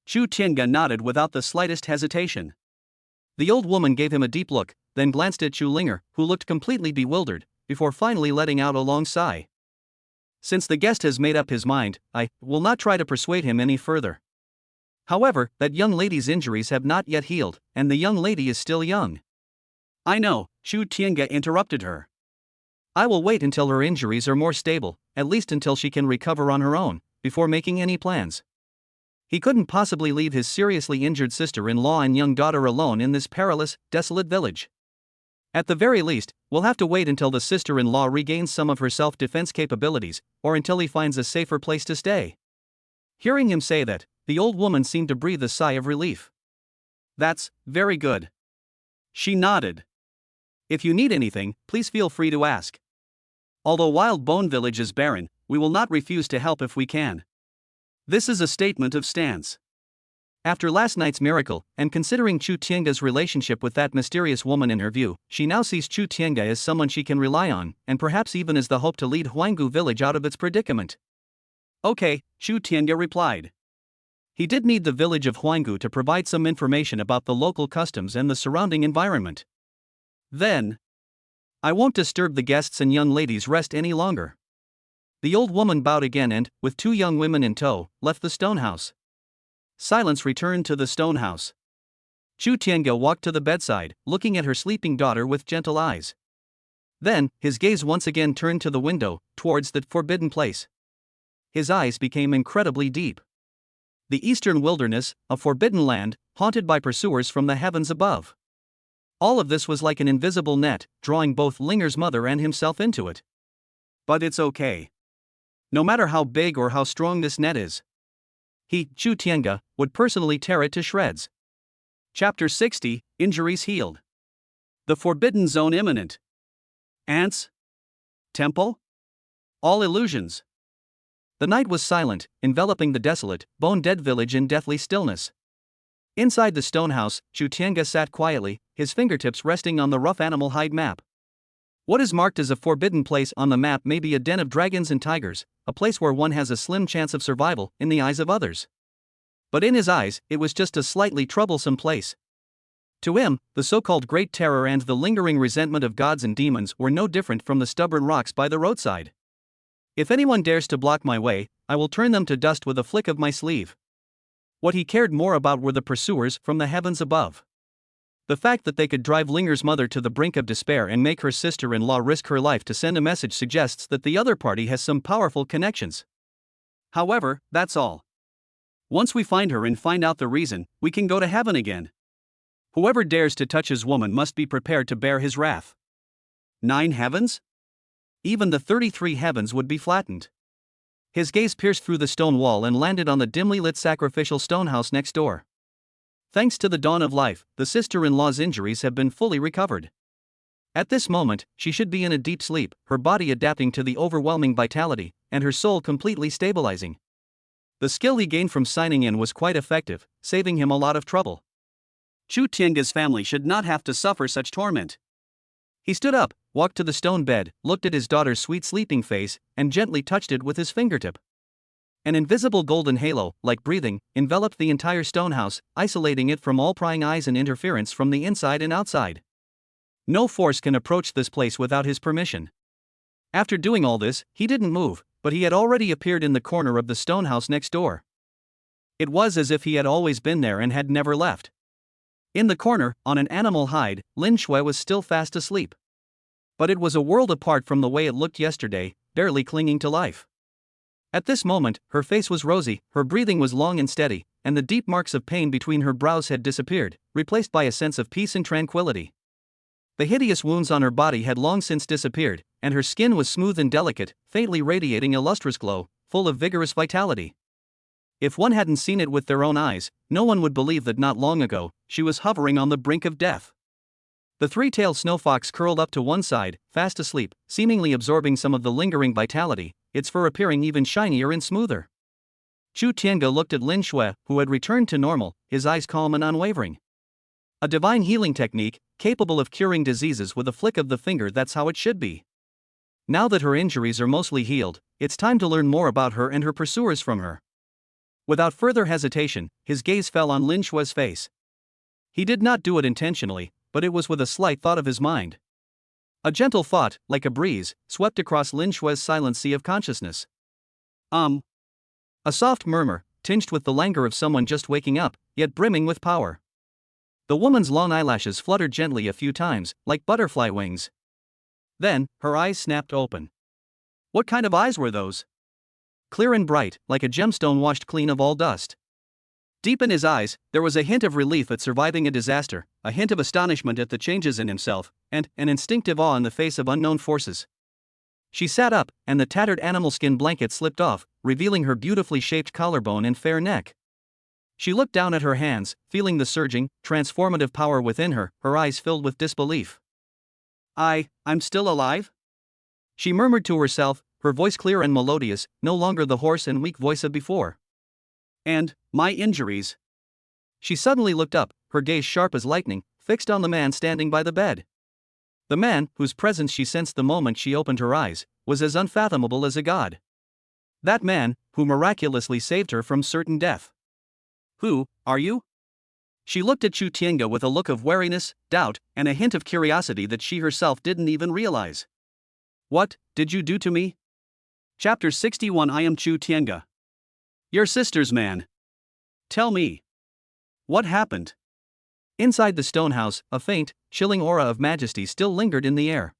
Chu Tiange nodded without the slightest hesitation. The old woman gave him a deep look, then glanced at Chu Linger, who looked completely bewildered, before finally letting out a long sigh. Since the guest has made up his mind, I will not try to persuade him any further. However, that young lady's injuries have not yet healed, and the young lady is still young. I know, Chu Tiange interrupted her. I will wait until her injuries are more stable, at least until she can recover on her own, before making any plans. He couldn't possibly leave his seriously injured sister-in-law and young daughter alone in this perilous, desolate village. At the very least, we'll have to wait until the sister-in-law regains some of her self-defense capabilities, or until he finds a safer place to stay. Hearing him say that, the old woman seemed to breathe a sigh of relief. That's very good. She nodded. If you need anything, please feel free to ask. Although Wild Bone Village is barren, we will not refuse to help if we can. This is a statement of stance. After last night's miracle, and considering Chu Tiange's relationship with that mysterious woman in her view, she now sees Chu Tiange as someone she can rely on, and perhaps even as the hope to lead Huanggu village out of its predicament. Okay, Chu Tiange replied. He did need the village of Huanggu to provide some information about the local customs and the surrounding environment. Then, I won't disturb the guests and young ladies' rest any longer. The old woman bowed again and, with 2 young women in tow, left the stone house. Silence returned to the stone house. Chu Tiange walked to the bedside, looking at her sleeping daughter with gentle eyes. Then, his gaze once again turned to the window, towards the forbidden place. His eyes became incredibly deep. The eastern wilderness, a forbidden land, haunted by pursuers from the heavens above. All of this was like an invisible net, drawing both Linger's mother and himself into it. But it's okay. No matter how big or how strong this net is. He, Chu Tiange, would personally tear it to shreds. Chapter 60, Injuries Healed. The Forbidden Zone imminent. Ants? Temple? All illusions. The night was silent, enveloping the desolate, bone-dead village in deathly stillness. Inside the stone house, Chu Tiange sat quietly, his fingertips resting on the rough animal hide map. What is marked as a forbidden place on the map may be a den of dragons and tigers, a place where one has a slim chance of survival in the eyes of others. But in his eyes, it was just a slightly troublesome place. To him, the so-called Great Terror and the lingering resentment of gods and demons were no different from the stubborn rocks by the roadside. If anyone dares to block my way, I will turn them to dust with a flick of my sleeve. What he cared more about were the pursuers from the heavens above. The fact that they could drive Linger's mother to the brink of despair and make her sister-in-law risk her life to send a message suggests that the other party has some powerful connections. However, that's all. Once we find her and find out the reason, we can go to heaven again. Whoever dares to touch his woman must be prepared to bear his wrath. 9 heavens? Even the 33 heavens would be flattened. His gaze pierced through the stone wall and landed on the dimly lit sacrificial stonehouse next door. Thanks to the dawn of life, the sister-in-law's injuries have been fully recovered. At this moment, she should be in a deep sleep, her body adapting to the overwhelming vitality, and her soul completely stabilizing. The skill he gained from signing in was quite effective, saving him a lot of trouble. Chu Tiange's family should not have to suffer such torment. He stood up, walked to the stone bed, looked at his daughter's sweet sleeping face, and gently touched it with his fingertip. An invisible golden halo, like breathing, enveloped the entire stonehouse, isolating it from all prying eyes and interference from the inside and outside. No force can approach this place without his permission. After doing all this, he didn't move, but he had already appeared in the corner of the stonehouse next door. It was as if he had always been there and had never left. In the corner, on an animal hide, Lin Shui was still fast asleep. But it was a world apart from the way it looked yesterday, barely clinging to life. At this moment, her face was rosy, her breathing was long and steady, and the deep marks of pain between her brows had disappeared, replaced by a sense of peace and tranquility. The hideous wounds on her body had long since disappeared, and her skin was smooth and delicate, faintly radiating a lustrous glow, full of vigorous vitality. If one hadn't seen it with their own eyes, no one would believe that not long ago, she was hovering on the brink of death. The three-tailed snow fox curled up to one side, fast asleep, seemingly absorbing some of the lingering vitality, its fur appearing even shinier and smoother. Chu Tiange looked at Lin Shui, who had returned to normal, his eyes calm and unwavering. A divine healing technique, capable of curing diseases with a flick of the finger, that's how it should be. Now that her injuries are mostly healed, it's time to learn more about her and her pursuers from her. Without further hesitation, his gaze fell on Lin Shui's face. He did not do it intentionally, but it was with a slight thought of his mind. A gentle thought, like a breeze, swept across Lin Shui's silent sea of consciousness. A soft murmur, tinged with the languor of someone just waking up, yet brimming with power. The woman's long eyelashes fluttered gently a few times, like butterfly wings. Then, her eyes snapped open. What kind of eyes were those? Clear and bright, like a gemstone washed clean of all dust. Deep in his eyes, there was a hint of relief at surviving a disaster, a hint of astonishment at the changes in himself, and an instinctive awe in the face of unknown forces. She sat up, and the tattered animal skin blanket slipped off, revealing her beautifully shaped collarbone and fair neck. She looked down at her hands, feeling the surging, transformative power within her, her eyes filled with disbelief. I'm still alive? She murmured to herself, her voice clear and melodious, no longer the hoarse and weak voice of before. And my injuries. She suddenly looked up, her gaze sharp as lightning, fixed on the man standing by the bed. The man, whose presence she sensed the moment she opened her eyes, was as unfathomable as a god. That man, who miraculously saved her from certain death. Who are you? She looked at Chu Tiange with a look of wariness, doubt, and a hint of curiosity that she herself didn't even realize. What did you do to me? Chapter 61. I am Chu Tiange. Your sister's man. Tell me. What happened? Inside the stone house, a faint, chilling aura of majesty still lingered in the air.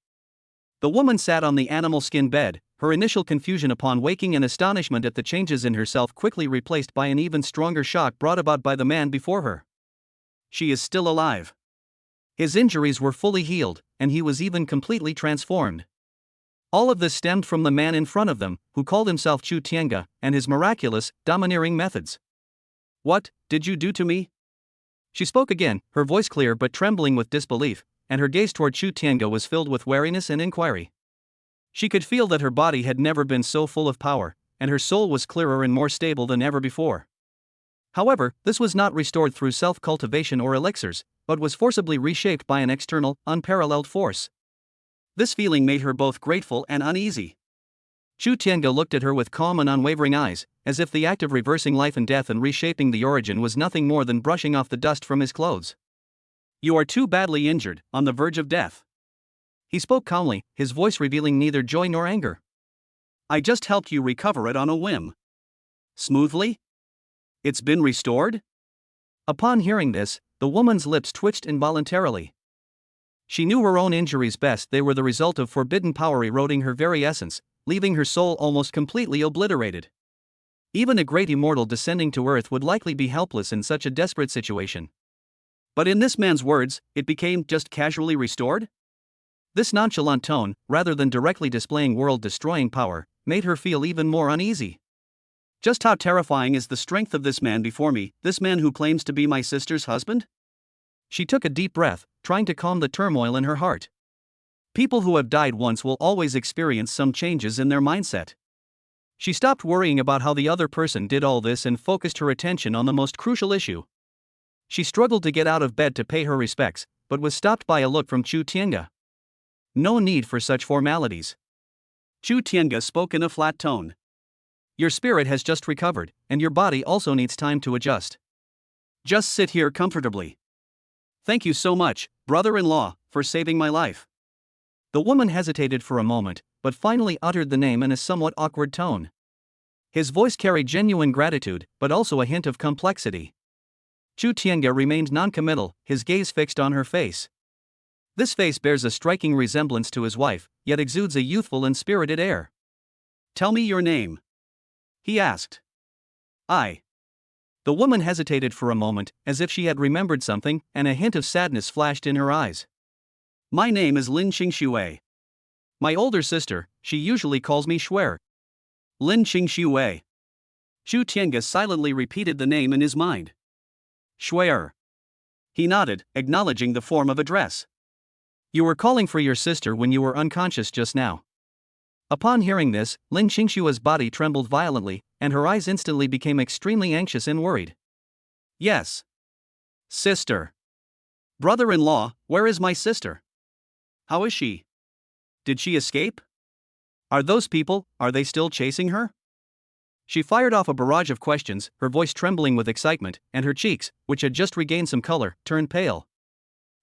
The woman sat on the animal skin bed, her initial confusion upon waking and astonishment at the changes in herself quickly replaced by an even stronger shock brought about by the man before her. She is still alive. His injuries were fully healed, and he was even completely transformed. All of this stemmed from the man in front of them, who called himself Chu Tiange, and his miraculous, domineering methods. What did you do to me? She spoke again, her voice clear but trembling with disbelief, and her gaze toward Chu Tiange was filled with wariness and inquiry. She could feel that her body had never been so full of power, and her soul was clearer and more stable than ever before. However, this was not restored through self-cultivation or elixirs, but was forcibly reshaped by an external, unparalleled force. This feeling made her both grateful and uneasy. Chu Tiange looked at her with calm and unwavering eyes, as if the act of reversing life and death and reshaping the origin was nothing more than brushing off the dust from his clothes. You are too badly injured, on the verge of death. He spoke calmly, his voice revealing neither joy nor anger. I just helped you recover it on a whim. Smoothly? It's been restored? Upon hearing this, the woman's lips twitched involuntarily. She knew her own injuries best. They were the result of forbidden power eroding her very essence, leaving her soul almost completely obliterated. Even a great immortal descending to earth would likely be helpless in such a desperate situation. But in this man's words, it became just casually restored? This nonchalant tone, rather than directly displaying world-destroying power, made her feel even more uneasy. Just how terrifying is the strength of this man before me, this man who claims to be my sister's husband? She took a deep breath, trying to calm the turmoil in her heart. People who have died once will always experience some changes in their mindset. She stopped worrying about how the other person did all this and focused her attention on the most crucial issue. She struggled to get out of bed to pay her respects, but was stopped by a look from Chu Tiange. No need for such formalities. Chu Tiange spoke in a flat tone. Your spirit has just recovered, and your body also needs time to adjust. Just sit here comfortably. Thank you so much, brother-in-law, for saving my life. The woman hesitated for a moment, but finally uttered the name in a somewhat awkward tone. His voice carried genuine gratitude, but also a hint of complexity. Chu Tiange remained noncommittal, his gaze fixed on her face. This face bears a striking resemblance to his wife, yet exudes a youthful and spirited air. Tell me your name, he asked. The woman hesitated for a moment, as if she had remembered something, and a hint of sadness flashed in her eyes. My name is Lin Qingxue. My older sister, she usually calls me Shuer. Lin Qingxue. Chu Tiange silently repeated the name in his mind. Shuer. He nodded, acknowledging the form of address. You were calling for your sister when you were unconscious just now. Upon hearing this, Lin Qingxue's body trembled violently, and her eyes instantly became extremely anxious and worried. Yes. Sister. Brother-in-law, where is my sister? How is she? Did she escape? Are those people, are they still chasing her? She fired off a barrage of questions, her voice trembling with excitement, and her cheeks, which had just regained some color, turned pale.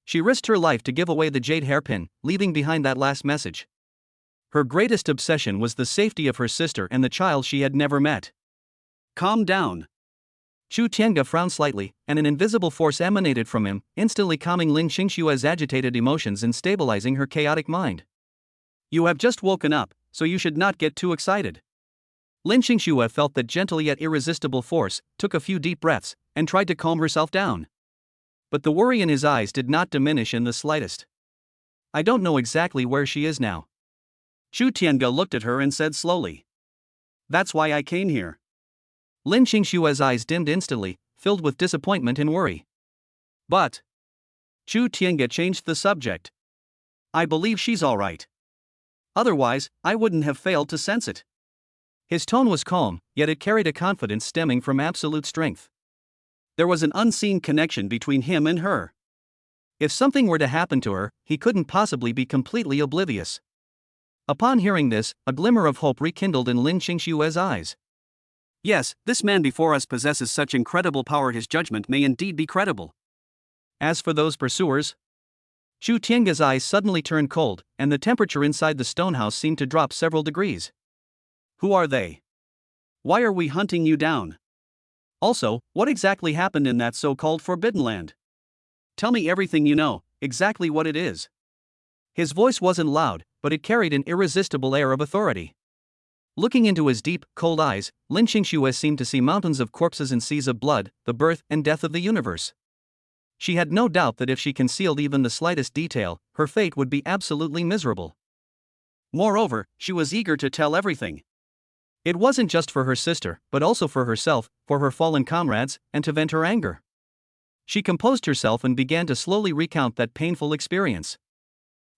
She risked her life to give away the jade hairpin, leaving behind that last message. Her greatest obsession was the safety of her sister and the child she had never met. Calm down. Chu Tiange frowned slightly, and an invisible force emanated from him, instantly calming Lin Qingxue's agitated emotions and stabilizing her chaotic mind. You have just woken up, so you should not get too excited. Lin Qingxue felt that gentle yet irresistible force, took a few deep breaths, and tried to calm herself down. But the worry in his eyes did not diminish in the slightest. I don't know exactly where she is now. Chu Tiange looked at her and said slowly. That's why I came here. Lin Qingxue's eyes dimmed instantly, filled with disappointment and worry. But Chu Tiange changed the subject. I believe she's all right. Otherwise, I wouldn't have failed to sense it. His tone was calm, yet it carried a confidence stemming from absolute strength. There was an unseen connection between him and her. If something were to happen to her, he couldn't possibly be completely oblivious. Upon hearing this, a glimmer of hope rekindled in Lin Qingxue's eyes. Yes, this man before us possesses such incredible power, his judgment may indeed be credible. As for those pursuers, Chu Tiange's eyes suddenly turned cold, and the temperature inside the stone house seemed to drop several degrees. Who are they? Why are we hunting you down? Also, what exactly happened in that so-called Forbidden Land? Tell me everything you know, exactly what it is. His voice wasn't loud, but it carried an irresistible air of authority. Looking into his deep, cold eyes, Lin Qingxue seemed to see mountains of corpses and seas of blood, the birth and death of the universe. She had no doubt that if she concealed even the slightest detail, her fate would be absolutely miserable. Moreover, she was eager to tell everything. It wasn't just for her sister, but also for herself, for her fallen comrades, and to vent her anger. She composed herself and began to slowly recount that painful experience.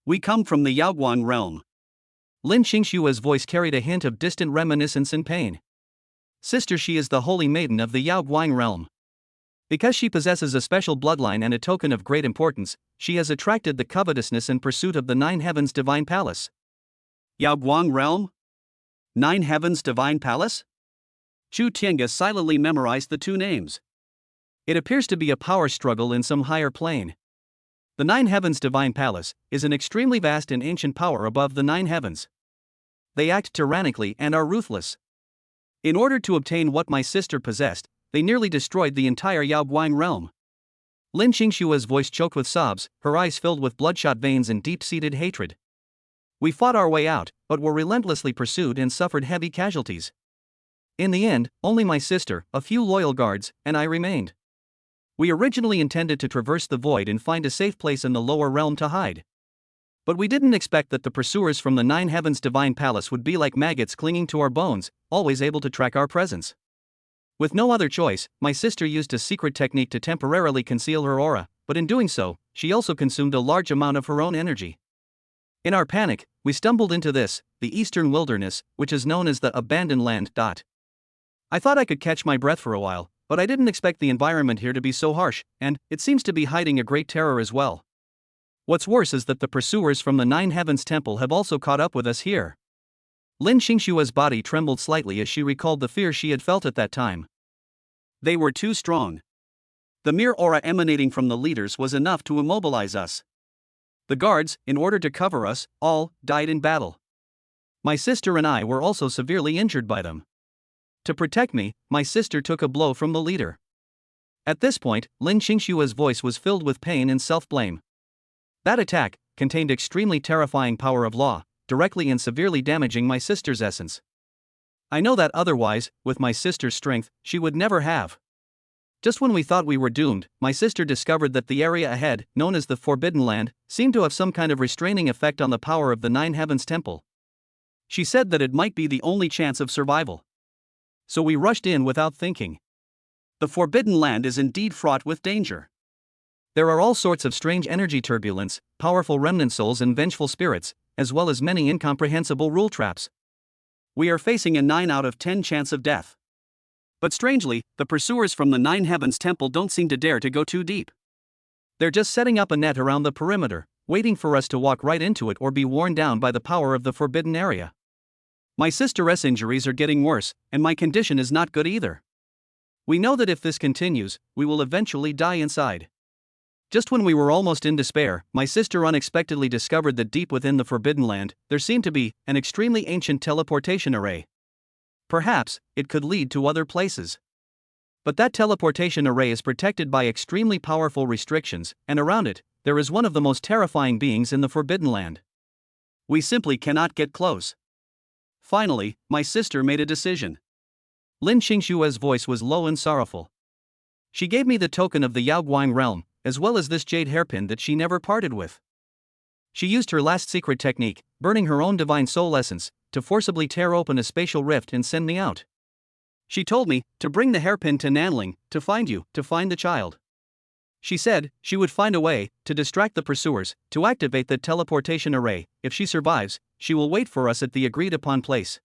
We come from the Yaoguang realm. Lin Xingshua's voice carried a hint of distant reminiscence and pain. Sister, she is the holy maiden of the Yaoguang realm. Because she possesses a special bloodline and a token of great importance, she has attracted the covetousness and pursuit of the Nine Heavens Divine Palace. Yaoguang realm? Nine Heavens Divine Palace? Chu Tiange silently memorized the two names. It appears to be a power struggle in some higher plane. The Nine Heavens Divine Palace is an extremely vast and ancient power above the Nine Heavens. They act tyrannically and are ruthless. In order to obtain what my sister possessed, they nearly destroyed the entire Yaoguang realm. Lin Xingshua's voice choked with sobs, her eyes filled with bloodshot veins and deep-seated hatred. We fought our way out, but were relentlessly pursued and suffered heavy casualties. In the end, only my sister, a few loyal guards, and I remained. We originally intended to traverse the void and find a safe place in the lower realm to hide. But we didn't expect that the pursuers from the Nine Heavens Divine Palace would be like maggots clinging to our bones, always able to track our presence. With no other choice, my sister used a secret technique to temporarily conceal her aura, but in doing so, she also consumed a large amount of her own energy. In our panic, we stumbled into this, the eastern wilderness, which is known as the abandoned land. I thought I could catch my breath for a while, but I didn't expect the environment here to be so harsh, and it seems to be hiding a great terror as well. What's worse is that the pursuers from the Nine Heavens Temple have also caught up with us here. Lin Xingshua's body trembled slightly as she recalled the fear she had felt at that time. They were too strong. The mere aura emanating from the leaders was enough to immobilize us. The guards, in order to cover us, all died in battle. My sister and I were also severely injured by them. To protect me, my sister took a blow from the leader. At this point, Lin Xingshua's voice was filled with pain and self-blame. That attack contained extremely terrifying power of law, directly and severely damaging my sister's essence. I know that otherwise, with my sister's strength, she would never have. Just when we thought we were doomed, my sister discovered that the area ahead, known as the Forbidden Land, seemed to have some kind of restraining effect on the power of the Nine Heavens Temple. She said that it might be the only chance of survival. So we rushed in without thinking. The Forbidden Land is indeed fraught with danger. There are all sorts of strange energy turbulence, powerful remnant souls and vengeful spirits, as well as many incomprehensible rule traps. We are facing a 9 out of 10 chance of death. But strangely, the pursuers from the Nine Heavens Temple don't seem to dare to go too deep. They're just setting up a net around the perimeter, waiting for us to walk right into it or be worn down by the power of the forbidden area. My sister's injuries are getting worse, and my condition is not good either. We know that if this continues, we will eventually die inside. Just when we were almost in despair, my sister unexpectedly discovered that deep within the Forbidden Land, there seemed to be an extremely ancient teleportation array. Perhaps it could lead to other places. But that teleportation array is protected by extremely powerful restrictions, and around it, there is one of the most terrifying beings in the Forbidden Land. We simply cannot get close. Finally, my sister made a decision. Lin Xingshua's voice was low and sorrowful. She gave me the token of the Yaoguang realm, as well as this jade hairpin that she never parted with. She used her last secret technique, burning her own divine soul essence, to forcibly tear open a spatial rift and send me out. She told me to bring the hairpin to Nanling, to find you, to find the child. She said she would find a way to distract the pursuers, to activate the teleportation array. If she survives, she will wait for us at the agreed upon place.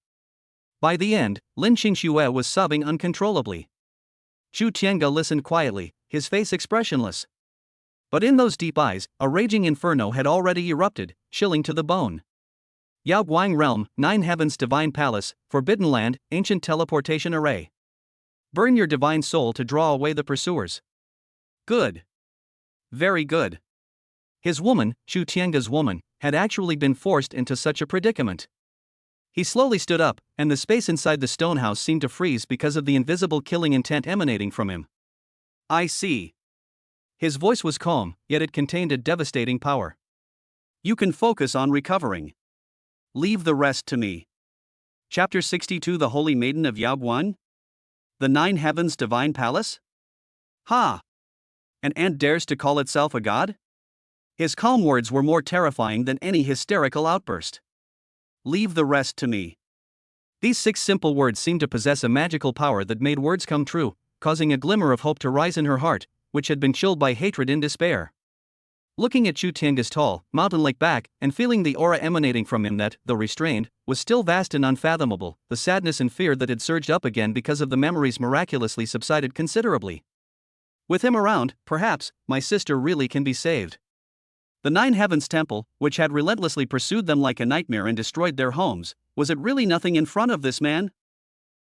By the end, Lin Xingxue was sobbing uncontrollably. Chu Tiange listened quietly, his face expressionless. But in those deep eyes, a raging inferno had already erupted, chilling to the bone. Yaoguang Realm, Nine Heavens Divine Palace, Forbidden Land, Ancient Teleportation Array. Burn your divine soul to draw away the pursuers. Good. Very good. His woman, Chu Tiange's woman, had actually been forced into such a predicament. He slowly stood up, and the space inside the stone house seemed to freeze because of the invisible killing intent emanating from him. I see. His voice was calm, yet it contained a devastating power. You can focus on recovering. Leave the rest to me. Chapter 62 The Holy Maiden of Yaoguang? The Nine Heavens Divine Palace? Ha! An ant dares to call itself a god? His calm words were more terrifying than any hysterical outburst. leave the rest to me. These 6 simple words seemed to possess a magical power that made words come true, causing a glimmer of hope to rise in her heart, which had been chilled by hatred and despair. Looking at Chu Tiange's tall, mountain-like back, and feeling the aura emanating from him that, though restrained, was still vast and unfathomable, the sadness and fear that had surged up again because of the memories miraculously subsided considerably. With him around, perhaps, my sister really can be saved. The Nine Heavens Temple, which had relentlessly pursued them like a nightmare and destroyed their homes, was it really nothing in front of this man?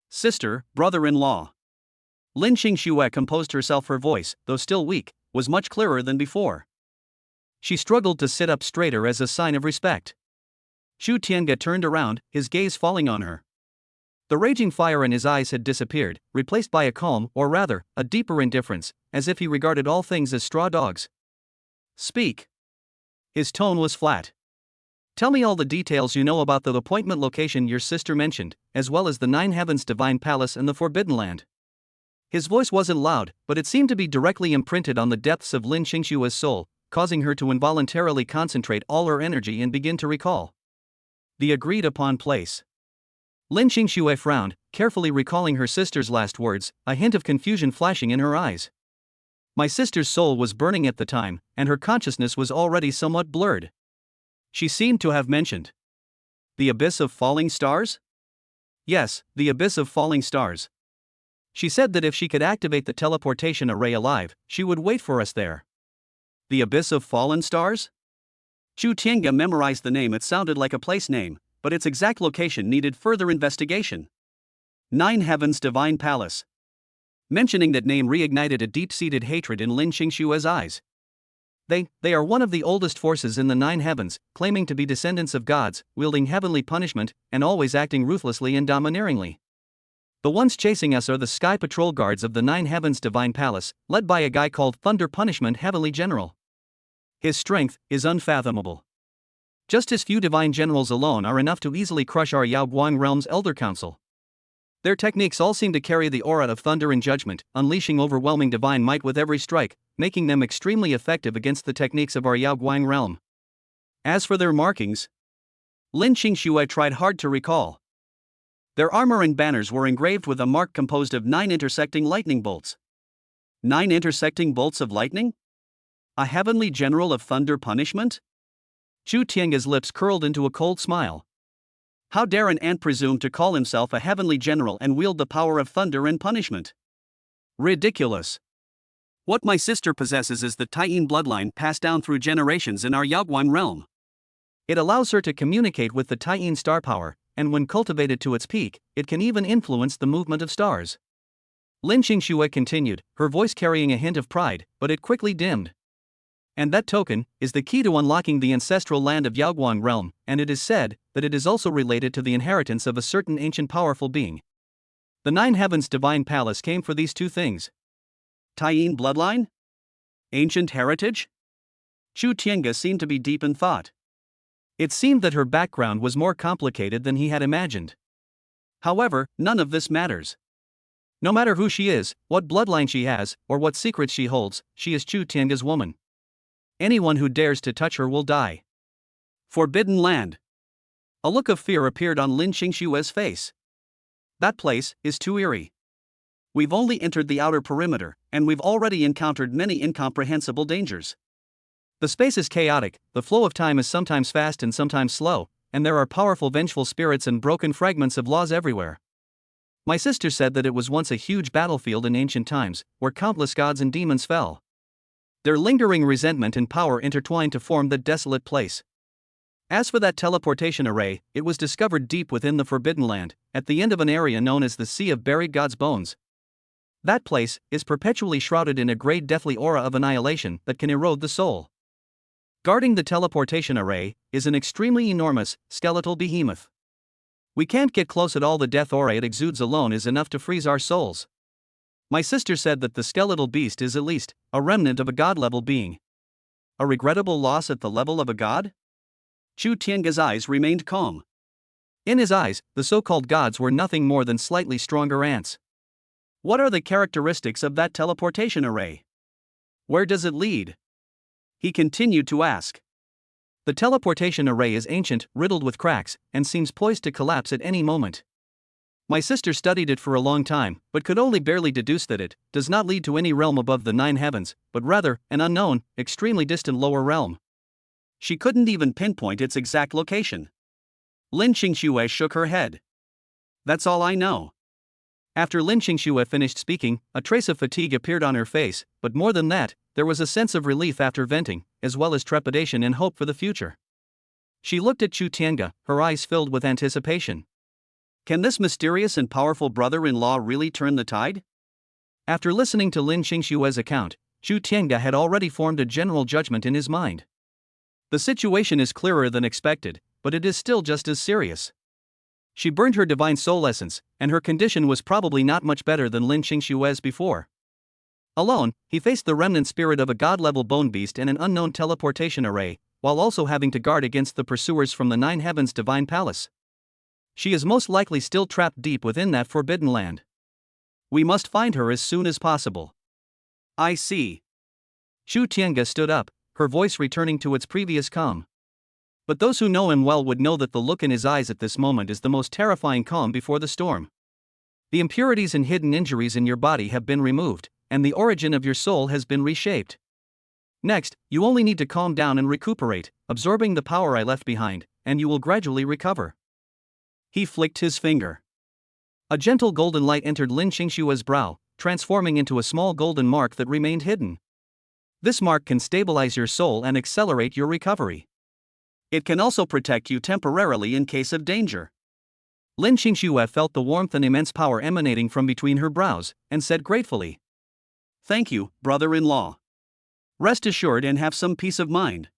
Sister, brother-in-law. Lin Xingxue composed herself. Her voice, though still weak, was much clearer than before. She struggled to sit up straighter as a sign of respect. Chu Tiange turned around, his gaze falling on her. The raging fire in his eyes had disappeared, replaced by a calm, or rather, a deeper indifference, as if he regarded all things as straw dogs. Speak. His tone was flat. Tell me all the details you know about the appointment location your sister mentioned, as well as the Nine Heavens Divine Palace and the Forbidden Land. His voice wasn't loud, but it seemed to be directly imprinted on the depths of Lin Xingxue's soul, causing her to involuntarily concentrate all her energy and begin to recall. The agreed-upon place. Lin Xingxue frowned, carefully recalling her sister's last words, a hint of confusion flashing in her eyes. My sister's soul was burning at the time, and her consciousness was already somewhat blurred. She seemed to have mentioned the abyss of falling stars? Yes, the abyss of falling stars. She said that if she could activate the teleportation array alive, she would wait for us there. The abyss of fallen stars? Chu Tiange memorized the name. It sounded like a place name, but its exact location needed further investigation. Nine Heavens Divine Palace. Mentioning that name reignited a deep-seated hatred in Lin Xingxue's eyes. They are one of the oldest forces in the Nine Heavens, claiming to be descendants of gods, wielding heavenly punishment, and always acting ruthlessly and domineeringly. The ones chasing us are the Sky Patrol Guards of the Nine Heavens Divine Palace, led by a guy called Thunder Punishment Heavenly General. His strength is unfathomable. Just his few divine generals alone are enough to easily crush our Yaoguang Realm's Elder Council. Their techniques all seem to carry the aura of thunder and judgment, unleashing overwhelming divine might with every strike, making them extremely effective against the techniques of our Yaoguang Realm. As for their markings, Lin Xingxue tried hard to recall. Their armor and banners were engraved with a mark composed of 9 intersecting lightning bolts. 9 intersecting bolts of lightning? A heavenly general of thunder punishment? Chu Tiange's lips curled into a cold smile. How dare an ant presume to call himself a heavenly general and wield the power of thunder and punishment? Ridiculous. What my sister possesses is the Taiyin bloodline passed down through generations in our Yaoguang realm. It allows her to communicate with the Taiyin star power, and when cultivated to its peak, it can even influence the movement of stars. Lin Xingxue continued, her voice carrying a hint of pride, but it quickly dimmed. And that token is the key to unlocking the ancestral land of Yaoguang realm, and it is said that it is also related to the inheritance of a certain ancient powerful being. The Nine Heavens Divine Palace came for these 2 things. Taiyin bloodline? Ancient heritage? Chu Tiange seemed to be deep in thought. It seemed that her background was more complicated than he had imagined. However, none of this matters. No matter who she is, what bloodline she has, or what secrets she holds, she is Chu Tiange's woman. Anyone who dares to touch her will die. Forbidden Land. A look of fear appeared on Lin Xingxue's face. That place is too eerie. We've only entered the outer perimeter, and we've already encountered many incomprehensible dangers. The space is chaotic, the flow of time is sometimes fast and sometimes slow, and there are powerful vengeful spirits and broken fragments of laws everywhere. My sister said that it was once a huge battlefield in ancient times, where countless gods and demons fell. Their lingering resentment and power intertwined to form that desolate place. As for that teleportation array, it was discovered deep within the Forbidden Land, at the end of an area known as the Sea of Buried Gods' Bones. That place is perpetually shrouded in a great deathly aura of annihilation that can erode the soul. Guarding the teleportation array is an extremely enormous, skeletal behemoth. We can't get close at all. The death aura it exudes alone is enough to freeze our souls. My sister said that the skeletal beast is at least a remnant of a god-level being. A regrettable loss at the level of a god? Chu Tiange's eyes remained calm. In his eyes, the so-called gods were nothing more than slightly stronger ants. What are the characteristics of that teleportation array? Where does it lead? He continued to ask. The teleportation array is ancient, riddled with cracks, and seems poised to collapse at any moment. My sister studied it for a long time, but could only barely deduce that it does not lead to any realm above the 9 heavens, but rather, an unknown, extremely distant lower realm. She couldn't even pinpoint its exact location. Lin Qingxue shook her head. That's all I know. After Lin Qingxue finished speaking, a trace of fatigue appeared on her face, but more than that, there was a sense of relief after venting, as well as trepidation and hope for the future. She looked at Chu Tiange, her eyes filled with anticipation. Can this mysterious and powerful brother-in-law really turn the tide? After listening to Lin Qingxue's account, Chu Tiange had already formed a general judgment in his mind. The situation is clearer than expected, but it is still just as serious. She burned her divine soul essence, and her condition was probably not much better than Lin Qingxue's before. Alone, he faced the remnant spirit of a god-level bone beast and an unknown teleportation array, while also having to guard against the pursuers from the 9 heavens divine palace. She is most likely still trapped deep within that forbidden land. We must find her as soon as possible. I see. Chu Tiange stood up, her voice returning to its previous calm. But those who know him well would know that the look in his eyes at this moment is the most terrifying calm before the storm. The impurities and hidden injuries in your body have been removed, and the origin of your soul has been reshaped. Next, you only need to calm down and recuperate, absorbing the power I left behind, and you will gradually recover. He flicked his finger. A gentle golden light entered Lin Qingxue's brow, transforming into a small golden mark that remained hidden. This mark can stabilize your soul and accelerate your recovery. It can also protect you temporarily in case of danger. Lin Qingxue felt the warmth and immense power emanating from between her brows, and said gratefully, "Thank you, brother-in-law. Rest assured and have some peace of mind."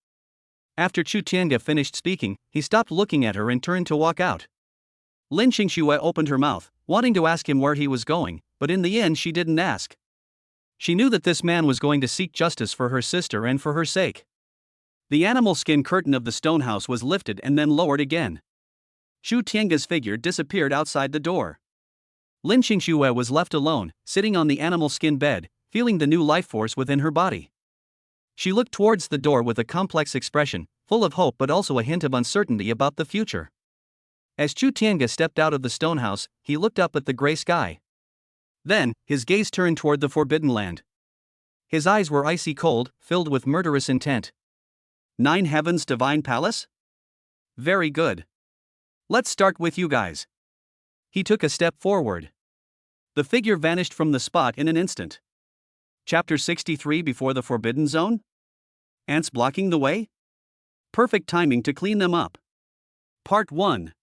After Chu Tiange finished speaking, he stopped looking at her and turned to walk out. Lin Qingxue opened her mouth, wanting to ask him where he was going, but in the end she didn't ask. She knew that this man was going to seek justice for her sister and for her sake. The animal skin curtain of the stone house was lifted and then lowered again. Chu Tiange's figure disappeared outside the door. Lin Qingxue was left alone, sitting on the animal skin bed, feeling the new life force within her body. She looked towards the door with a complex expression, full of hope but also a hint of uncertainty about the future. As Chu Tiange stepped out of the stone house, he looked up at the gray sky. Then, his gaze turned toward the forbidden land. His eyes were icy cold, filled with murderous intent. 9 heavens divine palace? Very good. Let's start with you guys. He took a step forward. The figure vanished from the spot in an instant. Chapter 63 Before the Forbidden Zone? Ants blocking the way? Perfect timing to clean them up. Part 1.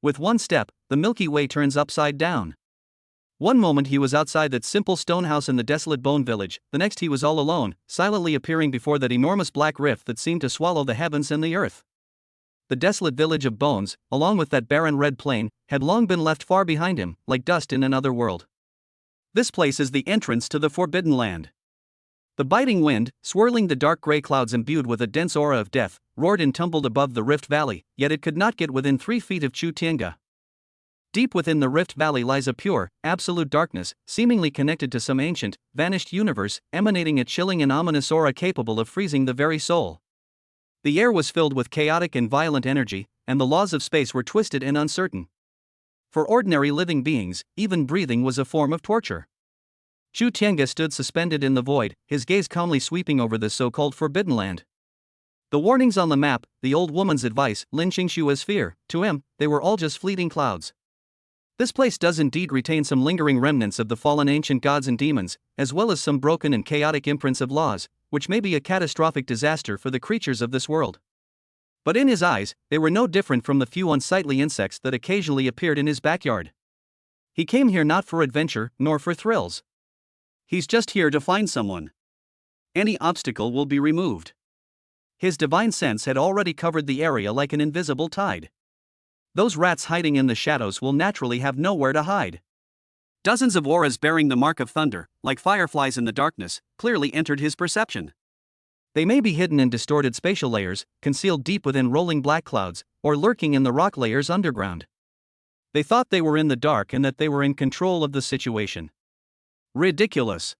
With one step, the Milky Way turns upside down. One moment he was outside that simple stone house in the desolate bone village, the next he was all alone, silently appearing before that enormous black rift that seemed to swallow the heavens and the earth. The desolate village of bones, along with that barren red plain, had long been left far behind him, like dust in another world. This place is the entrance to the Forbidden Land. The biting wind, swirling the dark gray clouds imbued with a dense aura of death, roared and tumbled above the Rift Valley, yet it could not get within 3 feet of Chu Tiange. Deep within the Rift Valley lies a pure, absolute darkness, seemingly connected to some ancient, vanished universe, emanating a chilling and ominous aura capable of freezing the very soul. The air was filled with chaotic and violent energy, and the laws of space were twisted and uncertain. For ordinary living beings, even breathing was a form of torture. Chu Tiange stood suspended in the void, his gaze calmly sweeping over this so-called Forbidden Land. The warnings on the map, the old woman's advice, Lin Qingxue's fear, to him, they were all just fleeting clouds. This place does indeed retain some lingering remnants of the fallen ancient gods and demons, as well as some broken and chaotic imprints of laws, which may be a catastrophic disaster for the creatures of this world. But in his eyes, they were no different from the few unsightly insects that occasionally appeared in his backyard. He came here not for adventure, nor for thrills. He's just here to find someone. Any obstacle will be removed. His divine sense had already covered the area like an invisible tide. Those rats hiding in the shadows will naturally have nowhere to hide. Dozens of auras bearing the mark of thunder, like fireflies in the darkness, clearly entered his perception. They may be hidden in distorted spatial layers, concealed deep within rolling black clouds, or lurking in the rock layers underground. They thought they were in the dark and that they were in control of the situation. Ridiculous.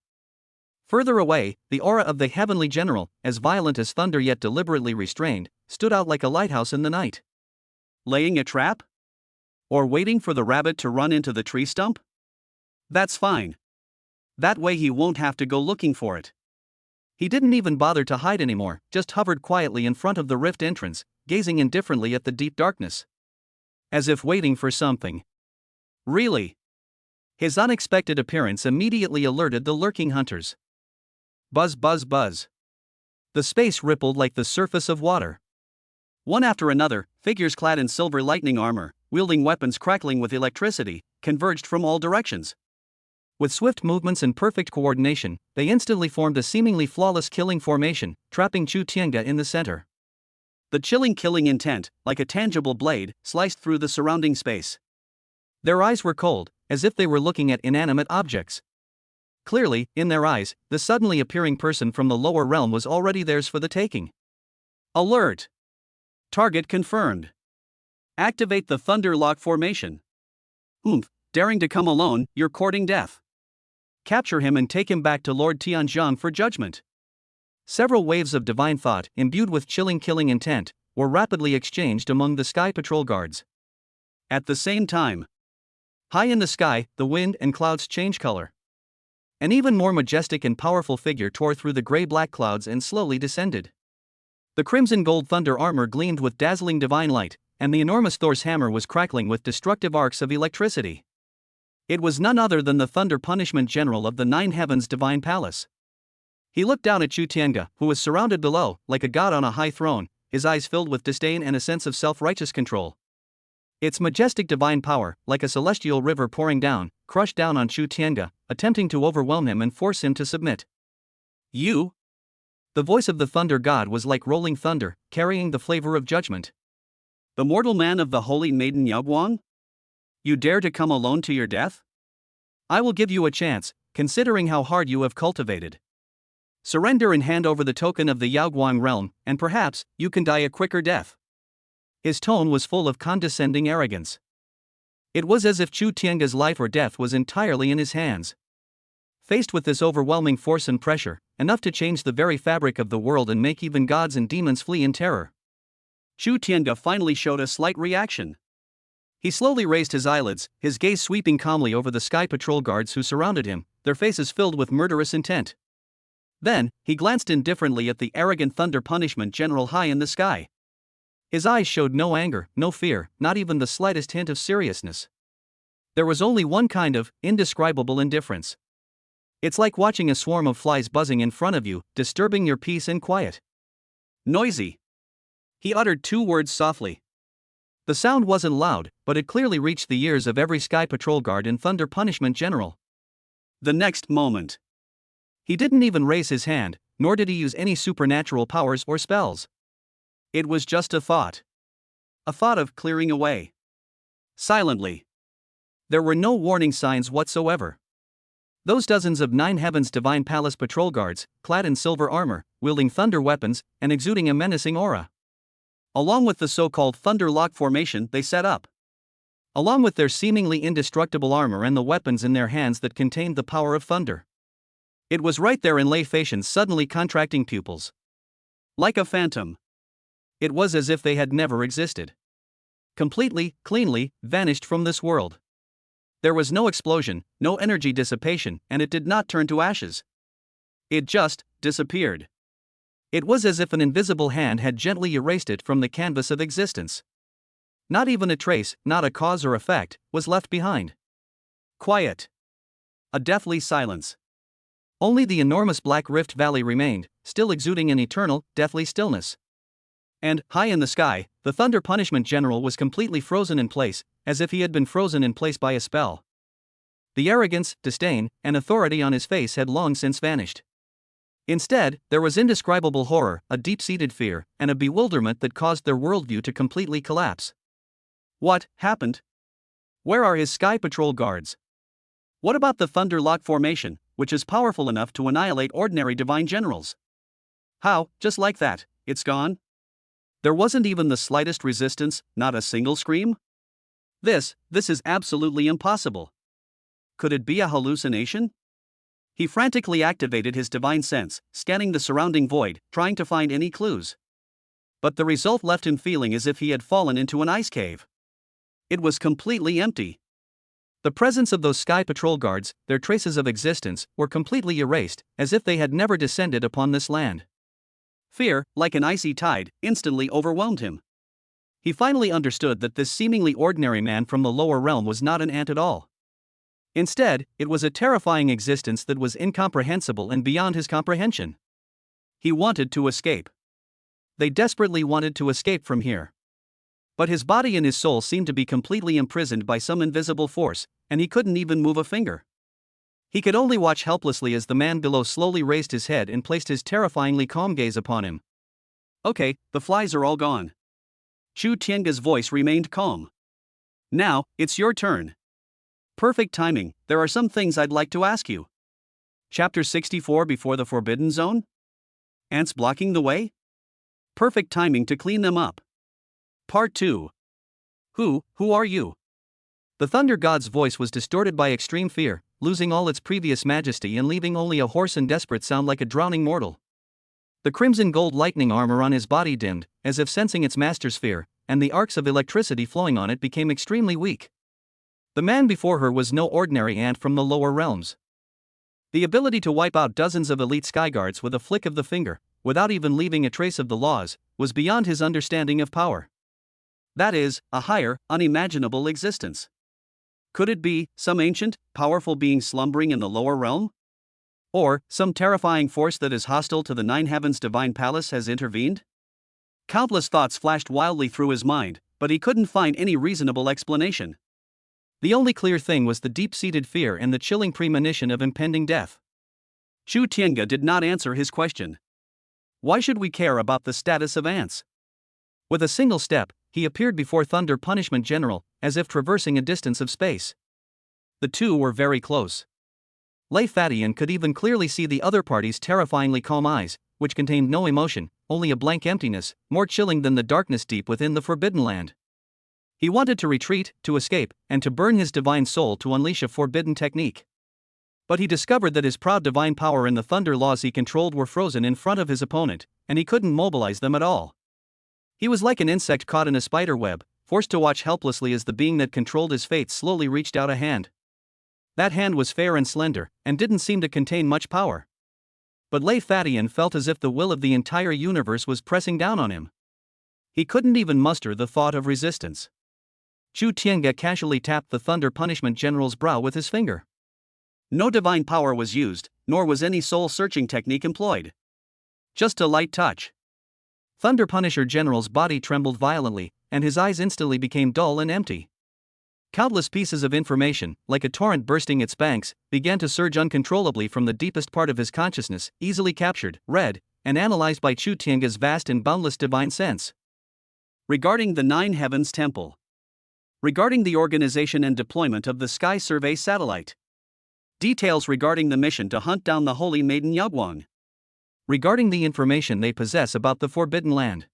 Further away, the aura of the heavenly general, as violent as thunder yet deliberately restrained, stood out like a lighthouse in the night. Laying a trap? Or waiting for the rabbit to run into the tree stump? That's fine. That way he won't have to go looking for it. He didn't even bother to hide anymore, just hovered quietly in front of the rift entrance, gazing indifferently at the deep darkness. As if waiting for something. Really? His unexpected appearance immediately alerted the lurking hunters. Buzz, buzz, buzz. The space rippled like the surface of water. One after another, figures clad in silver lightning armor, wielding weapons crackling with electricity, converged from all directions. With swift movements and perfect coordination, they instantly formed a seemingly flawless killing formation, trapping Chu Tiange in the center. The chilling killing intent, like a tangible blade, sliced through the surrounding space. Their eyes were cold, as if they were looking at inanimate objects. Clearly, in their eyes, the suddenly appearing person from the lower realm was already theirs for the taking. Alert! Target confirmed. Activate the Thunder Lock formation. Daring to come alone, you're courting death. Capture him and take him back to Lord Tianzhang for judgment. Several waves of divine thought, imbued with chilling killing intent, were rapidly exchanged among the Sky Patrol guards. At the same time, high in the sky, the wind and clouds changed color. An even more majestic and powerful figure tore through the gray-black clouds and slowly descended. The crimson gold thunder armor gleamed with dazzling divine light, and the enormous Thor's hammer was crackling with destructive arcs of electricity. It was none other than the Thunder Punishment General of the Nine Heavens Divine Palace. He looked down at Chu Tiange, who was surrounded below, like a god on a high throne, his eyes filled with disdain and a sense of self-righteous control. Its majestic divine power, like a celestial river pouring down, crushed down on Chu Tiange, attempting to overwhelm him and force him to submit. You? The voice of the thunder god was like rolling thunder, carrying the flavor of judgment. The mortal man of the holy maiden Yaoguang? You dare to come alone to your death? I will give you a chance, considering how hard you have cultivated. Surrender and hand over the token of the Yaoguang realm, and perhaps you can die a quicker death. His tone was full of condescending arrogance. It was as if Chu Tiange's life or death was entirely in his hands. Faced with this overwhelming force and pressure, enough to change the very fabric of the world and make even gods and demons flee in terror, Chu Tiange finally showed a slight reaction. He slowly raised his eyelids, his gaze sweeping calmly over the Sky Patrol guards who surrounded him, their faces filled with murderous intent. Then, he glanced indifferently at the arrogant Thunder Punishment General high in the sky. His eyes showed no anger, no fear, not even the slightest hint of seriousness. There was only one kind of indescribable indifference. It's like watching a swarm of flies buzzing in front of you, disturbing your peace and quiet. Noisy. He uttered two words softly. The sound wasn't loud, but it clearly reached the ears of every Sky Patrol guard and Thunder Punishment General. The next moment, he didn't even raise his hand, nor did he use any supernatural powers or spells. It was just a thought. A thought of clearing away. Silently. There were no warning signs whatsoever. Those dozens of Nine Heavens Divine Palace patrol guards, clad in silver armor, wielding thunder weapons, and exuding a menacing aura. Along with the so-called Thunder Lock formation they set up. Along with their seemingly indestructible armor and the weapons in their hands that contained the power of thunder. It was right there in Lei Feishan's suddenly contracting pupils. Like a phantom. It was as if they had never existed. Completely, cleanly, vanished from this world. There was no explosion, no energy dissipation, and it did not turn to ashes. It just disappeared. It was as if an invisible hand had gently erased it from the canvas of existence. Not even a trace, not a cause or effect, was left behind. Quiet. A deathly silence. Only the enormous black rift valley remained, still exuding an eternal, deathly stillness. And, high in the sky, the Thunder Punishment General was completely frozen in place, as if he had been frozen in place by a spell. The arrogance, disdain, and authority on his face had long since vanished. Instead, there was indescribable horror, a deep-seated fear, and a bewilderment that caused their worldview to completely collapse. What happened? Where are his Sky Patrol guards? What about the Thunder Lock formation, which is powerful enough to annihilate ordinary divine generals? How, just like that, it's gone? There wasn't even the slightest resistance, not a single scream? This is absolutely impossible. Could it be a hallucination? He frantically activated his divine sense, scanning the surrounding void, trying to find any clues. But the result left him feeling as if he had fallen into an ice cave. It was completely empty. The presence of those Sky Patrol guards, their traces of existence, were completely erased, as if they had never descended upon this land. Fear, like an icy tide, instantly overwhelmed him. He finally understood that this seemingly ordinary man from the lower realm was not an ant at all. Instead, it was a terrifying existence that was incomprehensible and beyond his comprehension. He wanted to escape. They desperately wanted to escape from here. But his body and his soul seemed to be completely imprisoned by some invisible force, and he couldn't even move a finger. He could only watch helplessly as the man below slowly raised his head and placed his terrifyingly calm gaze upon him. "Okay, the flies are all gone." Chu Tiange's voice remained calm. "Now, it's your turn." "Perfect timing, there are some things I'd like to ask you." Chapter 64 Before the Forbidden Zone? Ants blocking the way? Perfect timing to clean them up. Part 2. Who are you? The Thunder God's voice was distorted by extreme fear, losing all its previous majesty and leaving only a hoarse and desperate sound like a drowning mortal. The crimson gold lightning armor on his body dimmed, as if sensing its master's fear, and the arcs of electricity flowing on it became extremely weak. The man before her was no ordinary ant from the lower realms. The ability to wipe out dozens of elite skyguards with a flick of the finger, without even leaving a trace of the laws, was beyond his understanding of power. That is, a higher, unimaginable existence. Could it be some ancient, powerful being slumbering in the lower realm? Or some terrifying force that is hostile to the Nine Heavens' divine palace has intervened? Countless thoughts flashed wildly through his mind, but he couldn't find any reasonable explanation. The only clear thing was the deep-seated fear and the chilling premonition of impending death. Chu Tiange did not answer his question. Why should we care about the status of ants? With a single step, he appeared before Thunder Punishment General, as if traversing a distance of space. The two were very close. Lei Fatian could even clearly see the other party's terrifyingly calm eyes, which contained no emotion, only a blank emptiness, more chilling than the darkness deep within the Forbidden Land. He wanted to retreat, to escape, and to burn his divine soul to unleash a forbidden technique. But he discovered that his proud divine power and the thunder laws he controlled were frozen in front of his opponent, and he couldn't mobilize them at all. He was like an insect caught in a spider web, forced to watch helplessly as the being that controlled his fate slowly reached out a hand. That hand was fair and slender, and didn't seem to contain much power. But Lei Fatian felt as if the will of the entire universe was pressing down on him. He couldn't even muster the thought of resistance. Chu Tiange casually tapped the Thunder Punishment General's brow with his finger. No divine power was used, nor was any soul-searching technique employed. Just a light touch. Thunder Punisher General's body trembled violently, and his eyes instantly became dull and empty. Countless pieces of information, like a torrent bursting its banks, began to surge uncontrollably from the deepest part of his consciousness, easily captured, read, and analyzed by Chu Tiange's vast and boundless divine sense. Regarding the Nine Heavens Temple. Regarding the organization and deployment of the Sky Survey satellite. Details regarding the mission to hunt down the Holy Maiden Yaoguang. Regarding the information they possess about the Forbidden Land.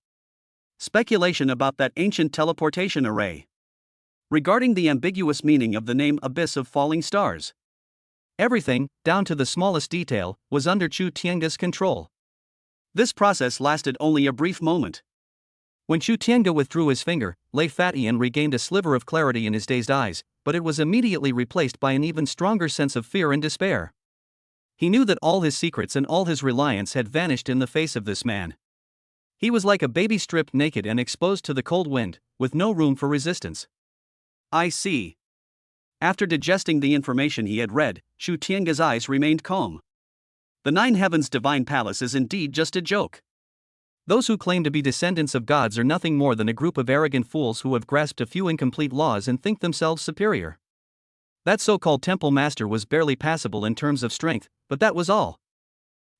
Speculation about that ancient teleportation array. Regarding the ambiguous meaning of the name Abyss of Falling Stars. Everything, down to the smallest detail, was under Chu Tiange's control. This process lasted only a brief moment. When Chu Tiange withdrew his finger, Lei Fatian regained a sliver of clarity in his dazed eyes, but it was immediately replaced by an even stronger sense of fear and despair. He knew that all his secrets and all his reliance had vanished in the face of this man. He was like a baby stripped naked and exposed to the cold wind, with no room for resistance. I see. After digesting the information he had read, Chu Tiange's eyes remained calm. The Nine Heavens' divine palace is indeed just a joke. Those who claim to be descendants of gods are nothing more than a group of arrogant fools who have grasped a few incomplete laws and think themselves superior. That so-called temple master was barely passable in terms of strength, but that was all.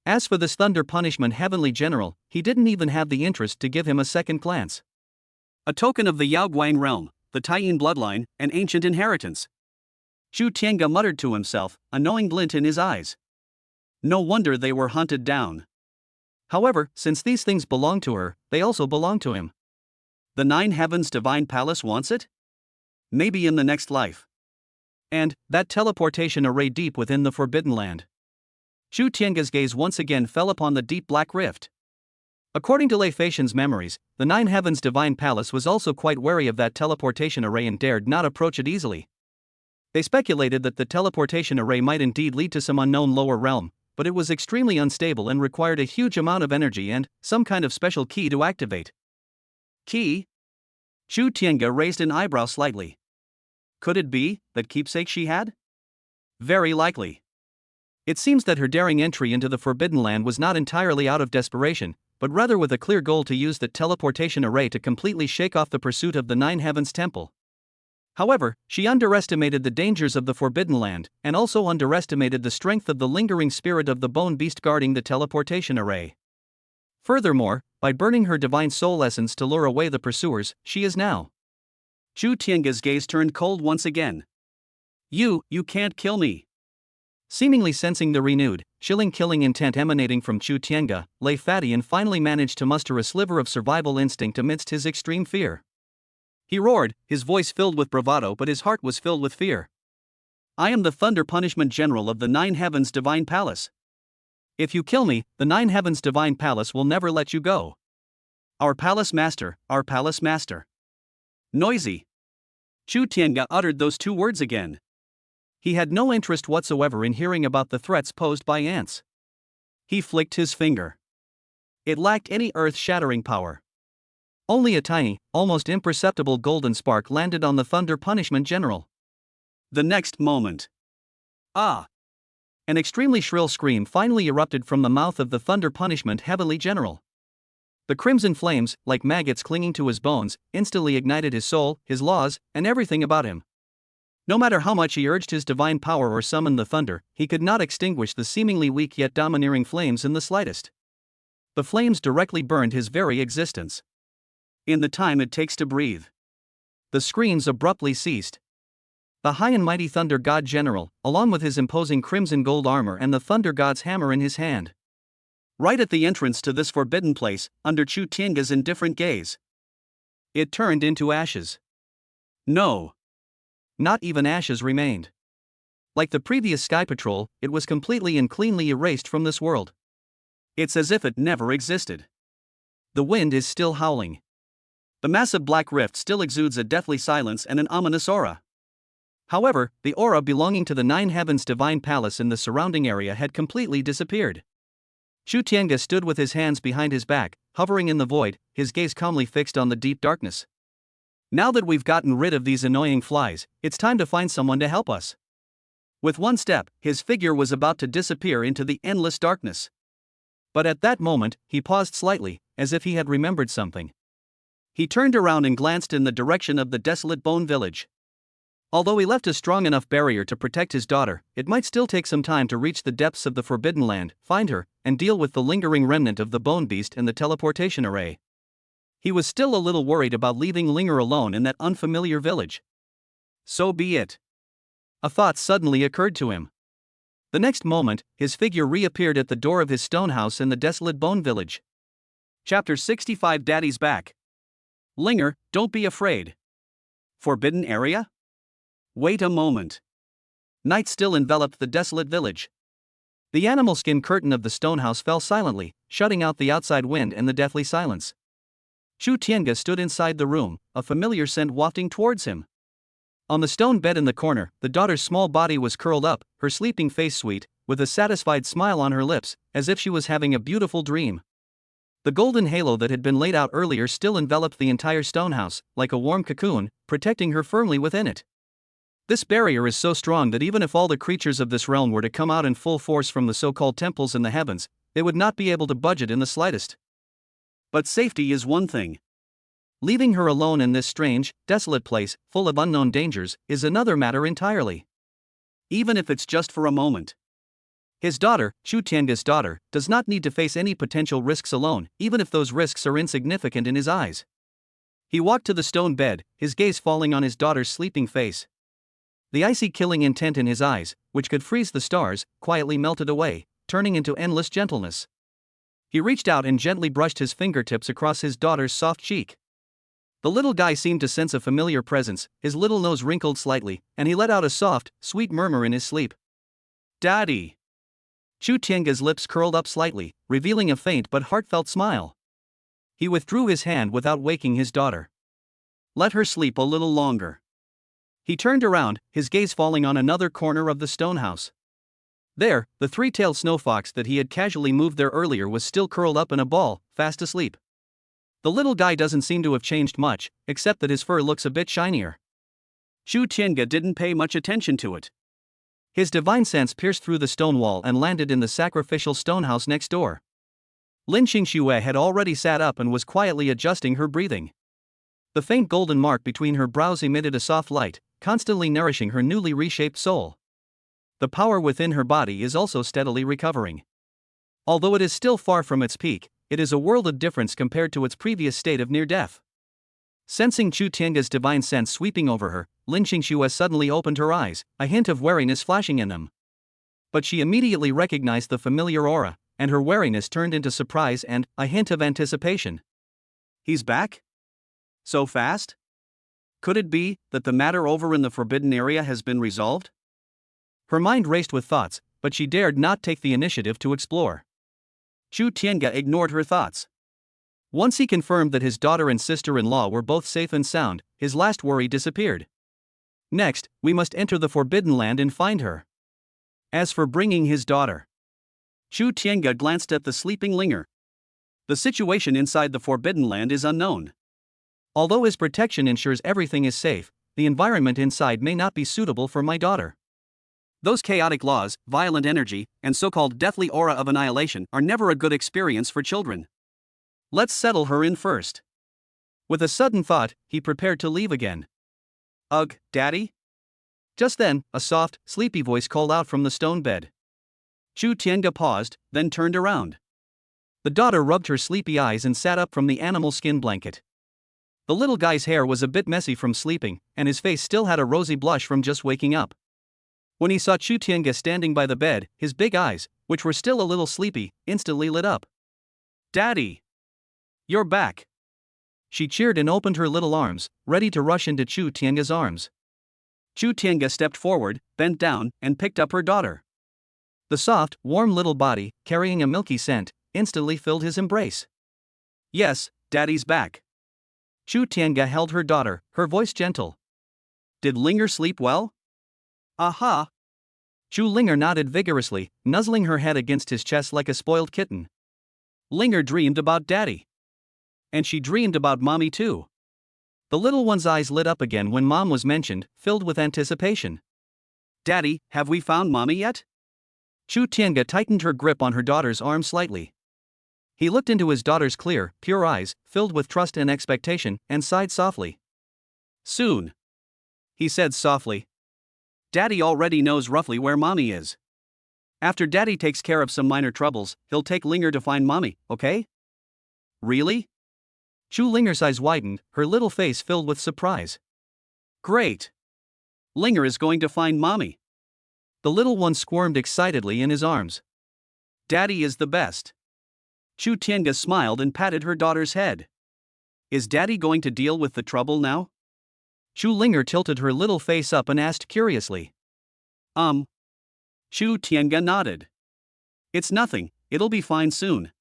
As for this Thunder Punishment Heavenly General, he didn't even have the interest to give him a second glance. A token of the Yaoguang realm, the Taiyin bloodline, and ancient inheritance. Chu Tiange muttered to himself, a knowing glint in his eyes. No wonder they were hunted down. However, since these things belong to her, they also belong to him. The Nine Heavens' divine palace wants it? Maybe in the next life. And that teleportation array deep within the Forbidden Land. Chu Tiange's gaze once again fell upon the deep black rift. According to Lei Feishan's memories, the Nine Heavens Divine Palace was also quite wary of that teleportation array and dared not approach it easily. They speculated that the teleportation array might indeed lead to some unknown lower realm, but it was extremely unstable and required a huge amount of energy and some kind of special key to activate. Key? Chu Tiange raised an eyebrow slightly. Could it be that keepsake she had? Very likely. It seems that her daring entry into the Forbidden Land was not entirely out of desperation, but rather with a clear goal to use the teleportation array to completely shake off the pursuit of the Nine Heavens Temple. However, she underestimated the dangers of the Forbidden Land, and also underestimated the strength of the lingering spirit of the bone beast guarding the teleportation array. Furthermore, by burning her divine soul essence to lure away the pursuers, she is now. Chu Tiange's gaze turned cold once again. You can't kill me. Seemingly sensing the renewed, chilling killing intent emanating from Chu Tiange, Lei Fadian finally managed to muster a sliver of survival instinct amidst his extreme fear. He roared, his voice filled with bravado but his heart was filled with fear. I am the Thunder Punishment General of the Nine Heavens Divine Palace. If you kill me, the Nine Heavens Divine Palace will never let you go. Our Palace Master, our Palace Master. Noisy. Chu Tiange uttered those two words again. He had no interest whatsoever in hearing about the threats posed by ants. He flicked his finger. It lacked any earth-shattering power. Only a tiny, almost imperceptible golden spark landed on the Thunder Punishment General. The next moment. Ah! An extremely shrill scream finally erupted from the mouth of the Thunder Punishment Heavenly General. The crimson flames, like maggots clinging to his bones, instantly ignited his soul, his laws, and everything about him. No matter how much he urged his divine power or summoned the thunder, he could not extinguish the seemingly weak yet domineering flames in the slightest. The flames directly burned his very existence. In the time it takes to breathe. The screams abruptly ceased. The high and mighty Thunder God General, along with his imposing crimson gold armor and the Thunder God's hammer in his hand. Right at the entrance to this forbidden place, under Chu Tiange's indifferent gaze. It turned into ashes. No. Not even ashes remained. Like the previous Sky Patrol, it was completely and cleanly erased from this world. It's as if it never existed. The wind is still howling. The massive black rift still exudes a deathly silence and an ominous aura. However, the aura belonging to the Nine Heavens Divine Palace in the surrounding area had completely disappeared. Chu Tiange stood with his hands behind his back, hovering in the void, his gaze calmly fixed on the deep darkness. Now that we've gotten rid of these annoying flies, it's time to find someone to help us. With one step, his figure was about to disappear into the endless darkness. But at that moment, he paused slightly, as if he had remembered something. He turned around and glanced in the direction of the desolate bone village. Although he left a strong enough barrier to protect his daughter, it might still take some time to reach the depths of the Forbidden Land, find her, and deal with the lingering remnant of the bone beast and the teleportation array. He was still a little worried about leaving Linger alone in that unfamiliar village. So be it. A thought suddenly occurred to him. The next moment, his figure reappeared at the door of his stone house in the desolate bone village. Chapter 65 Daddy's Back. Linger, don't be afraid. Forbidden area? Wait a moment. Night still enveloped the desolate village. The animal skin curtain of the stone house fell silently, shutting out the outside wind and the deathly silence. Chu Tiange stood inside the room, a familiar scent wafting towards him. On the stone bed in the corner, the daughter's small body was curled up, her sleeping face sweet, with a satisfied smile on her lips, as if she was having a beautiful dream. The golden halo that had been laid out earlier still enveloped the entire stone house, like a warm cocoon, protecting her firmly within it. This barrier is so strong that even if all the creatures of this realm were to come out in full force from the so-called temples in the heavens, they would not be able to budge it in the slightest. But safety is one thing. Leaving her alone in this strange, desolate place, full of unknown dangers, is another matter entirely. Even if it's just for a moment. His daughter, Chu Tiange's daughter, does not need to face any potential risks alone, even if those risks are insignificant in his eyes. He walked to the stone bed, his gaze falling on his daughter's sleeping face. The icy killing intent in his eyes, which could freeze the stars, quietly melted away, turning into endless gentleness. He reached out and gently brushed his fingertips across his daughter's soft cheek. The little guy seemed to sense a familiar presence, his little nose wrinkled slightly, and he let out a soft, sweet murmur in his sleep. Daddy! Chu Tiange's lips curled up slightly, revealing a faint but heartfelt smile. He withdrew his hand without waking his daughter. Let her sleep a little longer. He turned around, his gaze falling on another corner of the stone house. There, the three-tailed snow fox that he had casually moved there earlier was still curled up in a ball, fast asleep. The little guy doesn't seem to have changed much, except that his fur looks a bit shinier. Chu Tiange didn't pay much attention to it. His divine sense pierced through the stone wall and landed in the sacrificial stone house next door. Lin Xingxue had already sat up and was quietly adjusting her breathing. The faint golden mark between her brows emitted a soft light, constantly nourishing her newly reshaped soul. The power within her body is also steadily recovering. Although it is still far from its peak, it is a world of difference compared to its previous state of near death. Sensing Chu Tiange's divine sense sweeping over her, Lin Xingxue suddenly opened her eyes, a hint of wariness flashing in them. But she immediately recognized the familiar aura, and her wariness turned into surprise and a hint of anticipation. He's back? So fast? Could it be that the matter over in the forbidden area has been resolved? Her mind raced with thoughts, but she dared not take the initiative to explore. Chu Tiange ignored her thoughts. Once he confirmed that his daughter and sister-in-law were both safe and sound, his last worry disappeared. Next, we must enter the Forbidden Land and find her. As for bringing his daughter, Chu Tiange glanced at the sleeping Linger. The situation inside the Forbidden Land is unknown. Although his protection ensures everything is safe, the environment inside may not be suitable for my daughter. Those chaotic laws, violent energy, and so-called deathly aura of annihilation are never a good experience for children. Let's settle her in first. With a sudden thought, he prepared to leave again. Ugh, Daddy? Just then, a soft, sleepy voice called out from the stone bed. Chu Tiange paused, then turned around. The daughter rubbed her sleepy eyes and sat up from the animal skin blanket. The little guy's hair was a bit messy from sleeping, and his face still had a rosy blush from just waking up. When he saw Chu Tiange standing by the bed, his big eyes, which were still a little sleepy, instantly lit up. Daddy! You're back! She cheered and opened her little arms, ready to rush into Chu Tiange's arms. Chu Tiange stepped forward, bent down, and picked up her daughter. The soft, warm little body, carrying a milky scent, instantly filled his embrace. Yes, Daddy's back. Chu Tiange held her daughter, her voice gentle. Did Linger sleep well? Aha! Chu Linger nodded vigorously, nuzzling her head against his chest like a spoiled kitten. Linger dreamed about Daddy. And she dreamed about Mommy too. The little one's eyes lit up again when Mom was mentioned, filled with anticipation. Daddy, have we found Mommy yet? Chu Tiange tightened her grip on her daughter's arm slightly. He looked into his daughter's clear, pure eyes, filled with trust and expectation, and sighed softly. Soon. He said softly. Daddy already knows roughly where Mommy is. After Daddy takes care of some minor troubles, he'll take Linger to find Mommy, okay? Really? Chu Linger's eyes widened, her little face filled with surprise. Great! Linger is going to find Mommy. The little one squirmed excitedly in his arms. Daddy is the best. Chu Tiange smiled and patted her daughter's head. Is Daddy going to deal with the trouble now? Chu Linger tilted her little face up and asked curiously. Chu Tiange nodded. It's nothing, it'll be fine soon.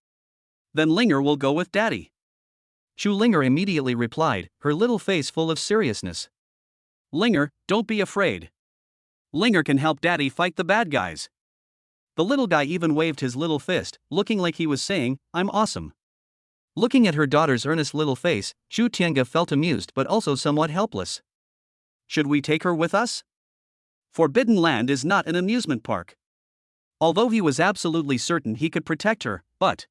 Then Linger will go with Daddy. Chu Linger immediately replied, her little face full of seriousness. Linger, don't be afraid. Linger can help Daddy fight the bad guys. The little guy even waved his little fist, looking like he was saying, I'm awesome. Looking at her daughter's earnest little face, Chu Tiange felt amused but also somewhat helpless. Should we take her with us? Forbidden Land is not an amusement park. Although he was absolutely certain he could protect her, but...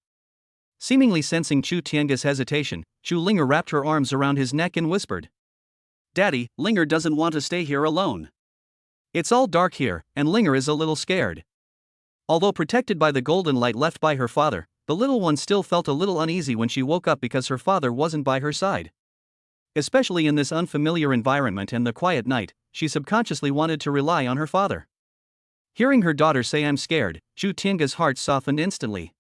Seemingly sensing Chu Tiange's hesitation, Chu Linger wrapped her arms around his neck and whispered. Daddy, Linger doesn't want to stay here alone. It's all dark here, and Linger is a little scared. Although protected by the golden light left by her father, the little one still felt a little uneasy when she woke up because her father wasn't by her side. Especially in this unfamiliar environment and the quiet night, she subconsciously wanted to rely on her father. Hearing her daughter say I'm scared, Chu Tiange's heart softened instantly.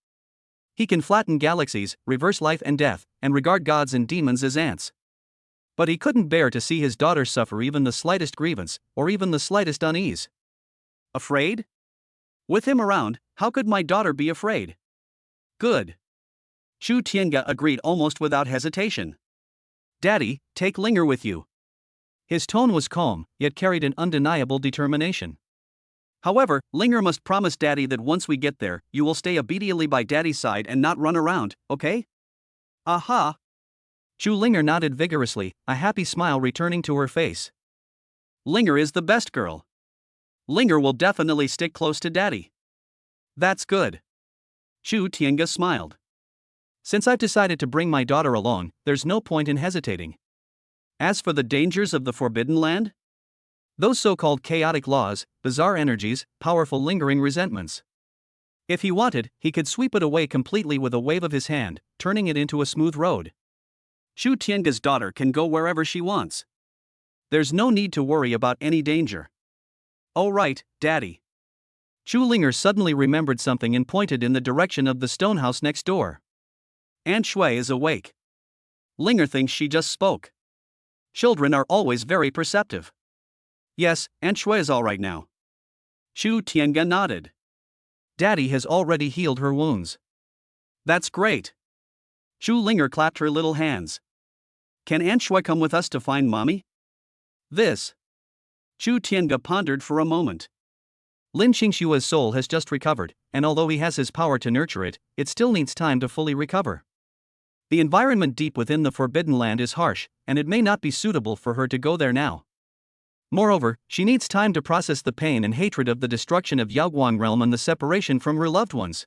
He can flatten galaxies, reverse life and death, and regard gods and demons as ants. But he couldn't bear to see his daughter suffer even the slightest grievance, or even the slightest unease. Afraid? With him around, how could my daughter be afraid? Good. Shu Tiange agreed almost without hesitation. Daddy, take Linger with you. His tone was calm, yet carried an undeniable determination. However, Linger must promise Daddy that once we get there, you will stay obediently by Daddy's side and not run around, okay? Aha! Chu Linger nodded vigorously, a happy smile returning to her face. Linger is the best girl. Linger will definitely stick close to Daddy. That's good. Shu Tiange smiled. Since I've decided to bring my daughter along, there's no point in hesitating. As for the dangers of the Forbidden Land? Those so-called chaotic laws, bizarre energies, powerful lingering resentments. If he wanted, he could sweep it away completely with a wave of his hand, turning it into a smooth road. Shu Tiange's daughter can go wherever she wants. There's no need to worry about any danger. Oh right, Daddy. Chu Linger suddenly remembered something and pointed in the direction of the stone house next door. Aunt Shui is awake. Linger thinks she just spoke. Children are always very perceptive. Yes, Aunt Shui is all right now. Shu Tiange nodded. Daddy has already healed her wounds. That's great. Shu Linger clapped her little hands. Can Aunt Shui come with us to find Mommy? This. Shu Tiange pondered for a moment. Lin Qingshua's soul has just recovered, and although he has his power to nurture it, it still needs time to fully recover. The environment deep within the Forbidden Land is harsh, and it may not be suitable for her to go there now. Moreover, she needs time to process the pain and hatred of the destruction of Yaoguang realm and the separation from her loved ones.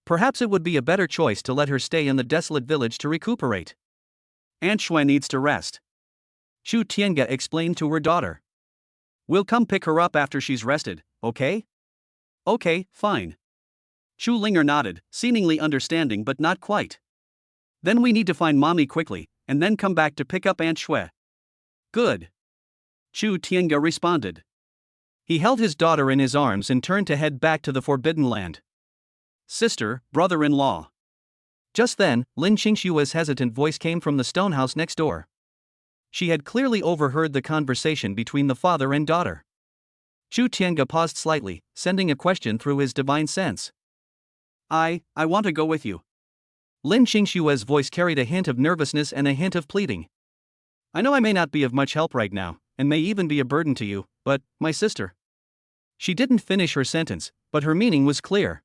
Perhaps it would be a better choice to let her stay in the desolate village to recuperate. Aunt Shui needs to rest. Shu Tiange explained to her daughter. We'll come pick her up after she's rested, okay? Okay, fine. Shu Linger nodded, seemingly understanding but not quite. Then we need to find Mommy quickly, and then come back to pick up Aunt Shui. Good. Shu Tiange responded. He held his daughter in his arms and turned to head back to the Forbidden Land. Sister, brother-in-law. Just then, Lin Qingshua's hesitant voice came from the stone house next door. She had clearly overheard the conversation between the father and daughter. Shu Tiange paused slightly, sending a question through his divine sense. I want to go with you. Lin Qingshua's voice carried a hint of nervousness and a hint of pleading. I know I may not be of much help right now, and may even be a burden to you, but, my sister. She didn't finish her sentence, but her meaning was clear.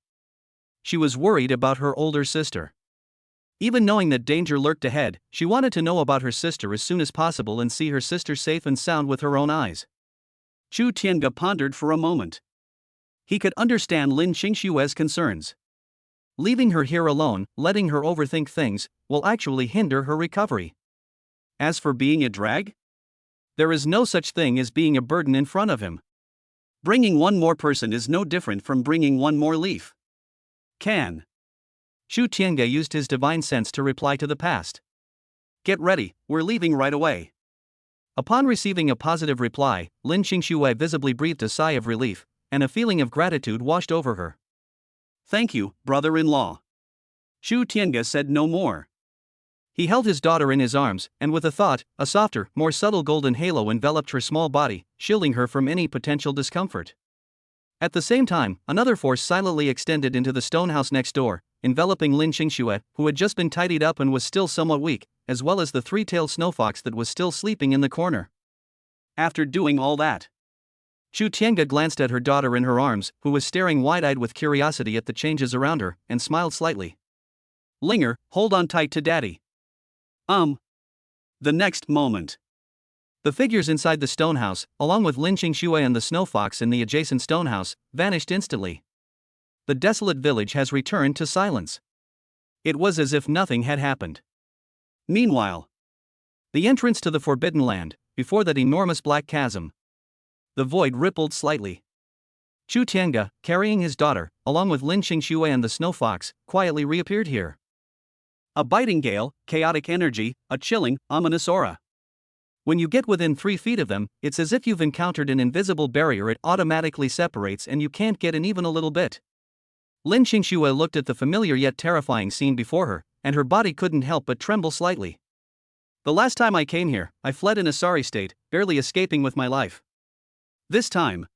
She was worried about her older sister. Even knowing that danger lurked ahead, she wanted to know about her sister as soon as possible and see her sister safe and sound with her own eyes. Shu Tiange pondered for a moment. He could understand Lin Qingshua's concerns. Leaving her here alone, letting her overthink things, will actually hinder her recovery. As for being a drag? There is no such thing as being a burden in front of him. Bringing one more person is no different from bringing one more leaf. Can. Shu Tiange used his divine sense to reply to the past. Get ready, we're leaving right away. Upon receiving a positive reply, Lin Qingxue visibly breathed a sigh of relief, and a feeling of gratitude washed over her. Thank you, brother-in-law. Shu Tiange said no more. He held his daughter in his arms, and with a thought, a softer, more subtle golden halo enveloped her small body, shielding her from any potential discomfort. At the same time, another force silently extended into the stone house next door, enveloping Lin Qingxue, who had just been tidied up and was still somewhat weak, as well as the three-tailed snowfox that was still sleeping in the corner. After doing all that, Shu Tiange glanced at her daughter in her arms, who was staring wide-eyed with curiosity at the changes around her, and smiled slightly. Linger, hold on tight to Daddy. The next moment, the figures inside the stone house, along with Lin Qingxue and the snowfox in the adjacent stone house, vanished instantly. The desolate village has returned to silence. It was as if nothing had happened. Meanwhile, the entrance to the Forbidden Land, before that enormous black chasm, the void rippled slightly. Shu Tiange, carrying his daughter, along with Lin Qingxue and the snowfox, quietly reappeared here. A biting gale, chaotic energy, a chilling, ominous aura. When you get within 3 feet of them, it's as if you've encountered an invisible barrier. It automatically separates and you can't get in even a little bit. Lin Qingxue looked at the familiar yet terrifying scene before her, and her body couldn't help but tremble slightly. The last time I came here, I fled in a sorry state, barely escaping with my life. This time,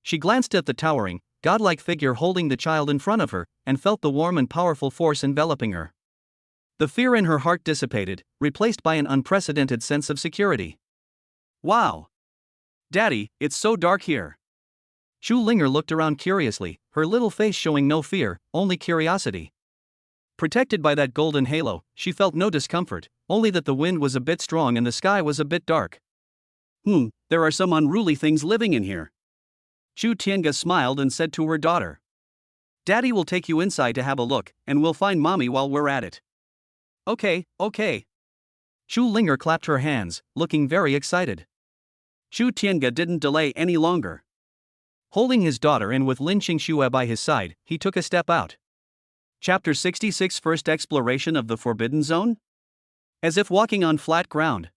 she glanced at the towering, godlike figure holding the child in front of her, and felt the warm and powerful force enveloping her. The fear in her heart dissipated, replaced by an unprecedented sense of security. Wow! Daddy, it's so dark here. Chu Linger looked around curiously, her little face showing no fear, only curiosity. Protected by that golden halo, she felt no discomfort, only that the wind was a bit strong and the sky was a bit dark. There are some unruly things living in here. Chu Tiange smiled and said to her daughter. Daddy will take you inside to have a look, and we'll find Mommy while we're at it. Okay. Chu Linger clapped her hands, looking very excited. Chu Tiange didn't delay any longer. Holding his daughter and with Lin Qingxue by his side, he took a step out. Chapter 66 First Exploration of the Forbidden Zone? As if walking on flat ground.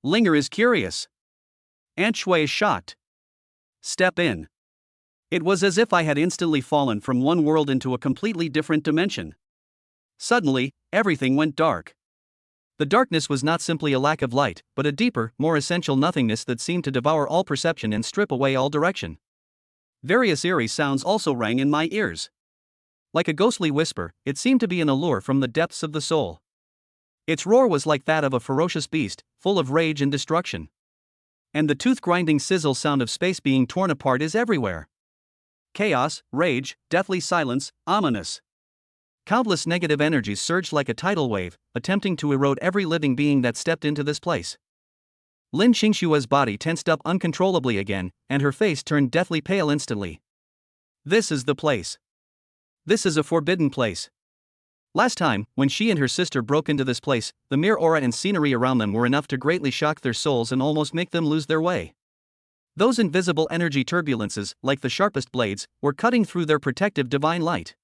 Linger is curious. Aunt Shui is shocked. Step in. It was as if I had instantly fallen from one world into a completely different dimension. Suddenly, everything went dark. The darkness was not simply a lack of light, but a deeper, more essential nothingness that seemed to devour all perception and strip away all direction. Various eerie sounds also rang in my ears. Like a ghostly whisper, it seemed to be an allure from the depths of the soul. Its roar was like that of a ferocious beast, full of rage and destruction. And the tooth-grinding sizzle sound of space being torn apart is everywhere. Chaos, rage, deathly silence, ominous. Countless negative energies surged like a tidal wave, attempting to erode every living being that stepped into this place. Lin Qingxue's body tensed up uncontrollably again, and her face turned deathly pale instantly. This is the place. This is a forbidden place. Last time, when she and her sister broke into this place, the mere aura and scenery around them were enough to greatly shock their souls and almost make them lose their way. Those invisible energy turbulences, like the sharpest blades, were cutting through their protective divine light.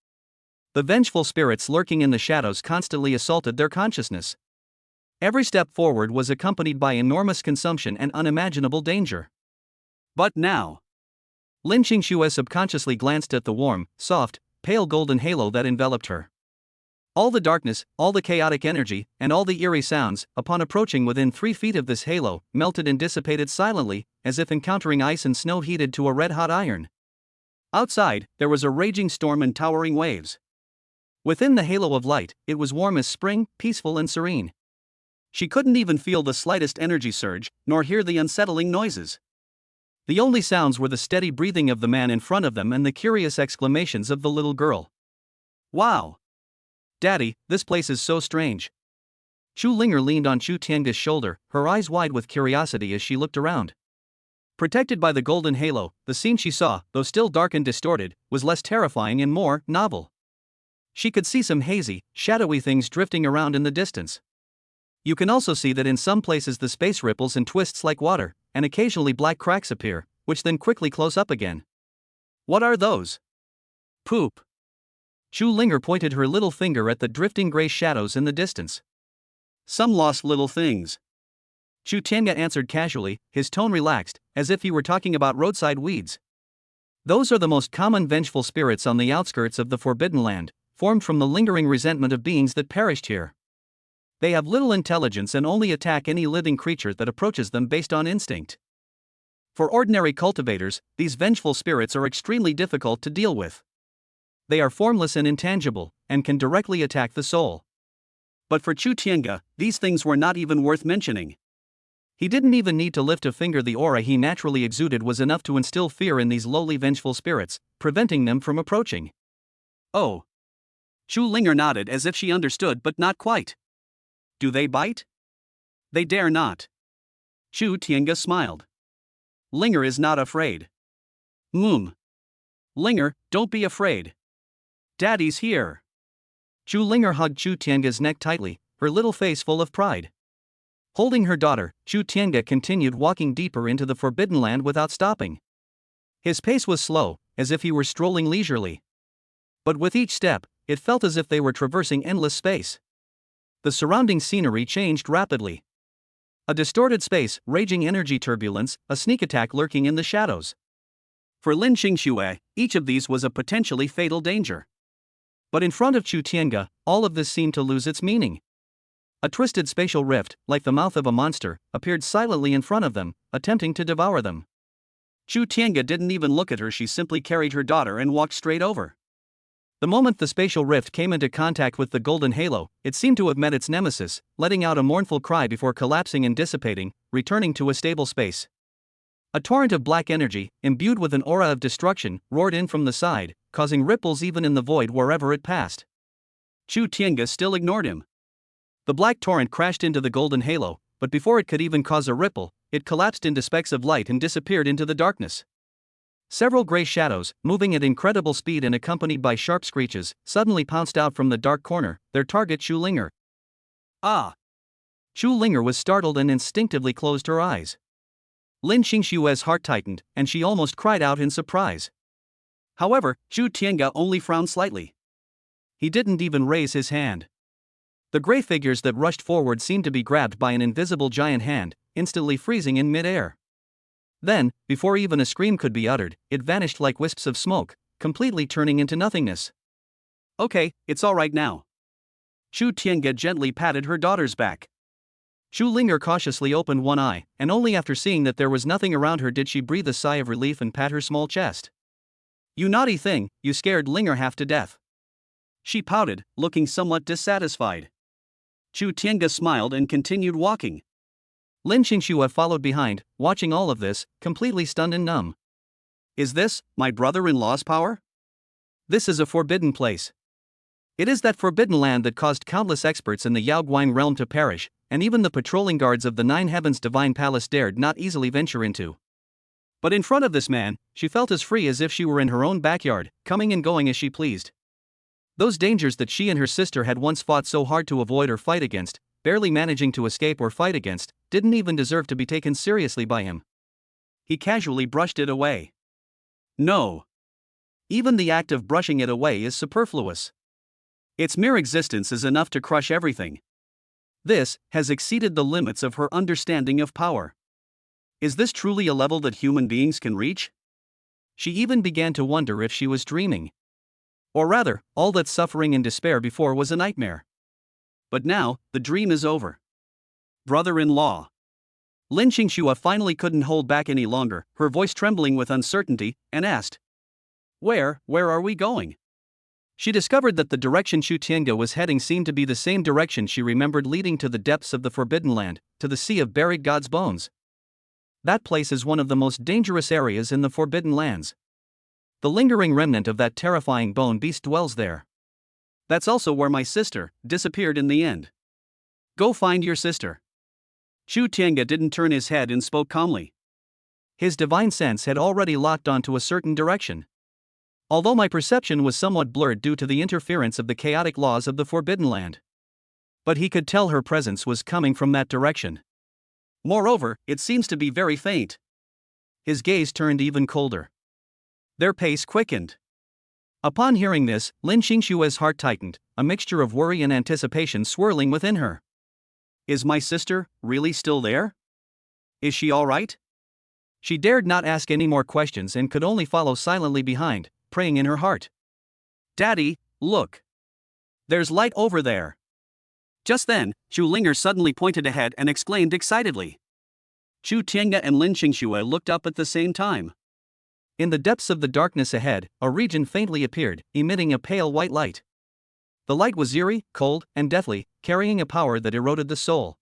The vengeful spirits lurking in the shadows constantly assaulted their consciousness. Every step forward was accompanied by enormous consumption and unimaginable danger. But now, Lin Qingxue subconsciously glanced at the warm, soft, pale golden halo that enveloped her. All the darkness, all the chaotic energy, and all the eerie sounds, upon approaching within 3 feet of this halo, melted and dissipated silently, as if encountering ice and snow heated to a red-hot iron. Outside, there was a raging storm and towering waves. Within the halo of light, it was warm as spring, peaceful and serene. She couldn't even feel the slightest energy surge, nor hear the unsettling noises. The only sounds were the steady breathing of the man in front of them and the curious exclamations of the little girl. Wow! Daddy, this place is so strange. Chu Linger leaned on Chu Tiange's shoulder, her eyes wide with curiosity as she looked around. Protected by the golden halo, the scene she saw, though still dark and distorted, was less terrifying and more novel. She could see some hazy, shadowy things drifting around in the distance. You can also see that in some places the space ripples and twists like water, and occasionally black cracks appear, which then quickly close up again. What are those? Poop. Chu Linger pointed her little finger at the drifting gray shadows in the distance. Some lost little things. Chu Tiange answered casually, his tone relaxed, as if he were talking about roadside weeds. Those are the most common vengeful spirits on the outskirts of the Forbidden Land, formed from the lingering resentment of beings that perished here. They have little intelligence and only attack any living creature that approaches them based on instinct. For ordinary cultivators, these vengeful spirits are extremely difficult to deal with. They are formless and intangible, and can directly attack the soul. But for Chu Tiange, these things were not even worth mentioning. He didn't even need to lift a finger. The aura he naturally exuded was enough to instill fear in these lowly vengeful spirits, preventing them from approaching. Oh. Chu Linger nodded as if she understood, but not quite. Do they bite? They dare not. Chu Tiange smiled. Linger is not afraid. Linger, don't be afraid. Daddy's here. Chu Linger hugged Chu Tiange's neck tightly, her little face full of pride. Holding her daughter, Chu Tiange continued walking deeper into the Forbidden Land without stopping. His pace was slow, as if he were strolling leisurely. But with each step, it felt as if they were traversing endless space. The surrounding scenery changed rapidly. A distorted space, raging energy turbulence, a sneak attack lurking in the shadows. For Lin Qingxue, each of these was a potentially fatal danger. But in front of Chu Tiange, all of this seemed to lose its meaning. A twisted spatial rift, like the mouth of a monster, appeared silently in front of them, attempting to devour them. Chu Tiange didn't even look at her. She simply carried her daughter and walked straight over. The moment the spatial rift came into contact with the golden halo, it seemed to have met its nemesis, letting out a mournful cry before collapsing and dissipating, returning to a stable space. A torrent of black energy, imbued with an aura of destruction, roared in from the side, causing ripples even in the void wherever it passed. Chu Tiange still ignored him. The black torrent crashed into the golden halo, but before it could even cause a ripple, it collapsed into specks of light and disappeared into the darkness. Several gray shadows, moving at incredible speed and accompanied by sharp screeches, suddenly pounced out from the dark corner, their target Chu Linger. Ah! Chu Linger was startled and instinctively closed her eyes. Lin Xingshue's heart tightened, and she almost cried out in surprise. However, Chu Tiange only frowned slightly. He didn't even raise his hand. The gray figures that rushed forward seemed to be grabbed by an invisible giant hand, instantly freezing in mid-air. Then, before even a scream could be uttered, it vanished like wisps of smoke, completely turning into nothingness. Okay, it's all right now. Chu Tiange gently patted her daughter's back. Chu Linger cautiously opened one eye, and only after seeing that there was nothing around her did she breathe a sigh of relief and pat her small chest. You naughty thing, you scared Linger half to death. She pouted, looking somewhat dissatisfied. Chu Tiange smiled and continued walking. Lin Xingxue followed behind, watching all of this, completely stunned and numb. Is this my brother-in-law's power? This is a forbidden place. It is that forbidden land that caused countless experts in the Yaoguang realm to perish, and even the patrolling guards of the Nine Heavens Divine Palace dared not easily venture into. But in front of this man, she felt as free as if she were in her own backyard, coming and going as she pleased. Those dangers that she and her sister had once fought so hard to avoid or fight against, barely managing to escape or fight against, didn't even deserve to be taken seriously by him. He casually brushed it away. No. Even the act of brushing it away is superfluous. Its mere existence is enough to crush everything. This has exceeded the limits of her understanding of power. Is this truly a level that human beings can reach? She even began to wonder if she was dreaming. Or rather, all that suffering and despair before was a nightmare. But now, the dream is over. Brother-in-law. Lin Xingxue finally couldn't hold back any longer, her voice trembling with uncertainty, and asked, Where are we going? She discovered that the direction Chu Tiange was heading seemed to be the same direction she remembered leading to the depths of the Forbidden Land, to the Sea of Buried Gods' Bones. That place is one of the most dangerous areas in the Forbidden Lands. The lingering remnant of that terrifying bone beast dwells there. That's also where my sister disappeared in the end. Go find your sister. Chu Tiange didn't turn his head and spoke calmly. His divine sense had already locked onto a certain direction. Although my perception was somewhat blurred due to the interference of the chaotic laws of the Forbidden Land. But he could tell her presence was coming from that direction. Moreover, it seems to be very faint. His gaze turned even colder. Their pace quickened. Upon hearing this, Lin Xingshue's heart tightened, a mixture of worry and anticipation swirling within her. Is my sister really still there? Is she all right? She dared not ask any more questions and could only follow silently behind, praying in her heart. Daddy, look. There's light over there. Just then, Chu Linger suddenly pointed ahead and exclaimed excitedly. Chu Tiange and Lin Xingxue looked up at the same time. In the depths of the darkness ahead, a region faintly appeared, emitting a pale white light. The light was eerie, cold, and deathly, carrying a power that eroded the soul.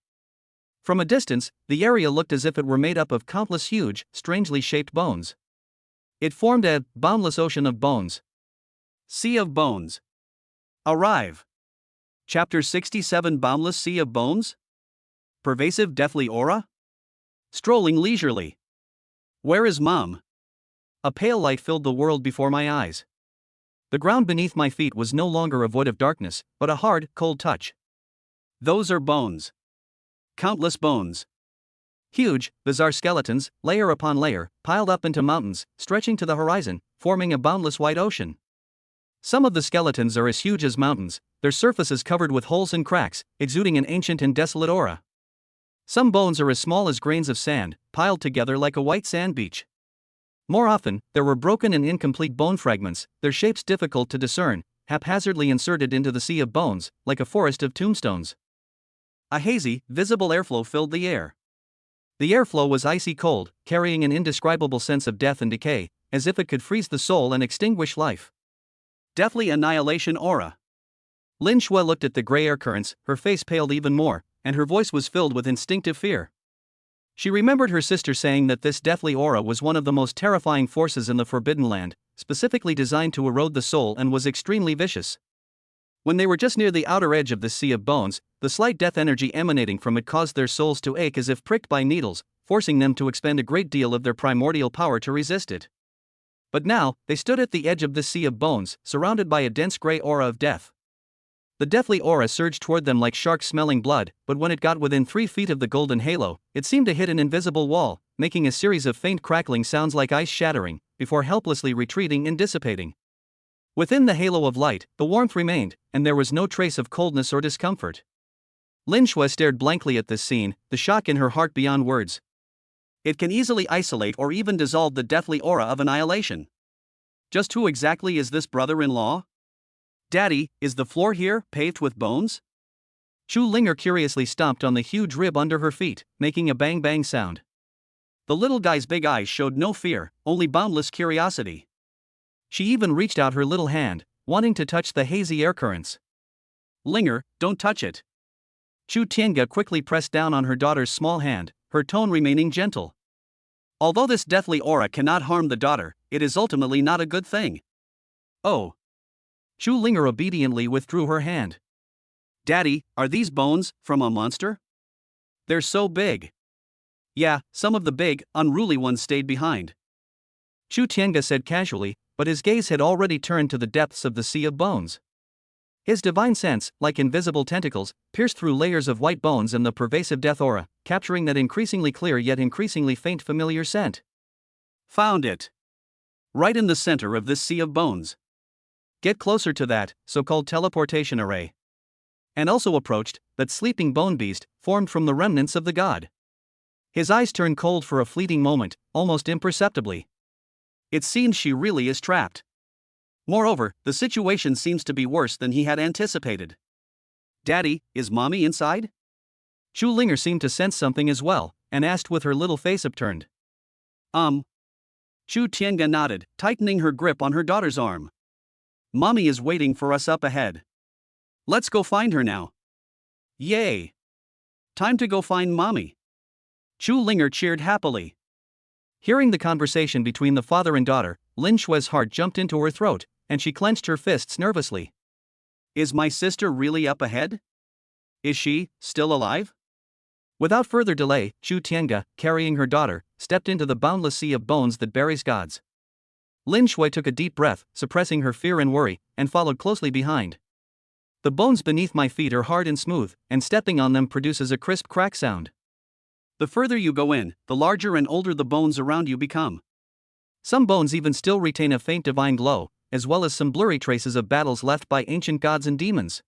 From a distance, the area looked as if it were made up of countless huge, strangely shaped bones. It formed a boundless ocean of bones. Sea of Bones. Arrive. Chapter 67 Boundless Sea of Bones? Pervasive deathly aura? Strolling leisurely. Where is Mom? A pale light filled the world before my eyes. The ground beneath my feet was no longer a void of darkness, but a hard, cold touch. Those are bones. Countless bones. Huge, bizarre skeletons, layer upon layer, piled up into mountains, stretching to the horizon, forming a boundless white ocean. Some of the skeletons are as huge as mountains, their surfaces covered with holes and cracks, exuding an ancient and desolate aura. Some bones are as small as grains of sand, piled together like a white sand beach. More often, there were broken and incomplete bone fragments, their shapes difficult to discern, haphazardly inserted into the sea of bones, like a forest of tombstones. A hazy, visible airflow filled the air. The airflow was icy cold, carrying an indescribable sense of death and decay, as if it could freeze the soul and extinguish life. Deathly annihilation aura. Lin Shui looked at the gray air currents, her face paled even more, and her voice was filled with instinctive fear. She remembered her sister saying that this deathly aura was one of the most terrifying forces in the Forbidden Land, specifically designed to erode the soul and was extremely vicious. When they were just near the outer edge of the Sea of Bones, the slight death energy emanating from it caused their souls to ache as if pricked by needles, forcing them to expend a great deal of their primordial power to resist it. But now, they stood at the edge of the Sea of Bones, surrounded by a dense gray aura of death. The deathly aura surged toward them like sharks smelling blood, but when it got within 3 feet of the golden halo, it seemed to hit an invisible wall, making a series of faint crackling sounds like ice shattering, before helplessly retreating and dissipating. Within the halo of light, the warmth remained, and there was no trace of coldness or discomfort. Lin Shui stared blankly at this scene, the shock in her heart beyond words. It can easily isolate or even dissolve the deathly aura of annihilation. Just who exactly is this brother-in-law? Daddy, is the floor here paved with bones? Chu Linger curiously stomped on the huge rib under her feet, making a bang-bang sound. The little guy's big eyes showed no fear, only boundless curiosity. She even reached out her little hand, wanting to touch the hazy air currents. Linger, don't touch it. Chu Tiange quickly pressed down on her daughter's small hand, her tone remaining gentle. Although this deathly aura cannot harm the daughter, it is ultimately not a good thing. Oh. Chu Linger obediently withdrew her hand. Daddy, are these bones from a monster? They're so big. Yeah, some of the big, unruly ones stayed behind. Chu Tiange said casually, but his gaze had already turned to the depths of the Sea of Bones. His divine sense, like invisible tentacles, pierced through layers of white bones and the pervasive death aura, capturing that increasingly clear yet increasingly faint familiar scent. Found it. Right in the center of this Sea of Bones. Get closer to that so-called teleportation array. And also approached that sleeping bone beast, formed from the remnants of the god. His eyes turned cold for a fleeting moment, almost imperceptibly. It seems she really is trapped. Moreover, the situation seems to be worse than he had anticipated. Daddy, is mommy inside? Chu Linger seemed to sense something as well, and asked with her little face upturned. Chu Tiange nodded, tightening her grip on her daughter's arm. Mommy is waiting for us up ahead. Let's go find her now. Yay! Time to go find mommy. Chu Linger cheered happily. Hearing the conversation between the father and daughter, Lin Shui's heart jumped into her throat, and she clenched her fists nervously. Is my sister really up ahead? Is she still alive? Without further delay, Chu Tiange, carrying her daughter, stepped into the boundless sea of bones that buries gods. Lin Shui took a deep breath, suppressing her fear and worry, and followed closely behind. The bones beneath my feet are hard and smooth, and stepping on them produces a crisp crack sound. The further you go in, the larger and older the bones around you become. Some bones even still retain a faint divine glow, as well as some blurry traces of battles left by ancient gods and demons.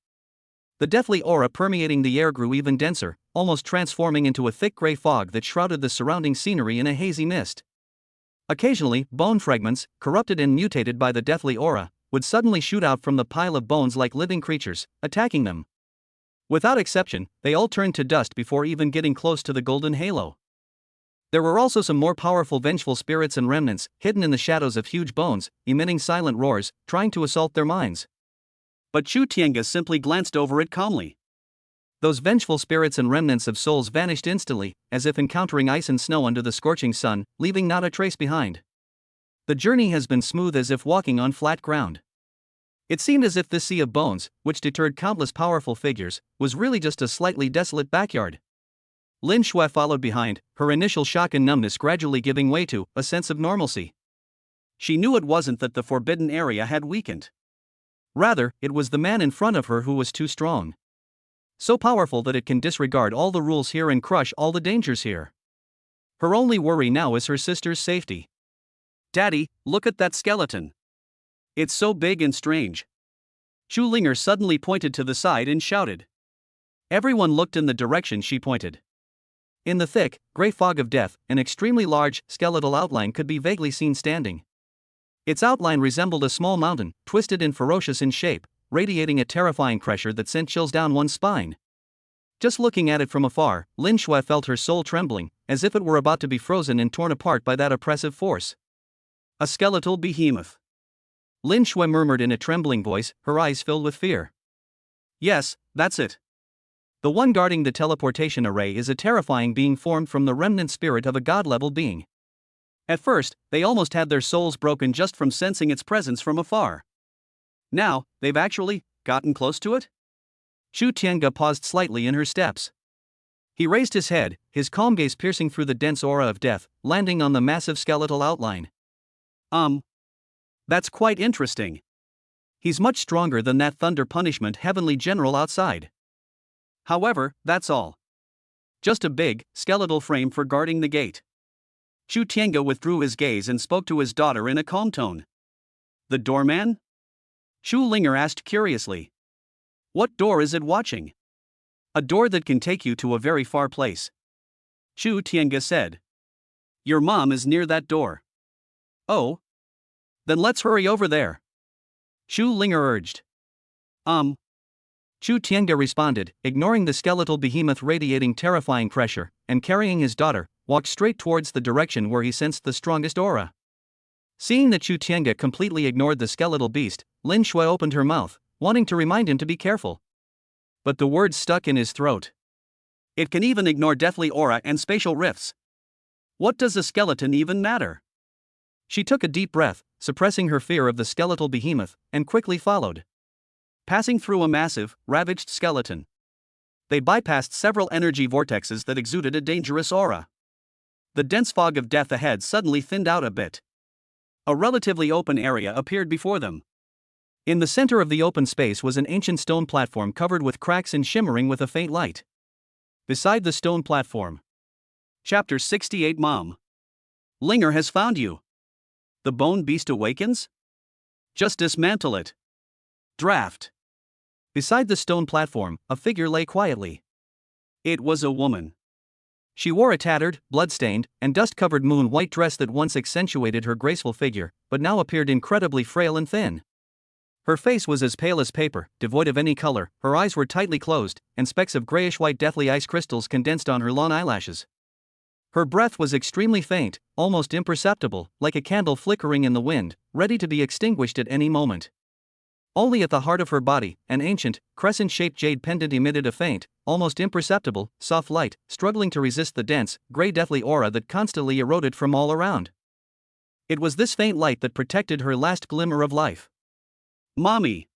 The deathly aura permeating the air grew even denser, almost transforming into a thick gray fog that shrouded the surrounding scenery in a hazy mist. Occasionally, bone fragments, corrupted and mutated by the deathly aura, would suddenly shoot out from the pile of bones like living creatures, attacking them. Without exception, they all turned to dust before even getting close to the golden halo. There were also some more powerful vengeful spirits and remnants, hidden in the shadows of huge bones, emitting silent roars, trying to assault their minds. But Chu Tiange simply glanced over it calmly. Those vengeful spirits and remnants of souls vanished instantly, as if encountering ice and snow under the scorching sun, leaving not a trace behind. The journey has been smooth as if walking on flat ground. It seemed as if this sea of bones, which deterred countless powerful figures, was really just a slightly desolate backyard. Lin Shui followed behind, her initial shock and numbness gradually giving way to a sense of normalcy. She knew it wasn't that the forbidden area had weakened. Rather, it was the man in front of her who was too strong. So powerful that it can disregard all the rules here and crush all the dangers here. Her only worry now is her sister's safety. Daddy, look at that skeleton. It's so big and strange. Chu Linger suddenly pointed to the side and shouted. Everyone looked in the direction she pointed. In the thick, gray fog of death, an extremely large, skeletal outline could be vaguely seen standing. Its outline resembled a small mountain, twisted and ferocious in shape, radiating a terrifying pressure that sent chills down one's spine. Just looking at it from afar, Lin Shui felt her soul trembling, as if it were about to be frozen and torn apart by that oppressive force. A skeletal behemoth. Lin Shui murmured in a trembling voice, her eyes filled with fear. Yes, that's it. The one guarding the teleportation array is a terrifying being formed from the remnant spirit of a god-level being. At first, they almost had their souls broken just from sensing its presence from afar. Now, they've actually gotten close to it? Chu Tiange paused slightly in her steps. He raised his head, his calm gaze piercing through the dense aura of death, landing on the massive skeletal outline. That's quite interesting. He's much stronger than that Thunder Punishment heavenly general outside. However, that's all. Just a big, skeletal frame for guarding the gate. Chu Tiange withdrew his gaze and spoke to his daughter in a calm tone. The doorman? Shu Linger asked curiously. What door is it watching? A door that can take you to a very far place. Chu Tiange said. Your mom is near that door. Oh? Then let's hurry over there. Shu Linger urged. Chu Tiange responded, ignoring the skeletal behemoth radiating terrifying pressure, and carrying his daughter, walked straight towards the direction where he sensed the strongest aura. Seeing that Chu Tiange completely ignored the skeletal beast, Lin Shui opened her mouth, wanting to remind him to be careful. But the words stuck in his throat. It can even ignore deathly aura and spatial rifts. What does a skeleton even matter? She took a deep breath, suppressing her fear of the skeletal behemoth, and quickly followed. Passing through a massive, ravaged skeleton. They bypassed several energy vortexes that exuded a dangerous aura. The dense fog of death ahead suddenly thinned out a bit. A relatively open area appeared before them. In the center of the open space was an ancient stone platform covered with cracks and shimmering with a faint light. Beside the stone platform. Chapter 68 Mom. Linger has found you. The bone beast awakens? Just dismantle it. Draft. Beside the stone platform, a figure lay quietly. It was a woman. She wore a tattered, blood-stained, and dust-covered moon-white dress that once accentuated her graceful figure, but now appeared incredibly frail and thin. Her face was as pale as paper, devoid of any color, her eyes were tightly closed, and specks of grayish-white deathly ice crystals condensed on her long eyelashes. Her breath was extremely faint, almost imperceptible, like a candle flickering in the wind, ready to be extinguished at any moment. Only at the heart of her body, an ancient, crescent-shaped jade pendant emitted a faint, almost imperceptible, soft light, struggling to resist the dense, gray deathly aura that constantly eroded from all around. It was this faint light that protected her last glimmer of life. Mommy!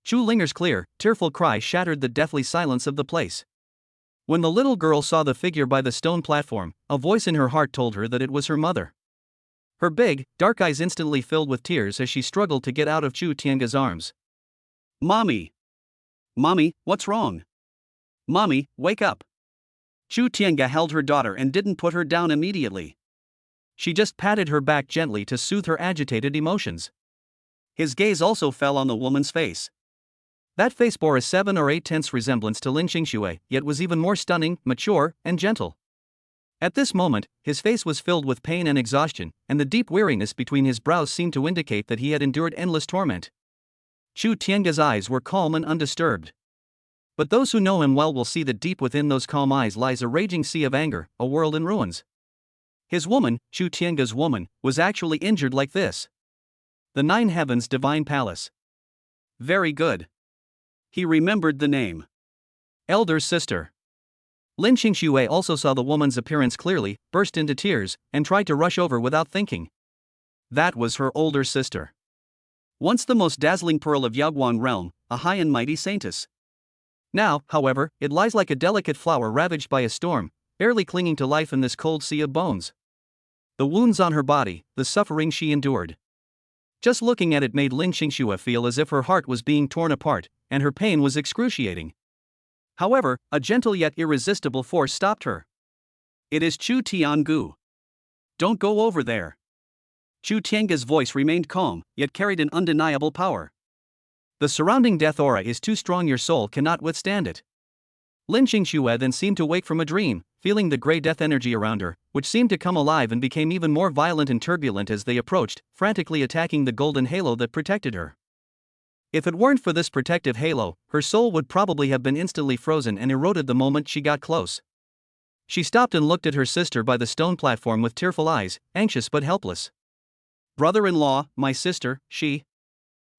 Chu Linger's clear, tearful cry shattered the deathly silence of the place. When the little girl saw the figure by the stone platform, a voice in her heart told her that it was her mother. Her big, dark eyes instantly filled with tears as she struggled to get out of Chu Tiange's arms. Mommy! Mommy, what's wrong? Mommy, wake up! Chu Tiange held her daughter and didn't put her down immediately. She just patted her back gently to soothe her agitated emotions. His gaze also fell on the woman's face. That face bore a 7 or 8 tenths resemblance to Lin Xingxue, yet was even more stunning, mature, and gentle. At this moment, his face was filled with pain and exhaustion, and the deep weariness between his brows seemed to indicate that he had endured endless torment. Chu Tiange's eyes were calm and undisturbed. But those who know him well will see that deep within those calm eyes lies a raging sea of anger, a world in ruins. His woman, Chu Tiange's woman, was actually injured like this. The Nine Heavens Divine Palace. Very good. He remembered the name. Elder sister. Lin Xingxue also saw the woman's appearance clearly, burst into tears, and tried to rush over without thinking. That was her older sister. Once the most dazzling pearl of Yaoguan realm, a high and mighty saintess. Now, however, it lies like a delicate flower ravaged by a storm, barely clinging to life in this cold sea of bones. The wounds on her body, the suffering she endured. Just looking at it made Lin Xingxue feel as if her heart was being torn apart, and her pain was excruciating. However, a gentle yet irresistible force stopped her. It is Chu Tiangu. Don't go over there. Chu Tiange's voice remained calm, yet carried an undeniable power. The surrounding death aura is too strong, your soul cannot withstand it. Lin Xingxue then seemed to wake from a dream, feeling the gray death energy around her, which seemed to come alive and became even more violent and turbulent as they approached, frantically attacking the golden halo that protected her. If it weren't for this protective halo, her soul would probably have been instantly frozen and eroded the moment she got close. She stopped and looked at her sister by the stone platform with tearful eyes, anxious but helpless. Brother-in-law, my sister, she...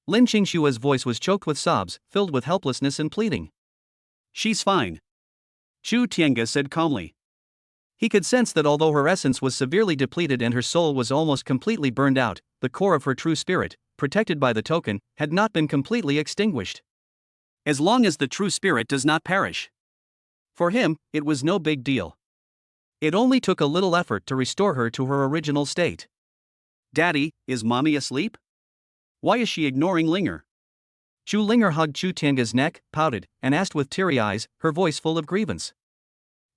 Lin Qingshua's voice was choked with sobs, filled with helplessness and pleading. She's fine, Chu Tiange said calmly. He could sense that although her essence was severely depleted and her soul was almost completely burned out, the core of her true spirit, protected by the token, had not been completely extinguished. As long as the true spirit does not perish. For him, it was no big deal. It only took a little effort to restore her to her original state. Daddy, is mommy asleep? Why is she ignoring Linger? Chu Linger hugged Chu Tiange's neck, pouted, and asked with teary eyes, her voice full of grievance.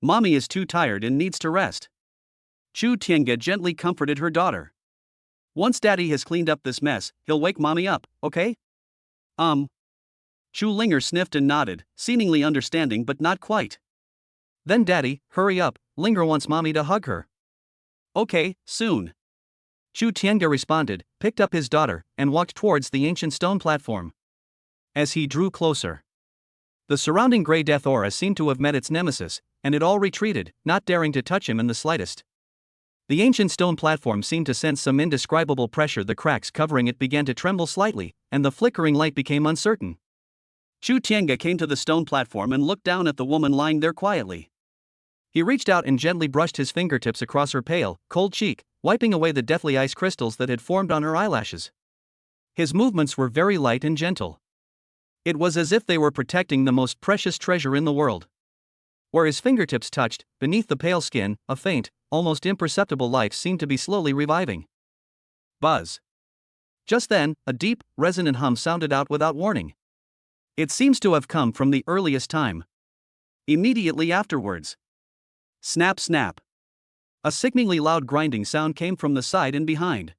Mommy is too tired and needs to rest. Chu Tiange gently comforted her daughter. Once Daddy has cleaned up this mess, he'll wake Mommy up, okay? Chu Linger sniffed and nodded, seemingly understanding but not quite. Then Daddy, hurry up, Linger wants Mommy to hug her. Okay, soon. Chu Tiange responded, picked up his daughter, and walked towards the ancient stone platform. As he drew closer, the surrounding gray death aura seemed to have met its nemesis, and it all retreated, not daring to touch him in the slightest. The ancient stone platform seemed to sense some indescribable pressure. The cracks covering it began to tremble slightly, and the flickering light became uncertain. Chu Tiange came to the stone platform and looked down at the woman lying there quietly. He reached out and gently brushed his fingertips across her pale, cold cheek, wiping away the deathly ice crystals that had formed on her eyelashes. His movements were very light and gentle. It was as if they were protecting the most precious treasure in the world. Where his fingertips touched, beneath the pale skin, a faint, almost imperceptible life seemed to be slowly reviving. Buzz. Just then, a deep, resonant hum sounded out without warning. It seems to have come from the earliest time. Immediately afterwards. Snap snap. A sickeningly loud grinding sound came from the side and behind.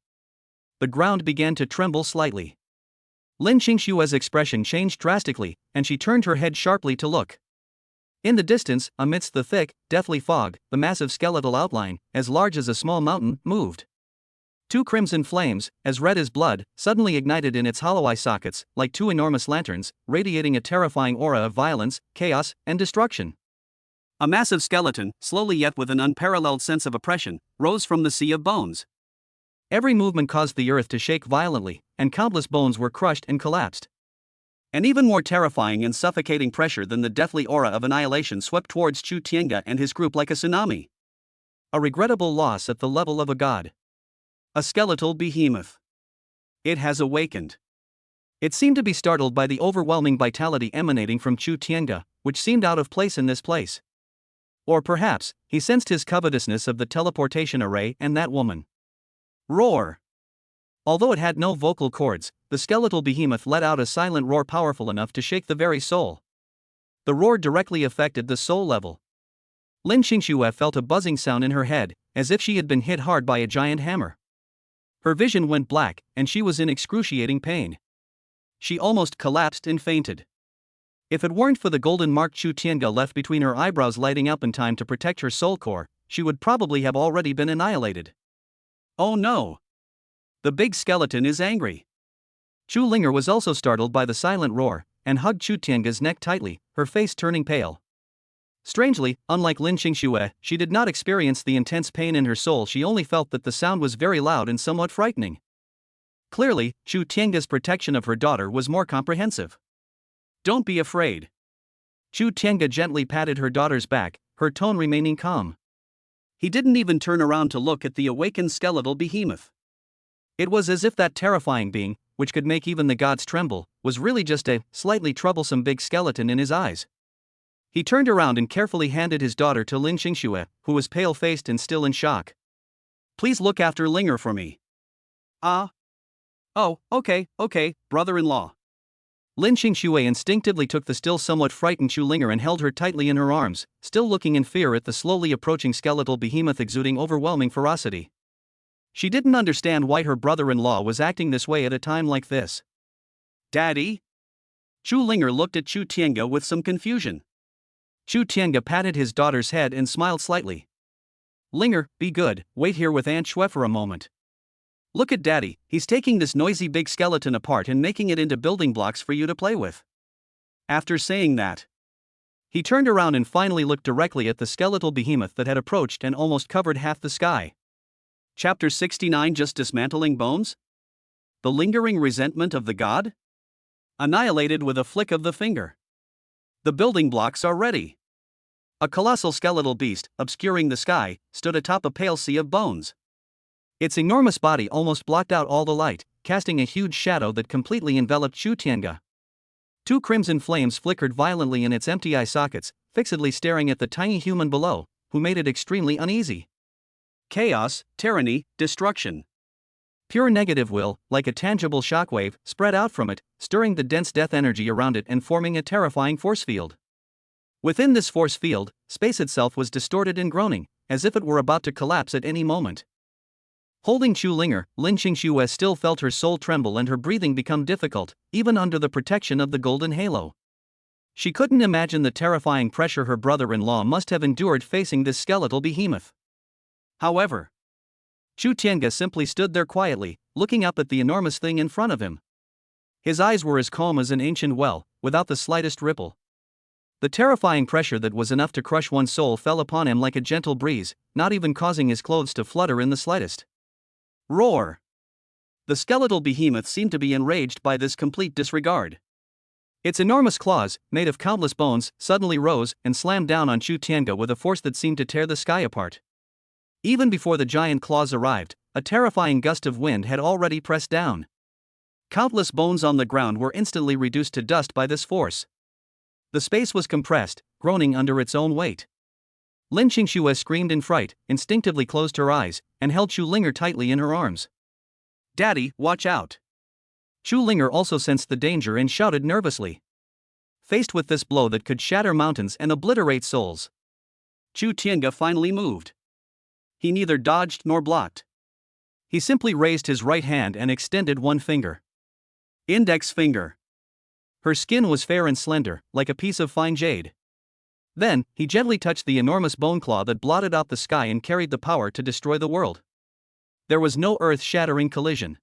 The ground began to tremble slightly. Lin Qingshua's expression changed drastically, and she turned her head sharply to look. In the distance, amidst the thick, deathly fog, the massive skeletal outline, as large as a small mountain, moved. Two crimson flames, as red as blood, suddenly ignited in its hollow eye sockets, like two enormous lanterns, radiating a terrifying aura of violence, chaos, and destruction. A massive skeleton, slowly yet with an unparalleled sense of oppression, rose from the sea of bones. Every movement caused the earth to shake violently, and countless bones were crushed and collapsed. An even more terrifying and suffocating pressure than the deathly aura of annihilation swept towards Chu Tiange and his group like a tsunami. A regrettable loss at the level of a god. A skeletal behemoth. It has awakened. It seemed to be startled by the overwhelming vitality emanating from Chu Tiange, which seemed out of place in this place. Or perhaps, he sensed his covetousness of the teleportation array and that woman. Roar! Although it had no vocal cords, the skeletal behemoth let out a silent roar powerful enough to shake the very soul. The roar directly affected the soul level. Lin Qingshuo felt a buzzing sound in her head, as if she had been hit hard by a giant hammer. Her vision went black, and she was in excruciating pain. She almost collapsed and fainted. If it weren't for the golden mark Chu Tiange left between her eyebrows lighting up in time to protect her soul core, she would probably have already been annihilated. Oh no! The big skeleton is angry. Chu Linger was also startled by the silent roar, and hugged Chu Tiange's neck tightly, her face turning pale. Strangely, unlike Lin Qingshuo, she did not experience the intense pain in her soul. She only felt that the sound was very loud and somewhat frightening. Clearly, Chu Tiange's protection of her daughter was more comprehensive. Don't be afraid. Chu Tiange gently patted her daughter's back, her tone remaining calm. He didn't even turn around to look at the awakened skeletal behemoth. It was as if that terrifying being, which could make even the gods tremble, was really just a slightly troublesome big skeleton in his eyes. He turned around and carefully handed his daughter to Lin Qingshuo, who was pale-faced and still in shock. Please look after Linger for me. Oh, okay, brother-in-law. Lin Qingshuo instinctively took the still somewhat frightened Chu Linger and held her tightly in her arms, still looking in fear at the slowly approaching skeletal behemoth exuding overwhelming ferocity. She didn't understand why her brother-in-law was acting this way at a time like this. Daddy? Chu Linger looked at Chu Tiange with some confusion. Chu Tiange patted his daughter's head and smiled slightly. Linger, be good, wait here with Aunt Xue for a moment. Look at Daddy, he's taking this noisy big skeleton apart and making it into building blocks for you to play with. After saying that, he turned around and finally looked directly at the skeletal behemoth that had approached and almost covered half the sky. Chapter 69 Just Dismantling Bones? The Lingering Resentment of the God? Annihilated with a flick of the finger. The building blocks are ready. A colossal skeletal beast, obscuring the sky, stood atop a pale sea of bones. Its enormous body almost blocked out all the light, casting a huge shadow that completely enveloped Chu Tiange. Two crimson flames flickered violently in its empty eye sockets, fixedly staring at the tiny human below, who made it extremely uneasy. Chaos, tyranny, destruction. Pure negative will, like a tangible shockwave, spread out from it, stirring the dense death energy around it and forming a terrifying force field. Within this force field, space itself was distorted and groaning, as if it were about to collapse at any moment. Holding Chu Linger, Lin Qingxue still felt her soul tremble and her breathing become difficult, even under the protection of the golden halo. She couldn't imagine the terrifying pressure her brother-in-law must have endured facing this skeletal behemoth. However, Chu Tiange simply stood there quietly, looking up at the enormous thing in front of him. His eyes were as calm as an ancient well, without the slightest ripple. The terrifying pressure that was enough to crush one's soul fell upon him like a gentle breeze, not even causing his clothes to flutter in the slightest. Roar! The skeletal behemoth seemed to be enraged by this complete disregard. Its enormous claws, made of countless bones, suddenly rose and slammed down on Chu Tiange with a force that seemed to tear the sky apart. Even before the giant claws arrived, a terrifying gust of wind had already pressed down. Countless bones on the ground were instantly reduced to dust by this force. The space was compressed, groaning under its own weight. Lin Qingxue screamed in fright, instinctively closed her eyes, and held Chu Linger tightly in her arms. "Daddy, watch out!" Chu Linger also sensed the danger and shouted nervously. Faced with this blow that could shatter mountains and obliterate souls, Chu Tiange finally moved. He neither dodged nor blocked. He simply raised his right hand and extended one finger. Index finger. Her skin was fair and slender, like a piece of fine jade. Then, he gently touched the enormous bone claw that blotted out the sky and carried the power to destroy the world. There was no earth-shattering collision.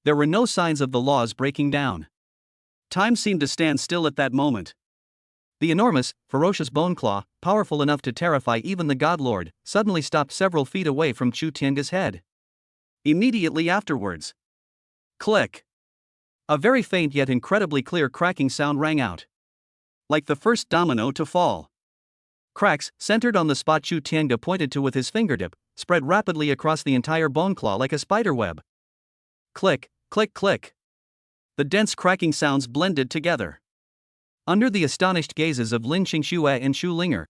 There were no signs of the laws breaking down. Time seemed to stand still at that moment. The enormous, ferocious bone claw, powerful enough to terrify even the God Lord, suddenly stopped several feet away from Chu Tiange's head. Immediately afterwards, click! A very faint yet incredibly clear cracking sound rang out. Like the first domino to fall. Cracks, centered on the spot Chu Tiange pointed to with his fingertip, spread rapidly across the entire bone claw like a spider web. Click, click, click. The dense cracking sounds blended together. Under the astonished gazes of Lin Qingxue and Chu Linger,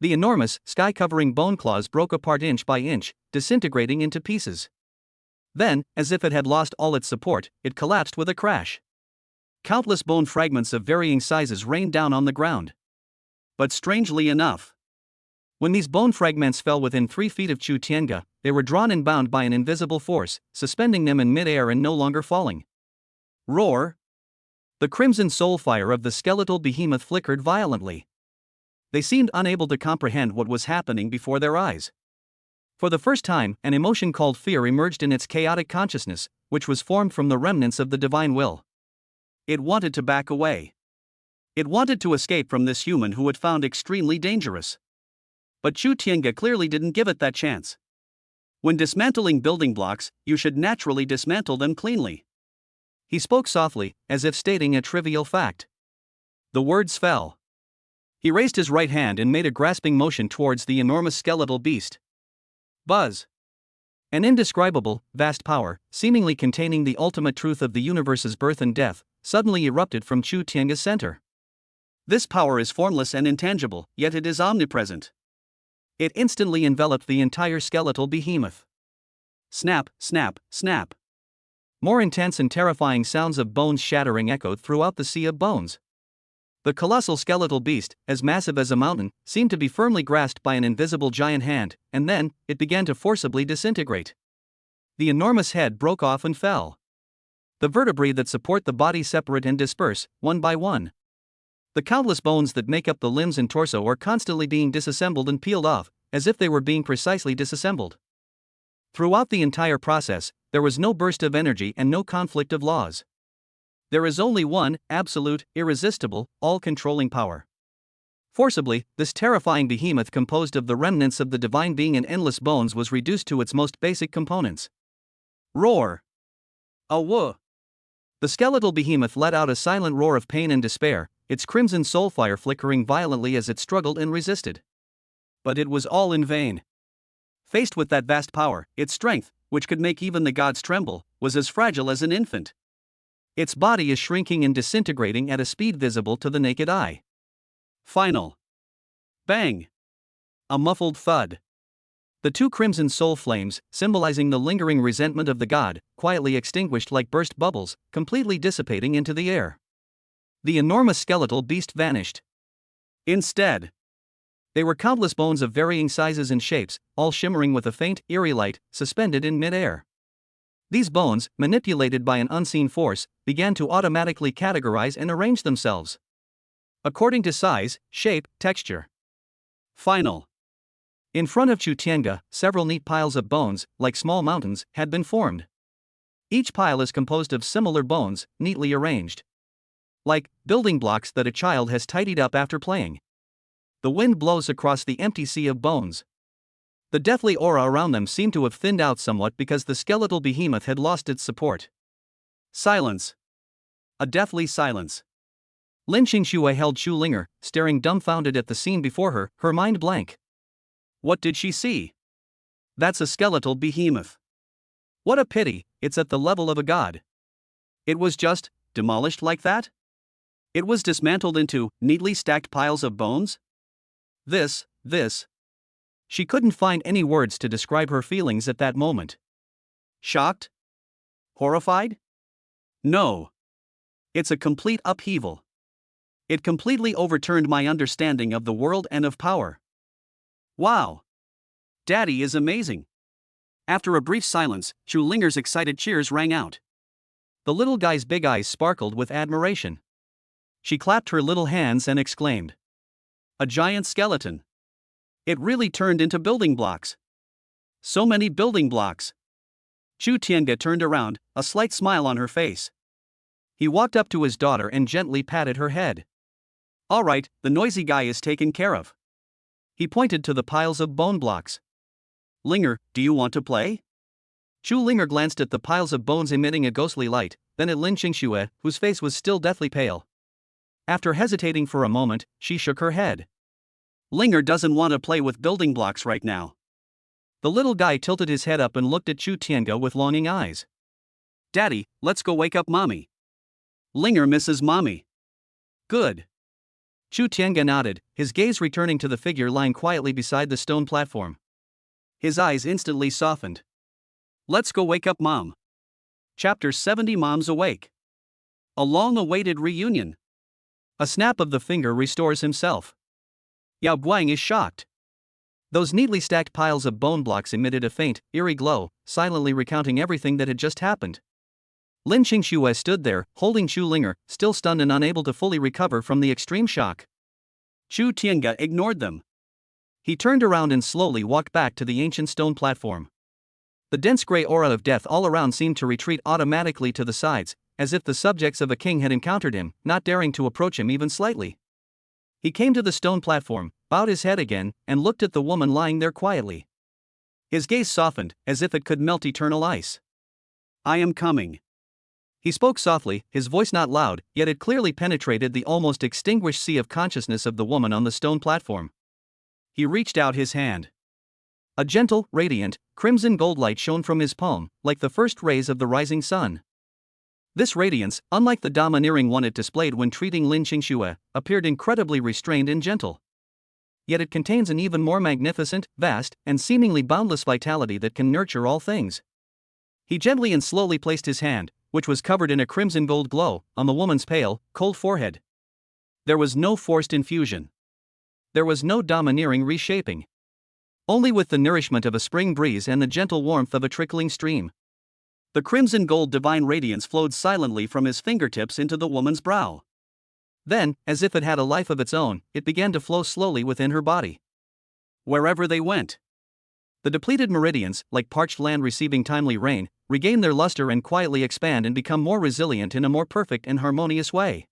the enormous, sky-covering bone claws broke apart inch by inch, disintegrating into pieces. Then, as if it had lost all its support, it collapsed with a crash. Countless bone fragments of varying sizes rained down on the ground. But strangely enough, when these bone fragments fell within 3 feet of Chu Tiange, they were drawn and bound by an invisible force, suspending them in mid-air and no longer falling. Roar! The crimson soul fire of the skeletal behemoth flickered violently. They seemed unable to comprehend what was happening before their eyes. For the first time, an emotion called fear emerged in its chaotic consciousness, which was formed from the remnants of the divine will. It wanted to back away. It wanted to escape from this human who it found extremely dangerous. But Chu Tiange clearly didn't give it that chance. When dismantling building blocks, you should naturally dismantle them cleanly. He spoke softly, as if stating a trivial fact. The words fell. He raised his right hand and made a grasping motion towards the enormous skeletal beast. Buzz! An indescribable, vast power, seemingly containing the ultimate truth of the universe's birth and death, suddenly erupted from Chu Tiange's center. This power is formless and intangible, yet it is omnipresent. It instantly enveloped the entire skeletal behemoth. Snap, snap, snap. More intense and terrifying sounds of bones shattering echoed throughout the sea of bones. The colossal skeletal beast, as massive as a mountain, seemed to be firmly grasped by an invisible giant hand, and then, it began to forcibly disintegrate. The enormous head broke off and fell. The vertebrae that support the body separate and disperse, one by one. The countless bones that make up the limbs and torso are constantly being disassembled and peeled off, as if they were being precisely disassembled. Throughout the entire process, there was no burst of energy and no conflict of laws. There is only one, absolute, irresistible, all-controlling power. Forcibly, this terrifying behemoth composed of the remnants of the divine being and endless bones was reduced to its most basic components. Roar! A woo! The skeletal behemoth let out a silent roar of pain and despair, its crimson soulfire flickering violently as it struggled and resisted. But it was all in vain. Faced with that vast power, its strength, which could make even the gods tremble, was as fragile as an infant. Its body is shrinking and disintegrating at a speed visible to the naked eye. Final. Bang! A muffled thud. The two crimson soul flames, symbolizing the lingering resentment of the god, quietly extinguished like burst bubbles, completely dissipating into the air. The enormous skeletal beast vanished. Instead, there were countless bones of varying sizes and shapes, all shimmering with a faint, eerie light, suspended in mid-air. These bones, manipulated by an unseen force, began to automatically categorize and arrange themselves according to size, shape, texture. Final. In front of Chu Tiange, several neat piles of bones, like small mountains, had been formed. Each pile is composed of similar bones, neatly arranged. Like building blocks that a child has tidied up after playing. The wind blows across the empty sea of bones. The deathly aura around them seemed to have thinned out somewhat because the skeletal behemoth had lost its support. Silence. A deathly silence. Lin Xingxue held Chu Linger, staring dumbfounded at the scene before her, her mind blank. What did she see? That's a skeletal behemoth. What a pity, it's at the level of a god. It was just demolished like that? It was dismantled into neatly stacked piles of bones? This. She couldn't find any words to describe her feelings at that moment. Shocked? Horrified? No. It's a complete upheaval. It completely overturned my understanding of the world and of power. Wow! Daddy is amazing! After a brief silence, Chu Linger's excited cheers rang out. The little guy's big eyes sparkled with admiration. She clapped her little hands and exclaimed. A giant skeleton! It really turned into building blocks. So many building blocks. Chu Tiange turned around, a slight smile on her face. He walked up to his daughter and gently patted her head. All right, the noisy guy is taken care of. He pointed to the piles of bone blocks. Linger, do you want to play? Chu Linger glanced at the piles of bones emitting a ghostly light, then at Lin Xingxue, whose face was still deathly pale. After hesitating for a moment, she shook her head. Linger doesn't want to play with building blocks right now. The little guy tilted his head up and looked at Chu Tiange with longing eyes. Daddy, let's go wake up Mommy. Linger misses Mommy. Good. Chu Tiange nodded, his gaze returning to the figure lying quietly beside the stone platform. His eyes instantly softened. Let's go wake up Mom. Chapter 70 Mom's Awake. A long-awaited reunion. A snap of the finger restores himself. Yao Guang is shocked. Those neatly stacked piles of bone blocks emitted a faint, eerie glow, silently recounting everything that had just happened. Lin Xingxue stood there, holding Chu Linger, still stunned and unable to fully recover from the extreme shock. Chu Tiange ignored them. He turned around and slowly walked back to the ancient stone platform. The dense gray aura of death all around seemed to retreat automatically to the sides, as if the subjects of a king had encountered him, not daring to approach him even slightly. He came to the stone platform, bowed his head again, and looked at the woman lying there quietly. His gaze softened, as if it could melt eternal ice. I am coming. He spoke softly, his voice not loud, yet it clearly penetrated the almost extinguished sea of consciousness of the woman on the stone platform. He reached out his hand. A gentle, radiant, crimson gold light shone from his palm, like the first rays of the rising sun. This radiance, unlike the domineering one it displayed when treating Lin Xingxue, appeared incredibly restrained and gentle. Yet it contains an even more magnificent, vast, and seemingly boundless vitality that can nurture all things. He gently and slowly placed his hand, which was covered in a crimson gold glow, on the woman's pale, cold forehead. There was no forced infusion. There was no domineering reshaping. Only with the nourishment of a spring breeze and the gentle warmth of a trickling stream. The crimson gold divine radiance flowed silently from his fingertips into the woman's brow. Then, as if it had a life of its own, it began to flow slowly within her body. Wherever they went, the depleted meridians, like parched land receiving timely rain, regain their luster and quietly expand and become more resilient in a more perfect and harmonious way.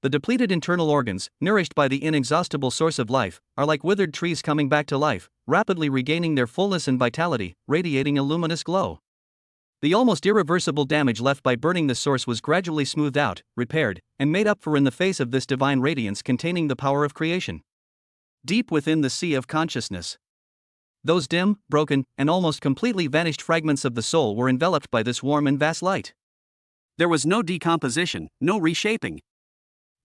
The depleted internal organs, nourished by the inexhaustible source of life, are like withered trees coming back to life, rapidly regaining their fullness and vitality, radiating a luminous glow. The almost irreversible damage left by burning the source was gradually smoothed out, repaired, and made up for in the face of this divine radiance containing the power of creation. Deep within the sea of consciousness, those dim, broken, and almost completely vanished fragments of the soul were enveloped by this warm and vast light. There was no decomposition, no reshaping.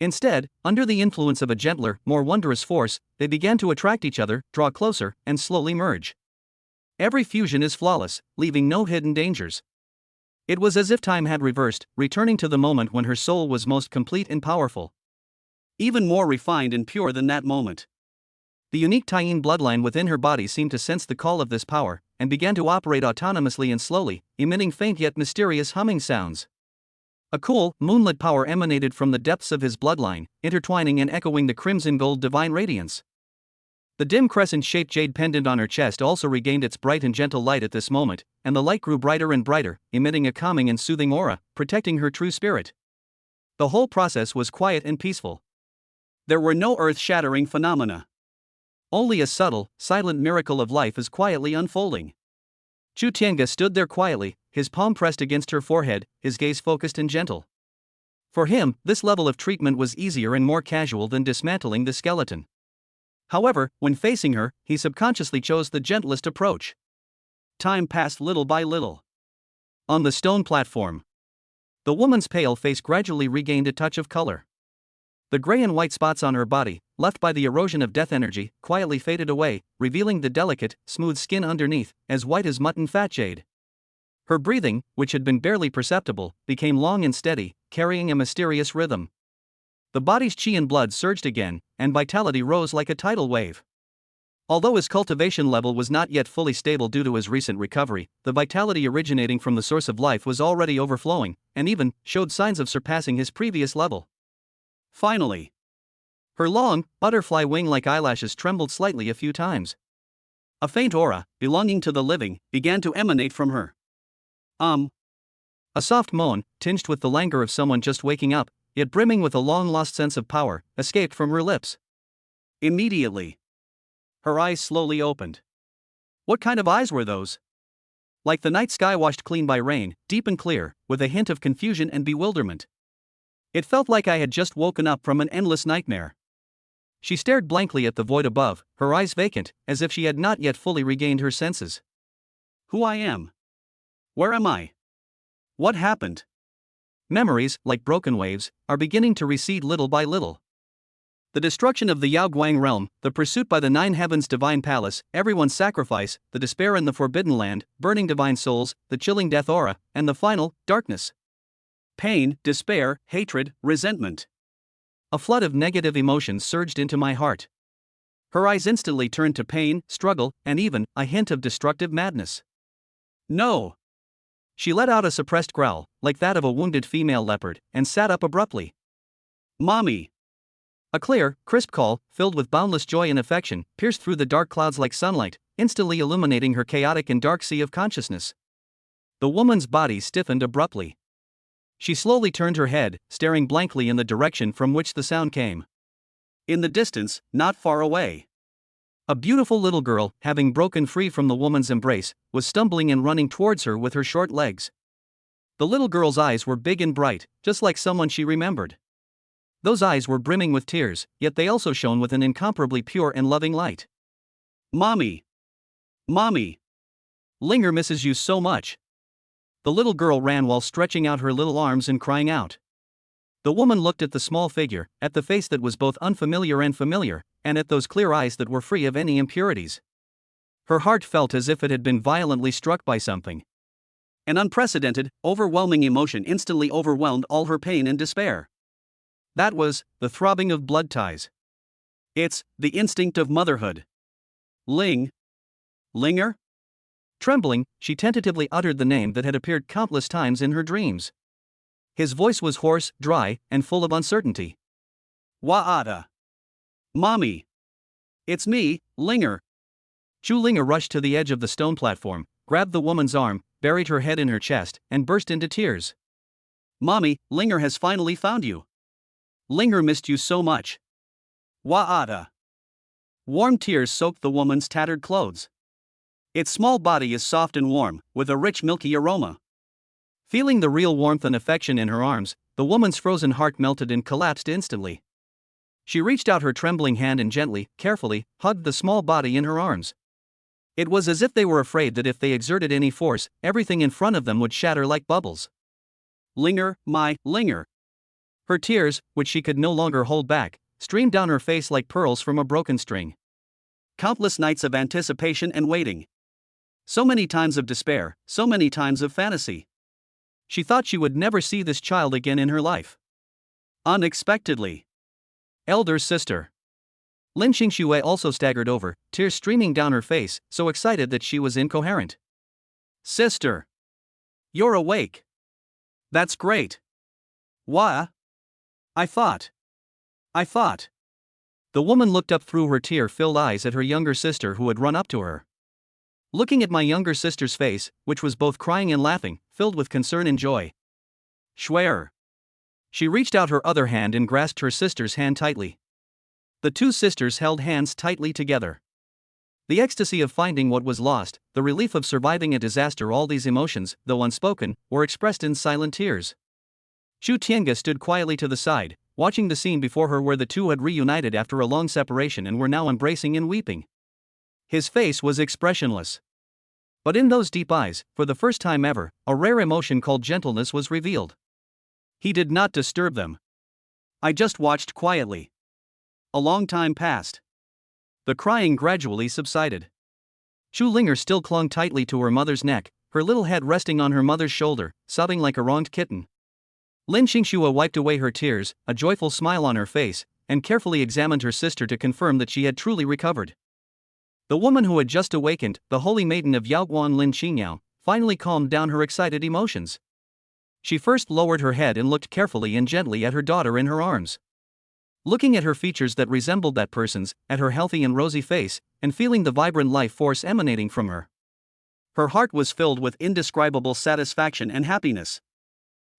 Instead, under the influence of a gentler, more wondrous force, they began to attract each other, draw closer, and slowly merge. Every fusion is flawless, leaving no hidden dangers. It was as if time had reversed, returning to the moment when her soul was most complete and powerful. Even more refined and pure than that moment. The unique Taiyin bloodline within her body seemed to sense the call of this power, and began to operate autonomously and slowly, emitting faint yet mysterious humming sounds. A cool, moonlit power emanated from the depths of his bloodline, intertwining and echoing the crimson gold divine radiance. The dim crescent-shaped jade pendant on her chest also regained its bright and gentle light at this moment, and the light grew brighter and brighter, emitting a calming and soothing aura, protecting her true spirit. The whole process was quiet and peaceful. There were no earth-shattering phenomena. Only a subtle, silent miracle of life is quietly unfolding. Chu Tiange stood there quietly, his palm pressed against her forehead, his gaze focused and gentle. For him, this level of treatment was easier and more casual than dismantling the skeleton. However, when facing her, he subconsciously chose the gentlest approach. Time passed little by little. On the stone platform, the woman's pale face gradually regained a touch of color. The gray and white spots on her body, left by the erosion of death energy, quietly faded away, revealing the delicate, smooth skin underneath, as white as mutton fat jade. Her breathing, which had been barely perceptible, became long and steady, carrying a mysterious rhythm. The body's chi and blood surged again, and vitality rose like a tidal wave. Although his cultivation level was not yet fully stable due to his recent recovery, the vitality originating from the source of life was already overflowing, and even showed signs of surpassing his previous level. Finally, her long, butterfly wing-like eyelashes trembled slightly a few times. A faint aura, belonging to the living, began to emanate from her. A soft moan, tinged with the languor of someone just waking up, yet brimming with a long-lost sense of power, escaped from her lips. Immediately, her eyes slowly opened. What kind of eyes were those? Like the night sky washed clean by rain, deep and clear, with a hint of confusion and bewilderment. It felt like I had just woken up from an endless nightmare. She stared blankly at the void above, her eyes vacant, as if she had not yet fully regained her senses. Who I am? Where am I? What happened? Memories, like broken waves, are beginning to recede little by little. The destruction of the Yaoguang realm, the pursuit by the Nine Heavens divine palace, everyone's sacrifice, the despair in the Forbidden Land, burning divine souls, the chilling death aura, and the final, darkness. Pain, despair, hatred, resentment. A flood of negative emotions surged into my heart. Her eyes instantly turned to pain, struggle, and even a hint of destructive madness. No! She let out a suppressed growl, like that of a wounded female leopard, and sat up abruptly. Mommy! A clear, crisp call, filled with boundless joy and affection, pierced through the dark clouds like sunlight, instantly illuminating her chaotic and dark sea of consciousness. The woman's body stiffened abruptly. She slowly turned her head, staring blankly in the direction from which the sound came. In the distance, not far away, a beautiful little girl, having broken free from the woman's embrace, was stumbling and running towards her with her short legs. The little girl's eyes were big and bright, just like someone she remembered. Those eyes were brimming with tears, yet they also shone with an incomparably pure and loving light. Mommy! Mommy! Linger misses you so much. The little girl ran while stretching out her little arms and crying out. The woman looked at the small figure, at the face that was both unfamiliar and familiar, and at those clear eyes that were free of any impurities. Her heart felt as if it had been violently struck by something. An unprecedented, overwhelming emotion instantly overwhelmed all her pain and despair. That was the throbbing of blood ties. It's the instinct of motherhood. Linger? Trembling, she tentatively uttered the name that had appeared countless times in her dreams. His voice was hoarse, dry, and full of uncertainty. Wa'ada. Mommy. It's me, Linger. Chu Linger rushed to the edge of the stone platform, grabbed the woman's arm, buried her head in her chest, and burst into tears. Mommy, Linger has finally found you. Linger missed you so much. Wa'ada. Warm tears soaked the woman's tattered clothes. Its small body is soft and warm, with a rich milky aroma. Feeling the real warmth and affection in her arms, the woman's frozen heart melted and collapsed instantly. She reached out her trembling hand and gently, carefully, hugged the small body in her arms. It was as if they were afraid that if they exerted any force, everything in front of them would shatter like bubbles. Linger, my Linger. Her tears, which she could no longer hold back, streamed down her face like pearls from a broken string. Countless nights of anticipation and waiting. So many times of despair, so many times of fantasy. She thought she would never see this child again in her life. Unexpectedly. Elder sister. Lin Xingxue also staggered over, tears streaming down her face, so excited that she was incoherent. Sister. You're awake. That's great. Wha? I thought. The woman looked up through her tear-filled eyes at her younger sister who had run up to her. Looking at my younger sister's face, which was both crying and laughing, filled with concern and joy. Schwer. She reached out her other hand and grasped her sister's hand tightly. The two sisters held hands tightly together. The ecstasy of finding what was lost, the relief of surviving a disaster, all these emotions, though unspoken, were expressed in silent tears. Chu Tiange stood quietly to the side, watching the scene before her where the two had reunited after a long separation and were now embracing and weeping. His face was expressionless. But in those deep eyes, for the first time ever, a rare emotion called gentleness was revealed. He did not disturb them. I just watched quietly. A long time passed. The crying gradually subsided. Chu Linger still clung tightly to her mother's neck, her little head resting on her mother's shoulder, sobbing like a wronged kitten. Lin Xingxue wiped away her tears, a joyful smile on her face, and carefully examined her sister to confirm that she had truly recovered. The woman who had just awakened, the holy maiden of Yaoguan Lin Qingyao, finally calmed down her excited emotions. She first lowered her head and looked carefully and gently at her daughter in her arms. Looking at her features that resembled that person's, at her healthy and rosy face, and feeling the vibrant life force emanating from her. Her heart was filled with indescribable satisfaction and happiness.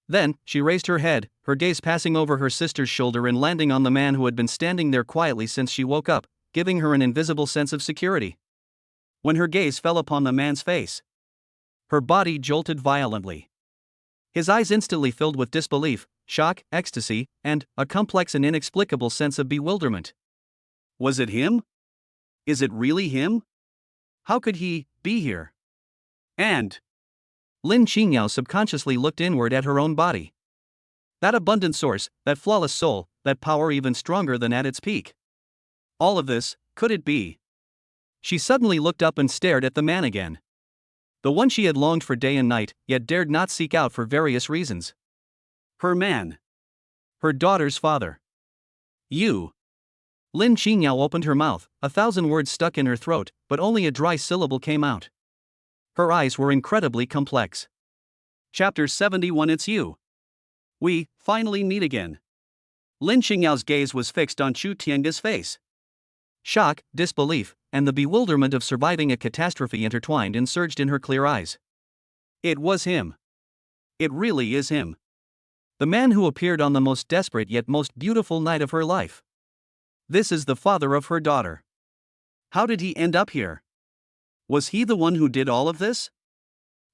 Then, she raised her head, her gaze passing over her sister's shoulder and landing on the man who had been standing there quietly since she woke up, giving her an invisible sense of security. When her gaze fell upon the man's face, her body jolted violently. His eyes instantly filled with disbelief, shock, ecstasy, and a complex and inexplicable sense of bewilderment. Was it him? Is it really him? How could he be here? And Lin Qingyao subconsciously looked inward at her own body. That abundant source, that flawless soul, that power even stronger than at its peak. All of this, could it be? She suddenly looked up and stared at the man again. The one she had longed for day and night, yet dared not seek out for various reasons. Her man. Her daughter's father. You. Lin Qingyao opened her mouth, 1,000 words stuck in her throat, but only a dry syllable came out. Her eyes were incredibly complex. Chapter 71. It's you. We finally meet again. Lin Qingyao's gaze was fixed on Chu Tiange's face. Shock, disbelief, and the bewilderment of surviving a catastrophe intertwined and surged in her clear eyes. It was him. It really is him. The man who appeared on the most desperate yet most beautiful night of her life. This is the father of her daughter. How did he end up here? Was he the one who did all of this?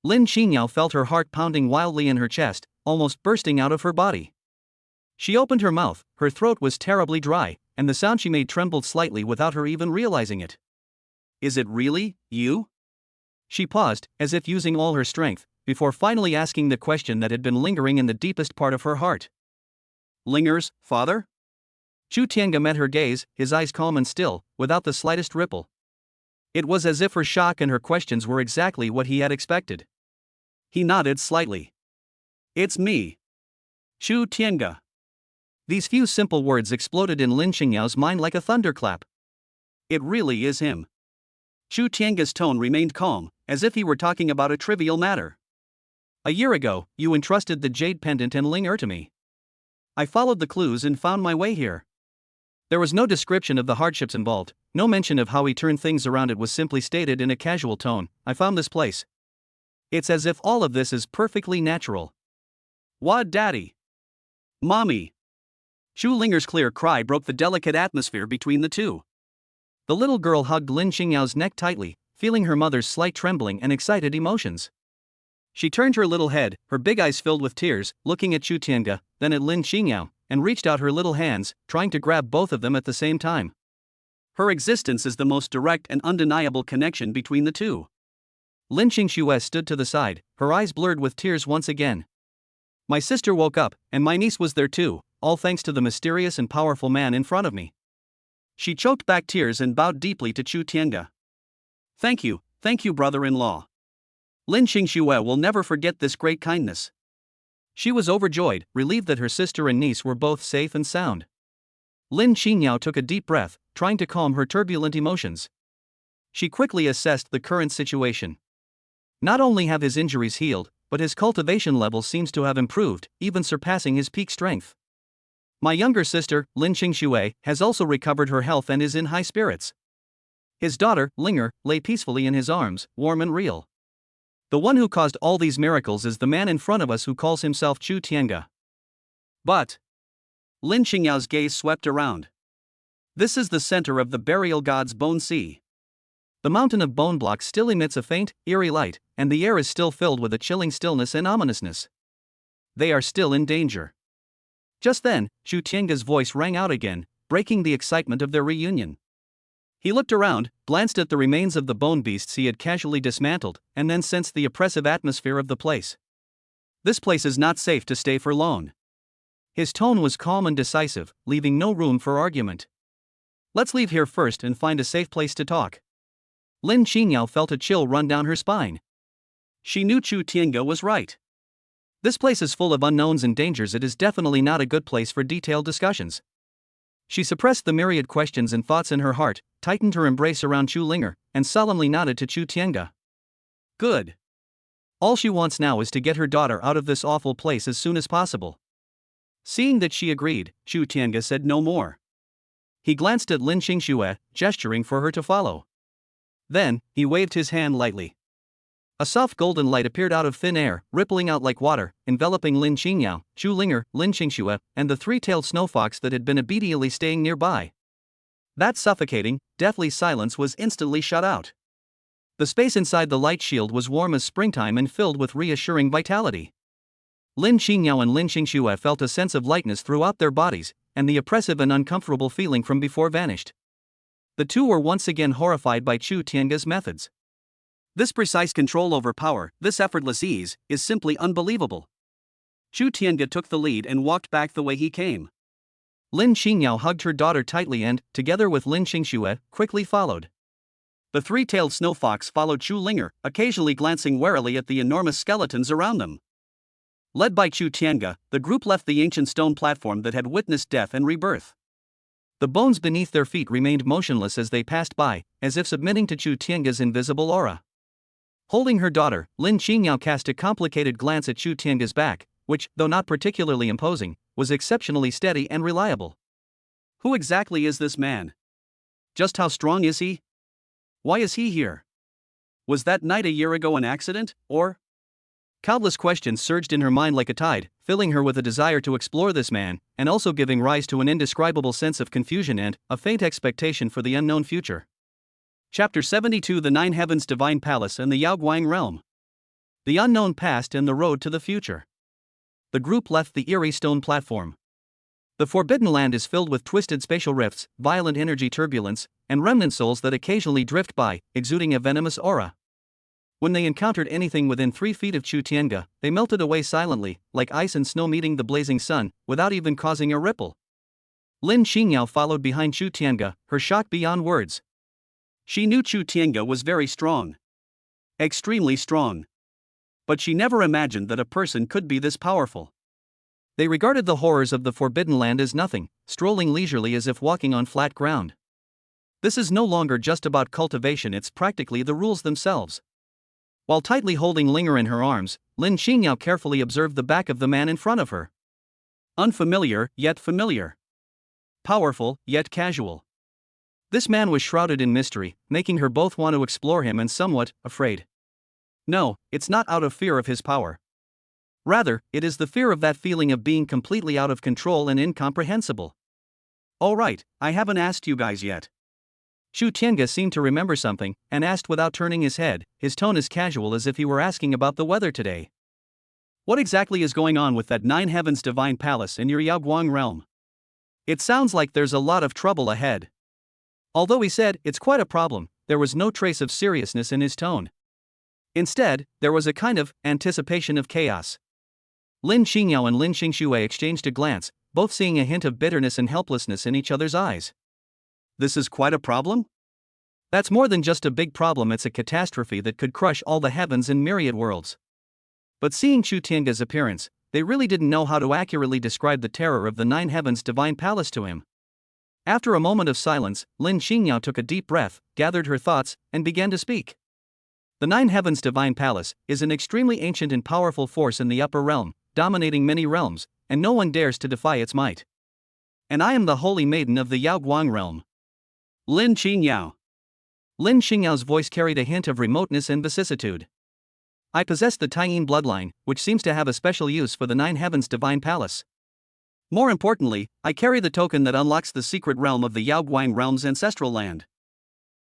Lin Qingyao felt her heart pounding wildly in her chest, almost bursting out of her body. She opened her mouth, her throat was terribly dry, and the sound she made trembled slightly without her even realizing it. Is it really you? She paused, as if using all her strength, before finally asking the question that had been lingering in the deepest part of her heart. Linger's father? Chu Tiange met her gaze, his eyes calm and still, without the slightest ripple. It was as if her shock and her questions were exactly what he had expected. He nodded slightly. It's me. Chu Tiange. These few simple words exploded in Lin Qingyao's mind like a thunderclap. It really is him. Chu Tiange's tone remained calm, as if he were talking about a trivial matter. A year ago, you entrusted the jade pendant and Ling to me. I followed the clues and found my way here. There was no description of the hardships involved, no mention of how he turned things around. It was simply stated in a casual tone, I found this place. It's as if all of this is perfectly natural. What, Daddy? Mommy? Chu Linger's clear cry broke the delicate atmosphere between the two. The little girl hugged Lin Qingyao's neck tightly, feeling her mother's slight trembling and excited emotions. She turned her little head, her big eyes filled with tears, looking at Chu Tiange, then at Lin Xingyao, and reached out her little hands, trying to grab both of them at the same time. Her existence is the most direct and undeniable connection between the two. Lin Xingxue stood to the side, her eyes blurred with tears once again. My sister woke up, and my niece was there too, all thanks to the mysterious and powerful man in front of me. She choked back tears and bowed deeply to Chu Tiange. Thank you, brother-in-law. Lin Xingxue will never forget this great kindness. She was overjoyed, relieved that her sister and niece were both safe and sound. Lin Xingyao took a deep breath, trying to calm her turbulent emotions. She quickly assessed the current situation. Not only have his injuries healed, but his cultivation level seems to have improved, even surpassing his peak strength. My younger sister, Lin Xingxue, has also recovered her health and is in high spirits. His daughter, Linger, lay peacefully in his arms, warm and real. The one who caused all these miracles is the man in front of us who calls himself Chu Tiange. But Lin Xingyao's gaze swept around. This is the center of the burial god's bone sea. The mountain of bone blocks still emits a faint, eerie light, and the air is still filled with a chilling stillness and ominousness. They are still in danger. Just then, Chu Tiange's voice rang out again, breaking the excitement of their reunion. He looked around, glanced at the remains of the bone beasts he had casually dismantled, and then sensed the oppressive atmosphere of the place. This place is not safe to stay for long. His tone was calm and decisive, leaving no room for argument. Let's leave here first and find a safe place to talk. Lin Xingyao felt a chill run down her spine. She knew Chu Tiange was right. This place is full of unknowns and dangers. It is definitely not a good place for detailed discussions. She suppressed the myriad questions and thoughts in her heart, tightened her embrace around Chu Linger, and solemnly nodded to Chu Tiange. Good. All she wants now is to get her daughter out of this awful place as soon as possible. Seeing that she agreed, Chu Tiange said no more. He glanced at Lin Xingxue, gesturing for her to follow. Then, he waved his hand lightly. A soft golden light appeared out of thin air, rippling out like water, enveloping Lin Xingyao, Chu Linger, Lin Xingxue, and the three-tailed snow fox that had been obediently staying nearby. That suffocating, deathly silence was instantly shut out. The space inside the light shield was warm as springtime and filled with reassuring vitality. Lin Xingyao and Lin Xingxue felt a sense of lightness throughout their bodies, and the oppressive and uncomfortable feeling from before vanished. The two were once again horrified by Chu Tiange's methods. This precise control over power, this effortless ease, is simply unbelievable. Chu Tiange took the lead and walked back the way he came. Lin Xingyao hugged her daughter tightly and, together with Lin Xingxue, quickly followed. The three-tailed snow fox followed Chu Linger, occasionally glancing warily at the enormous skeletons around them. Led by Chu Tiange, the group left the ancient stone platform that had witnessed death and rebirth. The bones beneath their feet remained motionless as they passed by, as if submitting to Chu Tiange's invisible aura. Holding her daughter, Lin Xingyao cast a complicated glance at Chu Tiange's back, which, though not particularly imposing, was exceptionally steady and reliable. Who exactly is this man? Just how strong is he? Why is he here? Was that night a year ago an accident, or? Countless questions surged in her mind like a tide, filling her with a desire to explore this man, and also giving rise to an indescribable sense of confusion and a faint expectation for the unknown future. Chapter 72: The Nine Heavens, Divine Palace and the Yaoguang Realm. The unknown past and the road to the future. The group left the eerie stone platform. The Forbidden Land is filled with twisted spatial rifts, violent energy turbulence, and remnant souls that occasionally drift by, exuding a venomous aura. When they encountered anything within 3 feet of Chu Tiange, they melted away silently, like ice and snow meeting the blazing sun, without even causing a ripple. Lin Xingyao followed behind Chu Tiange, her shock beyond words. She knew Chu Tiange was very strong. Extremely strong. But she never imagined that a person could be this powerful. They regarded the horrors of the Forbidden Land as nothing, strolling leisurely as if walking on flat ground. This is no longer just about cultivation, it's practically the rules themselves. While tightly holding Linger in her arms, Lin Xingyao carefully observed the back of the man in front of her. Unfamiliar, yet familiar. Powerful, yet casual. This man was shrouded in mystery, making her both want to explore him and somewhat afraid. No, it's not out of fear of his power. Rather, it is the fear of that feeling of being completely out of control and incomprehensible. All right, I haven't asked you guys yet. Chu Tiange seemed to remember something, and asked without turning his head, his tone as casual as if he were asking about the weather today. What exactly is going on with that Nine Heavens Divine Palace in your Yaoguang realm? It sounds like there's a lot of trouble ahead. Although he said, it's quite a problem, there was no trace of seriousness in his tone. Instead, there was a kind of anticipation of chaos. Lin Xingyao and Lin Xingxue exchanged a glance, both seeing a hint of bitterness and helplessness in each other's eyes. This is quite a problem? That's more than just a big problem, it's a catastrophe that could crush all the heavens and myriad worlds. But seeing Chu Tiange's appearance, they really didn't know how to accurately describe the terror of the Nine Heavens Divine Palace to him. After a moment of silence, Lin Xingyao took a deep breath, gathered her thoughts, and began to speak. The Nine Heavens Divine Palace is an extremely ancient and powerful force in the upper realm, dominating many realms, and no one dares to defy its might. And I am the Holy Maiden of the Yaoguang realm. Lin Xingyao. Lin Xingyao's voice carried a hint of remoteness and vicissitude. I possess the Taiyin bloodline, which seems to have a special use for the Nine Heavens Divine Palace. More importantly, I carry the token that unlocks the secret realm of the Yaoguang realm's ancestral land.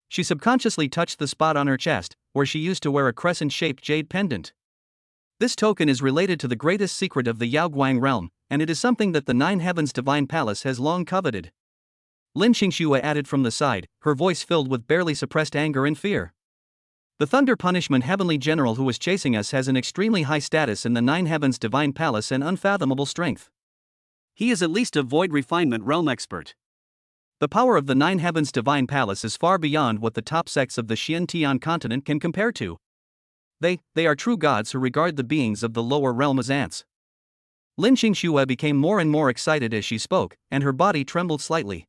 She subconsciously touched the spot on her chest, where she used to wear a crescent-shaped jade pendant. This token is related to the greatest secret of the Yaoguang realm, and it is something that the Nine Heavens Divine Palace has long coveted. Lin Xingxue added from the side, her voice filled with barely suppressed anger and fear. The Thunder Punishment Heavenly General who was chasing us has an extremely high status in the Nine Heavens Divine Palace and unfathomable strength. He is at least a Void Refinement realm expert. The power of the Nine Heavens Divine Palace is far beyond what the top sects of the Xiantian continent can compare to. They are true gods who regard the beings of the lower realm as ants. Lin Xingxue became more and more excited as she spoke, and her body trembled slightly.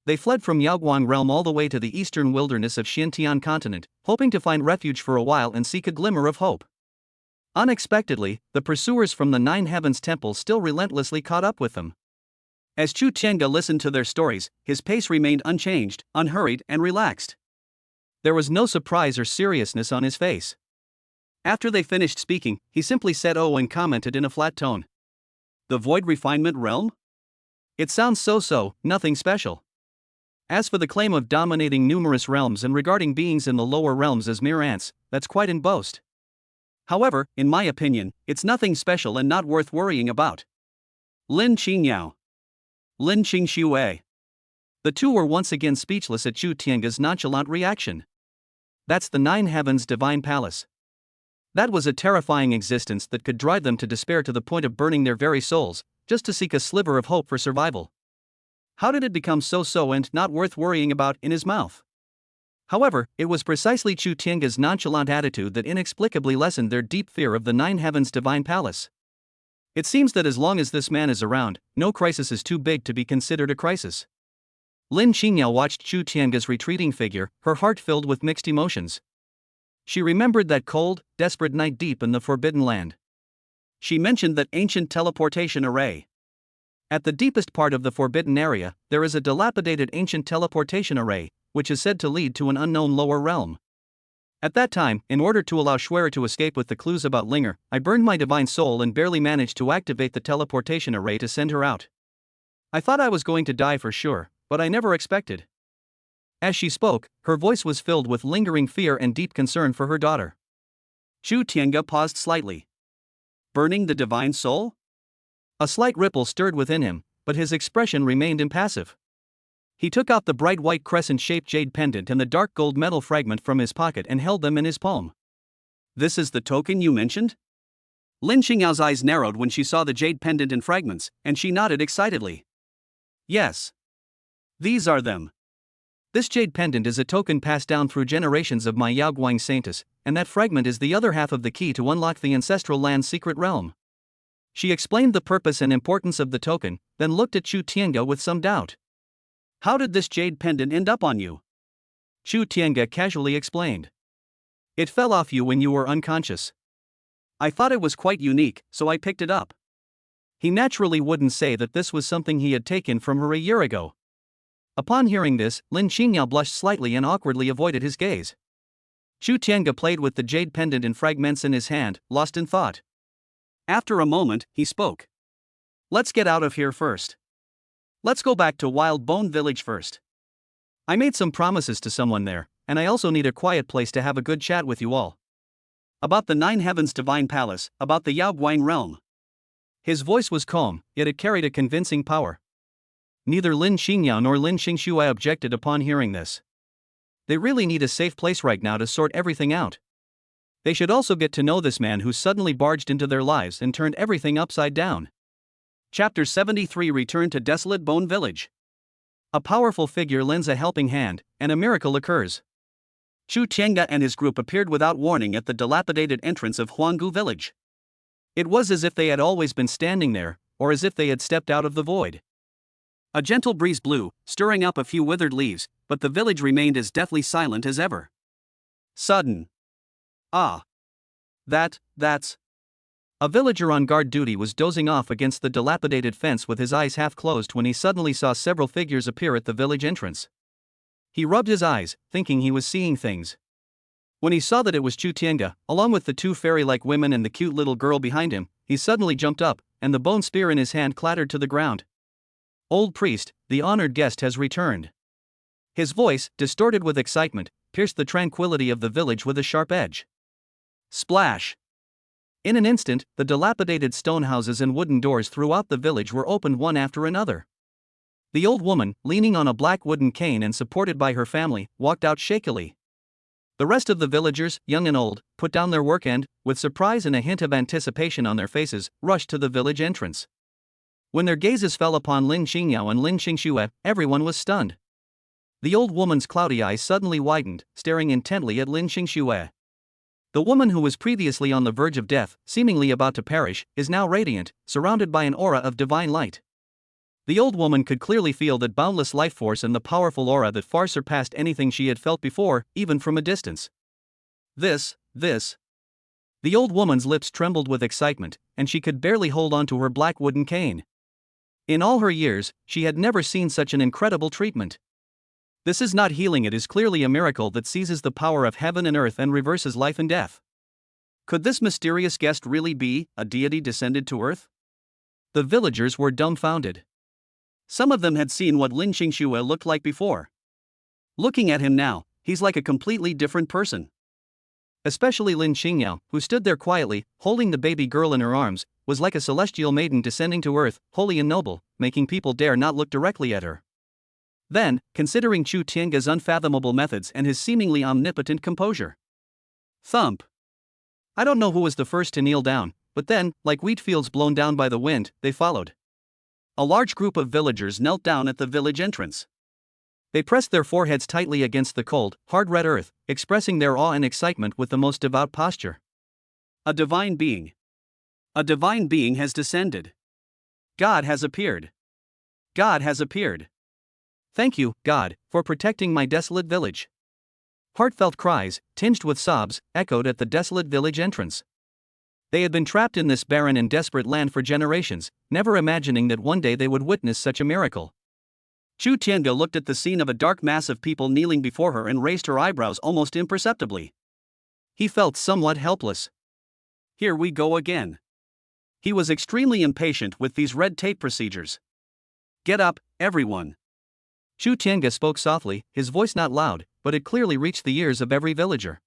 They fled from Yaoguang realm all the way to the eastern wilderness of Xiantian continent, hoping to find refuge for a while and seek a glimmer of hope. Unexpectedly, the pursuers from the Nine Heavens Temple still relentlessly caught up with them. As Chu Tiange listened to their stories, his pace remained unchanged, unhurried, and relaxed. There was no surprise or seriousness on his face. After they finished speaking, he simply said "Oh" and commented in a flat tone. The Void Refinement realm? It sounds so-so, nothing special. As for the claim of dominating numerous realms and regarding beings in the lower realms as mere ants, that's quite an boast. However, in my opinion, it's nothing special and not worth worrying about. Lin Xingyao. Lin Xingxue. The two were once again speechless at Chu Tiange's nonchalant reaction. That's the Nine Heavens Divine Palace. That was a terrifying existence that could drive them to despair to the point of burning their very souls, just to seek a sliver of hope for survival. How did it become so-so and not worth worrying about in his mouth? However, it was precisely Chu Tiange's nonchalant attitude that inexplicably lessened their deep fear of the Nine Heavens Divine Palace. It seems that as long as this man is around, no crisis is too big to be considered a crisis. Lin Xingyao watched Chu Tiange's retreating figure, her heart filled with mixed emotions. She remembered that cold, desperate night deep in the Forbidden Land. She mentioned that ancient teleportation array. At the deepest part of the Forbidden Area, there is a dilapidated ancient teleportation array, which is said to lead to an unknown lower realm. At that time, in order to allow Schwerer to escape with the clues about Linger, I burned my divine soul and barely managed to activate the teleportation array to send her out. I thought I was going to die for sure, but I never expected. As she spoke, her voice was filled with lingering fear and deep concern for her daughter. Chu Tiange paused slightly. Burning the divine soul? A slight ripple stirred within him, but his expression remained impassive. He took out the bright white crescent-shaped jade pendant and the dark gold metal fragment from his pocket and held them in his palm. This is the token you mentioned? Lin Xingyao's eyes narrowed when she saw the jade pendant and fragments, and she nodded excitedly. Yes. These are them. This jade pendant is a token passed down through generations of my Yaoguang saintess, and that fragment is the other half of the key to unlock the ancestral land's secret realm. She explained the purpose and importance of the token, then looked at Chu Tiange with some doubt. How did this jade pendant end up on you? Chu Tiange casually explained. It fell off you when you were unconscious. I thought it was quite unique, so I picked it up. He naturally wouldn't say that this was something he had taken from her a year ago. Upon hearing this, Lin Xingyao blushed slightly and awkwardly avoided his gaze. Chu Tiange played with the jade pendant in fragments in his hand, lost in thought. After a moment, he spoke. Let's get out of here first. Let's go back to Wild Bone Village first. I made some promises to someone there, and I also need a quiet place to have a good chat with you all. About the Nine Heavens Divine Palace, about the Yao Guang realm. His voice was calm, yet it carried a convincing power. Neither Lin Xingyao nor Lin Xingxue objected upon hearing this. They really need a safe place right now to sort everything out. They should also get to know this man who suddenly barged into their lives and turned everything upside down. Chapter 73 Return to Desolate Bone Village. A powerful figure lends a helping hand, and a miracle occurs. Chu Tiange and his group appeared without warning at the dilapidated entrance of Huanggu village. It was as if they had always been standing there, or as if they had stepped out of the void. A gentle breeze blew, stirring up a few withered leaves, but the village remained as deathly silent as ever. Sudden. Ah. That's. A villager on guard duty was dozing off against the dilapidated fence with his eyes half closed when he suddenly saw several figures appear at the village entrance. He rubbed his eyes, thinking he was seeing things. When he saw that it was Chu Tiange, along with the two fairy-like women and the cute little girl behind him, he suddenly jumped up, and the bone spear in his hand clattered to the ground. Old priest, the honored guest has returned. His voice, distorted with excitement, pierced the tranquility of the village with a sharp edge. Splash! In an instant, the dilapidated stone houses and wooden doors throughout the village were opened one after another. The old woman, leaning on a black wooden cane and supported by her family, walked out shakily. The rest of the villagers, young and old, put down their work and, with surprise and a hint of anticipation on their faces, rushed to the village entrance. When their gazes fell upon Lin Xingyao and Lin Xingxue, everyone was stunned. The old woman's cloudy eyes suddenly widened, staring intently at Lin Xingxue. The woman who was previously on the verge of death, seemingly about to perish, is now radiant, surrounded by an aura of divine light. The old woman could clearly feel that boundless life force and the powerful aura that far surpassed anything she had felt before, even from a distance. This. The old woman's lips trembled with excitement, and she could barely hold on to her black wooden cane. In all her years, she had never seen such an incredible treatment. This is not healing, it is clearly a miracle that seizes the power of heaven and earth and reverses life and death. Could this mysterious guest really be a deity descended to earth? The villagers were dumbfounded. Some of them had seen what Lin Xingxue looked like before. Looking at him now, he's like a completely different person. Especially Lin Xingyao, who stood there quietly, holding the baby girl in her arms, was like a celestial maiden descending to earth, holy and noble, making people dare not look directly at her. Then, considering Chu Tiange's unfathomable methods and his seemingly omnipotent composure. Thump. I don't know who was the first to kneel down, but then, like wheat fields blown down by the wind, they followed. A large group of villagers knelt down at the village entrance. They pressed their foreheads tightly against the cold, hard red earth, expressing their awe and excitement with the most devout posture. A divine being. A divine being has descended. God has appeared. God has appeared. Thank you, God, for protecting my desolate village. Heartfelt cries, tinged with sobs, echoed at the desolate village entrance. They had been trapped in this barren and desperate land for generations, never imagining that one day they would witness such a miracle. Chu Tiange looked at the scene of a dark mass of people kneeling before her and raised her eyebrows almost imperceptibly. He felt somewhat helpless. Here we go again. He was extremely impatient with these red tape procedures. Get up, everyone. Chu Tiange spoke softly, his voice not loud, but it clearly reached the ears of every villager.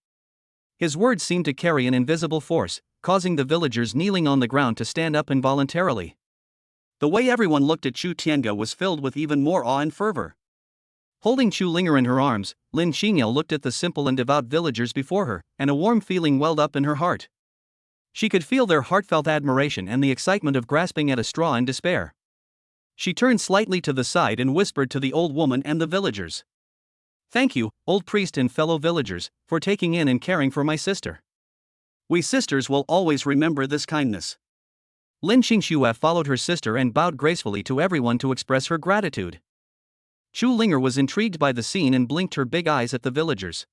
His words seemed to carry an invisible force, causing the villagers kneeling on the ground to stand up involuntarily. The way everyone looked at Chu Tiange was filled with even more awe and fervor. Holding Chu Linger in her arms, Lin Xingyao looked at the simple and devout villagers before her, and a warm feeling welled up in her heart. She could feel their heartfelt admiration and the excitement of grasping at a straw in despair. She turned slightly to the side and whispered to the old woman and the villagers. Thank you, old priest and fellow villagers, for taking in and caring for my sister. We sisters will always remember this kindness. Lin Xingxue followed her sister and bowed gracefully to everyone to express her gratitude. Chu Linger was intrigued by the scene and blinked her big eyes at the villagers.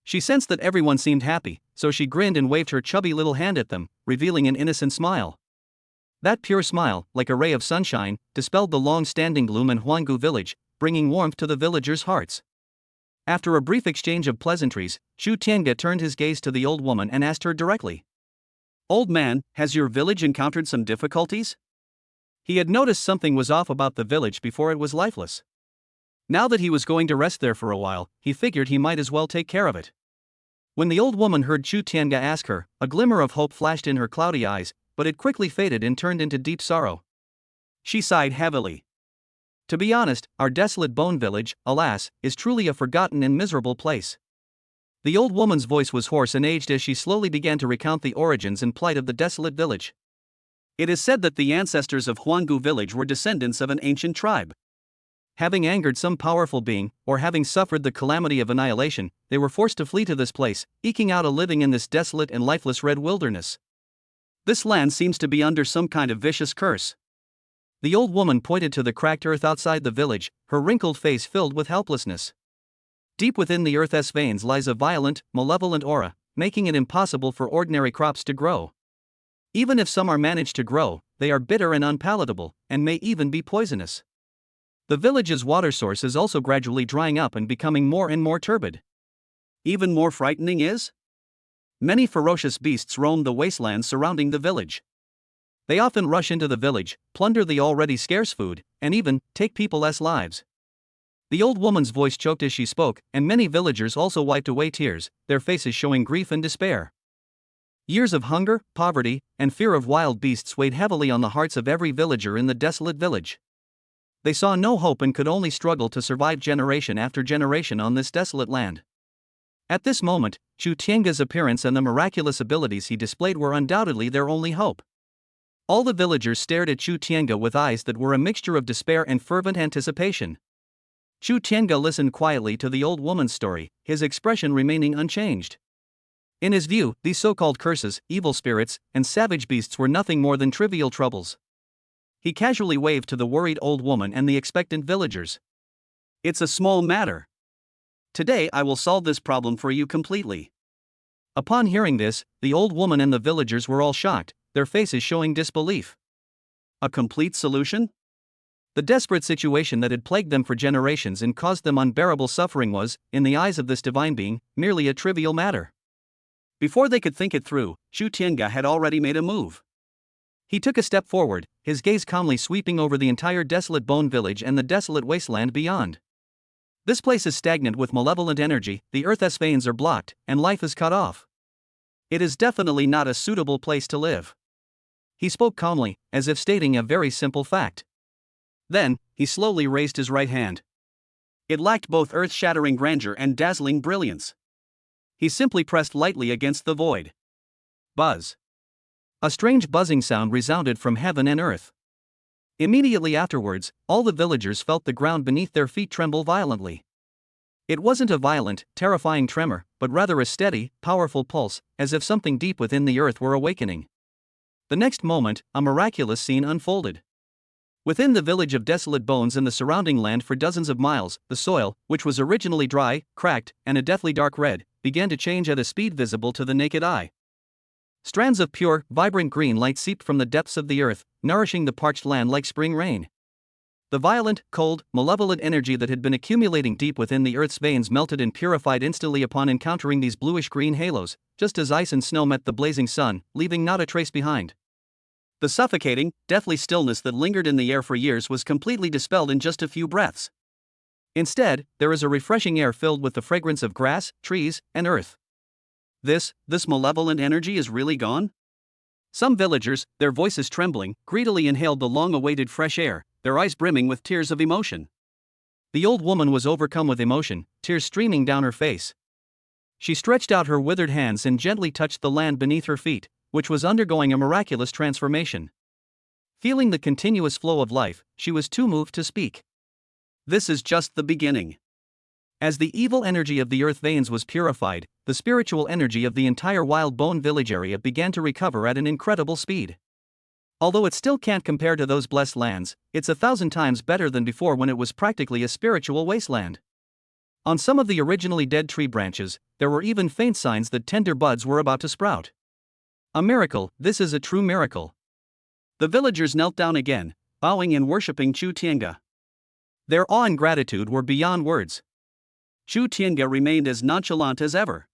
She sensed that everyone seemed happy, so she grinned and waved her chubby little hand at them, revealing an innocent smile. That pure smile, like a ray of sunshine, dispelled the long-standing gloom in Huanggu village, bringing warmth to the villagers' hearts. After a brief exchange of pleasantries, Chu Tiange turned his gaze to the old woman and asked her directly. Old man, has your village encountered some difficulties? He had noticed something was off about the village before it was lifeless. Now that he was going to rest there for a while, he figured he might as well take care of it. When the old woman heard Chu Tiange ask her, a glimmer of hope flashed in her cloudy eyes, but it quickly faded and turned into deep sorrow. She sighed heavily. To be honest, our desolate bone village, alas, is truly a forgotten and miserable place. The old woman's voice was hoarse and aged as she slowly began to recount the origins and plight of the desolate village. It is said that the ancestors of Huanggu village were descendants of an ancient tribe. Having angered some powerful being, or having suffered the calamity of annihilation, they were forced to flee to this place, eking out a living in this desolate and lifeless red wilderness. This land seems to be under some kind of vicious curse. The old woman pointed to the cracked earth outside the village, her wrinkled face filled with helplessness. Deep within the earth's veins lies a violent, malevolent aura, making it impossible for ordinary crops to grow. Even if some are managed to grow, they are bitter and unpalatable, and may even be poisonous. The village's water source is also gradually drying up and becoming more and more turbid. Even more frightening is? Many ferocious beasts roam the wastelands surrounding the village. They often rush into the village, plunder the already scarce food, and even take people's lives. The old woman's voice choked as she spoke, and many villagers also wiped away tears, their faces showing grief and despair. Years of hunger, poverty, and fear of wild beasts weighed heavily on the hearts of every villager in the desolate village. They saw no hope and could only struggle to survive generation after generation on this desolate land. At this moment, Chu Tiange's appearance and the miraculous abilities he displayed were undoubtedly their only hope. All the villagers stared at Chu Tiange with eyes that were a mixture of despair and fervent anticipation. Chu Tiange listened quietly to the old woman's story, his expression remaining unchanged. In his view, these so-called curses, evil spirits, and savage beasts were nothing more than trivial troubles. He casually waved to the worried old woman and the expectant villagers. "It's a small matter. Today I will solve this problem for you completely." Upon hearing this, the old woman and the villagers were all shocked, their faces showing disbelief. A complete solution? The desperate situation that had plagued them for generations and caused them unbearable suffering was, in the eyes of this divine being, merely a trivial matter. Before they could think it through, Chu Tiange had already made a move. He took a step forward, his gaze calmly sweeping over the entire desolate bone village and the desolate wasteland beyond. This place is stagnant with malevolent energy, the earth's veins are blocked, and life is cut off. It is definitely not a suitable place to live. He spoke calmly, as if stating a very simple fact. Then, he slowly raised his right hand. It lacked both earth-shattering grandeur and dazzling brilliance. He simply pressed lightly against the void. Buzz. A strange buzzing sound resounded from heaven and earth. Immediately afterwards, all the villagers felt the ground beneath their feet tremble violently. It wasn't a violent, terrifying tremor, but rather a steady, powerful pulse, as if something deep within the earth were awakening. The next moment, a miraculous scene unfolded. Within the village of desolate bones and the surrounding land for dozens of miles, the soil, which was originally dry, cracked, and a deathly dark red, began to change at a speed visible to the naked eye. Strands of pure, vibrant green light seeped from the depths of the earth, nourishing the parched land like spring rain. The violent, cold, malevolent energy that had been accumulating deep within the earth's veins melted and purified instantly upon encountering these bluish-green halos, just as ice and snow met the blazing sun, leaving not a trace behind. The suffocating, deathly stillness that lingered in the air for years was completely dispelled in just a few breaths. Instead, there is a refreshing air filled with the fragrance of grass, trees, and earth. This malevolent energy is really gone? Some villagers, their voices trembling, greedily inhaled the long-awaited fresh air, their eyes brimming with tears of emotion. The old woman was overcome with emotion, tears streaming down her face. She stretched out her withered hands and gently touched the land beneath her feet, which was undergoing a miraculous transformation. Feeling the continuous flow of life, she was too moved to speak. This is just the beginning. As the evil energy of the earth veins was purified, the spiritual energy of the entire wild bone village area began to recover at an incredible speed. Although it still can't compare to those blessed lands, it's 1,000 times better than before when it was practically a spiritual wasteland. On some of the originally dead tree branches, there were even faint signs that tender buds were about to sprout. A miracle, this is a true miracle. The villagers knelt down again, bowing and worshipping Chu Tiange. Their awe and gratitude were beyond words. Chu Tiange remained as nonchalant as ever.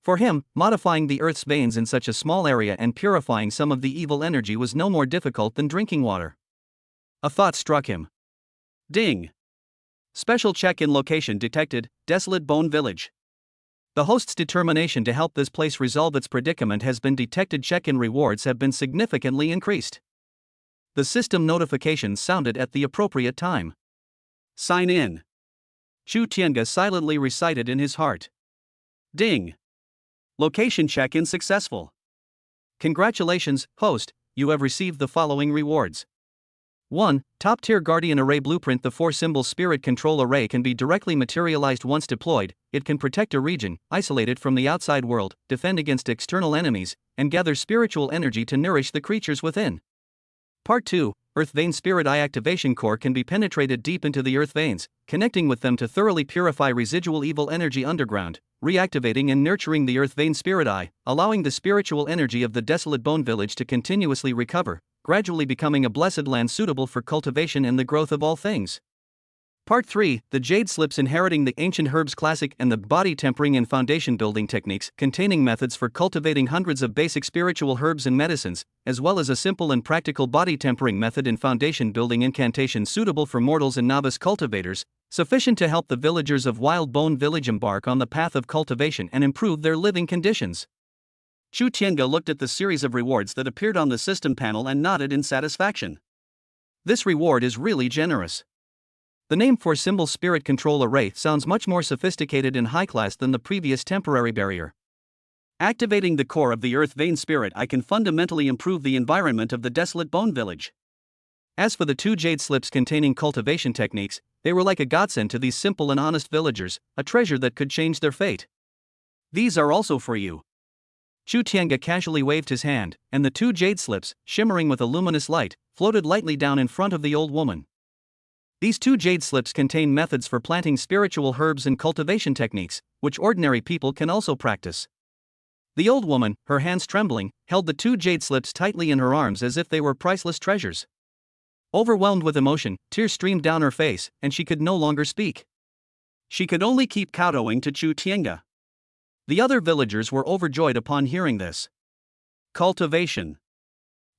For him, modifying the earth's veins in such a small area and purifying some of the evil energy was no more difficult than drinking water. A thought struck him. Ding! Special check-in location detected, desolate bone village. The host's determination to help this place resolve its predicament has been detected. Check-in rewards have been significantly increased. The system notifications sounded at the appropriate time. Sign in. Chu Tiange silently recited in his heart. Ding. Location check-in successful. Congratulations, host, you have received the following rewards. 1. Top-tier Guardian Array Blueprint. The 4-symbol Spirit Control Array can be directly materialized once deployed. It can protect a region, isolate it from the outside world, defend against external enemies, and gather spiritual energy to nourish the creatures within. Part 2, Earth Vein Spirit Eye Activation Core can be penetrated deep into the earth veins, connecting with them to thoroughly purify residual evil energy underground, reactivating and nurturing the Earth Vein Spirit Eye, allowing the spiritual energy of the desolate bone village to continuously recover, gradually becoming a blessed land suitable for cultivation and the growth of all things. Part 3, the Jade Slips Inheriting the Ancient Herbs Classic and the Body Tempering and Foundation Building Techniques, containing methods for cultivating hundreds of basic spiritual herbs and medicines, as well as a simple and practical body tempering method and foundation building incantation suitable for mortals and novice cultivators, sufficient to help the villagers of Wild Bone Village embark on the path of cultivation and improve their living conditions. Chu Tiange looked at the series of rewards that appeared on the system panel and nodded in satisfaction. This reward is really generous. The name 4-symbol Spirit Control Array sounds much more sophisticated and high-class than the previous temporary barrier. Activating the core of the Earth Vein Spirit Eye can fundamentally improve the environment of the desolate bone village. As for the 2 jade slips containing cultivation techniques, they were like a godsend to these simple and honest villagers, a treasure that could change their fate. These are also for you. Chu Tiange casually waved his hand, and the 2 jade slips, shimmering with a luminous light, floated lightly down in front of the old woman. These 2 jade slips contain methods for planting spiritual herbs and cultivation techniques, which ordinary people can also practice. The old woman, her hands trembling, held the 2 jade slips tightly in her arms as if they were priceless treasures. Overwhelmed with emotion, tears streamed down her face, and she could no longer speak. She could only keep kowtowing to Chu Tiange. The other villagers were overjoyed upon hearing this. Cultivation.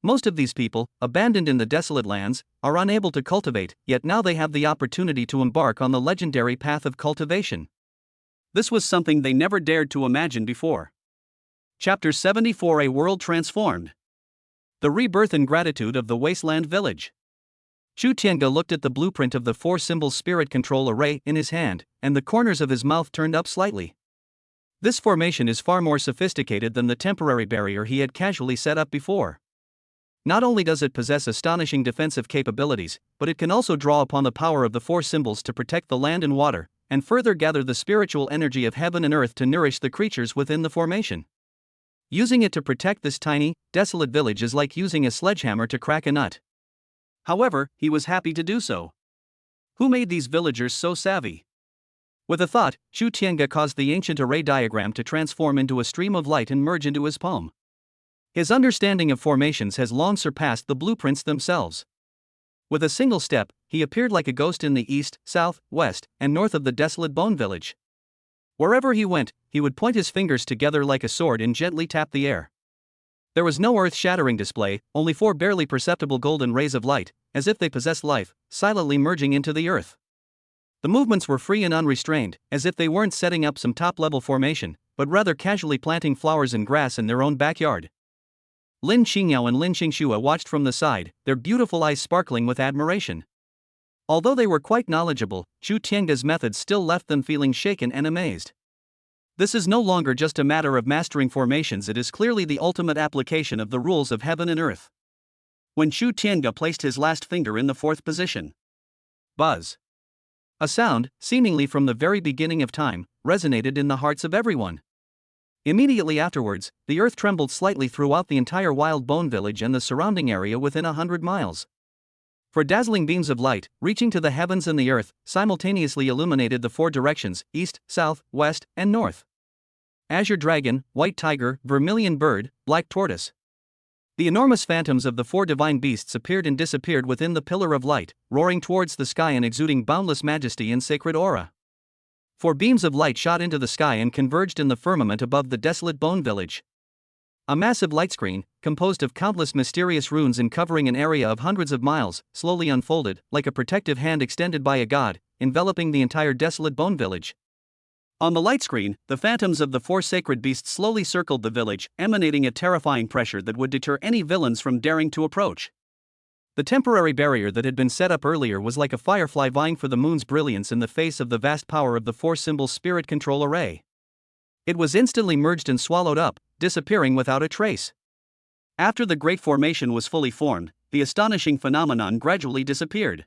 Most of these people, abandoned in the desolate lands, are unable to cultivate, yet now they have the opportunity to embark on the legendary path of cultivation. This was something they never dared to imagine before. Chapter 74: A World Transformed. The Rebirth and Gratitude of the Wasteland Village. Chu Tiange looked at the blueprint of the 4-symbol Spirit Control Array in his hand, and the corners of his mouth turned up slightly. This formation is far more sophisticated than the temporary barrier he had casually set up before. Not only does it possess astonishing defensive capabilities, but it can also draw upon the power of the 4 symbols to protect the land and water, and further gather the spiritual energy of heaven and earth to nourish the creatures within the formation. Using it to protect this tiny, desolate village is like using a sledgehammer to crack a nut. However, he was happy to do so. Who made these villagers so savvy? With a thought, Chu Tiange caused the ancient array diagram to transform into a stream of light and merge into his palm. His understanding of formations has long surpassed the blueprints themselves. With a single step, he appeared like a ghost in the east, south, west, and north of the desolate bone village. Wherever he went, he would point his fingers together like a sword and gently tap the air. There was no earth-shattering display, only 4 barely perceptible golden rays of light, as if they possessed life, silently merging into the earth. The movements were free and unrestrained, as if they weren't setting up some top-level formation, but rather casually planting flowers and grass in their own backyard. Lin Qingyao and Lin Qingxue watched from the side, their beautiful eyes sparkling with admiration. Although they were quite knowledgeable, Chu Tiange's methods still left them feeling shaken and amazed. This is no longer just a matter of mastering formations, it is clearly the ultimate application of the rules of heaven and earth. When Chu Tiange placed his last finger in the 4th position, buzz. A sound, seemingly from the very beginning of time, resonated in the hearts of everyone. Immediately afterwards, the earth trembled slightly throughout the entire Wild Bone Village and the surrounding area within 100 miles. For dazzling beams of light, reaching to the heavens and the earth, simultaneously illuminated the 4 directions, east, south, west, and north. Azure dragon, white tiger, vermilion bird, black tortoise. The enormous phantoms of the 4 divine beasts appeared and disappeared within the pillar of light, roaring towards the sky and exuding boundless majesty and sacred aura. 4 beams of light shot into the sky and converged in the firmament above the desolate bone village. A massive light screen, composed of countless mysterious runes and covering an area of hundreds of miles, slowly unfolded, like a protective hand extended by a god, enveloping the entire desolate bone village. On the light screen, the phantoms of the four sacred beasts slowly circled the village, emanating a terrifying pressure that would deter any villains from daring to approach. The temporary barrier that had been set up earlier was like a firefly vying for the moon's brilliance in the face of the vast power of the four-symbol spirit control array. It was instantly merged and swallowed up, disappearing without a trace. After the Great Formation was fully formed, the astonishing phenomenon gradually disappeared.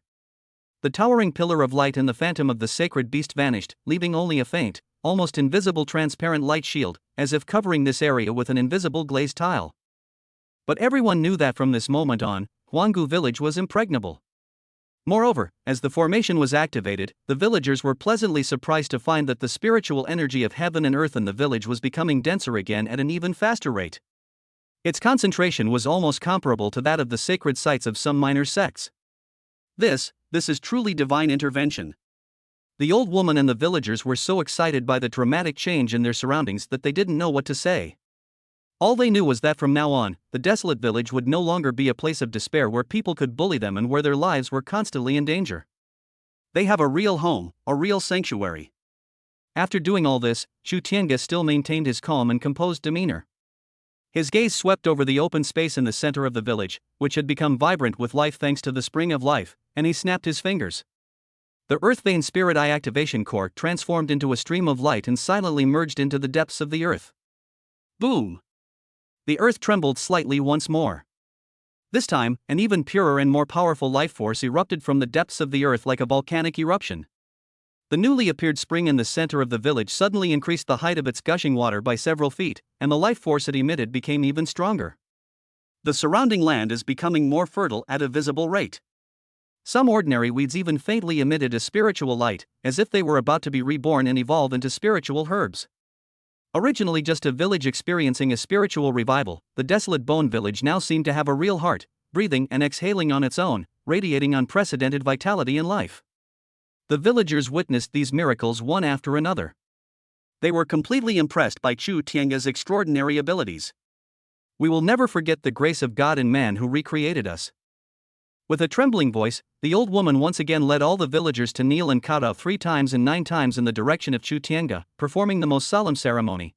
The towering pillar of light and the phantom of the sacred beast vanished, leaving only a faint, almost invisible transparent light shield, as if covering this area with an invisible glazed tile. But everyone knew that from this moment on, Huanggu village was impregnable. Moreover, as the formation was activated, the villagers were pleasantly surprised to find that the spiritual energy of heaven and earth in the village was becoming denser again at an even faster rate. Its concentration was almost comparable to that of the sacred sites of some minor sects. This is truly divine intervention. The old woman and the villagers were so excited by the dramatic change in their surroundings that they didn't know what to say. All they knew was that from now on, the desolate village would no longer be a place of despair where people could bully them and where their lives were constantly in danger. They have a real home, a real sanctuary. After doing all this, Chu Tiange still maintained his calm and composed demeanor. His gaze swept over the open space in the center of the village, which had become vibrant with life thanks to the spring of life, and he snapped his fingers. The Earth Vein Spirit Eye activation core transformed into a stream of light and silently merged into the depths of the earth. Boom! The earth trembled slightly once more. This time, an even purer and more powerful life force erupted from the depths of the earth like a volcanic eruption. The newly appeared spring in the center of the village suddenly increased the height of its gushing water by several feet, and the life force it emitted became even stronger. The surrounding land is becoming more fertile at a visible rate. Some ordinary weeds even faintly emitted a spiritual light, as if they were about to be reborn and evolve into spiritual herbs. Originally just a village experiencing a spiritual revival, the desolate bone village now seemed to have a real heart, breathing and exhaling on its own, radiating unprecedented vitality and life. The villagers witnessed these miracles one after another. They were completely impressed by Chu Tiange's extraordinary abilities. We will never forget the grace of God in man who recreated us. With a trembling voice, the old woman once again led all the villagers to kneel and kowtow 3 times and 9 times in the direction of Chu Tiange, performing the most solemn ceremony.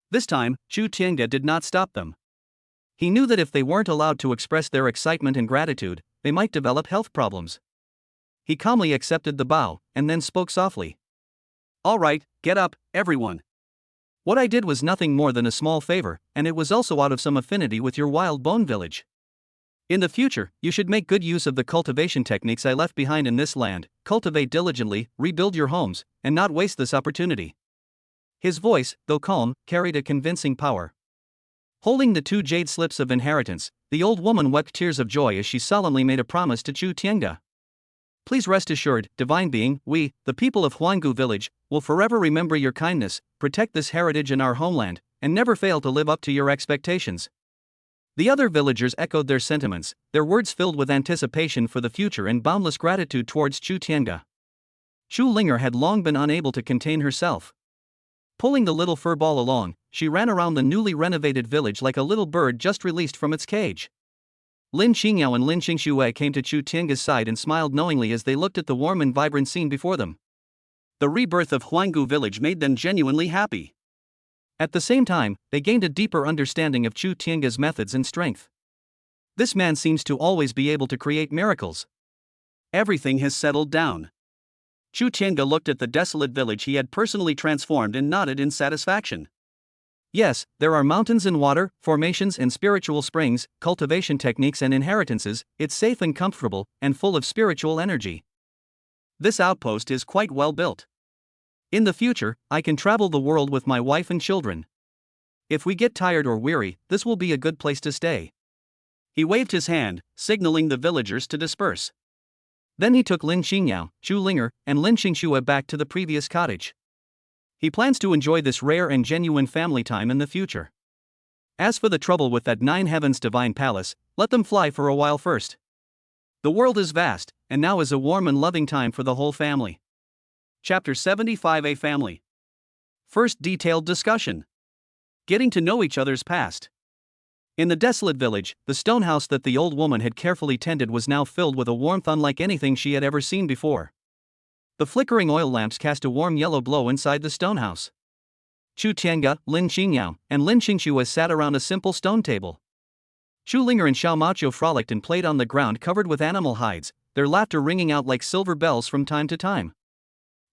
This time, Chu Tiange did not stop them. He knew that if they weren't allowed to express their excitement and gratitude, they might develop health problems. He calmly accepted the bow, and then spoke softly. "All right, get up, everyone. What I did was nothing more than a small favor, and it was also out of some affinity with your wild bone village. In the future, you should make good use of the cultivation techniques I left behind in this land, cultivate diligently, rebuild your homes, and not waste this opportunity." His voice, though calm, carried a convincing power. Holding the 2 jade slips of inheritance, the old woman wept tears of joy as she solemnly made a promise to Chu Tiange. "Please rest assured, divine being, we, the people of Huanggu village, will forever remember your kindness, protect this heritage and our homeland, and never fail to live up to your expectations." The other villagers echoed their sentiments, their words filled with anticipation for the future and boundless gratitude towards Chu Tiange. Chu Linger had long been unable to contain herself. Pulling the little fur ball along, she ran around the newly renovated village like a little bird just released from its cage. Lin Qingyao and Lin Qingxue came to Chu Tiange's side and smiled knowingly as they looked at the warm and vibrant scene before them. The rebirth of Huanggu village made them genuinely happy. At the same time, they gained a deeper understanding of Chu Tiange's methods and strength. This man seems to always be able to create miracles. Everything has settled down. Chu Tiange looked at the desolate village he had personally transformed and nodded in satisfaction. Yes, there are mountains and water, formations and spiritual springs, cultivation techniques and inheritances, it's safe and comfortable, and full of spiritual energy. This outpost is quite well built. In the future, I can travel the world with my wife and children. If we get tired or weary, this will be a good place to stay." He waved his hand, signaling the villagers to disperse. Then he took Lin Qingyao, Chu Linger, and Lin Qingxue back to the previous cottage. He plans to enjoy this rare and genuine family time in the future. As for the trouble with that 9 heavens divine palace, let them fly for a while first. The world is vast, and now is a warm and loving time for the whole family. Chapter 75, A Family. First detailed discussion. Getting to know each other's past. In the desolate village, the stone house that the old woman had carefully tended was now filled with a warmth unlike anything she had ever seen before. The flickering oil lamps cast a warm yellow glow inside the stone house. Chu Tiange, Lin Qingyao, and Lin Qingxue sat around a simple stone table. Chu Linger and Xiao Maoqiu frolicked and played on the ground covered with animal hides, their laughter ringing out like silver bells from time to time.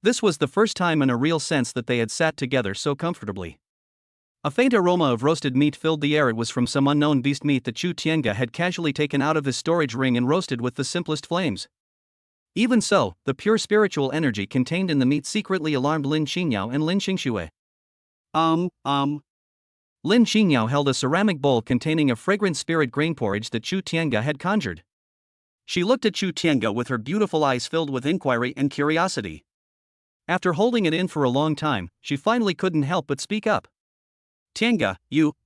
This was the first time in a real sense that they had sat together so comfortably. A faint aroma of roasted meat filled the air. It was from some unknown beast meat that Chu Tiange had casually taken out of his storage ring and roasted with the simplest flames. Even so, the pure spiritual energy contained in the meat secretly alarmed Lin Qingyao and Lin Qingxue. Lin Qingyao held a ceramic bowl containing a fragrant spirit grain porridge that Chu Tiange had conjured. She looked at Chu Tiange with her beautiful eyes filled with inquiry and curiosity. After holding it in for a long time, she finally couldn't help but speak up. Tiange,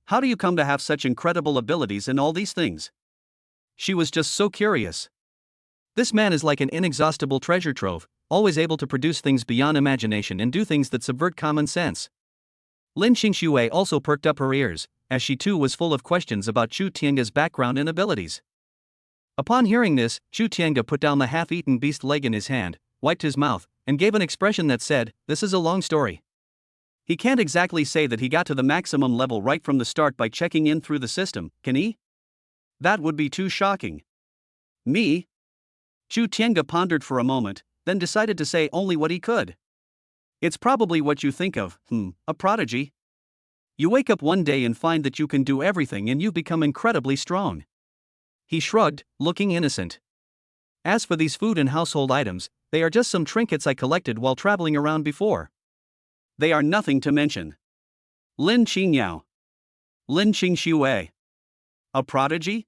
how do you come to have such incredible abilities in all these things? She was just so curious. This man is like an inexhaustible treasure trove, always able to produce things beyond imagination and do things that subvert common sense. Lin Qingxue also perked up her ears, as she too was full of questions about Chu Tiange's background and abilities. Upon hearing this, Chu Tiange put down the half-eaten beast leg in his hand, wiped his mouth, and gave an expression that said, "This is a long story." He can't exactly say that he got to the maximum level right from the start by checking in through the system, can he? That would be too shocking. Me? Chu Tiange pondered for a moment, then decided to say only what he could. It's probably what you think of, a prodigy. You wake up one day and find that you can do everything and you've become incredibly strong. He shrugged, looking innocent. As for these food and household items, they are just some trinkets I collected while traveling around before. They are nothing to mention. Lin Qingyao. Lin Qingxue. A prodigy?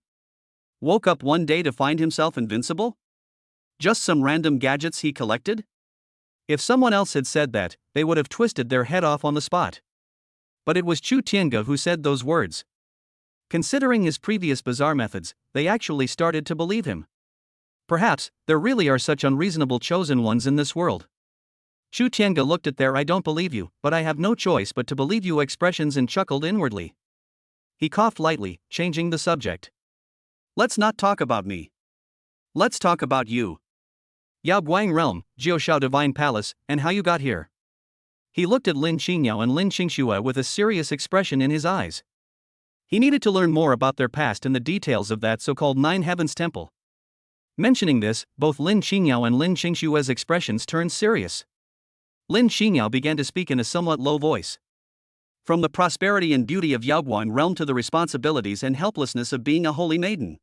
Woke up one day to find himself invincible? Just some random gadgets he collected? If someone else had said that, they would have twisted their head off on the spot. But it was Chu Tiange who said those words. Considering his previous bizarre methods, they actually started to believe him. Perhaps, there really are such unreasonable chosen ones in this world. Chu Tiange looked at their "I don't believe you, but I have no choice but to believe you" expressions and chuckled inwardly. He coughed lightly, changing the subject. Let's not talk about me. Let's talk about you. Yao Guang Realm, Jiushao Divine Palace, and how you got here. He looked at Lin Qingyao and Lin Qingxue with a serious expression in his eyes. He needed to learn more about their past and the details of that so-called Nine Heavens Temple. Mentioning this, both Lin Qingyao and Lin Qingxue's expressions turned serious. Lin Qingyao began to speak in a somewhat low voice. From the prosperity and beauty of Yaoguang realm to the responsibilities and helplessness of being a holy maiden.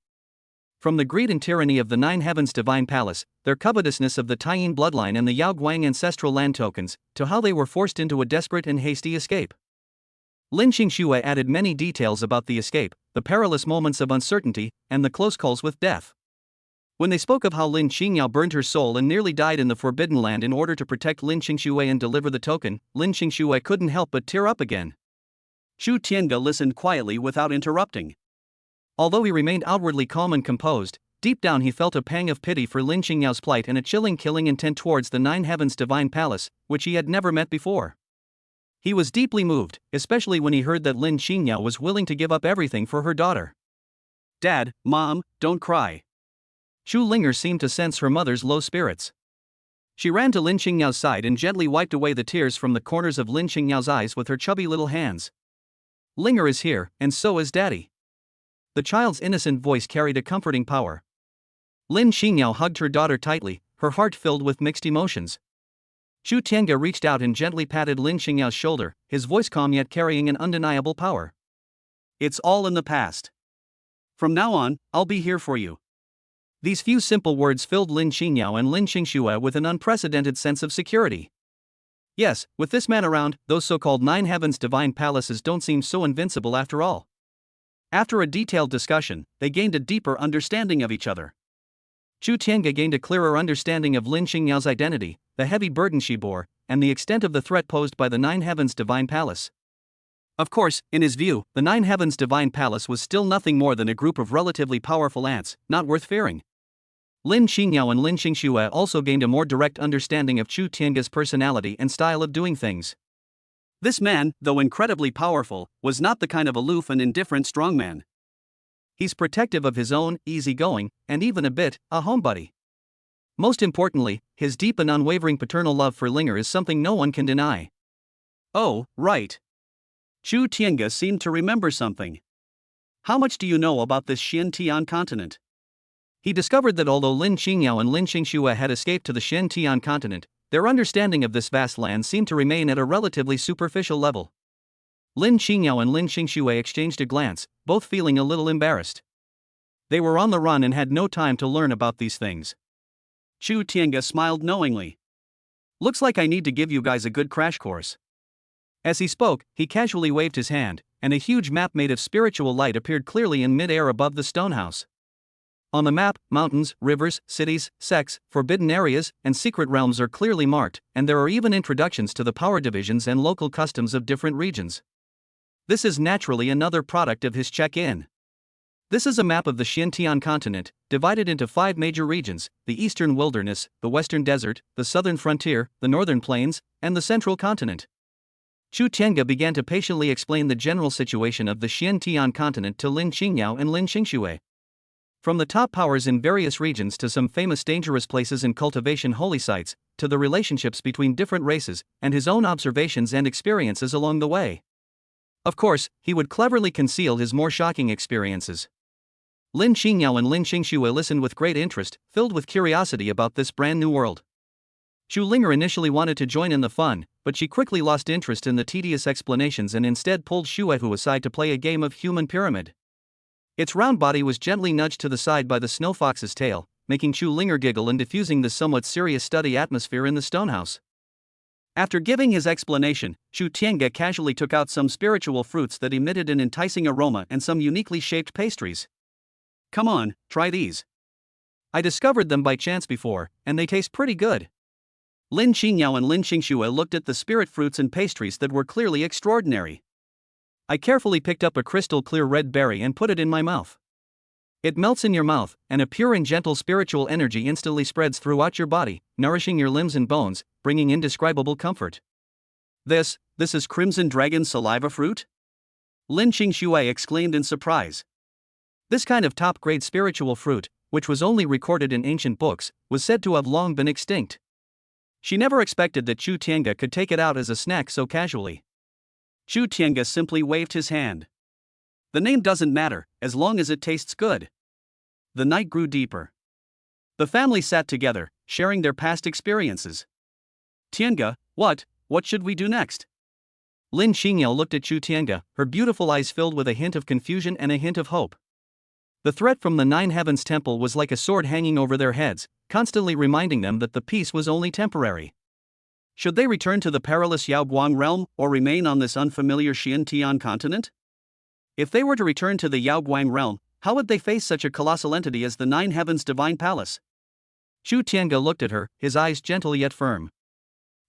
From the greed and tyranny of the Nine Heavens Divine Palace, their covetousness of the Taiyin bloodline and the Yaoguang ancestral land tokens, to how they were forced into a desperate and hasty escape. Lin Qingxue added many details about the escape, the perilous moments of uncertainty, and the close calls with death. When they spoke of how Lin Qingyao burned her soul and nearly died in the Forbidden Land in order to protect Lin Qingxue and deliver the token, Lin Qingxue couldn't help but tear up again. Chu Tiange listened quietly without interrupting. Although he remained outwardly calm and composed, deep down he felt a pang of pity for Lin Qingyao's plight and a chilling killing intent towards the Nine Heavens Divine Palace, which he had never met before. He was deeply moved, especially when he heard that Lin Qingyao was willing to give up everything for her daughter. Dad, Mom, don't cry. Chu Linger seemed to sense her mother's low spirits. She ran to Lin Qingyao's side and gently wiped away the tears from the corners of Lin Qingyao's eyes with her chubby little hands. Linger is here, and so is Daddy. The child's innocent voice carried a comforting power. Lin Qingyao hugged her daughter tightly, her heart filled with mixed emotions. Chu Tiange reached out and gently patted Lin Qingyao's shoulder, his voice calm yet carrying an undeniable power. It's all in the past. From now on, I'll be here for you. These few simple words filled Lin Qingyao and Lin Qingxue with an unprecedented sense of security. Yes, with this man around, those so-called Nine Heavens Divine Palaces don't seem so invincible after all. After a detailed discussion, they gained a deeper understanding of each other. Chu Tiange gained a clearer understanding of Lin Qingyao's identity, the heavy burden she bore, and the extent of the threat posed by the Nine Heavens Divine Palace. Of course, in his view, the Nine Heavens Divine Palace was still nothing more than a group of relatively powerful ants, not worth fearing. Lin Qingyao and Lin Qingxue also gained a more direct understanding of Chu Tiange's personality and style of doing things. This man, though incredibly powerful, was not the kind of aloof and indifferent strongman. He's protective of his own, easygoing, and even a bit, a homebody. Most importantly, his deep and unwavering paternal love for Linger is something no one can deny. Oh, right. Chu Tiange seemed to remember something. How much do you know about this Xiantian continent? He discovered that although Lin Qingyao and Lin Qingxue had escaped to the Xiantian continent, their understanding of this vast land seemed to remain at a relatively superficial level. Lin Qingyao and Lin Qingxue exchanged a glance, both feeling a little embarrassed. They were on the run and had no time to learn about these things. Chu Tiange smiled knowingly. Looks like I need to give you guys a good crash course. As he spoke, he casually waved his hand, and a huge map made of spiritual light appeared clearly in mid-air above the stone house. On the map, mountains, rivers, cities, sects, forbidden areas, and secret realms are clearly marked, and there are even introductions to the power divisions and local customs of different regions. This is naturally another product of his check-in. This is a map of the Xiantian continent, divided into 5 major regions: the eastern wilderness, the western desert, the southern frontier, the northern plains, and the central continent. Chu Tiange began to patiently explain the general situation of the Xiantian continent to Lin Qingyao and Lin Qingxue. From the top powers in various regions to some famous dangerous places and cultivation holy sites, to the relationships between different races, and his own observations and experiences along the way. Of course, he would cleverly conceal his more shocking experiences. Lin Qingyao and Lin Qingxue listened with great interest, filled with curiosity about this brand new world. Chu Linger initially wanted to join in the fun, but she quickly lost interest in the tedious explanations and instead pulled Xuehu aside to play a game of human pyramid. Its round body was gently nudged to the side by the snow fox's tail, making Chu Linger giggle and diffusing the somewhat serious study atmosphere in the stonehouse. After giving his explanation, Chu Tiange casually took out some spiritual fruits that emitted an enticing aroma and some uniquely shaped pastries. Come on, try these. I discovered them by chance before, and they taste pretty good. Lin Qingyao and Lin Qingxue looked at the spirit fruits and pastries that were clearly extraordinary. I carefully picked up a crystal-clear red berry and put it in my mouth. It melts in your mouth, and a pure and gentle spiritual energy instantly spreads throughout your body, nourishing your limbs and bones, bringing indescribable comfort. This is Crimson Dragon saliva fruit? Lin Qingxue exclaimed in surprise. This kind of top-grade spiritual fruit, which was only recorded in ancient books, was said to have long been extinct. She never expected that Chu Tiange could take it out as a snack so casually. Chu Tiange simply waved his hand. The name doesn't matter, as long as it tastes good. The night grew deeper. The family sat together, sharing their past experiences. Tiange, what should we do next? Lin Qingyao looked at Chu Tiange, her beautiful eyes filled with a hint of confusion and a hint of hope. The threat from the Nine Heavens Temple was like a sword hanging over their heads, constantly reminding them that the peace was only temporary. Should they return to the perilous Yaoguang realm or remain on this unfamiliar Xiantian continent? If they were to return to the Yaoguang realm, how would they face such a colossal entity as the Nine Heavens Divine Palace? Chu Tiange looked at her, his eyes gentle yet firm.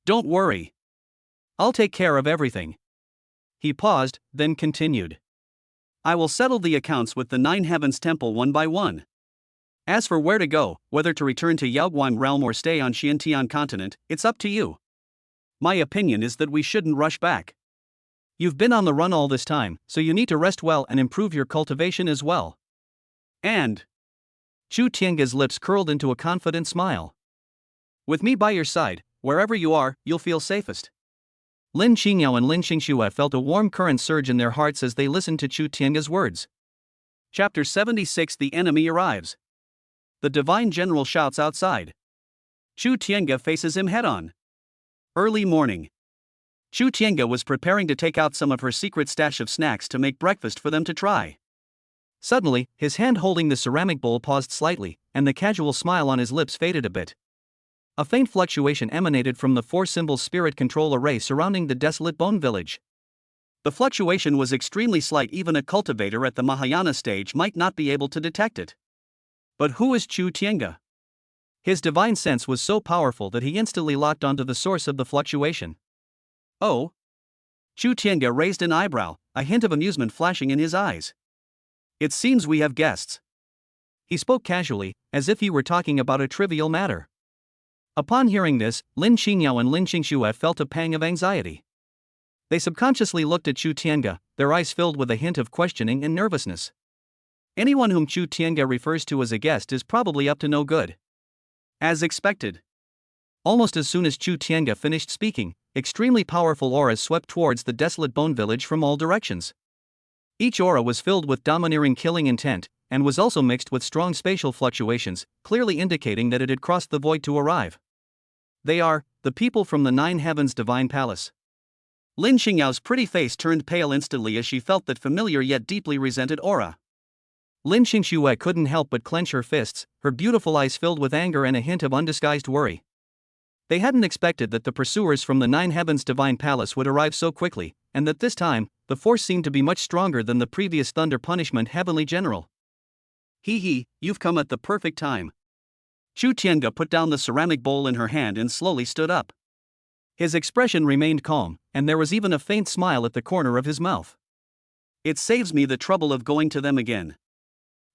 Don't worry. I'll take care of everything. He paused, then continued. I will settle the accounts with the Nine Heavens Temple one by one. As for where to go, whether to return to Yaoguang realm or stay on Xiantian continent, it's up to you. My opinion is that we shouldn't rush back. You've been on the run all this time, so you need to rest well and improve your cultivation as well. And Chu Tiange's lips curled into a confident smile. With me by your side, wherever you are, you'll feel safest. Lin Qingyao and Lin Qingxue felt a warm current surge in their hearts as they listened to Chu Tiange's words. Chapter 76: The enemy arrives. The divine general shouts outside. Chu Tiange faces him head-on. Early morning. Chu Tiange was preparing to take out some of her secret stash of snacks to make breakfast for them to try. Suddenly, his hand holding the ceramic bowl paused slightly, and the casual smile on his lips faded a bit. A faint fluctuation emanated from the 4-symbol spirit control array surrounding the desolate bone village. The fluctuation was extremely slight, even a cultivator at the Mahayana stage might not be able to detect it. But who is Chu Tiange? His divine sense was so powerful that he instantly locked onto the source of the fluctuation. Oh? Chu Tiange raised an eyebrow, a hint of amusement flashing in his eyes. It seems we have guests. He spoke casually, as if he were talking about a trivial matter. Upon hearing this, Lin Qingyao and Lin Qingxue felt a pang of anxiety. They subconsciously looked at Chu Tiange, their eyes filled with a hint of questioning and nervousness. Anyone whom Chu Tiange refers to as a guest is probably up to no good. As expected. Almost as soon as Chu Tiange finished speaking, extremely powerful auras swept towards the desolate bone village from all directions. Each aura was filled with domineering killing intent, and was also mixed with strong spatial fluctuations, clearly indicating that it had crossed the void to arrive. They are the people from the Nine Heavens Divine Palace. Lin Xingyao's pretty face turned pale instantly as she felt that familiar yet deeply resented aura. Lin Xingxue couldn't help but clench her fists, her beautiful eyes filled with anger and a hint of undisguised worry. They hadn't expected that the pursuers from the Nine Heavens Divine Palace would arrive so quickly, and that this time, the force seemed to be much stronger than the previous Thunder Punishment Heavenly General. Hee, you've come at the perfect time. Chu Tiange put down the ceramic bowl in her hand and slowly stood up. His expression remained calm, and there was even a faint smile at the corner of his mouth. It saves me the trouble of going to them again.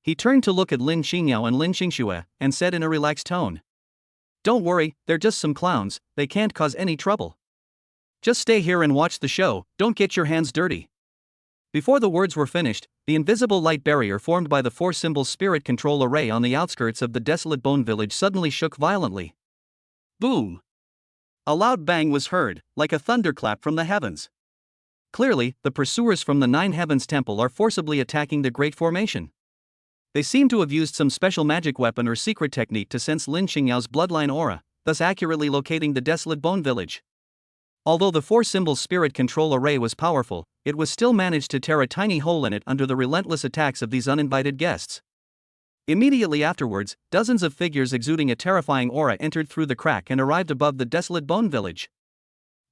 He turned to look at Lin Xingyao and Lin Xingxue, and said in a relaxed tone. Don't worry, they're just some clowns, they can't cause any trouble. Just stay here and watch the show, don't get your hands dirty. Before the words were finished, the invisible light barrier formed by the four symbols spirit control array on the outskirts of the desolate bone village suddenly shook violently. Boom! A loud bang was heard, like a thunderclap from the heavens. Clearly, the pursuers from the Nine Heavens Temple are forcibly attacking the Great Formation. They seem to have used some special magic weapon or secret technique to sense Lin Xingyao's bloodline aura, thus accurately locating the desolate bone village. Although the four symbols spirit control array was powerful, it was still managed to tear a tiny hole in it under the relentless attacks of these uninvited guests. Immediately afterwards, dozens of figures exuding a terrifying aura entered through the crack and arrived above the desolate bone village.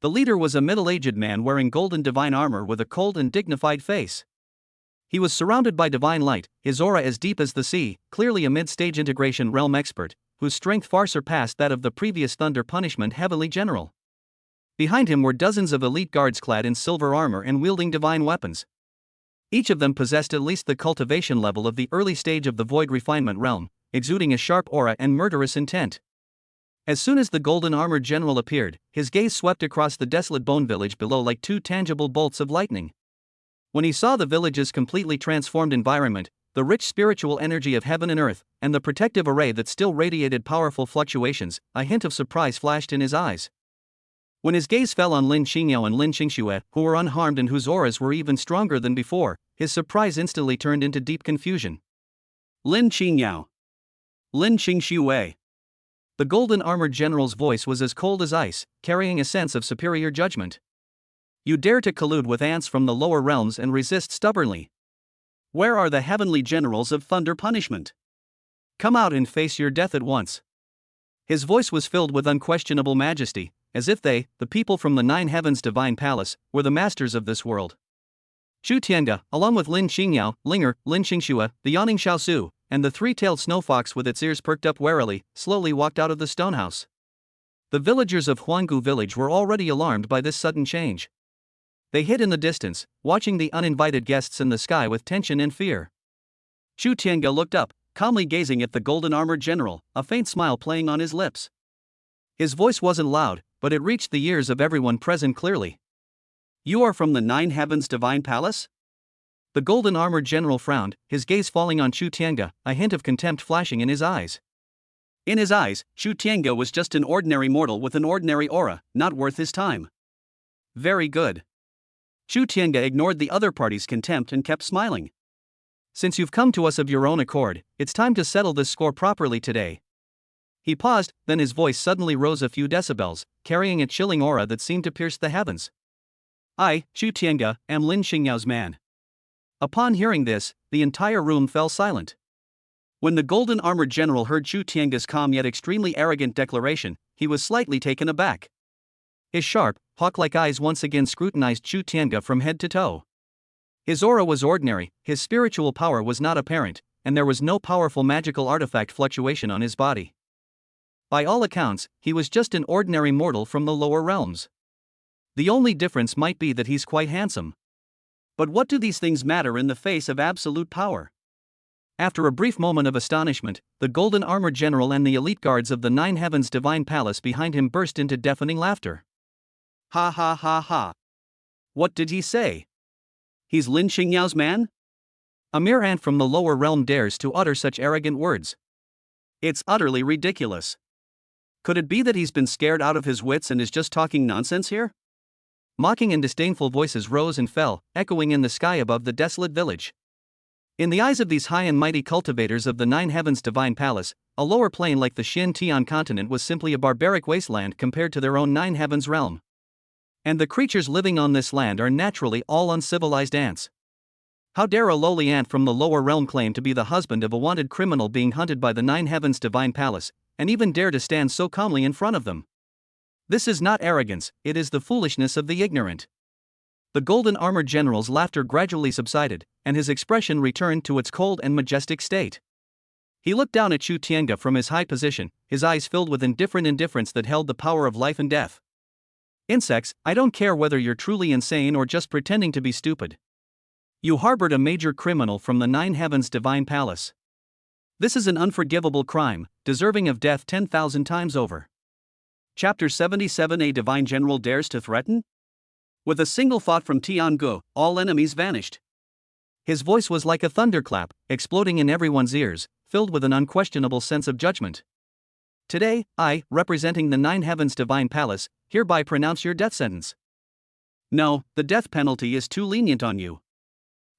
The leader was a middle-aged man wearing golden divine armor with a cold and dignified face. He was surrounded by divine light, his aura as deep as the sea, clearly a mid-stage integration realm expert, whose strength far surpassed that of the previous Thunder Punishment Heavenly General. Behind him were dozens of elite guards clad in silver armor and wielding divine weapons. Each of them possessed at least the cultivation level of the early stage of the Void Refinement realm, exuding a sharp aura and murderous intent. As soon as the golden armored general appeared, his gaze swept across the desolate bone village below like two tangible bolts of lightning. When he saw the village's completely transformed environment, the rich spiritual energy of heaven and earth, and the protective array that still radiated powerful fluctuations, a hint of surprise flashed in his eyes. When his gaze fell on Lin Xingyao and Lin Xingxue, who were unharmed and whose auras were even stronger than before, his surprise instantly turned into deep confusion. Lin Xingyao. Lin Xingxue. The golden armored general's voice was as cold as ice, carrying a sense of superior judgment. You dare to collude with ants from the lower realms and resist stubbornly. Where are the heavenly generals of Thunder Punishment? Come out and face your death at once. His voice was filled with unquestionable majesty, as if they, the people from the Nine Heavens Divine Palace, were the masters of this world. Chu Tiange, along with Lin Xingyao, Linger, Lin Xingxue, the yawning Xiaosu, and the three-tailed snowfox with its ears perked up warily, slowly walked out of the stonehouse. The villagers of Huanggu village were already alarmed by this sudden change. They hid in the distance, watching the uninvited guests in the sky with tension and fear. Chu Tiange looked up, calmly gazing at the golden armored general, a faint smile playing on his lips. His voice wasn't loud, but it reached the ears of everyone present clearly. You are from the Nine Heavens Divine Palace? The golden armored general frowned, his gaze falling on Chu Tiange, a hint of contempt flashing in his eyes. In his eyes, Chu Tiange was just an ordinary mortal with an ordinary aura, not worth his time. Very good. Chu Tiange ignored the other party's contempt and kept smiling. Since you've come to us of your own accord, it's time to settle this score properly today. He paused, then his voice suddenly rose a few decibels, carrying a chilling aura that seemed to pierce the heavens. I, Chu Tiange, am Lin Xingyao's man. Upon hearing this, the entire room fell silent. When the golden armored general heard Chu Tiange's calm yet extremely arrogant declaration, he was slightly taken aback. His sharp, hawk-like eyes once again scrutinized Chu Tiange from head to toe. His aura was ordinary, his spiritual power was not apparent, and there was no powerful magical artifact fluctuation on his body. By all accounts, he was just an ordinary mortal from the lower realms. The only difference might be that he's quite handsome. But what do these things matter in the face of absolute power? After a brief moment of astonishment, the golden armored general and the elite guards of the Nine Heavens Divine Palace behind him burst into deafening laughter. Ha ha ha ha. What did he say? He's Lin Xingyao's man? A mere ant from the lower realm dares to utter such arrogant words. It's utterly ridiculous. Could it be that he's been scared out of his wits and is just talking nonsense here? Mocking and disdainful voices rose and fell, echoing in the sky above the desolate village. In the eyes of these high and mighty cultivators of the Nine Heavens Divine Palace, a lower plane like the Shin Tian continent was simply a barbaric wasteland compared to their own Nine Heavens realm. And the creatures living on this land are naturally all uncivilized ants. How dare a lowly ant from the lower realm claim to be the husband of a wanted criminal being hunted by the Nine Heavens Divine Palace, and even dare to stand so calmly in front of them? This is not arrogance, it is the foolishness of the ignorant. The golden armored general's laughter gradually subsided, and his expression returned to its cold and majestic state. He looked down at Chu Tiange from his high position, his eyes filled with indifferent indifference that held the power of life and death. Insects, I don't care whether you're truly insane or just pretending to be stupid. You harbored a major criminal from the Nine Heavens Divine Palace. This is an unforgivable crime, deserving of death 10,000 times over. Chapter 77. A divine general dares to threaten? With a single thought from Tiange, all enemies vanished. His voice was like a thunderclap, exploding in everyone's ears, filled with an unquestionable sense of judgment. Today, I, representing the Nine Heavens Divine Palace, hereby pronounce your death sentence. No, the death penalty is too lenient on you.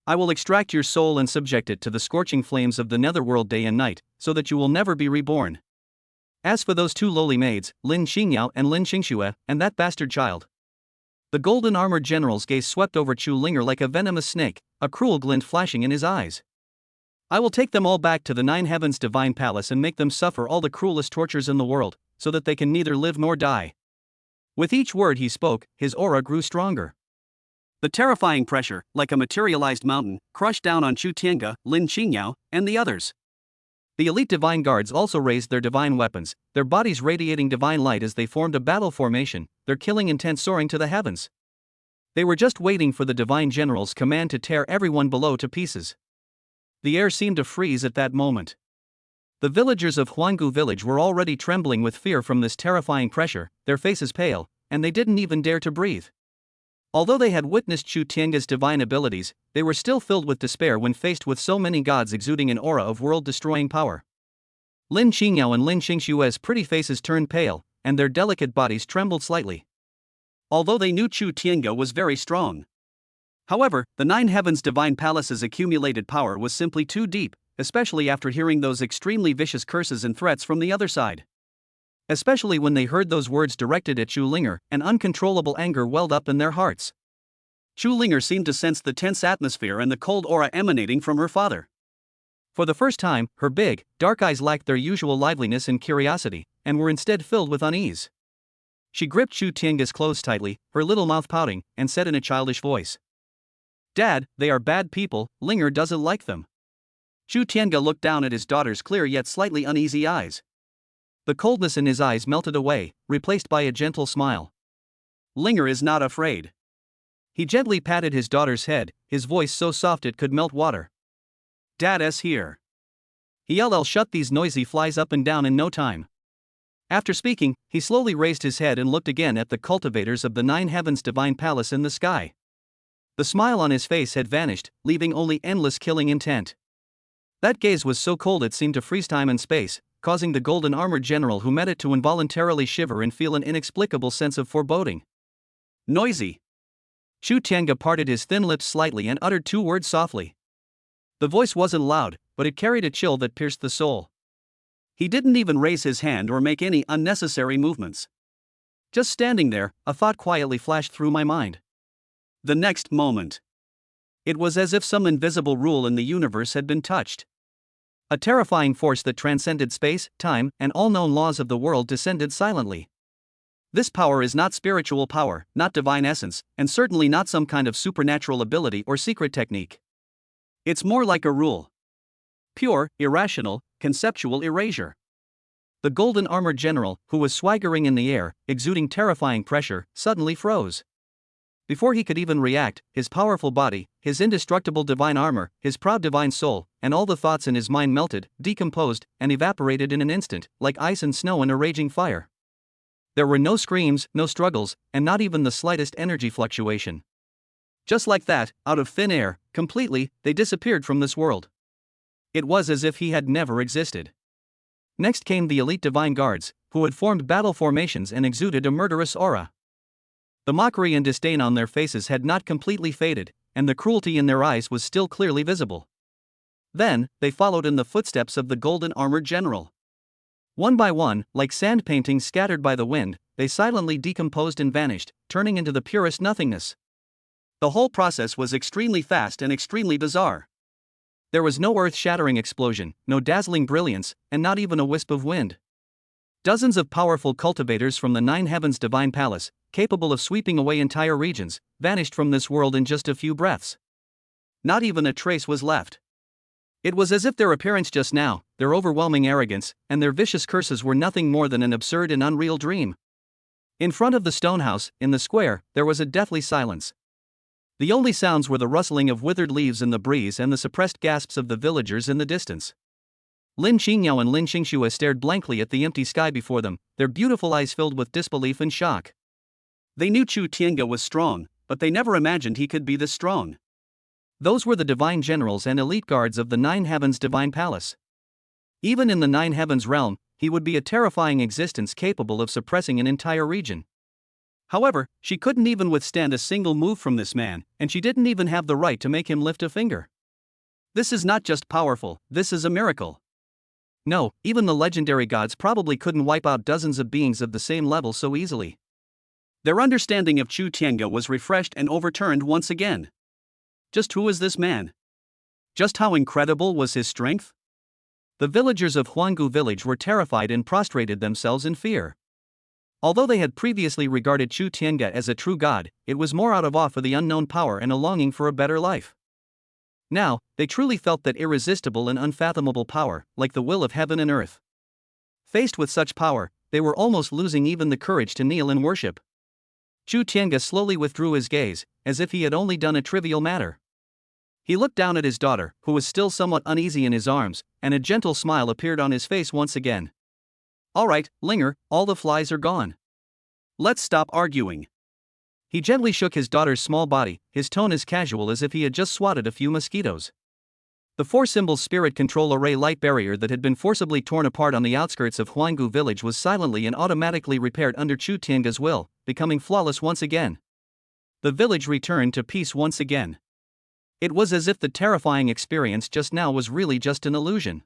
I will extract your soul and subject it to the scorching flames of the netherworld day and night, so that you will never be reborn. As for those two lowly maids, Lin Xingyao and Lin Xingxue, and that bastard child. The golden armored general's gaze swept over Chu Linger like a venomous snake, a cruel glint flashing in his eyes. I will take them all back to the Nine Heavens Divine Palace and make them suffer all the cruelest tortures in the world, so that they can neither live nor die. With each word he spoke, his aura grew stronger. The terrifying pressure, like a materialized mountain, crushed down on Chu Tiange, Lin Xingyao, and the others. The elite divine guards also raised their divine weapons, their bodies radiating divine light as they formed a battle formation, their killing intent soaring to the heavens. They were just waiting for the divine general's command to tear everyone below to pieces. The air seemed to freeze at that moment. The villagers of Huanggu village were already trembling with fear from this terrifying pressure, their faces pale, and they didn't even dare to breathe. Although they had witnessed Chu Tiange's divine abilities, they were still filled with despair when faced with so many gods exuding an aura of world-destroying power. Lin Xingyao and Lin Xingxue's pretty faces turned pale, and their delicate bodies trembled slightly. Although they knew Chu Tiange was very strong. However, the Nine Heavens Divine Palace's accumulated power was simply too deep, especially after hearing those extremely vicious curses and threats from the other side. Especially when they heard those words directed at Chu Linger, an uncontrollable anger welled up in their hearts. Chu Linger seemed to sense the tense atmosphere and the cold aura emanating from her father. For the first time, her big, dark eyes lacked their usual liveliness and curiosity, and were instead filled with unease. She gripped Chu Tiange's clothes tightly, her little mouth pouting, and said in a childish voice, "Dad, they are bad people, Linger doesn't like them." Chu Tiange looked down at his daughter's clear yet slightly uneasy eyes. The coldness in his eyes melted away, replaced by a gentle smile. Linger is not afraid. He gently patted his daughter's head, his voice so soft it could melt water. "Dad's here. He'll shut these noisy flies up and down in no time." After speaking, he slowly raised his head and looked again at the cultivators of the Nine Heavens Divine Palace in the sky. The smile on his face had vanished, leaving only endless killing intent. That gaze was so cold it seemed to freeze time and space, causing the golden armored general who met it to involuntarily shiver and feel an inexplicable sense of foreboding. Noisy. Chu Tiange parted his thin lips slightly and uttered two words softly. The voice wasn't loud, but it carried a chill that pierced the soul. He didn't even raise his hand or make any unnecessary movements. Just standing there, a thought quietly flashed through my mind. The next moment, it was as if some invisible rule in the universe had been touched. A terrifying force that transcended space, time, and all known laws of the world descended silently. This power is not spiritual power, not divine essence, and certainly not some kind of supernatural ability or secret technique. It's more like a rule. Pure, irrational, conceptual erasure. The golden armored general, who was swaggering in the air, exuding terrifying pressure, suddenly froze. Before he could even react, his powerful body, his indestructible divine armor, his proud divine soul, and all the thoughts in his mind melted, decomposed, and evaporated in an instant, like ice and snow in a raging fire. There were no screams, no struggles, and not even the slightest energy fluctuation. Just like that, out of thin air, completely, they disappeared from this world. It was as if he had never existed. Next came the elite divine guards, who had formed battle formations and exuded a murderous aura. The mockery and disdain on their faces had not completely faded, and the cruelty in their eyes was still clearly visible. Then, they followed in the footsteps of the golden armored general. One by one, like sand paintings scattered by the wind, they silently decomposed and vanished, turning into the purest nothingness. The whole process was extremely fast and extremely bizarre. There was no earth-shattering explosion, no dazzling brilliance, and not even a wisp of wind. Dozens of powerful cultivators from the Nine Heavens Divine Palace, capable of sweeping away entire regions, vanished from this world in just a few breaths. Not even a trace was left. It was as if their appearance just now, their overwhelming arrogance, and their vicious curses were nothing more than an absurd and unreal dream. In front of the stone house, in the square, there was a deathly silence. The only sounds were the rustling of withered leaves in the breeze and the suppressed gasps of the villagers in the distance. Lin Qingyao and Lin Xingxue stared blankly at the empty sky before them, their beautiful eyes filled with disbelief and shock. They knew Chu Tiange was strong, but they never imagined he could be this strong. Those were the divine generals and elite guards of the Nine Heavens Divine Palace. Even in the Nine Heavens realm, he would be a terrifying existence capable of suppressing an entire region. However, she couldn't even withstand a single move from this man, and she didn't even have the right to make him lift a finger. This is not just powerful, this is a miracle. No, even the legendary gods probably couldn't wipe out dozens of beings of the same level so easily. Their understanding of Chu Tiange was refreshed and overturned once again. Just who is this man? Just how incredible was his strength? The villagers of Huanggu village were terrified and prostrated themselves in fear. Although they had previously regarded Chu Tiange as a true god, it was more out of awe for the unknown power and a longing for a better life. Now, they truly felt that irresistible and unfathomable power, like the will of heaven and earth. Faced with such power, they were almost losing even the courage to kneel and worship. Chu Tiange slowly withdrew his gaze, as if he had only done a trivial matter. He looked down at his daughter, who was still somewhat uneasy in his arms, and a gentle smile appeared on his face once again. "All right, Linger, all the flies are gone. Let's stop arguing." He gently shook his daughter's small body, his tone as casual as if he had just swatted a few mosquitoes. The four-symbol spirit control array light barrier that had been forcibly torn apart on the outskirts of Huanggu village was silently and automatically repaired under Chu Tiange's will, becoming flawless once again. The village returned to peace once again. It was as if the terrifying experience just now was really just an illusion.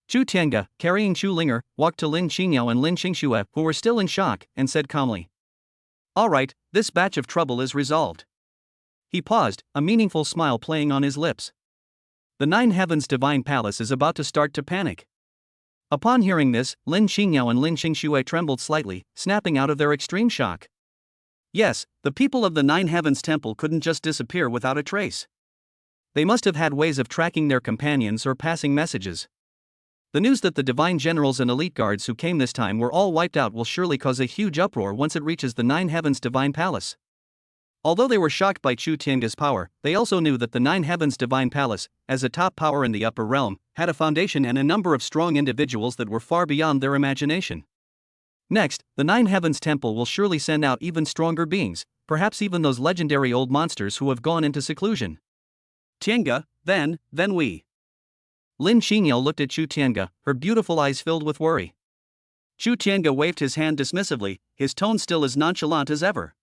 Chu Tiange, carrying Chu Linger, walked to Lin Qingyao and Lin Xingxue, who were still in shock, and said calmly, "All right, this batch of trouble is resolved." He paused, a meaningful smile playing on his lips. The Nine Heavens Divine Palace is about to start to panic. Upon hearing this, Lin Qingyao and Lin Xingxue trembled slightly, snapping out of their extreme shock. Yes, the people of the Nine Heavens Temple couldn't just disappear without a trace. They must have had ways of tracking their companions or passing messages. The news that the divine generals and elite guards who came this time were all wiped out will surely cause a huge uproar once it reaches the Nine Heavens Divine Palace. Although they were shocked by Chu Tiange's power, they also knew that the Nine Heavens Divine Palace, as a top power in the upper realm, had a foundation and a number of strong individuals that were far beyond their imagination. Next, the Nine Heavens Temple will surely send out even stronger beings, perhaps even those legendary old monsters who have gone into seclusion. Tiange, then we. Lin Qingyao looked at Chu Tiange, her beautiful eyes filled with worry. Chu Tiange waved his hand dismissively, his tone still as nonchalant as ever.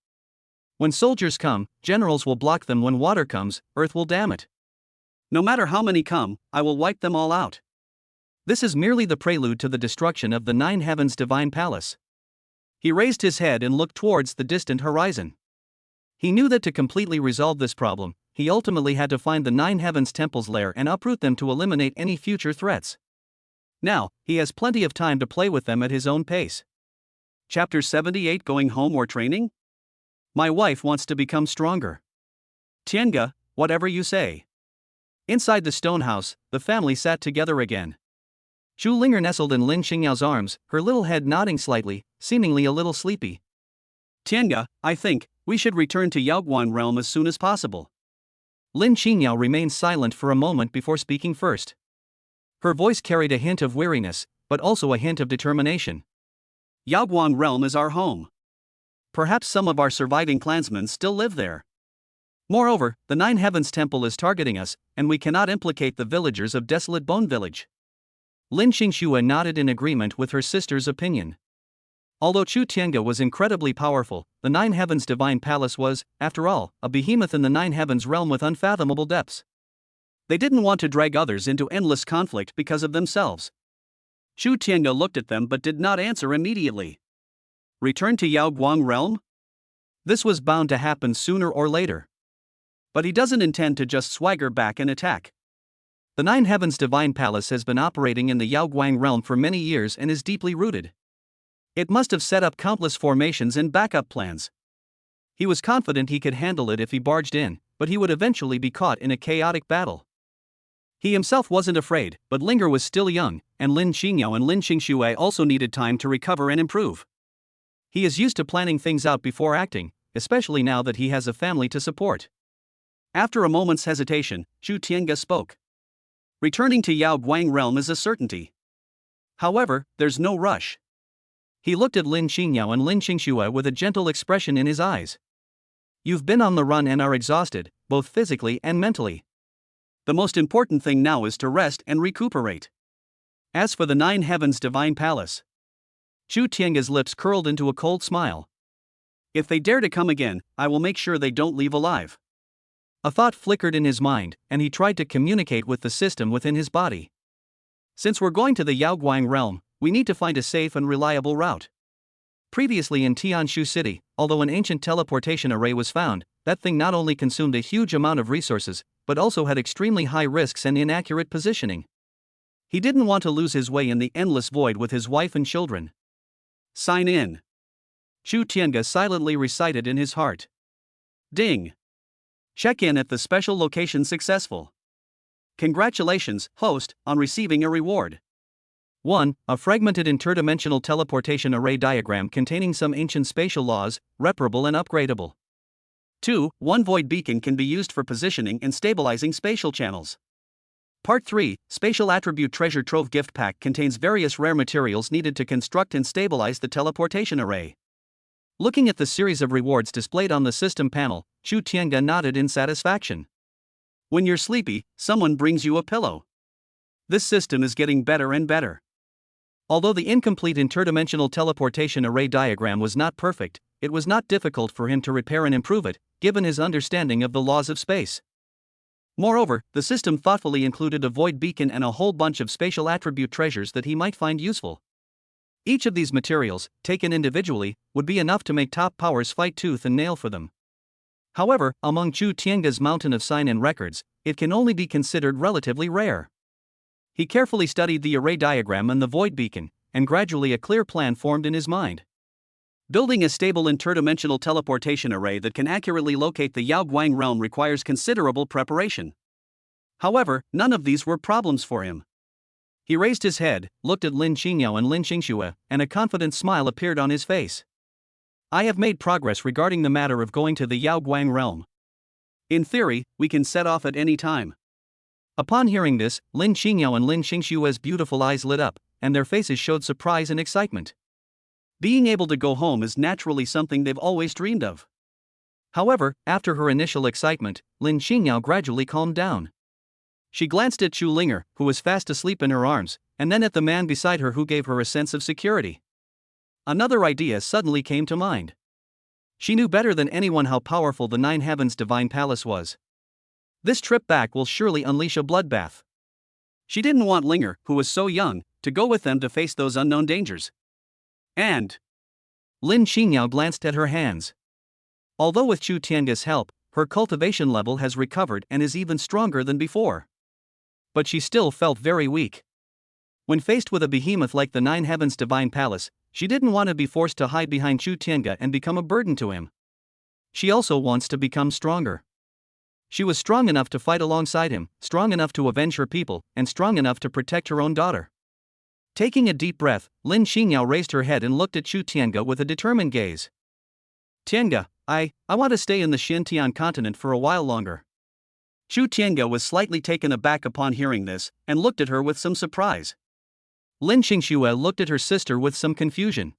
"When soldiers come, generals will block them. When water comes, earth will dam it. No matter how many come, I will wipe them all out. This is merely the prelude to the destruction of the Nine Heavens Divine Palace." He raised his head and looked towards the distant horizon. He knew that to completely resolve this problem, he ultimately had to find the Nine Heavens Temple's lair and uproot them to eliminate any future threats. Now, he has plenty of time to play with them at his own pace. Chapter 78, Going Home or Training? My wife wants to become stronger. Tiange, whatever you say. Inside the stone house, the family sat together again. Chu Linger nestled in Lin Qingyao's arms, her little head nodding slightly, seemingly a little sleepy. Tiange, I think we should return to Yaoguan realm as soon as possible. Lin Qingyao remained silent for a moment before speaking first. Her voice carried a hint of weariness, but also a hint of determination. Yaoguan realm is our home. Perhaps some of our surviving clansmen still live there. Moreover, the Nine Heavens Temple is targeting us, and we cannot implicate the villagers of Desolate Bone Village. Lin Xingxue nodded in agreement with her sister's opinion. Although Chu Tiange was incredibly powerful, the Nine Heavens Divine Palace was, after all, a behemoth in the Nine Heavens realm with unfathomable depths. They didn't want to drag others into endless conflict because of themselves. Chu Tiange looked at them but did not answer immediately. Return to Yao Guang realm? This was bound to happen sooner or later. But he doesn't intend to just swagger back and attack. The Nine Heavens Divine Palace has been operating in the Yao Guang realm for many years and is deeply rooted. It must have set up countless formations and backup plans. He was confident he could handle it if he barged in, but he would eventually be caught in a chaotic battle. He himself wasn't afraid, but Linger was still young, and Lin Xingyao and Lin Xingxue also needed time to recover and improve. He is used to planning things out before acting, especially now that he has a family to support. After a moment's hesitation, Chu Tiange spoke. Returning to Yao Guang realm is a certainty. However, there's no rush. He looked at Lin Xingyao and Lin Xingxue with a gentle expression in his eyes. You've been on the run and are exhausted, both physically and mentally. The most important thing now is to rest and recuperate. As for the Nine Heavens Divine Palace, Chu Tiange's lips curled into a cold smile. If they dare to come again, I will make sure they don't leave alive. A thought flickered in his mind, and he tried to communicate with the system within his body. Since we're going to the Yao Guang realm, we need to find a safe and reliable route. Previously in Tianshu City, although an ancient teleportation array was found, that thing not only consumed a huge amount of resources, but also had extremely high risks and inaccurate positioning. He didn't want to lose his way in the endless void with his wife and children. Sign in. Chu Tiange silently recited in his heart. Ding. Check-in at the special location successful. Congratulations, host, on receiving a reward. 1. A fragmented interdimensional teleportation array diagram containing some ancient spatial laws, reparable and upgradable. 2. One void beacon can be used for positioning and stabilizing spatial channels. Part 3, Spatial Attribute Treasure Trove Gift Pack contains various rare materials needed to construct and stabilize the teleportation array. Looking at the series of rewards displayed on the system panel, Chu Tiange nodded in satisfaction. When you're sleepy, someone brings you a pillow. This system is getting better and better. Although the incomplete interdimensional teleportation array diagram was not perfect, it was not difficult for him to repair and improve it, given his understanding of the laws of space. Moreover, the system thoughtfully included a void beacon and a whole bunch of spatial attribute treasures that he might find useful. Each of these materials, taken individually, would be enough to make top powers fight tooth and nail for them. However, among Chu Tiange's mountain of sign and records, it can only be considered relatively rare. He carefully studied the array diagram and the void beacon, and gradually a clear plan formed in his mind. Building a stable interdimensional teleportation array that can accurately locate the Yao Guang realm requires considerable preparation. However, none of these were problems for him. He raised his head, looked at Lin Xingyao and Lin Xingxue, and a confident smile appeared on his face. I have made progress regarding the matter of going to the Yao Guang realm. In theory, we can set off at any time. Upon hearing this, Lin Xingyao and Lin Xingxue's beautiful eyes lit up, and their faces showed surprise and excitement. Being able to go home is naturally something they've always dreamed of. However, after her initial excitement, Lin Xingyao gradually calmed down. She glanced at Chu Linger, who was fast asleep in her arms, and then at the man beside her who gave her a sense of security. Another idea suddenly came to mind. She knew better than anyone how powerful the Nine Heavens Divine Palace was. This trip back will surely unleash a bloodbath. She didn't want Linger, who was so young, to go with them to face those unknown dangers. And Lin Xingyao glanced at her hands. Although with Chu Tiange's help, her cultivation level has recovered and is even stronger than before. But she still felt very weak. When faced with a behemoth like the Nine Heavens Divine Palace, she didn't want to be forced to hide behind Chu Tiange and become a burden to him. She also wants to become stronger. She was strong enough to fight alongside him, strong enough to avenge her people, and strong enough to protect her own daughter. Taking a deep breath, Lin Xingyao raised her head and looked at Chu Tiange with a determined gaze. Tiange, I want to stay in the Xintian continent for a while longer. Chu Tiange was slightly taken aback upon hearing this, and looked at her with some surprise. Lin Xingxue looked at her sister with some confusion.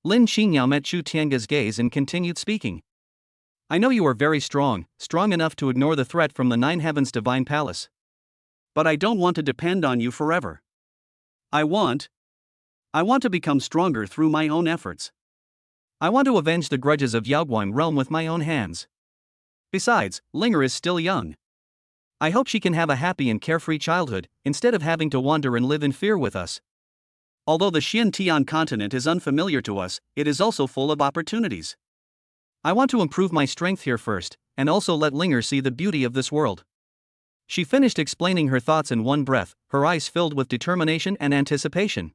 Lin Xingyao met Chu Tiange's gaze and continued speaking. I know you are very strong enough to ignore the threat from the Nine Heavens Divine Palace. But I don't want to depend on you forever. I want to become stronger through my own efforts. I want to avenge the grudges of Yaoguang realm with my own hands. Besides, Linger is still young. I hope she can have a happy and carefree childhood, instead of having to wander and live in fear with us. Although the Xiantian continent is unfamiliar to us, it is also full of opportunities. I want to improve my strength here first, and also let Linger see the beauty of this world. She finished explaining her thoughts in one breath, her eyes filled with determination and anticipation.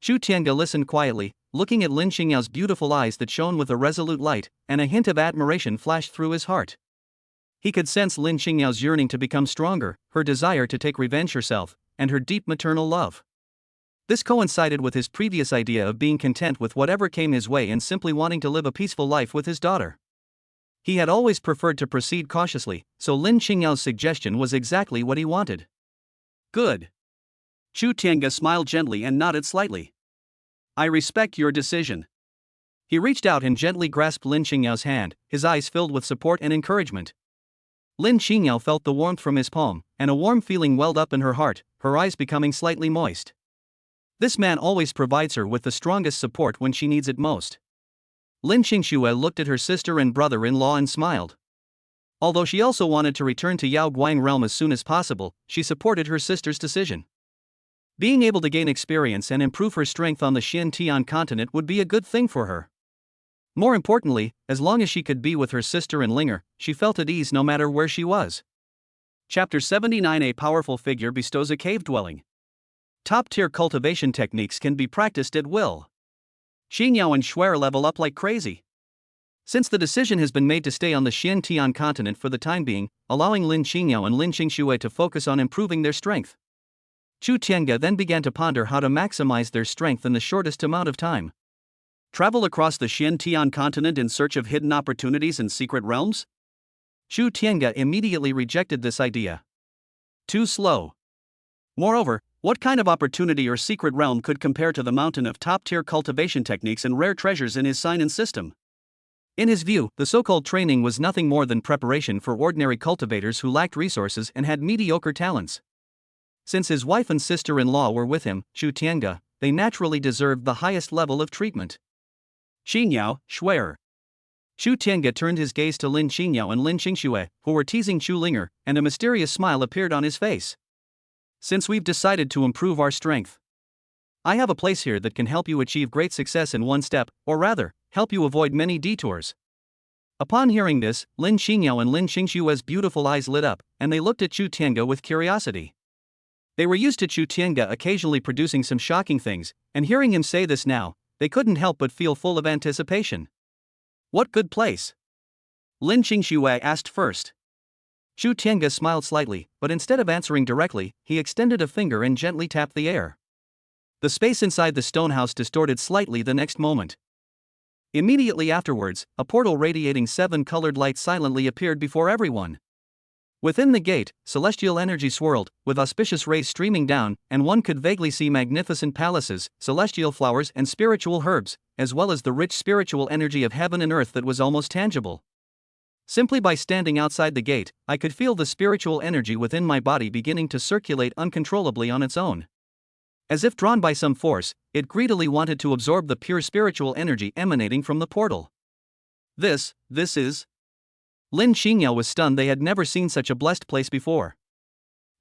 Chu Tiange listened quietly, looking at Lin Xingyao's beautiful eyes that shone with a resolute light, and a hint of admiration flashed through his heart. He could sense Lin Xingyao's yearning to become stronger, her desire to take revenge herself, and her deep maternal love. This coincided with his previous idea of being content with whatever came his way and simply wanting to live a peaceful life with his daughter. He had always preferred to proceed cautiously, so Lin Xingyao's suggestion was exactly what he wanted. Good. Chu Tiange smiled gently and nodded slightly. I respect your decision. He reached out and gently grasped Lin Xingyao's hand, his eyes filled with support and encouragement. Lin Xingyao felt the warmth from his palm, and a warm feeling welled up in her heart, her eyes becoming slightly moist. This man always provides her with the strongest support when she needs it most. Lin Xingxue looked at her sister and brother-in-law and smiled. Although she also wanted to return to Yaoguang realm as soon as possible, she supported her sister's decision. Being able to gain experience and improve her strength on the Xiantian continent would be a good thing for her. More importantly, as long as she could be with her sister and Linger, she felt at ease no matter where she was. Chapter 79. A powerful figure bestows a cave dwelling. Top-tier cultivation techniques can be practiced at will. Xingyao and Shuer level up like crazy. Since the decision has been made to stay on the Xiantian continent for the time being, allowing Lin Xingyao and Lin Xingxue to focus on improving their strength. Chu Tiange then began to ponder how to maximize their strength in the shortest amount of time. Travel across the Xiantian continent in search of hidden opportunities and secret realms? Chu Tiange immediately rejected this idea. Too slow. Moreover, what kind of opportunity or secret realm could compare to the mountain of top-tier cultivation techniques and rare treasures in his sign and system? In his view, the so-called training was nothing more than preparation for ordinary cultivators who lacked resources and had mediocre talents. Since his wife and sister-in-law were with him, Chu Tiange, they naturally deserved the highest level of treatment. Xingyao, Shuer. Chu Tiange turned his gaze to Lin Xingyao and Lin Xingxue, who were teasing Chu Linger, and a mysterious smile appeared on his face. Since we've decided to improve our strength, I have a place here that can help you achieve great success in one step, or rather, help you avoid many detours. Upon hearing this, Lin Xingyao and Lin Xingxue's beautiful eyes lit up, and they looked at Chu Tiange with curiosity. They were used to Chu Tiange occasionally producing some shocking things, and hearing him say this now, they couldn't help but feel full of anticipation. What good place? Lin Xingxue asked first. Chu Tiange smiled slightly, but instead of answering directly, he extended a finger and gently tapped the air. The space inside the stone house distorted slightly the next moment. Immediately afterwards, a portal radiating 7 colored lights silently appeared before everyone. Within the gate, celestial energy swirled, with auspicious rays streaming down, and one could vaguely see magnificent palaces, celestial flowers and spiritual herbs, as well as the rich spiritual energy of heaven and earth that was almost tangible. Simply by standing outside the gate, I could feel the spiritual energy within my body beginning to circulate uncontrollably on its own. As if drawn by some force, it greedily wanted to absorb the pure spiritual energy emanating from the portal. This is... Lin Xingyao was stunned. They had never seen such a blessed place before.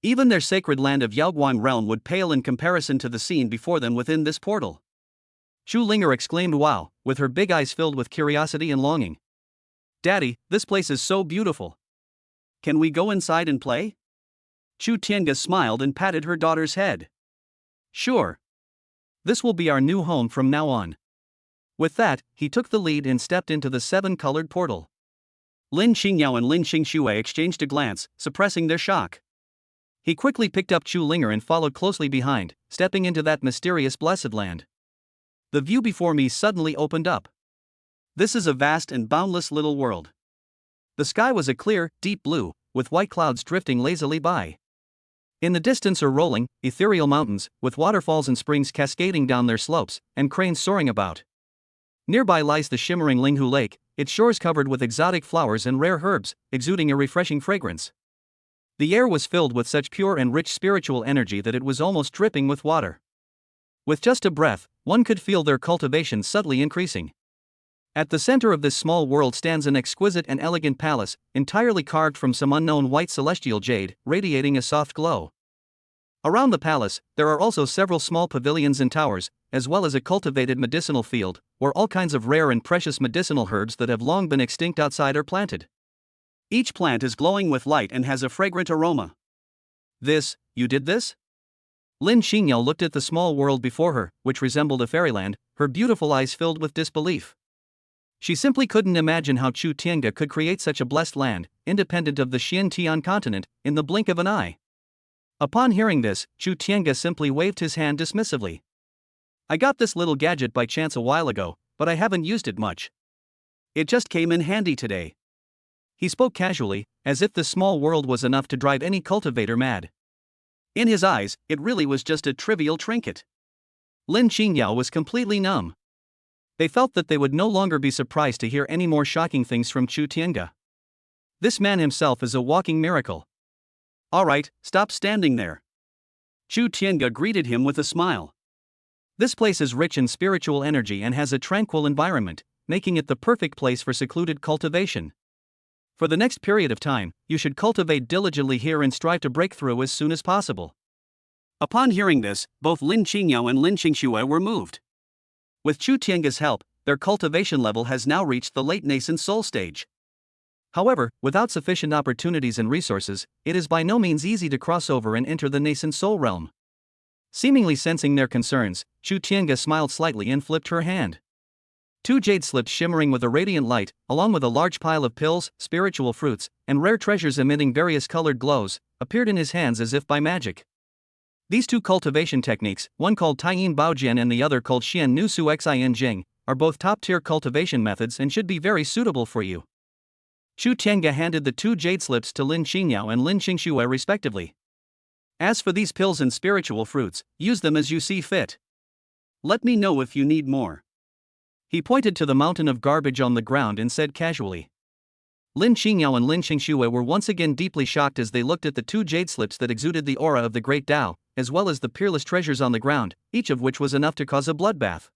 Even their sacred land of Yaoguang realm would pale in comparison to the scene before them within this portal. Chu Linger exclaimed wow, with her big eyes filled with curiosity and longing. Daddy, this place is so beautiful. Can we go inside and play? Chu Tiange smiled and patted her daughter's head. Sure. This will be our new home from now on. With that, he took the lead and stepped into the 7-colored portal. Lin Xingyao and Lin Xingxue exchanged a glance, suppressing their shock. He quickly picked up Chu Linger and followed closely behind, stepping into that mysterious blessed land. The view before me suddenly opened up. This is a vast and boundless little world. The sky was a clear, deep blue, with white clouds drifting lazily by. In the distance are rolling, ethereal mountains, with waterfalls and springs cascading down their slopes, and cranes soaring about. Nearby lies the shimmering Linghu Lake, its shores covered with exotic flowers and rare herbs, exuding a refreshing fragrance. The air was filled with such pure and rich spiritual energy that it was almost dripping with water. With just a breath, one could feel their cultivation subtly increasing. At the center of this small world stands an exquisite and elegant palace, entirely carved from some unknown white celestial jade, radiating a soft glow. Around the palace, there are also several small pavilions and towers, as well as a cultivated medicinal field, where all kinds of rare and precious medicinal herbs that have long been extinct outside are planted. Each plant is glowing with light and has a fragrant aroma. You did this? Lin Xingyao looked at the small world before her, which resembled a fairyland, her beautiful eyes filled with disbelief. She simply couldn't imagine how Chu Tiange could create such a blessed land, independent of the Xian-Tian continent, in the blink of an eye. Upon hearing this, Chu Tiange simply waved his hand dismissively. I got this little gadget by chance a while ago, but I haven't used it much. It just came in handy today. He spoke casually, as if this small world was enough to drive any cultivator mad. In his eyes, it really was just a trivial trinket. Lin Xingyao was completely numb. They felt that they would no longer be surprised to hear any more shocking things from Chu Tiange. This man himself is a walking miracle. Alright, stop standing there. Chu Tiange greeted him with a smile. This place is rich in spiritual energy and has a tranquil environment, making it the perfect place for secluded cultivation. For the next period of time, you should cultivate diligently here and strive to break through as soon as possible. Upon hearing this, both Lin Qingyao and Lin Xingxue were moved. With Chu Tiange's help, their cultivation level has now reached the late nascent soul stage. However, without sufficient opportunities and resources, it is by no means easy to cross over and enter the nascent soul realm. Seemingly sensing their concerns, Chu Tiange smiled slightly and flipped her hand. 2 jade slips shimmering with a radiant light, along with a large pile of pills, spiritual fruits, and rare treasures emitting various colored glows, appeared in his hands as if by magic. These 2 cultivation techniques, one called Taiyin Baojian and the other called Xian Nu Su Xin Jing, are both top-tier cultivation methods and should be very suitable for you. Chu Tiange handed the 2 jade slips to Lin Xingyao and Lin Xingxue respectively. As for these pills and spiritual fruits, use them as you see fit. Let me know if you need more. He pointed to the mountain of garbage on the ground and said casually. Lin Xingyao and Lin Xingxue were once again deeply shocked as they looked at the 2 jade slips that exuded the aura of the Great Tao, as well as the peerless treasures on the ground, each of which was enough to cause a bloodbath.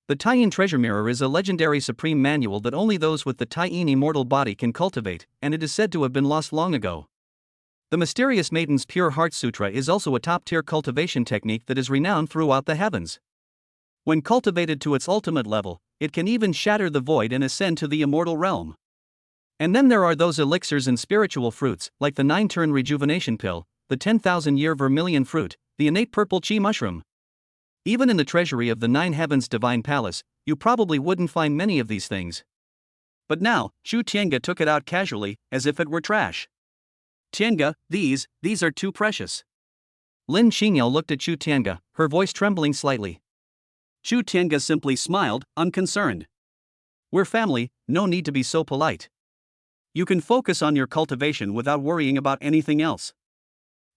The Taiyin Treasure Mirror is a legendary supreme manual that only those with the Taiyin immortal body can cultivate, and it is said to have been lost long ago. The mysterious Maiden's Pure Heart Sutra is also a top-tier cultivation technique that is renowned throughout the heavens. When cultivated to its ultimate level, it can even shatter the void and ascend to the immortal realm. And then there are those elixirs and spiritual fruits, like the 9-turn rejuvenation pill, the 10,000-year vermilion fruit, the innate purple chi mushroom. Even in the treasury of the 9 Heavens Divine Palace, you probably wouldn't find many of these things. But now, Chu Tiange took it out casually, as if it were trash. Tiange, these are too precious. Lin Xingyao looked at Chu Tiange, her voice trembling slightly. Chu Tiange simply smiled, unconcerned. We're family, no need to be so polite. You can focus on your cultivation without worrying about anything else.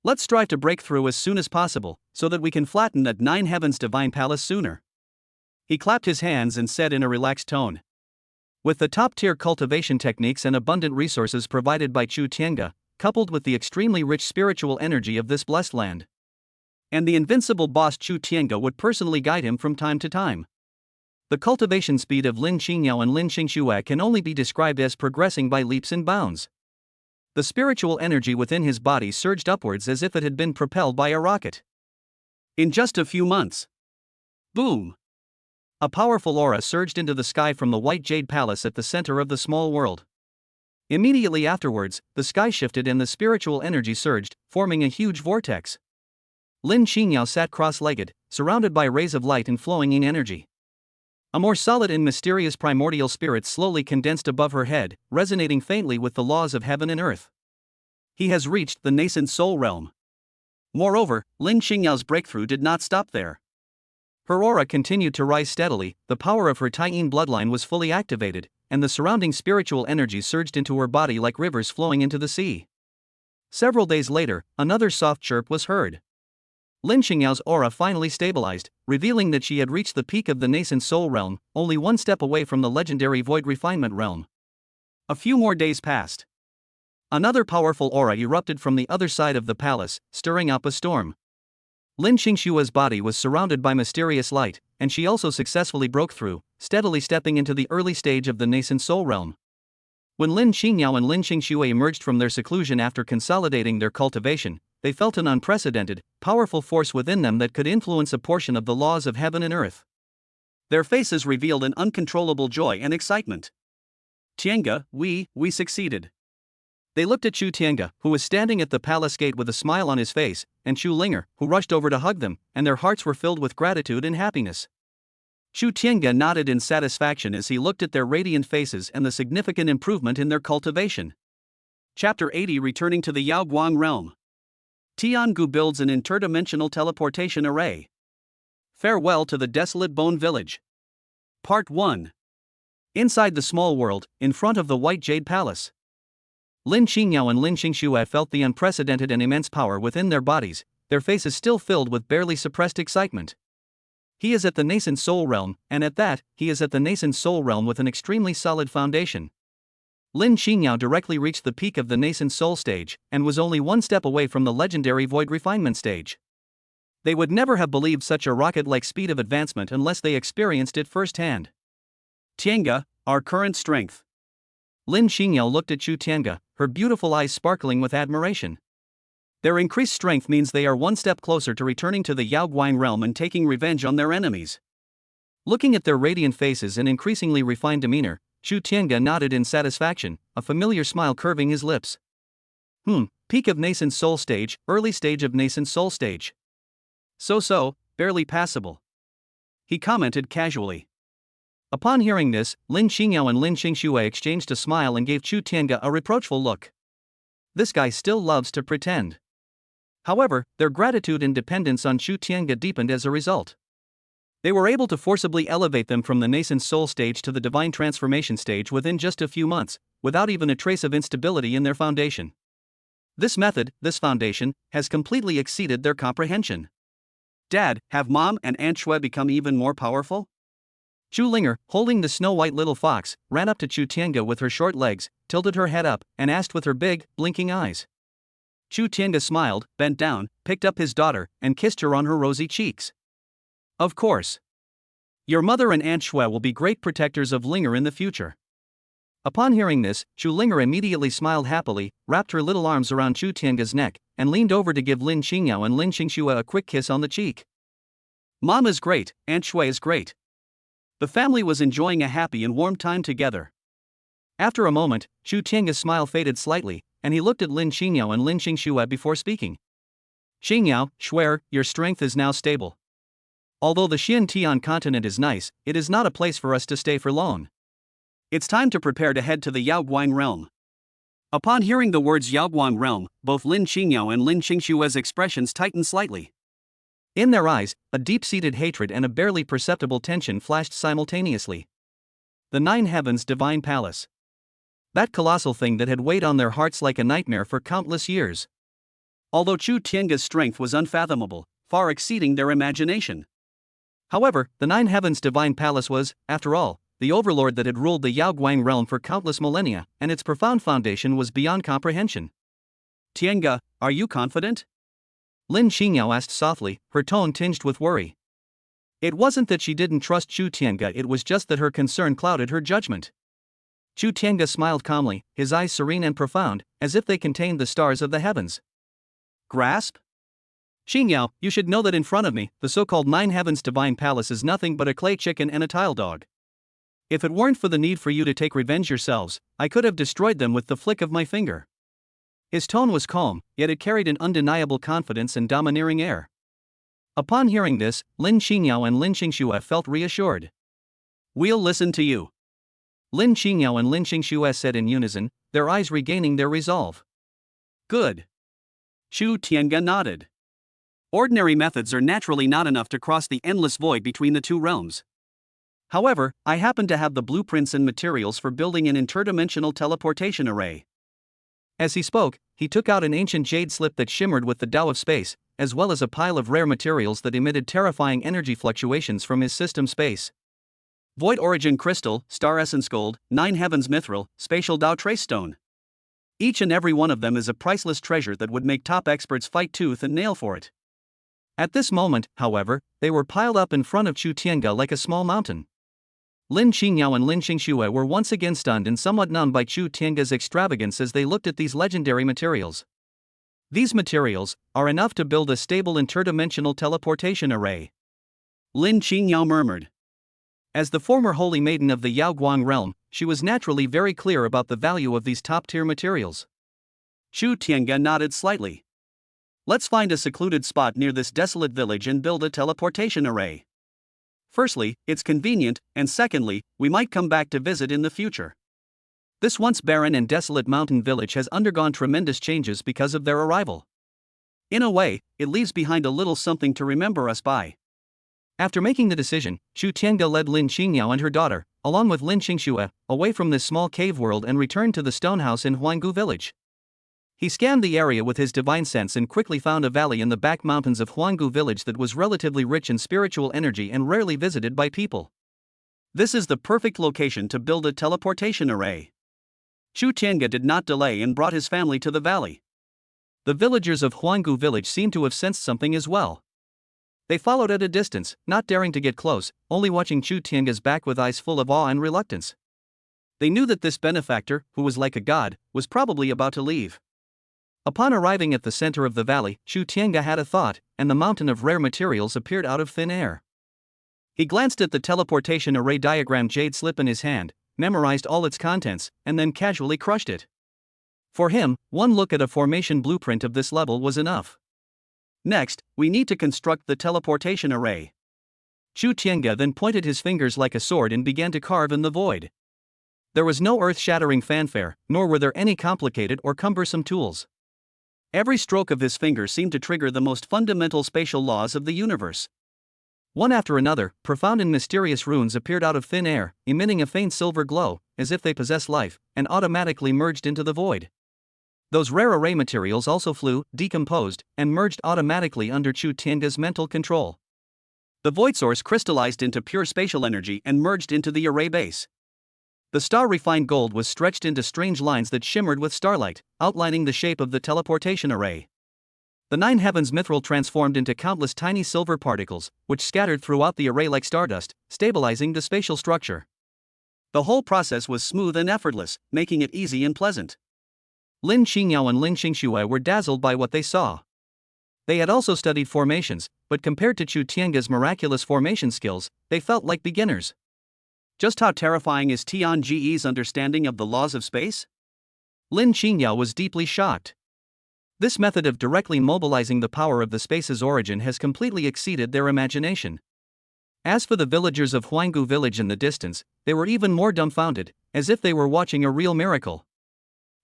Let's strive to break through as soon as possible, so that we can flatten that 9 Heavens Divine Palace sooner. He clapped his hands and said in a relaxed tone. With the top-tier cultivation techniques and abundant resources provided by Chu Tiange, coupled with the extremely rich spiritual energy of this blessed land, and the invincible boss Chu Tiange would personally guide him from time to time, the cultivation speed of Lin Xingyao and Lin Xingxue can only be described as progressing by leaps and bounds. The spiritual energy within his body surged upwards as if it had been propelled by a rocket. In just a few months. Boom! A powerful aura surged into the sky from the White Jade Palace at the center of the small world. Immediately afterwards, the sky shifted and the spiritual energy surged, forming a huge vortex. Lin Xingyao sat cross-legged, surrounded by rays of light and flowing in energy. A more solid and mysterious primordial spirit slowly condensed above her head, resonating faintly with the laws of heaven and earth. He has reached the nascent soul realm. Moreover, Lin Xingyao's breakthrough did not stop there. Her aura continued to rise steadily, the power of her Taiyin bloodline was fully activated, and the surrounding spiritual energy surged into her body like rivers flowing into the sea. Several days later, another soft chirp was heard. Lin Xingyao's aura finally stabilized, revealing that she had reached the peak of the nascent soul realm, only one step away from the legendary void refinement realm. A few more days passed. Another powerful aura erupted from the other side of the palace, stirring up a storm. Lin Qingshua's body was surrounded by mysterious light, and she also successfully broke through, steadily stepping into the early stage of the nascent soul realm. When Lin Qingyao and Lin Qingxue emerged from their seclusion after consolidating their cultivation, they felt an unprecedented, powerful force within them that could influence a portion of the laws of heaven and earth. Their faces revealed an uncontrollable joy and excitement. Tianga, we succeeded. They looked at Chu Tianga, who was standing at the palace gate with a smile on his face, and Chu Linger, who rushed over to hug them, and their hearts were filled with gratitude and happiness. Chu Tianga nodded in satisfaction as he looked at their radiant faces and the significant improvement in their cultivation. Chapter 80, Returning to the Yaoguang Realm. Tiangu builds an interdimensional teleportation array. Farewell to the desolate Bone Village. Part 1. Inside the small world, in front of the White Jade Palace. Lin Qingyao and Lin Qingxue felt the unprecedented and immense power within their bodies, their faces still filled with barely suppressed excitement. He is at the nascent soul realm, and at that, he is at the nascent soul realm with an extremely solid foundation. Lin Qingyao directly reached the peak of the nascent soul stage, and was only one step away from the legendary void refinement stage. They would never have believed such a rocket-like speed of advancement unless they experienced it firsthand. Tianga, our current strength. Lin Qingyao looked at Chu Tianga, her beautiful eyes sparkling with admiration. Their increased strength means they are one step closer to returning to the Yaoguang realm and taking revenge on their enemies. Looking at their radiant faces and increasingly refined demeanor, Chu Tianga nodded in satisfaction, a familiar smile curving his lips. Peak of nascent soul stage, early stage of nascent soul stage. So, barely passable. He commented casually. Upon hearing this, Lin Qingyao and Lin Qingxue exchanged a smile and gave Chu Tianga a reproachful look. This guy still loves to pretend. However, their gratitude and dependence on Chu Tianga deepened as a result. They were able to forcibly elevate them from the nascent soul stage to the divine transformation stage within just a few months, without even a trace of instability in their foundation. This method, this foundation, has completely exceeded their comprehension. Dad, have Mom and Aunt Shui become even more powerful? Chu Linger, holding the snow-white little fox, ran up to Chu Tianga with her short legs, tilted her head up, and asked with her big, blinking eyes. Chu Tianga smiled, bent down, picked up his daughter, and kissed her on her rosy cheeks. Of course. Your mother and Aunt Shui will be great protectors of Linger in the future. Upon hearing this, Chu Linger immediately smiled happily, wrapped her little arms around Chu Tianga's neck, and leaned over to give Lin Qingyao and Lin Qingxue a quick kiss on the cheek. Mom is great, Aunt Shui is great. The family was enjoying a happy and warm time together. After a moment, Chu Tianga's smile faded slightly, and he looked at Lin Qingyao and Lin Qingxue before speaking. Qingyao, Shuer, your strength is now stable. Although the Xian-Tian continent is nice, it is not a place for us to stay for long. It's time to prepare to head to the Yaoguang realm. Upon hearing the words Yaoguang realm, both Lin Qingyao and Lin Qingxue's expressions tightened slightly. In their eyes, a deep-seated hatred and a barely perceptible tension flashed simultaneously. The Nine Heavens Divine Palace. That colossal thing that had weighed on their hearts like a nightmare for countless years. Although Chu Tianga's strength was unfathomable, far exceeding their imagination. However, the Nine Heavens Divine Palace was, after all, the overlord that had ruled the Yaoguang realm for countless millennia, and its profound foundation was beyond comprehension. Tianga, are you confident? Lin Qingyao asked softly, her tone tinged with worry. It wasn't that she didn't trust Chu Tianga, it was just that her concern clouded her judgment. Chu Tianga smiled calmly, his eyes serene and profound, as if they contained the stars of the heavens. Grasp? Qingyao, you should know that in front of me, the so-called Nine Heavens Divine Palace is nothing but a clay chicken and a tile dog. If it weren't for the need for you to take revenge yourselves, I could have destroyed them with the flick of my finger. His tone was calm, yet it carried an undeniable confidence and domineering air. Upon hearing this, Lin Qingyao and Lin Qingxue felt reassured. We'll listen to you. Lin Qingyao and Lin Qingxue said in unison, their eyes regaining their resolve. Good. Chu Tianga nodded. Ordinary methods are naturally not enough to cross the endless void between the two realms. However, I happen to have the blueprints and materials for building an interdimensional teleportation array. As he spoke, he took out an ancient jade slip that shimmered with the Tao of space, as well as a pile of rare materials that emitted terrifying energy fluctuations from his system space. Void Origin Crystal, Star Essence Gold, Nine Heavens Mithril, Spatial Tao Trace Stone. Each and every one of them is a priceless treasure that would make top experts fight tooth and nail for it. At this moment, however, they were piled up in front of Chu Tiange like a small mountain. Lin Qingyao and Lin Xingxue were once again stunned and somewhat numbed by Chu Tiange's extravagance as they looked at these legendary materials. These materials are enough to build a stable interdimensional teleportation array, Lin Qingyao murmured. As the former holy maiden of the Yaoguang realm, she was naturally very clear about the value of these top-tier materials. Chu Tiange nodded slightly. Let's find a secluded spot near this desolate village and build a teleportation array. Firstly, it's convenient, and secondly, we might come back to visit in the future. This once barren and desolate mountain village has undergone tremendous changes because of their arrival. In a way, it leaves behind a little something to remember us by. After making the decision, Chu Tiange led Lin Qingyao and her daughter, along with Lin Xingxue, away from this small cave world and returned to the stone house in Huanggu village. He scanned the area with his divine sense and quickly found a valley in the back mountains of Huanggu village that was relatively rich in spiritual energy and rarely visited by people. This is the perfect location to build a teleportation array. Chu Tiange did not delay and brought his family to the valley. The villagers of Huanggu village seemed to have sensed something as well. They followed at a distance, not daring to get close, only watching Chu Tiange's back with eyes full of awe and reluctance. They knew that this benefactor, who was like a god, was probably about to leave. Upon arriving at the center of the valley, Chu Tiange had a thought, and the mountain of rare materials appeared out of thin air. He glanced at the teleportation array diagram jade slip in his hand, memorized all its contents, and then casually crushed it. For him, one look at a formation blueprint of this level was enough. Next, we need to construct the teleportation array. Chu Tiange then pointed his fingers like a sword and began to carve in the void. There was no earth-shattering fanfare, nor were there any complicated or cumbersome tools. Every stroke of his finger seemed to trigger the most fundamental spatial laws of the universe. One after another, profound and mysterious runes appeared out of thin air, emitting a faint silver glow, as if they possessed life, and automatically merged into the void. Those rare array materials also flew, decomposed, and merged automatically under Chu Tiange's mental control. The void source crystallized into pure spatial energy and merged into the array base. The star-refined gold was stretched into strange lines that shimmered with starlight, outlining the shape of the teleportation array. The nine heavens mithril transformed into countless tiny silver particles, which scattered throughout the array like stardust, stabilizing the spatial structure. The whole process was smooth and effortless, making it easy and pleasant. Lin Qingyao and Lin Xingxue were dazzled by what they saw. They had also studied formations, but compared to Chu Tiange's miraculous formation skills, they felt like beginners. Just how terrifying is Tiange's understanding of the laws of space? Lin Qingyao was deeply shocked. This method of directly mobilizing the power of the space's origin has completely exceeded their imagination. As for the villagers of Huanggu village in the distance, they were even more dumbfounded, as if they were watching a real miracle.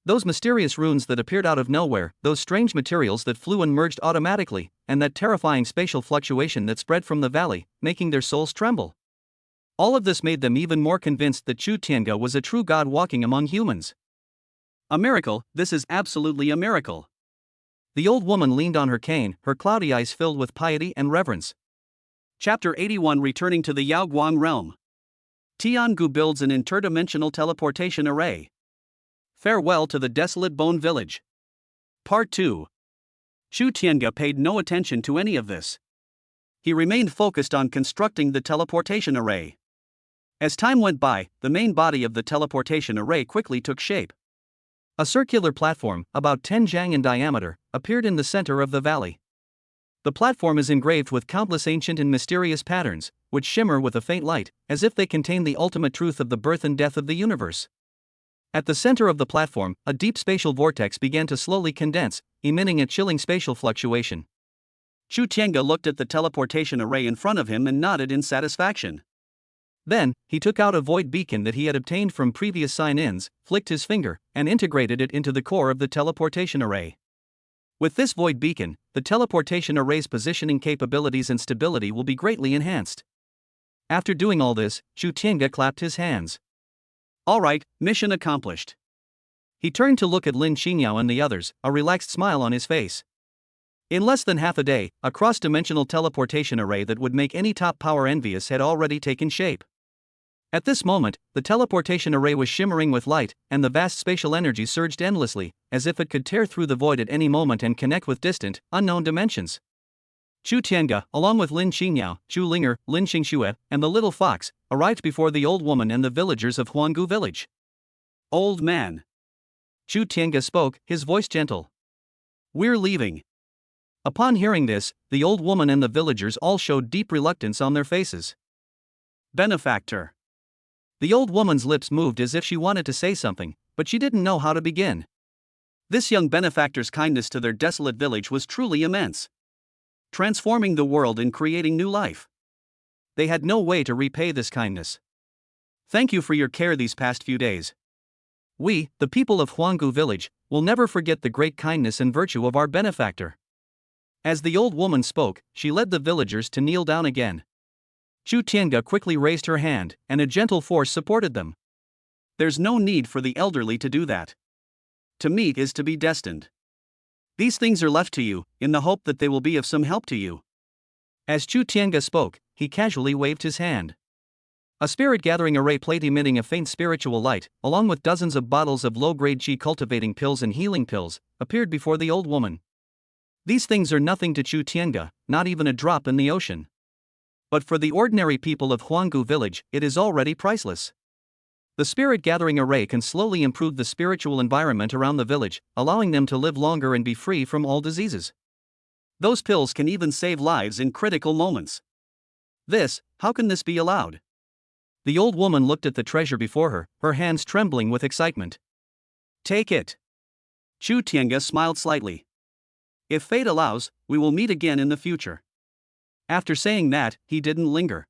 Those mysterious runes that appeared out of nowhere, those strange materials that flew and merged automatically, and that terrifying spatial fluctuation that spread from the valley, making their souls tremble. All of this made them even more convinced that Chu Tiange was a true god walking among humans. A miracle, this is absolutely a miracle. The old woman leaned on her cane, her cloudy eyes filled with piety and reverence. Chapter 81 Returning to the Yaoguang realm. Tiangu builds an interdimensional teleportation array. Farewell to the desolate bone village. Part 2. Chu Tiange paid no attention to any of this. He remained focused on constructing the teleportation array. As time went by, the main body of the teleportation array quickly took shape. A circular platform, about 10 zhang in diameter, appeared in the center of the valley. The platform is engraved with countless ancient and mysterious patterns, which shimmer with a faint light, as if they contain the ultimate truth of the birth and death of the universe. At the center of the platform, a deep spatial vortex began to slowly condense, emitting a chilling spatial fluctuation. Chu Tiange looked at the teleportation array in front of him and nodded in satisfaction. Then, he took out a void beacon that he had obtained from previous sign-ins, flicked his finger, and integrated it into the core of the teleportation array. With this void beacon, the teleportation array's positioning capabilities and stability will be greatly enhanced. After doing all this, Chu Tiange clapped his hands. All right, mission accomplished. He turned to look at Lin Qingyao and the others, a relaxed smile on his face. In less than half a day, a cross-dimensional teleportation array that would make any top power envious had already taken shape. At this moment, the teleportation array was shimmering with light, and the vast spatial energy surged endlessly, as if it could tear through the void at any moment and connect with distant, unknown dimensions. Chu Tiange, along with Lin Xingyao, Chu Linger, Lin Xingxue, and the little fox, arrived before the old woman and the villagers of Huanggu village. Old man. Chu Tiange spoke, his voice gentle. We're leaving. Upon hearing this, the old woman and the villagers all showed deep reluctance on their faces. Benefactor. The old woman's lips moved as if she wanted to say something, but she didn't know how to begin. This young benefactor's kindness to their desolate village was truly immense, transforming the world and creating new life. They had no way to repay this kindness. Thank you for your care these past few days. We, the people of Huanggu village, will never forget the great kindness and virtue of our benefactor. As the old woman spoke, she led the villagers to kneel down again. Chu Tiange quickly raised her hand, and a gentle force supported them. There's no need for the elderly to do that. To meet is to be destined. These things are left to you, in the hope that they will be of some help to you. As Chu Tiange spoke, he casually waved his hand. A spirit-gathering array plate emitting a faint spiritual light, along with dozens of bottles of low-grade qi cultivating pills and healing pills, appeared before the old woman. These things are nothing to Chu Tiange, not even a drop in the ocean. But for the ordinary people of Huanggu village, it is already priceless. The spirit-gathering array can slowly improve the spiritual environment around the village, allowing them to live longer and be free from all diseases. Those pills can even save lives in critical moments. How can this be allowed? The old woman looked at the treasure before her, her hands trembling with excitement. Take it. Chu Tiange smiled slightly. If fate allows, we will meet again in the future. After saying that, he didn't linger.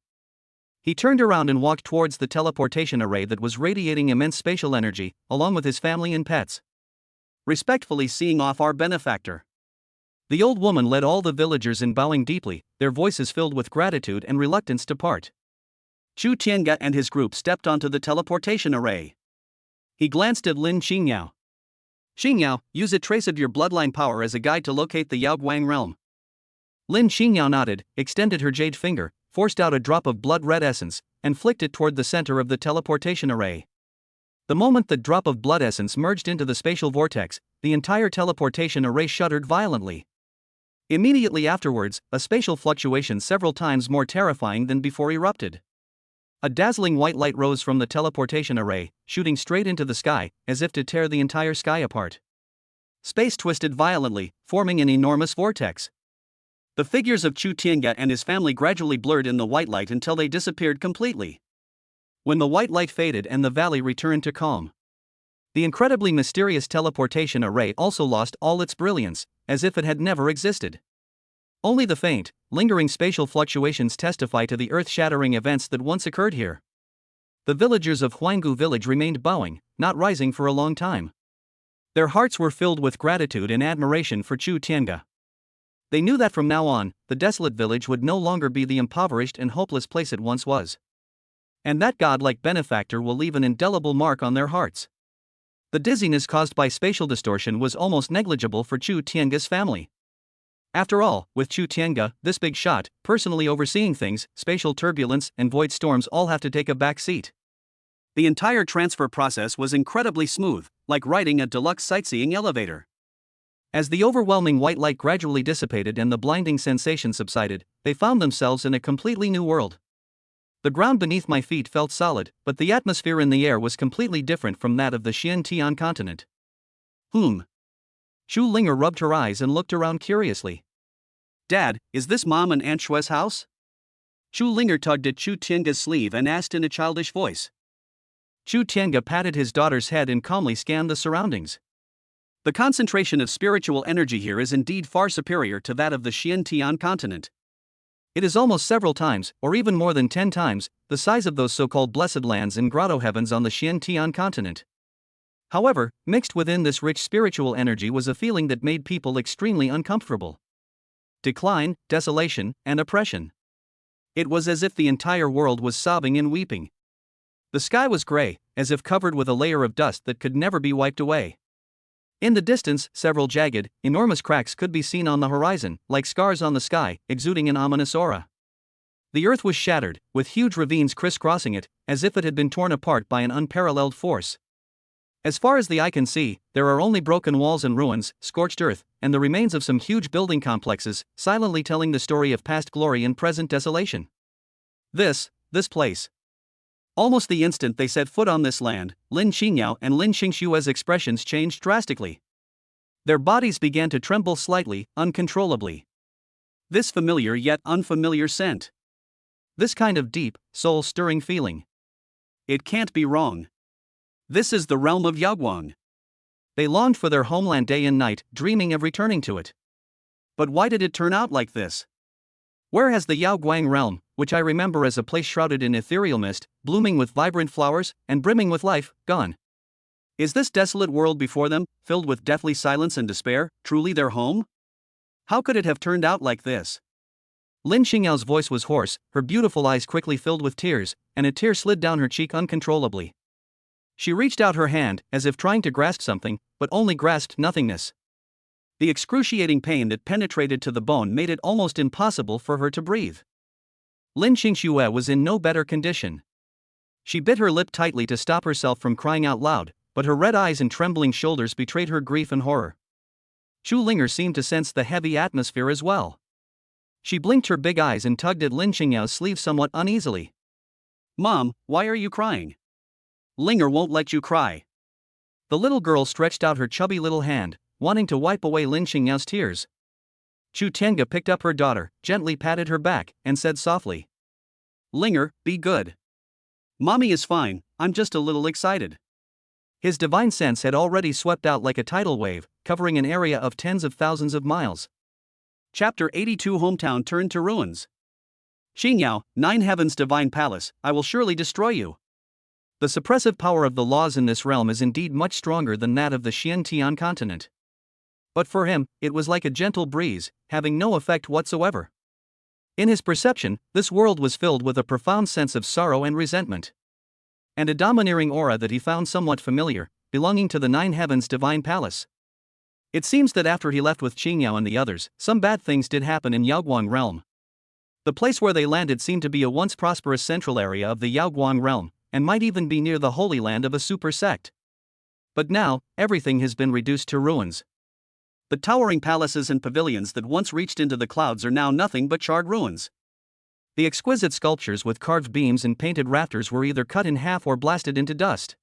He turned around and walked towards the teleportation array that was radiating immense spatial energy, along with his family and pets. Respectfully seeing off our benefactor. The old woman led all the villagers in bowing deeply, their voices filled with gratitude and reluctance to part. Chu Tiange and his group stepped onto the teleportation array. He glanced at Lin Xingyao. Xingyao, use a trace of your bloodline power as a guide to locate the Yaoguang realm. Lin Xingyao nodded, extended her jade finger, forced out a drop of blood-red essence, and flicked it toward the center of the teleportation array. The moment the drop of blood essence merged into the spatial vortex, the entire teleportation array shuddered violently. Immediately afterwards, a spatial fluctuation several times more terrifying than before erupted. A dazzling white light rose from the teleportation array, shooting straight into the sky, as if to tear the entire sky apart. Space twisted violently, forming an enormous vortex. The figures of Chu Tiange and his family gradually blurred in the white light until they disappeared completely. When the white light faded and the valley returned to calm, the incredibly mysterious teleportation array also lost all its brilliance, as if it had never existed. Only the faint, lingering spatial fluctuations testify to the earth-shattering events that once occurred here. The villagers of Huanggu village remained bowing, not rising for a long time. Their hearts were filled with gratitude and admiration for Chu Tiange. They knew that from now on, the desolate village would no longer be the impoverished and hopeless place it once was. And that godlike benefactor will leave an indelible mark on their hearts. The dizziness caused by spatial distortion was almost negligible for Chu Tiange's family. After all, with Chu Tiange, this big shot, personally overseeing things, spatial turbulence and void storms all have to take a back seat. The entire transfer process was incredibly smooth, like riding a deluxe sightseeing elevator. As the overwhelming white light gradually dissipated and the blinding sensation subsided, they found themselves in a completely new world. The ground beneath my feet felt solid, but the atmosphere in the air was completely different from that of the Xiantian continent. Chu Linger rubbed her eyes and looked around curiously. Dad, is this Mom and Aunt Shue's house? Chu Linger tugged at Chu Tiange's sleeve and asked in a childish voice. Chu Tiange patted his daughter's head and calmly scanned the surroundings. The concentration of spiritual energy here is indeed far superior to that of the Xiantian continent. It is almost several times, or even more than 10 times, the size of those so-called blessed lands and grotto heavens on the Xiantian continent. However, mixed within this rich spiritual energy was a feeling that made people extremely uncomfortable. Decline, desolation, and oppression. It was as if the entire world was sobbing and weeping. The sky was gray, as if covered with a layer of dust that could never be wiped away. In the distance, several jagged, enormous cracks could be seen on the horizon, like scars on the sky, exuding an ominous aura. The earth was shattered, with huge ravines crisscrossing it, as if it had been torn apart by an unparalleled force. As far as the eye can see, there are only broken walls and ruins, scorched earth, and the remains of some huge building complexes, silently telling the story of past glory and present desolation. This place. Almost the instant they set foot on this land, Lin Qingyao and Lin Xingshue's expressions changed drastically. Their bodies began to tremble slightly, uncontrollably. This familiar yet unfamiliar scent. This kind of deep, soul-stirring feeling. It can't be wrong. This is the realm of Yaoguang. They longed for their homeland day and night, dreaming of returning to it. But why did it turn out like this? Where has the Yaoguang realm, which I remember as a place shrouded in ethereal mist, blooming with vibrant flowers, and brimming with life, gone? Is this desolate world before them, filled with deathly silence and despair, truly their home? How could it have turned out like this? Lin Xingyao's voice was hoarse, her beautiful eyes quickly filled with tears, and a tear slid down her cheek uncontrollably. She reached out her hand, as if trying to grasp something, but only grasped nothingness. The excruciating pain that penetrated to the bone made it almost impossible for her to breathe. Lin Xingxue was in no better condition. She bit her lip tightly to stop herself from crying out loud, but her red eyes and trembling shoulders betrayed her grief and horror. Chu Linger seemed to sense the heavy atmosphere as well. She blinked her big eyes and tugged at Lin Xingyao's sleeve somewhat uneasily. "Mom, why are you crying?" "Linger won't let you cry." The little girl stretched out her chubby little hand, wanting to wipe away Lin Xingyao's tears. Chu Tiange picked up her daughter, gently patted her back, and said softly, "Linger, be good. Mommy is fine, I'm just a little excited." His divine sense had already swept out like a tidal wave, covering an area of tens of thousands of miles. Chapter 82 Hometown Turned to Ruins. "Xingyao, Nine Heavens Divine Palace, I will surely destroy you." The suppressive power of the laws in this realm is indeed much stronger than that of the Xiantian continent. But for him, it was like a gentle breeze, having no effect whatsoever. In his perception, this world was filled with a profound sense of sorrow and resentment. And a domineering aura that he found somewhat familiar, belonging to the Nine Heavens Divine Palace. It seems that after he left with Qingyao and the others, some bad things did happen in Yaoguang realm. The place where they landed seemed to be a once prosperous central area of the Yaoguang realm, and might even be near the holy land of a super sect. But now, everything has been reduced to ruins. The towering palaces and pavilions that once reached into the clouds are now nothing but charred ruins. The exquisite sculptures with carved beams and painted rafters were either cut in half or blasted into dust.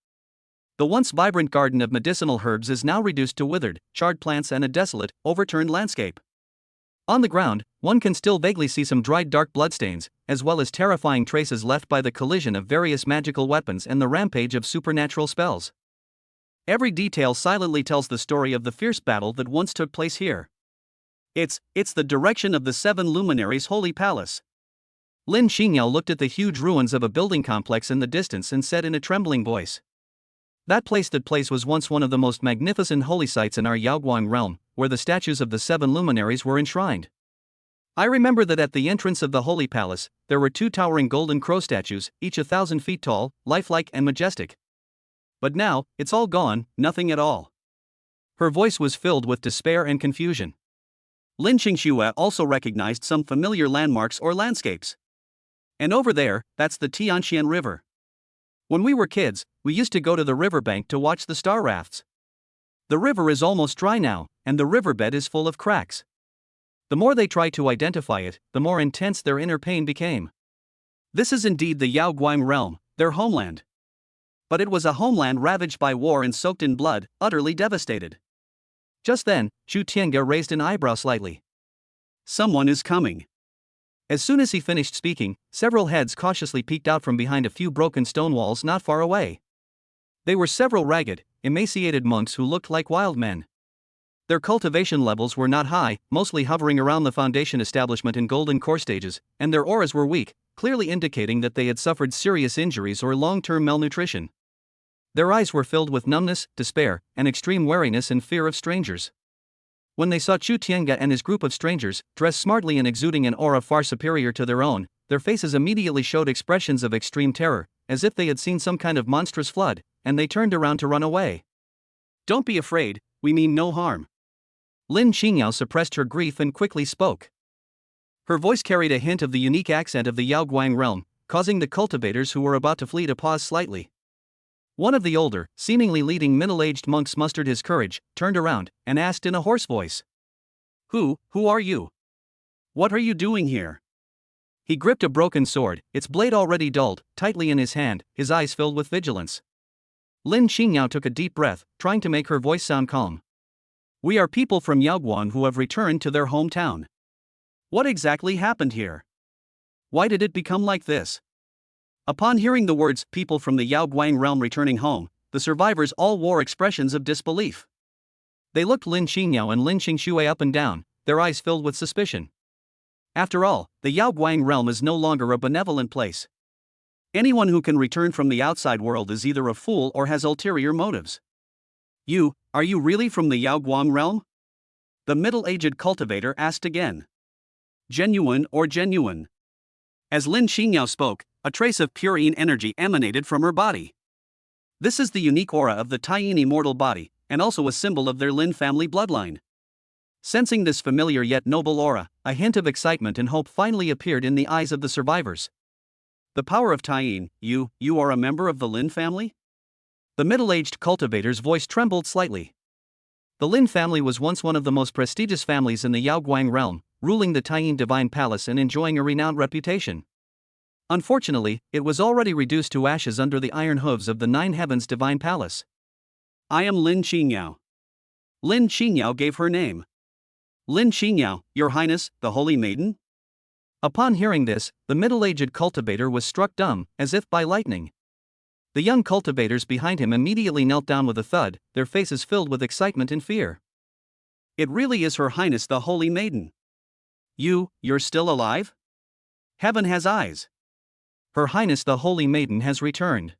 The once vibrant garden of medicinal herbs is now reduced to withered, charred plants and a desolate, overturned landscape. On the ground, one can still vaguely see some dried dark bloodstains, as well as terrifying traces left by the collision of various magical weapons and the rampage of supernatural spells. Every detail silently tells the story of the fierce battle that once took place here. It's the direction of the Seven Luminaries' holy palace. Lin Xingyao looked at the huge ruins of a building complex in the distance and said in a trembling voice, That place was once one of the most magnificent holy sites in our Yaoguang realm, where the statues of the Seven Luminaries were enshrined. I remember that at the entrance of the holy palace, there were 2 towering golden crow statues, each 1,000 feet tall, lifelike and majestic. But now, it's all gone, nothing at all. Her voice was filled with despair and confusion. Lin Xingxue also recognized some familiar landmarks or landscapes. And over there, that's the Tianxian River. When we were kids, we used to go to the riverbank to watch the star rafts. The river is almost dry now, and the riverbed is full of cracks. The more they tried to identify it, the more intense their inner pain became. This is indeed the Yaoguang realm, their homeland. But it was a homeland ravaged by war and soaked in blood, utterly devastated. Just then, Chu Tiange raised an eyebrow slightly. Someone is coming. As soon as he finished speaking, several heads cautiously peeked out from behind a few broken stone walls not far away. They were several ragged, emaciated monks who looked like wild men. Their cultivation levels were not high, mostly hovering around the foundation establishment in golden core stages, and their auras were weak, clearly indicating that they had suffered serious injuries or long-term malnutrition. Their eyes were filled with numbness, despair, and extreme wariness and fear of strangers. When they saw Chu Tiange and his group of strangers, dressed smartly and exuding an aura far superior to their own, their faces immediately showed expressions of extreme terror, as if they had seen some kind of monstrous flood, and they turned around to run away. Don't be afraid, we mean no harm. Lin Xingyao suppressed her grief and quickly spoke. Her voice carried a hint of the unique accent of the Yaoguang realm, causing the cultivators who were about to flee to pause slightly. One of the older, seemingly leading middle-aged monks mustered his courage, turned around, and asked in a hoarse voice. Who are you? What are you doing here? He gripped a broken sword, its blade already dulled, tightly in his hand, his eyes filled with vigilance. Lin Qingyao took a deep breath, trying to make her voice sound calm. We are people from Yaoguang who have returned to their hometown. What exactly happened here? Why did it become like this? Upon hearing the words, people from the Yaoguang realm returning home, the survivors all wore expressions of disbelief. They looked Lin Qingyao and Lin Xingxue up and down, their eyes filled with suspicion. After all, the Yaoguang realm is no longer a benevolent place. Anyone who can return from the outside world is either a fool or has ulterior motives. Are you really from the Yaoguang realm? The middle-aged cultivator asked again. Genuine or genuine? As Lin Qingyao spoke, a trace of pure yin energy emanated from her body. This is the unique aura of the Taiyin immortal body, and also a symbol of their Lin family bloodline. Sensing this familiar yet noble aura, a hint of excitement and hope finally appeared in the eyes of the survivors. The power of Taiyin, you are a member of the Lin family? The middle-aged cultivator's voice trembled slightly. The Lin family was once one of the most prestigious families in the Yaoguang realm, ruling the Taiyin Divine Palace and enjoying a renowned reputation. Unfortunately, it was already reduced to ashes under the iron hooves of the Nine Heavens Divine Palace. I am Lin Qingyao. Lin Qingyao gave her name. Lin Qingyao, Your Highness, the Holy Maiden? Upon hearing this, the middle-aged cultivator was struck dumb, as if by lightning. The young cultivators behind him immediately knelt down with a thud, their faces filled with excitement and fear. It really is Her Highness the Holy Maiden. You're still alive? Heaven has eyes. Her Highness the Holy Maiden has returned.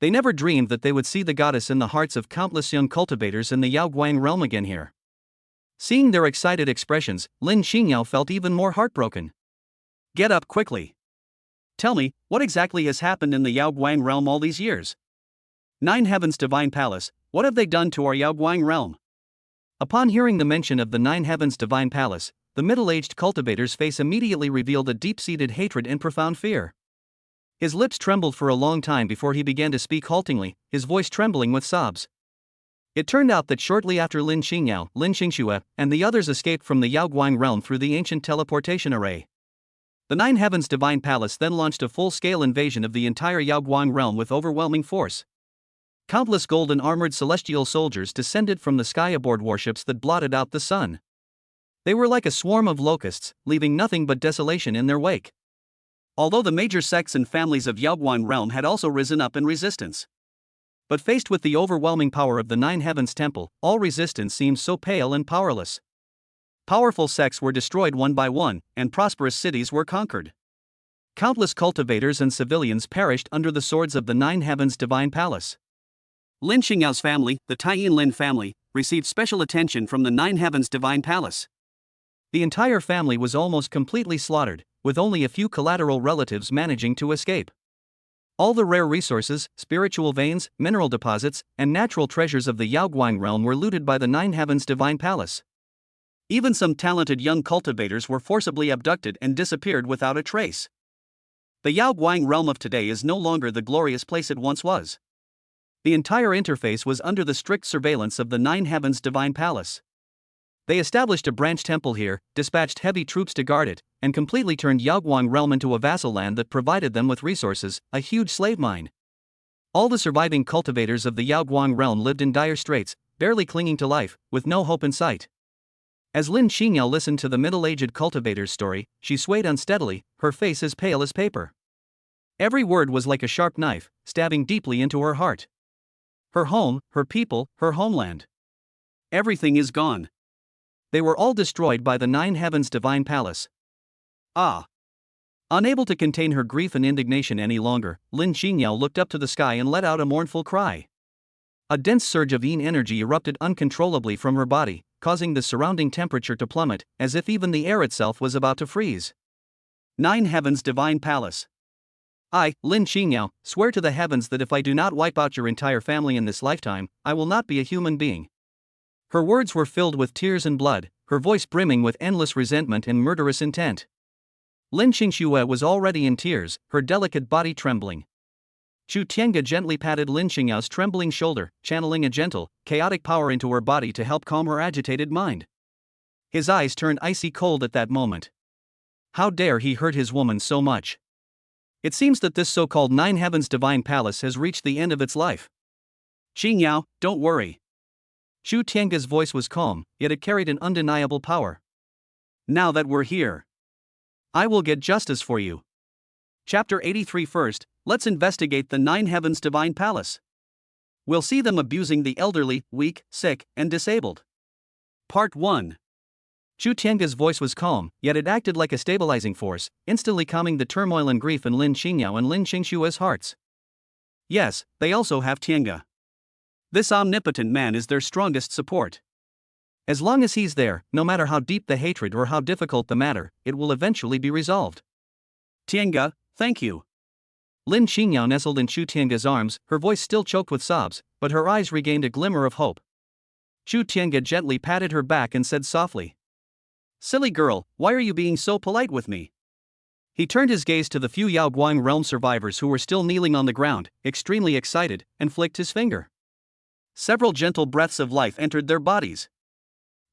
They never dreamed that they would see the goddess in the hearts of countless young cultivators in the Yaoguang realm again here. Seeing their excited expressions, Lin Qingyao felt even more heartbroken. Get up quickly. Tell me, what exactly has happened in the Yaoguang realm all these years? Nine Heavens Divine Palace, what have they done to our Yaoguang realm? Upon hearing the mention of the Nine Heavens Divine Palace, the middle-aged cultivator's face immediately revealed a deep-seated hatred and profound fear. His lips trembled for a long time before he began to speak haltingly, his voice trembling with sobs. It turned out that shortly after Lin Qingyao, Lin Xingxue, and the others escaped from the Yaoguang realm through the ancient teleportation array. The Nine Heavens Divine Palace then launched a full-scale invasion of the entire Yaoguang realm with overwhelming force. Countless golden armored celestial soldiers descended from the sky aboard warships that blotted out the sun. They were like a swarm of locusts, leaving nothing but desolation in their wake. Although the major sects and families of Yaoguang realm had also risen up in resistance. But faced with the overwhelming power of the Nine Heavens Temple, all resistance seemed so pale and powerless. Powerful sects were destroyed one by one, and prosperous cities were conquered. Countless cultivators and civilians perished under the swords of the Nine Heavens Divine Palace. Lin Qingyao's family, the Taiyin Lin family, received special attention from the Nine Heavens Divine Palace. The entire family was almost completely slaughtered, with only a few collateral relatives managing to escape. All the rare resources, spiritual veins, mineral deposits, and natural treasures of the Yaoguang realm were looted by the Nine Heavens Divine Palace. Even some talented young cultivators were forcibly abducted and disappeared without a trace. The Yaoguang realm of today is no longer the glorious place it once was. The entire interface was under the strict surveillance of the Nine Heavens Divine Palace. They established a branch temple here, dispatched heavy troops to guard it, and completely turned Yaoguang realm into a vassal land that provided them with resources, a huge slave mine. All the surviving cultivators of the Yaoguang realm lived in dire straits, barely clinging to life, with no hope in sight. As Lin Qingyao listened to the middle-aged cultivator's story, she swayed unsteadily, her face as pale as paper. Every word was like a sharp knife, stabbing deeply into her heart. Her home, her people, her homeland. Everything is gone. They were all destroyed by the Nine Heavens Divine Palace. Ah! Unable to contain her grief and indignation any longer, Lin Qingyao looked up to the sky and let out a mournful cry. A dense surge of yin energy erupted uncontrollably from her body, causing the surrounding temperature to plummet, as if even the air itself was about to freeze. Nine Heavens Divine Palace. I, Lin Qingyao, swear to the heavens that if I do not wipe out your entire family in this lifetime, I will not be a human being. Her words were filled with tears and blood, her voice brimming with endless resentment and murderous intent. Lin Xingxue was already in tears, her delicate body trembling. Chu Tiange gently patted Lin Qingyao's trembling shoulder, channeling a gentle, chaotic power into her body to help calm her agitated mind. His eyes turned icy cold at that moment. How dare he hurt his woman so much? It seems that this so-called Nine Heavens Divine Palace has reached the end of its life. Qingyao, don't worry. Chu Tiange's voice was calm, yet it carried an undeniable power. Now that we're here, I will get justice for you. Chapter 83. First, let's investigate the Nine Heavens Divine Palace. We'll see them abusing the elderly, weak, sick, and disabled. Part 1. Chu Tiange's voice was calm, yet it acted like a stabilizing force, instantly calming the turmoil and grief in Lin Qingyao and Lin Qingshua's hearts. Yes, they also have Tiange. This omnipotent man is their strongest support. As long as he's there, no matter how deep the hatred or how difficult the matter, it will eventually be resolved. Tiange, thank you. Lin Qingyao nestled in Chu Tiange's arms, her voice still choked with sobs, but her eyes regained a glimmer of hope. Chu Tiange gently patted her back and said softly, "Silly girl, why are you being so polite with me?" He turned his gaze to the few Yao Guang realm survivors who were still kneeling on the ground, extremely excited, and flicked his finger. Several gentle breaths of life entered their bodies.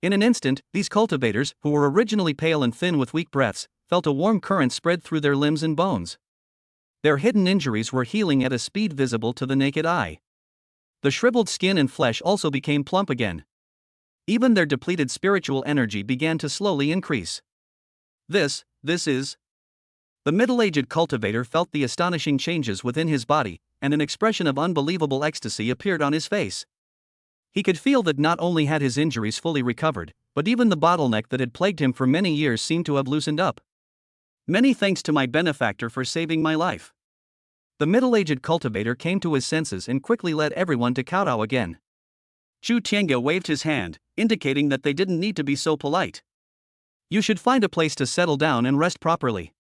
In an instant, these cultivators, who were originally pale and thin with weak breaths, felt a warm current spread through their limbs and bones. Their hidden injuries were healing at a speed visible to the naked eye. The shriveled skin and flesh also became plump again. Even their depleted spiritual energy began to slowly increase. This is. The middle-aged cultivator felt the astonishing changes within his body, and an expression of unbelievable ecstasy appeared on his face. He could feel that not only had his injuries fully recovered, but even the bottleneck that had plagued him for many years seemed to have loosened up. Many thanks to my benefactor for saving my life. The middle-aged cultivator came to his senses and quickly led everyone to kowtow again. Chu Tiange waved his hand, indicating that they didn't need to be so polite. You should find a place to settle down and rest properly.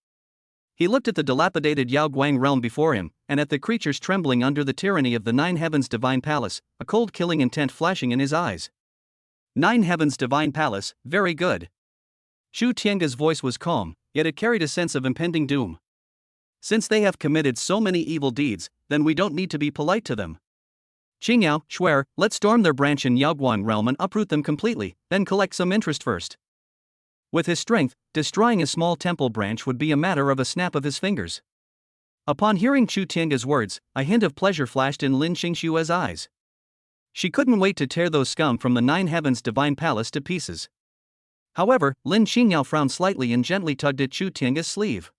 He looked at the dilapidated Yao Guang realm before him, and at the creatures trembling under the tyranny of the Nine Heavens Divine Palace, a cold killing intent flashing in his eyes. Nine Heavens Divine Palace, very good. Chu Tiange's voice was calm, yet it carried a sense of impending doom. Since they have committed so many evil deeds, then we don't need to be polite to them. Qingyao, Shuer, let's storm their branch in Yaoguang realm and uproot them completely, then collect some interest first. With his strength, destroying a small temple branch would be a matter of a snap of his fingers. Upon hearing Chu Tiange's words, a hint of pleasure flashed in Lin Qingshua's eyes. She couldn't wait to tear those scum from the Nine Heavens Divine Palace to pieces. However, Lin Qingyao frowned slightly and gently tugged at Chu Tiange's sleeve.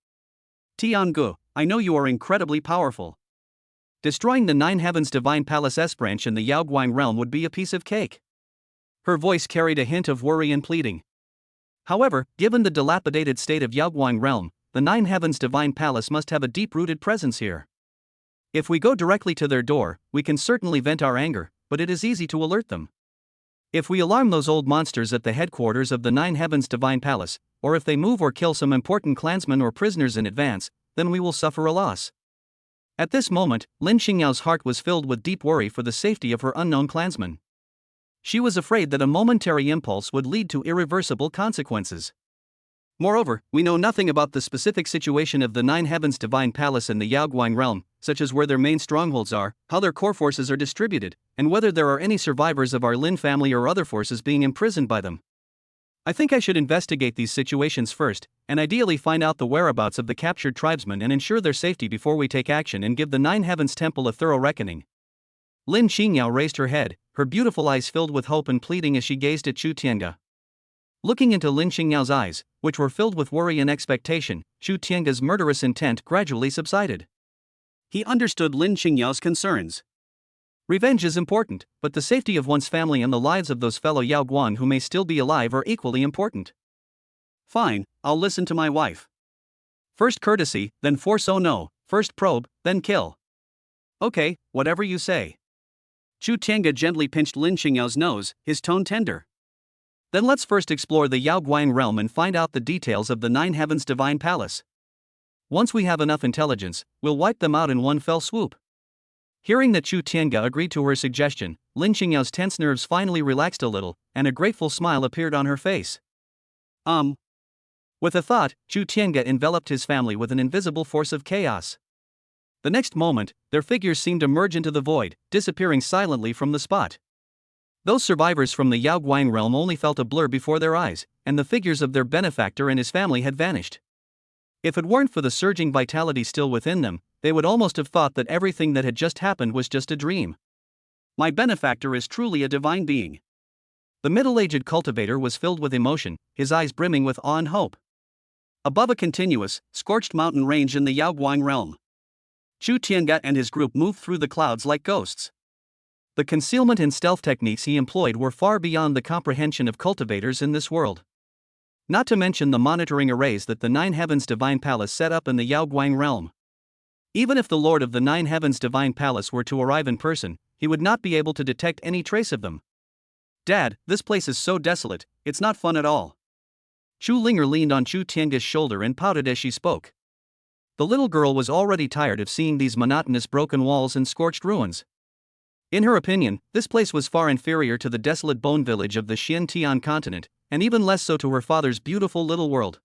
Tiange, I know you are incredibly powerful. Destroying the Nine Heavens Divine Palace S branch in the Yaoguang realm would be a piece of cake. Her voice carried a hint of worry and pleading. However, given the dilapidated state of Yaoguang realm, the Nine Heavens Divine Palace must have a deep-rooted presence here. If we go directly to their door, we can certainly vent our anger, but it is easy to alert them. If we alarm those old monsters at the headquarters of the Nine Heavens Divine Palace, or if they move or kill some important clansmen or prisoners in advance, then we will suffer a loss. At this moment, Lin Qingyao's heart was filled with deep worry for the safety of her unknown clansmen. She was afraid that a momentary impulse would lead to irreversible consequences. Moreover, we know nothing about the specific situation of the Nine Heavens Divine Palace in the Yaoguang realm, such as where their main strongholds are, how their core forces are distributed, and whether there are any survivors of our Lin family or other forces being imprisoned by them. I think I should investigate these situations first, and ideally find out the whereabouts of the captured tribesmen and ensure their safety before we take action and give the Nine Heavens Temple a thorough reckoning. Lin Qingyao raised her head, her beautiful eyes filled with hope and pleading as she gazed at Chu Tiange. Looking into Lin Qingyao's eyes, which were filled with worry and expectation, Chu Tiange's murderous intent gradually subsided. He understood Lin Qingyao's concerns. Revenge is important, but the safety of one's family and the lives of those fellow Yao Guan who may still be alive are equally important. Fine, I'll listen to my wife. First courtesy, then force. Oh no, first probe, then kill. Okay, whatever you say. Chu Tiange gently pinched Lin Qingyao's nose, his tone tender. Then let's first explore the Yaoguang realm and find out the details of the Nine Heavens Divine Palace. Once we have enough intelligence, we'll wipe them out in one fell swoop. Hearing that Chu Tiange agreed to her suggestion, Lin Qingyao's tense nerves finally relaxed a little, and a grateful smile appeared on her face. With a thought, Chu Tiange enveloped his family with an invisible force of chaos. The next moment, their figures seemed to merge into the void, disappearing silently from the spot. Those survivors from the Yaoguang realm only felt a blur before their eyes, and the figures of their benefactor and his family had vanished. If it weren't for the surging vitality still within them, they would almost have thought that everything that had just happened was just a dream. My benefactor is truly a divine being. The middle-aged cultivator was filled with emotion, his eyes brimming with awe and hope. Above a continuous, scorched mountain range in the Yaoguang realm, Chu Tiange and his group moved through the clouds like ghosts. The concealment and stealth techniques he employed were far beyond the comprehension of cultivators in this world. Not to mention the monitoring arrays that the Nine Heavens Divine Palace set up in the Yaoguang realm. Even if the Lord of the Nine Heavens Divine Palace were to arrive in person, he would not be able to detect any trace of them. Dad, this place is so desolate, it's not fun at all. Chu Linger leaned on Chu Tiange's shoulder and pouted as she spoke. The little girl was already tired of seeing these monotonous broken walls and scorched ruins. In her opinion, this place was far inferior to the desolate bone village of the Xiantian continent, and even less so to her father's beautiful little world.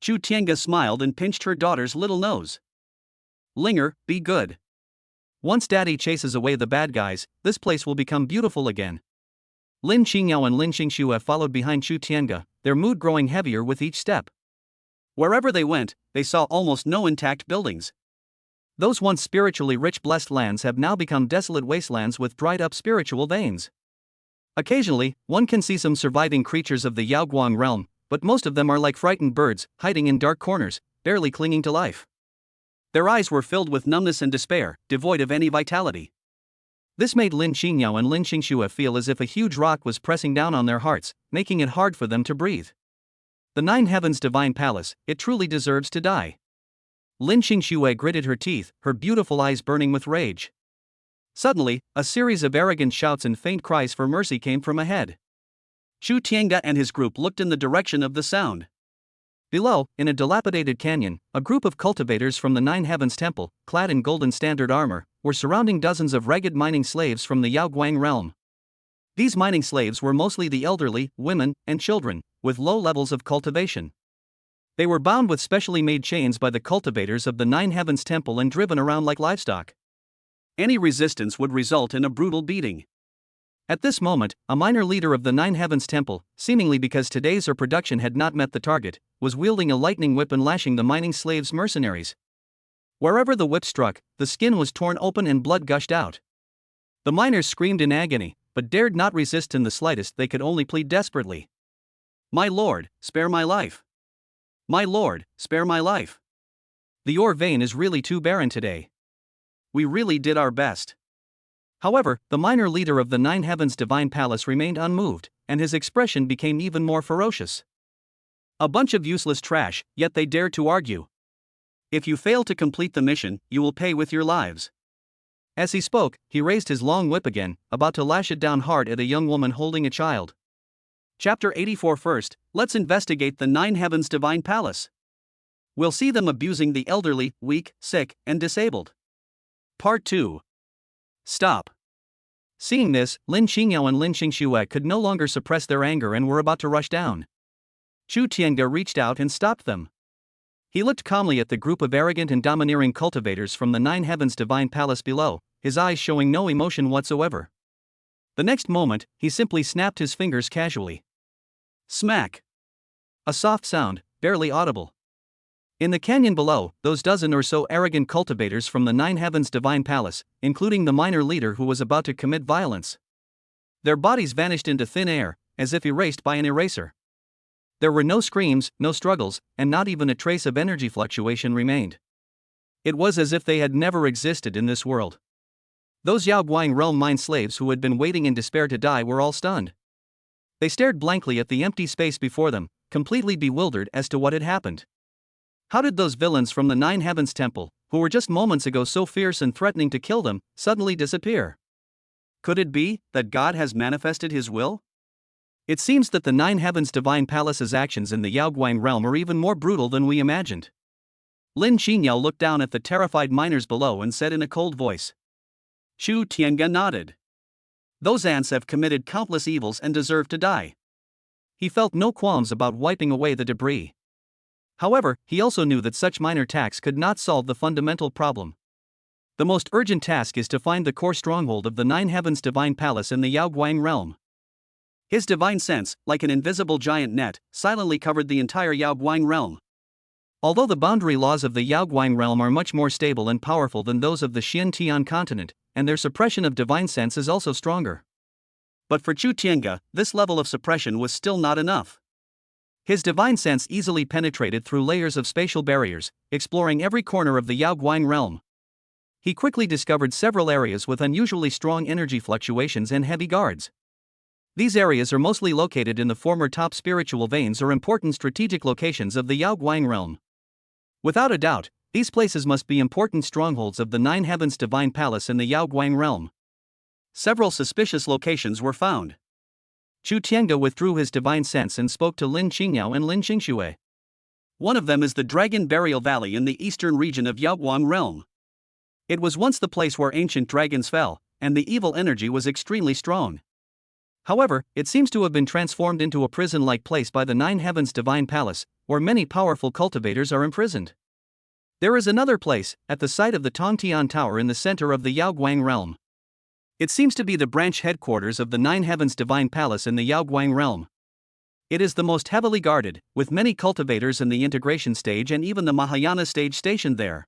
Chu Tiange smiled and pinched her daughter's little nose. Linger, be good. Once Daddy chases away the bad guys, this place will become beautiful again. Lin Qingyao and Lin Xingxue followed behind Chu Tiange, their mood growing heavier with each step. Wherever they went, they saw almost no intact buildings. Those once spiritually rich blessed lands have now become desolate wastelands with dried-up spiritual veins. Occasionally, one can see some surviving creatures of the Yaoguang realm, but most of them are like frightened birds, hiding in dark corners, barely clinging to life. Their eyes were filled with numbness and despair, devoid of any vitality. This made Lin Qingyao and Lin Xingxue feel as if a huge rock was pressing down on their hearts, making it hard for them to breathe. The Nine Heavens Divine Palace, it truly deserves to die. Lin Xingxue gritted her teeth, her beautiful eyes burning with rage. Suddenly, a series of arrogant shouts and faint cries for mercy came from ahead. Chu Tiange and his group looked in the direction of the sound. Below, in a dilapidated canyon, a group of cultivators from the Nine Heavens Temple, clad in golden standard armor, were surrounding dozens of ragged mining slaves from the Yaoguang realm. These mining slaves were mostly the elderly, women, and children, with low levels of cultivation. They were bound with specially made chains by the cultivators of the Nine Heavens Temple and driven around like livestock. Any resistance would result in a brutal beating. At this moment, a minor leader of the Nine Heavens Temple, seemingly because today's production had not met the target, was wielding a lightning whip and lashing the mining slaves' mercenaries. Wherever the whip struck, the skin was torn open and blood gushed out. The miners screamed in agony, but dared not resist in the slightest. They could only plead desperately. My lord, spare my life. My lord, spare my life. The ore vein is really too barren today. We really did our best. However, the minor leader of the Nine Heavens Divine Palace remained unmoved, and his expression became even more ferocious. A bunch of useless trash, yet they dared to argue. If you fail to complete the mission, you will pay with your lives. As he spoke, he raised his long whip again, about to lash it down hard at a young woman holding a child. Chapter 84. First, let's investigate the Nine Heavens Divine Palace. We'll see them abusing the elderly, weak, sick, and disabled. Part 2. Stop. Seeing this, Lin Qingyao and Lin Xingxue could no longer suppress their anger and were about to rush down. Chu Tiange reached out and stopped them. He looked calmly at the group of arrogant and domineering cultivators from the Nine Heavens Divine Palace below, his eyes showing no emotion whatsoever. The next moment, he simply snapped his fingers casually. Smack. A soft sound, barely audible. In the canyon below, those dozen or so arrogant cultivators from the Nine Heavens Divine Palace, including the minor leader who was about to commit violence. Their bodies vanished into thin air, as if erased by an eraser. There were no screams, no struggles, and not even a trace of energy fluctuation remained. It was as if they had never existed in this world. Those Yaoguang realm mine slaves who had been waiting in despair to die were all stunned. They stared blankly at the empty space before them, completely bewildered as to what had happened. How did those villains from the Nine Heavens Temple, who were just moments ago so fierce and threatening to kill them, suddenly disappear? Could it be that God has manifested his will? It seems that the Nine Heavens Divine Palace's actions in the Yaoguang realm are even more brutal than we imagined. Lin Qingyao looked down at the terrified miners below and said in a cold voice. Chu Tiange nodded. Those ants have committed countless evils and deserve to die. He felt no qualms about wiping away the debris. However, he also knew that such minor attacks could not solve the fundamental problem. The most urgent task is to find the core stronghold of the Nine Heavens Divine Palace in the Yaoguang realm. His divine sense, like an invisible giant net, silently covered the entire Yaoguang realm. Although the boundary laws of the Yaoguang realm are much more stable and powerful than those of the Xiantian continent, and their suppression of divine sense is also stronger. But for Chu Tiange, this level of suppression was still not enough. His divine sense easily penetrated through layers of spatial barriers, exploring every corner of the Yaoguang realm. He quickly discovered several areas with unusually strong energy fluctuations and heavy guards. These areas are mostly located in the former top spiritual veins or important strategic locations of the Yaoguang realm. Without a doubt, these places must be important strongholds of the Nine Heavens Divine Palace in the Yaoguang realm. Several suspicious locations were found. Chu Tiange withdrew his divine sense and spoke to Lin Qingyao and Lin Qingxue. One of them is the Dragon Burial Valley in the eastern region of Yaoguang realm. It was once the place where ancient dragons fell, and the evil energy was extremely strong. However, it seems to have been transformed into a prison-like place by the Nine Heavens Divine Palace, where many powerful cultivators are imprisoned. There is another place, at the site of the Tongtian Tower in the center of the Yaoguang realm. It seems to be the branch headquarters of the Nine Heavens Divine Palace in the Yaoguang realm. It is the most heavily guarded, with many cultivators in the integration stage and even the Mahayana stage stationed there.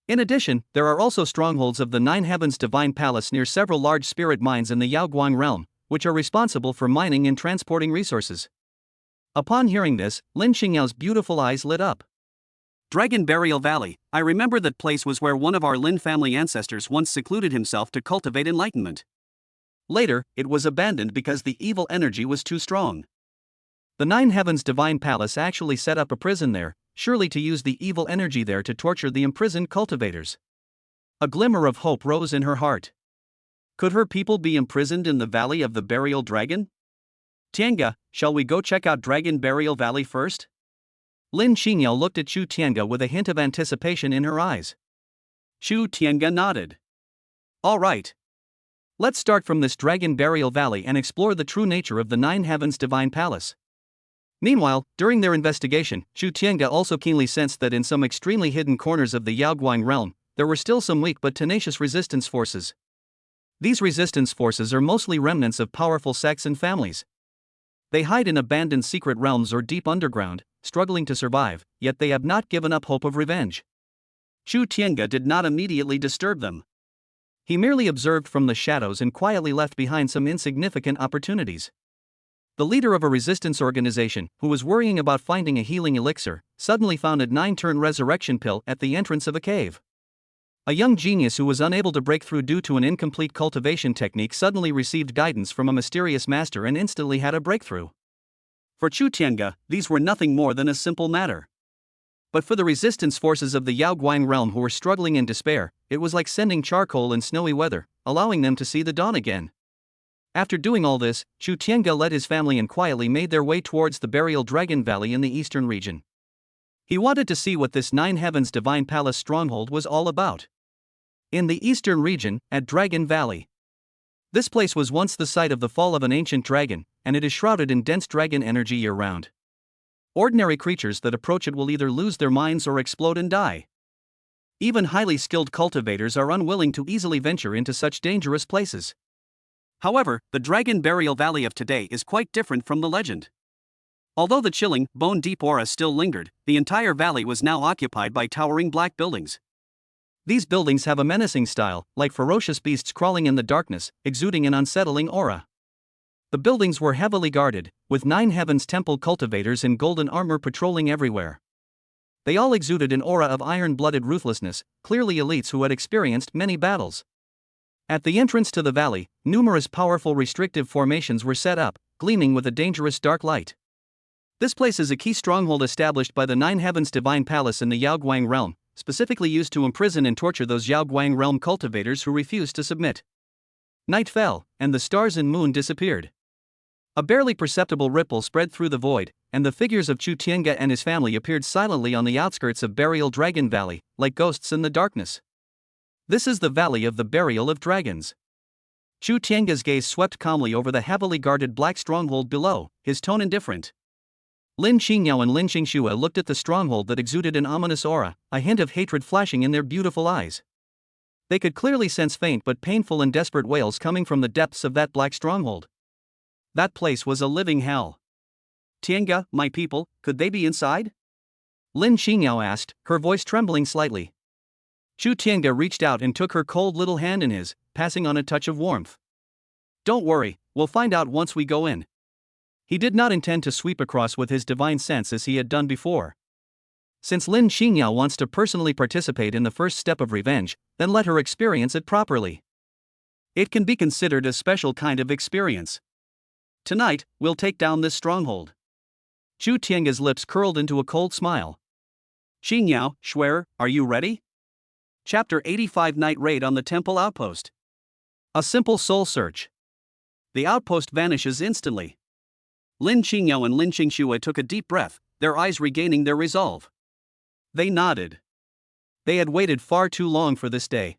In addition, there are also strongholds of the Nine Heavens Divine Palace near several large spirit mines in the Yaoguang realm, which are responsible for mining and transporting resources. Upon hearing this, Lin Qingyao's beautiful eyes lit up. Dragon Burial Valley, I remember that place was where one of our Lin family ancestors once secluded himself to cultivate enlightenment. Later, it was abandoned because the evil energy was too strong. The Nine Heavens Divine Palace actually set up a prison there, surely to use the evil energy there to torture the imprisoned cultivators. A glimmer of hope rose in her heart. Could her people be imprisoned in the Valley of the Burial Dragon? Tiange, shall we go check out Dragon Burial Valley first? Lin Qingyao looked at Chu Tiange with a hint of anticipation in her eyes. Chu Tiange nodded. All right. Let's start from this Dragon Burial Valley and explore the true nature of the Nine Heavens Divine Palace. Meanwhile, during their investigation, Chu Tiange also keenly sensed that in some extremely hidden corners of the Yaoguang realm, there were still some weak but tenacious resistance forces. These resistance forces are mostly remnants of powerful sects and families. They hide in abandoned secret realms or deep underground, struggling to survive, yet they have not given up hope of revenge. Chu Tiange did not immediately disturb them. He merely observed from the shadows and quietly left behind some insignificant opportunities. The leader of a resistance organization, who was worrying about finding a healing elixir, suddenly found a 9-turn resurrection pill at the entrance of a cave. A young genius who was unable to break through due to an incomplete cultivation technique suddenly received guidance from a mysterious master and instantly had a breakthrough. For Chu Tiange, these were nothing more than a simple matter. But for the resistance forces of the Yaoguang realm who were struggling in despair, it was like sending charcoal in snowy weather, allowing them to see the dawn again. After doing all this, Chu Tiange led his family and quietly made their way towards the Burial Dragon Valley in the eastern region. He wanted to see what this Nine Heavens Divine Palace stronghold was all about. In the eastern region, at Dragon Valley. This place was once the site of the fall of an ancient dragon, and it is shrouded in dense dragon energy year-round. Ordinary creatures that approach it will either lose their minds or explode and die. Even highly skilled cultivators are unwilling to easily venture into such dangerous places. However, the Dragon Burial Valley of today is quite different from the legend. Although the chilling, bone-deep aura still lingered, the entire valley was now occupied by towering black buildings. These buildings have a menacing style, like ferocious beasts crawling in the darkness, exuding an unsettling aura. The buildings were heavily guarded, with 9 Heavens Temple cultivators in golden armor patrolling everywhere. They all exuded an aura of iron-blooded ruthlessness, clearly elites who had experienced many battles. At the entrance to the valley, numerous powerful restrictive formations were set up, gleaming with a dangerous dark light. This place is a key stronghold established by the Nine Heavens Divine Palace in the Yaoguang realm, specifically used to imprison and torture those Yaoguang realm cultivators who refused to submit. Night fell, and the stars and moon disappeared. A barely perceptible ripple spread through the void, and the figures of Chu Tiange and his family appeared silently on the outskirts of Burial Dragon Valley, like ghosts in the darkness. This is the Valley of the Burial of Dragons. Chu Tiange's gaze swept calmly over the heavily guarded black stronghold below, his tone indifferent. Lin Qingyao and Lin Qingxue looked at the stronghold that exuded an ominous aura, a hint of hatred flashing in their beautiful eyes. They could clearly sense faint but painful and desperate wails coming from the depths of that black stronghold. That place was a living hell. Tiange, my people, could they be inside? Lin Xingyao asked, her voice trembling slightly. Chu Tiange reached out and took her cold little hand in his, passing on a touch of warmth. Don't worry, we'll find out once we go in. He did not intend to sweep across with his divine sense as he had done before. Since Lin Xingyao wants to personally participate in the first step of revenge, then let her experience it properly. It can be considered a special kind of experience. Tonight, we'll take down this stronghold. Chu Tiange's lips curled into a cold smile. Xingyao, Schwer, are you ready? Chapter 85 Night Raid on the Temple Outpost. A simple soul search. The outpost vanishes instantly. Lin Xingyao and Lin Xingxue took a deep breath, their eyes regaining their resolve. They nodded. They had waited far too long for this day.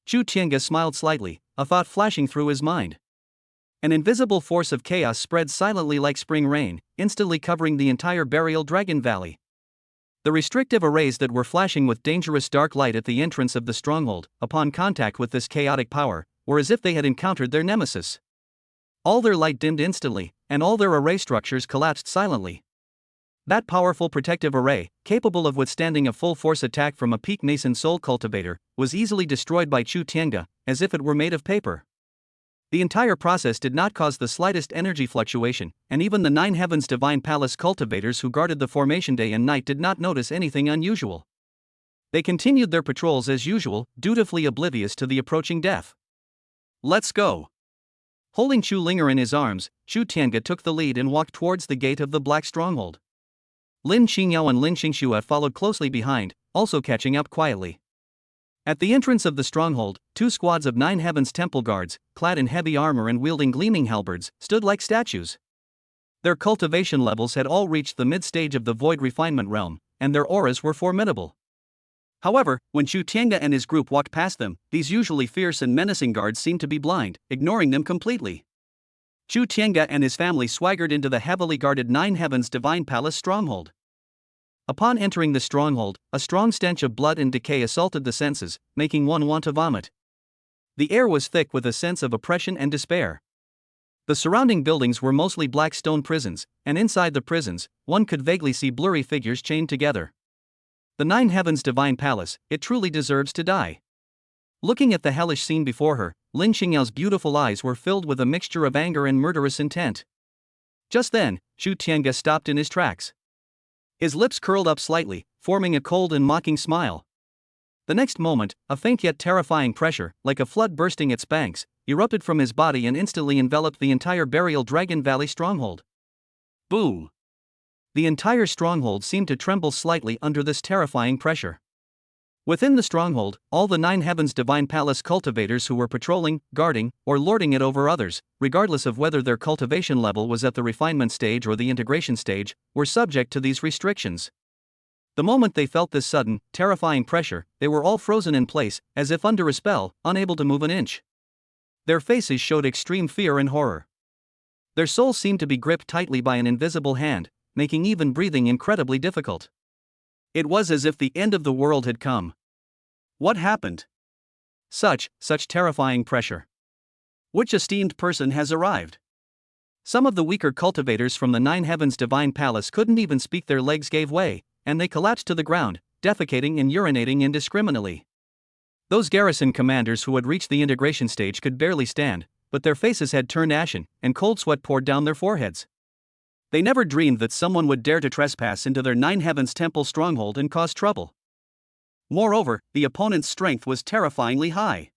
Chu Tiange smiled slightly, a thought flashing through his mind. An invisible force of chaos spread silently like spring rain, instantly covering the entire Burial Dragon Valley. The restrictive arrays that were flashing with dangerous dark light at the entrance of the stronghold, upon contact with this chaotic power, were as if they had encountered their nemesis. All their light dimmed instantly, and all their array structures collapsed silently. That powerful protective array, capable of withstanding a full-force attack from a peak Mason soul cultivator, was easily destroyed by Chu Tiange, as if it were made of paper. The entire process did not cause the slightest energy fluctuation, and even the Nine Heavens Divine Palace cultivators who guarded the formation day and night did not notice anything unusual. They continued their patrols as usual, dutifully oblivious to the approaching death. Let's go. Holding Chu Linger in his arms, Chu Tiange took the lead and walked towards the gate of the Black Stronghold. Lin Xingyao and Lin Xingxue followed closely behind, also catching up quietly. At the entrance of the stronghold, 2 squads of 9 Heavens Temple guards, clad in heavy armor and wielding gleaming halberds, stood like statues. Their cultivation levels had all reached the mid-stage of the Void Refinement realm, and their auras were formidable. However, when Chu Tiange and his group walked past them, these usually fierce and menacing guards seemed to be blind, ignoring them completely. Chu Tiange and his family swaggered into the heavily guarded 9 Heavens Divine Palace stronghold. Upon entering the stronghold, a strong stench of blood and decay assaulted the senses, making one want to vomit. The air was thick with a sense of oppression and despair. The surrounding buildings were mostly black stone prisons, and inside the prisons, one could vaguely see blurry figures chained together. The 9 Heavens Divine Palace, it truly deserves to die. Looking at the hellish scene before her, Lin Xingyao's beautiful eyes were filled with a mixture of anger and murderous intent. Just then, Chu Tiange stopped in his tracks. His lips curled up slightly, forming a cold and mocking smile. The next moment, a faint yet terrifying pressure, like a flood bursting its banks, erupted from his body and instantly enveloped the entire Burial Dragon Valley stronghold. Boom! The entire stronghold seemed to tremble slightly under this terrifying pressure. Within the stronghold, all the 9 Heavens Divine Palace cultivators who were patrolling, guarding, or lording it over others, regardless of whether their cultivation level was at the refinement stage or the integration stage, were subject to these restrictions. The moment they felt this sudden, terrifying pressure, they were all frozen in place, as if under a spell, unable to move an inch. Their faces showed extreme fear and horror. Their souls seemed to be gripped tightly by an invisible hand, making even breathing incredibly difficult. It was as if the end of the world had come. What happened? Such terrifying pressure. Which esteemed person has arrived? Some of the weaker cultivators from the 9 Heavens Divine Palace couldn't even speak, their legs gave way, and they collapsed to the ground, defecating and urinating indiscriminately. Those garrison commanders who had reached the integration stage could barely stand, but their faces had turned ashen, and cold sweat poured down their foreheads. They never dreamed that someone would dare to trespass into their 9 Heavens Temple stronghold and cause trouble. Moreover, the opponent's strength was terrifyingly high.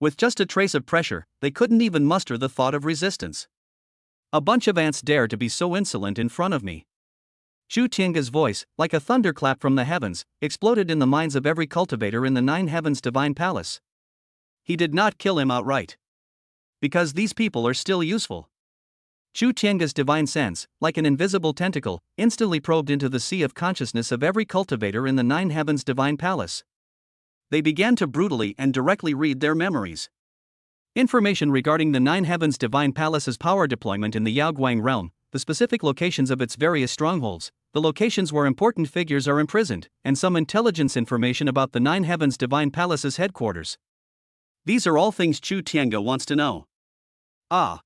With just a trace of pressure, they couldn't even muster the thought of resistance. A bunch of ants dare to be so insolent in front of me. Chu Tiange's voice, like a thunderclap from the heavens, exploded in the minds of every cultivator in the 9 Heavens Divine Palace. He did not kill him outright. Because these people are still useful. Chu Tiange's divine sense, like an invisible tentacle, instantly probed into the sea of consciousness of every cultivator in the 9 Heavens Divine Palace. They began to brutally and directly read their memories. Information regarding the 9 Heavens Divine Palace's power deployment in the Yaoguang realm, the specific locations of its various strongholds, the locations where important figures are imprisoned, and some intelligence information about the Nine Heavens Divine Palace's headquarters. These are all things Chu Tiange wants to know. Ah.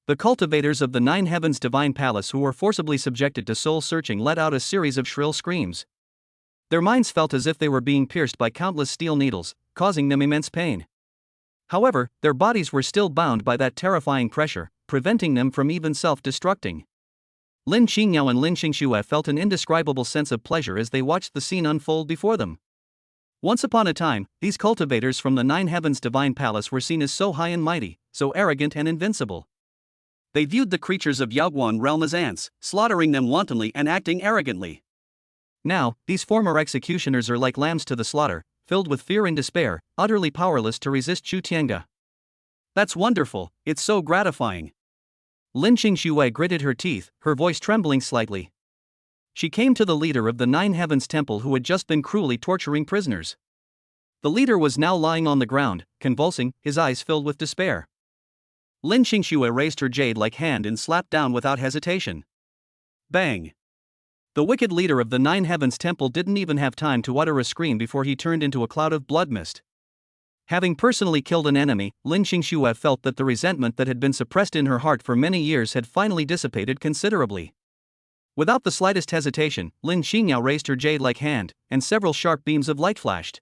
The cultivators of the Nine Heavens Divine Palace who were forcibly subjected to soul searching let out a series of shrill screams. Their minds felt as if they were being pierced by countless steel needles, causing them immense pain. However, their bodies were still bound by that terrifying pressure, preventing them from even self-destructing. Lin Qingyao and Lin Xingxue felt an indescribable sense of pleasure as they watched the scene unfold before them. Once upon a time, these cultivators from the Nine Heavens Divine Palace were seen as so high and mighty, so arrogant and invincible. They viewed the creatures of Yaoguang realm as ants, slaughtering them wantonly and acting arrogantly. Now, these former executioners are like lambs to the slaughter, filled with fear and despair, utterly powerless to resist Chu Tiange. That's wonderful, it's so gratifying. Lin Xingxue gritted her teeth, her voice trembling slightly. She came to the leader of the Nine Heavens Temple who had just been cruelly torturing prisoners. The leader was now lying on the ground, convulsing, his eyes filled with despair. Lin Xingxue raised her jade-like hand and slapped down without hesitation. Bang! The wicked leader of the Nine Heavens Temple didn't even have time to utter a scream before he turned into a cloud of blood mist. Having personally killed an enemy, Lin Xingxue felt that the resentment that had been suppressed in her heart for many years had finally dissipated considerably. Without the slightest hesitation, Lin Xingyao raised her jade-like hand, and several sharp beams of light flashed.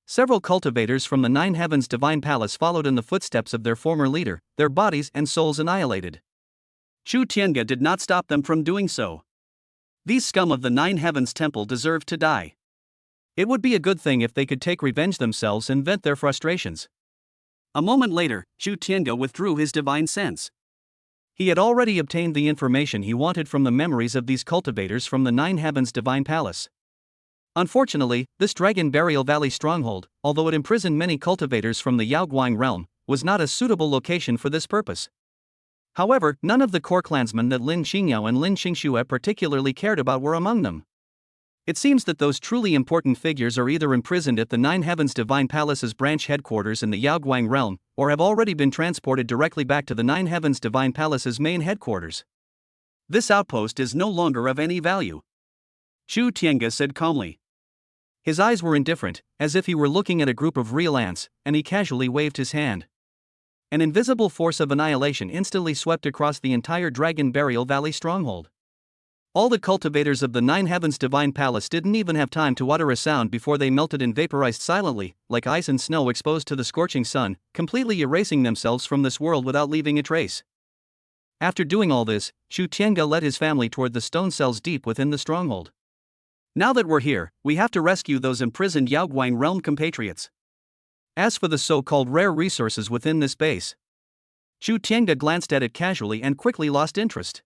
Several cultivators from the Nine Heavens Divine Palace followed in the footsteps of their former leader, their bodies and souls annihilated. Chu Tiange did not stop them from doing so. These scum of the Nine Heavens Temple deserved to die. It would be a good thing if they could take revenge themselves and vent their frustrations. A moment later, Chu Tiange withdrew his divine sense. He had already obtained the information he wanted from the memories of these cultivators from the Nine Heavens Divine Palace. Unfortunately, this Dragon Burial Valley stronghold, although it imprisoned many cultivators from the Yaoguang realm, was not a suitable location for this purpose. However, none of the core clansmen that Lin Xingyao and Lin Xingxue particularly cared about were among them. It seems that those truly important figures are either imprisoned at the Nine Heavens Divine Palace's branch headquarters in the Yaoguang realm, or have already been transported directly back to the Nine Heavens Divine Palace's main headquarters. This outpost is no longer of any value, Chu Tiange said calmly. His eyes were indifferent, as if he were looking at a group of real ants, and he casually waved his hand. An invisible force of annihilation instantly swept across the entire Dragon Burial Valley stronghold. All the cultivators of the Nine Heavens Divine Palace didn't even have time to utter a sound before they melted and vaporized silently, like ice and snow exposed to the scorching sun, completely erasing themselves from this world without leaving a trace. After doing all this, Chu Tiange led his family toward the stone cells deep within the stronghold. Now that we're here, we have to rescue those imprisoned Yaoguang realm compatriots. As for the so-called rare resources within this base, Chu Tiange glanced at it casually and quickly lost interest.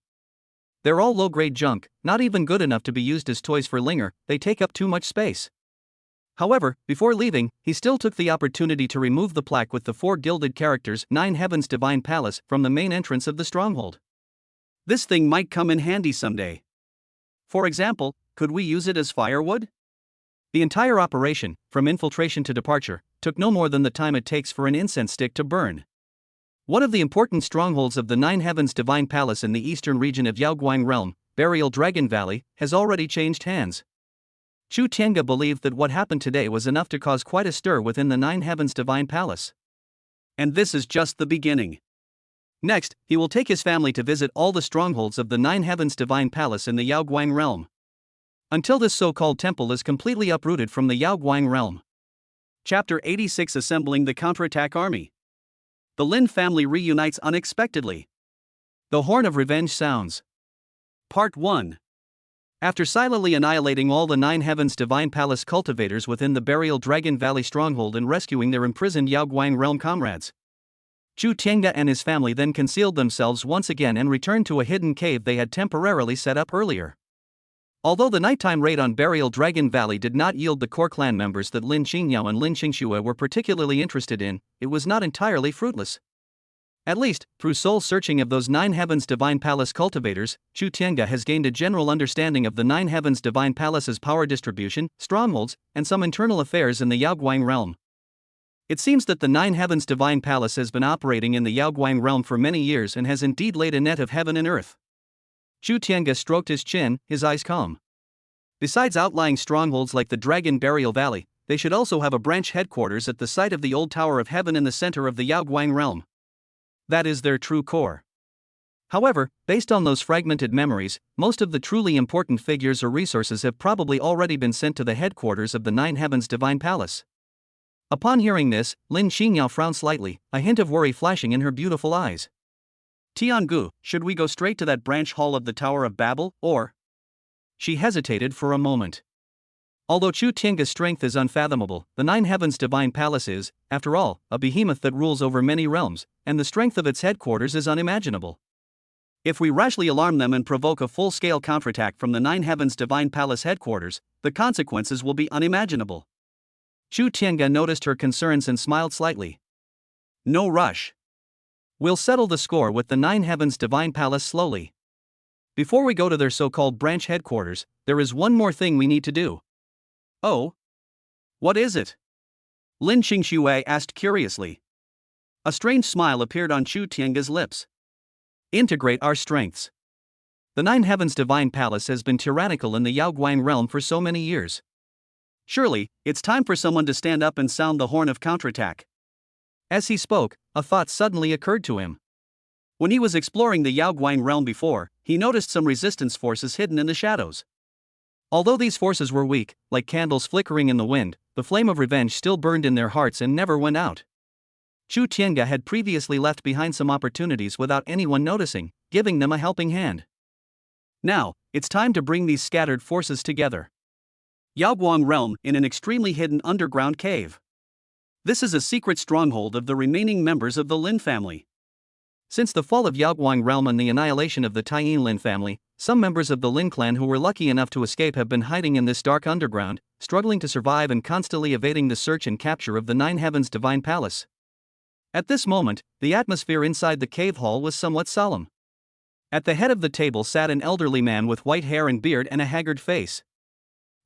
They're all low-grade junk, not even good enough to be used as toys for Linger, they take up too much space. However, before leaving, he still took the opportunity to remove the plaque with the 4 gilded characters Nine Heavens Divine Palace from the main entrance of the stronghold. This thing might come in handy someday. For example, could we use it as firewood? The entire operation, from infiltration to departure, took no more than the time it takes for an incense stick to burn. One of the important strongholds of the Nine Heavens Divine Palace in the eastern region of Yaoguang realm, Burial Dragon Valley, has already changed hands. Chu Tiange believed that what happened today was enough to cause quite a stir within the Nine Heavens Divine Palace. And this is just the beginning. Next, he will take his family to visit all the strongholds of the Nine Heavens Divine Palace in the Yaoguang realm, until this so-called temple is completely uprooted from the Yaoguang realm. Chapter 86: Assembling the Counterattack Army. The Lin family reunites unexpectedly. The Horn of Revenge sounds. Part 1. After silently annihilating all the Nine Heavens Divine Palace cultivators within the Burial Dragon Valley stronghold and rescuing their imprisoned Yaoguang realm comrades, Chu Tiange and his family then concealed themselves once again and returned to a hidden cave they had temporarily set up earlier. Although the nighttime raid on Burial Dragon Valley did not yield the core clan members that Lin Xingyao and Lin Xingxue were particularly interested in, it was not entirely fruitless. At least, through soul searching of those Nine Heavens Divine Palace cultivators, Chu Tiange has gained a general understanding of the Nine Heavens Divine Palace's power distribution, strongholds, and some internal affairs in the Yaoguang realm. It seems that the Nine Heavens Divine Palace has been operating in the Yaoguang realm for many years and has indeed laid a net of heaven and earth. Chu Tiange stroked his chin, his eyes calm. Besides outlying strongholds like the Dragon Burial Valley, they should also have a branch headquarters at the site of the old Tower of Heaven in the center of the Yaoguang realm. That is their true core. However, based on those fragmented memories, most of the truly important figures or resources have probably already been sent to the headquarters of the Nine Heavens Divine Palace. Upon hearing this, Lin Xingyao frowned slightly, a hint of worry flashing in her beautiful eyes. Tiangu, should we go straight to that branch hall of the Tower of Babel, or? She hesitated for a moment. Although Chu Tiange's strength is unfathomable, the Nine Heavens Divine Palace is, after all, a behemoth that rules over many realms, and the strength of its headquarters is unimaginable. If we rashly alarm them and provoke a full-scale counterattack from the Nine Heavens Divine Palace headquarters, the consequences will be unimaginable. Chu Tiange noticed her concerns and smiled slightly. No rush. We'll settle the score with the Nine Heavens Divine Palace slowly. Before we go to their so-called branch headquarters, there is one more thing we need to do. Oh? What is it? Lin Xingxue asked curiously. A strange smile appeared on Chu Tiange's lips. Integrate our strengths. The Nine Heavens Divine Palace has been tyrannical in the Yaoguang realm for so many years. Surely, it's time for someone to stand up and sound the horn of counterattack. As he spoke, a thought suddenly occurred to him. When he was exploring the Yaoguang realm before, he noticed some resistance forces hidden in the shadows. Although these forces were weak, like candles flickering in the wind, the flame of revenge still burned in their hearts and never went out. Chu Tiange had previously left behind some opportunities without anyone noticing, giving them a helping hand. Now, it's time to bring these scattered forces together. Yaoguang realm in an extremely hidden underground cave. This is a secret stronghold of the remaining members of the Lin family. Since the fall of Yaoguang realm and the annihilation of the Taiyin Lin family, some members of the Lin clan who were lucky enough to escape have been hiding in this dark underground, struggling to survive and constantly evading the search and capture of the Nine Heavens Divine Palace. At this moment, the atmosphere inside the cave hall was somewhat solemn. At the head of the table sat an elderly man with white hair and beard and a haggard face.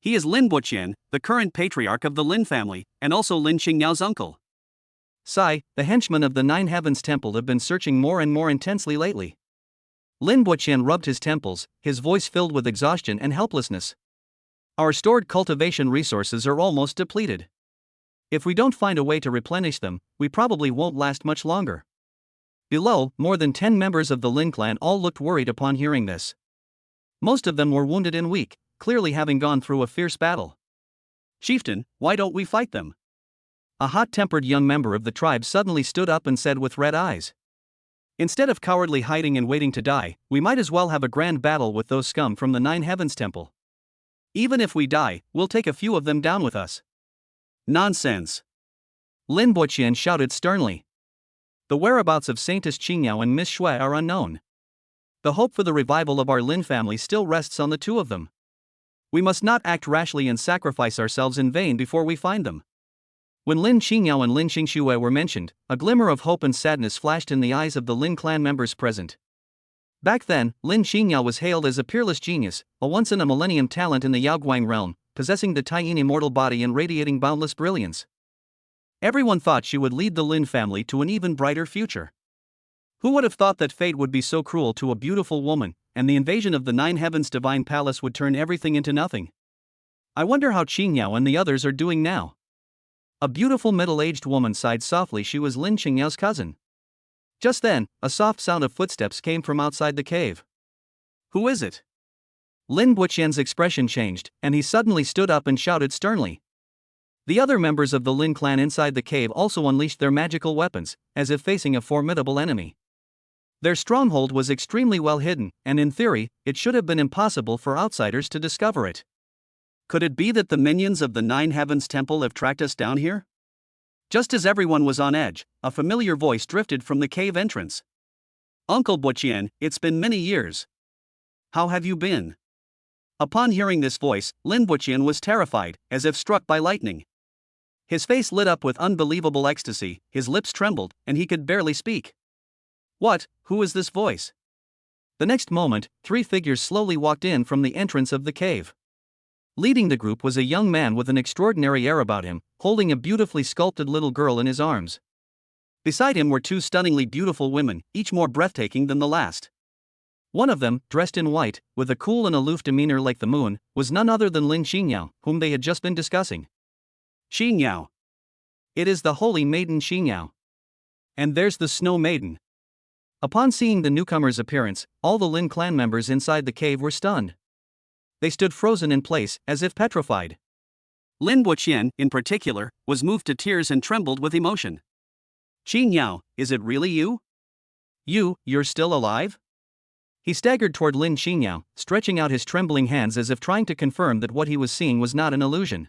He is Lin Buqian, the current patriarch of the Lin family, and also Lin Xingyao's uncle. Sai, the henchman of the Nine Heavens Temple, have been searching more and more intensely lately. Lin Buqian rubbed his temples, his voice filled with exhaustion and helplessness. Our stored cultivation resources are almost depleted. If we don't find a way to replenish them, we probably won't last much longer. Below, more than 10 members of the Lin clan all looked worried upon hearing this. Most of them were wounded and weak, clearly having gone through a fierce battle. Chieftain, why don't we fight them? A hot-tempered young member of the tribe suddenly stood up and said with red eyes. Instead of cowardly hiding and waiting to die, we might as well have a grand battle with those scum from the Nine Heavens Temple. Even if we die, we'll take a few of them down with us. Nonsense! Lin Buqian shouted sternly. The whereabouts of Saintess Qingyao and Miss Shui are unknown. The hope for the revival of our Lin family still rests on the two of them. We must not act rashly and sacrifice ourselves in vain before we find them. When Lin Xingyao and Lin Xingxue were mentioned, a glimmer of hope and sadness flashed in the eyes of the Lin clan members present. Back then, Lin Xingyao was hailed as a peerless genius, a once-in-a-millennium talent in the Yaoguang realm, possessing the Taiyin immortal body and radiating boundless brilliance. Everyone thought she would lead the Lin family to an even brighter future. Who would have thought that fate would be so cruel to a beautiful woman, and the invasion of the Nine Heavens Divine Palace would turn everything into nothing? I wonder how Qingyao and the others are doing now. A beautiful middle-aged woman sighed softly. She was Lin Qingyao's cousin. Just then, a soft sound of footsteps came from outside the cave. Who is it? Lin Buqian's expression changed, and he suddenly stood up and shouted sternly. The other members of the Lin clan inside the cave also unleashed their magical weapons, as if facing a formidable enemy. Their stronghold was extremely well hidden, and in theory, it should have been impossible for outsiders to discover it. Could it be that the minions of the Nine Heavens Temple have tracked us down here? Just as everyone was on edge, a familiar voice drifted from the cave entrance. Uncle Buqian, it's been many years. How have you been? Upon hearing this voice, Lin Buqian was terrified, as if struck by lightning. His face lit up with unbelievable ecstasy, his lips trembled, and he could barely speak. What? Who is this voice? The next moment, 3 figures slowly walked in from the entrance of the cave. Leading the group was a young man with an extraordinary air about him, holding a beautifully sculpted little girl in his arms. Beside him were 2 stunningly beautiful women, each more breathtaking than the last. One of them, dressed in white, with a cool and aloof demeanor like the moon, was none other than Lin Xingyao, whom they had just been discussing. Xingyao. It is the holy maiden Xingyao. And there's the snow maiden. Upon seeing the newcomer's appearance, all the Lin clan members inside the cave were stunned. They stood frozen in place, as if petrified. Lin Wuqian, in particular, was moved to tears and trembled with emotion. Xingyao, is it really you? You're still alive? He staggered toward Lin Xingyao, stretching out his trembling hands as if trying to confirm that what he was seeing was not an illusion.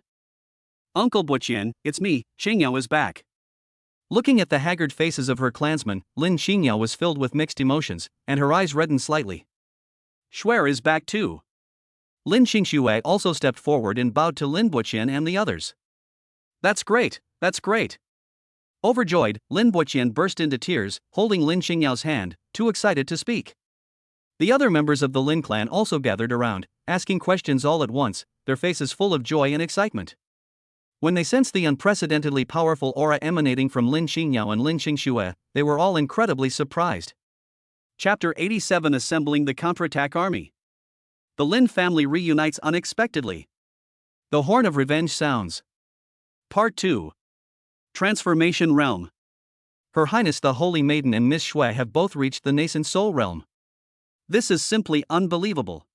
Uncle Wuqian, it's me, Xingyao is back. Looking at the haggard faces of her clansmen, Lin Xingyao was filled with mixed emotions, and her eyes reddened slightly. Shuer is back too. Lin Xingxue also stepped forward and bowed to Lin Wuqian and the others. That's great, that's great. Overjoyed, Lin Wuqian burst into tears, holding Lin Xingyao's hand, too excited to speak. The other members of the Lin clan also gathered around, asking questions all at once, their faces full of joy and excitement. When they sensed the unprecedentedly powerful aura emanating from Lin Xingyao and Lin Xingxue, they were all incredibly surprised. Chapter 87: Assembling the Counterattack Army. The Lin family reunites unexpectedly. The Horn of Revenge sounds. Part 2. Transformation Realm. Her Highness the Holy Maiden and Miss Shui have both reached the nascent soul realm. This is simply unbelievable.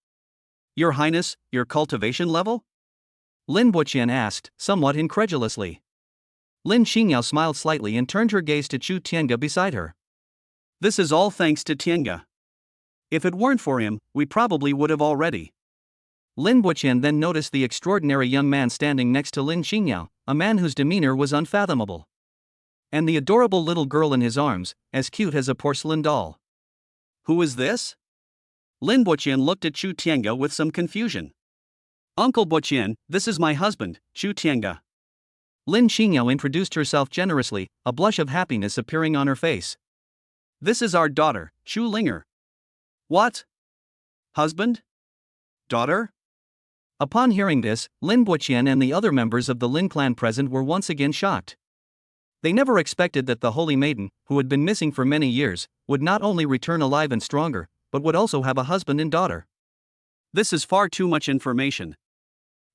Your Highness, your cultivation level? Lin Wuqian asked, somewhat incredulously. Lin Xingyao smiled slightly and turned her gaze to Chu Tiange beside her. This is all thanks to Tiange. If it weren't for him, we probably would have already. Lin Wuqian then noticed the extraordinary young man standing next to Lin Xingyao, a man whose demeanor was unfathomable. And the adorable little girl in his arms, as cute as a porcelain doll. Who is this? Lin Wuqian looked at Chu Tiange with some confusion. Uncle Wuqian, this is my husband, Chu Tiange. Lin Xingyao introduced herself generously, a blush of happiness appearing on her face. This is our daughter, Chu Linger. What? Husband? Daughter? Upon hearing this, Lin Wuqian and the other members of the Lin clan present were once again shocked. They never expected that the Holy Maiden, who had been missing for many years, would not only return alive and stronger, but would also have a husband and daughter. This is far too much information.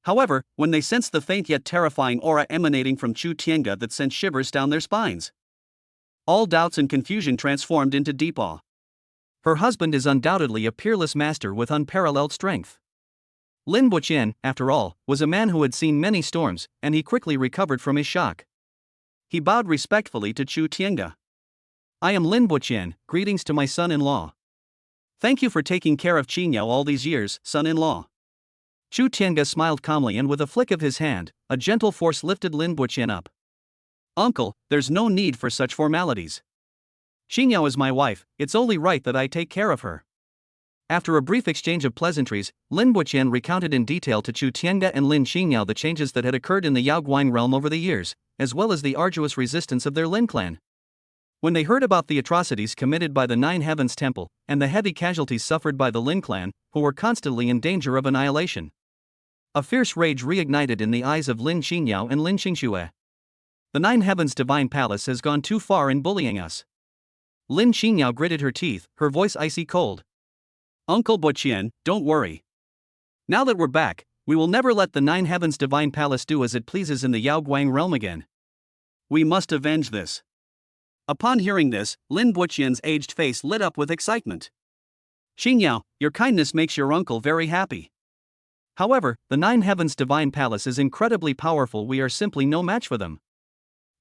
However, when they sensed the faint yet terrifying aura emanating from Chu Tiange that sent shivers down their spines, all doubts and confusion transformed into deep awe. Her husband is undoubtedly a peerless master with unparalleled strength. Lin Wuqian, after all, was a man who had seen many storms, and he quickly recovered from his shock. He bowed respectfully to Chu Tiange. I am Lin Wuqian, greetings to my son-in-law. Thank you for taking care of Xingyao all these years, son-in-law. Chu Tiange smiled calmly and with a flick of his hand, a gentle force lifted Lin Wuqian up. Uncle, there's no need for such formalities. Xingyao is my wife, it's only right that I take care of her. After a brief exchange of pleasantries, Lin Wuqian recounted in detail to Chu Tiange and Lin Xingyao the changes that had occurred in the Yaoguang realm over the years, as well as the arduous resistance of their Lin clan. When they heard about the atrocities committed by the Nine Heavens Temple, and the heavy casualties suffered by the Lin clan, who were constantly in danger of annihilation, a fierce rage reignited in the eyes of Lin Xingyao and Lin Xingxue. The Nine Heavens Divine Palace has gone too far in bullying us. Lin Xingyao gritted her teeth, her voice icy cold. Uncle Wuqian, don't worry. Now that we're back, we will never let the Nine Heavens Divine Palace do as it pleases in the Yaoguang realm again. We must avenge this. Upon hearing this, Lin Wuqian's aged face lit up with excitement. Xingyao, your kindness makes your uncle very happy. However, the Nine Heavens Divine Palace is incredibly powerful, we are simply no match for them.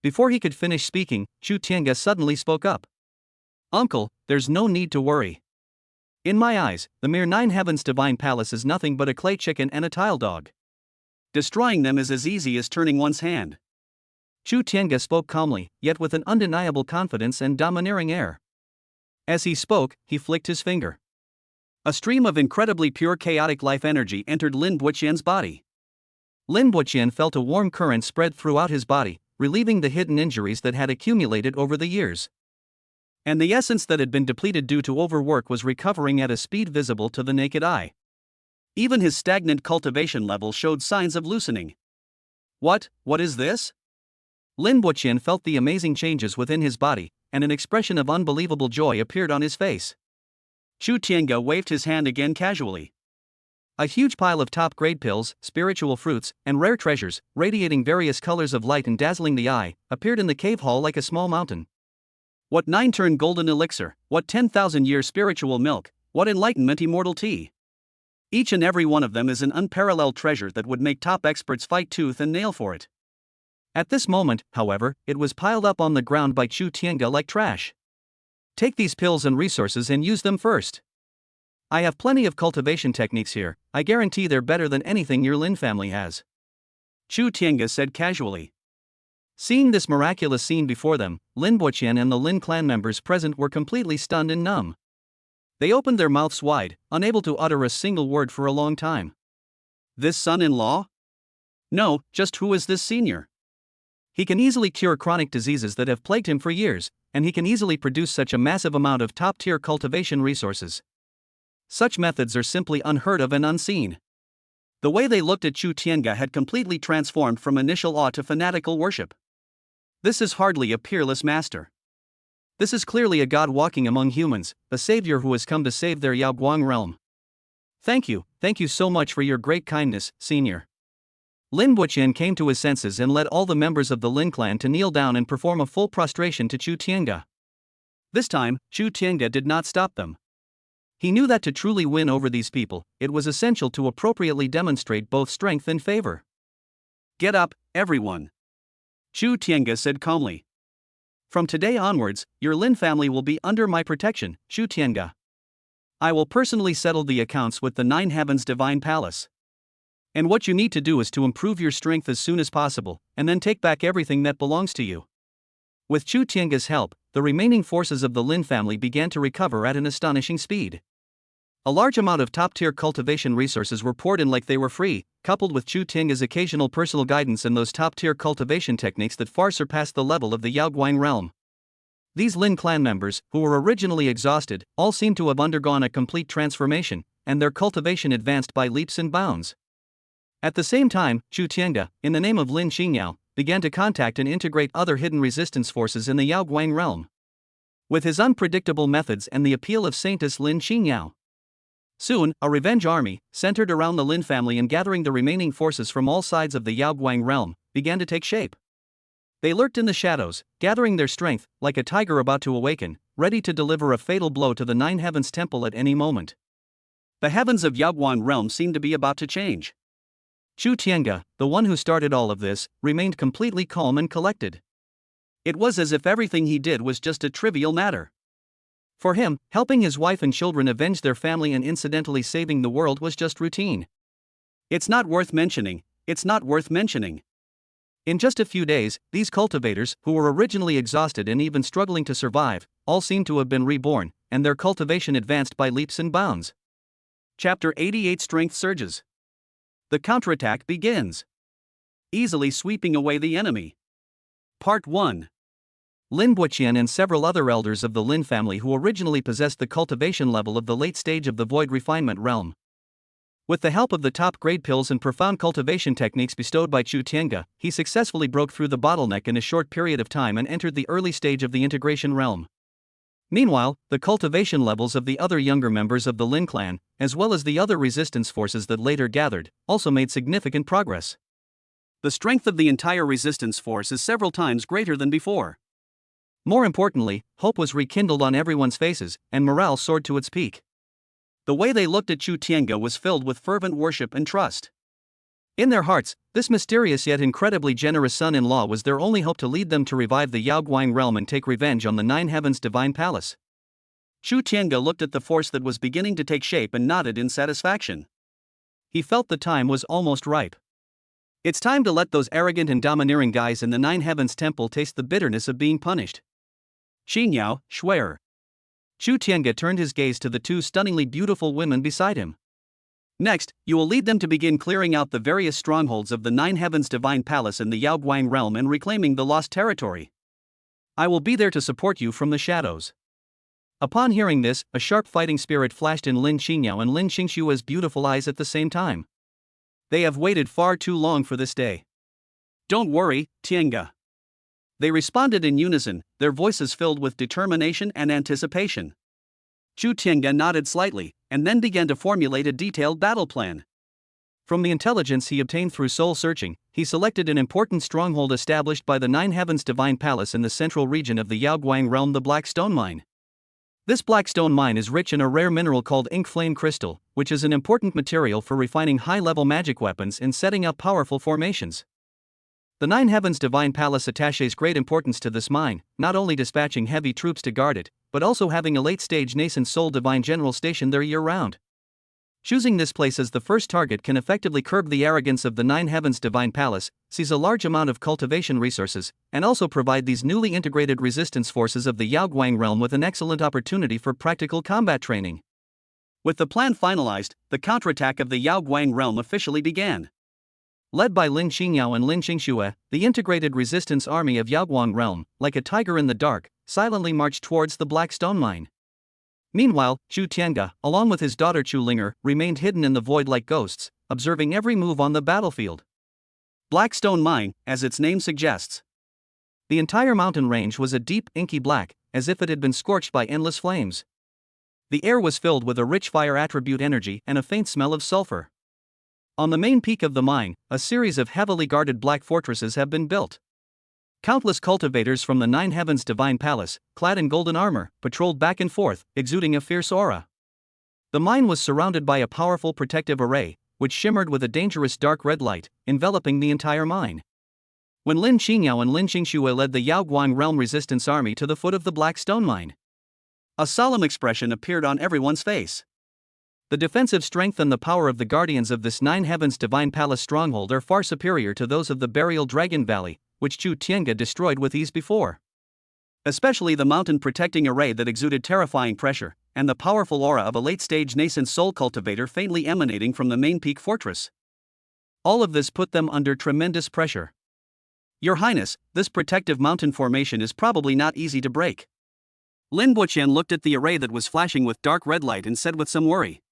Before he could finish speaking, Chu Tiange suddenly spoke up. Uncle, there's no need to worry. In my eyes, the mere Nine Heavens Divine Palace is nothing but a clay chicken and a tile dog. Destroying them is as easy as turning one's hand. Chu Tiange spoke calmly, yet with an undeniable confidence and domineering air. As he spoke, he flicked his finger. A stream of incredibly pure chaotic life energy entered Lin Wuqian's body. Lin Wuqian felt a warm current spread throughout his body, relieving the hidden injuries that had accumulated over the years. And the essence that had been depleted due to overwork was recovering at a speed visible to the naked eye. Even his stagnant cultivation level showed signs of loosening. What is this? Lin Wuqian felt the amazing changes within his body, and an expression of unbelievable joy appeared on his face. Chu Tiange waved his hand again casually. A huge pile of top-grade pills, spiritual fruits, and rare treasures, radiating various colors of light and dazzling the eye, appeared in the cave hall like a small mountain. What 9-turn golden elixir, what 10,000-year spiritual milk, what enlightenment immortal tea. Each and every one of them is an unparalleled treasure that would make top experts fight tooth and nail for it. At this moment, however, it was piled up on the ground by Chu Tiange like trash. Take these pills and resources and use them first. I have plenty of cultivation techniques here, I guarantee they're better than anything your Lin family has. Chu Tiange said casually. Seeing this miraculous scene before them, Lin Boqian and the Lin clan members present were completely stunned and numb. They opened their mouths wide, unable to utter a single word for a long time. This son-in-law? No, just who is this senior? He can easily cure chronic diseases that have plagued him for years, and he can easily produce such a massive amount of top-tier cultivation resources. Such methods are simply unheard of and unseen. The way they looked at Chu Tiange had completely transformed from initial awe to fanatical worship. This is hardly a peerless master. This is clearly a god walking among humans, a savior who has come to save their Yaoguang realm. Thank you so much for your great kindness, senior. Lin Boqian came to his senses and led all the members of the Lin clan to kneel down and perform a full prostration to Chu Tiange. This time, Chu Tiange did not stop them. He knew that to truly win over these people, it was essential to appropriately demonstrate both strength and favor. Get up, everyone. Chu Tiange said calmly. From today onwards, your Lin family will be under my protection, Chu Tiange. I will personally settle the accounts with the Nine Heavens Divine Palace. And what you need to do is to improve your strength as soon as possible, and then take back everything that belongs to you. With Chu Tiange's help, the remaining forces of the Lin family began to recover at an astonishing speed. A large amount of top-tier cultivation resources were poured in like they were free, coupled with Chu Tiange's occasional personal guidance and those top-tier cultivation techniques that far surpassed the level of the Yaoguang realm. These Lin clan members, who were originally exhausted, all seemed to have undergone a complete transformation, and their cultivation advanced by leaps and bounds. At the same time, Chu Tiange, in the name of Lin Xingyao, began to contact and integrate other hidden resistance forces in the Yaoguang realm. With his unpredictable methods and the appeal of Saintess Lin Xingyao, soon, a revenge army, centered around the Lin family and gathering the remaining forces from all sides of the Yaoguang realm, began to take shape. They lurked in the shadows, gathering their strength, like a tiger about to awaken, ready to deliver a fatal blow to the Nine Heavens Temple at any moment. The heavens of Yaoguang realm seemed to be about to change. Chu Tiange, the one who started all of this, remained completely calm and collected. It was as if everything he did was just a trivial matter. For him, helping his wife and children avenge their family and incidentally saving the world was just routine. It's not worth mentioning. In just a few days, these cultivators, who were originally exhausted and even struggling to survive, all seemed to have been reborn, and their cultivation advanced by leaps and bounds. Chapter 88 Strength Surges. The counterattack begins. Easily sweeping away the enemy. Part 1. Lin Boqian and several other elders of the Lin family who originally possessed the cultivation level of the late stage of the void refinement realm. With the help of the top-grade pills and profound cultivation techniques bestowed by Chu Tiange, he successfully broke through the bottleneck in a short period of time and entered the early stage of the integration realm. Meanwhile, the cultivation levels of the other younger members of the Lin clan, as well as the other resistance forces that later gathered, also made significant progress. The strength of the entire resistance force is several times greater than before. More importantly, hope was rekindled on everyone's faces, and morale soared to its peak. The way they looked at Chu Tiange was filled with fervent worship and trust. In their hearts, this mysterious yet incredibly generous son-in-law was their only hope to lead them to revive the Yaoguang realm and take revenge on the Nine Heavens Divine Palace. Chu Tiange looked at the force that was beginning to take shape and nodded in satisfaction. He felt the time was almost ripe. It's time to let those arrogant and domineering guys in the Nine Heavens Temple taste the bitterness of being punished. Xingyao, Shuer. Chu Tiange turned his gaze to the two stunningly beautiful women beside him. Next, you will lead them to begin clearing out the various strongholds of the Nine Heavens Divine Palace in the Yaoguang realm and reclaiming the lost territory. I will be there to support you from the shadows. Upon hearing this, a sharp fighting spirit flashed in Lin Xingyao and Lin Xingshua's beautiful eyes at the same time. They have waited far too long for this day. Don't worry, Tiange. They responded in unison, their voices filled with determination and anticipation. Chu Tiange nodded slightly, and then began to formulate a detailed battle plan. From the intelligence he obtained through soul searching, he selected an important stronghold established by the Nine Heavens Divine Palace in the central region of the Yaoguang realm, the Black Stone Mine. This black stone mine is rich in a rare mineral called ink flame crystal, which is an important material for refining high-level magic weapons and setting up powerful formations. The Nine Heavens Divine Palace attaches great importance to this mine, not only dispatching heavy troops to guard it, but also having a late-stage nascent soul divine general stationed there year-round. Choosing this place as the first target can effectively curb the arrogance of the Nine Heavens Divine Palace, seize a large amount of cultivation resources, and also provide these newly integrated resistance forces of the Yaoguang realm with an excellent opportunity for practical combat training. With the plan finalized, the counterattack of the Yaoguang realm officially began. Led by Lin Xingyao and Lin Xingxue, the integrated resistance army of Yaoguang realm, like a tiger in the dark, silently marched towards the Black Stone Mine. Meanwhile, Chu Tiange, along with his daughter Chu Linger, remained hidden in the void like ghosts, observing every move on the battlefield. Black Stone Mine, as its name suggests. The entire mountain range was a deep, inky black, as if it had been scorched by endless flames. The air was filled with a rich fire attribute energy and a faint smell of sulfur. On the main peak of the mine, a series of heavily guarded black fortresses have been built. Countless cultivators from the Nine Heavens Divine Palace, clad in golden armor, patrolled back and forth, exuding a fierce aura. The mine was surrounded by a powerful protective array, which shimmered with a dangerous dark red light, enveloping the entire mine. When Lin Xingyao and Lin Xingxue led the Yaoguang Realm Resistance Army to the foot of the Black Stone Mine, a solemn expression appeared on everyone's face. The defensive strength and the power of the guardians of this Nine Heavens Divine Palace stronghold are far superior to those of the Burial Dragon Valley, which Chu Tiange destroyed with ease before. Especially the mountain protecting array that exuded terrifying pressure, and the powerful aura of a late-stage nascent soul cultivator faintly emanating from the main peak fortress. All of this put them under tremendous pressure. Your Highness, this protective mountain formation is probably not easy to break. Lin Buqian looked at the array that was flashing with dark red light and said with some worry.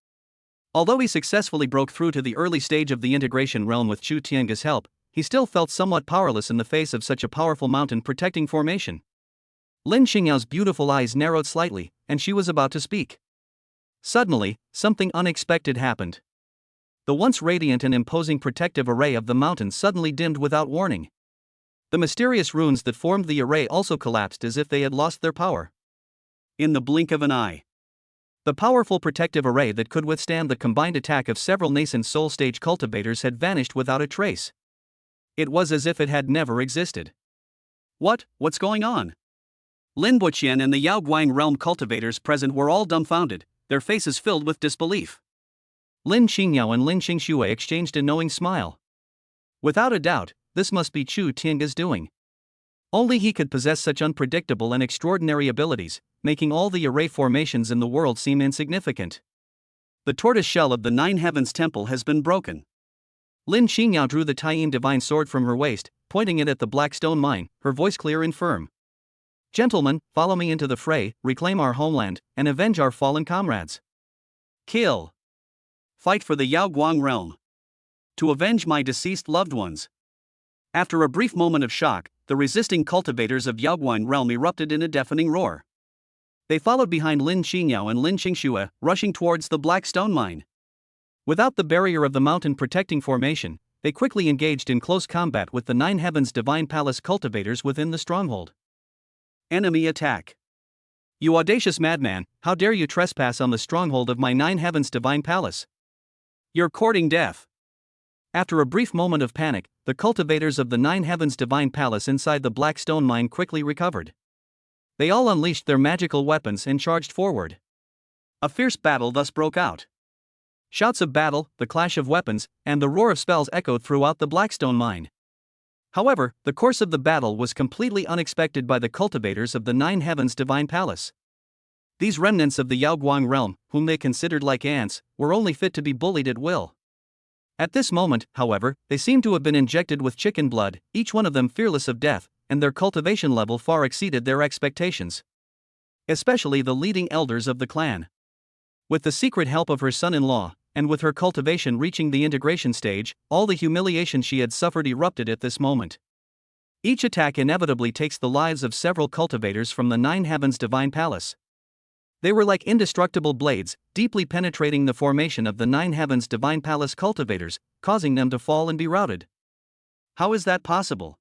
Although he successfully broke through to the early stage of the integration realm with Chu Tiange's help, he still felt somewhat powerless in the face of such a powerful mountain protecting formation. Lin Xingyao's beautiful eyes narrowed slightly, and she was about to speak. Suddenly, something unexpected happened. The once radiant and imposing protective array of the mountain suddenly dimmed without warning. The mysterious runes that formed the array also collapsed as if they had lost their power. In the blink of an eye, the powerful protective array that could withstand the combined attack of several nascent soul stage cultivators had vanished without a trace. It was as if it had never existed. What's going on? Lin Buqian and the Yaoguang realm cultivators present were all dumbfounded, their faces filled with disbelief. Lin Xingyao and Lin Xingxue exchanged a knowing smile. Without a doubt, this must be Chu Tiange's doing. Only he could possess such unpredictable and extraordinary abilities, making all the array formations in the world seem insignificant. The tortoise shell of the Nine Heavens Temple has been broken. Lin Xingyao drew the Taiyin divine sword from her waist, pointing it at the Black Stone Mine, her voice clear and firm. Gentlemen, follow me into the fray, reclaim our homeland, and avenge our fallen comrades. Kill. Fight for the Yaoguang realm. To avenge my deceased loved ones. After a brief moment of shock, the resisting cultivators of Yaoguang realm erupted in a deafening roar. They followed behind Lin Xingyao and Lin Xingxue, rushing towards the Black Stone Mine. Without the barrier of the mountain protecting formation, they quickly engaged in close combat with the Nine Heavens Divine Palace cultivators within the stronghold. Enemy attack. You audacious madman, how dare you trespass on the stronghold of my Nine Heavens Divine Palace? You're courting death. After a brief moment of panic, the cultivators of the Nine Heavens Divine Palace inside the Black Stone Mine quickly recovered. They all unleashed their magical weapons and charged forward. A fierce battle thus broke out. Shouts of battle, the clash of weapons, and the roar of spells echoed throughout the Blackstone Mine. However, the course of the battle was completely unexpected by the cultivators of the Nine Heavens Divine Palace. These remnants of the Yaoguang realm, whom they considered like ants, were only fit to be bullied at will. At this moment, however, they seemed to have been injected with chicken blood, each one of them fearless of death, and their cultivation level far exceeded their expectations. Especially the leading elders of the clan. With the secret help of her son-in-law, and with her cultivation reaching the integration stage, all the humiliation she had suffered erupted at this moment. Each attack inevitably takes the lives of several cultivators from the Nine Heavens Divine Palace. They were like indestructible blades, deeply penetrating the formation of the Nine Heavens Divine Palace cultivators, causing them to fall and be routed. How is that possible?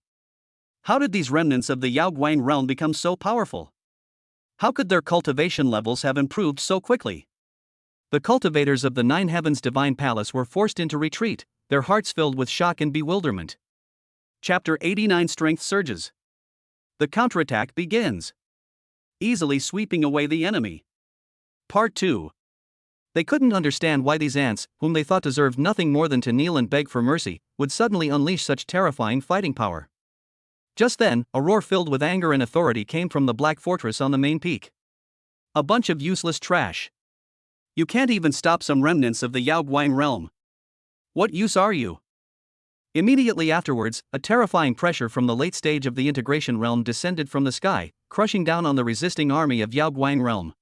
How did these remnants of the Yaoguang realm become so powerful? How could their cultivation levels have improved so quickly? The cultivators of the Nine Heavens Divine Palace were forced into retreat, their hearts filled with shock and bewilderment. Chapter 89 Strength Surges. The counterattack begins, easily sweeping away the enemy. Part 2. They couldn't understand why these ants, whom they thought deserved nothing more than to kneel and beg for mercy, would suddenly unleash such terrifying fighting power. Just then, a roar filled with anger and authority came from the Black Fortress on the main peak. A bunch of useless trash. You can't even stop some remnants of the Yaoguang realm. What use are you? Immediately afterwards, a terrifying pressure from the late stage of the integration realm descended from the sky, crushing down on the resisting army of Yaoguang realm.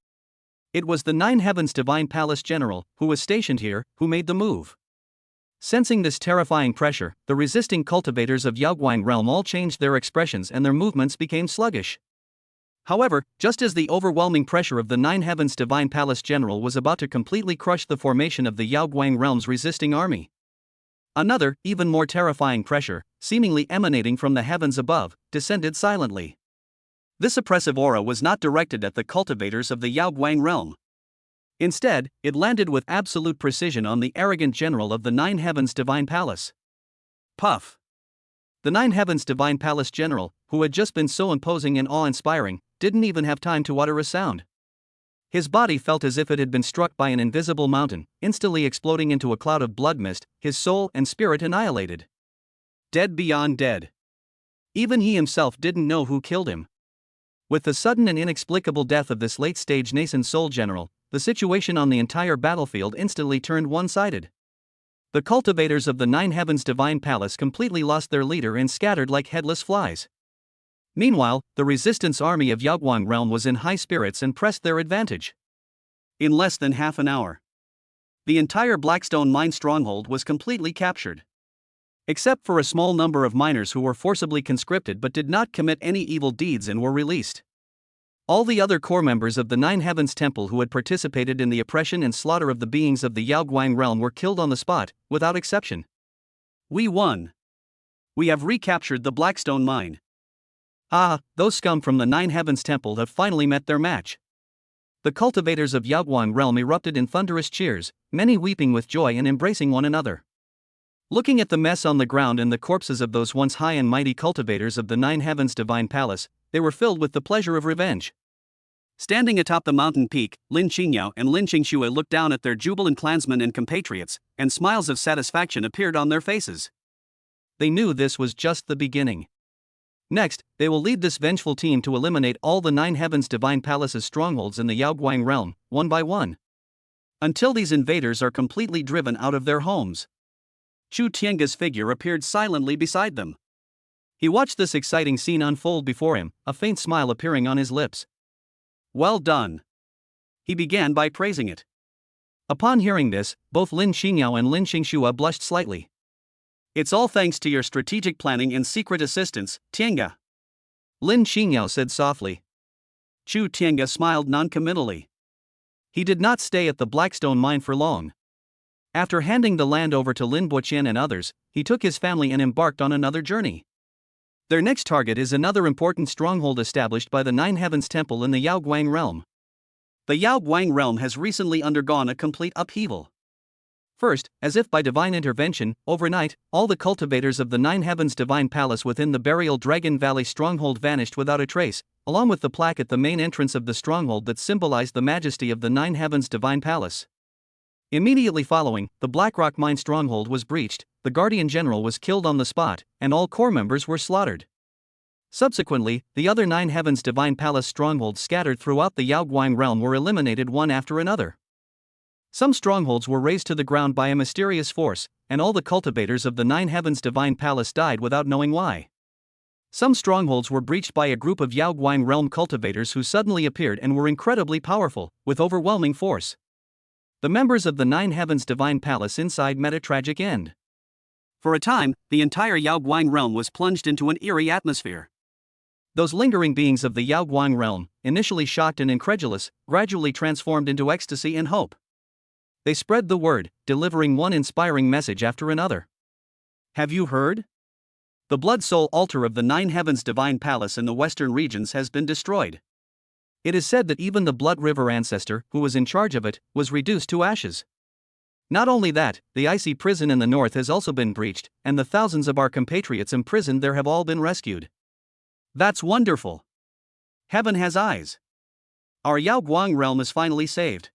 It was the Nine Heavens Divine Palace General, who was stationed here, who made the move. Sensing this terrifying pressure, the resisting cultivators of Yaoguang realm all changed their expressions and their movements became sluggish. However, just as the overwhelming pressure of the Nine Heavens Divine Palace General was about to completely crush the formation of the Yaoguang realm's resisting army, another, even more terrifying pressure, seemingly emanating from the heavens above, descended silently. This oppressive aura was not directed at the cultivators of the Yaoguang realm. Instead, it landed with absolute precision on the arrogant general of the Nine Heavens Divine Palace. Puff! The Nine Heavens Divine Palace General, who had just been so imposing and awe-inspiring, didn't even have time to utter a sound. His body felt as if it had been struck by an invisible mountain, instantly exploding into a cloud of blood mist, his soul and spirit annihilated. Dead beyond dead. Even he himself didn't know who killed him. With the sudden and inexplicable death of this late-stage nascent soul general, the situation on the entire battlefield instantly turned one-sided. The cultivators of the Nine Heavens Divine Palace completely lost their leader and scattered like headless flies. Meanwhile, the resistance army of Yaoguang realm was in high spirits and pressed their advantage. In less than half an hour, the entire Blackstone mine stronghold was completely captured. Except for a small number of miners who were forcibly conscripted but did not commit any evil deeds and were released. All the other core members of the Nine Heavens Temple who had participated in the oppression and slaughter of the beings of the Yaoguang realm were killed on the spot, without exception. We won. We have recaptured the Blackstone mine. Ah, those scum from the Nine Heavens Temple have finally met their match. The cultivators of Yaoguang realm erupted in thunderous cheers, many weeping with joy and embracing one another. Looking at the mess on the ground and the corpses of those once high and mighty cultivators of the Nine Heavens Divine Palace, they were filled with the pleasure of revenge. Standing atop the mountain peak, Lin Qingyao and Lin Qingxue looked down at their jubilant clansmen and compatriots, and smiles of satisfaction appeared on their faces. They knew this was just the beginning. Next, they will lead this vengeful team to eliminate all the Nine Heavens Divine Palace's strongholds in the Yaoguang realm, one by one, until these invaders are completely driven out of their homes. Chu Tianga's figure appeared silently beside them. He watched this exciting scene unfold before him, a faint smile appearing on his lips. Well done. He began by praising it. Upon hearing this, both Lin Qingyao and Lin Qingxue blushed slightly. It's all thanks to your strategic planning and secret assistance, Tianga. Lin Qingyao said softly. Chu Tianga smiled noncommittally. He did not stay at the Blackstone mine for long. After handing the land over to Lin Boqian and others, he took his family and embarked on another journey. Their next target is another important stronghold established by the Nine Heavens Temple in the Yaoguang realm. The Yaoguang realm has recently undergone a complete upheaval. First, as if by divine intervention, overnight, all the cultivators of the Nine Heavens Divine Palace within the Burial Dragon Valley stronghold vanished without a trace, along with the plaque at the main entrance of the stronghold that symbolized the majesty of the Nine Heavens Divine Palace. Immediately following, the Blackrock Mine stronghold was breached, the Guardian General was killed on the spot, and all core members were slaughtered. Subsequently, the other Nine Heavens Divine Palace strongholds scattered throughout the Yaoguang realm were eliminated one after another. Some strongholds were razed to the ground by a mysterious force, and all the cultivators of the Nine Heavens Divine Palace died without knowing why. Some strongholds were breached by a group of Yaoguang realm cultivators who suddenly appeared and were incredibly powerful, with overwhelming force. The members of the Nine Heavens Divine Palace inside met a tragic end. For a time, the entire Yaoguang realm was plunged into an eerie atmosphere. Those lingering beings of the Yaoguang realm, initially shocked and incredulous, gradually transformed into ecstasy and hope. They spread the word, delivering one inspiring message after another. Have you heard? The blood soul altar of the Nine Heavens Divine Palace in the western regions has been destroyed. It is said that even the Blood River ancestor, who was in charge of it, was reduced to ashes. Not only that, the icy prison in the north has also been breached, and the thousands of our compatriots imprisoned there have all been rescued. That's wonderful. Heaven has eyes. Our Yaoguang realm is finally saved.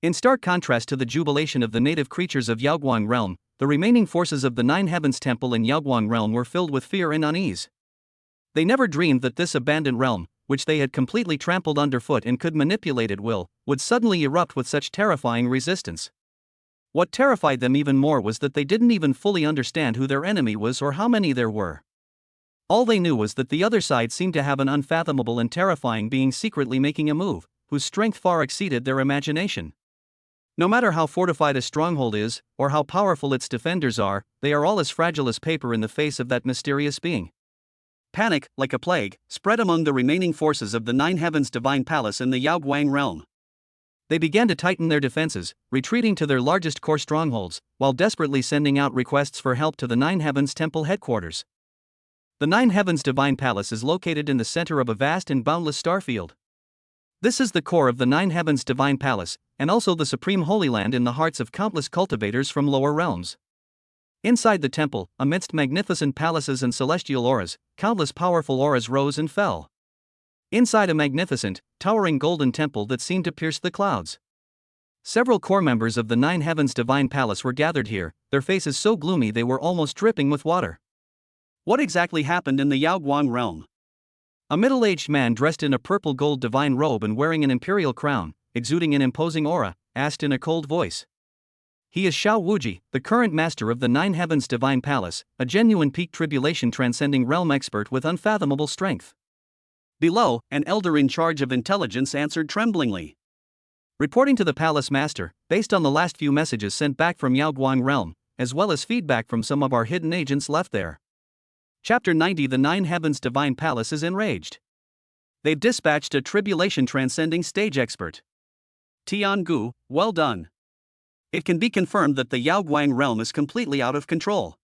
In stark contrast to the jubilation of the native creatures of Yaoguang realm, the remaining forces of the Nine Heavens Temple in Yaoguang realm were filled with fear and unease. They never dreamed that this abandoned realm, which they had completely trampled underfoot and could manipulate at will, would suddenly erupt with such terrifying resistance. What terrified them even more was that they didn't even fully understand who their enemy was or how many there were. All they knew was that the other side seemed to have an unfathomable and terrifying being secretly making a move, whose strength far exceeded their imagination. No matter how fortified a stronghold is, or how powerful its defenders are, they are all as fragile as paper in the face of that mysterious being. Panic, like a plague, spread among the remaining forces of the Nine Heavens Divine Palace in the Yaoguang realm. They began to tighten their defenses, retreating to their largest core strongholds, while desperately sending out requests for help to the Nine Heavens Temple headquarters. The Nine Heavens Divine Palace is located in the center of a vast and boundless starfield. This is the core of the Nine Heavens Divine Palace, and also the supreme Holy Land in the hearts of countless cultivators from lower realms. Inside the temple, amidst magnificent palaces and celestial auras, countless powerful auras rose and fell. Inside a magnificent, towering golden temple that seemed to pierce the clouds. Several core members of the Nine Heavens Divine Palace were gathered here, their faces so gloomy they were almost dripping with water. What exactly happened in the Yaoguang realm? A middle-aged man dressed in a purple gold divine robe and wearing an imperial crown, exuding an imposing aura, asked in a cold voice. He is Xiao Wuji, the current master of the Nine Heavens Divine Palace, a genuine peak tribulation transcending realm expert with unfathomable strength. Below, an elder in charge of intelligence answered tremblingly. Reporting to the palace master, based on the last few messages sent back from Yaoguang realm, as well as feedback from some of our hidden agents left there. Chapter 90. The Nine Heavens Divine Palace is enraged. They've dispatched a tribulation transcending stage expert. Tian Gu, well done. It can be confirmed that the Yaoguang realm is completely out of control.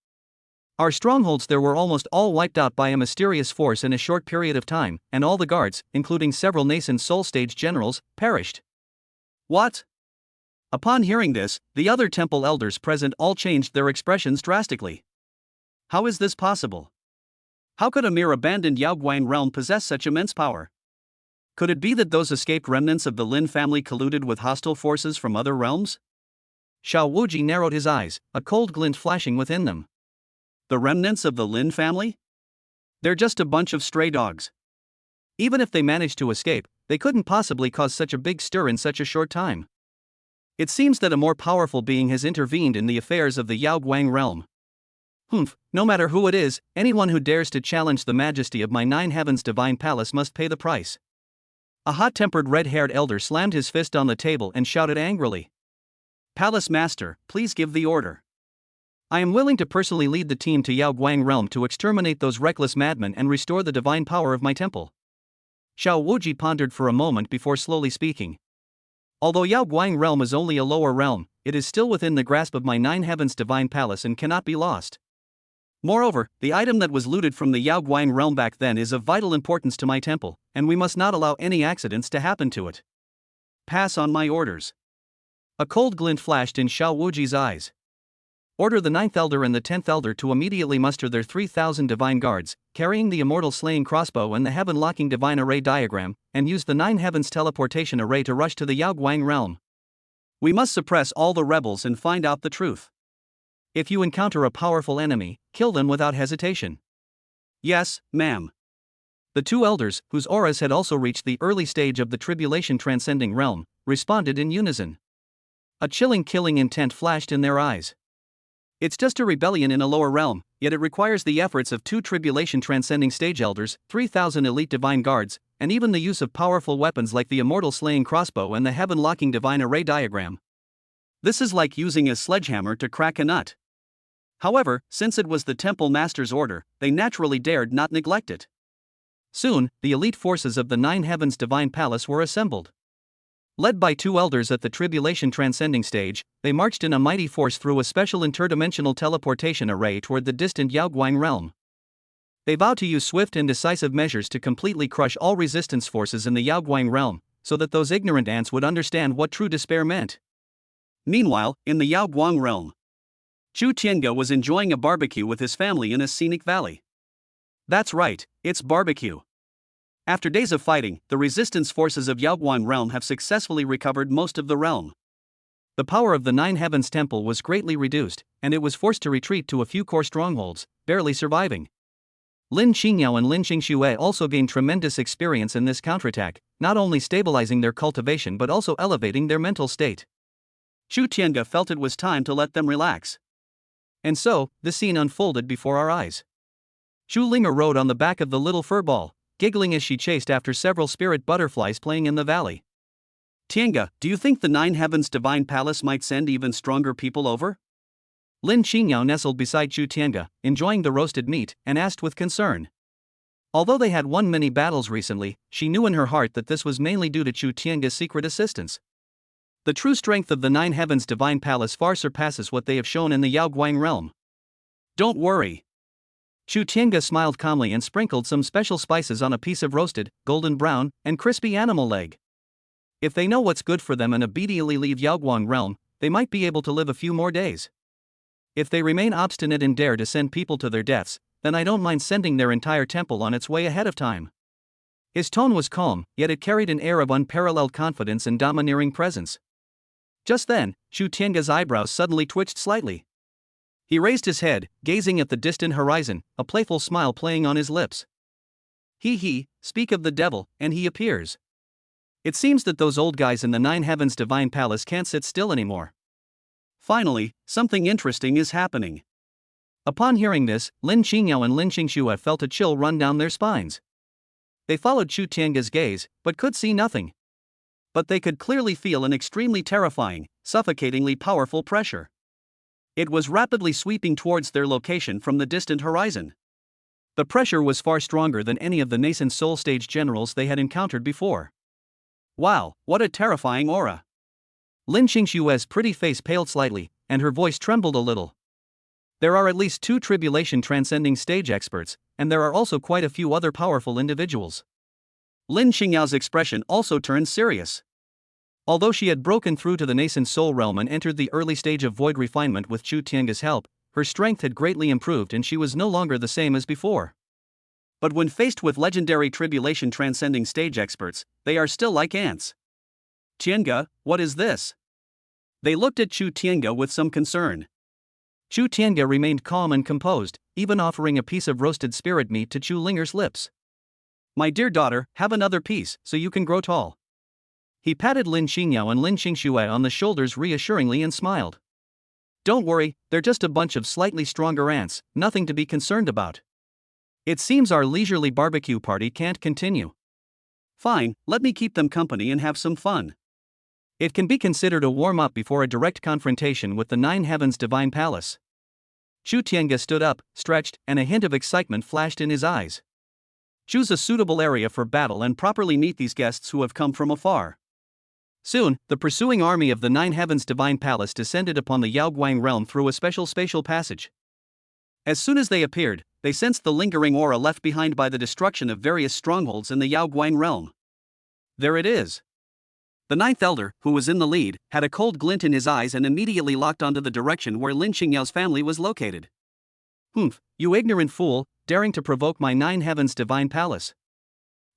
Our strongholds there were almost all wiped out by a mysterious force in a short period of time, and all the guards, including several nascent soul stage generals, perished. What? Upon hearing this, the other temple elders present all changed their expressions drastically. How is this possible? How could a mere abandoned Yaoguang realm possess such immense power? Could it be that those escaped remnants of the Lin family colluded with hostile forces from other realms? Xiao Wuji narrowed his eyes, a cold glint flashing within them. The remnants of the Lin family? They're just a bunch of stray dogs. Even if they managed to escape, they couldn't possibly cause such a big stir in such a short time. It seems that a more powerful being has intervened in the affairs of the Yaoguang realm. No matter who it is, anyone who dares to challenge the majesty of my Nine Heavens Divine Palace must pay the price. A hot-tempered red-haired elder slammed his fist on the table and shouted angrily. Palace Master, please give the order. I am willing to personally lead the team to Yaoguang realm to exterminate those reckless madmen and restore the divine power of my temple. Xiao Wuji pondered for a moment before slowly speaking. Although Yaoguang realm is only a lower realm, it is still within the grasp of my Nine Heavens Divine Palace and cannot be lost. Moreover, the item that was looted from the Yaoguang realm back then is of vital importance to my temple, and we must not allow any accidents to happen to it. Pass on my orders. A cold glint flashed in Xiao Wuji's eyes. Order the 9th Elder and the 10th Elder to immediately muster their 3,000 divine guards, carrying the immortal slaying crossbow and the heaven-locking divine array diagram, and use the Nine Heavens teleportation array to rush to the Yaoguang realm. We must suppress all the rebels and find out the truth. If you encounter a powerful enemy, kill them without hesitation. Yes, ma'am. The 2 elders, whose auras had also reached the early stage of the tribulation transcending realm, responded in unison. A chilling killing intent flashed in their eyes. It's just a rebellion in a lower realm, yet it requires the efforts of 2 tribulation transcending stage elders, 3,000 elite divine guards, and even the use of powerful weapons like the immortal slaying crossbow and the heaven-locking divine array diagram. This is like using a sledgehammer to crack a nut. However, since it was the temple master's order, they naturally dared not neglect it. Soon, the elite forces of the Nine Heavens Divine Palace were assembled. Led by two elders at the Tribulation Transcending stage, they marched in a mighty force through a special interdimensional teleportation array toward the distant Yaoguang realm. They vowed to use swift and decisive measures to completely crush all resistance forces in the Yaoguang realm, so that those ignorant ants would understand what true despair meant. Meanwhile, in the Yaoguang realm, Chu Tiange was enjoying a barbecue with his family in a scenic valley. That's right, it's barbecue. After days of fighting, the resistance forces of Yaoguang realm have successfully recovered most of the realm. The power of the Nine Heavens Temple was greatly reduced, and it was forced to retreat to a few core strongholds, barely surviving. Lin Qingyao and Lin Qingxue also gained tremendous experience in this counterattack, not only stabilizing their cultivation but also elevating their mental state. Chu Tiange felt it was time to let them relax. And so, the scene unfolded before our eyes. Chu Linger rode on the back of the little furball, giggling as she chased after several spirit butterflies playing in the valley. Tiange, do you think the Nine Heavens Divine Palace might send even stronger people over? Lin Qingyao nestled beside Chu Tiange, enjoying the roasted meat, and asked with concern. Although they had won many battles recently, she knew in her heart that this was mainly due to Chu Tiange's secret assistance. The true strength of the Nine Heavens Divine Palace far surpasses what they have shown in the Yaoguang realm. Don't worry. Chu Tiange smiled calmly and sprinkled some special spices on a piece of roasted, golden brown, and crispy animal leg. If they know what's good for them and obediently leave Yaoguang realm, they might be able to live a few more days. If they remain obstinate and dare to send people to their deaths, then I don't mind sending their entire temple on its way ahead of time. His tone was calm, yet it carried an air of unparalleled confidence and domineering presence. Just then, Chu Tiange's eyebrows suddenly twitched slightly. He raised his head, gazing at the distant horizon, a playful smile playing on his lips. He, speak of the devil, and he appears. It seems that those old guys in the Nine Heavens Divine Palace can't sit still anymore. Finally, something interesting is happening. Upon hearing this, Lin Qingyao and Lin Qingxue felt a chill run down their spines. They followed Chu Tiange's gaze, but could see nothing. But they could clearly feel an extremely terrifying, suffocatingly powerful pressure. It was rapidly sweeping towards their location from the distant horizon. The pressure was far stronger than any of the nascent soul stage generals they had encountered before. Wow, what a terrifying aura! Lin Qingxue's pretty face paled slightly, and her voice trembled a little. There are at least 2 tribulation transcending stage experts, and there are also quite a few other powerful individuals. Lin Qingyao's expression also turned serious. Although she had broken through to the nascent soul realm and entered the early stage of void refinement with Chu Tiange's help, her strength had greatly improved and she was no longer the same as before. But when faced with legendary tribulation transcending stage experts, they are still like ants. Tiange, what is this? They looked at Chu Tiange with some concern. Chu Tiange remained calm and composed, even offering a piece of roasted spirit meat to Chu Linger's lips. My dear daughter, have another piece, so you can grow tall. He patted Lin Qingyao and Lin Qingxue on the shoulders reassuringly and smiled. Don't worry, they're just a bunch of slightly stronger ants, nothing to be concerned about. It seems our leisurely barbecue party can't continue. Fine, let me keep them company and have some fun. It can be considered a warm-up before a direct confrontation with the Nine Heavens Divine Palace. Chu Tiange stood up, stretched, and a hint of excitement flashed in his eyes. Choose a suitable area for battle and properly meet these guests who have come from afar. Soon, the pursuing army of the Nine Heavens Divine Palace descended upon the Yaoguang realm through a special spatial passage. As soon as they appeared, they sensed the lingering aura left behind by the destruction of various strongholds in the Yaoguang realm. There it is. The ninth elder, who was in the lead, had a cold glint in his eyes and immediately locked onto the direction where Lin Qingyao's family was located. Humph, you ignorant fool, daring to provoke my Nine Heavens Divine Palace.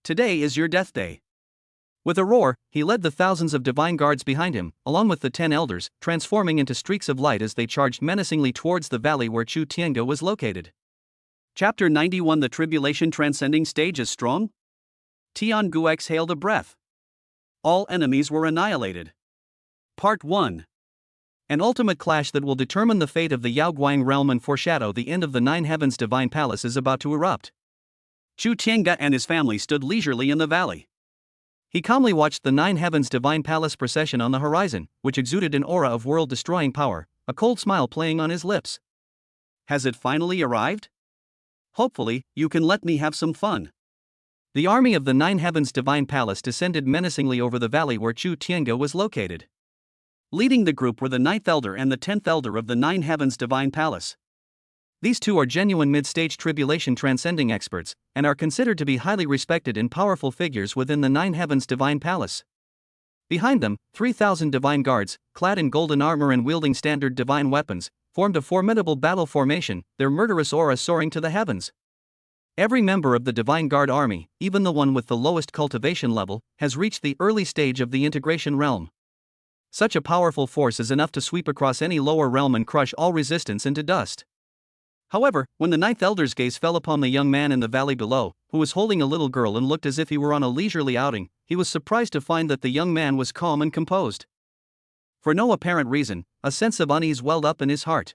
Today is your death day. With a roar, he led the thousands of divine guards behind him, along with the 10 elders, transforming into streaks of light as they charged menacingly towards the valley where Chu Tiange was located. Chapter 91. The Tribulation Transcending Stage is strong? Tian Gu exhaled a breath. All enemies were annihilated. Part 1. An ultimate clash that will determine the fate of the Yaoguang realm and foreshadow the end of the Nine Heavens Divine Palace is about to erupt. Chu Tiange and his family stood leisurely in the valley. He calmly watched the Nine Heavens Divine Palace procession on the horizon, which exuded an aura of world-destroying power, a cold smile playing on his lips. Has it finally arrived? Hopefully, you can let me have some fun. The army of the Nine Heavens Divine Palace descended menacingly over the valley where Chu Tiange was located. Leading the group were the 9th Elder and the 10th Elder of the Nine Heavens Divine Palace. These two are genuine mid-stage tribulation transcending experts, and are considered to be highly respected and powerful figures within the Nine Heavens Divine Palace. Behind them, 3,000 divine guards, clad in golden armor and wielding standard divine weapons, formed a formidable battle formation, their murderous aura soaring to the heavens. Every member of the Divine Guard army, even the one with the lowest cultivation level, has reached the early stage of the integration realm. Such a powerful force is enough to sweep across any lower realm and crush all resistance into dust. However, when the 9th Elder's gaze fell upon the young man in the valley below, who was holding a little girl and looked as if he were on a leisurely outing, he was surprised to find that the young man was calm and composed. For no apparent reason, a sense of unease welled up in his heart.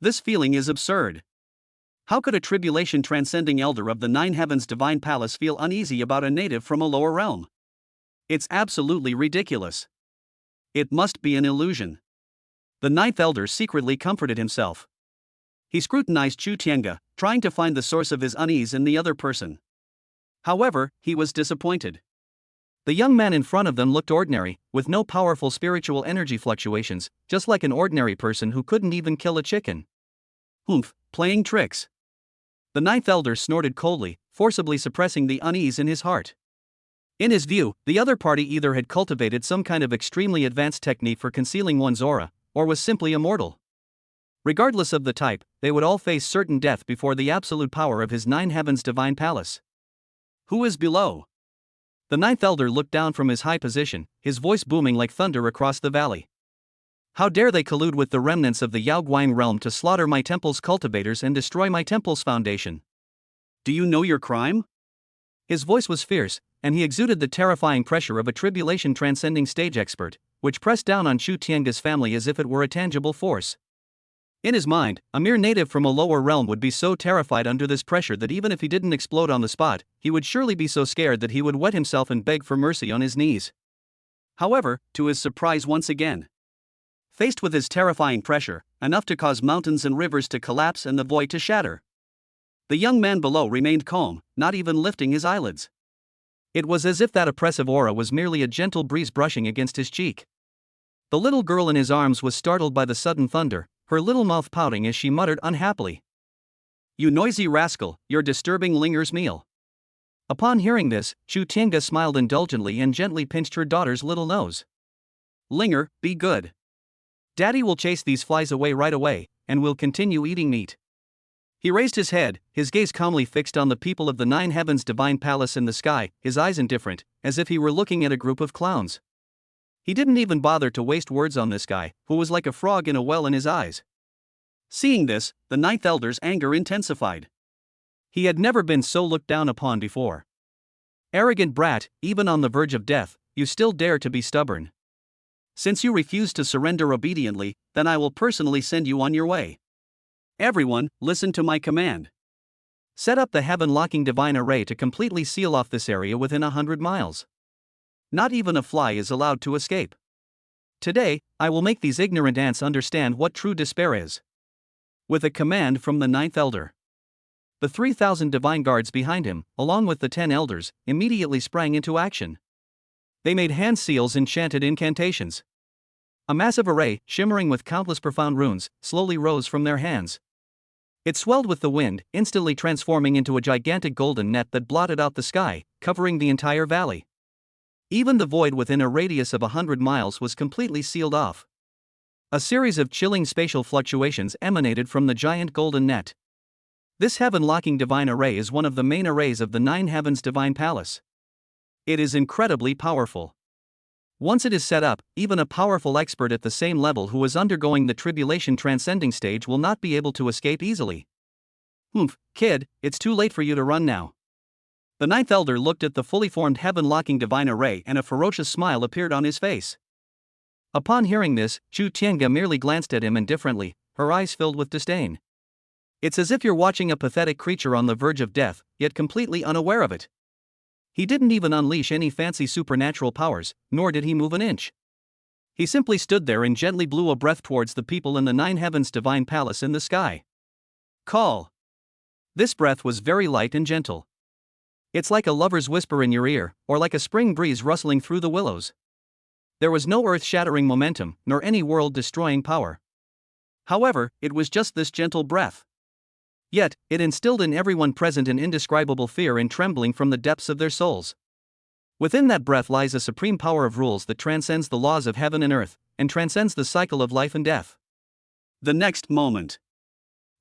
This feeling is absurd. How could a tribulation transcending elder of the Nine Heavens Divine Palace feel uneasy about a native from a lower realm? It's absolutely ridiculous. It must be an illusion. The 9th Elder secretly comforted himself. He scrutinized Chu Tiange, trying to find the source of his unease in the other person. However, he was disappointed. The young man in front of them looked ordinary, with no powerful spiritual energy fluctuations, just like an ordinary person who couldn't even kill a chicken. Humph, playing tricks. The 9th Elder snorted coldly, forcibly suppressing the unease in his heart. In his view, the other party either had cultivated some kind of extremely advanced technique for concealing one's aura, or was simply immortal. Regardless of the type, they would all face certain death before the absolute power of his Nine Heavens Divine Palace. Who is below? The 9th Elder looked down from his high position, his voice booming like thunder across the valley. How dare they collude with the remnants of the Yaoguang realm to slaughter my temple's cultivators and destroy my temple's foundation? Do you know your crime? His voice was fierce, and he exuded the terrifying pressure of a tribulation transcending stage expert, which pressed down on Chu Tiange's family as if it were a tangible force. In his mind, a mere native from a lower realm would be so terrified under this pressure that even if he didn't explode on the spot, he would surely be so scared that he would wet himself and beg for mercy on his knees. However, to his surprise once again, faced with his terrifying pressure, enough to cause mountains and rivers to collapse and the void to shatter, the young man below remained calm, not even lifting his eyelids. It was as if that oppressive aura was merely a gentle breeze brushing against his cheek. The little girl in his arms was startled by the sudden thunder, her little mouth pouting as she muttered unhappily, "You noisy rascal, you're disturbing Linger's meal." Upon hearing this, Chu Tiange smiled indulgently and gently pinched her daughter's little nose. "Linger, be good. Daddy will chase these flies away right away, and we'll continue eating meat." He raised his head, his gaze calmly fixed on the people of the Nine Heavens Divine Palace in the sky, his eyes indifferent, as if he were looking at a group of clowns. He didn't even bother to waste words on this guy, who was like a frog in a well in his eyes. Seeing this, the 9th Elder's anger intensified. He had never been so looked down upon before. "Arrogant brat, even on the verge of death, you still dare to be stubborn. Since you refuse to surrender obediently, then I will personally send you on your way. Everyone, listen to my command. Set up the heaven-locking divine array to completely seal off this area within 100 miles. Not even a fly is allowed to escape. Today, I will make these ignorant ants understand what true despair is." With a command from the 9th Elder, the 3,000 divine guards behind him, along with the 10 elders, immediately sprang into action. They made hand seals and chanted incantations. A massive array, shimmering with countless profound runes, slowly rose from their hands. It swelled with the wind, instantly transforming into a gigantic golden net that blotted out the sky, covering the entire valley. Even the void within a radius of 100 miles was completely sealed off. A series of chilling spatial fluctuations emanated from the giant golden net. This heaven-locking divine array is one of the main arrays of the Nine Heavens Divine Palace. It is incredibly powerful. Once it is set up, even a powerful expert at the same level who is undergoing the tribulation transcending stage will not be able to escape easily. "Humph, kid, it's too late for you to run now." The 9th Elder looked at the fully formed heaven-locking divine array and a ferocious smile appeared on his face. Upon hearing this, Chu Tiange merely glanced at him indifferently, her eyes filled with disdain. It's as if you're watching a pathetic creature on the verge of death, yet completely unaware of it. He didn't even unleash any fancy supernatural powers, nor did he move an inch. He simply stood there and gently blew a breath towards the people in the Nine Heavens Divine Palace in the sky. Call. This breath was very light and gentle. It's like a lover's whisper in your ear, or like a spring breeze rustling through the willows. There was no earth-shattering momentum, nor any world-destroying power. However, it was just this gentle breath. Yet, it instilled in everyone present an indescribable fear and trembling from the depths of their souls. Within that breath lies a supreme power of rules that transcends the laws of heaven and earth, and transcends the cycle of life and death. The next moment.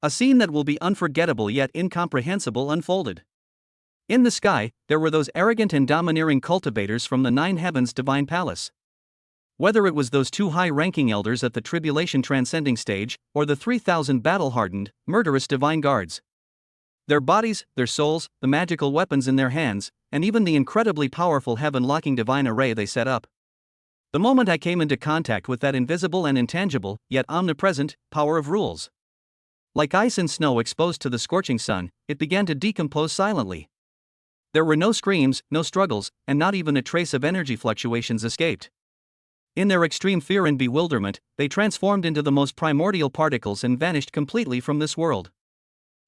A scene that will be unforgettable yet incomprehensible unfolded. In the sky, there were those arrogant and domineering cultivators from the nine heavens' divine palace. Whether it was those two high-ranking elders at the tribulation transcending stage, or the 3,000 battle-hardened, murderous divine guards. Their bodies, their souls, the magical weapons in their hands, and even the incredibly powerful heaven-locking divine array they set up. The moment I came into contact with that invisible and intangible, yet omnipresent, power of rules. Like ice and snow exposed to the scorching sun, it began to decompose silently. There were no screams, no struggles, and not even a trace of energy fluctuations escaped. In their extreme fear and bewilderment, they transformed into the most primordial particles and vanished completely from this world.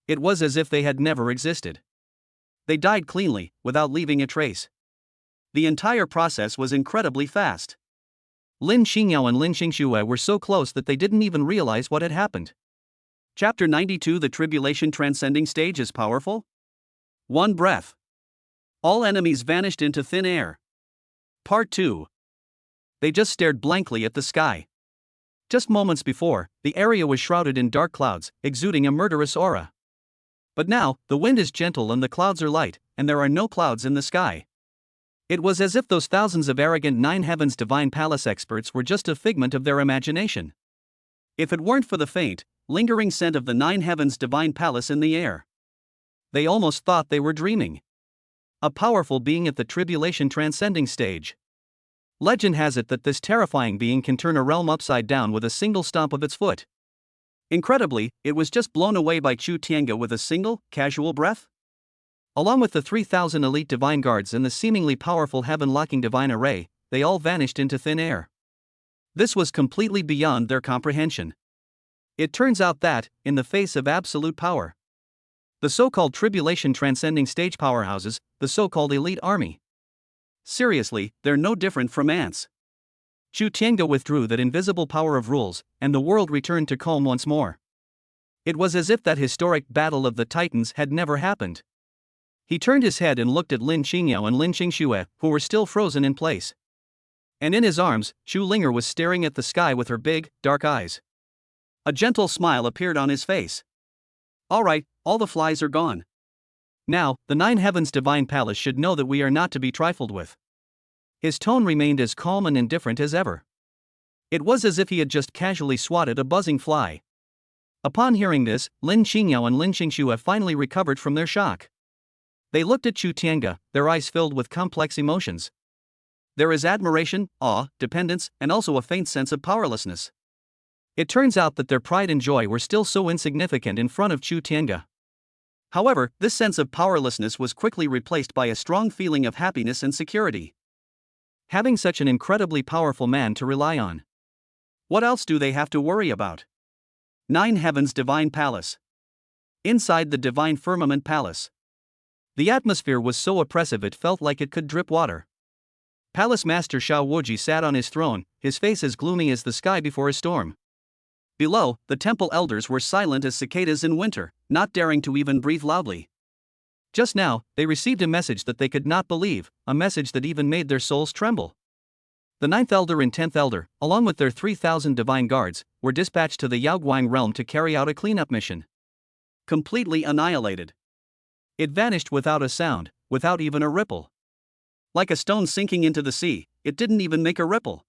It was as if they had never existed. They died cleanly, without leaving a trace. The entire process was incredibly fast. Lin Xingyao and Lin Xingxue were so close that they didn't even realize what had happened. Chapter 92. The Tribulation Transcending Stage is powerful? One breath. All enemies vanished into thin air. Part 2. They just stared blankly at the sky. Just moments before, the area was shrouded in dark clouds, exuding a murderous aura. But now, the wind is gentle and the clouds are light, and there are no clouds in the sky. It was as if those thousands of arrogant nine heavens divine palace experts were just a figment of their imagination. If it weren't for the faint, lingering scent of the nine heavens divine palace in the air, they almost thought they were dreaming. A powerful being at the tribulation transcending stage. Legend has it that this terrifying being can turn a realm upside down with a single stomp of its foot. Incredibly, it was just blown away by Chu Tiange with a single, casual breath. Along with the 3,000 elite divine guards and the seemingly powerful heaven-locking divine array, they all vanished into thin air. This was completely beyond their comprehension. It turns out that, in the face of absolute power, the so-called tribulation transcending stage powerhouses, the so-called elite army, seriously, they're no different from ants. Chu Tiange withdrew that invisible power of rules, and the world returned to calm once more. It was as if that historic battle of the titans had never happened. He turned his head and looked at Lin Xingyao and Lin Xingxue, who were still frozen in place. And in his arms, Chu Linger was staring at the sky with her big, dark eyes. A gentle smile appeared on his face. All right, all the flies are gone. Now, the nine heavens divine palace should know that we are not to be trifled with. His tone remained as calm and indifferent as ever. It was as if he had just casually swatted a buzzing fly. Upon hearing this, Lin Xingyao and Lin Xingxue finally recovered from their shock. They looked at Chu Tiange, their eyes filled with complex emotions. There is admiration, awe, dependence, and also a faint sense of powerlessness. It turns out that their pride and joy were still so insignificant in front of Chu Tiange. However, this sense of powerlessness was quickly replaced by a strong feeling of happiness and security. Having such an incredibly powerful man to rely on. What else do they have to worry about? Nine Heavens Divine Palace. Inside the Divine Firmament Palace. The atmosphere was so oppressive it felt like it could drip water. Palace Master Xiao Wuji sat on his throne, his face as gloomy as the sky before a storm. Below, the temple elders were silent as cicadas in winter, not daring to even breathe loudly. Just now, they received a message that they could not believe, a message that even made their souls tremble. The 9th Elder and 10th Elder, along with their 3,000 divine guards, were dispatched to the Yaoguang realm to carry out a cleanup mission. Completely annihilated. It vanished without a sound, without even a ripple. Like a stone sinking into the sea, it didn't even make a ripple.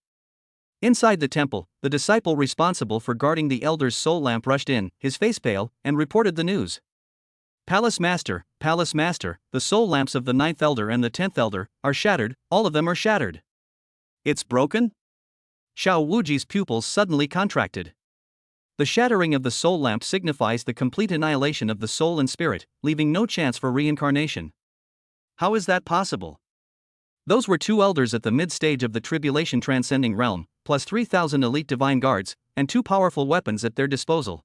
Inside the temple, the disciple responsible for guarding the elder's soul lamp rushed in, his face pale, and reported the news. Palace Master, the soul lamps of the 9th Elder and the 10th Elder are shattered, all of them are shattered. It's broken? Xiao Wuji's pupils suddenly contracted. The shattering of the soul lamp signifies the complete annihilation of the soul and spirit, leaving no chance for reincarnation. How is that possible? Those were 2 elders at the mid-stage of the tribulation transcending realm, plus 3,000 elite divine guards, and 2 powerful weapons at their disposal.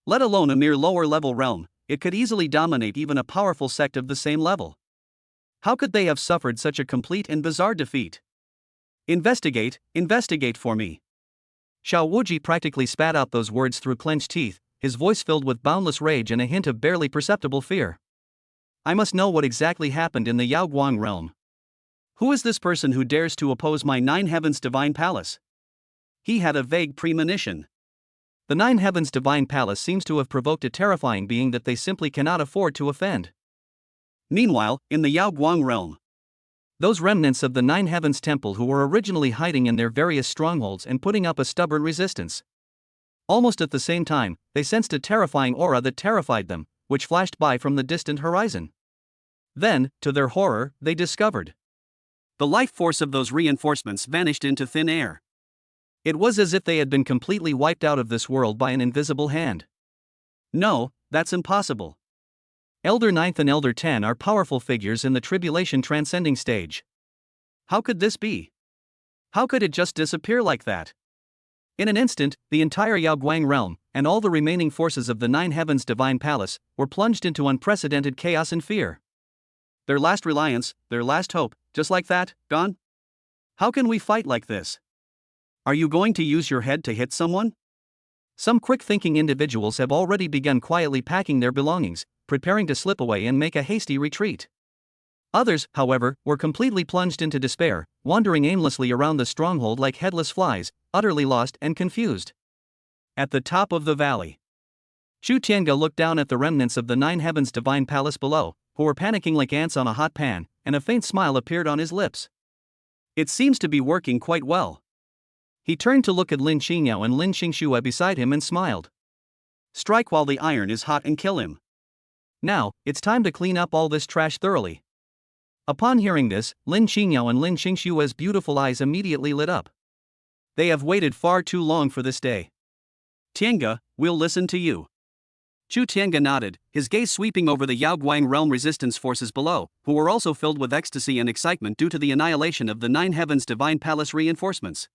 Let alone a mere lower-level realm, it could easily dominate even a powerful sect of the same level. How could they have suffered such a complete and bizarre defeat? Investigate for me. Xiao Wuji practically spat out those words through clenched teeth, his voice filled with boundless rage and a hint of barely perceptible fear. I must know what exactly happened in the Yao Guang realm. Who is this person who dares to oppose my Nine Heavens Divine Palace? He had a vague premonition. The Nine Heavens Divine Palace seems to have provoked a terrifying being that they simply cannot afford to offend. Meanwhile, in the Yao Guang realm, those remnants of the Nine Heavens Temple who were originally hiding in their various strongholds and putting up a stubborn resistance. Almost at the same time, they sensed a terrifying aura that terrified them, which flashed by from the distant horizon. Then, to their horror, they discovered the life force of those reinforcements vanished into thin air. It was as if they had been completely wiped out of this world by an invisible hand. No, that's impossible. Elder Ninth and Elder 10 are powerful figures in the tribulation transcending stage. How could this be? How could it just disappear like that? In an instant, the entire Yao Guang realm, and all the remaining forces of the Nine Heavens Divine Palace, were plunged into unprecedented chaos and fear. Their last reliance, their last hope, just like that, gone? How can we fight like this? Are you going to use your head to hit someone? Some quick-thinking individuals have already begun quietly packing their belongings, preparing to slip away and make a hasty retreat. Others, however, were completely plunged into despair, wandering aimlessly around the stronghold like headless flies, utterly lost and confused. At the top of the valley, Chu Tiange looked down at the remnants of the Nine Heavens Divine Palace below, who were panicking like ants on a hot pan, and a faint smile appeared on his lips. It seems to be working quite well. He turned to look at Lin Xingyao and Lin Xingxue beside him and smiled. Strike while the iron is hot and kill him. Now, it's time to clean up all this trash thoroughly. Upon hearing this, Lin Xingyao and Lin Xingxue's beautiful eyes immediately lit up. They have waited far too long for this day. Tiange, we'll listen to you. Chu Tiange nodded, his gaze sweeping over the Yao Guang realm resistance forces below, who were also filled with ecstasy and excitement due to the annihilation of the Nine Heavens Divine Palace reinforcements.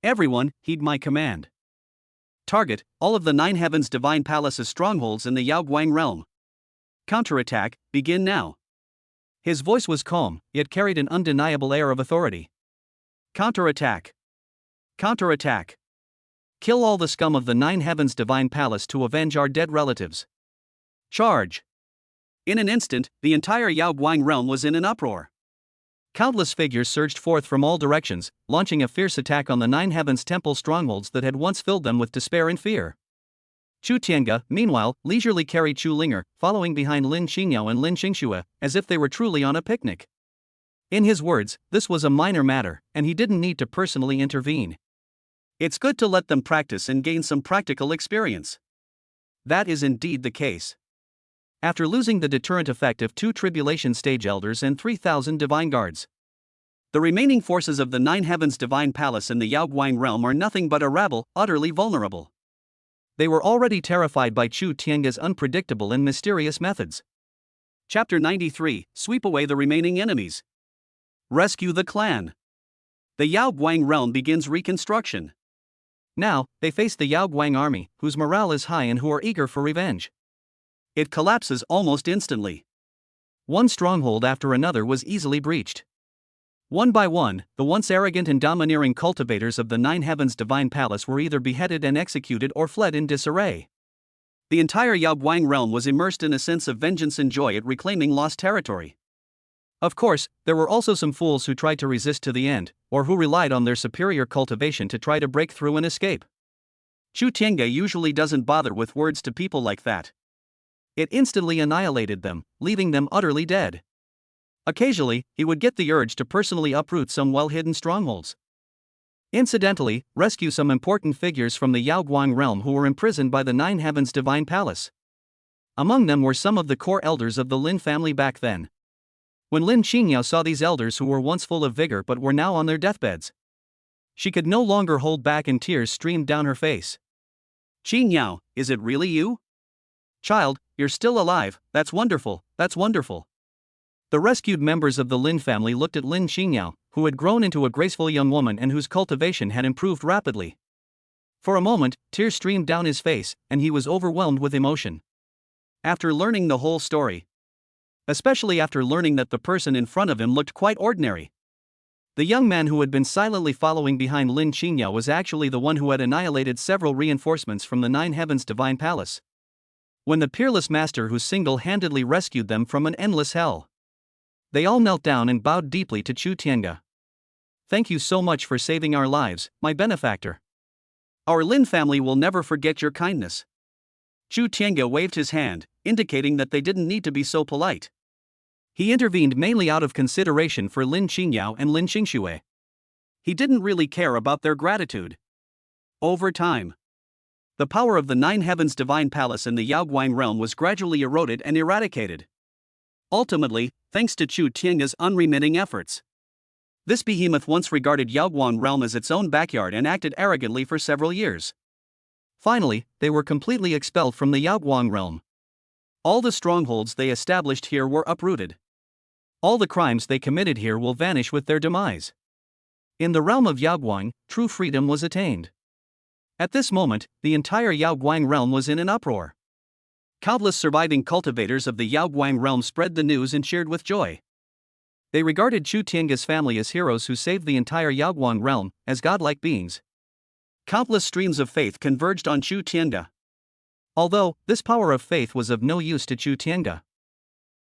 Everyone, heed my command. Target all of the Nine Heavens Divine Palace's strongholds in the Yao Guang realm. Counterattack, begin now. His voice was calm, yet carried an undeniable air of authority. Counterattack. Counterattack. Kill all the scum of the Nine Heavens Divine Palace to avenge our dead relatives. Charge. In an instant, the entire Yao Guang realm was in an uproar. Countless figures surged forth from all directions, launching a fierce attack on the Nine Heavens Temple strongholds that had once filled them with despair and fear. Chu Tiange, meanwhile, leisurely carried Chu Linger, following behind Lin Xingyao and Lin Xingxue, as if they were truly on a picnic. In his words, this was a minor matter, and he didn't need to personally intervene. It's good to let them practice and gain some practical experience. That is indeed the case. After losing the deterrent effect of 2 tribulation stage elders and 3,000 divine guards, the remaining forces of the Nine Heavens Divine Palace in the Yao Guang realm are nothing but a rabble, utterly vulnerable. They were already terrified by Chu Tiange's unpredictable and mysterious methods. Chapter 93, Sweep away the remaining enemies. Rescue the clan. The Yao Guang realm begins reconstruction. Now, they face the Yao Guang army, whose morale is high and who are eager for revenge. It collapses almost instantly. One stronghold after another was easily breached. One by one, the once arrogant and domineering cultivators of the Nine Heavens Divine Palace were either beheaded and executed or fled in disarray. The entire Yao Guang realm was immersed in a sense of vengeance and joy at reclaiming lost territory. Of course, there were also some fools who tried to resist to the end, or who relied on their superior cultivation to try to break through and escape. Chu Tiange usually doesn't bother with words to people like that. It instantly annihilated them, leaving them utterly dead. Occasionally, he would get the urge to personally uproot some well-hidden strongholds. Incidentally, rescue some important figures from the Yao Guang realm who were imprisoned by the Nine Heavens Divine Palace. Among them were some of the core elders of the Lin family back then. When Lin Xingyao saw these elders who were once full of vigor but were now on their deathbeds, she could no longer hold back and tears streamed down her face. Xingyao, is it really you? Child, you're still alive, that's wonderful, that's wonderful. The rescued members of the Lin family looked at Lin Xingyao, who had grown into a graceful young woman and whose cultivation had improved rapidly. For a moment, tears streamed down his face, and he was overwhelmed with emotion. After learning the whole story, especially after learning that the person in front of him looked quite ordinary. The young man who had been silently following behind Lin Qingya was actually the one who had annihilated several reinforcements from the Nine Heavens Divine Palace. When the peerless master who single-handedly rescued them from an endless hell. They all knelt down and bowed deeply to Chu Tiange. Thank you so much for saving our lives, my benefactor. Our Lin family will never forget your kindness. Chu Tiange waved his hand, indicating that they didn't need to be so polite. He intervened mainly out of consideration for Lin Qingyao and Lin Qingxue. He didn't really care about their gratitude. Over time, the power of the Nine Heavens Divine Palace in the Yaoguang realm was gradually eroded and eradicated. Ultimately, thanks to Chu Tiange's unremitting efforts. This behemoth once regarded Yaoguang realm as its own backyard and acted arrogantly for several years. Finally, they were completely expelled from the Yaoguang realm. All the strongholds they established here were uprooted. All the crimes they committed here will vanish with their demise. In the realm of Yaoguang, true freedom was attained. At this moment, the entire Yaoguang realm was in an uproar. Countless surviving cultivators of the Yaoguang realm spread the news and cheered with joy. They regarded Chu Tiange's family as heroes who saved the entire Yaoguang realm, as godlike beings. Countless streams of faith converged on Chu Tiange. Although, this power of faith was of no use to Chu Tiange.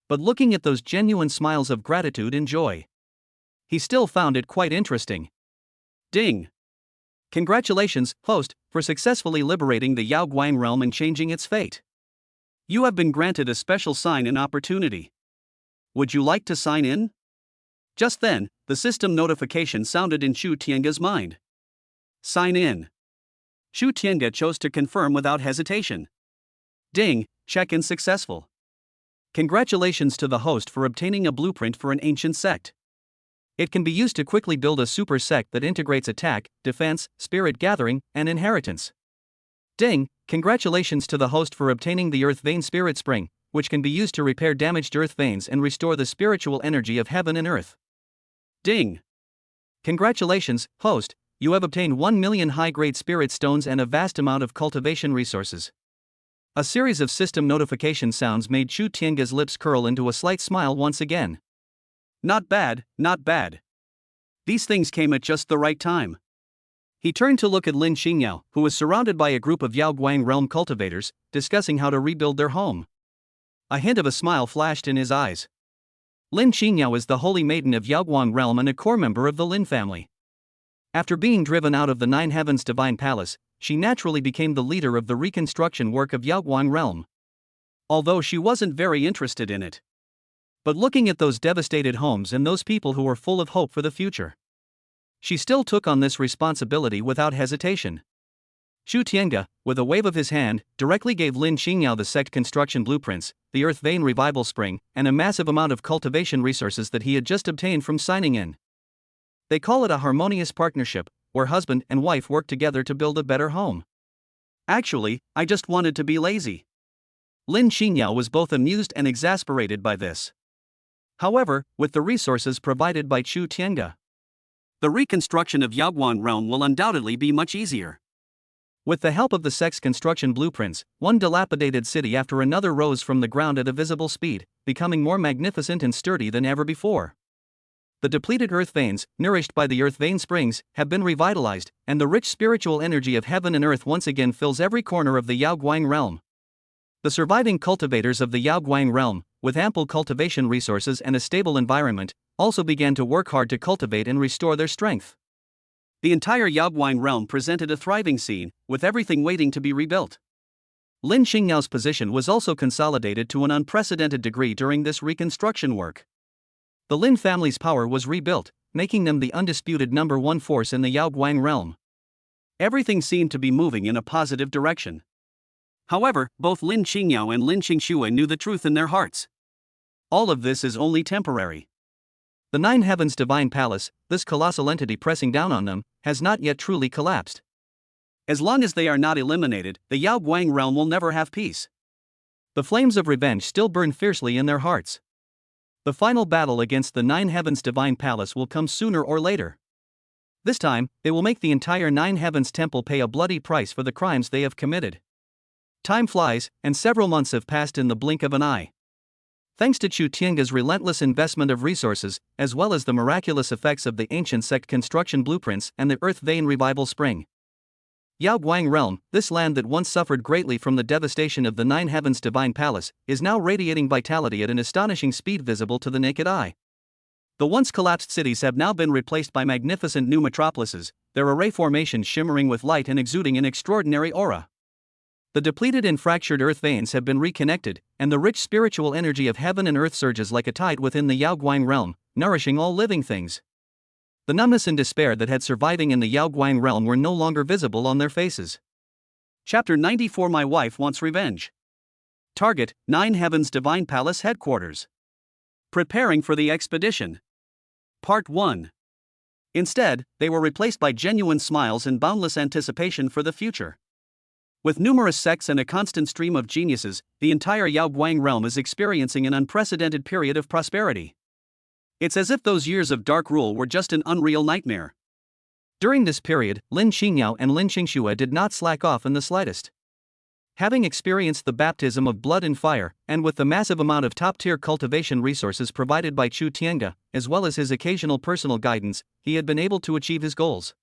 But looking at those genuine smiles of gratitude and joy, he still found it quite interesting. Ding! Congratulations, host, for successfully liberating the Yaoguang realm and changing its fate. You have been granted a special sign-in opportunity. Would you like to sign in? Just then, the system notification sounded in Chu Tiange's mind. Sign in. Chu Tiange chose to confirm without hesitation. Ding, check-in successful. Congratulations to the host for obtaining a blueprint for an ancient sect. It can be used to quickly build a super sect that integrates attack, defense, spirit gathering, and inheritance. Ding, congratulations to the host for obtaining the Earth Vein Spirit Spring, which can be used to repair damaged earth veins and restore the spiritual energy of heaven and earth. Ding. Congratulations, host, you have obtained 1 million high-grade spirit stones and a vast amount of cultivation resources. A series of system notification sounds made Chu Tiange's lips curl into a slight smile once again. Not bad, not bad. These things came at just the right time. He turned to look at Lin Qingyao, who was surrounded by a group of Yaoguang realm cultivators, discussing how to rebuild their home. A hint of a smile flashed in his eyes. Lin Qingyao is the holy maiden of Yaoguang realm and a core member of the Lin family. After being driven out of the Nine Heavens Divine Palace, she naturally became the leader of the reconstruction work of Yaoguang realm. Although she wasn't very interested in it. But looking at those devastated homes and those people who were full of hope for the future, she still took on this responsibility without hesitation. Chu Tiange, with a wave of his hand, directly gave Lin Qingyao the sect construction blueprints, the Earth Vein Revival Spring, and a massive amount of cultivation resources that he had just obtained from signing in. They call it a harmonious partnership, where husband and wife work together to build a better home. Actually, I just wanted to be lazy. Lin Qingyao was both amused and exasperated by this. However, with the resources provided by Chu Tiange, the reconstruction of Yaoguang realm will undoubtedly be much easier. With the help of the sect's construction blueprints, one dilapidated city after another rose from the ground at a visible speed, becoming more magnificent and sturdy than ever before. The depleted earth veins, nourished by the earth vein springs, have been revitalized, and the rich spiritual energy of heaven and earth once again fills every corner of the Yaoguang realm. The surviving cultivators of the Yaoguang realm, with ample cultivation resources and a stable environment, also began to work hard to cultivate and restore their strength. The entire Yaoguang realm presented a thriving scene, with everything waiting to be rebuilt. Lin Qingyao's position was also consolidated to an unprecedented degree during this reconstruction work. The Lin family's power was rebuilt, making them the undisputed number one force in the Yaoguang realm. Everything seemed to be moving in a positive direction. However, both Lin Qingyao and Lin Qingxue knew the truth in their hearts. All of this is only temporary. The Nine Heavens Divine Palace, this colossal entity pressing down on them, has not yet truly collapsed. As long as they are not eliminated, the Yaoguang realm will never have peace. The flames of revenge still burn fiercely in their hearts. The final battle against the Nine Heavens Divine Palace will come sooner or later. This time, they will make the entire Nine Heavens Temple pay a bloody price for the crimes they have committed. Time flies, and several months have passed in the blink of an eye. Thanks to Chu Tiange's relentless investment of resources, as well as the miraculous effects of the ancient sect construction blueprints and the Earth Vein Revival Spring. Yao Guang Realm, this land that once suffered greatly from the devastation of the Nine Heavens Divine Palace, is now radiating vitality at an astonishing speed visible to the naked eye. The once collapsed cities have now been replaced by magnificent new metropolises, their array formations shimmering with light and exuding an extraordinary aura. The depleted and fractured earth veins have been reconnected, and the rich spiritual energy of heaven and earth surges like a tide within the Yao Guang realm, nourishing all living things. The numbness and despair that had surviving in the Yao Guang realm were no longer visible on their faces. Chapter 94. My wife wants revenge. Target: Nine Heavens Divine Palace Headquarters. Preparing for the expedition. Part 1. Instead, they were replaced by genuine smiles and boundless anticipation for the future. With numerous sects and a constant stream of geniuses, the entire Yao Guang realm is experiencing an unprecedented period of prosperity. It's as if those years of dark rule were just an unreal nightmare. During this period, Lin Qingyao and Lin Qingxue did not slack off in the slightest. Having experienced the baptism of blood and fire, and with the massive amount of top-tier cultivation resources provided by Chu Tiange, as well as his occasional personal guidance, he had been able to achieve his goals.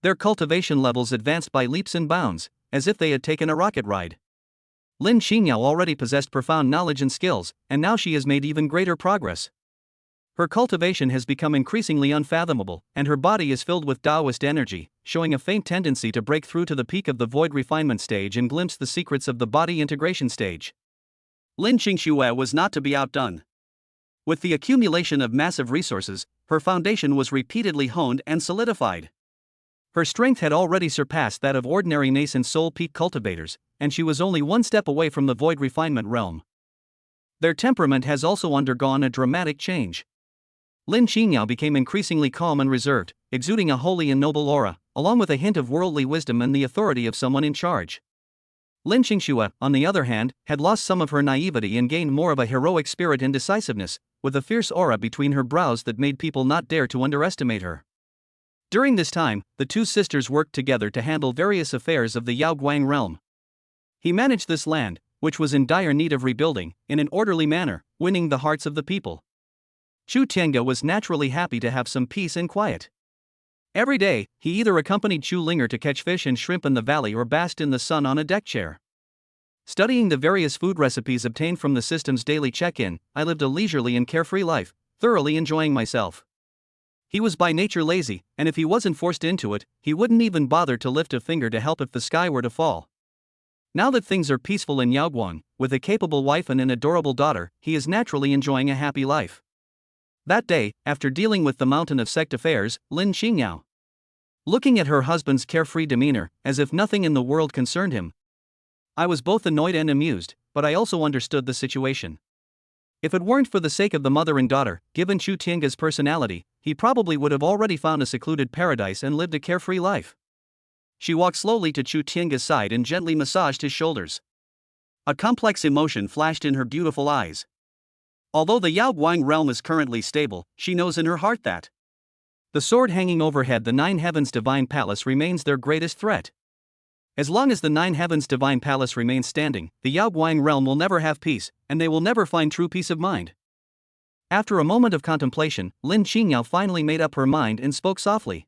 Their cultivation levels advanced by leaps and bounds, as if they had taken a rocket ride. Lin Qingyao already possessed profound knowledge and skills, and now she has made even greater progress. Her cultivation has become increasingly unfathomable, and her body is filled with Taoist energy, showing a faint tendency to break through to the peak of the void refinement stage and glimpse the secrets of the body integration stage. Lin Qingxue was not to be outdone. With the accumulation of massive resources, her foundation was repeatedly honed and solidified. Her strength had already surpassed that of ordinary nascent soul peak cultivators, and she was only one step away from the void refinement realm. Their temperament has also undergone a dramatic change. Lin Qingyao became increasingly calm and reserved, exuding a holy and noble aura, along with a hint of worldly wisdom and the authority of someone in charge. Lin Qingxue, on the other hand, had lost some of her naivety and gained more of a heroic spirit and decisiveness, with a fierce aura between her brows that made people not dare to underestimate her. During this time, the two sisters worked together to handle various affairs of the Yao Guang realm. He managed this land, which was in dire need of rebuilding, in an orderly manner, winning the hearts of the people. Chu Tiange was naturally happy to have some peace and quiet. Every day, he either accompanied Chu Linger to catch fish and shrimp in the valley or basked in the sun on a deck chair. Studying the various food recipes obtained from the system's daily check-in, I lived a leisurely and carefree life, thoroughly enjoying myself. He was by nature lazy, and if he wasn't forced into it, he wouldn't even bother to lift a finger to help if the sky were to fall. Now that things are peaceful in Yaoguang, with a capable wife and an adorable daughter, he is naturally enjoying a happy life. That day, after dealing with the mountain of sect affairs, Lin Qingyao, looking at her husband's carefree demeanor, as if nothing in the world concerned him, I was both annoyed and amused, but I also understood the situation. If it weren't for the sake of the mother and daughter, given Chu Tiange's personality, he probably would have already found a secluded paradise and lived a carefree life. She walked slowly to Chu Tiange's side and gently massaged his shoulders. A complex emotion flashed in her beautiful eyes. Although the Yao Guang realm is currently stable, she knows in her heart that the sword hanging overhead the Nine Heavens Divine Palace remains their greatest threat. As long as the Nine Heavens Divine Palace remains standing, the Yao Guang realm will never have peace, and they will never find true peace of mind. After a moment of contemplation, Lin Qingyao finally made up her mind and spoke softly.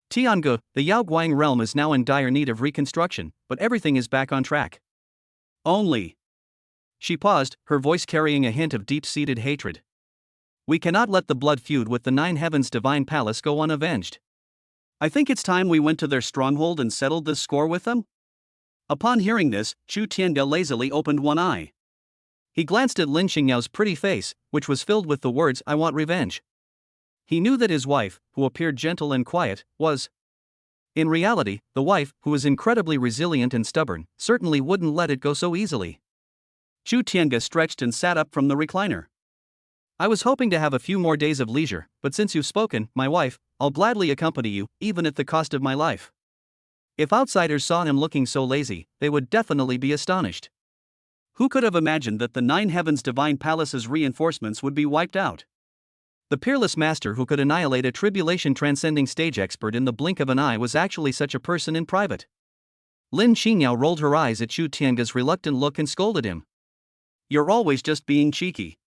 Tiange, the Yao Guang realm is now in dire need of reconstruction, but everything is back on track. Only. She paused, her voice carrying a hint of deep-seated hatred. We cannot let the blood feud with the Nine Heavens Divine Palace go unavenged. I think it's time we went to their stronghold and settled this score with them? Upon hearing this, Chu Tiange lazily opened one eye. He glanced at Lin Qingyao's pretty face, which was filled with the words, I want revenge. He knew that his wife, who appeared gentle and quiet, was, in reality, the wife, who was incredibly resilient and stubborn, certainly wouldn't let it go so easily. Chu Tiange stretched and sat up from the recliner. I was hoping to have a few more days of leisure, but since you've spoken, my wife, I'll gladly accompany you, even at the cost of my life. If outsiders saw him looking so lazy, they would definitely be astonished. Who could have imagined that the Nine Heavens Divine Palace's reinforcements would be wiped out? The peerless master who could annihilate a tribulation-transcending stage expert in the blink of an eye was actually such a person in private. Lin Qingyao rolled her eyes at Chu Tiange's reluctant look and scolded him. you're always just being cheeky.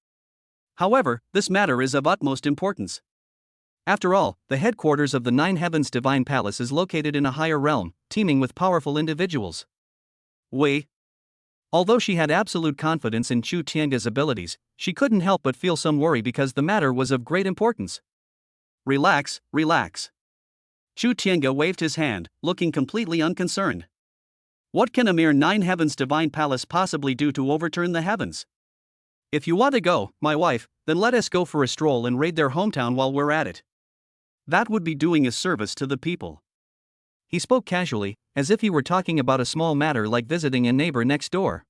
However, this matter is of utmost importance. After all, the headquarters of the Nine Heavens Divine Palace is located in a higher realm, teeming with powerful individuals. Wei. Although she had absolute confidence in Chu Tiange's abilities, she couldn't help but feel some worry because the matter was of great importance. Relax, relax. Chu Tiange waved his hand, looking completely unconcerned. What can a mere Nine Heavens Divine Palace possibly do to overturn the heavens? If you want to go, my wife, then let us go for a stroll and raid their hometown while we're at it. That would be doing a service to the people. He spoke casually, as if he were talking about a small matter like visiting a neighbor next door.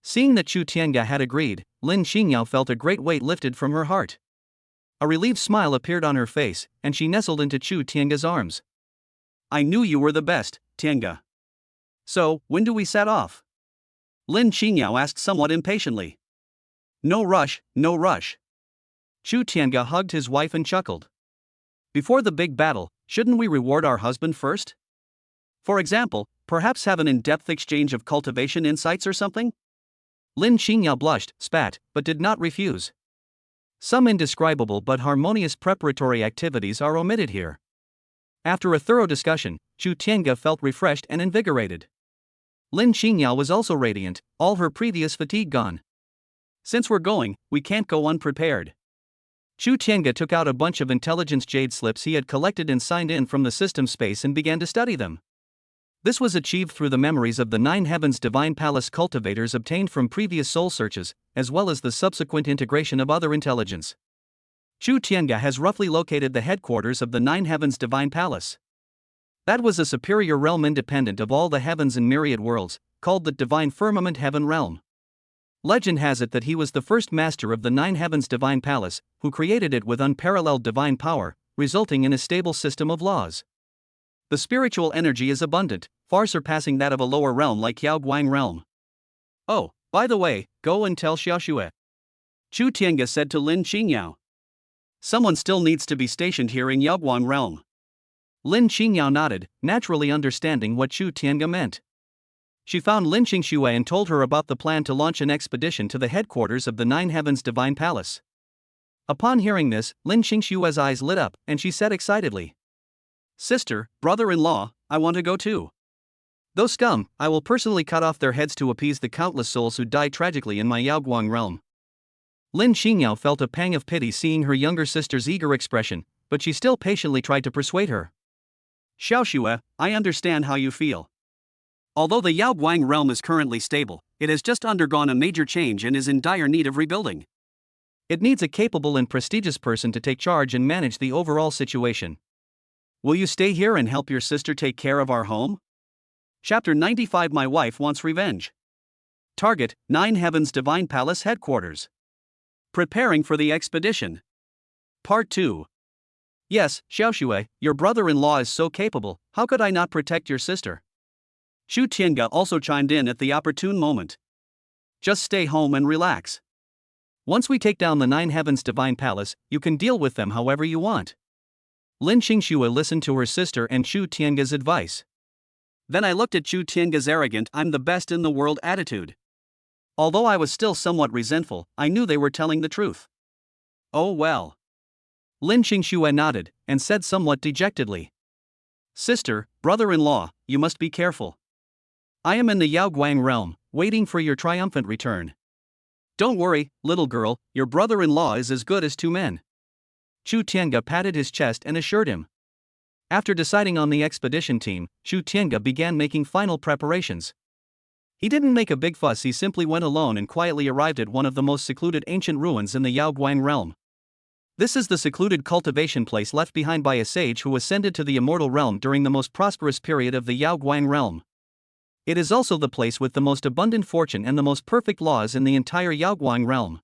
Seeing that Chu Tiange had agreed, Lin Xingyao felt a great weight lifted from her heart. A relieved smile appeared on her face, and she nestled into Chu Tiange's arms. I knew you were the best, Tiange. So, when do we set off? Lin Xingyao asked somewhat impatiently. No rush, no rush. Chu Tiange hugged his wife and chuckled. Before the big battle, shouldn't we reward our husband first? For example, perhaps have an in-depth exchange of cultivation insights or something? Lin Xingyao blushed, spat, but did not refuse. Some indescribable but harmonious preparatory activities are omitted here. After a thorough discussion, Chu Tiange felt refreshed and invigorated. Lin Xingyao was also radiant, all her previous fatigue gone. Since we're going, we can't go unprepared. Chu Tiange took out a bunch of intelligence jade slips he had collected and signed in from the system space and began to study them. This was achieved through the memories of the Nine Heavens Divine Palace cultivators obtained from previous soul searches, as well as the subsequent integration of other intelligence. Chu Tiange has roughly located the headquarters of the Nine Heavens Divine Palace. That was a superior realm independent of all the heavens and myriad worlds, called the Divine Firmament Heaven Realm. Legend has it that he was the first master of the Nine Heavens Divine Palace, who created it with unparalleled divine power, resulting in a stable system of laws. The spiritual energy is abundant, far surpassing that of a lower realm like Yaoguang realm. Oh, by the way, go and tell Xiaoxue. Chu Tiange said to Lin Xingyao. Someone still needs to be stationed here in Yaoguang realm. Lin Xingyao nodded, naturally understanding what Chu Tiange meant. She found Lin Xingxue and told her about the plan to launch an expedition to the headquarters of the Nine Heavens Divine Palace. Upon hearing this, Lin Xingxue's eyes lit up, and she said excitedly, Sister, brother-in-law, I want to go too. Though scum, I will personally cut off their heads to appease the countless souls who died tragically in my Yaoguang realm. Lin Xingyao felt a pang of pity seeing her younger sister's eager expression, but she still patiently tried to persuade her. Xiaoxue, I understand how you feel. Although the Yaoguang realm is currently stable, it has just undergone a major change and is in dire need of rebuilding. It needs a capable and prestigious person to take charge and manage the overall situation. Will you stay here and help your sister take care of our home? Chapter 95 My wife wants revenge. Target, Nine Heavens Divine Palace Headquarters. Preparing for the expedition. Part 2. Yes, Xiaoxue, your brother-in-law is so capable, how could I not protect your sister? Chu Tiange also chimed in at the opportune moment. Just stay home and relax. Once we take down the Nine Heavens Divine Palace, you can deal with them however you want. Lin Xingxue listened to her sister and Chu Tiange's advice. Then I looked at Chu Tiange's arrogant I'm the best in the world attitude. Although I was still somewhat resentful, I knew they were telling the truth. Oh well. Lin Xingxue nodded, and said somewhat dejectedly. Sister, brother-in-law, you must be careful. I am in the Yaoguang realm, waiting for your triumphant return. Don't worry, little girl, your brother-in-law is as good as two men. Chu Tiange patted his chest and assured him. After deciding on the expedition team, Chu Tiange began making final preparations. He didn't make a big fuss, he simply went alone and quietly arrived at one of the most secluded ancient ruins in the Yaoguang realm. This is the secluded cultivation place left behind by a sage who ascended to the immortal realm during the most prosperous period of the Yaoguang realm. It is also the place with the most abundant fortune and the most perfect laws in the entire Yaoguang realm.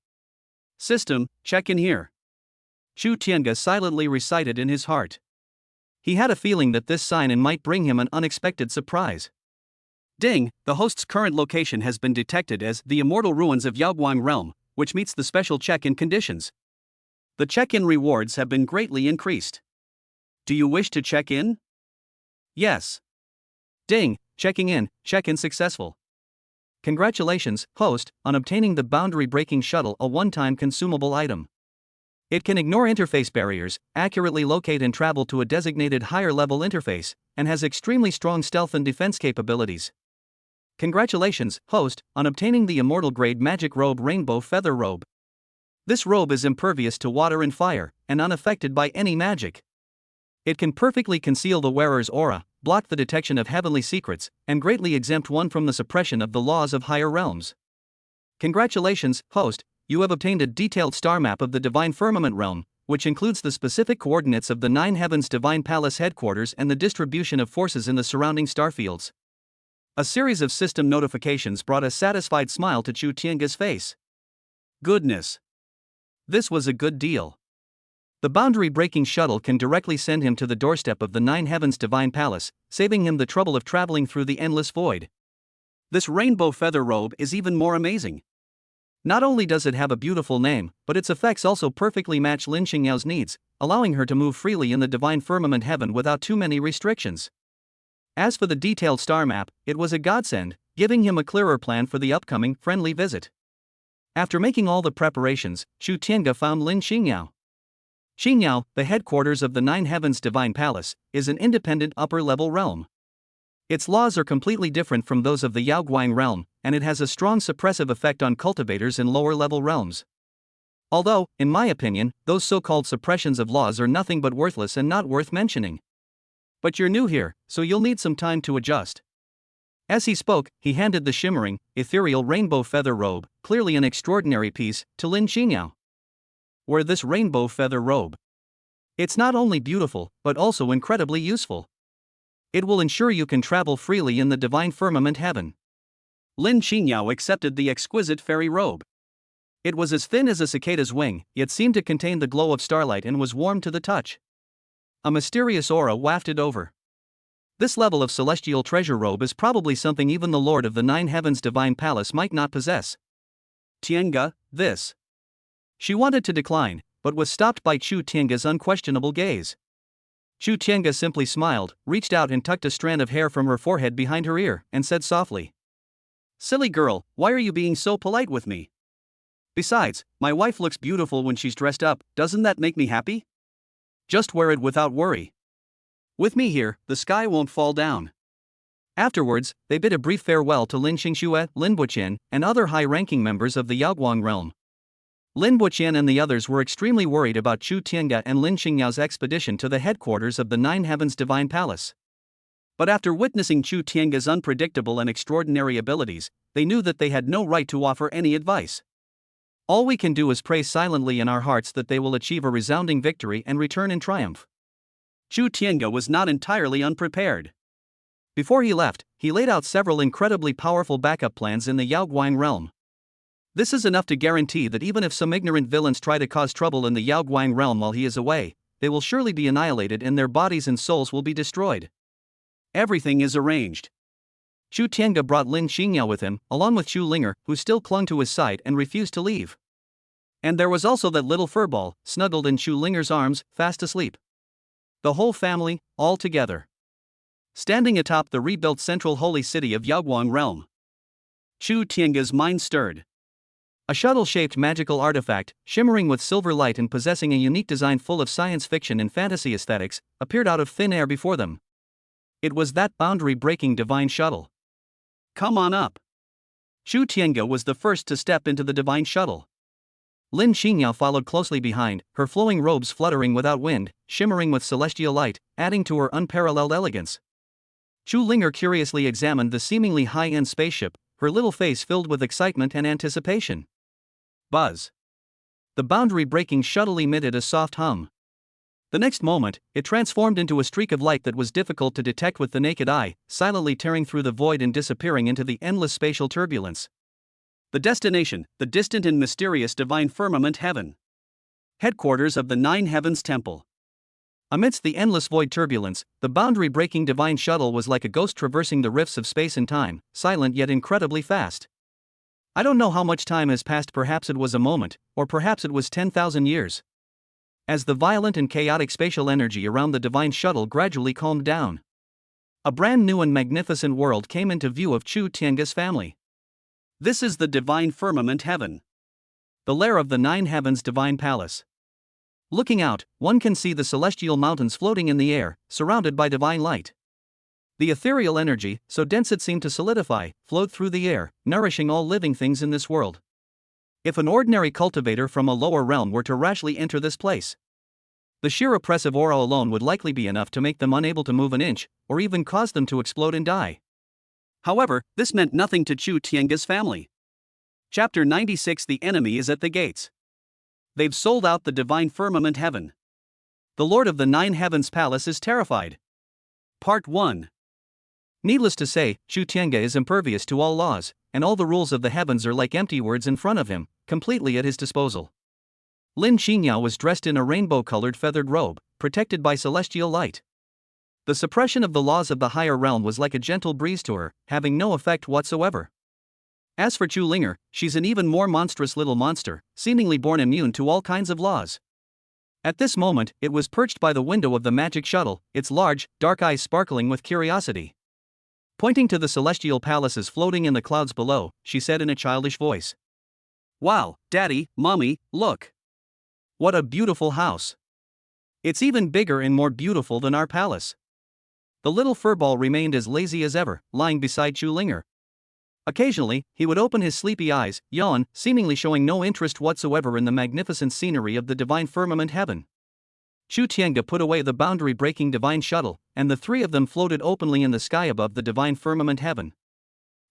System, check in here. Chu Tiange silently recited in his heart. He had a feeling that this sign-in might bring him an unexpected surprise. Ding, the host's current location has been detected as the immortal ruins of Yaoguang realm, which meets the special check-in conditions. The check-in rewards have been greatly increased. Do you wish to check in? Yes. Ding, checking in, check-in successful. Congratulations, host, on obtaining the boundary-breaking shuttle, a one-time consumable item. It can ignore interface barriers, accurately locate and travel to a designated higher-level interface, and has extremely strong stealth and defense capabilities. Congratulations, host, on obtaining the immortal-grade magic robe, Rainbow Feather Robe. This robe is impervious to water and fire, and unaffected by any magic. It can perfectly conceal the wearer's aura, block the detection of heavenly secrets, and greatly exempt one from the suppression of the laws of higher realms. Congratulations, host, you have obtained a detailed star map of the Divine Firmament Realm, which includes the specific coordinates of the Nine Heavens Divine Palace headquarters and the distribution of forces in the surrounding starfields. A series of system notifications brought a satisfied smile to Chu Tiange's face. Goodness! This was a good deal. The boundary-breaking shuttle can directly send him to the doorstep of the Nine Heavens Divine Palace, saving him the trouble of traveling through the endless void. This rainbow feather robe is even more amazing. Not only does it have a beautiful name, but its effects also perfectly match Lin Xingyao's needs, allowing her to move freely in the divine firmament heaven without too many restrictions. As for the detailed star map, it was a godsend, giving him a clearer plan for the upcoming friendly visit. After making all the preparations, Chu Tiange found Lin Xingyao. Xingyao, the headquarters of the Nine Heavens Divine Palace, is an independent upper-level realm. Its laws are completely different from those of the Yaoguang realm, and it has a strong suppressive effect on cultivators in lower-level realms. Although, in my opinion, those so-called suppressions of laws are nothing but worthless and not worth mentioning. But you're new here, so you'll need some time to adjust. As he spoke, he handed the shimmering, ethereal rainbow feather robe, clearly an extraordinary piece, to Lin Xingyao. Wear this rainbow feather robe. It's not only beautiful, but also incredibly useful. It will ensure you can travel freely in the divine firmament heaven. Lin Xingyao accepted the exquisite fairy robe. It was as thin as a cicada's wing, yet seemed to contain the glow of starlight and was warm to the touch. A mysterious aura wafted over. This level of celestial treasure robe is probably something even the Lord of the Nine Heavens Divine Palace might not possess. Tiange, this. She wanted to decline, but was stopped by Chu Tiange's unquestionable gaze. Chu Tiange simply smiled, reached out and tucked a strand of hair from her forehead behind her ear, and said softly, "Silly girl, why are you being so polite with me? Besides, my wife looks beautiful when she's dressed up, doesn't that make me happy? Just wear it without worry. With me here, the sky won't fall down." Afterwards, they bid a brief farewell to Lin Xingxue, Lin Buqian, and other high-ranking members of the Yaoguang realm. Lin Buqian and the others were extremely worried about Chu Tiange and Lin Xingyao's expedition to the headquarters of the Nine Heavens Divine Palace. But after witnessing Chu Tiange's unpredictable and extraordinary abilities, they knew that they had no right to offer any advice. All we can do is pray silently in our hearts that they will achieve a resounding victory and return in triumph. Chu Tiange was not entirely unprepared. Before he left, he laid out several incredibly powerful backup plans in the Yaoguang realm. This is enough to guarantee that even if some ignorant villains try to cause trouble in the Yaoguang realm while he is away, they will surely be annihilated and their bodies and souls will be destroyed. Everything is arranged. Chu Tiange brought Lin Xingyao with him, along with Chu Linger, who still clung to his side and refused to leave. And there was also that little furball, snuggled in Chu Linger's arms, fast asleep. The whole family, all together. Standing atop the rebuilt central holy city of Yaoguang realm. Chu Tiange's mind stirred. A shuttle-shaped magical artifact, shimmering with silver light and possessing a unique design full of science fiction and fantasy aesthetics, appeared out of thin air before them. It was that boundary-breaking divine shuttle. "Come on up." Chu Tiange was the first to step into the divine shuttle. Lin Xingyao followed closely behind, her flowing robes fluttering without wind, shimmering with celestial light, adding to her unparalleled elegance. Chu Linger curiously examined the seemingly high-end spaceship, her little face filled with excitement and anticipation. Buzz. The boundary-breaking shuttle emitted a soft hum. The next moment, it transformed into a streak of light that was difficult to detect with the naked eye, silently tearing through the void and disappearing into the endless spatial turbulence. The destination, the distant and mysterious divine firmament heaven. Headquarters of the Nine Heavens Temple. Amidst the endless void turbulence, the boundary-breaking divine shuttle was like a ghost traversing the rifts of space and time, silent yet incredibly fast. I don't know how much time has passed, perhaps it was a moment, or perhaps it was 10,000 years. As the violent and chaotic spatial energy around the divine shuttle gradually calmed down, a brand new and magnificent world came into view of Chu Tiange's family. This is the divine firmament heaven, the lair of the nine heavens' divine palace. Looking out, one can see the celestial mountains floating in the air, surrounded by divine light. The ethereal energy, so dense it seemed to solidify, flowed through the air, nourishing all living things in this world. If an ordinary cultivator from a lower realm were to rashly enter this place, the sheer oppressive aura alone would likely be enough to make them unable to move an inch, or even cause them to explode and die. However, this meant nothing to Chu Tiange's family. Chapter 96: The enemy is at the gates. They've sold out the divine firmament heaven. The Lord of the Nine Heavens Palace is terrified. Part 1. Needless to say, Chu Tiange is impervious to all laws, and all the rules of the heavens are like empty words in front of him, completely at his disposal. Lin Qingyao was dressed in a rainbow-colored feathered robe, protected by celestial light. The suppression of the laws of the higher realm was like a gentle breeze to her, having no effect whatsoever. As for Chu Linger, she's an even more monstrous little monster, seemingly born immune to all kinds of laws. At this moment, it was perched by the window of the magic shuttle, its large, dark eyes sparkling with curiosity. Pointing to the celestial palaces floating in the clouds below, she said in a childish voice, "Wow, Daddy, Mommy, look! What a beautiful house! It's even bigger and more beautiful than our palace." The little furball remained as lazy as ever, lying beside Chu Linger. Occasionally, he would open his sleepy eyes, yawn, seemingly showing no interest whatsoever in the magnificent scenery of the divine firmament heaven. Chu Tiange put away the boundary-breaking divine shuttle, and the three of them floated openly in the sky above the divine firmament heaven.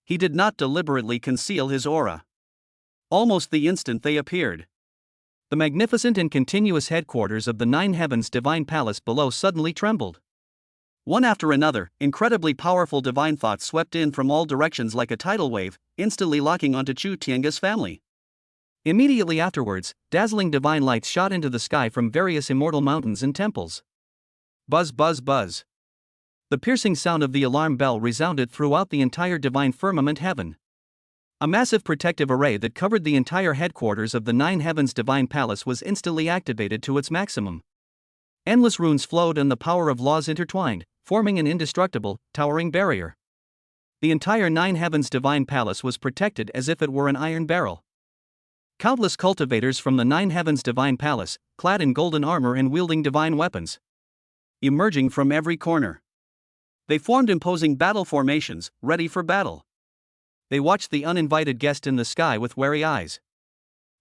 He did not deliberately conceal his aura. Almost the instant they appeared, the magnificent and continuous headquarters of the Nine Heavens' divine palace below suddenly trembled. One after another, incredibly powerful divine thoughts swept in from all directions like a tidal wave, instantly locking onto Chu Tiange's family. Immediately afterwards, dazzling divine lights shot into the sky from various immortal mountains and temples. Buzz, buzz, buzz. The piercing sound of the alarm bell resounded throughout the entire divine firmament heaven. A massive protective array that covered the entire headquarters of the Nine Heavens' divine palace was instantly activated to its maximum. Endless runes flowed and the power of laws intertwined, forming an indestructible, towering barrier. The entire Nine Heavens' divine palace was protected as if it were an iron barrel. Countless cultivators from the Nine Heavens' divine palace, clad in golden armor and wielding divine weapons, emerging from every corner. They formed imposing battle formations, ready for battle. They watched the uninvited guest in the sky with wary eyes.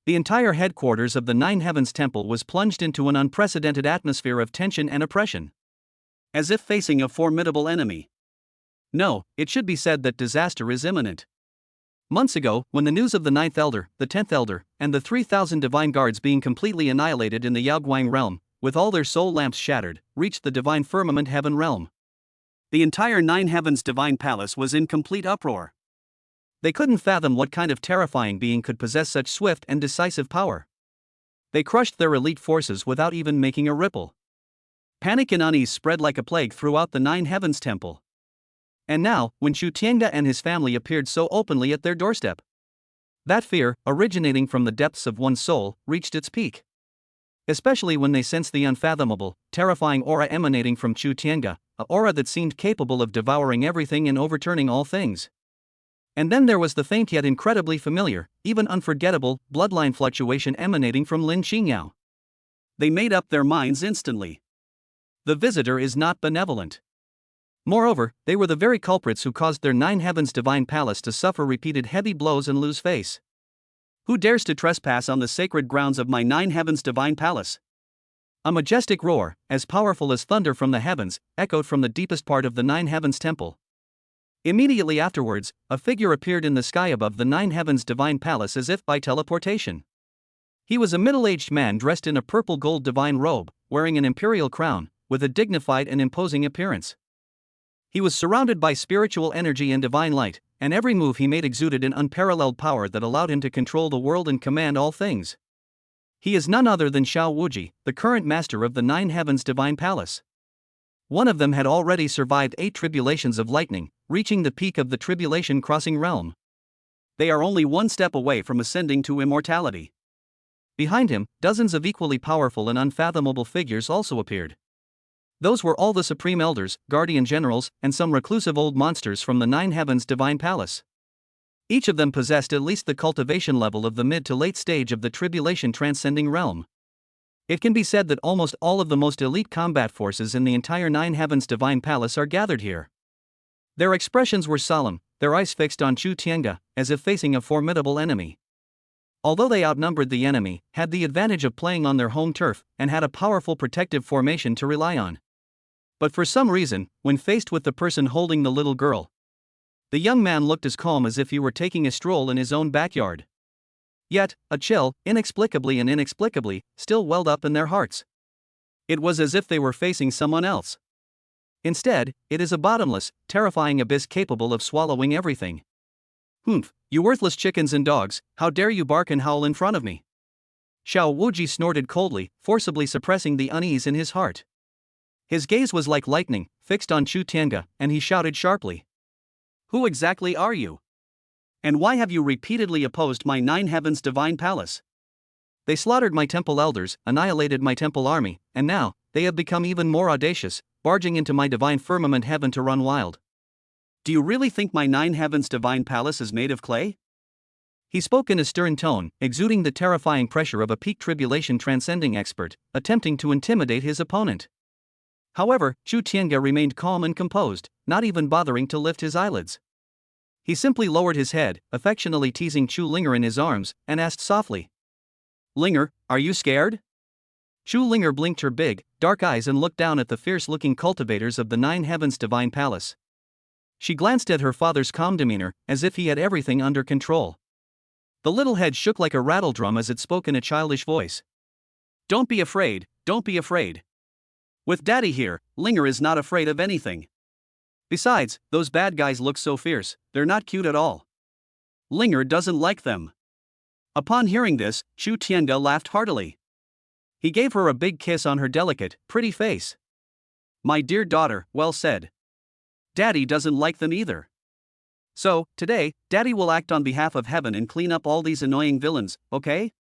The entire headquarters of the Nine Heavens Temple was plunged into an unprecedented atmosphere of tension and oppression, as if facing a formidable enemy. No, it should be said that disaster is imminent. Months ago, when the news of the Ninth Elder, the 10th Elder, and the 3,000 divine guards being completely annihilated in the Yaoguang realm, with all their soul lamps shattered, reached the divine firmament heaven realm, the entire Nine Heavens divine palace was in complete uproar. They couldn't fathom what kind of terrifying being could possess such swift and decisive power. They crushed their elite forces without even making a ripple. Panic and unease spread like a plague throughout the Nine Heavens Temple. And now, when Chu Tiange and his family appeared so openly at their doorstep, that fear, originating from the depths of one's soul, reached its peak. Especially when they sensed the unfathomable, terrifying aura emanating from Chu Tiange, an aura that seemed capable of devouring everything and overturning all things. And then there was the faint yet incredibly familiar, even unforgettable, bloodline fluctuation emanating from Lin Qingyao. They made up their minds instantly. The visitor is not benevolent. Moreover, they were the very culprits who caused their Nine Heavens divine palace to suffer repeated heavy blows and lose face. Who dares to trespass on the sacred grounds of my Nine Heavens divine palace? A majestic roar, as powerful as thunder from the heavens, echoed from the deepest part of the Nine Heavens temple. Immediately afterwards, a figure appeared in the sky above the Nine Heavens divine palace as if by teleportation. He was a middle-aged man dressed in a purple-gold divine robe, wearing an imperial crown, with a dignified and imposing appearance. He was surrounded by spiritual energy and divine light, and every move he made exuded an unparalleled power that allowed him to control the world and command all things. He is none other than Xiao Wuji, the current master of the Nine Heavens divine palace. One of them had already survived 8 tribulations of lightning, reaching the peak of the tribulation-crossing realm. They are only one step away from ascending to immortality. Behind him, dozens of equally powerful and unfathomable figures also appeared. Those were all the supreme elders, guardian generals, and some reclusive old monsters from the Nine Heavens divine palace. Each of them possessed at least the cultivation level of the mid to late stage of the tribulation transcending realm. It can be said that almost all of the most elite combat forces in the entire Nine Heavens Divine Palace are gathered here. Their expressions were solemn, their eyes fixed on Chu Tiange, as if facing a formidable enemy. Although they outnumbered the enemy, had the advantage of playing on their home turf, and had a powerful protective formation to rely on. But for some reason, when faced with the person holding the little girl, the young man looked as calm as if he were taking a stroll in his own backyard. Yet, a chill, inexplicably, still welled up in their hearts. It was as if they were facing someone else. Instead, it is a bottomless, terrifying abyss capable of swallowing everything. "Humph, you worthless chickens and dogs, how dare you bark and howl in front of me?" Xiao Wuji snorted coldly, forcibly suppressing the unease in his heart. His gaze was like lightning, fixed on Chu Tiange, and he shouted sharply. "Who exactly are you? And why have you repeatedly opposed my Nine Heavens Divine Palace? They slaughtered my temple elders, annihilated my temple army, and now, they have become even more audacious, barging into my divine firmament heaven to run wild. Do you really think my Nine Heavens Divine Palace is made of clay?" He spoke in a stern tone, exuding the terrifying pressure of a peak tribulation transcending expert, attempting to intimidate his opponent. However, Chu Tiange remained calm and composed, not even bothering to lift his eyelids. He simply lowered his head, affectionately teasing Chu Linger in his arms, and asked softly, "Linger, are you scared?" Chu Linger blinked her big, dark eyes and looked down at the fierce-looking cultivators of the Nine Heavens Divine Palace. She glanced at her father's calm demeanor, as if he had everything under control. The little head shook like a rattledrum as it spoke in a childish voice. "Don't be afraid, don't be afraid. With Daddy here, Linger is not afraid of anything. Besides, those bad guys look so fierce, they're not cute at all. Linger doesn't like them." Upon hearing this, Chu Tiange laughed heartily. He gave her a big kiss on her delicate, pretty face. "My dear daughter, well said. Daddy doesn't like them either. So, today, Daddy will act on behalf of heaven and clean up all these annoying villains, okay?"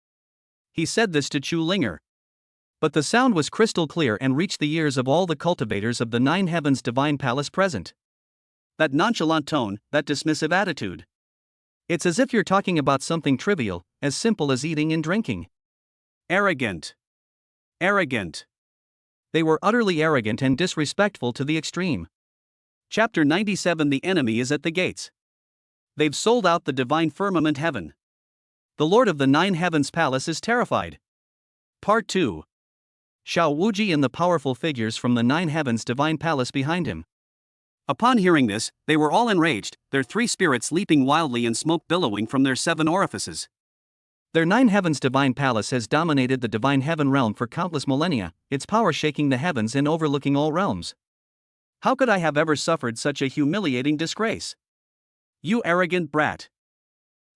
He said this to Chu Linger. But the sound was crystal clear and reached the ears of all the cultivators of the Nine Heavens Divine Palace present. That nonchalant tone, that dismissive attitude. It's as if you're talking about something trivial, as simple as eating and drinking. Arrogant. Arrogant. They were utterly arrogant and disrespectful to the extreme. Chapter 97. The enemy is at the gates. They've sold out the divine firmament heaven. The Lord of the Nine Heavens Palace is terrified. Part 2. Xiao Wuji and the powerful figures from the Nine Heavens Divine Palace behind him. Upon hearing this, they were all enraged, their three spirits leaping wildly and smoke billowing from their 7 orifices. Their Nine Heavens Divine Palace has dominated the divine heaven realm for countless millennia, its power shaking the heavens and overlooking all realms. How could I have ever suffered such a humiliating disgrace? You arrogant brat!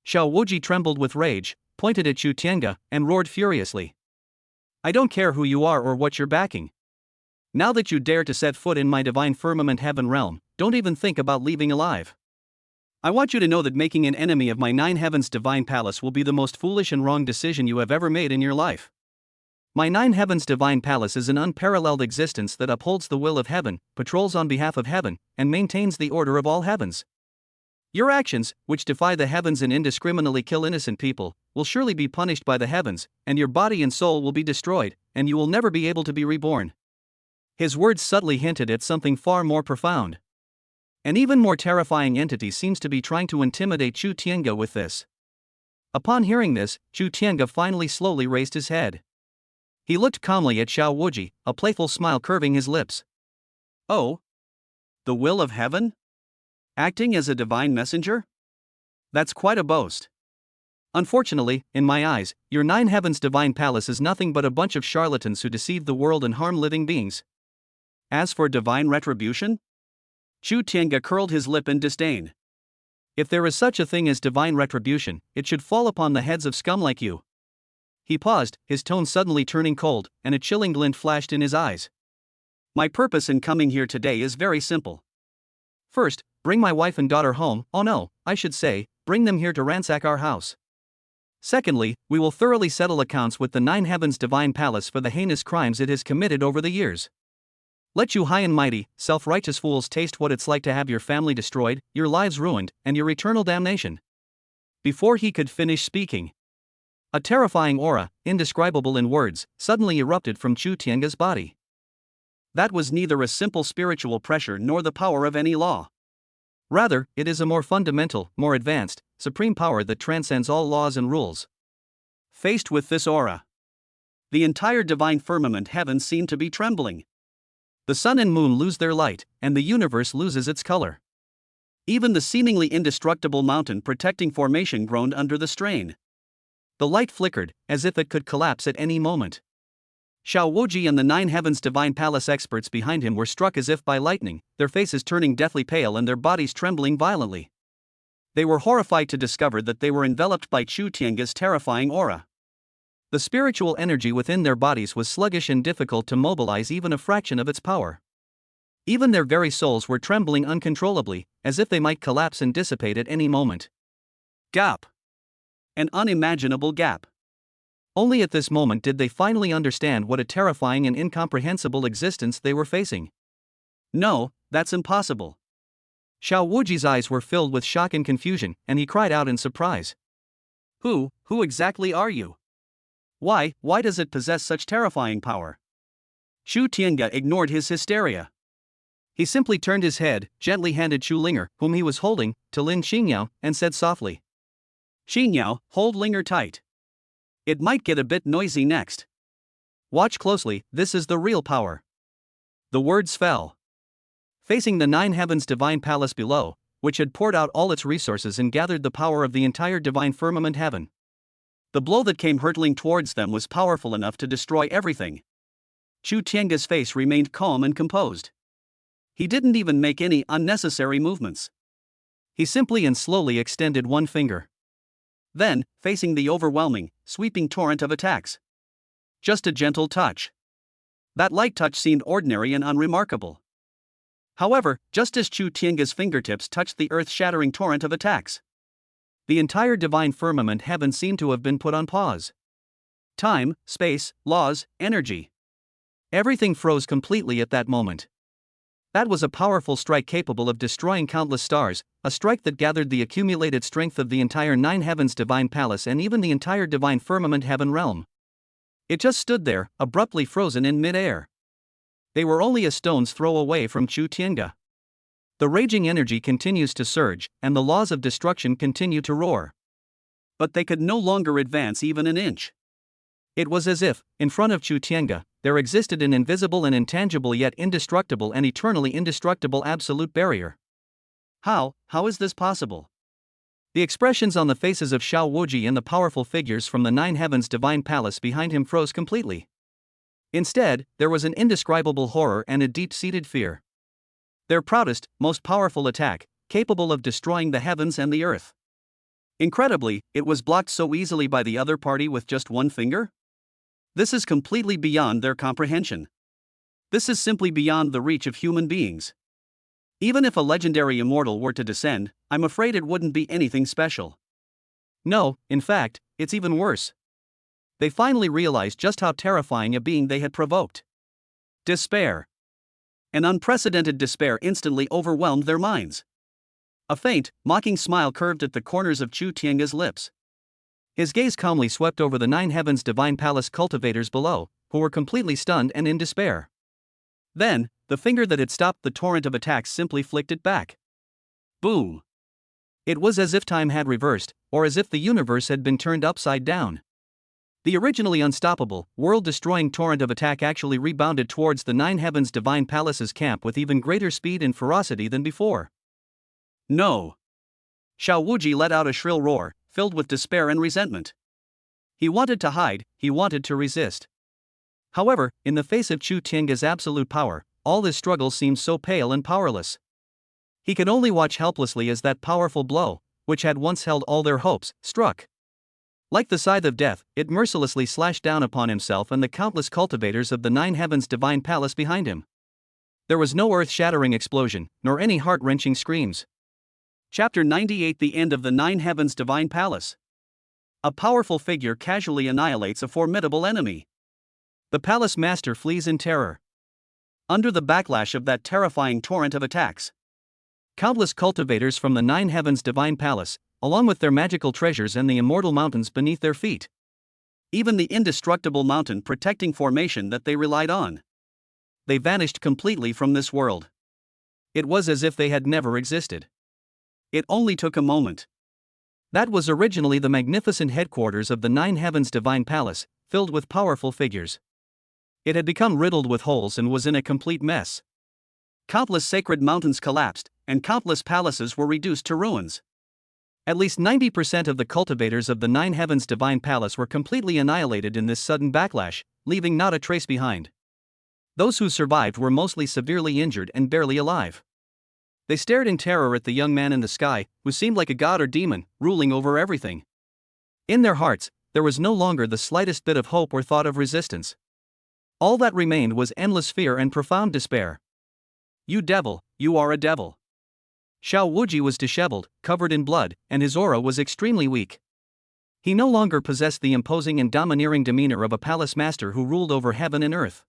Xiao Wuji trembled with rage, pointed at Chu Tiange, and roared furiously. "I don't care who you are or what you're backing. Now that you dare to set foot in my divine firmament heaven realm, don't even think about leaving alive. I want you to know that making an enemy of my Nine Heavens Divine Palace will be the most foolish and wrong decision you have ever made in your life. My Nine Heavens Divine Palace is an unparalleled existence that upholds the will of heaven, patrols on behalf of heaven, and maintains the order of all heavens. Your actions, which defy the heavens and indiscriminately kill innocent people, will surely be punished by the heavens, and your body and soul will be destroyed, and you will never be able to be reborn." His words subtly hinted at something far more profound. An even more terrifying entity seems to be trying to intimidate Chu Tiange with this. Upon hearing this, Chu Tiange finally slowly raised his head. He looked calmly at Xiao Wuji, a playful smile curving his lips. "Oh? The will of heaven? Acting as a divine messenger? That's quite a boast. Unfortunately, in my eyes, your Nine Heavens Divine Palace is nothing but a bunch of charlatans who deceive the world and harm living beings. As for divine retribution?" Chu Tiange curled his lip in disdain. "If there is such a thing as divine retribution, it should fall upon the heads of scum like you." He paused, his tone suddenly turning cold, and a chilling glint flashed in his eyes. "My purpose in coming here today is very simple. First, bring my wife and daughter home. Oh no, I should say, bring them here to ransack our house. Secondly, we will thoroughly settle accounts with the Nine Heavens Divine Palace for the heinous crimes it has committed over the years. Let you high and mighty, self-righteous fools taste what it's like to have your family destroyed, your lives ruined, and your eternal damnation. Before he could finish speaking, a terrifying aura, indescribable in words, suddenly erupted from Chu Tiange's body. That was neither a simple spiritual pressure nor the power of any law. Rather, it is a more fundamental, more advanced, supreme power that transcends all laws and rules. Faced with this aura, the entire divine firmament heaven seemed to be trembling. The sun and moon lose their light, and the universe loses its color. Even the seemingly indestructible mountain protecting formation groaned under the strain. The light flickered, as if it could collapse at any moment. Xiao Wuji and the Nine Heavens Divine Palace experts behind him were struck as if by lightning, their faces turning deathly pale and their bodies trembling violently. They were horrified to discover that they were enveloped by Chu Tiange's terrifying aura. The spiritual energy within their bodies was sluggish and difficult to mobilize even a fraction of its power. Even their very souls were trembling uncontrollably, as if they might collapse and dissipate at any moment. Gap. An unimaginable gap. Only at this moment did they finally understand what a terrifying and incomprehensible existence they were facing. No, that's impossible. Xiao Wuji's eyes were filled with shock and confusion, and he cried out in surprise. Who exactly are you? Why does it possess such terrifying power? Chu Tiange ignored his hysteria. He simply turned his head, gently handed Chu Linger, whom he was holding, to Lin Xingyao, and said softly, Xingyao, hold Linger tight. It might get a bit noisy next. Watch closely, this is the real power. The words fell. Facing the Nine Heavens Divine Palace below, which had poured out all its resources and gathered the power of the entire divine firmament heaven. The blow that came hurtling towards them was powerful enough to destroy everything. Chu Tiange's face remained calm and composed. He didn't even make any unnecessary movements. He simply and slowly extended one finger. Then, facing the overwhelming, sweeping torrent of attacks. Just a gentle touch. That light touch seemed ordinary and unremarkable. However, just as Chu Tiange's fingertips touched the earth-shattering torrent of attacks, the entire divine firmament heaven seemed to have been put on pause. Time, space, laws, energy. Everything froze completely at that moment. That was a powerful strike capable of destroying countless stars, a strike that gathered the accumulated strength of the entire Nine Heavens Divine Palace and even the entire divine firmament heaven realm. It just stood there, abruptly frozen in mid-air. They were only a stone's throw away from Chu Tiange. The raging energy continues to surge, and the laws of destruction continue to roar. But they could no longer advance even an inch. It was as if, in front of Chu Tiange, there existed an invisible and intangible yet indestructible and eternally indestructible absolute barrier. How is this possible? The expressions on the faces of Xiao Wuji and the powerful figures from the Nine Heavens Divine Palace behind him froze completely. Instead, there was an indescribable horror and a deep-seated fear. Their proudest, most powerful attack, capable of destroying the heavens and the earth. Incredibly, it was blocked so easily by the other party with just one finger? This is completely beyond their comprehension. This is simply beyond the reach of human beings. Even if a legendary immortal were to descend, I'm afraid it wouldn't be anything special. No, in fact, it's even worse. They finally realized just how terrifying a being they had provoked. Despair. An unprecedented despair instantly overwhelmed their minds. A faint, mocking smile curved at the corners of Chu Tiange's lips. His gaze calmly swept over the Nine Heavens Divine Palace cultivators below, who were completely stunned and in despair. Then, the finger that had stopped the torrent of attacks simply flicked it back. Boom! It was as if time had reversed, or as if the universe had been turned upside down. The originally unstoppable, world-destroying torrent of attack actually rebounded towards the Nine Heavens Divine Palace's camp with even greater speed and ferocity than before. No! Xiao Wuji let out a shrill roar, filled with despair and resentment. He wanted to hide, he wanted to resist. However, in the face of Chu Tiange's absolute power, all his struggles seemed so pale and powerless. He could only watch helplessly as that powerful blow, which had once held all their hopes, struck. Like the scythe of death, it mercilessly slashed down upon himself and the countless cultivators of the Nine Heavens Divine Palace behind him. There was no earth-shattering explosion, nor any heart-wrenching screams. Chapter 98: The End of the Nine Heavens Divine Palace. A powerful figure casually annihilates a formidable enemy. The palace master flees in terror. Under the backlash of that terrifying torrent of attacks, countless cultivators from the Nine Heavens Divine Palace, along with their magical treasures and the immortal mountains beneath their feet. Even the indestructible mountain protecting formation that they relied on. They vanished completely from this world. It was as if they had never existed. It only took a moment. That was originally the magnificent headquarters of the Nine Heavens Divine Palace, filled with powerful figures. It had become riddled with holes and was in a complete mess. Countless sacred mountains collapsed, and countless palaces were reduced to ruins. At least 90% of the cultivators of the Nine Heavens Divine Palace were completely annihilated in this sudden backlash, leaving not a trace behind. Those who survived were mostly severely injured and barely alive. They stared in terror at the young man in the sky, who seemed like a god or demon, ruling over everything. In their hearts, there was no longer the slightest bit of hope or thought of resistance. All that remained was endless fear and profound despair. "You devil, you are a devil." Xiao Wuji was disheveled, covered in blood, and his aura was extremely weak. He no longer possessed the imposing and domineering demeanor of a palace master who ruled over heaven and earth.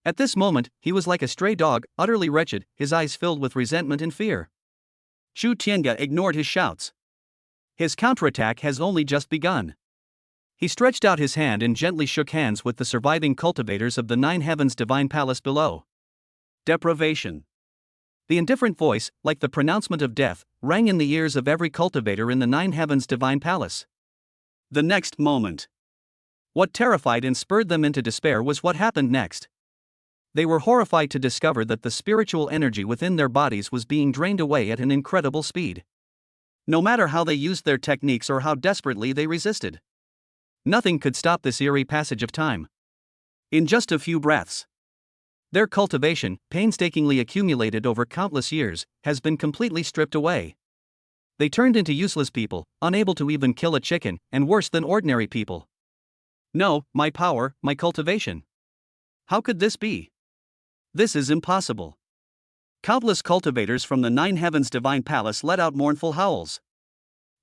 At this moment, he was like a stray dog, utterly wretched, his eyes filled with resentment and fear. Shu Tiange ignored his shouts. His counterattack has only just begun. He stretched out his hand and gently shook hands with the surviving cultivators of the Nine Heavens Divine Palace below. Deprivation. The indifferent voice, like the pronouncement of death, rang in the ears of every cultivator in the Nine Heavens Divine Palace. The next moment. What terrified and spurred them into despair was what happened next. They were horrified to discover that the spiritual energy within their bodies was being drained away at an incredible speed. No matter how they used their techniques or how desperately they resisted, nothing could stop this eerie passage of time. In just a few breaths, their cultivation, painstakingly accumulated over countless years, has been completely stripped away. They turned into useless people, unable to even kill a chicken, and worse than ordinary people. No, my power, my cultivation. How could this be? This is impossible. Countless cultivators from the Nine Heavens Divine Palace let out mournful howls.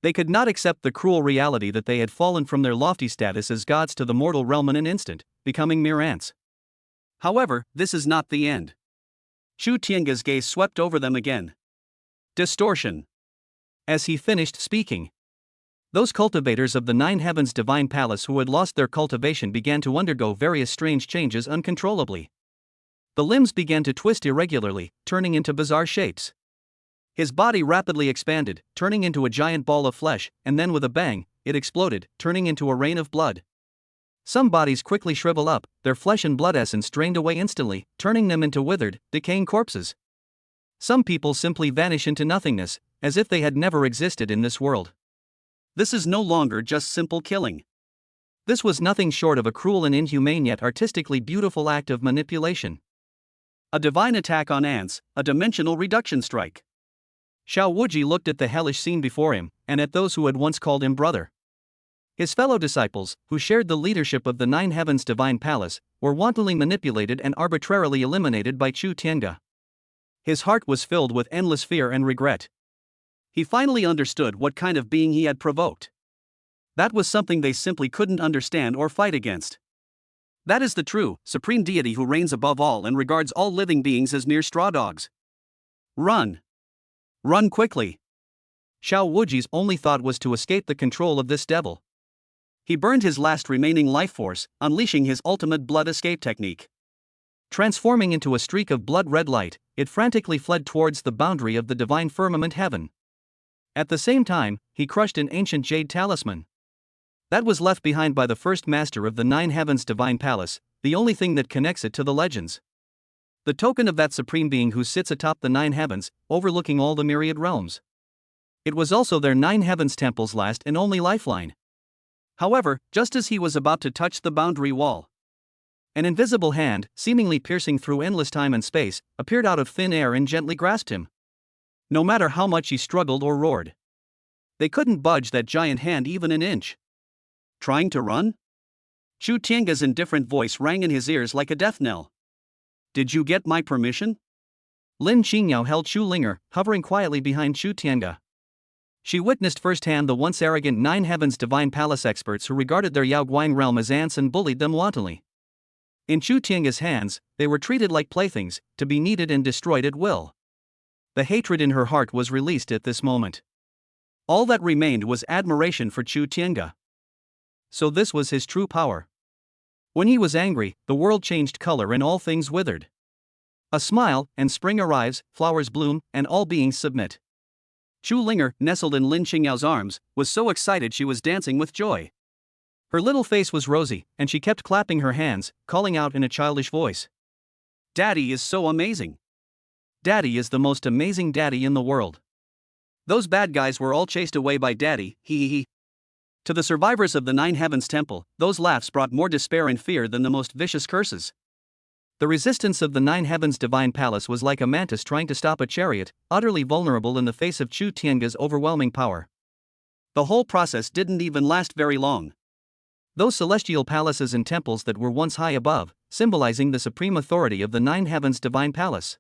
They could not accept the cruel reality that they had fallen from their lofty status as gods to the mortal realm in an instant, becoming mere ants. However, this is not the end. Shu Tiange's gaze swept over them again. Distortion. As he finished speaking, those cultivators of the Nine Heavens Divine Palace who had lost their cultivation began to undergo various strange changes uncontrollably. The limbs began to twist irregularly, turning into bizarre shapes. His body rapidly expanded, turning into a giant ball of flesh, and then with a bang, it exploded, turning into a rain of blood. Some bodies quickly shrivel up, their flesh and blood essence drained away instantly, turning them into withered, decaying corpses. Some people simply vanish into nothingness, as if they had never existed in this world. This is no longer just simple killing. This was nothing short of a cruel and inhumane yet artistically beautiful act of manipulation. A divine attack on ants, a dimensional reduction strike. Xiao Wuji looked at the hellish scene before him, and at those who had once called him brother. His fellow disciples, who shared the leadership of the Nine Heavens Divine Palace, were wantonly manipulated and arbitrarily eliminated by Shu Tiange. His heart was filled with endless fear and regret. He finally understood what kind of being he had provoked. That was something they simply couldn't understand or fight against. That is the true, supreme deity who reigns above all and regards all living beings as mere straw dogs. Run! Run quickly! Xiao Wuji's only thought was to escape the control of this devil. He burned his last remaining life force, unleashing his ultimate blood escape technique. Transforming into a streak of blood-red light, it frantically fled towards the boundary of the divine firmament heaven. At the same time, he crushed an ancient jade talisman that was left behind by the first master of the Nine Heavens Divine Palace, the only thing that connects it to the legends. The token of that supreme being who sits atop the nine heavens, overlooking all the myriad realms. It was also their Nine Heavens Temple's last and only lifeline. However, just as he was about to touch the boundary wall, an invisible hand, seemingly piercing through endless time and space, appeared out of thin air and gently grasped him. No matter how much he struggled or roared, they couldn't budge that giant hand even an inch. Trying to run? Shu Tiange's indifferent voice rang in his ears like a death knell. Did you get my permission? Lin Qingyao held Shu Linger, hovering quietly behind Shu Tiange. She witnessed firsthand the once arrogant Nine Heavens Divine Palace experts who regarded their Yaoguang realm as ants and bullied them wantonly. In Shu Tiange's hands, they were treated like playthings, to be kneaded and destroyed at will. The hatred in her heart was released at this moment. All that remained was admiration for Chu Tiange. So this was his true power. When he was angry, the world changed color and all things withered. A smile, and spring arrives, flowers bloom, and all beings submit. Chu Linger, nestled in Lin Qingyao's arms, was so excited she was dancing with joy. Her little face was rosy, and she kept clapping her hands, calling out in a childish voice. Daddy is so amazing. Daddy is the most amazing daddy in the world. Those bad guys were all chased away by Daddy, he. To the survivors of the Nine Heavens Temple, those laughs brought more despair and fear than the most vicious curses. The resistance of the Nine Heavens Divine Palace was like a mantis trying to stop a chariot, utterly vulnerable in the face of Chu Tiange's overwhelming power. The whole process didn't even last very long. Those celestial palaces and temples that were once high above, symbolizing the supreme authority of the Nine Heavens Divine Palace.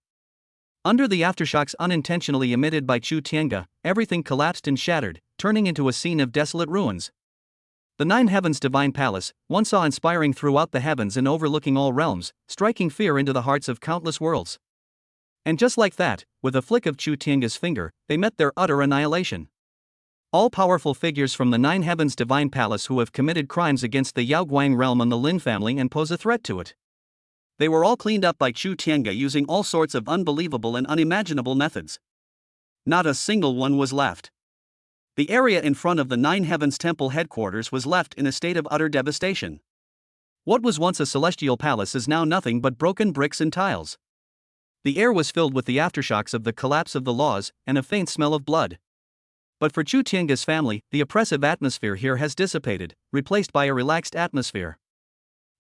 Under the aftershocks unintentionally emitted by Chu Tiange, everything collapsed and shattered, turning into a scene of desolate ruins. The Nine Heavens Divine Palace, once awe-inspiring throughout the heavens and overlooking all realms, striking fear into the hearts of countless worlds. And just like that, with a flick of Chu Tiange's finger, they met their utter annihilation. All-powerful figures from the Nine Heavens Divine Palace who have committed crimes against the Yaoguang realm and the Lin family and pose a threat to it. They were all cleaned up by Chu Tiange using all sorts of unbelievable and unimaginable methods. Not a single one was left. The area in front of the Nine Heavens Temple headquarters was left in a state of utter devastation. What was once a celestial palace is now nothing but broken bricks and tiles. The air was filled with the aftershocks of the collapse of the laws and a faint smell of blood. But for Chu Tiange's family, the oppressive atmosphere here has dissipated, replaced by a relaxed atmosphere.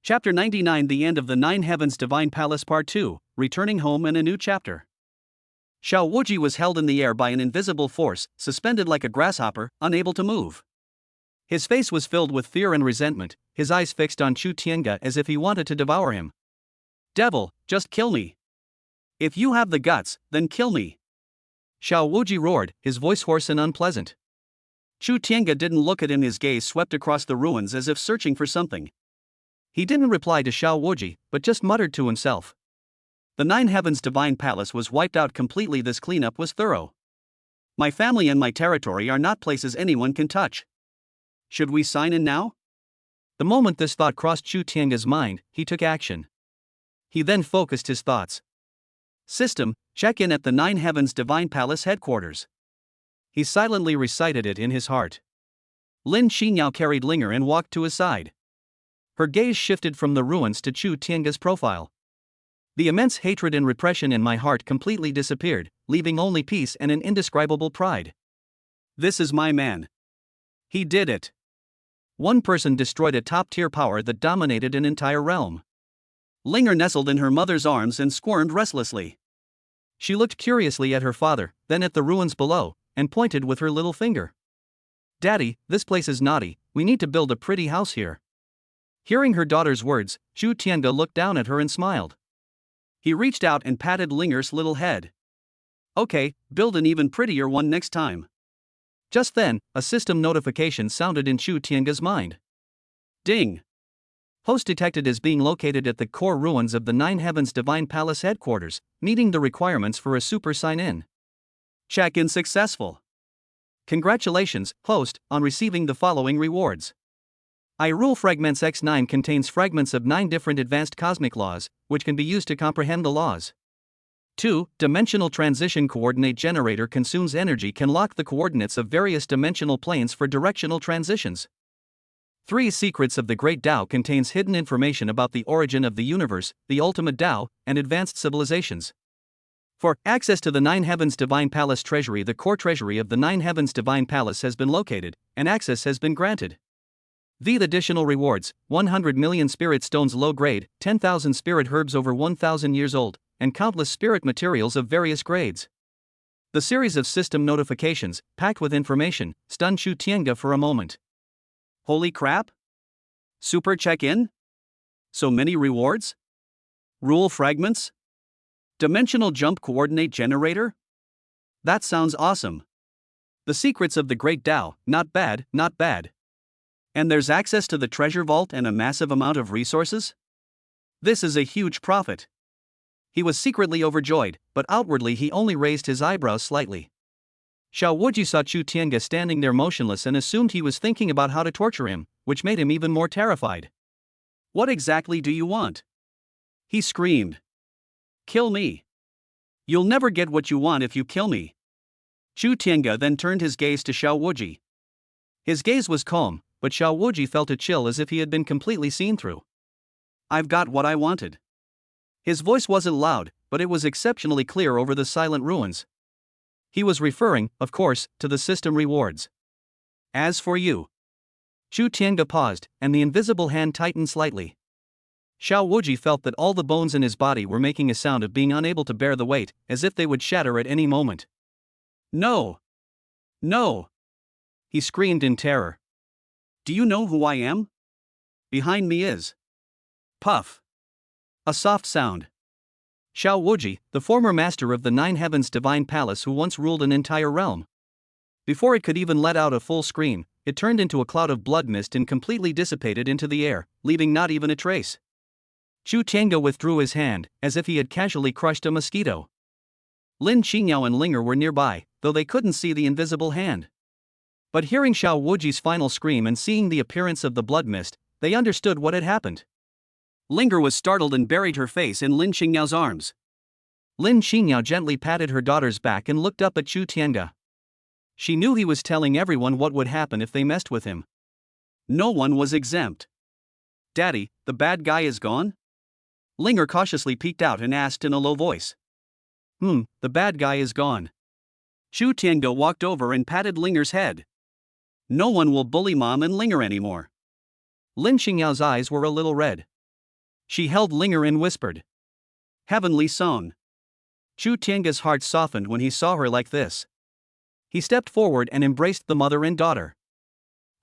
Chapter 99: The End of the Nine Heavens Divine Palace Part 2, Returning Home and a New Chapter. Xiao Wuji was held in the air by an invisible force, suspended like a grasshopper, unable to move. His face was filled with fear and resentment, his eyes fixed on Chu Tiange as if he wanted to devour him. Devil, just kill me. If you have the guts, then kill me. Xiao Wuji roared, his voice hoarse and unpleasant. Chu Tiange didn't look at him, his gaze swept across the ruins as if searching for something. He didn't reply to Xiao Wuji, but just muttered to himself. The Nine Heavens Divine Palace was wiped out completely. This cleanup was thorough. My family and my territory are not places anyone can touch. Should we sign in now? The moment this thought crossed Chu Tiange's mind, he took action. He then focused his thoughts. System, check in at the Nine Heavens Divine Palace headquarters. He silently recited it in his heart. Lin Qingyao carried Linger and walked to his side. Her gaze shifted from the ruins to Chu Tiange's profile. The immense hatred and repression in my heart completely disappeared, leaving only peace and an indescribable pride. This is my man. He did it. One person destroyed a top-tier power that dominated an entire realm. Linger nestled in her mother's arms and squirmed restlessly. She looked curiously at her father, then at the ruins below, and pointed with her little finger. Daddy, this place is naughty, we need to build a pretty house here. Hearing her daughter's words, Chu Tiange looked down at her and smiled. He reached out and patted Linger's little head. Okay, build an even prettier one next time. Just then, a system notification sounded in Chu Tiange's mind. Ding! Host detected as being located at the core ruins of the Nine Heavens Divine Palace headquarters, meeting the requirements for a super sign-in. Check-in successful. Congratulations, host, on receiving the following rewards. I-Rule Fragments X9 contains fragments of 9 different advanced cosmic laws, which can be used to comprehend the laws. 2. Dimensional Transition Coordinate Generator consumes energy, can lock the coordinates of various dimensional planes for directional transitions. 3. Secrets of the Great Tao contains hidden information about the origin of the universe, the ultimate Tao, and advanced civilizations. 4. Access to the Nine Heavens Divine Palace Treasury. The core treasury of the Nine Heavens Divine Palace has been located, and access has been granted. The additional rewards: 100 million spirit stones low grade, 10,000 spirit herbs over 1,000 years old, and countless spirit materials of various grades. The series of system notifications, packed with information, stunned Chu Tiange for a moment. Holy crap! Super check-in? So many rewards? Rule fragments? Dimensional jump coordinate generator? That sounds awesome. The secrets of the Great Tao, not bad, not bad. And there's access to the treasure vault and a massive amount of resources? This is a huge profit. He was secretly overjoyed, but outwardly he only raised his eyebrows slightly. Xiao Wuji saw Chu Tiange standing there motionless and assumed he was thinking about how to torture him, which made him even more terrified. What exactly do you want? He screamed. Kill me. You'll never get what you want if you kill me. Chu Tiange then turned his gaze to Xiao Wuji. His gaze was calm, but Xiao Wuji felt a chill as if he had been completely seen through. I've got what I wanted. His voice wasn't loud, but it was exceptionally clear over the silent ruins. He was referring, of course, to the system rewards. As for you. Chu Tiange paused, and the invisible hand tightened slightly. Xiao Wuji felt that all the bones in his body were making a sound of being unable to bear the weight, as if they would shatter at any moment. No! No! He screamed in terror. Do you know who I am? Behind me is. Puff. A soft sound. Xiao Wuji, the former master of the Nine Heavens Divine Palace who once ruled an entire realm. Before it could even let out a full scream, it turned into a cloud of blood mist and completely dissipated into the air, leaving not even a trace. Chu Tiange withdrew his hand, as if he had casually crushed a mosquito. Lin Qingyao and Linger were nearby, though they couldn't see the invisible hand. But hearing Xiao Wuji's final scream and seeing the appearance of the blood mist, they understood what had happened. Linger was startled and buried her face in Lin Qingyao's arms. Lin Qingyao gently patted her daughter's back and looked up at Chu Tiange. She knew he was telling everyone what would happen if they messed with him. No one was exempt. Daddy, the bad guy is gone? Linger cautiously peeked out and asked in a low voice. The bad guy is gone. Chu Tiange walked over and patted Linger's head. No one will bully Mom and Linger anymore. Lin Qingyao's eyes were a little red. She held Linger and whispered. Heavenly Song. Chu Tiange's heart softened when he saw her like this. He stepped forward and embraced the mother and daughter.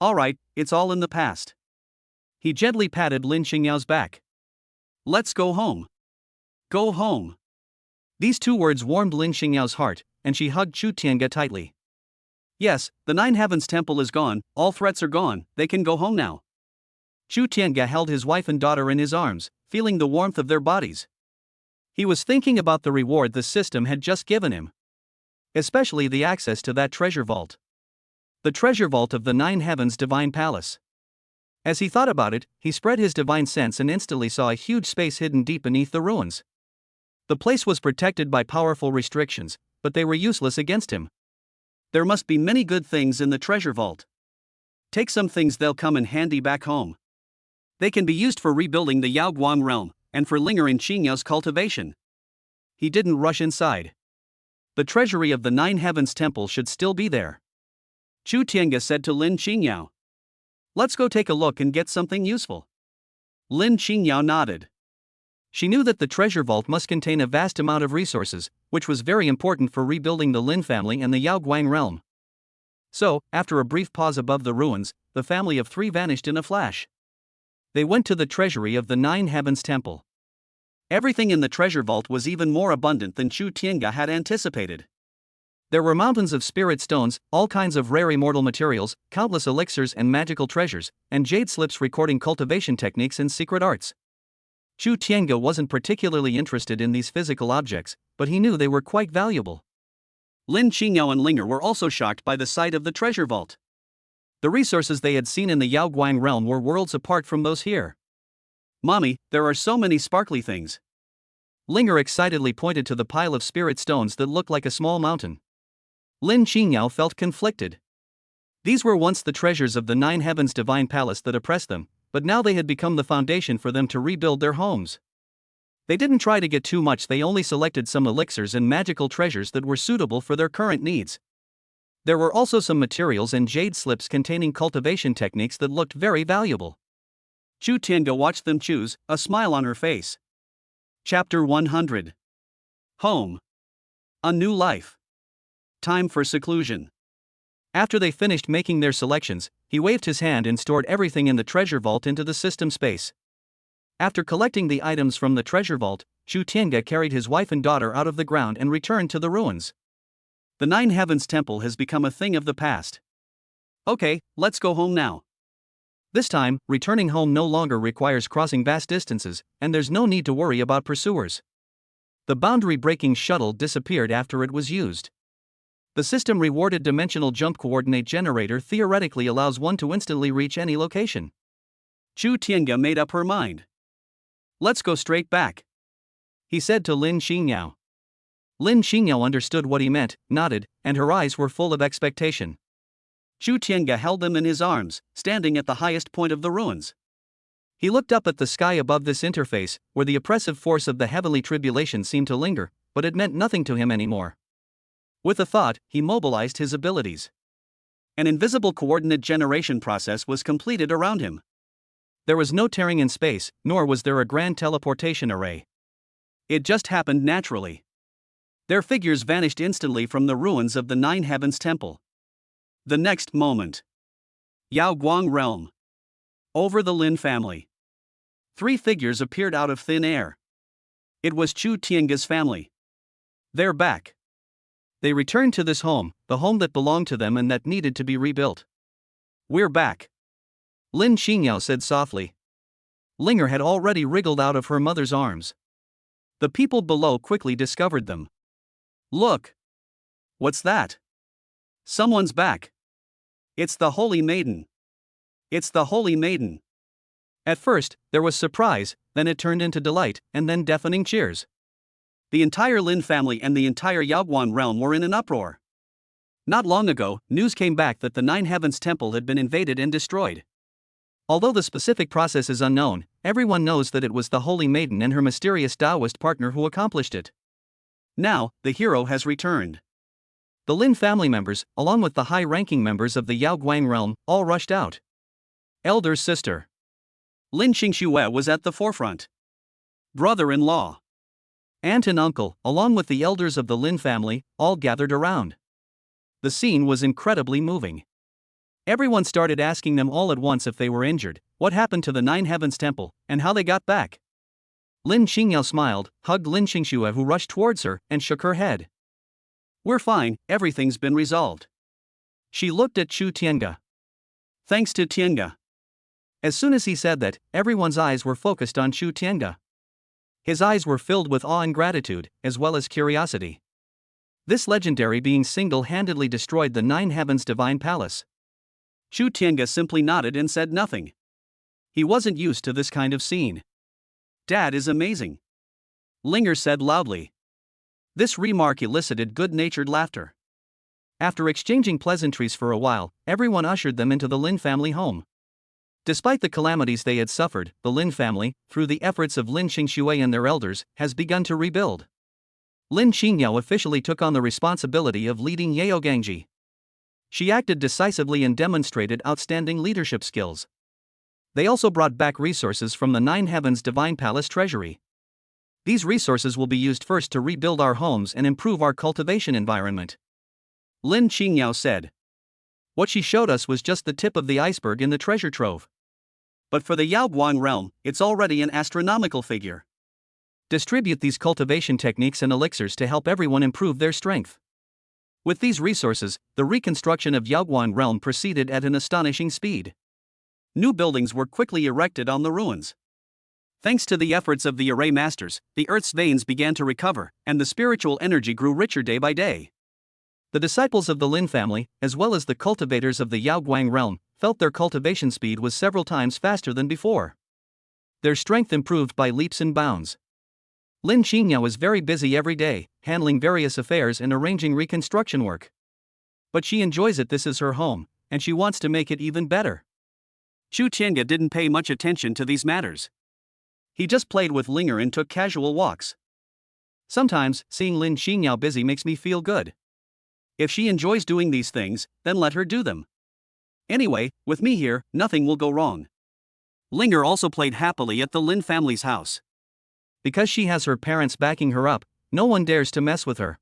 All right, it's all in the past. He gently patted Lin Qingyao's back. Let's go home. Go home. These two words warmed Lin Qingyao's heart, and she hugged Chu Tiange tightly. Yes, the Nine Heavens Temple is gone, all threats are gone, they can go home now. Chu Tiange held his wife and daughter in his arms, feeling the warmth of their bodies. He was thinking about the reward the system had just given him. Especially the access to that treasure vault. The treasure vault of the Nine Heavens Divine Palace. As he thought about it, he spread his divine sense and instantly saw a huge space hidden deep beneath the ruins. The place was protected by powerful restrictions, but they were useless against him. There must be many good things in the treasure vault. Take some things, they'll come in handy back home. They can be used for rebuilding the Yaoguang realm, and for Linger and Qingyao's cultivation. He didn't rush inside. The treasury of the Nine Heavens Temple should still be there. Chu Tiange said to Lin Qingyao. Let's go take a look and get something useful. Lin Qingyao nodded. She knew that the treasure vault must contain a vast amount of resources, which was very important for rebuilding the Lin family and the Yaoguang realm. So, after a brief pause above the ruins, the family of three vanished in a flash. They went to the treasury of the Nine Heavens Temple. Everything in the treasure vault was even more abundant than Chu Tiange had anticipated. There were mountains of spirit stones, all kinds of rare immortal materials, countless elixirs and magical treasures, and jade slips recording cultivation techniques and secret arts. Chu Tiange wasn't particularly interested in these physical objects, but he knew they were quite valuable. Lin Qingyao and Linger were also shocked by the sight of the treasure vault. The resources they had seen in the Yaoguang realm were worlds apart from those here. Mommy, there are so many sparkly things. Linger excitedly pointed to the pile of spirit stones that looked like a small mountain. Lin Qingyao felt conflicted. These were once the treasures of the Nine Heavens Divine Palace that oppressed them, but now they had become the foundation for them to rebuild their homes. They didn't try to get too much, they only selected some elixirs and magical treasures that were suitable for their current needs. There were also some materials and jade slips containing cultivation techniques that looked very valuable. Chu Tiange watched them choose, a smile on her face. Chapter 100. Home. A new life. Time for seclusion. After they finished making their selections, he waved his hand and stored everything in the treasure vault into the system space. After collecting the items from the treasure vault, Chu Tiange carried his wife and daughter out of the ground and returned to the ruins. The Nine Heavens Temple has become a thing of the past. Okay, let's go home now. This time, returning home no longer requires crossing vast distances, and there's no need to worry about pursuers. The boundary-breaking shuttle disappeared after it was used. The system rewarded dimensional jump coordinate generator theoretically allows one to instantly reach any location. Chu Tiange made up her mind. Let's go straight back, he said to Lin Xingyao. Lin Xingyao understood what he meant, nodded, and her eyes were full of expectation. Chu Tiange held them in his arms, standing at the highest point of the ruins. He looked up at the sky above this interface, where the oppressive force of the heavenly tribulation seemed to linger, but it meant nothing to him anymore. With a thought, he mobilized his abilities. An invisible coordinate generation process was completed around him. There was no tearing in space, nor was there a grand teleportation array. It just happened naturally. Their figures vanished instantly from the ruins of the Nine Heavens Temple. The next moment. Yao Guang Realm. Over the Lin family. 3 figures appeared out of thin air. It was Chu Tiange's family. They're back. They returned to this home, the home that belonged to them and that needed to be rebuilt. We're back, Lin Xingyao said softly. Linger had already wriggled out of her mother's arms. The people below quickly discovered them. Look! What's that? Someone's back. It's the Holy Maiden. It's the Holy Maiden. At first, there was surprise, then it turned into delight, and then deafening cheers. The entire Lin family and the entire Yaoguan realm were in an uproar. Not long ago, news came back that the Nine Heavens Temple had been invaded and destroyed. Although the specific process is unknown, everyone knows that it was the Holy Maiden and her mysterious Taoist partner who accomplished it. Now, the hero has returned. The Lin family members, along with the high-ranking members of the Yaoguang realm, all rushed out. Elder sister Lin Xingxue was at the forefront. Brother-in-law, aunt and uncle, along with the elders of the Lin family, all gathered around. The scene was incredibly moving. Everyone started asking them all at once if they were injured, what happened to the Nine Heavens Temple, and how they got back. Lin Xingyao smiled, hugged Lin Xingxue who rushed towards her, and shook her head. We're fine, everything's been resolved. She looked at Chu Tiange. Thanks to Tiange. As soon as he said that, everyone's eyes were focused on Chu Tiange. His eyes were filled with awe and gratitude, as well as curiosity. This legendary being single-handedly destroyed the Nine Heavens Divine Palace. Chu Tiange simply nodded and said nothing. He wasn't used to this kind of scene. Dad is amazing, Linger said loudly. This remark elicited good-natured laughter. After exchanging pleasantries for a while, everyone ushered them into the Lin family home. Despite the calamities they had suffered, the Lin family, through the efforts of Lin Xingxue and their elders, has begun to rebuild. Lin Xingyao officially took on the responsibility of leading Yao Gangji. She acted decisively and demonstrated outstanding leadership skills. They also brought back resources from the Nine Heavens Divine Palace treasury. These resources will be used first to rebuild our homes and improve our cultivation environment, Lin Xingyao said. What she showed us was just the tip of the iceberg in the treasure trove. But for the Yaoguang realm, it's already an astronomical figure. Distribute these cultivation techniques and elixirs to help everyone improve their strength. With these resources, the reconstruction of Yaoguang realm proceeded at an astonishing speed. New buildings were quickly erected on the ruins. Thanks to the efforts of the array masters, the earth's veins began to recover, and the spiritual energy grew richer day by day. The disciples of the Lin family, as well as the cultivators of the Yaoguang realm, felt their cultivation speed was several times faster than before. Their strength improved by leaps and bounds. Lin Xingyao is very busy every day, handling various affairs and arranging reconstruction work. But she enjoys it. This is her home, and she wants to make it even better. Chu Tiange didn't pay much attention to these matters. He just played with Linger and took casual walks. Sometimes, seeing Lin Xingyao busy makes me feel good. If she enjoys doing these things, then let her do them. Anyway, with me here, nothing will go wrong. Linger also played happily at the Lin family's house. Because she has her parents backing her up, no one dares to mess with her.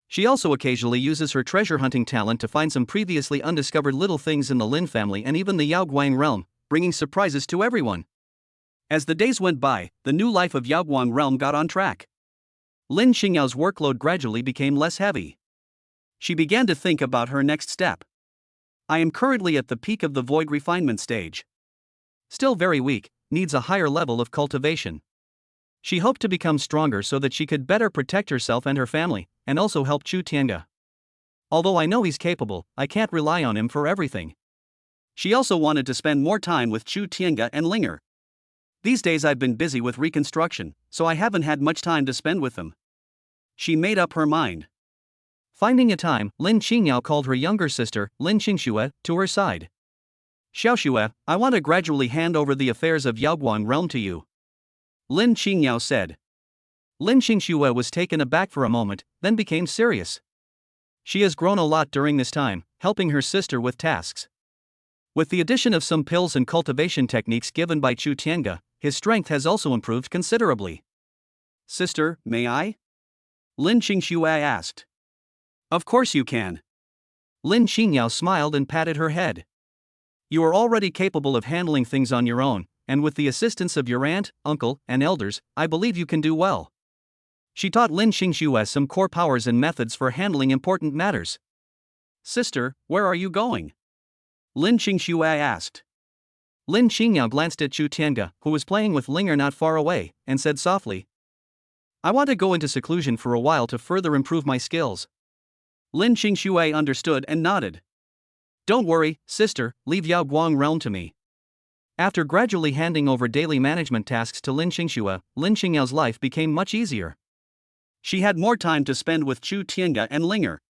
She also occasionally uses her treasure hunting talent to find some previously undiscovered little things in the Lin family and even the Yaoguang realm, bringing surprises to everyone. As the days went by, the new life of Yaoguang realm got on track. Lin Xingyao's workload gradually became less heavy. She began to think about her next step. I am currently at the peak of the void refinement stage. Still very weak, needs a higher level of cultivation. She hoped to become stronger so that she could better protect herself and her family, and also help Chu Tiange. Although I know he's capable, I can't rely on him for everything. She also wanted to spend more time with Chu Tiange and Linger. These days I've been busy with reconstruction, so I haven't had much time to spend with them. She made up her mind. Finding a time, Lin Qingyao called her younger sister, Lin Qingxue, to her side. Xiaoxue, I want to gradually hand over the affairs of Yaoguang realm to you, Lin Qingyao said. Lin Qingxue was taken aback for a moment, then became serious. She has grown a lot during this time, helping her sister with tasks. With the addition of some pills and cultivation techniques given by Chu Tiange, his strength has also improved considerably. Sister, may I? Lin Qingxue asked. Of course you can. Lin Qingyao smiled and patted her head. You are already capable of handling things on your own, and with the assistance of your aunt, uncle, and elders, I believe you can do well. She taught Lin Qingxue some core powers and methods for handling important matters. Sister, where are you going? Lin Qingxue asked. Lin Qingyao glanced at Chu Tiange, who was playing with Linger not far away, and said softly, I want to go into seclusion for a while to further improve my skills. Lin Qingxue understood and nodded. Don't worry, sister, leave Yaoguang realm to me. After gradually handing over daily management tasks to Lin Qingxue, Lin Qingyao's life became much easier. She had more time to spend with Chu Tiange and Linger.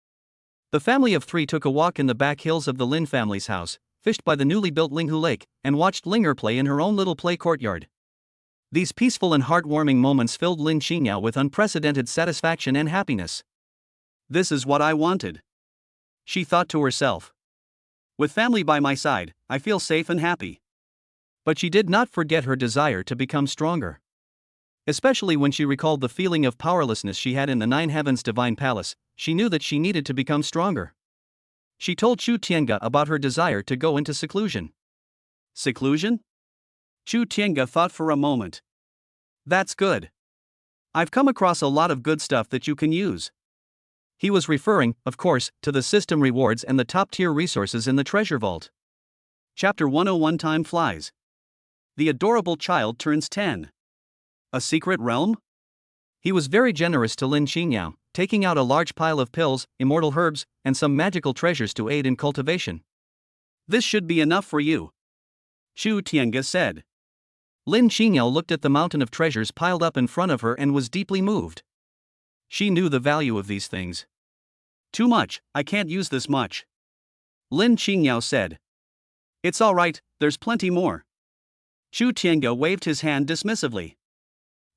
The family of three took a walk in the back hills of the Lin family's house, fished by the newly built Linghu Lake, and watched Linger play in her own little play courtyard. These peaceful and heartwarming moments filled Lin Qingyao with unprecedented satisfaction and happiness. This is what I wanted, she thought to herself. With family by my side, I feel safe and happy. But she did not forget her desire to become stronger. Especially when she recalled the feeling of powerlessness she had in the Nine Heavens Divine Palace, she knew that she needed to become stronger. She told Chu Tiange about her desire to go into seclusion. Seclusion? Chu Tiange thought for a moment. That's good. I've come across a lot of good stuff that you can use. He was referring, of course, to the system rewards and the top-tier resources in the treasure vault. Chapter 101 Time flies. The adorable child turns 10. A secret realm? He was very generous to Lin Qingyao, taking out a large pile of pills, immortal herbs, and some magical treasures to aid in cultivation. This should be enough for you, Chu Tiange said. Lin Qingyao looked at the mountain of treasures piled up in front of her and was deeply moved. She knew the value of these things. Too much, I can't use this much, Lin Qingyao said. It's all right, there's plenty more. Chu Tiange waved his hand dismissively.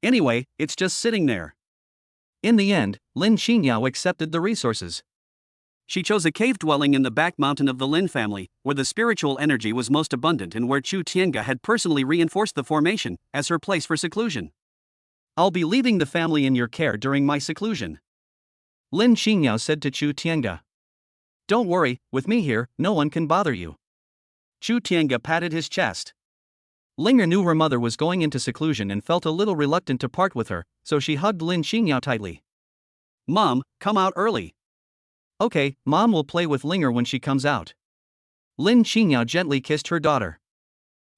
Anyway, it's just sitting there. In the end, Lin Qingyao accepted the resources. She chose a cave dwelling in the back mountain of the Lin family, where the spiritual energy was most abundant and where Chu Tiange had personally reinforced the formation, as her place for seclusion. I'll be leaving the family in your care during my seclusion, Lin Qingyao said to Chu Tiange. Don't worry, with me here, no one can bother you. Chu Tiange patted his chest. Linger knew her mother was going into seclusion and felt a little reluctant to part with her, so she hugged Lin Qingyao tightly. Mom, come out early. Okay, Mom will play with Linger when she comes out. Lin Qingyao gently kissed her daughter.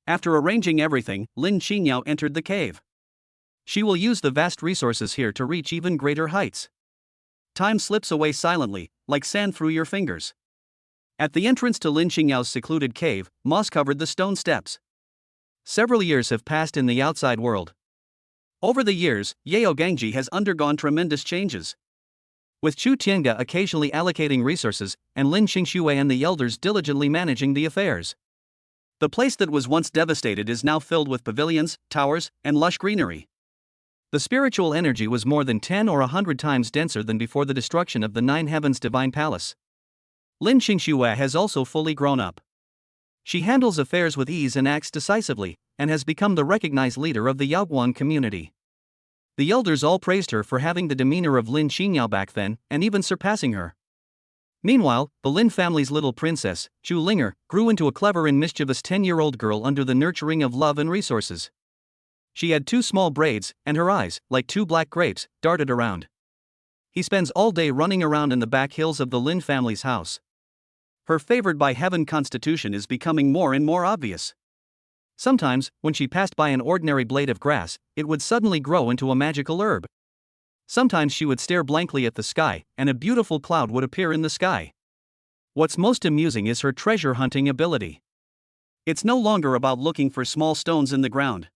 After arranging everything, Lin Qingyao entered the cave. She will use the vast resources here to reach even greater heights. Time slips away silently, like sand through your fingers. At the entrance to Lin Qingyao's secluded cave, moss covered the stone steps. Several years have passed in the outside world. Over the years, Yao Gangji has undergone tremendous changes. With Chu Tiange occasionally allocating resources, and Lin Qingxue and the elders diligently managing the affairs. The place that was once devastated is now filled with pavilions, towers, and lush greenery. The spiritual energy was more than 10 or 100 times denser than before the destruction of the Nine Heavens Divine Palace. Lin Qingxue has also fully grown up. She handles affairs with ease and acts decisively, and has become the recognized leader of the Yaoguang community. The elders all praised her for having the demeanor of Lin Qingyao back then, and even surpassing her. Meanwhile, the Lin family's little princess, Chu Linger, grew into a clever and mischievous 10-year-old girl under the nurturing of love and resources. She had 2 small braids, and her eyes, like 2 black grapes, darted around. He spends all day running around in the back hills of the Lin family's house. Her favored by heaven constitution is becoming more and more obvious. Sometimes, when she passed by an ordinary blade of grass, it would suddenly grow into a magical herb. Sometimes she would stare blankly at the sky, and a beautiful cloud would appear in the sky. What's most amusing is her treasure hunting ability. It's no longer about looking for small stones in the ground.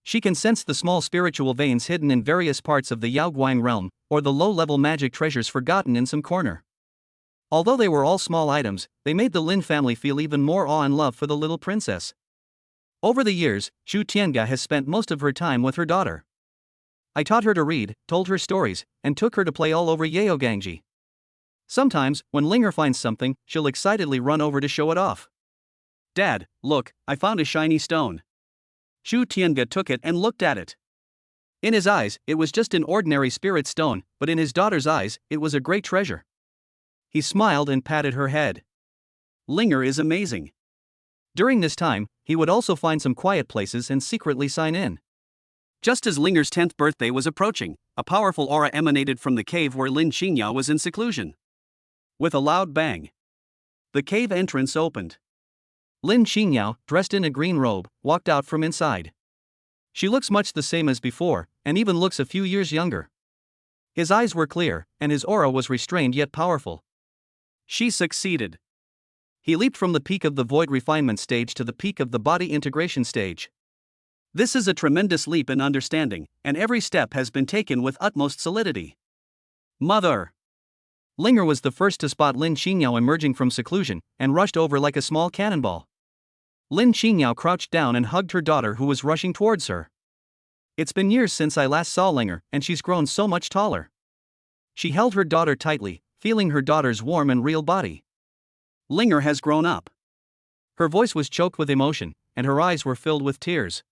She can sense the small spiritual veins hidden in various parts of the Yaoguang realm, or the low-level magic treasures forgotten in some corner. Although they were all small items, they made the Lin family feel even more awe and love for the little princess. Over the years, Chu Tiange has spent most of her time with her daughter. I taught her to read, told her stories, and took her to play all over Yaogangji. Sometimes, when Linger finds something, she'll excitedly run over to show it off. Dad, look, I found a shiny stone. Chu Tiange took it and looked at it. In his eyes, it was just an ordinary spirit stone, but in his daughter's eyes, it was a great treasure. He smiled and patted her head. Linger is amazing. During this time, he would also find some quiet places and secretly sign in. Just as Linger's 10th birthday was approaching, a powerful aura emanated from the cave where Lin Qingyao was in seclusion. With a loud bang, the cave entrance opened. Lin Qingyao, dressed in a green robe, walked out from inside. She looks much the same as before, and even looks a few years younger. His eyes were clear, and his aura was restrained yet powerful. She succeeded. He leaped from the peak of the void refinement stage to the peak of the body integration stage. This is a tremendous leap in understanding, and every step has been taken with utmost solidity. Mother! Linger was the first to spot Lin Qingyao emerging from seclusion, and rushed over like a small cannonball. Lin Qingyao crouched down and hugged her daughter who was rushing towards her. It's been years since I last saw Linger, and she's grown so much taller. She held her daughter tightly, feeling her daughter's warm and real body. Linger has grown up. Her voice was choked with emotion, and her eyes were filled with tears.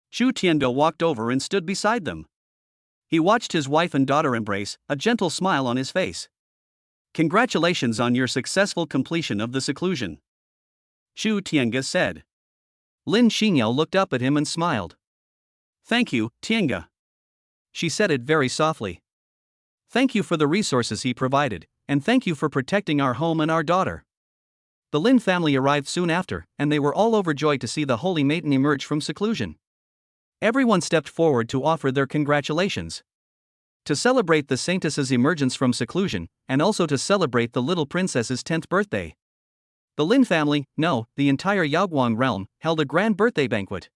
Chu Tiange walked over and stood beside them. He watched his wife and daughter embrace, a gentle smile on his face. Congratulations on your successful completion of the seclusion, Chu Tiange said. Lin Qingyao looked up at him and smiled. Thank you, Tiange. She said it very softly. Thank you for the resources he provided, and thank you for protecting our home and our daughter. The Lin family arrived soon after, and they were all overjoyed to see the holy maiden emerge from seclusion. Everyone stepped forward to offer their congratulations. To celebrate the saintess's emergence from seclusion, and also to celebrate the little princess's 10th birthday. The Lin family, no, the entire Yaoguang realm, held a grand birthday banquet.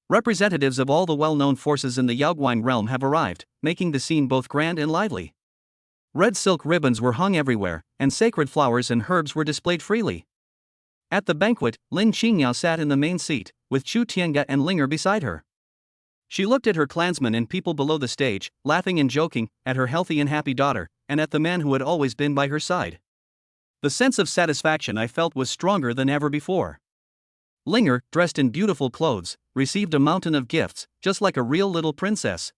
Representatives of all the well-known forces in the Yaoguang realm have arrived, making the scene both grand and lively. Red silk ribbons were hung everywhere, and sacred flowers and herbs were displayed freely. At the banquet, Lin Qingyao sat in the main seat, with Chu Tiange and Linger beside her. She looked at her clansmen and people below the stage, laughing and joking, at her healthy and happy daughter, and at the man who had always been by her side. The sense of satisfaction I felt was stronger than ever before. Linger, dressed in beautiful clothes, received a mountain of gifts, just like a real little princess.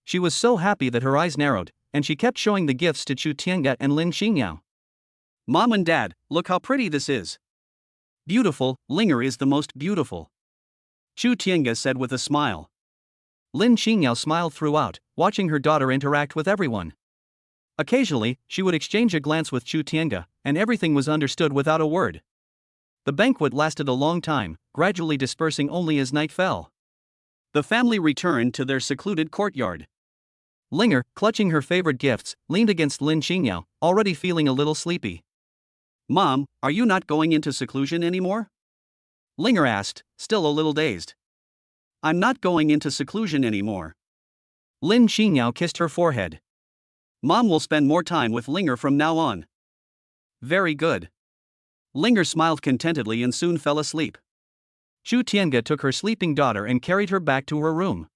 She was so happy that her eyes narrowed, and she kept showing the gifts to Chu Tiange and Lin Qingyao. Mom and Dad, look how pretty this is. Beautiful, Linger is the most beautiful, Chu Tiange said with a smile. Lin Qingyao smiled throughout, watching her daughter interact with everyone. Occasionally, she would exchange a glance with Chu Tiange, and everything was understood without a word. The banquet lasted a long time, gradually dispersing only as night fell. The family returned to their secluded courtyard. Linger, clutching her favorite gifts, leaned against Lin Qingyao, already feeling a little sleepy. Mom, are you not going into seclusion anymore? Linger asked, still a little dazed. I'm not going into seclusion anymore. Lin Qingyao kissed her forehead. Mom will spend more time with Linger from now on. Very good. Linger smiled contentedly and soon fell asleep. Chu Tiange took her sleeping daughter and carried her back to her room.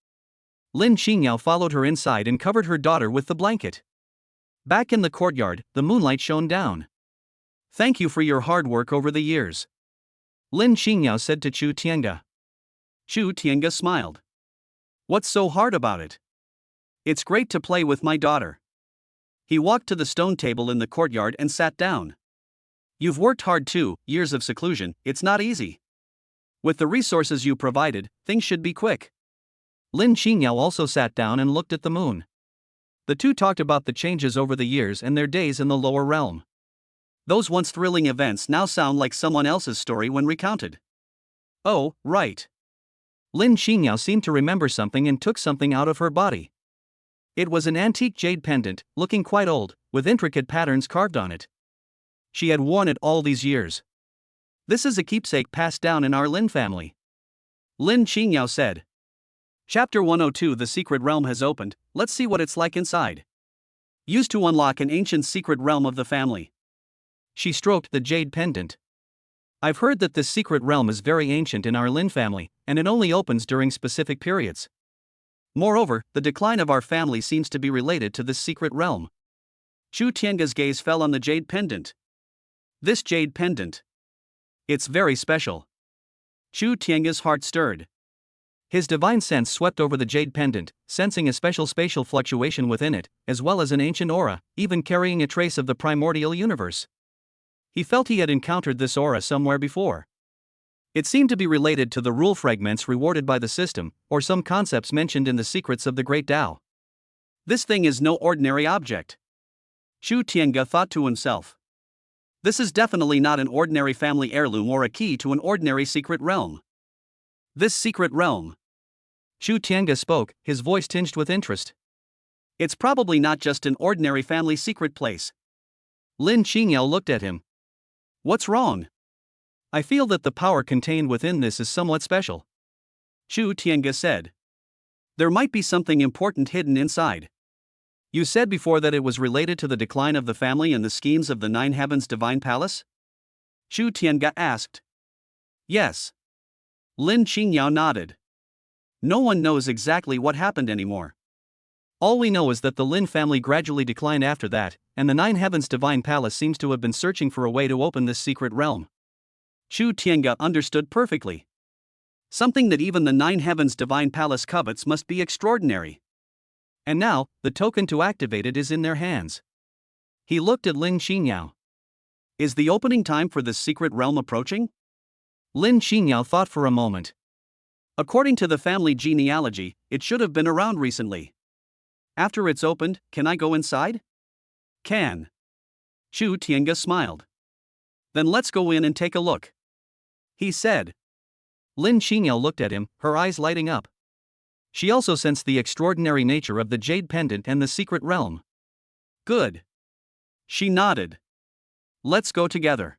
Lin Qingyao followed her inside and covered her daughter with the blanket. Back in the courtyard, the moonlight shone down. Thank you for your hard work over the years, Lin Qingyao said to Chu Tiange. Chu Tiange smiled. What's so hard about it? It's great to play with my daughter. He walked to the stone table in the courtyard and sat down. You've worked hard too, years of seclusion, it's not easy. With the resources you provided, things should be quick. Lin Qingyao also sat down and looked at the moon. The two talked about the changes over the years and their days in the lower realm. Those once thrilling events now sound like someone else's story when recounted. Oh, right. Lin Qingyao seemed to remember something and took something out of her body. It was an antique jade pendant, looking quite old, with intricate patterns carved on it. She had worn it all these years. This is a keepsake passed down in our Lin family. Lin Qingyao said. Chapter 102. The secret realm has opened, let's see what it's like inside. Used to unlock an ancient secret realm of the family. She stroked the jade pendant. I've heard that this secret realm is very ancient in our Lin family, and it only opens during specific periods. Moreover, the decline of our family seems to be related to this secret realm. Chu Tiange's gaze fell on the jade pendant. This jade pendant. It's very special. Chu Tiange's heart stirred. His divine sense swept over the jade pendant, sensing a special spatial fluctuation within it, as well as an ancient aura, even carrying a trace of the primordial universe. He felt he had encountered this aura somewhere before. It seemed to be related to the rule fragments rewarded by the system, or some concepts mentioned in the secrets of the Great Tao. This thing is no ordinary object. Chu Tiange thought to himself. This is definitely not an ordinary family heirloom or a key to an ordinary secret realm. This secret realm. Chu Tiange spoke, his voice tinged with interest. It's probably not just an ordinary family secret place. Lin Qingyao looked at him. What's wrong? I feel that the power contained within this is somewhat special. Chu Tiange said. There might be something important hidden inside. You said before that it was related to the decline of the family and the schemes of the Nine Heavens Divine Palace? Chu Tiange asked. Yes. Lin Qingyao nodded. No one knows exactly what happened anymore. All we know is that the Lin family gradually declined after that, and the Nine Heavens Divine Palace seems to have been searching for a way to open this secret realm. Chu Tiange understood perfectly. Something that even the Nine Heavens Divine Palace covets must be extraordinary. And now, the token to activate it is in their hands. He looked at Lin Qingyao. Is the opening time for this secret realm approaching? Lin Qingyao thought for a moment. According to the family genealogy, it should have been around recently. After it's opened, can I go inside? Can. Chu Tiange smiled. Then let's go in and take a look. He said. Lin Qingyao looked at him, her eyes lighting up. She also sensed the extraordinary nature of the jade pendant and the secret realm. Good. She nodded. Let's go together.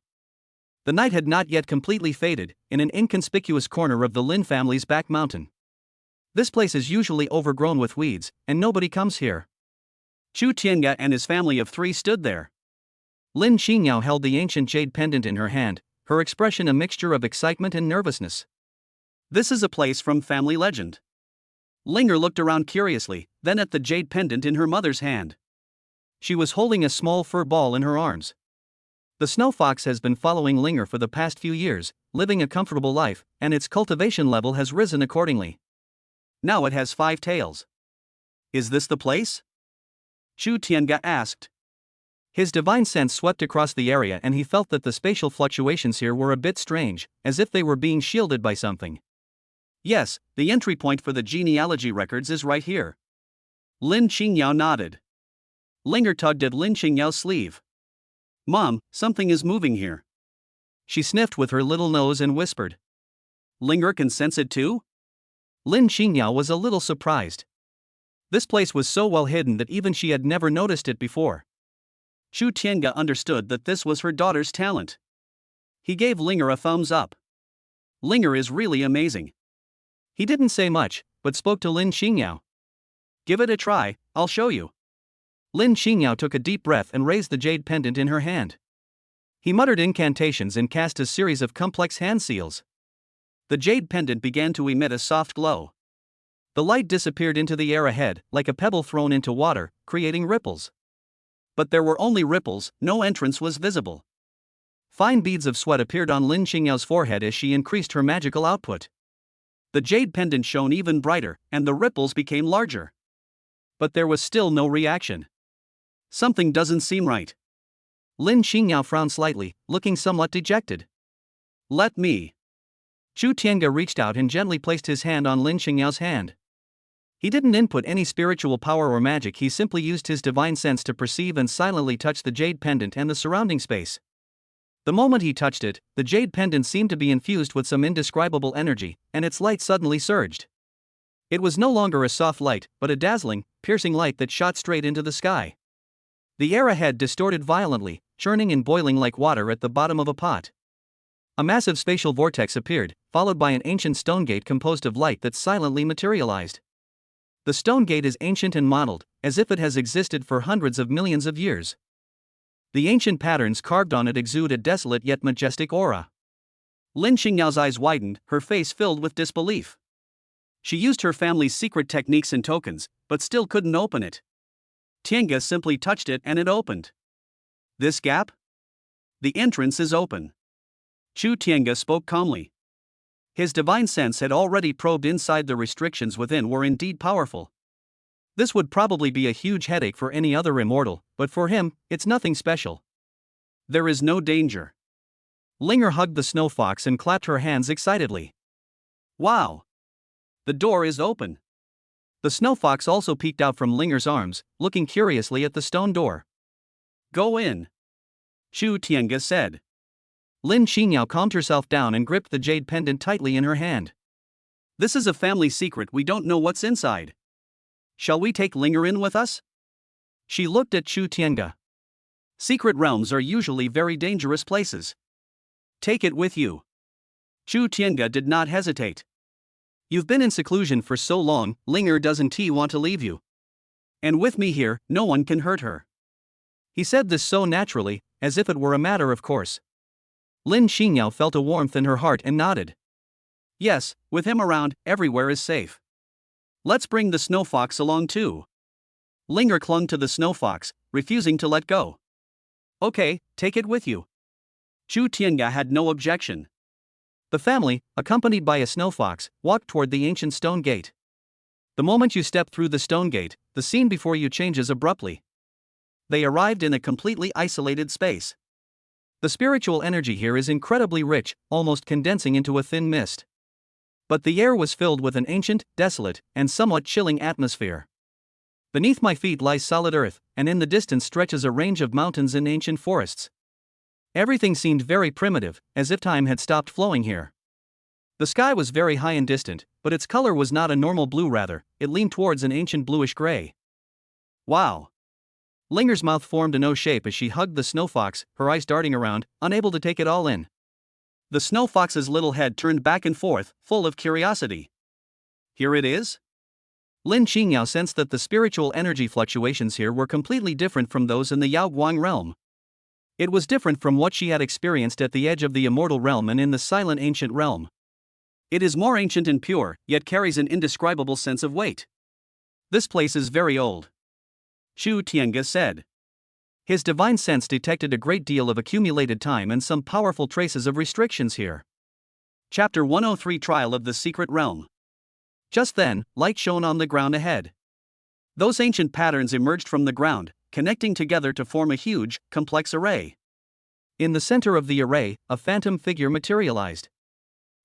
The night had not yet completely faded, in an inconspicuous corner of the Lin family's back mountain. This place is usually overgrown with weeds, and nobody comes here. Chu Tiange and his family of 3 stood there. Lin Qingyao held the ancient jade pendant in her hand, her expression a mixture of excitement and nervousness. This is a place from family legend. Linger looked around curiously, then at the jade pendant in her mother's hand. She was holding a small fur ball in her arms. The snow fox has been following Linger for the past few years, living a comfortable life, and its cultivation level has risen accordingly. Now it has 5 tails. Is this the place? Chu Tiange asked. His divine sense swept across the area and he felt that the spatial fluctuations here were a bit strange, as if they were being shielded by something. Yes, the entry point for the genealogy records is right here. Lin Qingyao nodded. Linger tugged at Lin Qingyao's sleeve. Mom, something is moving here. She sniffed with her little nose and whispered. Linger can sense it too? Lin Qingyao was a little surprised. This place was so well hidden that even she had never noticed it before. Chu Tiange understood that this was her daughter's talent. He gave Linger a thumbs up. Linger is really amazing. He didn't say much, but spoke to Lin Qingyao. Give it a try, I'll show you. Lin Qingyao took a deep breath and raised the jade pendant in her hand. He muttered incantations and cast a series of complex hand seals. The jade pendant began to emit a soft glow. The light disappeared into the air ahead, like a pebble thrown into water, creating ripples. But there were only ripples, no entrance was visible. Fine beads of sweat appeared on Lin Qingyao's forehead as she increased her magical output. The jade pendant shone even brighter, and the ripples became larger. But there was still no reaction. Something doesn't seem right. Lin Qingyao frowned slightly, looking somewhat dejected. Let me. Chu Tiange reached out and gently placed his hand on Lin Qingyao's hand. He didn't input any spiritual power or magic, he simply used his divine sense to perceive and silently touch the jade pendant and the surrounding space. The moment he touched it, the jade pendant seemed to be infused with some indescribable energy, and its light suddenly surged. It was no longer a soft light, but a dazzling, piercing light that shot straight into the sky. The air ahead distorted violently, churning and boiling like water at the bottom of a pot. A massive spatial vortex appeared, followed by an ancient stone gate composed of light that silently materialized. The stone gate is ancient and mottled, as if it has existed for hundreds of millions of years. The ancient patterns carved on it exude a desolate yet majestic aura. Lin Xingyao's eyes widened, her face filled with disbelief. She used her family's secret techniques and tokens, but still couldn't open it. Tiange simply touched it and it opened. This gap? The entrance is open. Chu Tiange spoke calmly. His divine sense had already probed inside. The restrictions within were indeed powerful. This would probably be a huge headache for any other immortal, but for him, it's nothing special. There is no danger. Linger hugged the snow fox and clapped her hands excitedly. Wow! The door is open. The snow fox also peeked out from Linger's arms, looking curiously at the stone door. Go in. Chu Tiange said. Lin Xingyao calmed herself down and gripped the jade pendant tightly in her hand. This is a family secret, we don't know what's inside. Shall we take Linger in with us? She looked at Chu Tiange. Secret realms are usually very dangerous places. Take it with you. Chu Tiange did not hesitate. You've been in seclusion for so long, Linger doesn't want to leave you. And with me here, no one can hurt her. He said this so naturally, as if it were a matter of course. Lin Xingyao felt a warmth in her heart and nodded. Yes, with him around, everywhere is safe. Let's bring the snow fox along too. Linger clung to the snow fox, refusing to let go. Okay, take it with you. Chu Tiange had no objection. The family, accompanied by a snow fox, walked toward the ancient stone gate. The moment you step through the stone gate, the scene before you changes abruptly. They arrived in a completely isolated space. The spiritual energy here is incredibly rich, almost condensing into a thin mist. But the air was filled with an ancient, desolate, and somewhat chilling atmosphere. Beneath my feet lies solid earth, and in the distance stretches a range of mountains and ancient forests. Everything seemed very primitive, as if time had stopped flowing here. The sky was very high and distant, but its color was not a normal blue, rather, it leaned towards an ancient bluish gray. Wow! Linger's mouth formed an O shape as she hugged the snow fox, her eyes darting around, unable to take it all in. The snow fox's little head turned back and forth, full of curiosity. Here it is? Lin Xingyao sensed that the spiritual energy fluctuations here were completely different from those in the Yaoguang realm. It was different from what she had experienced at the edge of the immortal realm and in the silent ancient realm. It is more ancient and pure, yet carries an indescribable sense of weight. This place is very old. Chu Tiange said. His divine sense detected a great deal of accumulated time and some powerful traces of restrictions here. Chapter 103 Trial of the Secret Realm. Just then, light shone on the ground ahead. Those ancient patterns emerged from the ground, connecting together to form a huge, complex array. In the center of the array, a phantom figure materialized.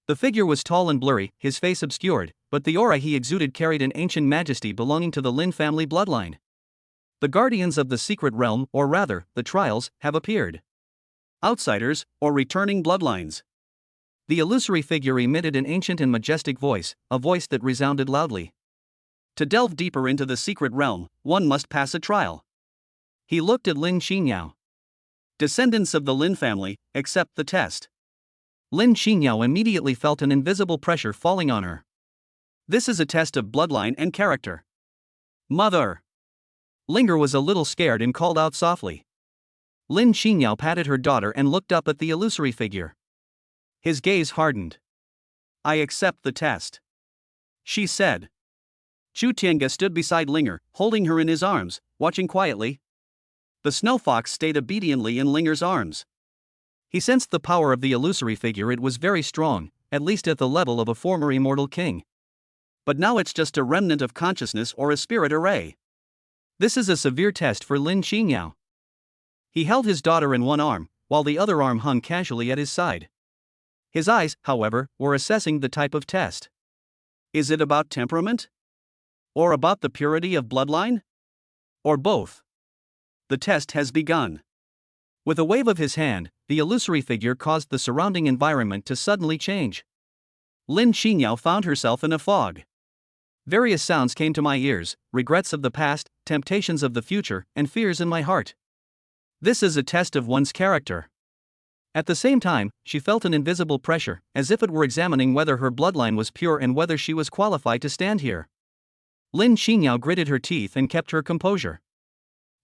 The figure was tall and blurry, his face obscured, but the aura he exuded carried an ancient majesty belonging to the Lin family bloodline. The guardians of the secret realm, or rather, the trials, have appeared. Outsiders, or returning bloodlines. The illusory figure emitted an ancient and majestic voice, a voice that resounded loudly. To delve deeper into the secret realm, one must pass a trial. He looked at Lin Xingyao. Descendants of the Lin family, accept the test. Lin Xingyao immediately felt an invisible pressure falling on her. This is a test of bloodline and character. Mother! Linger was a little scared and called out softly. Lin Xingyao patted her daughter and looked up at the illusory figure. His gaze hardened. I accept the test, she said. Chu Tiange stood beside Linger, holding her in his arms, watching quietly. The snow fox stayed obediently in Linger's arms. He sensed the power of the illusory figure. It was very strong, at least at the level of a former immortal king. But now it's just a remnant of consciousness or a spirit array. This is a severe test for Lin Xingyao. He held his daughter in one arm, while the other arm hung casually at his side. His eyes, however, were assessing the type of test. Is it about temperament? Or about the purity of bloodline? Or both? The test has begun. With a wave of his hand, the illusory figure caused the surrounding environment to suddenly change. Lin Xingyao found herself in a fog. Various sounds came to my ears, regrets of the past, temptations of the future, and fears in my heart. This is a test of one's character. At the same time, she felt an invisible pressure, as if it were examining whether her bloodline was pure and whether she was qualified to stand here. Lin Xingyao gritted her teeth and kept her composure.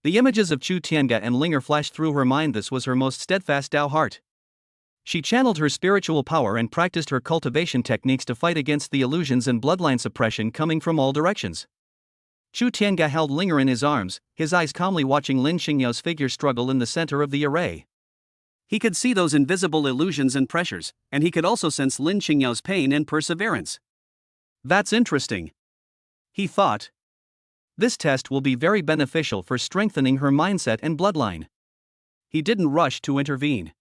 The images of Chu Tiange and Linger flashed through her mind. This was her most steadfast Dao heart. She channeled her spiritual power and practiced her cultivation techniques to fight against the illusions and bloodline suppression coming from all directions. Chu Tiange held Linger in his arms, his eyes calmly watching Lin Xingyao's figure struggle in the center of the array. He could see those invisible illusions and pressures, and he could also sense Lin Xingyao's pain and perseverance. That's interesting, he thought. This test will be very beneficial for strengthening her mindset and bloodline. He didn't rush to intervene.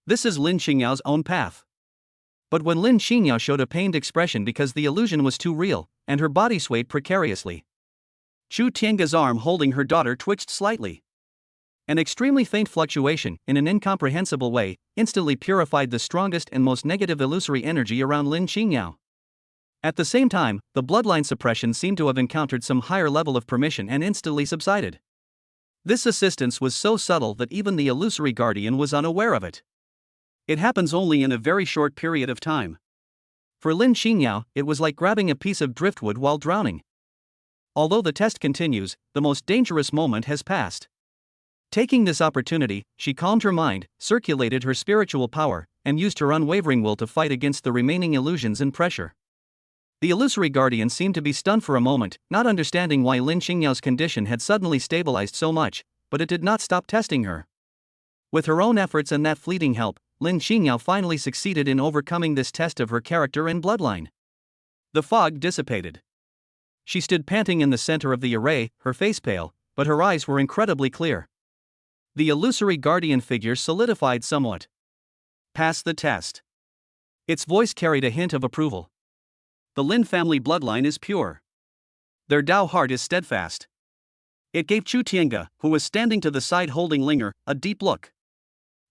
This is Lin Xingyao's own path. But when Lin Xingyao showed a pained expression because the illusion was too real, and her body swayed precariously. Chu Tiange's arm holding her daughter twitched slightly. An extremely faint fluctuation, in an incomprehensible way, instantly purified the strongest and most negative illusory energy around Lin Xingyao. At the same time, the bloodline suppression seemed to have encountered some higher level of permission and instantly subsided. This assistance was so subtle that even the illusory guardian was unaware of it. It happens only in a very short period of time. For Lin Xingyao, it was like grabbing a piece of driftwood while drowning. Although the test continues, the most dangerous moment has passed. Taking this opportunity, she calmed her mind, circulated her spiritual power, and used her unwavering will to fight against the remaining illusions and pressure. The illusory guardian seemed to be stunned for a moment, not understanding why Lin Xingyao's condition had suddenly stabilized so much, but it did not stop testing her. With her own efforts and that fleeting help, Lin Xingyao finally succeeded in overcoming this test of her character and bloodline. The fog dissipated. She stood panting in the center of the array, her face pale, but her eyes were incredibly clear. The illusory guardian figure solidified somewhat. Pass the test. Its voice carried a hint of approval. The Lin family bloodline is pure. Their Dao heart is steadfast. It gave Chu Tiange, who was standing to the side holding Linger, a deep look.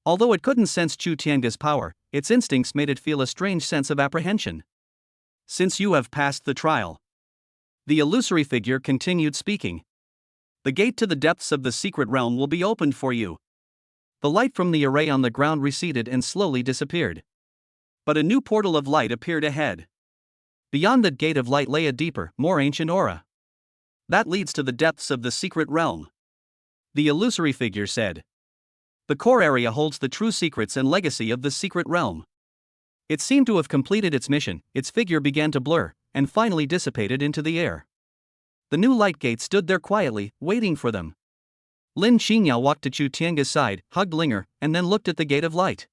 Although it couldn't sense Chu Tiange's power, its instincts made it feel a strange sense of apprehension. Since you have passed the trial, the illusory figure continued speaking, the gate to the depths of the secret realm will be opened for you. The light from the array on the ground receded and slowly disappeared. But a new portal of light appeared ahead. Beyond that gate of light lay a deeper, more ancient aura. That leads to the depths of the secret realm, the illusory figure said. The core area holds the true secrets and legacy of the secret realm. It seemed to have completed its mission. Its figure began to blur, and finally dissipated into the air. The new light gate stood there quietly, waiting for them. Lin Xingyao walked to Chu Tiange's side, hugged Linger, and then looked at the gate of light.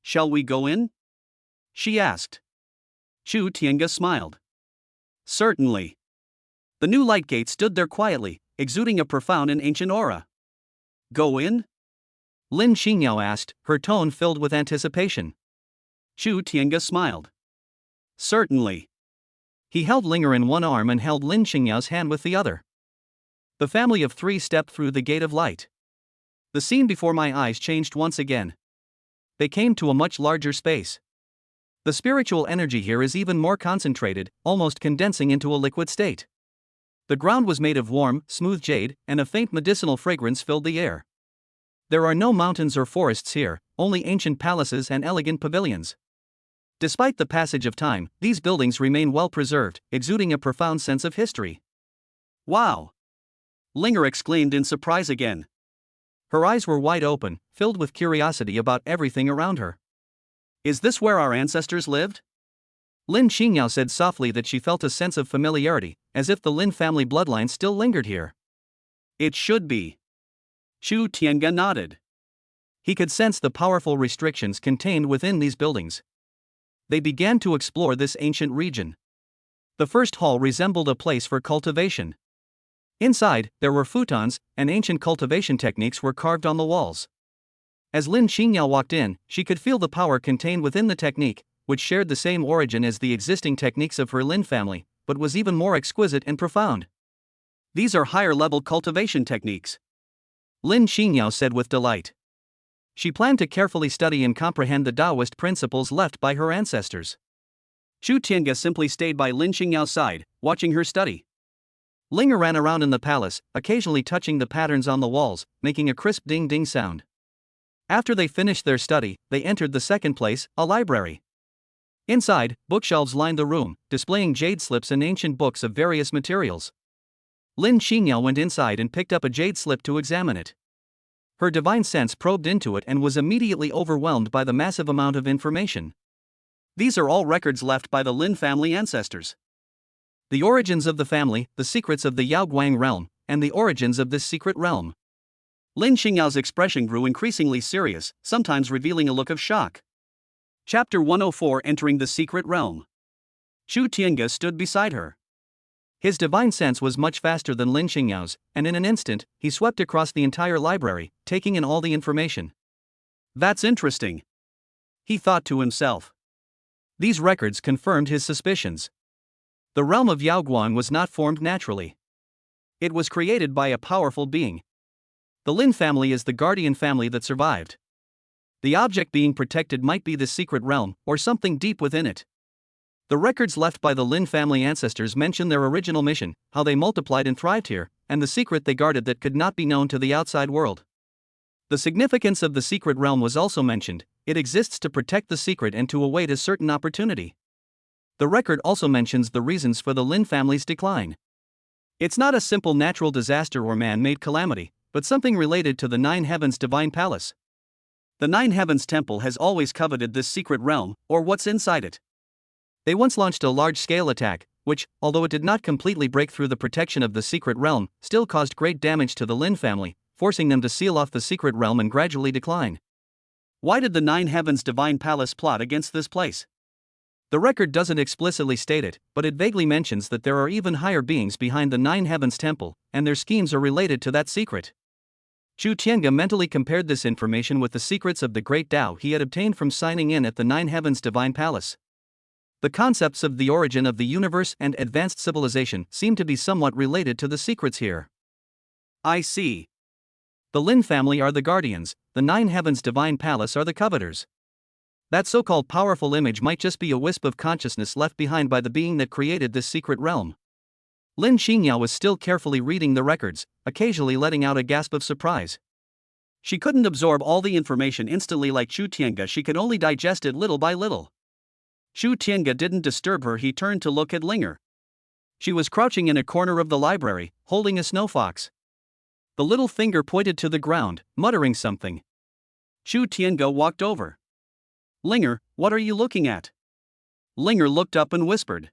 Shall we go in? She asked. Chu Tiange smiled. Certainly. The new light gate stood there quietly, exuding a profound and ancient aura. Go in? Lin Xingyao asked, her tone filled with anticipation. Chu Tiange smiled. Certainly. He held Linger in one arm and held Lin Xingyao's hand with the other. The family of three stepped through the gate of light. The scene before my eyes changed once again. They came to a much larger space. The spiritual energy here is even more concentrated, almost condensing into a liquid state. The ground was made of warm, smooth jade, and a faint medicinal fragrance filled the air. There are no mountains or forests here, only ancient palaces and elegant pavilions. Despite the passage of time, these buildings remain well preserved, exuding a profound sense of history. Wow! Linger exclaimed in surprise again. Her eyes were wide open, filled with curiosity about everything around her. Is this where our ancestors lived? Lin Xingyao said softly that she felt a sense of familiarity, as if the Lin family bloodline still lingered here. It should be. Chu Tiange nodded. He could sense the powerful restrictions contained within these buildings. They began to explore this ancient region. The first hall resembled a place for cultivation. Inside, there were futons, and ancient cultivation techniques were carved on the walls. As Lin Xingyao walked in, she could feel the power contained within the technique, which shared the same origin as the existing techniques of her Lin family, but was even more exquisite and profound. These are higher-level cultivation techniques, Lin Xingyao said with delight. She planned to carefully study and comprehend the Taoist principles left by her ancestors. Chu Tiange simply stayed by Lin Xingyao's side, watching her study. Linger ran around in the palace, occasionally touching the patterns on the walls, making a crisp ding-ding sound. After they finished their study, they entered the second place, a library. Inside, bookshelves lined the room, displaying jade slips and ancient books of various materials. Lin Xingyao went inside and picked up a jade slip to examine it. Her divine sense probed into it and was immediately overwhelmed by the massive amount of information. These are all records left by the Lin family ancestors. The origins of the family, the secrets of the Yaoguang realm, and the origins of this secret realm. Lin Xingyao's expression grew increasingly serious, sometimes revealing a look of shock. Chapter 104, Entering the Secret Realm. Chu Tiange stood beside her. His divine sense was much faster than Lin Xingyao's, and in an instant, he swept across the entire library, taking in all the information. That's interesting, he thought to himself. These records confirmed his suspicions. The realm of Yaoguang was not formed naturally. It was created by a powerful being. The Lin family is the guardian family that survived. The object being protected might be the secret realm, or something deep within it. The records left by the Lin family ancestors mention their original mission, how they multiplied and thrived here, and the secret they guarded that could not be known to the outside world. The significance of the secret realm was also mentioned. It exists to protect the secret and to await a certain opportunity. The record also mentions the reasons for the Lin family's decline. It's not a simple natural disaster or man-made calamity, but something related to the Nine Heavens divine palace. The Nine Heavens temple has always coveted this secret realm, or what's inside it. They once launched a large-scale attack, which, although it did not completely break through the protection of the secret realm, still caused great damage to the Lin family, forcing them to seal off the secret realm and gradually decline. Why did the Nine Heavens divine palace plot against this place? The record doesn't explicitly state it, but it vaguely mentions that there are even higher beings behind the Nine Heavens temple, and their schemes are related to that secret. Chu Tiange mentally compared this information with the secrets of the great Tao he had obtained from signing in at the Nine Heavens divine palace. The concepts of the origin of the universe and advanced civilization seem to be somewhat related to the secrets here. I see. The Lin family are the guardians, the Nine Heavens divine palace are the coveters. That so-called powerful image might just be a wisp of consciousness left behind by the being that created this secret realm. Lin Xingyao was still carefully reading the records, occasionally letting out a gasp of surprise. She couldn't absorb all the information instantly like Chu Tiange, she could only digest it little by little. Chu Tiange didn't disturb her, he turned to look at Linger. She was crouching in a corner of the library, holding a snow fox. The little finger pointed to the ground, muttering something. Chu Tiange walked over. Linger, what are you looking at? Linger looked up and whispered.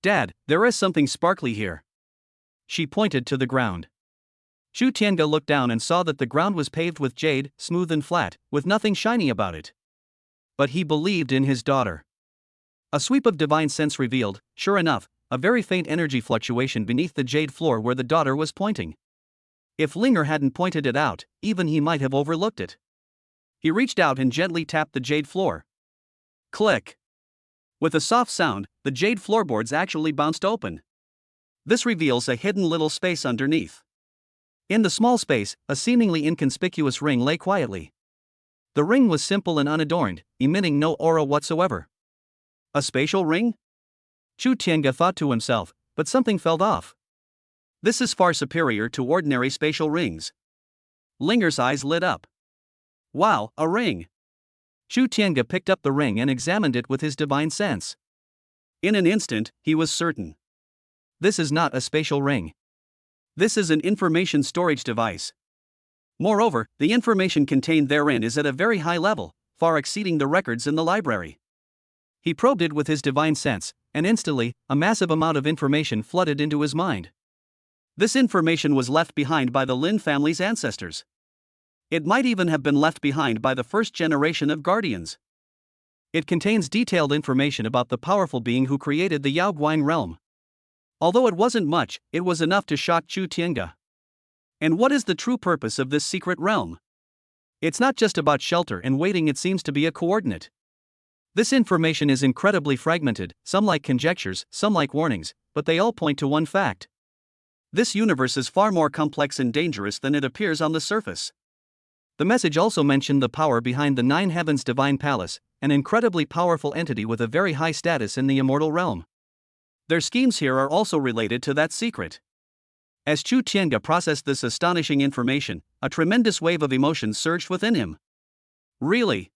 Dad, there is something sparkly here. She pointed to the ground. Chu Tiange looked down and saw that the ground was paved with jade, smooth and flat, with nothing shiny about it. But he believed in his daughter. A sweep of divine sense revealed, sure enough, a very faint energy fluctuation beneath the jade floor where the daughter was pointing. If Linger hadn't pointed it out, even he might have overlooked it. He reached out and gently tapped the jade floor. Click! With a soft sound, the jade floorboards actually bounced open. This reveals a hidden little space underneath. In the small space, a seemingly inconspicuous ring lay quietly. The ring was simple and unadorned, emitting no aura whatsoever. A spatial ring? Chu Tiange thought to himself, but something felt off. This is far superior to ordinary spatial rings. Linger's eyes lit up. Wow, a ring! Chu Tiange picked up the ring and examined it with his divine sense. In an instant, he was certain. This is not a spatial ring. This is an information storage device. Moreover, the information contained therein is at a very high level, far exceeding the records in the library. He probed it with his divine sense, and instantly, a massive amount of information flooded into his mind. This information was left behind by the Lin family's ancestors. It might even have been left behind by the first generation of guardians. It contains detailed information about the powerful being who created the Yaoguang realm. Although it wasn't much, it was enough to shock Chu Tiange. And what is the true purpose of this secret realm? It's not just about shelter and waiting, it seems to be a coordinate. This information is incredibly fragmented, some like conjectures, some like warnings, but they all point to one fact. This universe is far more complex and dangerous than it appears on the surface. The message also mentioned the power behind the Nine Heavens divine palace, an incredibly powerful entity with a very high status in the immortal realm. Their schemes here are also related to that secret. As Chu Tiange processed this astonishing information, a tremendous wave of emotion surged within him. Really?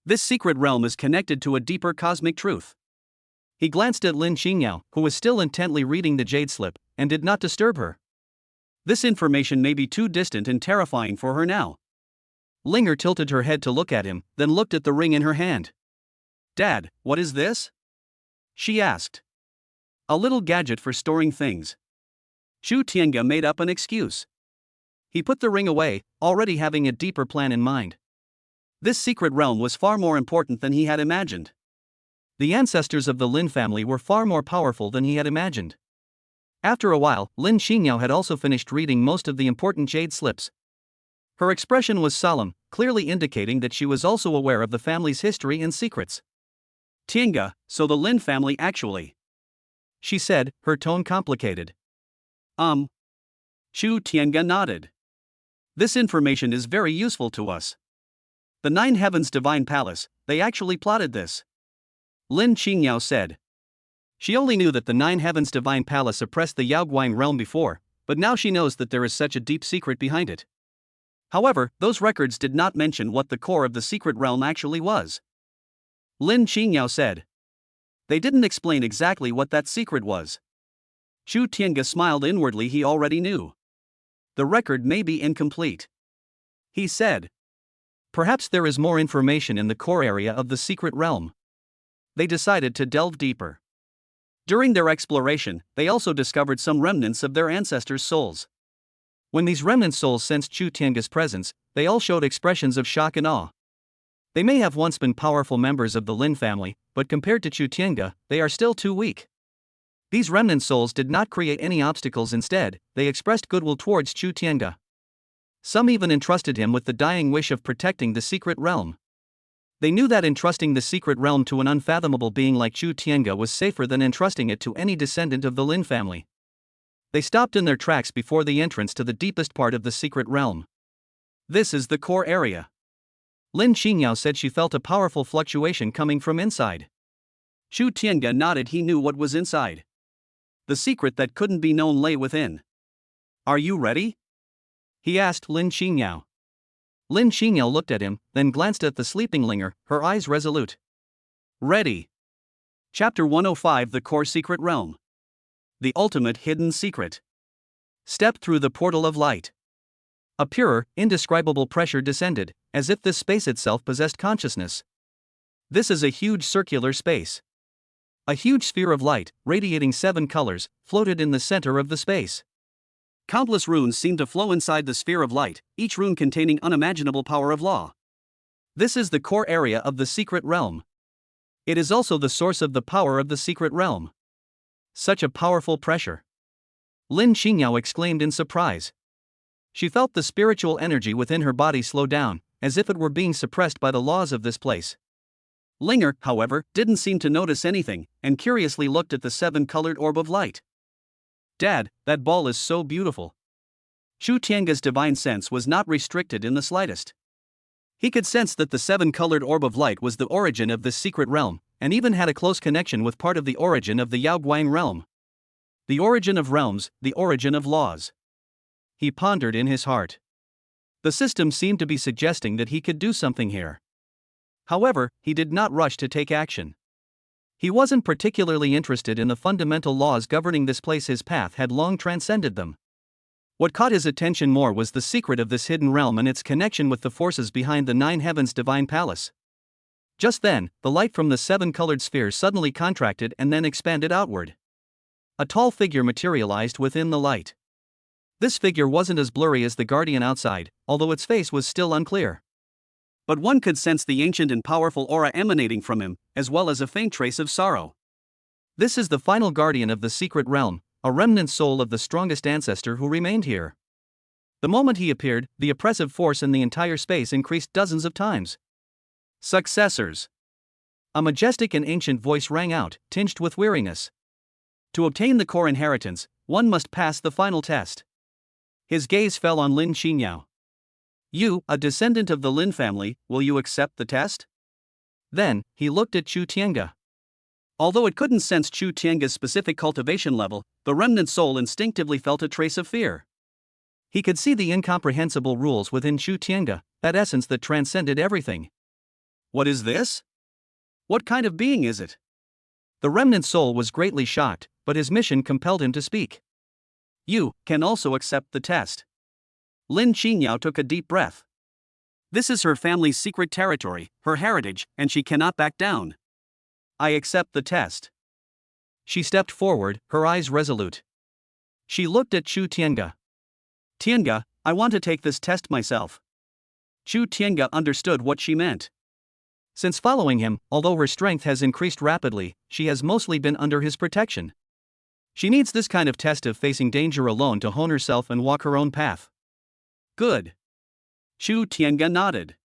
This secret realm is connected to a deeper cosmic truth. He glanced at Lin Xingyao, who was still intently reading the jade slip, and did not disturb her. This information may be too distant and terrifying for her now. Linger tilted her head to look at him, then looked at the ring in her hand. "Dad, what is this?" she asked. "A little gadget for storing things." Chu Tiange made up an excuse. He put the ring away, already having a deeper plan in mind. This secret realm was far more important than he had imagined. The ancestors of the Lin family were far more powerful than he had imagined. After a while, Lin Xingyao had also finished reading most of the important jade slips. Her expression was solemn, clearly indicating that she was also aware of the family's history and secrets. "Tiange, so the Lin family actually," she said, her tone complicated. Chu Tiange nodded. "This information is very useful to us. The Nine Heavens Divine Palace, they actually plotted this," Lin Xingyao said. She only knew that the Nine Heavens Divine Palace oppressed the Yaoguang realm before, but now she knows that there is such a deep secret behind it. However, those records did not mention what the core of the secret realm actually was. Lin Xingyao said. They didn't explain exactly what that secret was. Chu Tiange smiled inwardly. He already knew. The record may be incomplete, he said. Perhaps there is more information in the core area of the secret realm. They decided to delve deeper. During their exploration, they also discovered some remnants of their ancestors' souls. When these remnant souls sensed Chu Tiange's presence, they all showed expressions of shock and awe. They may have once been powerful members of the Lin family, but compared to Chu Tiange, they are still too weak. These remnant souls did not create any obstacles. Instead, they expressed goodwill towards Chu Tiange. Some even entrusted him with the dying wish of protecting the secret realm. They knew that entrusting the secret realm to an unfathomable being like Chu Tiange was safer than entrusting it to any descendant of the Lin family. They stopped in their tracks before the entrance to the deepest part of the secret realm. This is the core area. Lin Xingyao said she felt a powerful fluctuation coming from inside. Chu Tiange nodded. He knew what was inside. The secret that couldn't be known lay within. "Are you ready?" he asked Lin Xingyao. Lin Xingyao looked at him, then glanced at the sleeping Linger, her eyes resolute. "Ready." Chapter 105. The Core Secret Realm. The Ultimate Hidden Secret. Step through the portal of light. A purer, indescribable pressure descended, as if this space itself possessed consciousness. This is a huge circular space. A huge sphere of light, radiating 7 colors, floated in the center of the space. Countless runes seemed to flow inside the sphere of light, each rune containing unimaginable power of law. This is the core area of the secret realm. It is also the source of the power of the secret realm. Such a powerful pressure. Lin Xingyao exclaimed in surprise. She felt the spiritual energy within her body slow down, as if it were being suppressed by the laws of this place. Linger, however, didn't seem to notice anything, and curiously looked at the 7-colored orb of light. "Dad, that ball is so beautiful." Chu Tiange's divine sense was not restricted in the slightest. He could sense that the 7-colored orb of light was the origin of this secret realm, and even had a close connection with part of the origin of the Yaoguang realm. The origin of realms, the origin of laws. He pondered in his heart. The system seemed to be suggesting that he could do something here. However, he did not rush to take action. He wasn't particularly interested in the fundamental laws governing this place. His path had long transcended them. What caught his attention more was the secret of this hidden realm and its connection with the forces behind the Nine Heavens Divine Palace. Just then, the light from the 7-colored sphere suddenly contracted and then expanded outward. A tall figure materialized within the light. This figure wasn't as blurry as the guardian outside, although its face was still unclear. But one could sense the ancient and powerful aura emanating from him, as well as a faint trace of sorrow. This is the final guardian of the secret realm, a remnant soul of the strongest ancestor who remained here. The moment he appeared, the oppressive force in the entire space increased dozens of times. "Successors." A majestic and ancient voice rang out, tinged with weariness. To obtain the core inheritance, one must pass the final test. His gaze fell on Lin Xingyao. "You, a descendant of the Lin family, will you accept the test?" Then, he looked at Chu Tiange. Although it couldn't sense Chu Tiange's specific cultivation level, the remnant soul instinctively felt a trace of fear. He could see the incomprehensible rules within Chu Tiange, that essence that transcended everything. What is this? What kind of being is it? The remnant soul was greatly shocked, but his mission compelled him to speak. You can also accept the test. Lin Qingyao took a deep breath. This is her family's secret territory, her heritage, and she cannot back down. I accept the test. She stepped forward, her eyes resolute. She looked at Chu Tiange. Tiange, I want to take this test myself. Chu Tiange understood what she meant. Since following him, although her strength has increased rapidly, she has mostly been under his protection. She needs this kind of test of facing danger alone to hone herself and walk her own path. Good. Chu Tiange nodded.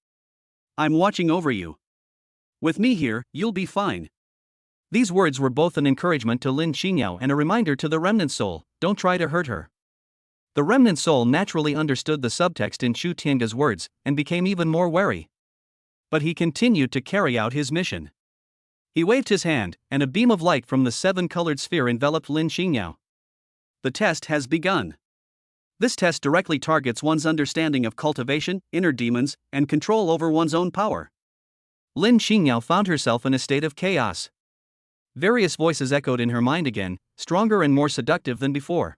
I'm watching over you. With me here, you'll be fine. These words were both an encouragement to Lin Qingyao and a reminder to the remnant soul, don't try to hurt her. The remnant soul naturally understood the subtext in Chu Tiange's words, and became even more wary. But he continued to carry out his mission. He waved his hand, and a beam of light from the seven-colored sphere enveloped Lin Qingyao. The test has begun. This test directly targets one's understanding of cultivation, inner demons, and control over one's own power. Lin Qingyao found herself in a state of chaos. Various voices echoed in her mind again, stronger and more seductive than before.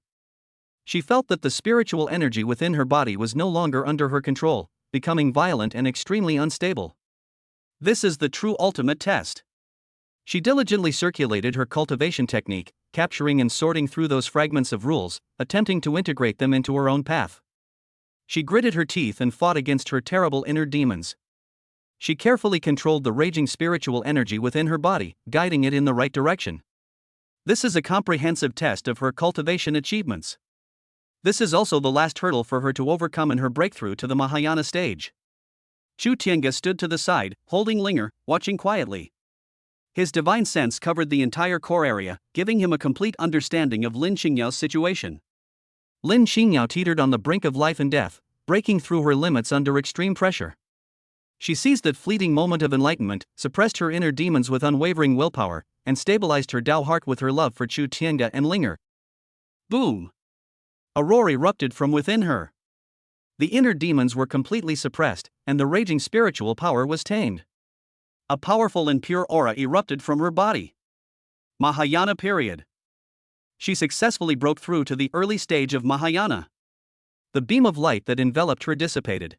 She felt that the spiritual energy within her body was no longer under her control, becoming violent and extremely unstable. This is the true ultimate test. She diligently circulated her cultivation technique, capturing and sorting through those fragments of rules, attempting to integrate them into her own path. She gritted her teeth and fought against her terrible inner demons. She carefully controlled the raging spiritual energy within her body, guiding it in the right direction. This is a comprehensive test of her cultivation achievements. This is also the last hurdle for her to overcome in her breakthrough to the Mahayana stage. Chu Tiange stood to the side, holding Linger, watching quietly. His divine sense covered the entire core area, giving him a complete understanding of Lin Qingyao's situation. Lin Qingyao teetered on the brink of life and death, breaking through her limits under extreme pressure. She seized that fleeting moment of enlightenment, suppressed her inner demons with unwavering willpower, and stabilized her Tao heart with her love for Chu Tiange and Linger. Boom! A roar erupted from within her. The inner demons were completely suppressed, and the raging spiritual power was tamed. A powerful and pure aura erupted from her body. Mahayana period. She successfully broke through to the early stage of Mahayana. The beam of light that enveloped her dissipated.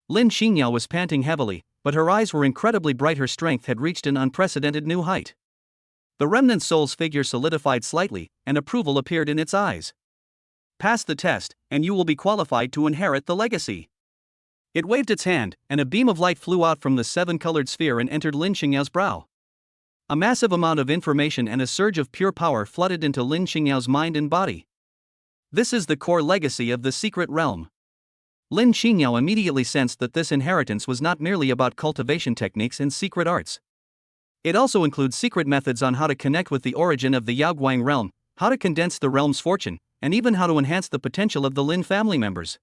Lin Qingyao was panting heavily, but her eyes were incredibly bright. Her strength had reached an unprecedented new height. The remnant soul's figure solidified slightly, and approval appeared in its eyes. Pass the test, and you will be qualified to inherit the legacy. It waved its hand, and a beam of light flew out from the seven-colored sphere and entered Lin Qingyao's brow. A massive amount of information and a surge of pure power flooded into Lin Qingyao's mind and body. This is the core legacy of the secret realm. Lin Qingyao immediately sensed that this inheritance was not merely about cultivation techniques and secret arts. It also includes secret methods on how to connect with the origin of the Yaoguang realm, how to condense the realm's fortune, and even how to enhance the potential of the Lin family members.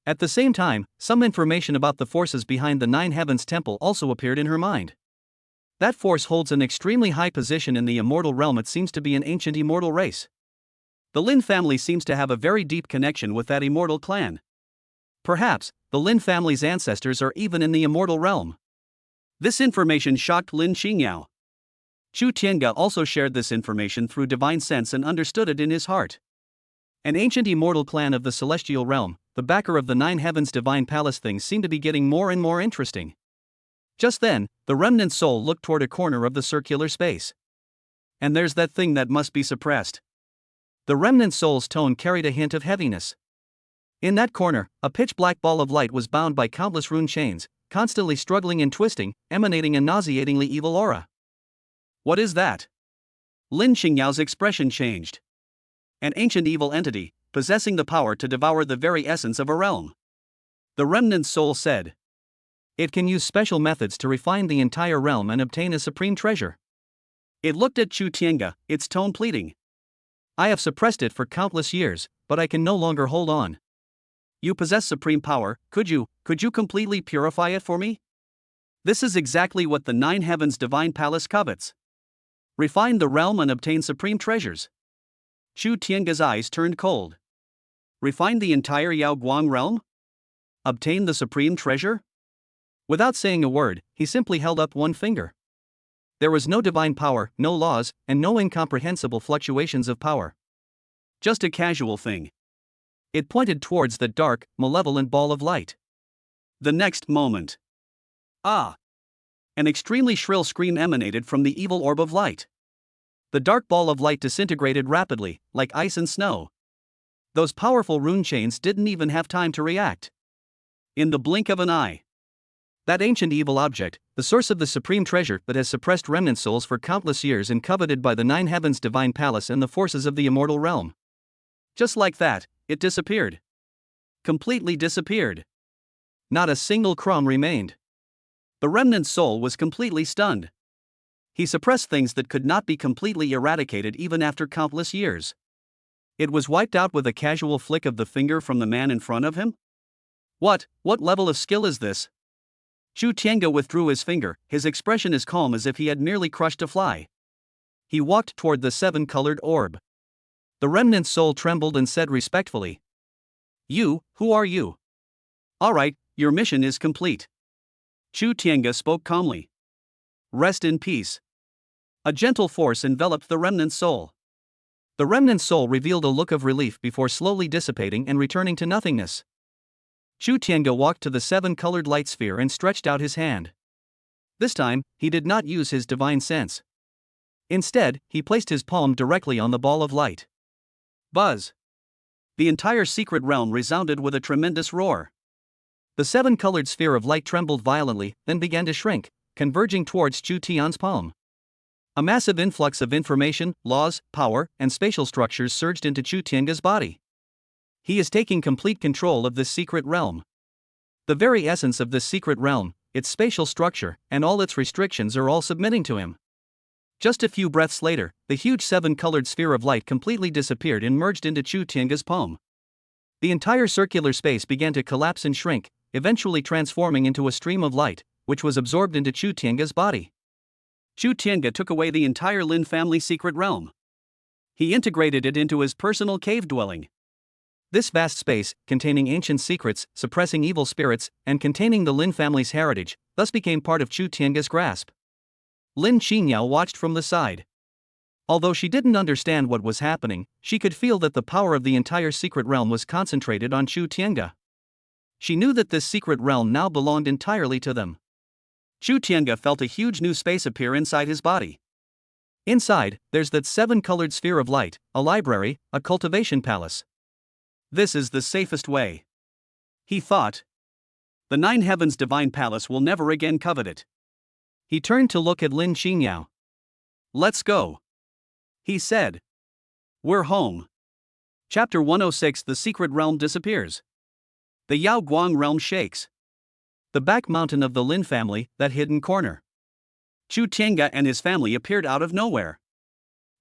At the same time, some information about the forces behind the Nine Heavens Temple also appeared in her mind. That force holds an extremely high position in the immortal realm. It seems to be an ancient immortal race. The Lin family seems to have a very deep connection with that immortal clan. Perhaps, the Lin family's ancestors are even in the immortal realm. This information shocked Lin Qingyao. Chu Tiange also shared this information through divine sense and understood it in his heart. An ancient immortal clan of the celestial realm, the backer of the Nine Heavens divine palace. Things seemed to be getting more and more interesting. Just then, the remnant soul looked toward a corner of the circular space. And there's that thing that must be suppressed. The remnant soul's tone carried a hint of heaviness. In that corner, a pitch-black ball of light was bound by countless rune chains, constantly struggling and twisting, emanating a nauseatingly evil aura. What is that? Lin Qingyao's expression changed. An ancient evil entity, possessing the power to devour the very essence of a realm. The remnant soul said. It can use special methods to refine the entire realm and obtain a supreme treasure. It looked at Chu Tiange, its tone pleading. I have suppressed it for countless years, but I can no longer hold on. You possess supreme power, could you completely purify it for me? This is exactly what the Nine Heavens Divine Palace covets. Refine the realm and obtain supreme treasures. Chu Tiange's eyes turned cold. Refine the entire Yao Guang realm? Obtain the supreme treasure? Without saying a word, he simply held up one finger. There was no divine power, no laws, and no incomprehensible fluctuations of power. Just a casual thing. It pointed towards the dark, malevolent ball of light. The next moment. Ah! An extremely shrill scream emanated from the evil orb of light. The dark ball of light disintegrated rapidly, like ice and snow. Those powerful rune chains didn't even have time to react. In the blink of an eye. That ancient evil object, the source of the supreme treasure that has suppressed remnant souls for countless years and coveted by the Nine Heavens Divine Palace and the forces of the immortal realm. Just like that, it disappeared. Completely disappeared. Not a single crumb remained. The remnant soul was completely stunned. He suppressed things that could not be completely eradicated even after countless years. It was wiped out with a casual flick of the finger from the man in front of him? What level of skill is this? Chu Tiange withdrew his finger, his expression as calm as if he had merely crushed a fly. He walked toward the seven-colored orb. The remnant soul trembled and said respectfully, Who are you? Alright, your mission is complete. Chu Tiange spoke calmly. Rest in peace. A gentle force enveloped the remnant soul. The remnant soul revealed a look of relief before slowly dissipating and returning to nothingness. Chu Tiange walked to the seven-colored light sphere and stretched out his hand. This time, he did not use his divine sense. Instead, he placed his palm directly on the ball of light. Buzz! The entire secret realm resounded with a tremendous roar. The seven-colored sphere of light trembled violently, then began to shrink, converging towards Chu Tian's palm. A massive influx of information, laws, power, and spatial structures surged into Chu Tiange's body. He is taking complete control of this secret realm. The very essence of this secret realm, its spatial structure, and all its restrictions are all submitting to him. Just a few breaths later, the huge seven-colored sphere of light completely disappeared and merged into Chu Tiange's palm. The entire circular space began to collapse and shrink, eventually transforming into a stream of light, which was absorbed into Chu Tiange's body. Chu Tiange took away the entire Lin family secret realm. He integrated it into his personal cave dwelling. This vast space, containing ancient secrets, suppressing evil spirits, and containing the Lin family's heritage, thus became part of Chu Tiange's grasp. Lin Qingyao watched from the side. Although she didn't understand what was happening, she could feel that the power of the entire secret realm was concentrated on Chu Tiange. She knew that this secret realm now belonged entirely to them. Chu Tiange felt a huge new space appear inside his body. Inside, there's that seven-colored sphere of light, a library, a cultivation palace. This is the safest way. He thought. The Nine Heavens Divine Palace will never again covet it. He turned to look at Lin Qingyao. Let's go. He said. We're home. Chapter 106 The Secret Realm Disappears. The Yao Guang realm shakes. The back mountain of the Lin family, that hidden corner. Chu Tiange and his family appeared out of nowhere.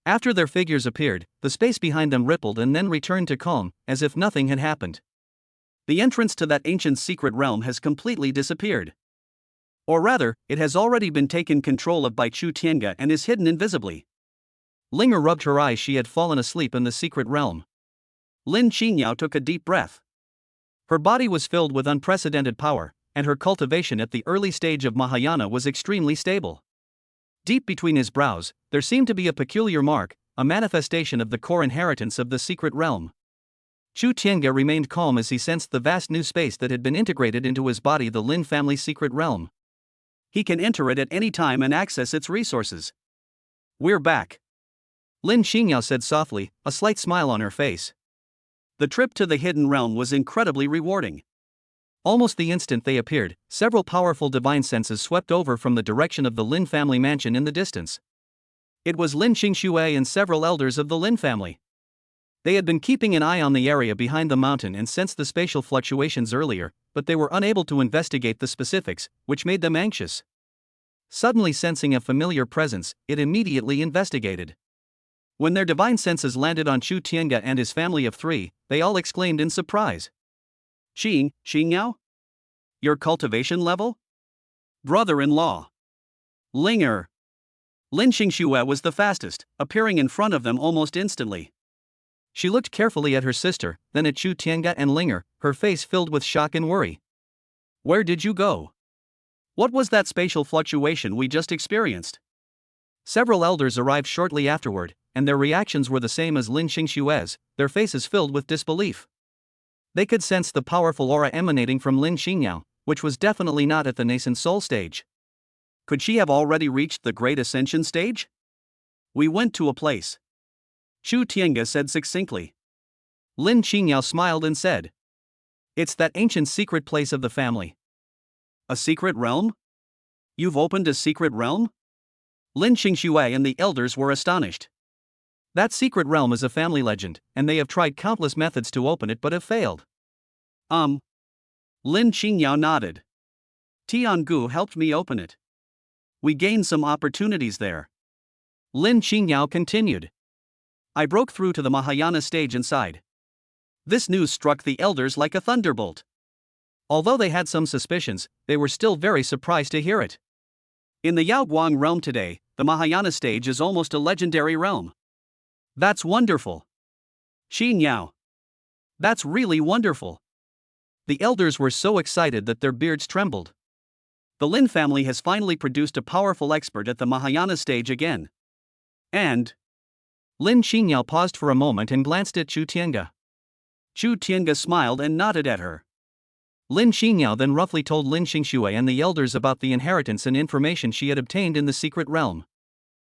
After their figures appeared, the space behind them rippled and then returned to calm, as if nothing had happened. The entrance to that ancient secret realm has completely disappeared. Or rather, it has already been taken control of by Chu Tiange and is hidden invisibly. Linger rubbed her eyes. She had fallen asleep in the secret realm. Lin Qingyao took a deep breath. Her body was filled with unprecedented power, and her cultivation at the early stage of Mahayana was extremely stable. Deep between his brows, there seemed to be a peculiar mark, a manifestation of the core inheritance of the secret realm. Chu Tiange remained calm as he sensed the vast new space that had been integrated into his body, the Lin family secret realm. He can enter it at any time and access its resources. We're back. Lin Qingyao said softly, a slight smile on her face. The trip to the hidden realm was incredibly rewarding. Almost the instant they appeared, several powerful divine senses swept over from the direction of the Lin family mansion in the distance. It was Lin Qingshui and several elders of the Lin family. They had been keeping an eye on the area behind the mountain and sensed the spatial fluctuations earlier, but they were unable to investigate the specifics, which made them anxious. Suddenly sensing a familiar presence, it immediately investigated. When their divine senses landed on Chu Tiange and his family of three, they all exclaimed in surprise. Qingyao? Your cultivation level? Brother-in-law. Linger. Lin Xingxue was the fastest, appearing in front of them almost instantly. She looked carefully at her sister, then at Chu Tiange and Linger, her face filled with shock and worry. Where did you go? What was that spatial fluctuation we just experienced? Several elders arrived shortly afterward, and their reactions were the same as Lin Xingxue's, their faces filled with disbelief. They could sense the powerful aura emanating from Lin Xingyao, which was definitely not at the nascent soul stage. Could she have already reached the Great Ascension stage? We went to a place. Chu Tiange said succinctly. Lin Xingyao smiled and said, it's that ancient secret place of the family. A secret realm? You've opened a secret realm? Lin Xingxue and the elders were astonished. That secret realm is a family legend, and they have tried countless methods to open it but have failed. Lin Xingyao nodded. Tiangu helped me open it. We gained some opportunities there. Lin Xingyao continued. I broke through to the Mahayana stage inside. This news struck the elders like a thunderbolt. Although they had some suspicions, they were still very surprised to hear it. In the Yaoguang realm today, the Mahayana stage is almost a legendary realm. That's wonderful. Xingyao. That's really wonderful. The elders were so excited that their beards trembled. The Lin family has finally produced a powerful expert at the Mahayana stage again. And Lin Xingyao paused for a moment and glanced at Chu Tiange. Chu Tiange smiled and nodded at her. Lin Xingyao then roughly told Lin Xingxue and the elders about the inheritance and information she had obtained in the secret realm.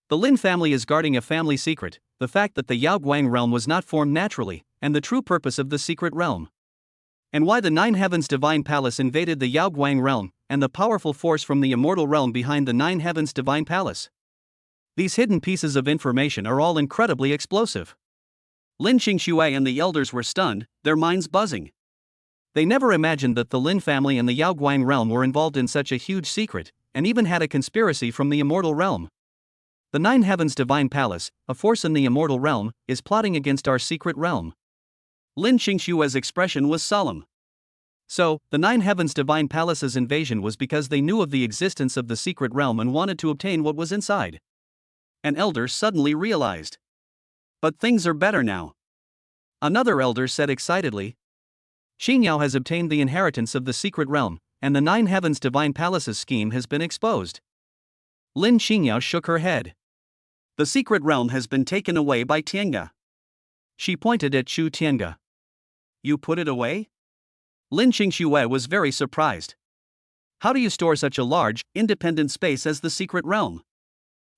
The Lin family is guarding a family secret, the fact that the Yaoguang realm was not formed naturally, and the true purpose of the secret realm. And why the Nine Heavens Divine Palace invaded the Yaoguang realm, and the powerful force from the immortal realm behind the Nine Heavens Divine Palace. These hidden pieces of information are all incredibly explosive. Lin Xingxue and the elders were stunned, their minds buzzing. They never imagined that the Lin family and the Yaoguang realm were involved in such a huge secret, and even had a conspiracy from the immortal realm. The Nine Heavens Divine Palace, a force in the immortal realm, is plotting against our secret realm. Lin Xingxue's expression was solemn. So, the Nine Heavens Divine Palace's invasion was because they knew of the existence of the secret realm and wanted to obtain what was inside. An elder suddenly realized. But things are better now. Another elder said excitedly. Xingyao has obtained the inheritance of the secret realm, and the Nine Heavens Divine Palace's scheme has been exposed. Lin Xingyao shook her head. The secret realm has been taken away by Tiange. She pointed at Chu Tiange. You put it away? Lin Xingxue was very surprised. How do you store such a large, independent space as the secret realm?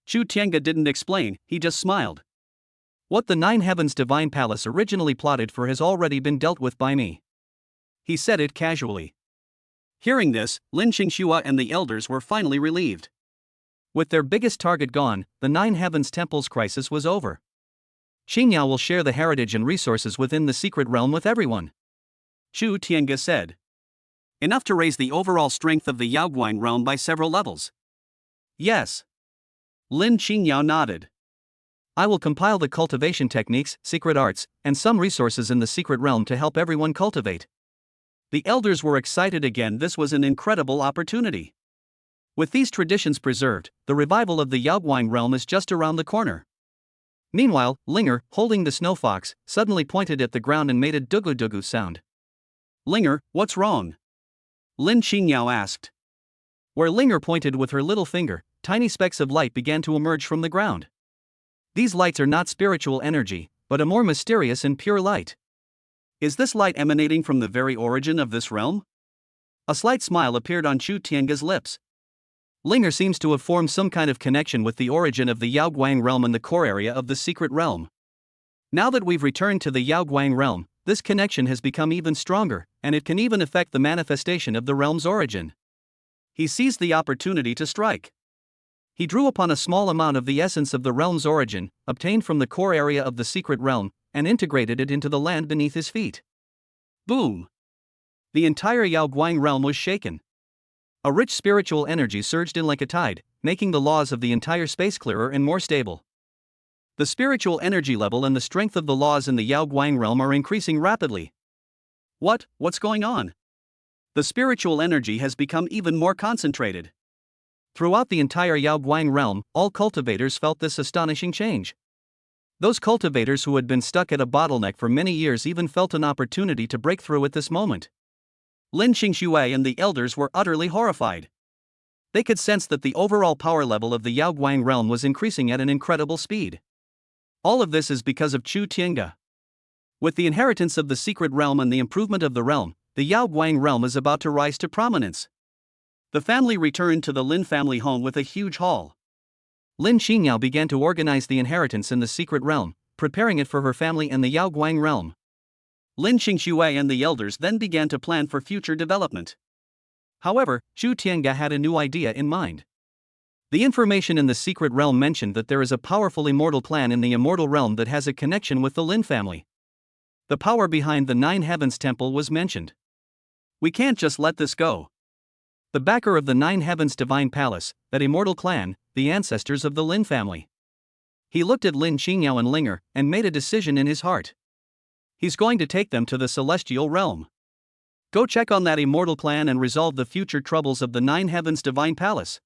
Chu Tiange didn't explain, he just smiled. What the Nine Heavens Divine Palace originally plotted for has already been dealt with by me. He said it casually. Hearing this, Lin Xingxue and the elders were finally relieved. With their biggest target gone, the Nine Heavens Temple's crisis was over. Xingyao will share the heritage and resources within the secret realm with everyone. Chu Tiange said. Enough to raise the overall strength of the Yaoguang realm by several levels. Yes. Lin Xingyao nodded. I will compile the cultivation techniques, secret arts, and some resources in the secret realm to help everyone cultivate. The elders were excited again. This was an incredible opportunity. With these traditions preserved, the revival of the Yaoguang realm is just around the corner. Meanwhile, Linger, holding the snow fox, suddenly pointed at the ground and made a dugu-dugu sound. Linger, what's wrong? Lin Xingyao asked. Where Linger pointed with her little finger, tiny specks of light began to emerge from the ground. These lights are not spiritual energy, but a more mysterious and pure light. Is this light emanating from the very origin of this realm? A slight smile appeared on Chu Tiange's lips. Linger seems to have formed some kind of connection with the origin of the Yaoguang realm and the core area of the secret realm. Now that we've returned to the Yaoguang realm, this connection has become even stronger, and it can even affect the manifestation of the realm's origin. He seized the opportunity to strike. He drew upon a small amount of the essence of the realm's origin, obtained from the core area of the secret realm, and integrated it into the land beneath his feet. Boom! The entire Yaoguang realm was shaken. A rich spiritual energy surged in like a tide, making the laws of the entire space clearer and more stable. The spiritual energy level and the strength of the laws in the Yaoguang realm are increasing rapidly. What's going on? The spiritual energy has become even more concentrated. Throughout the entire Yaoguang realm, all cultivators felt this astonishing change. Those cultivators who had been stuck at a bottleneck for many years even felt an opportunity to break through at this moment. Lin Qingxue and the elders were utterly horrified. They could sense that the overall power level of the Yaoguang realm was increasing at an incredible speed. All of this is because of Chu Tiange. With the inheritance of the secret realm and the improvement of the realm, the Yaoguang realm is about to rise to prominence. The family returned to the Lin family home with a huge haul. Lin Xingyao began to organize the inheritance in the secret realm, preparing it for her family and the Yaoguang realm. Lin Qingxue and the elders then began to plan for future development. However, Chu Tiange had a new idea in mind. The information in the secret realm mentioned that there is a powerful immortal clan in the immortal realm that has a connection with the Lin family. The power behind the Nine Heavens Temple was mentioned. We can't just let this go. The backer of the Nine Heavens Divine Palace, that immortal clan, the ancestors of the Lin family. He looked at Lin Qingyao and Linger and made a decision in his heart. He's going to take them to the celestial realm. Go check on that immortal clan and resolve the future troubles of the Nine Heavens Divine Palace.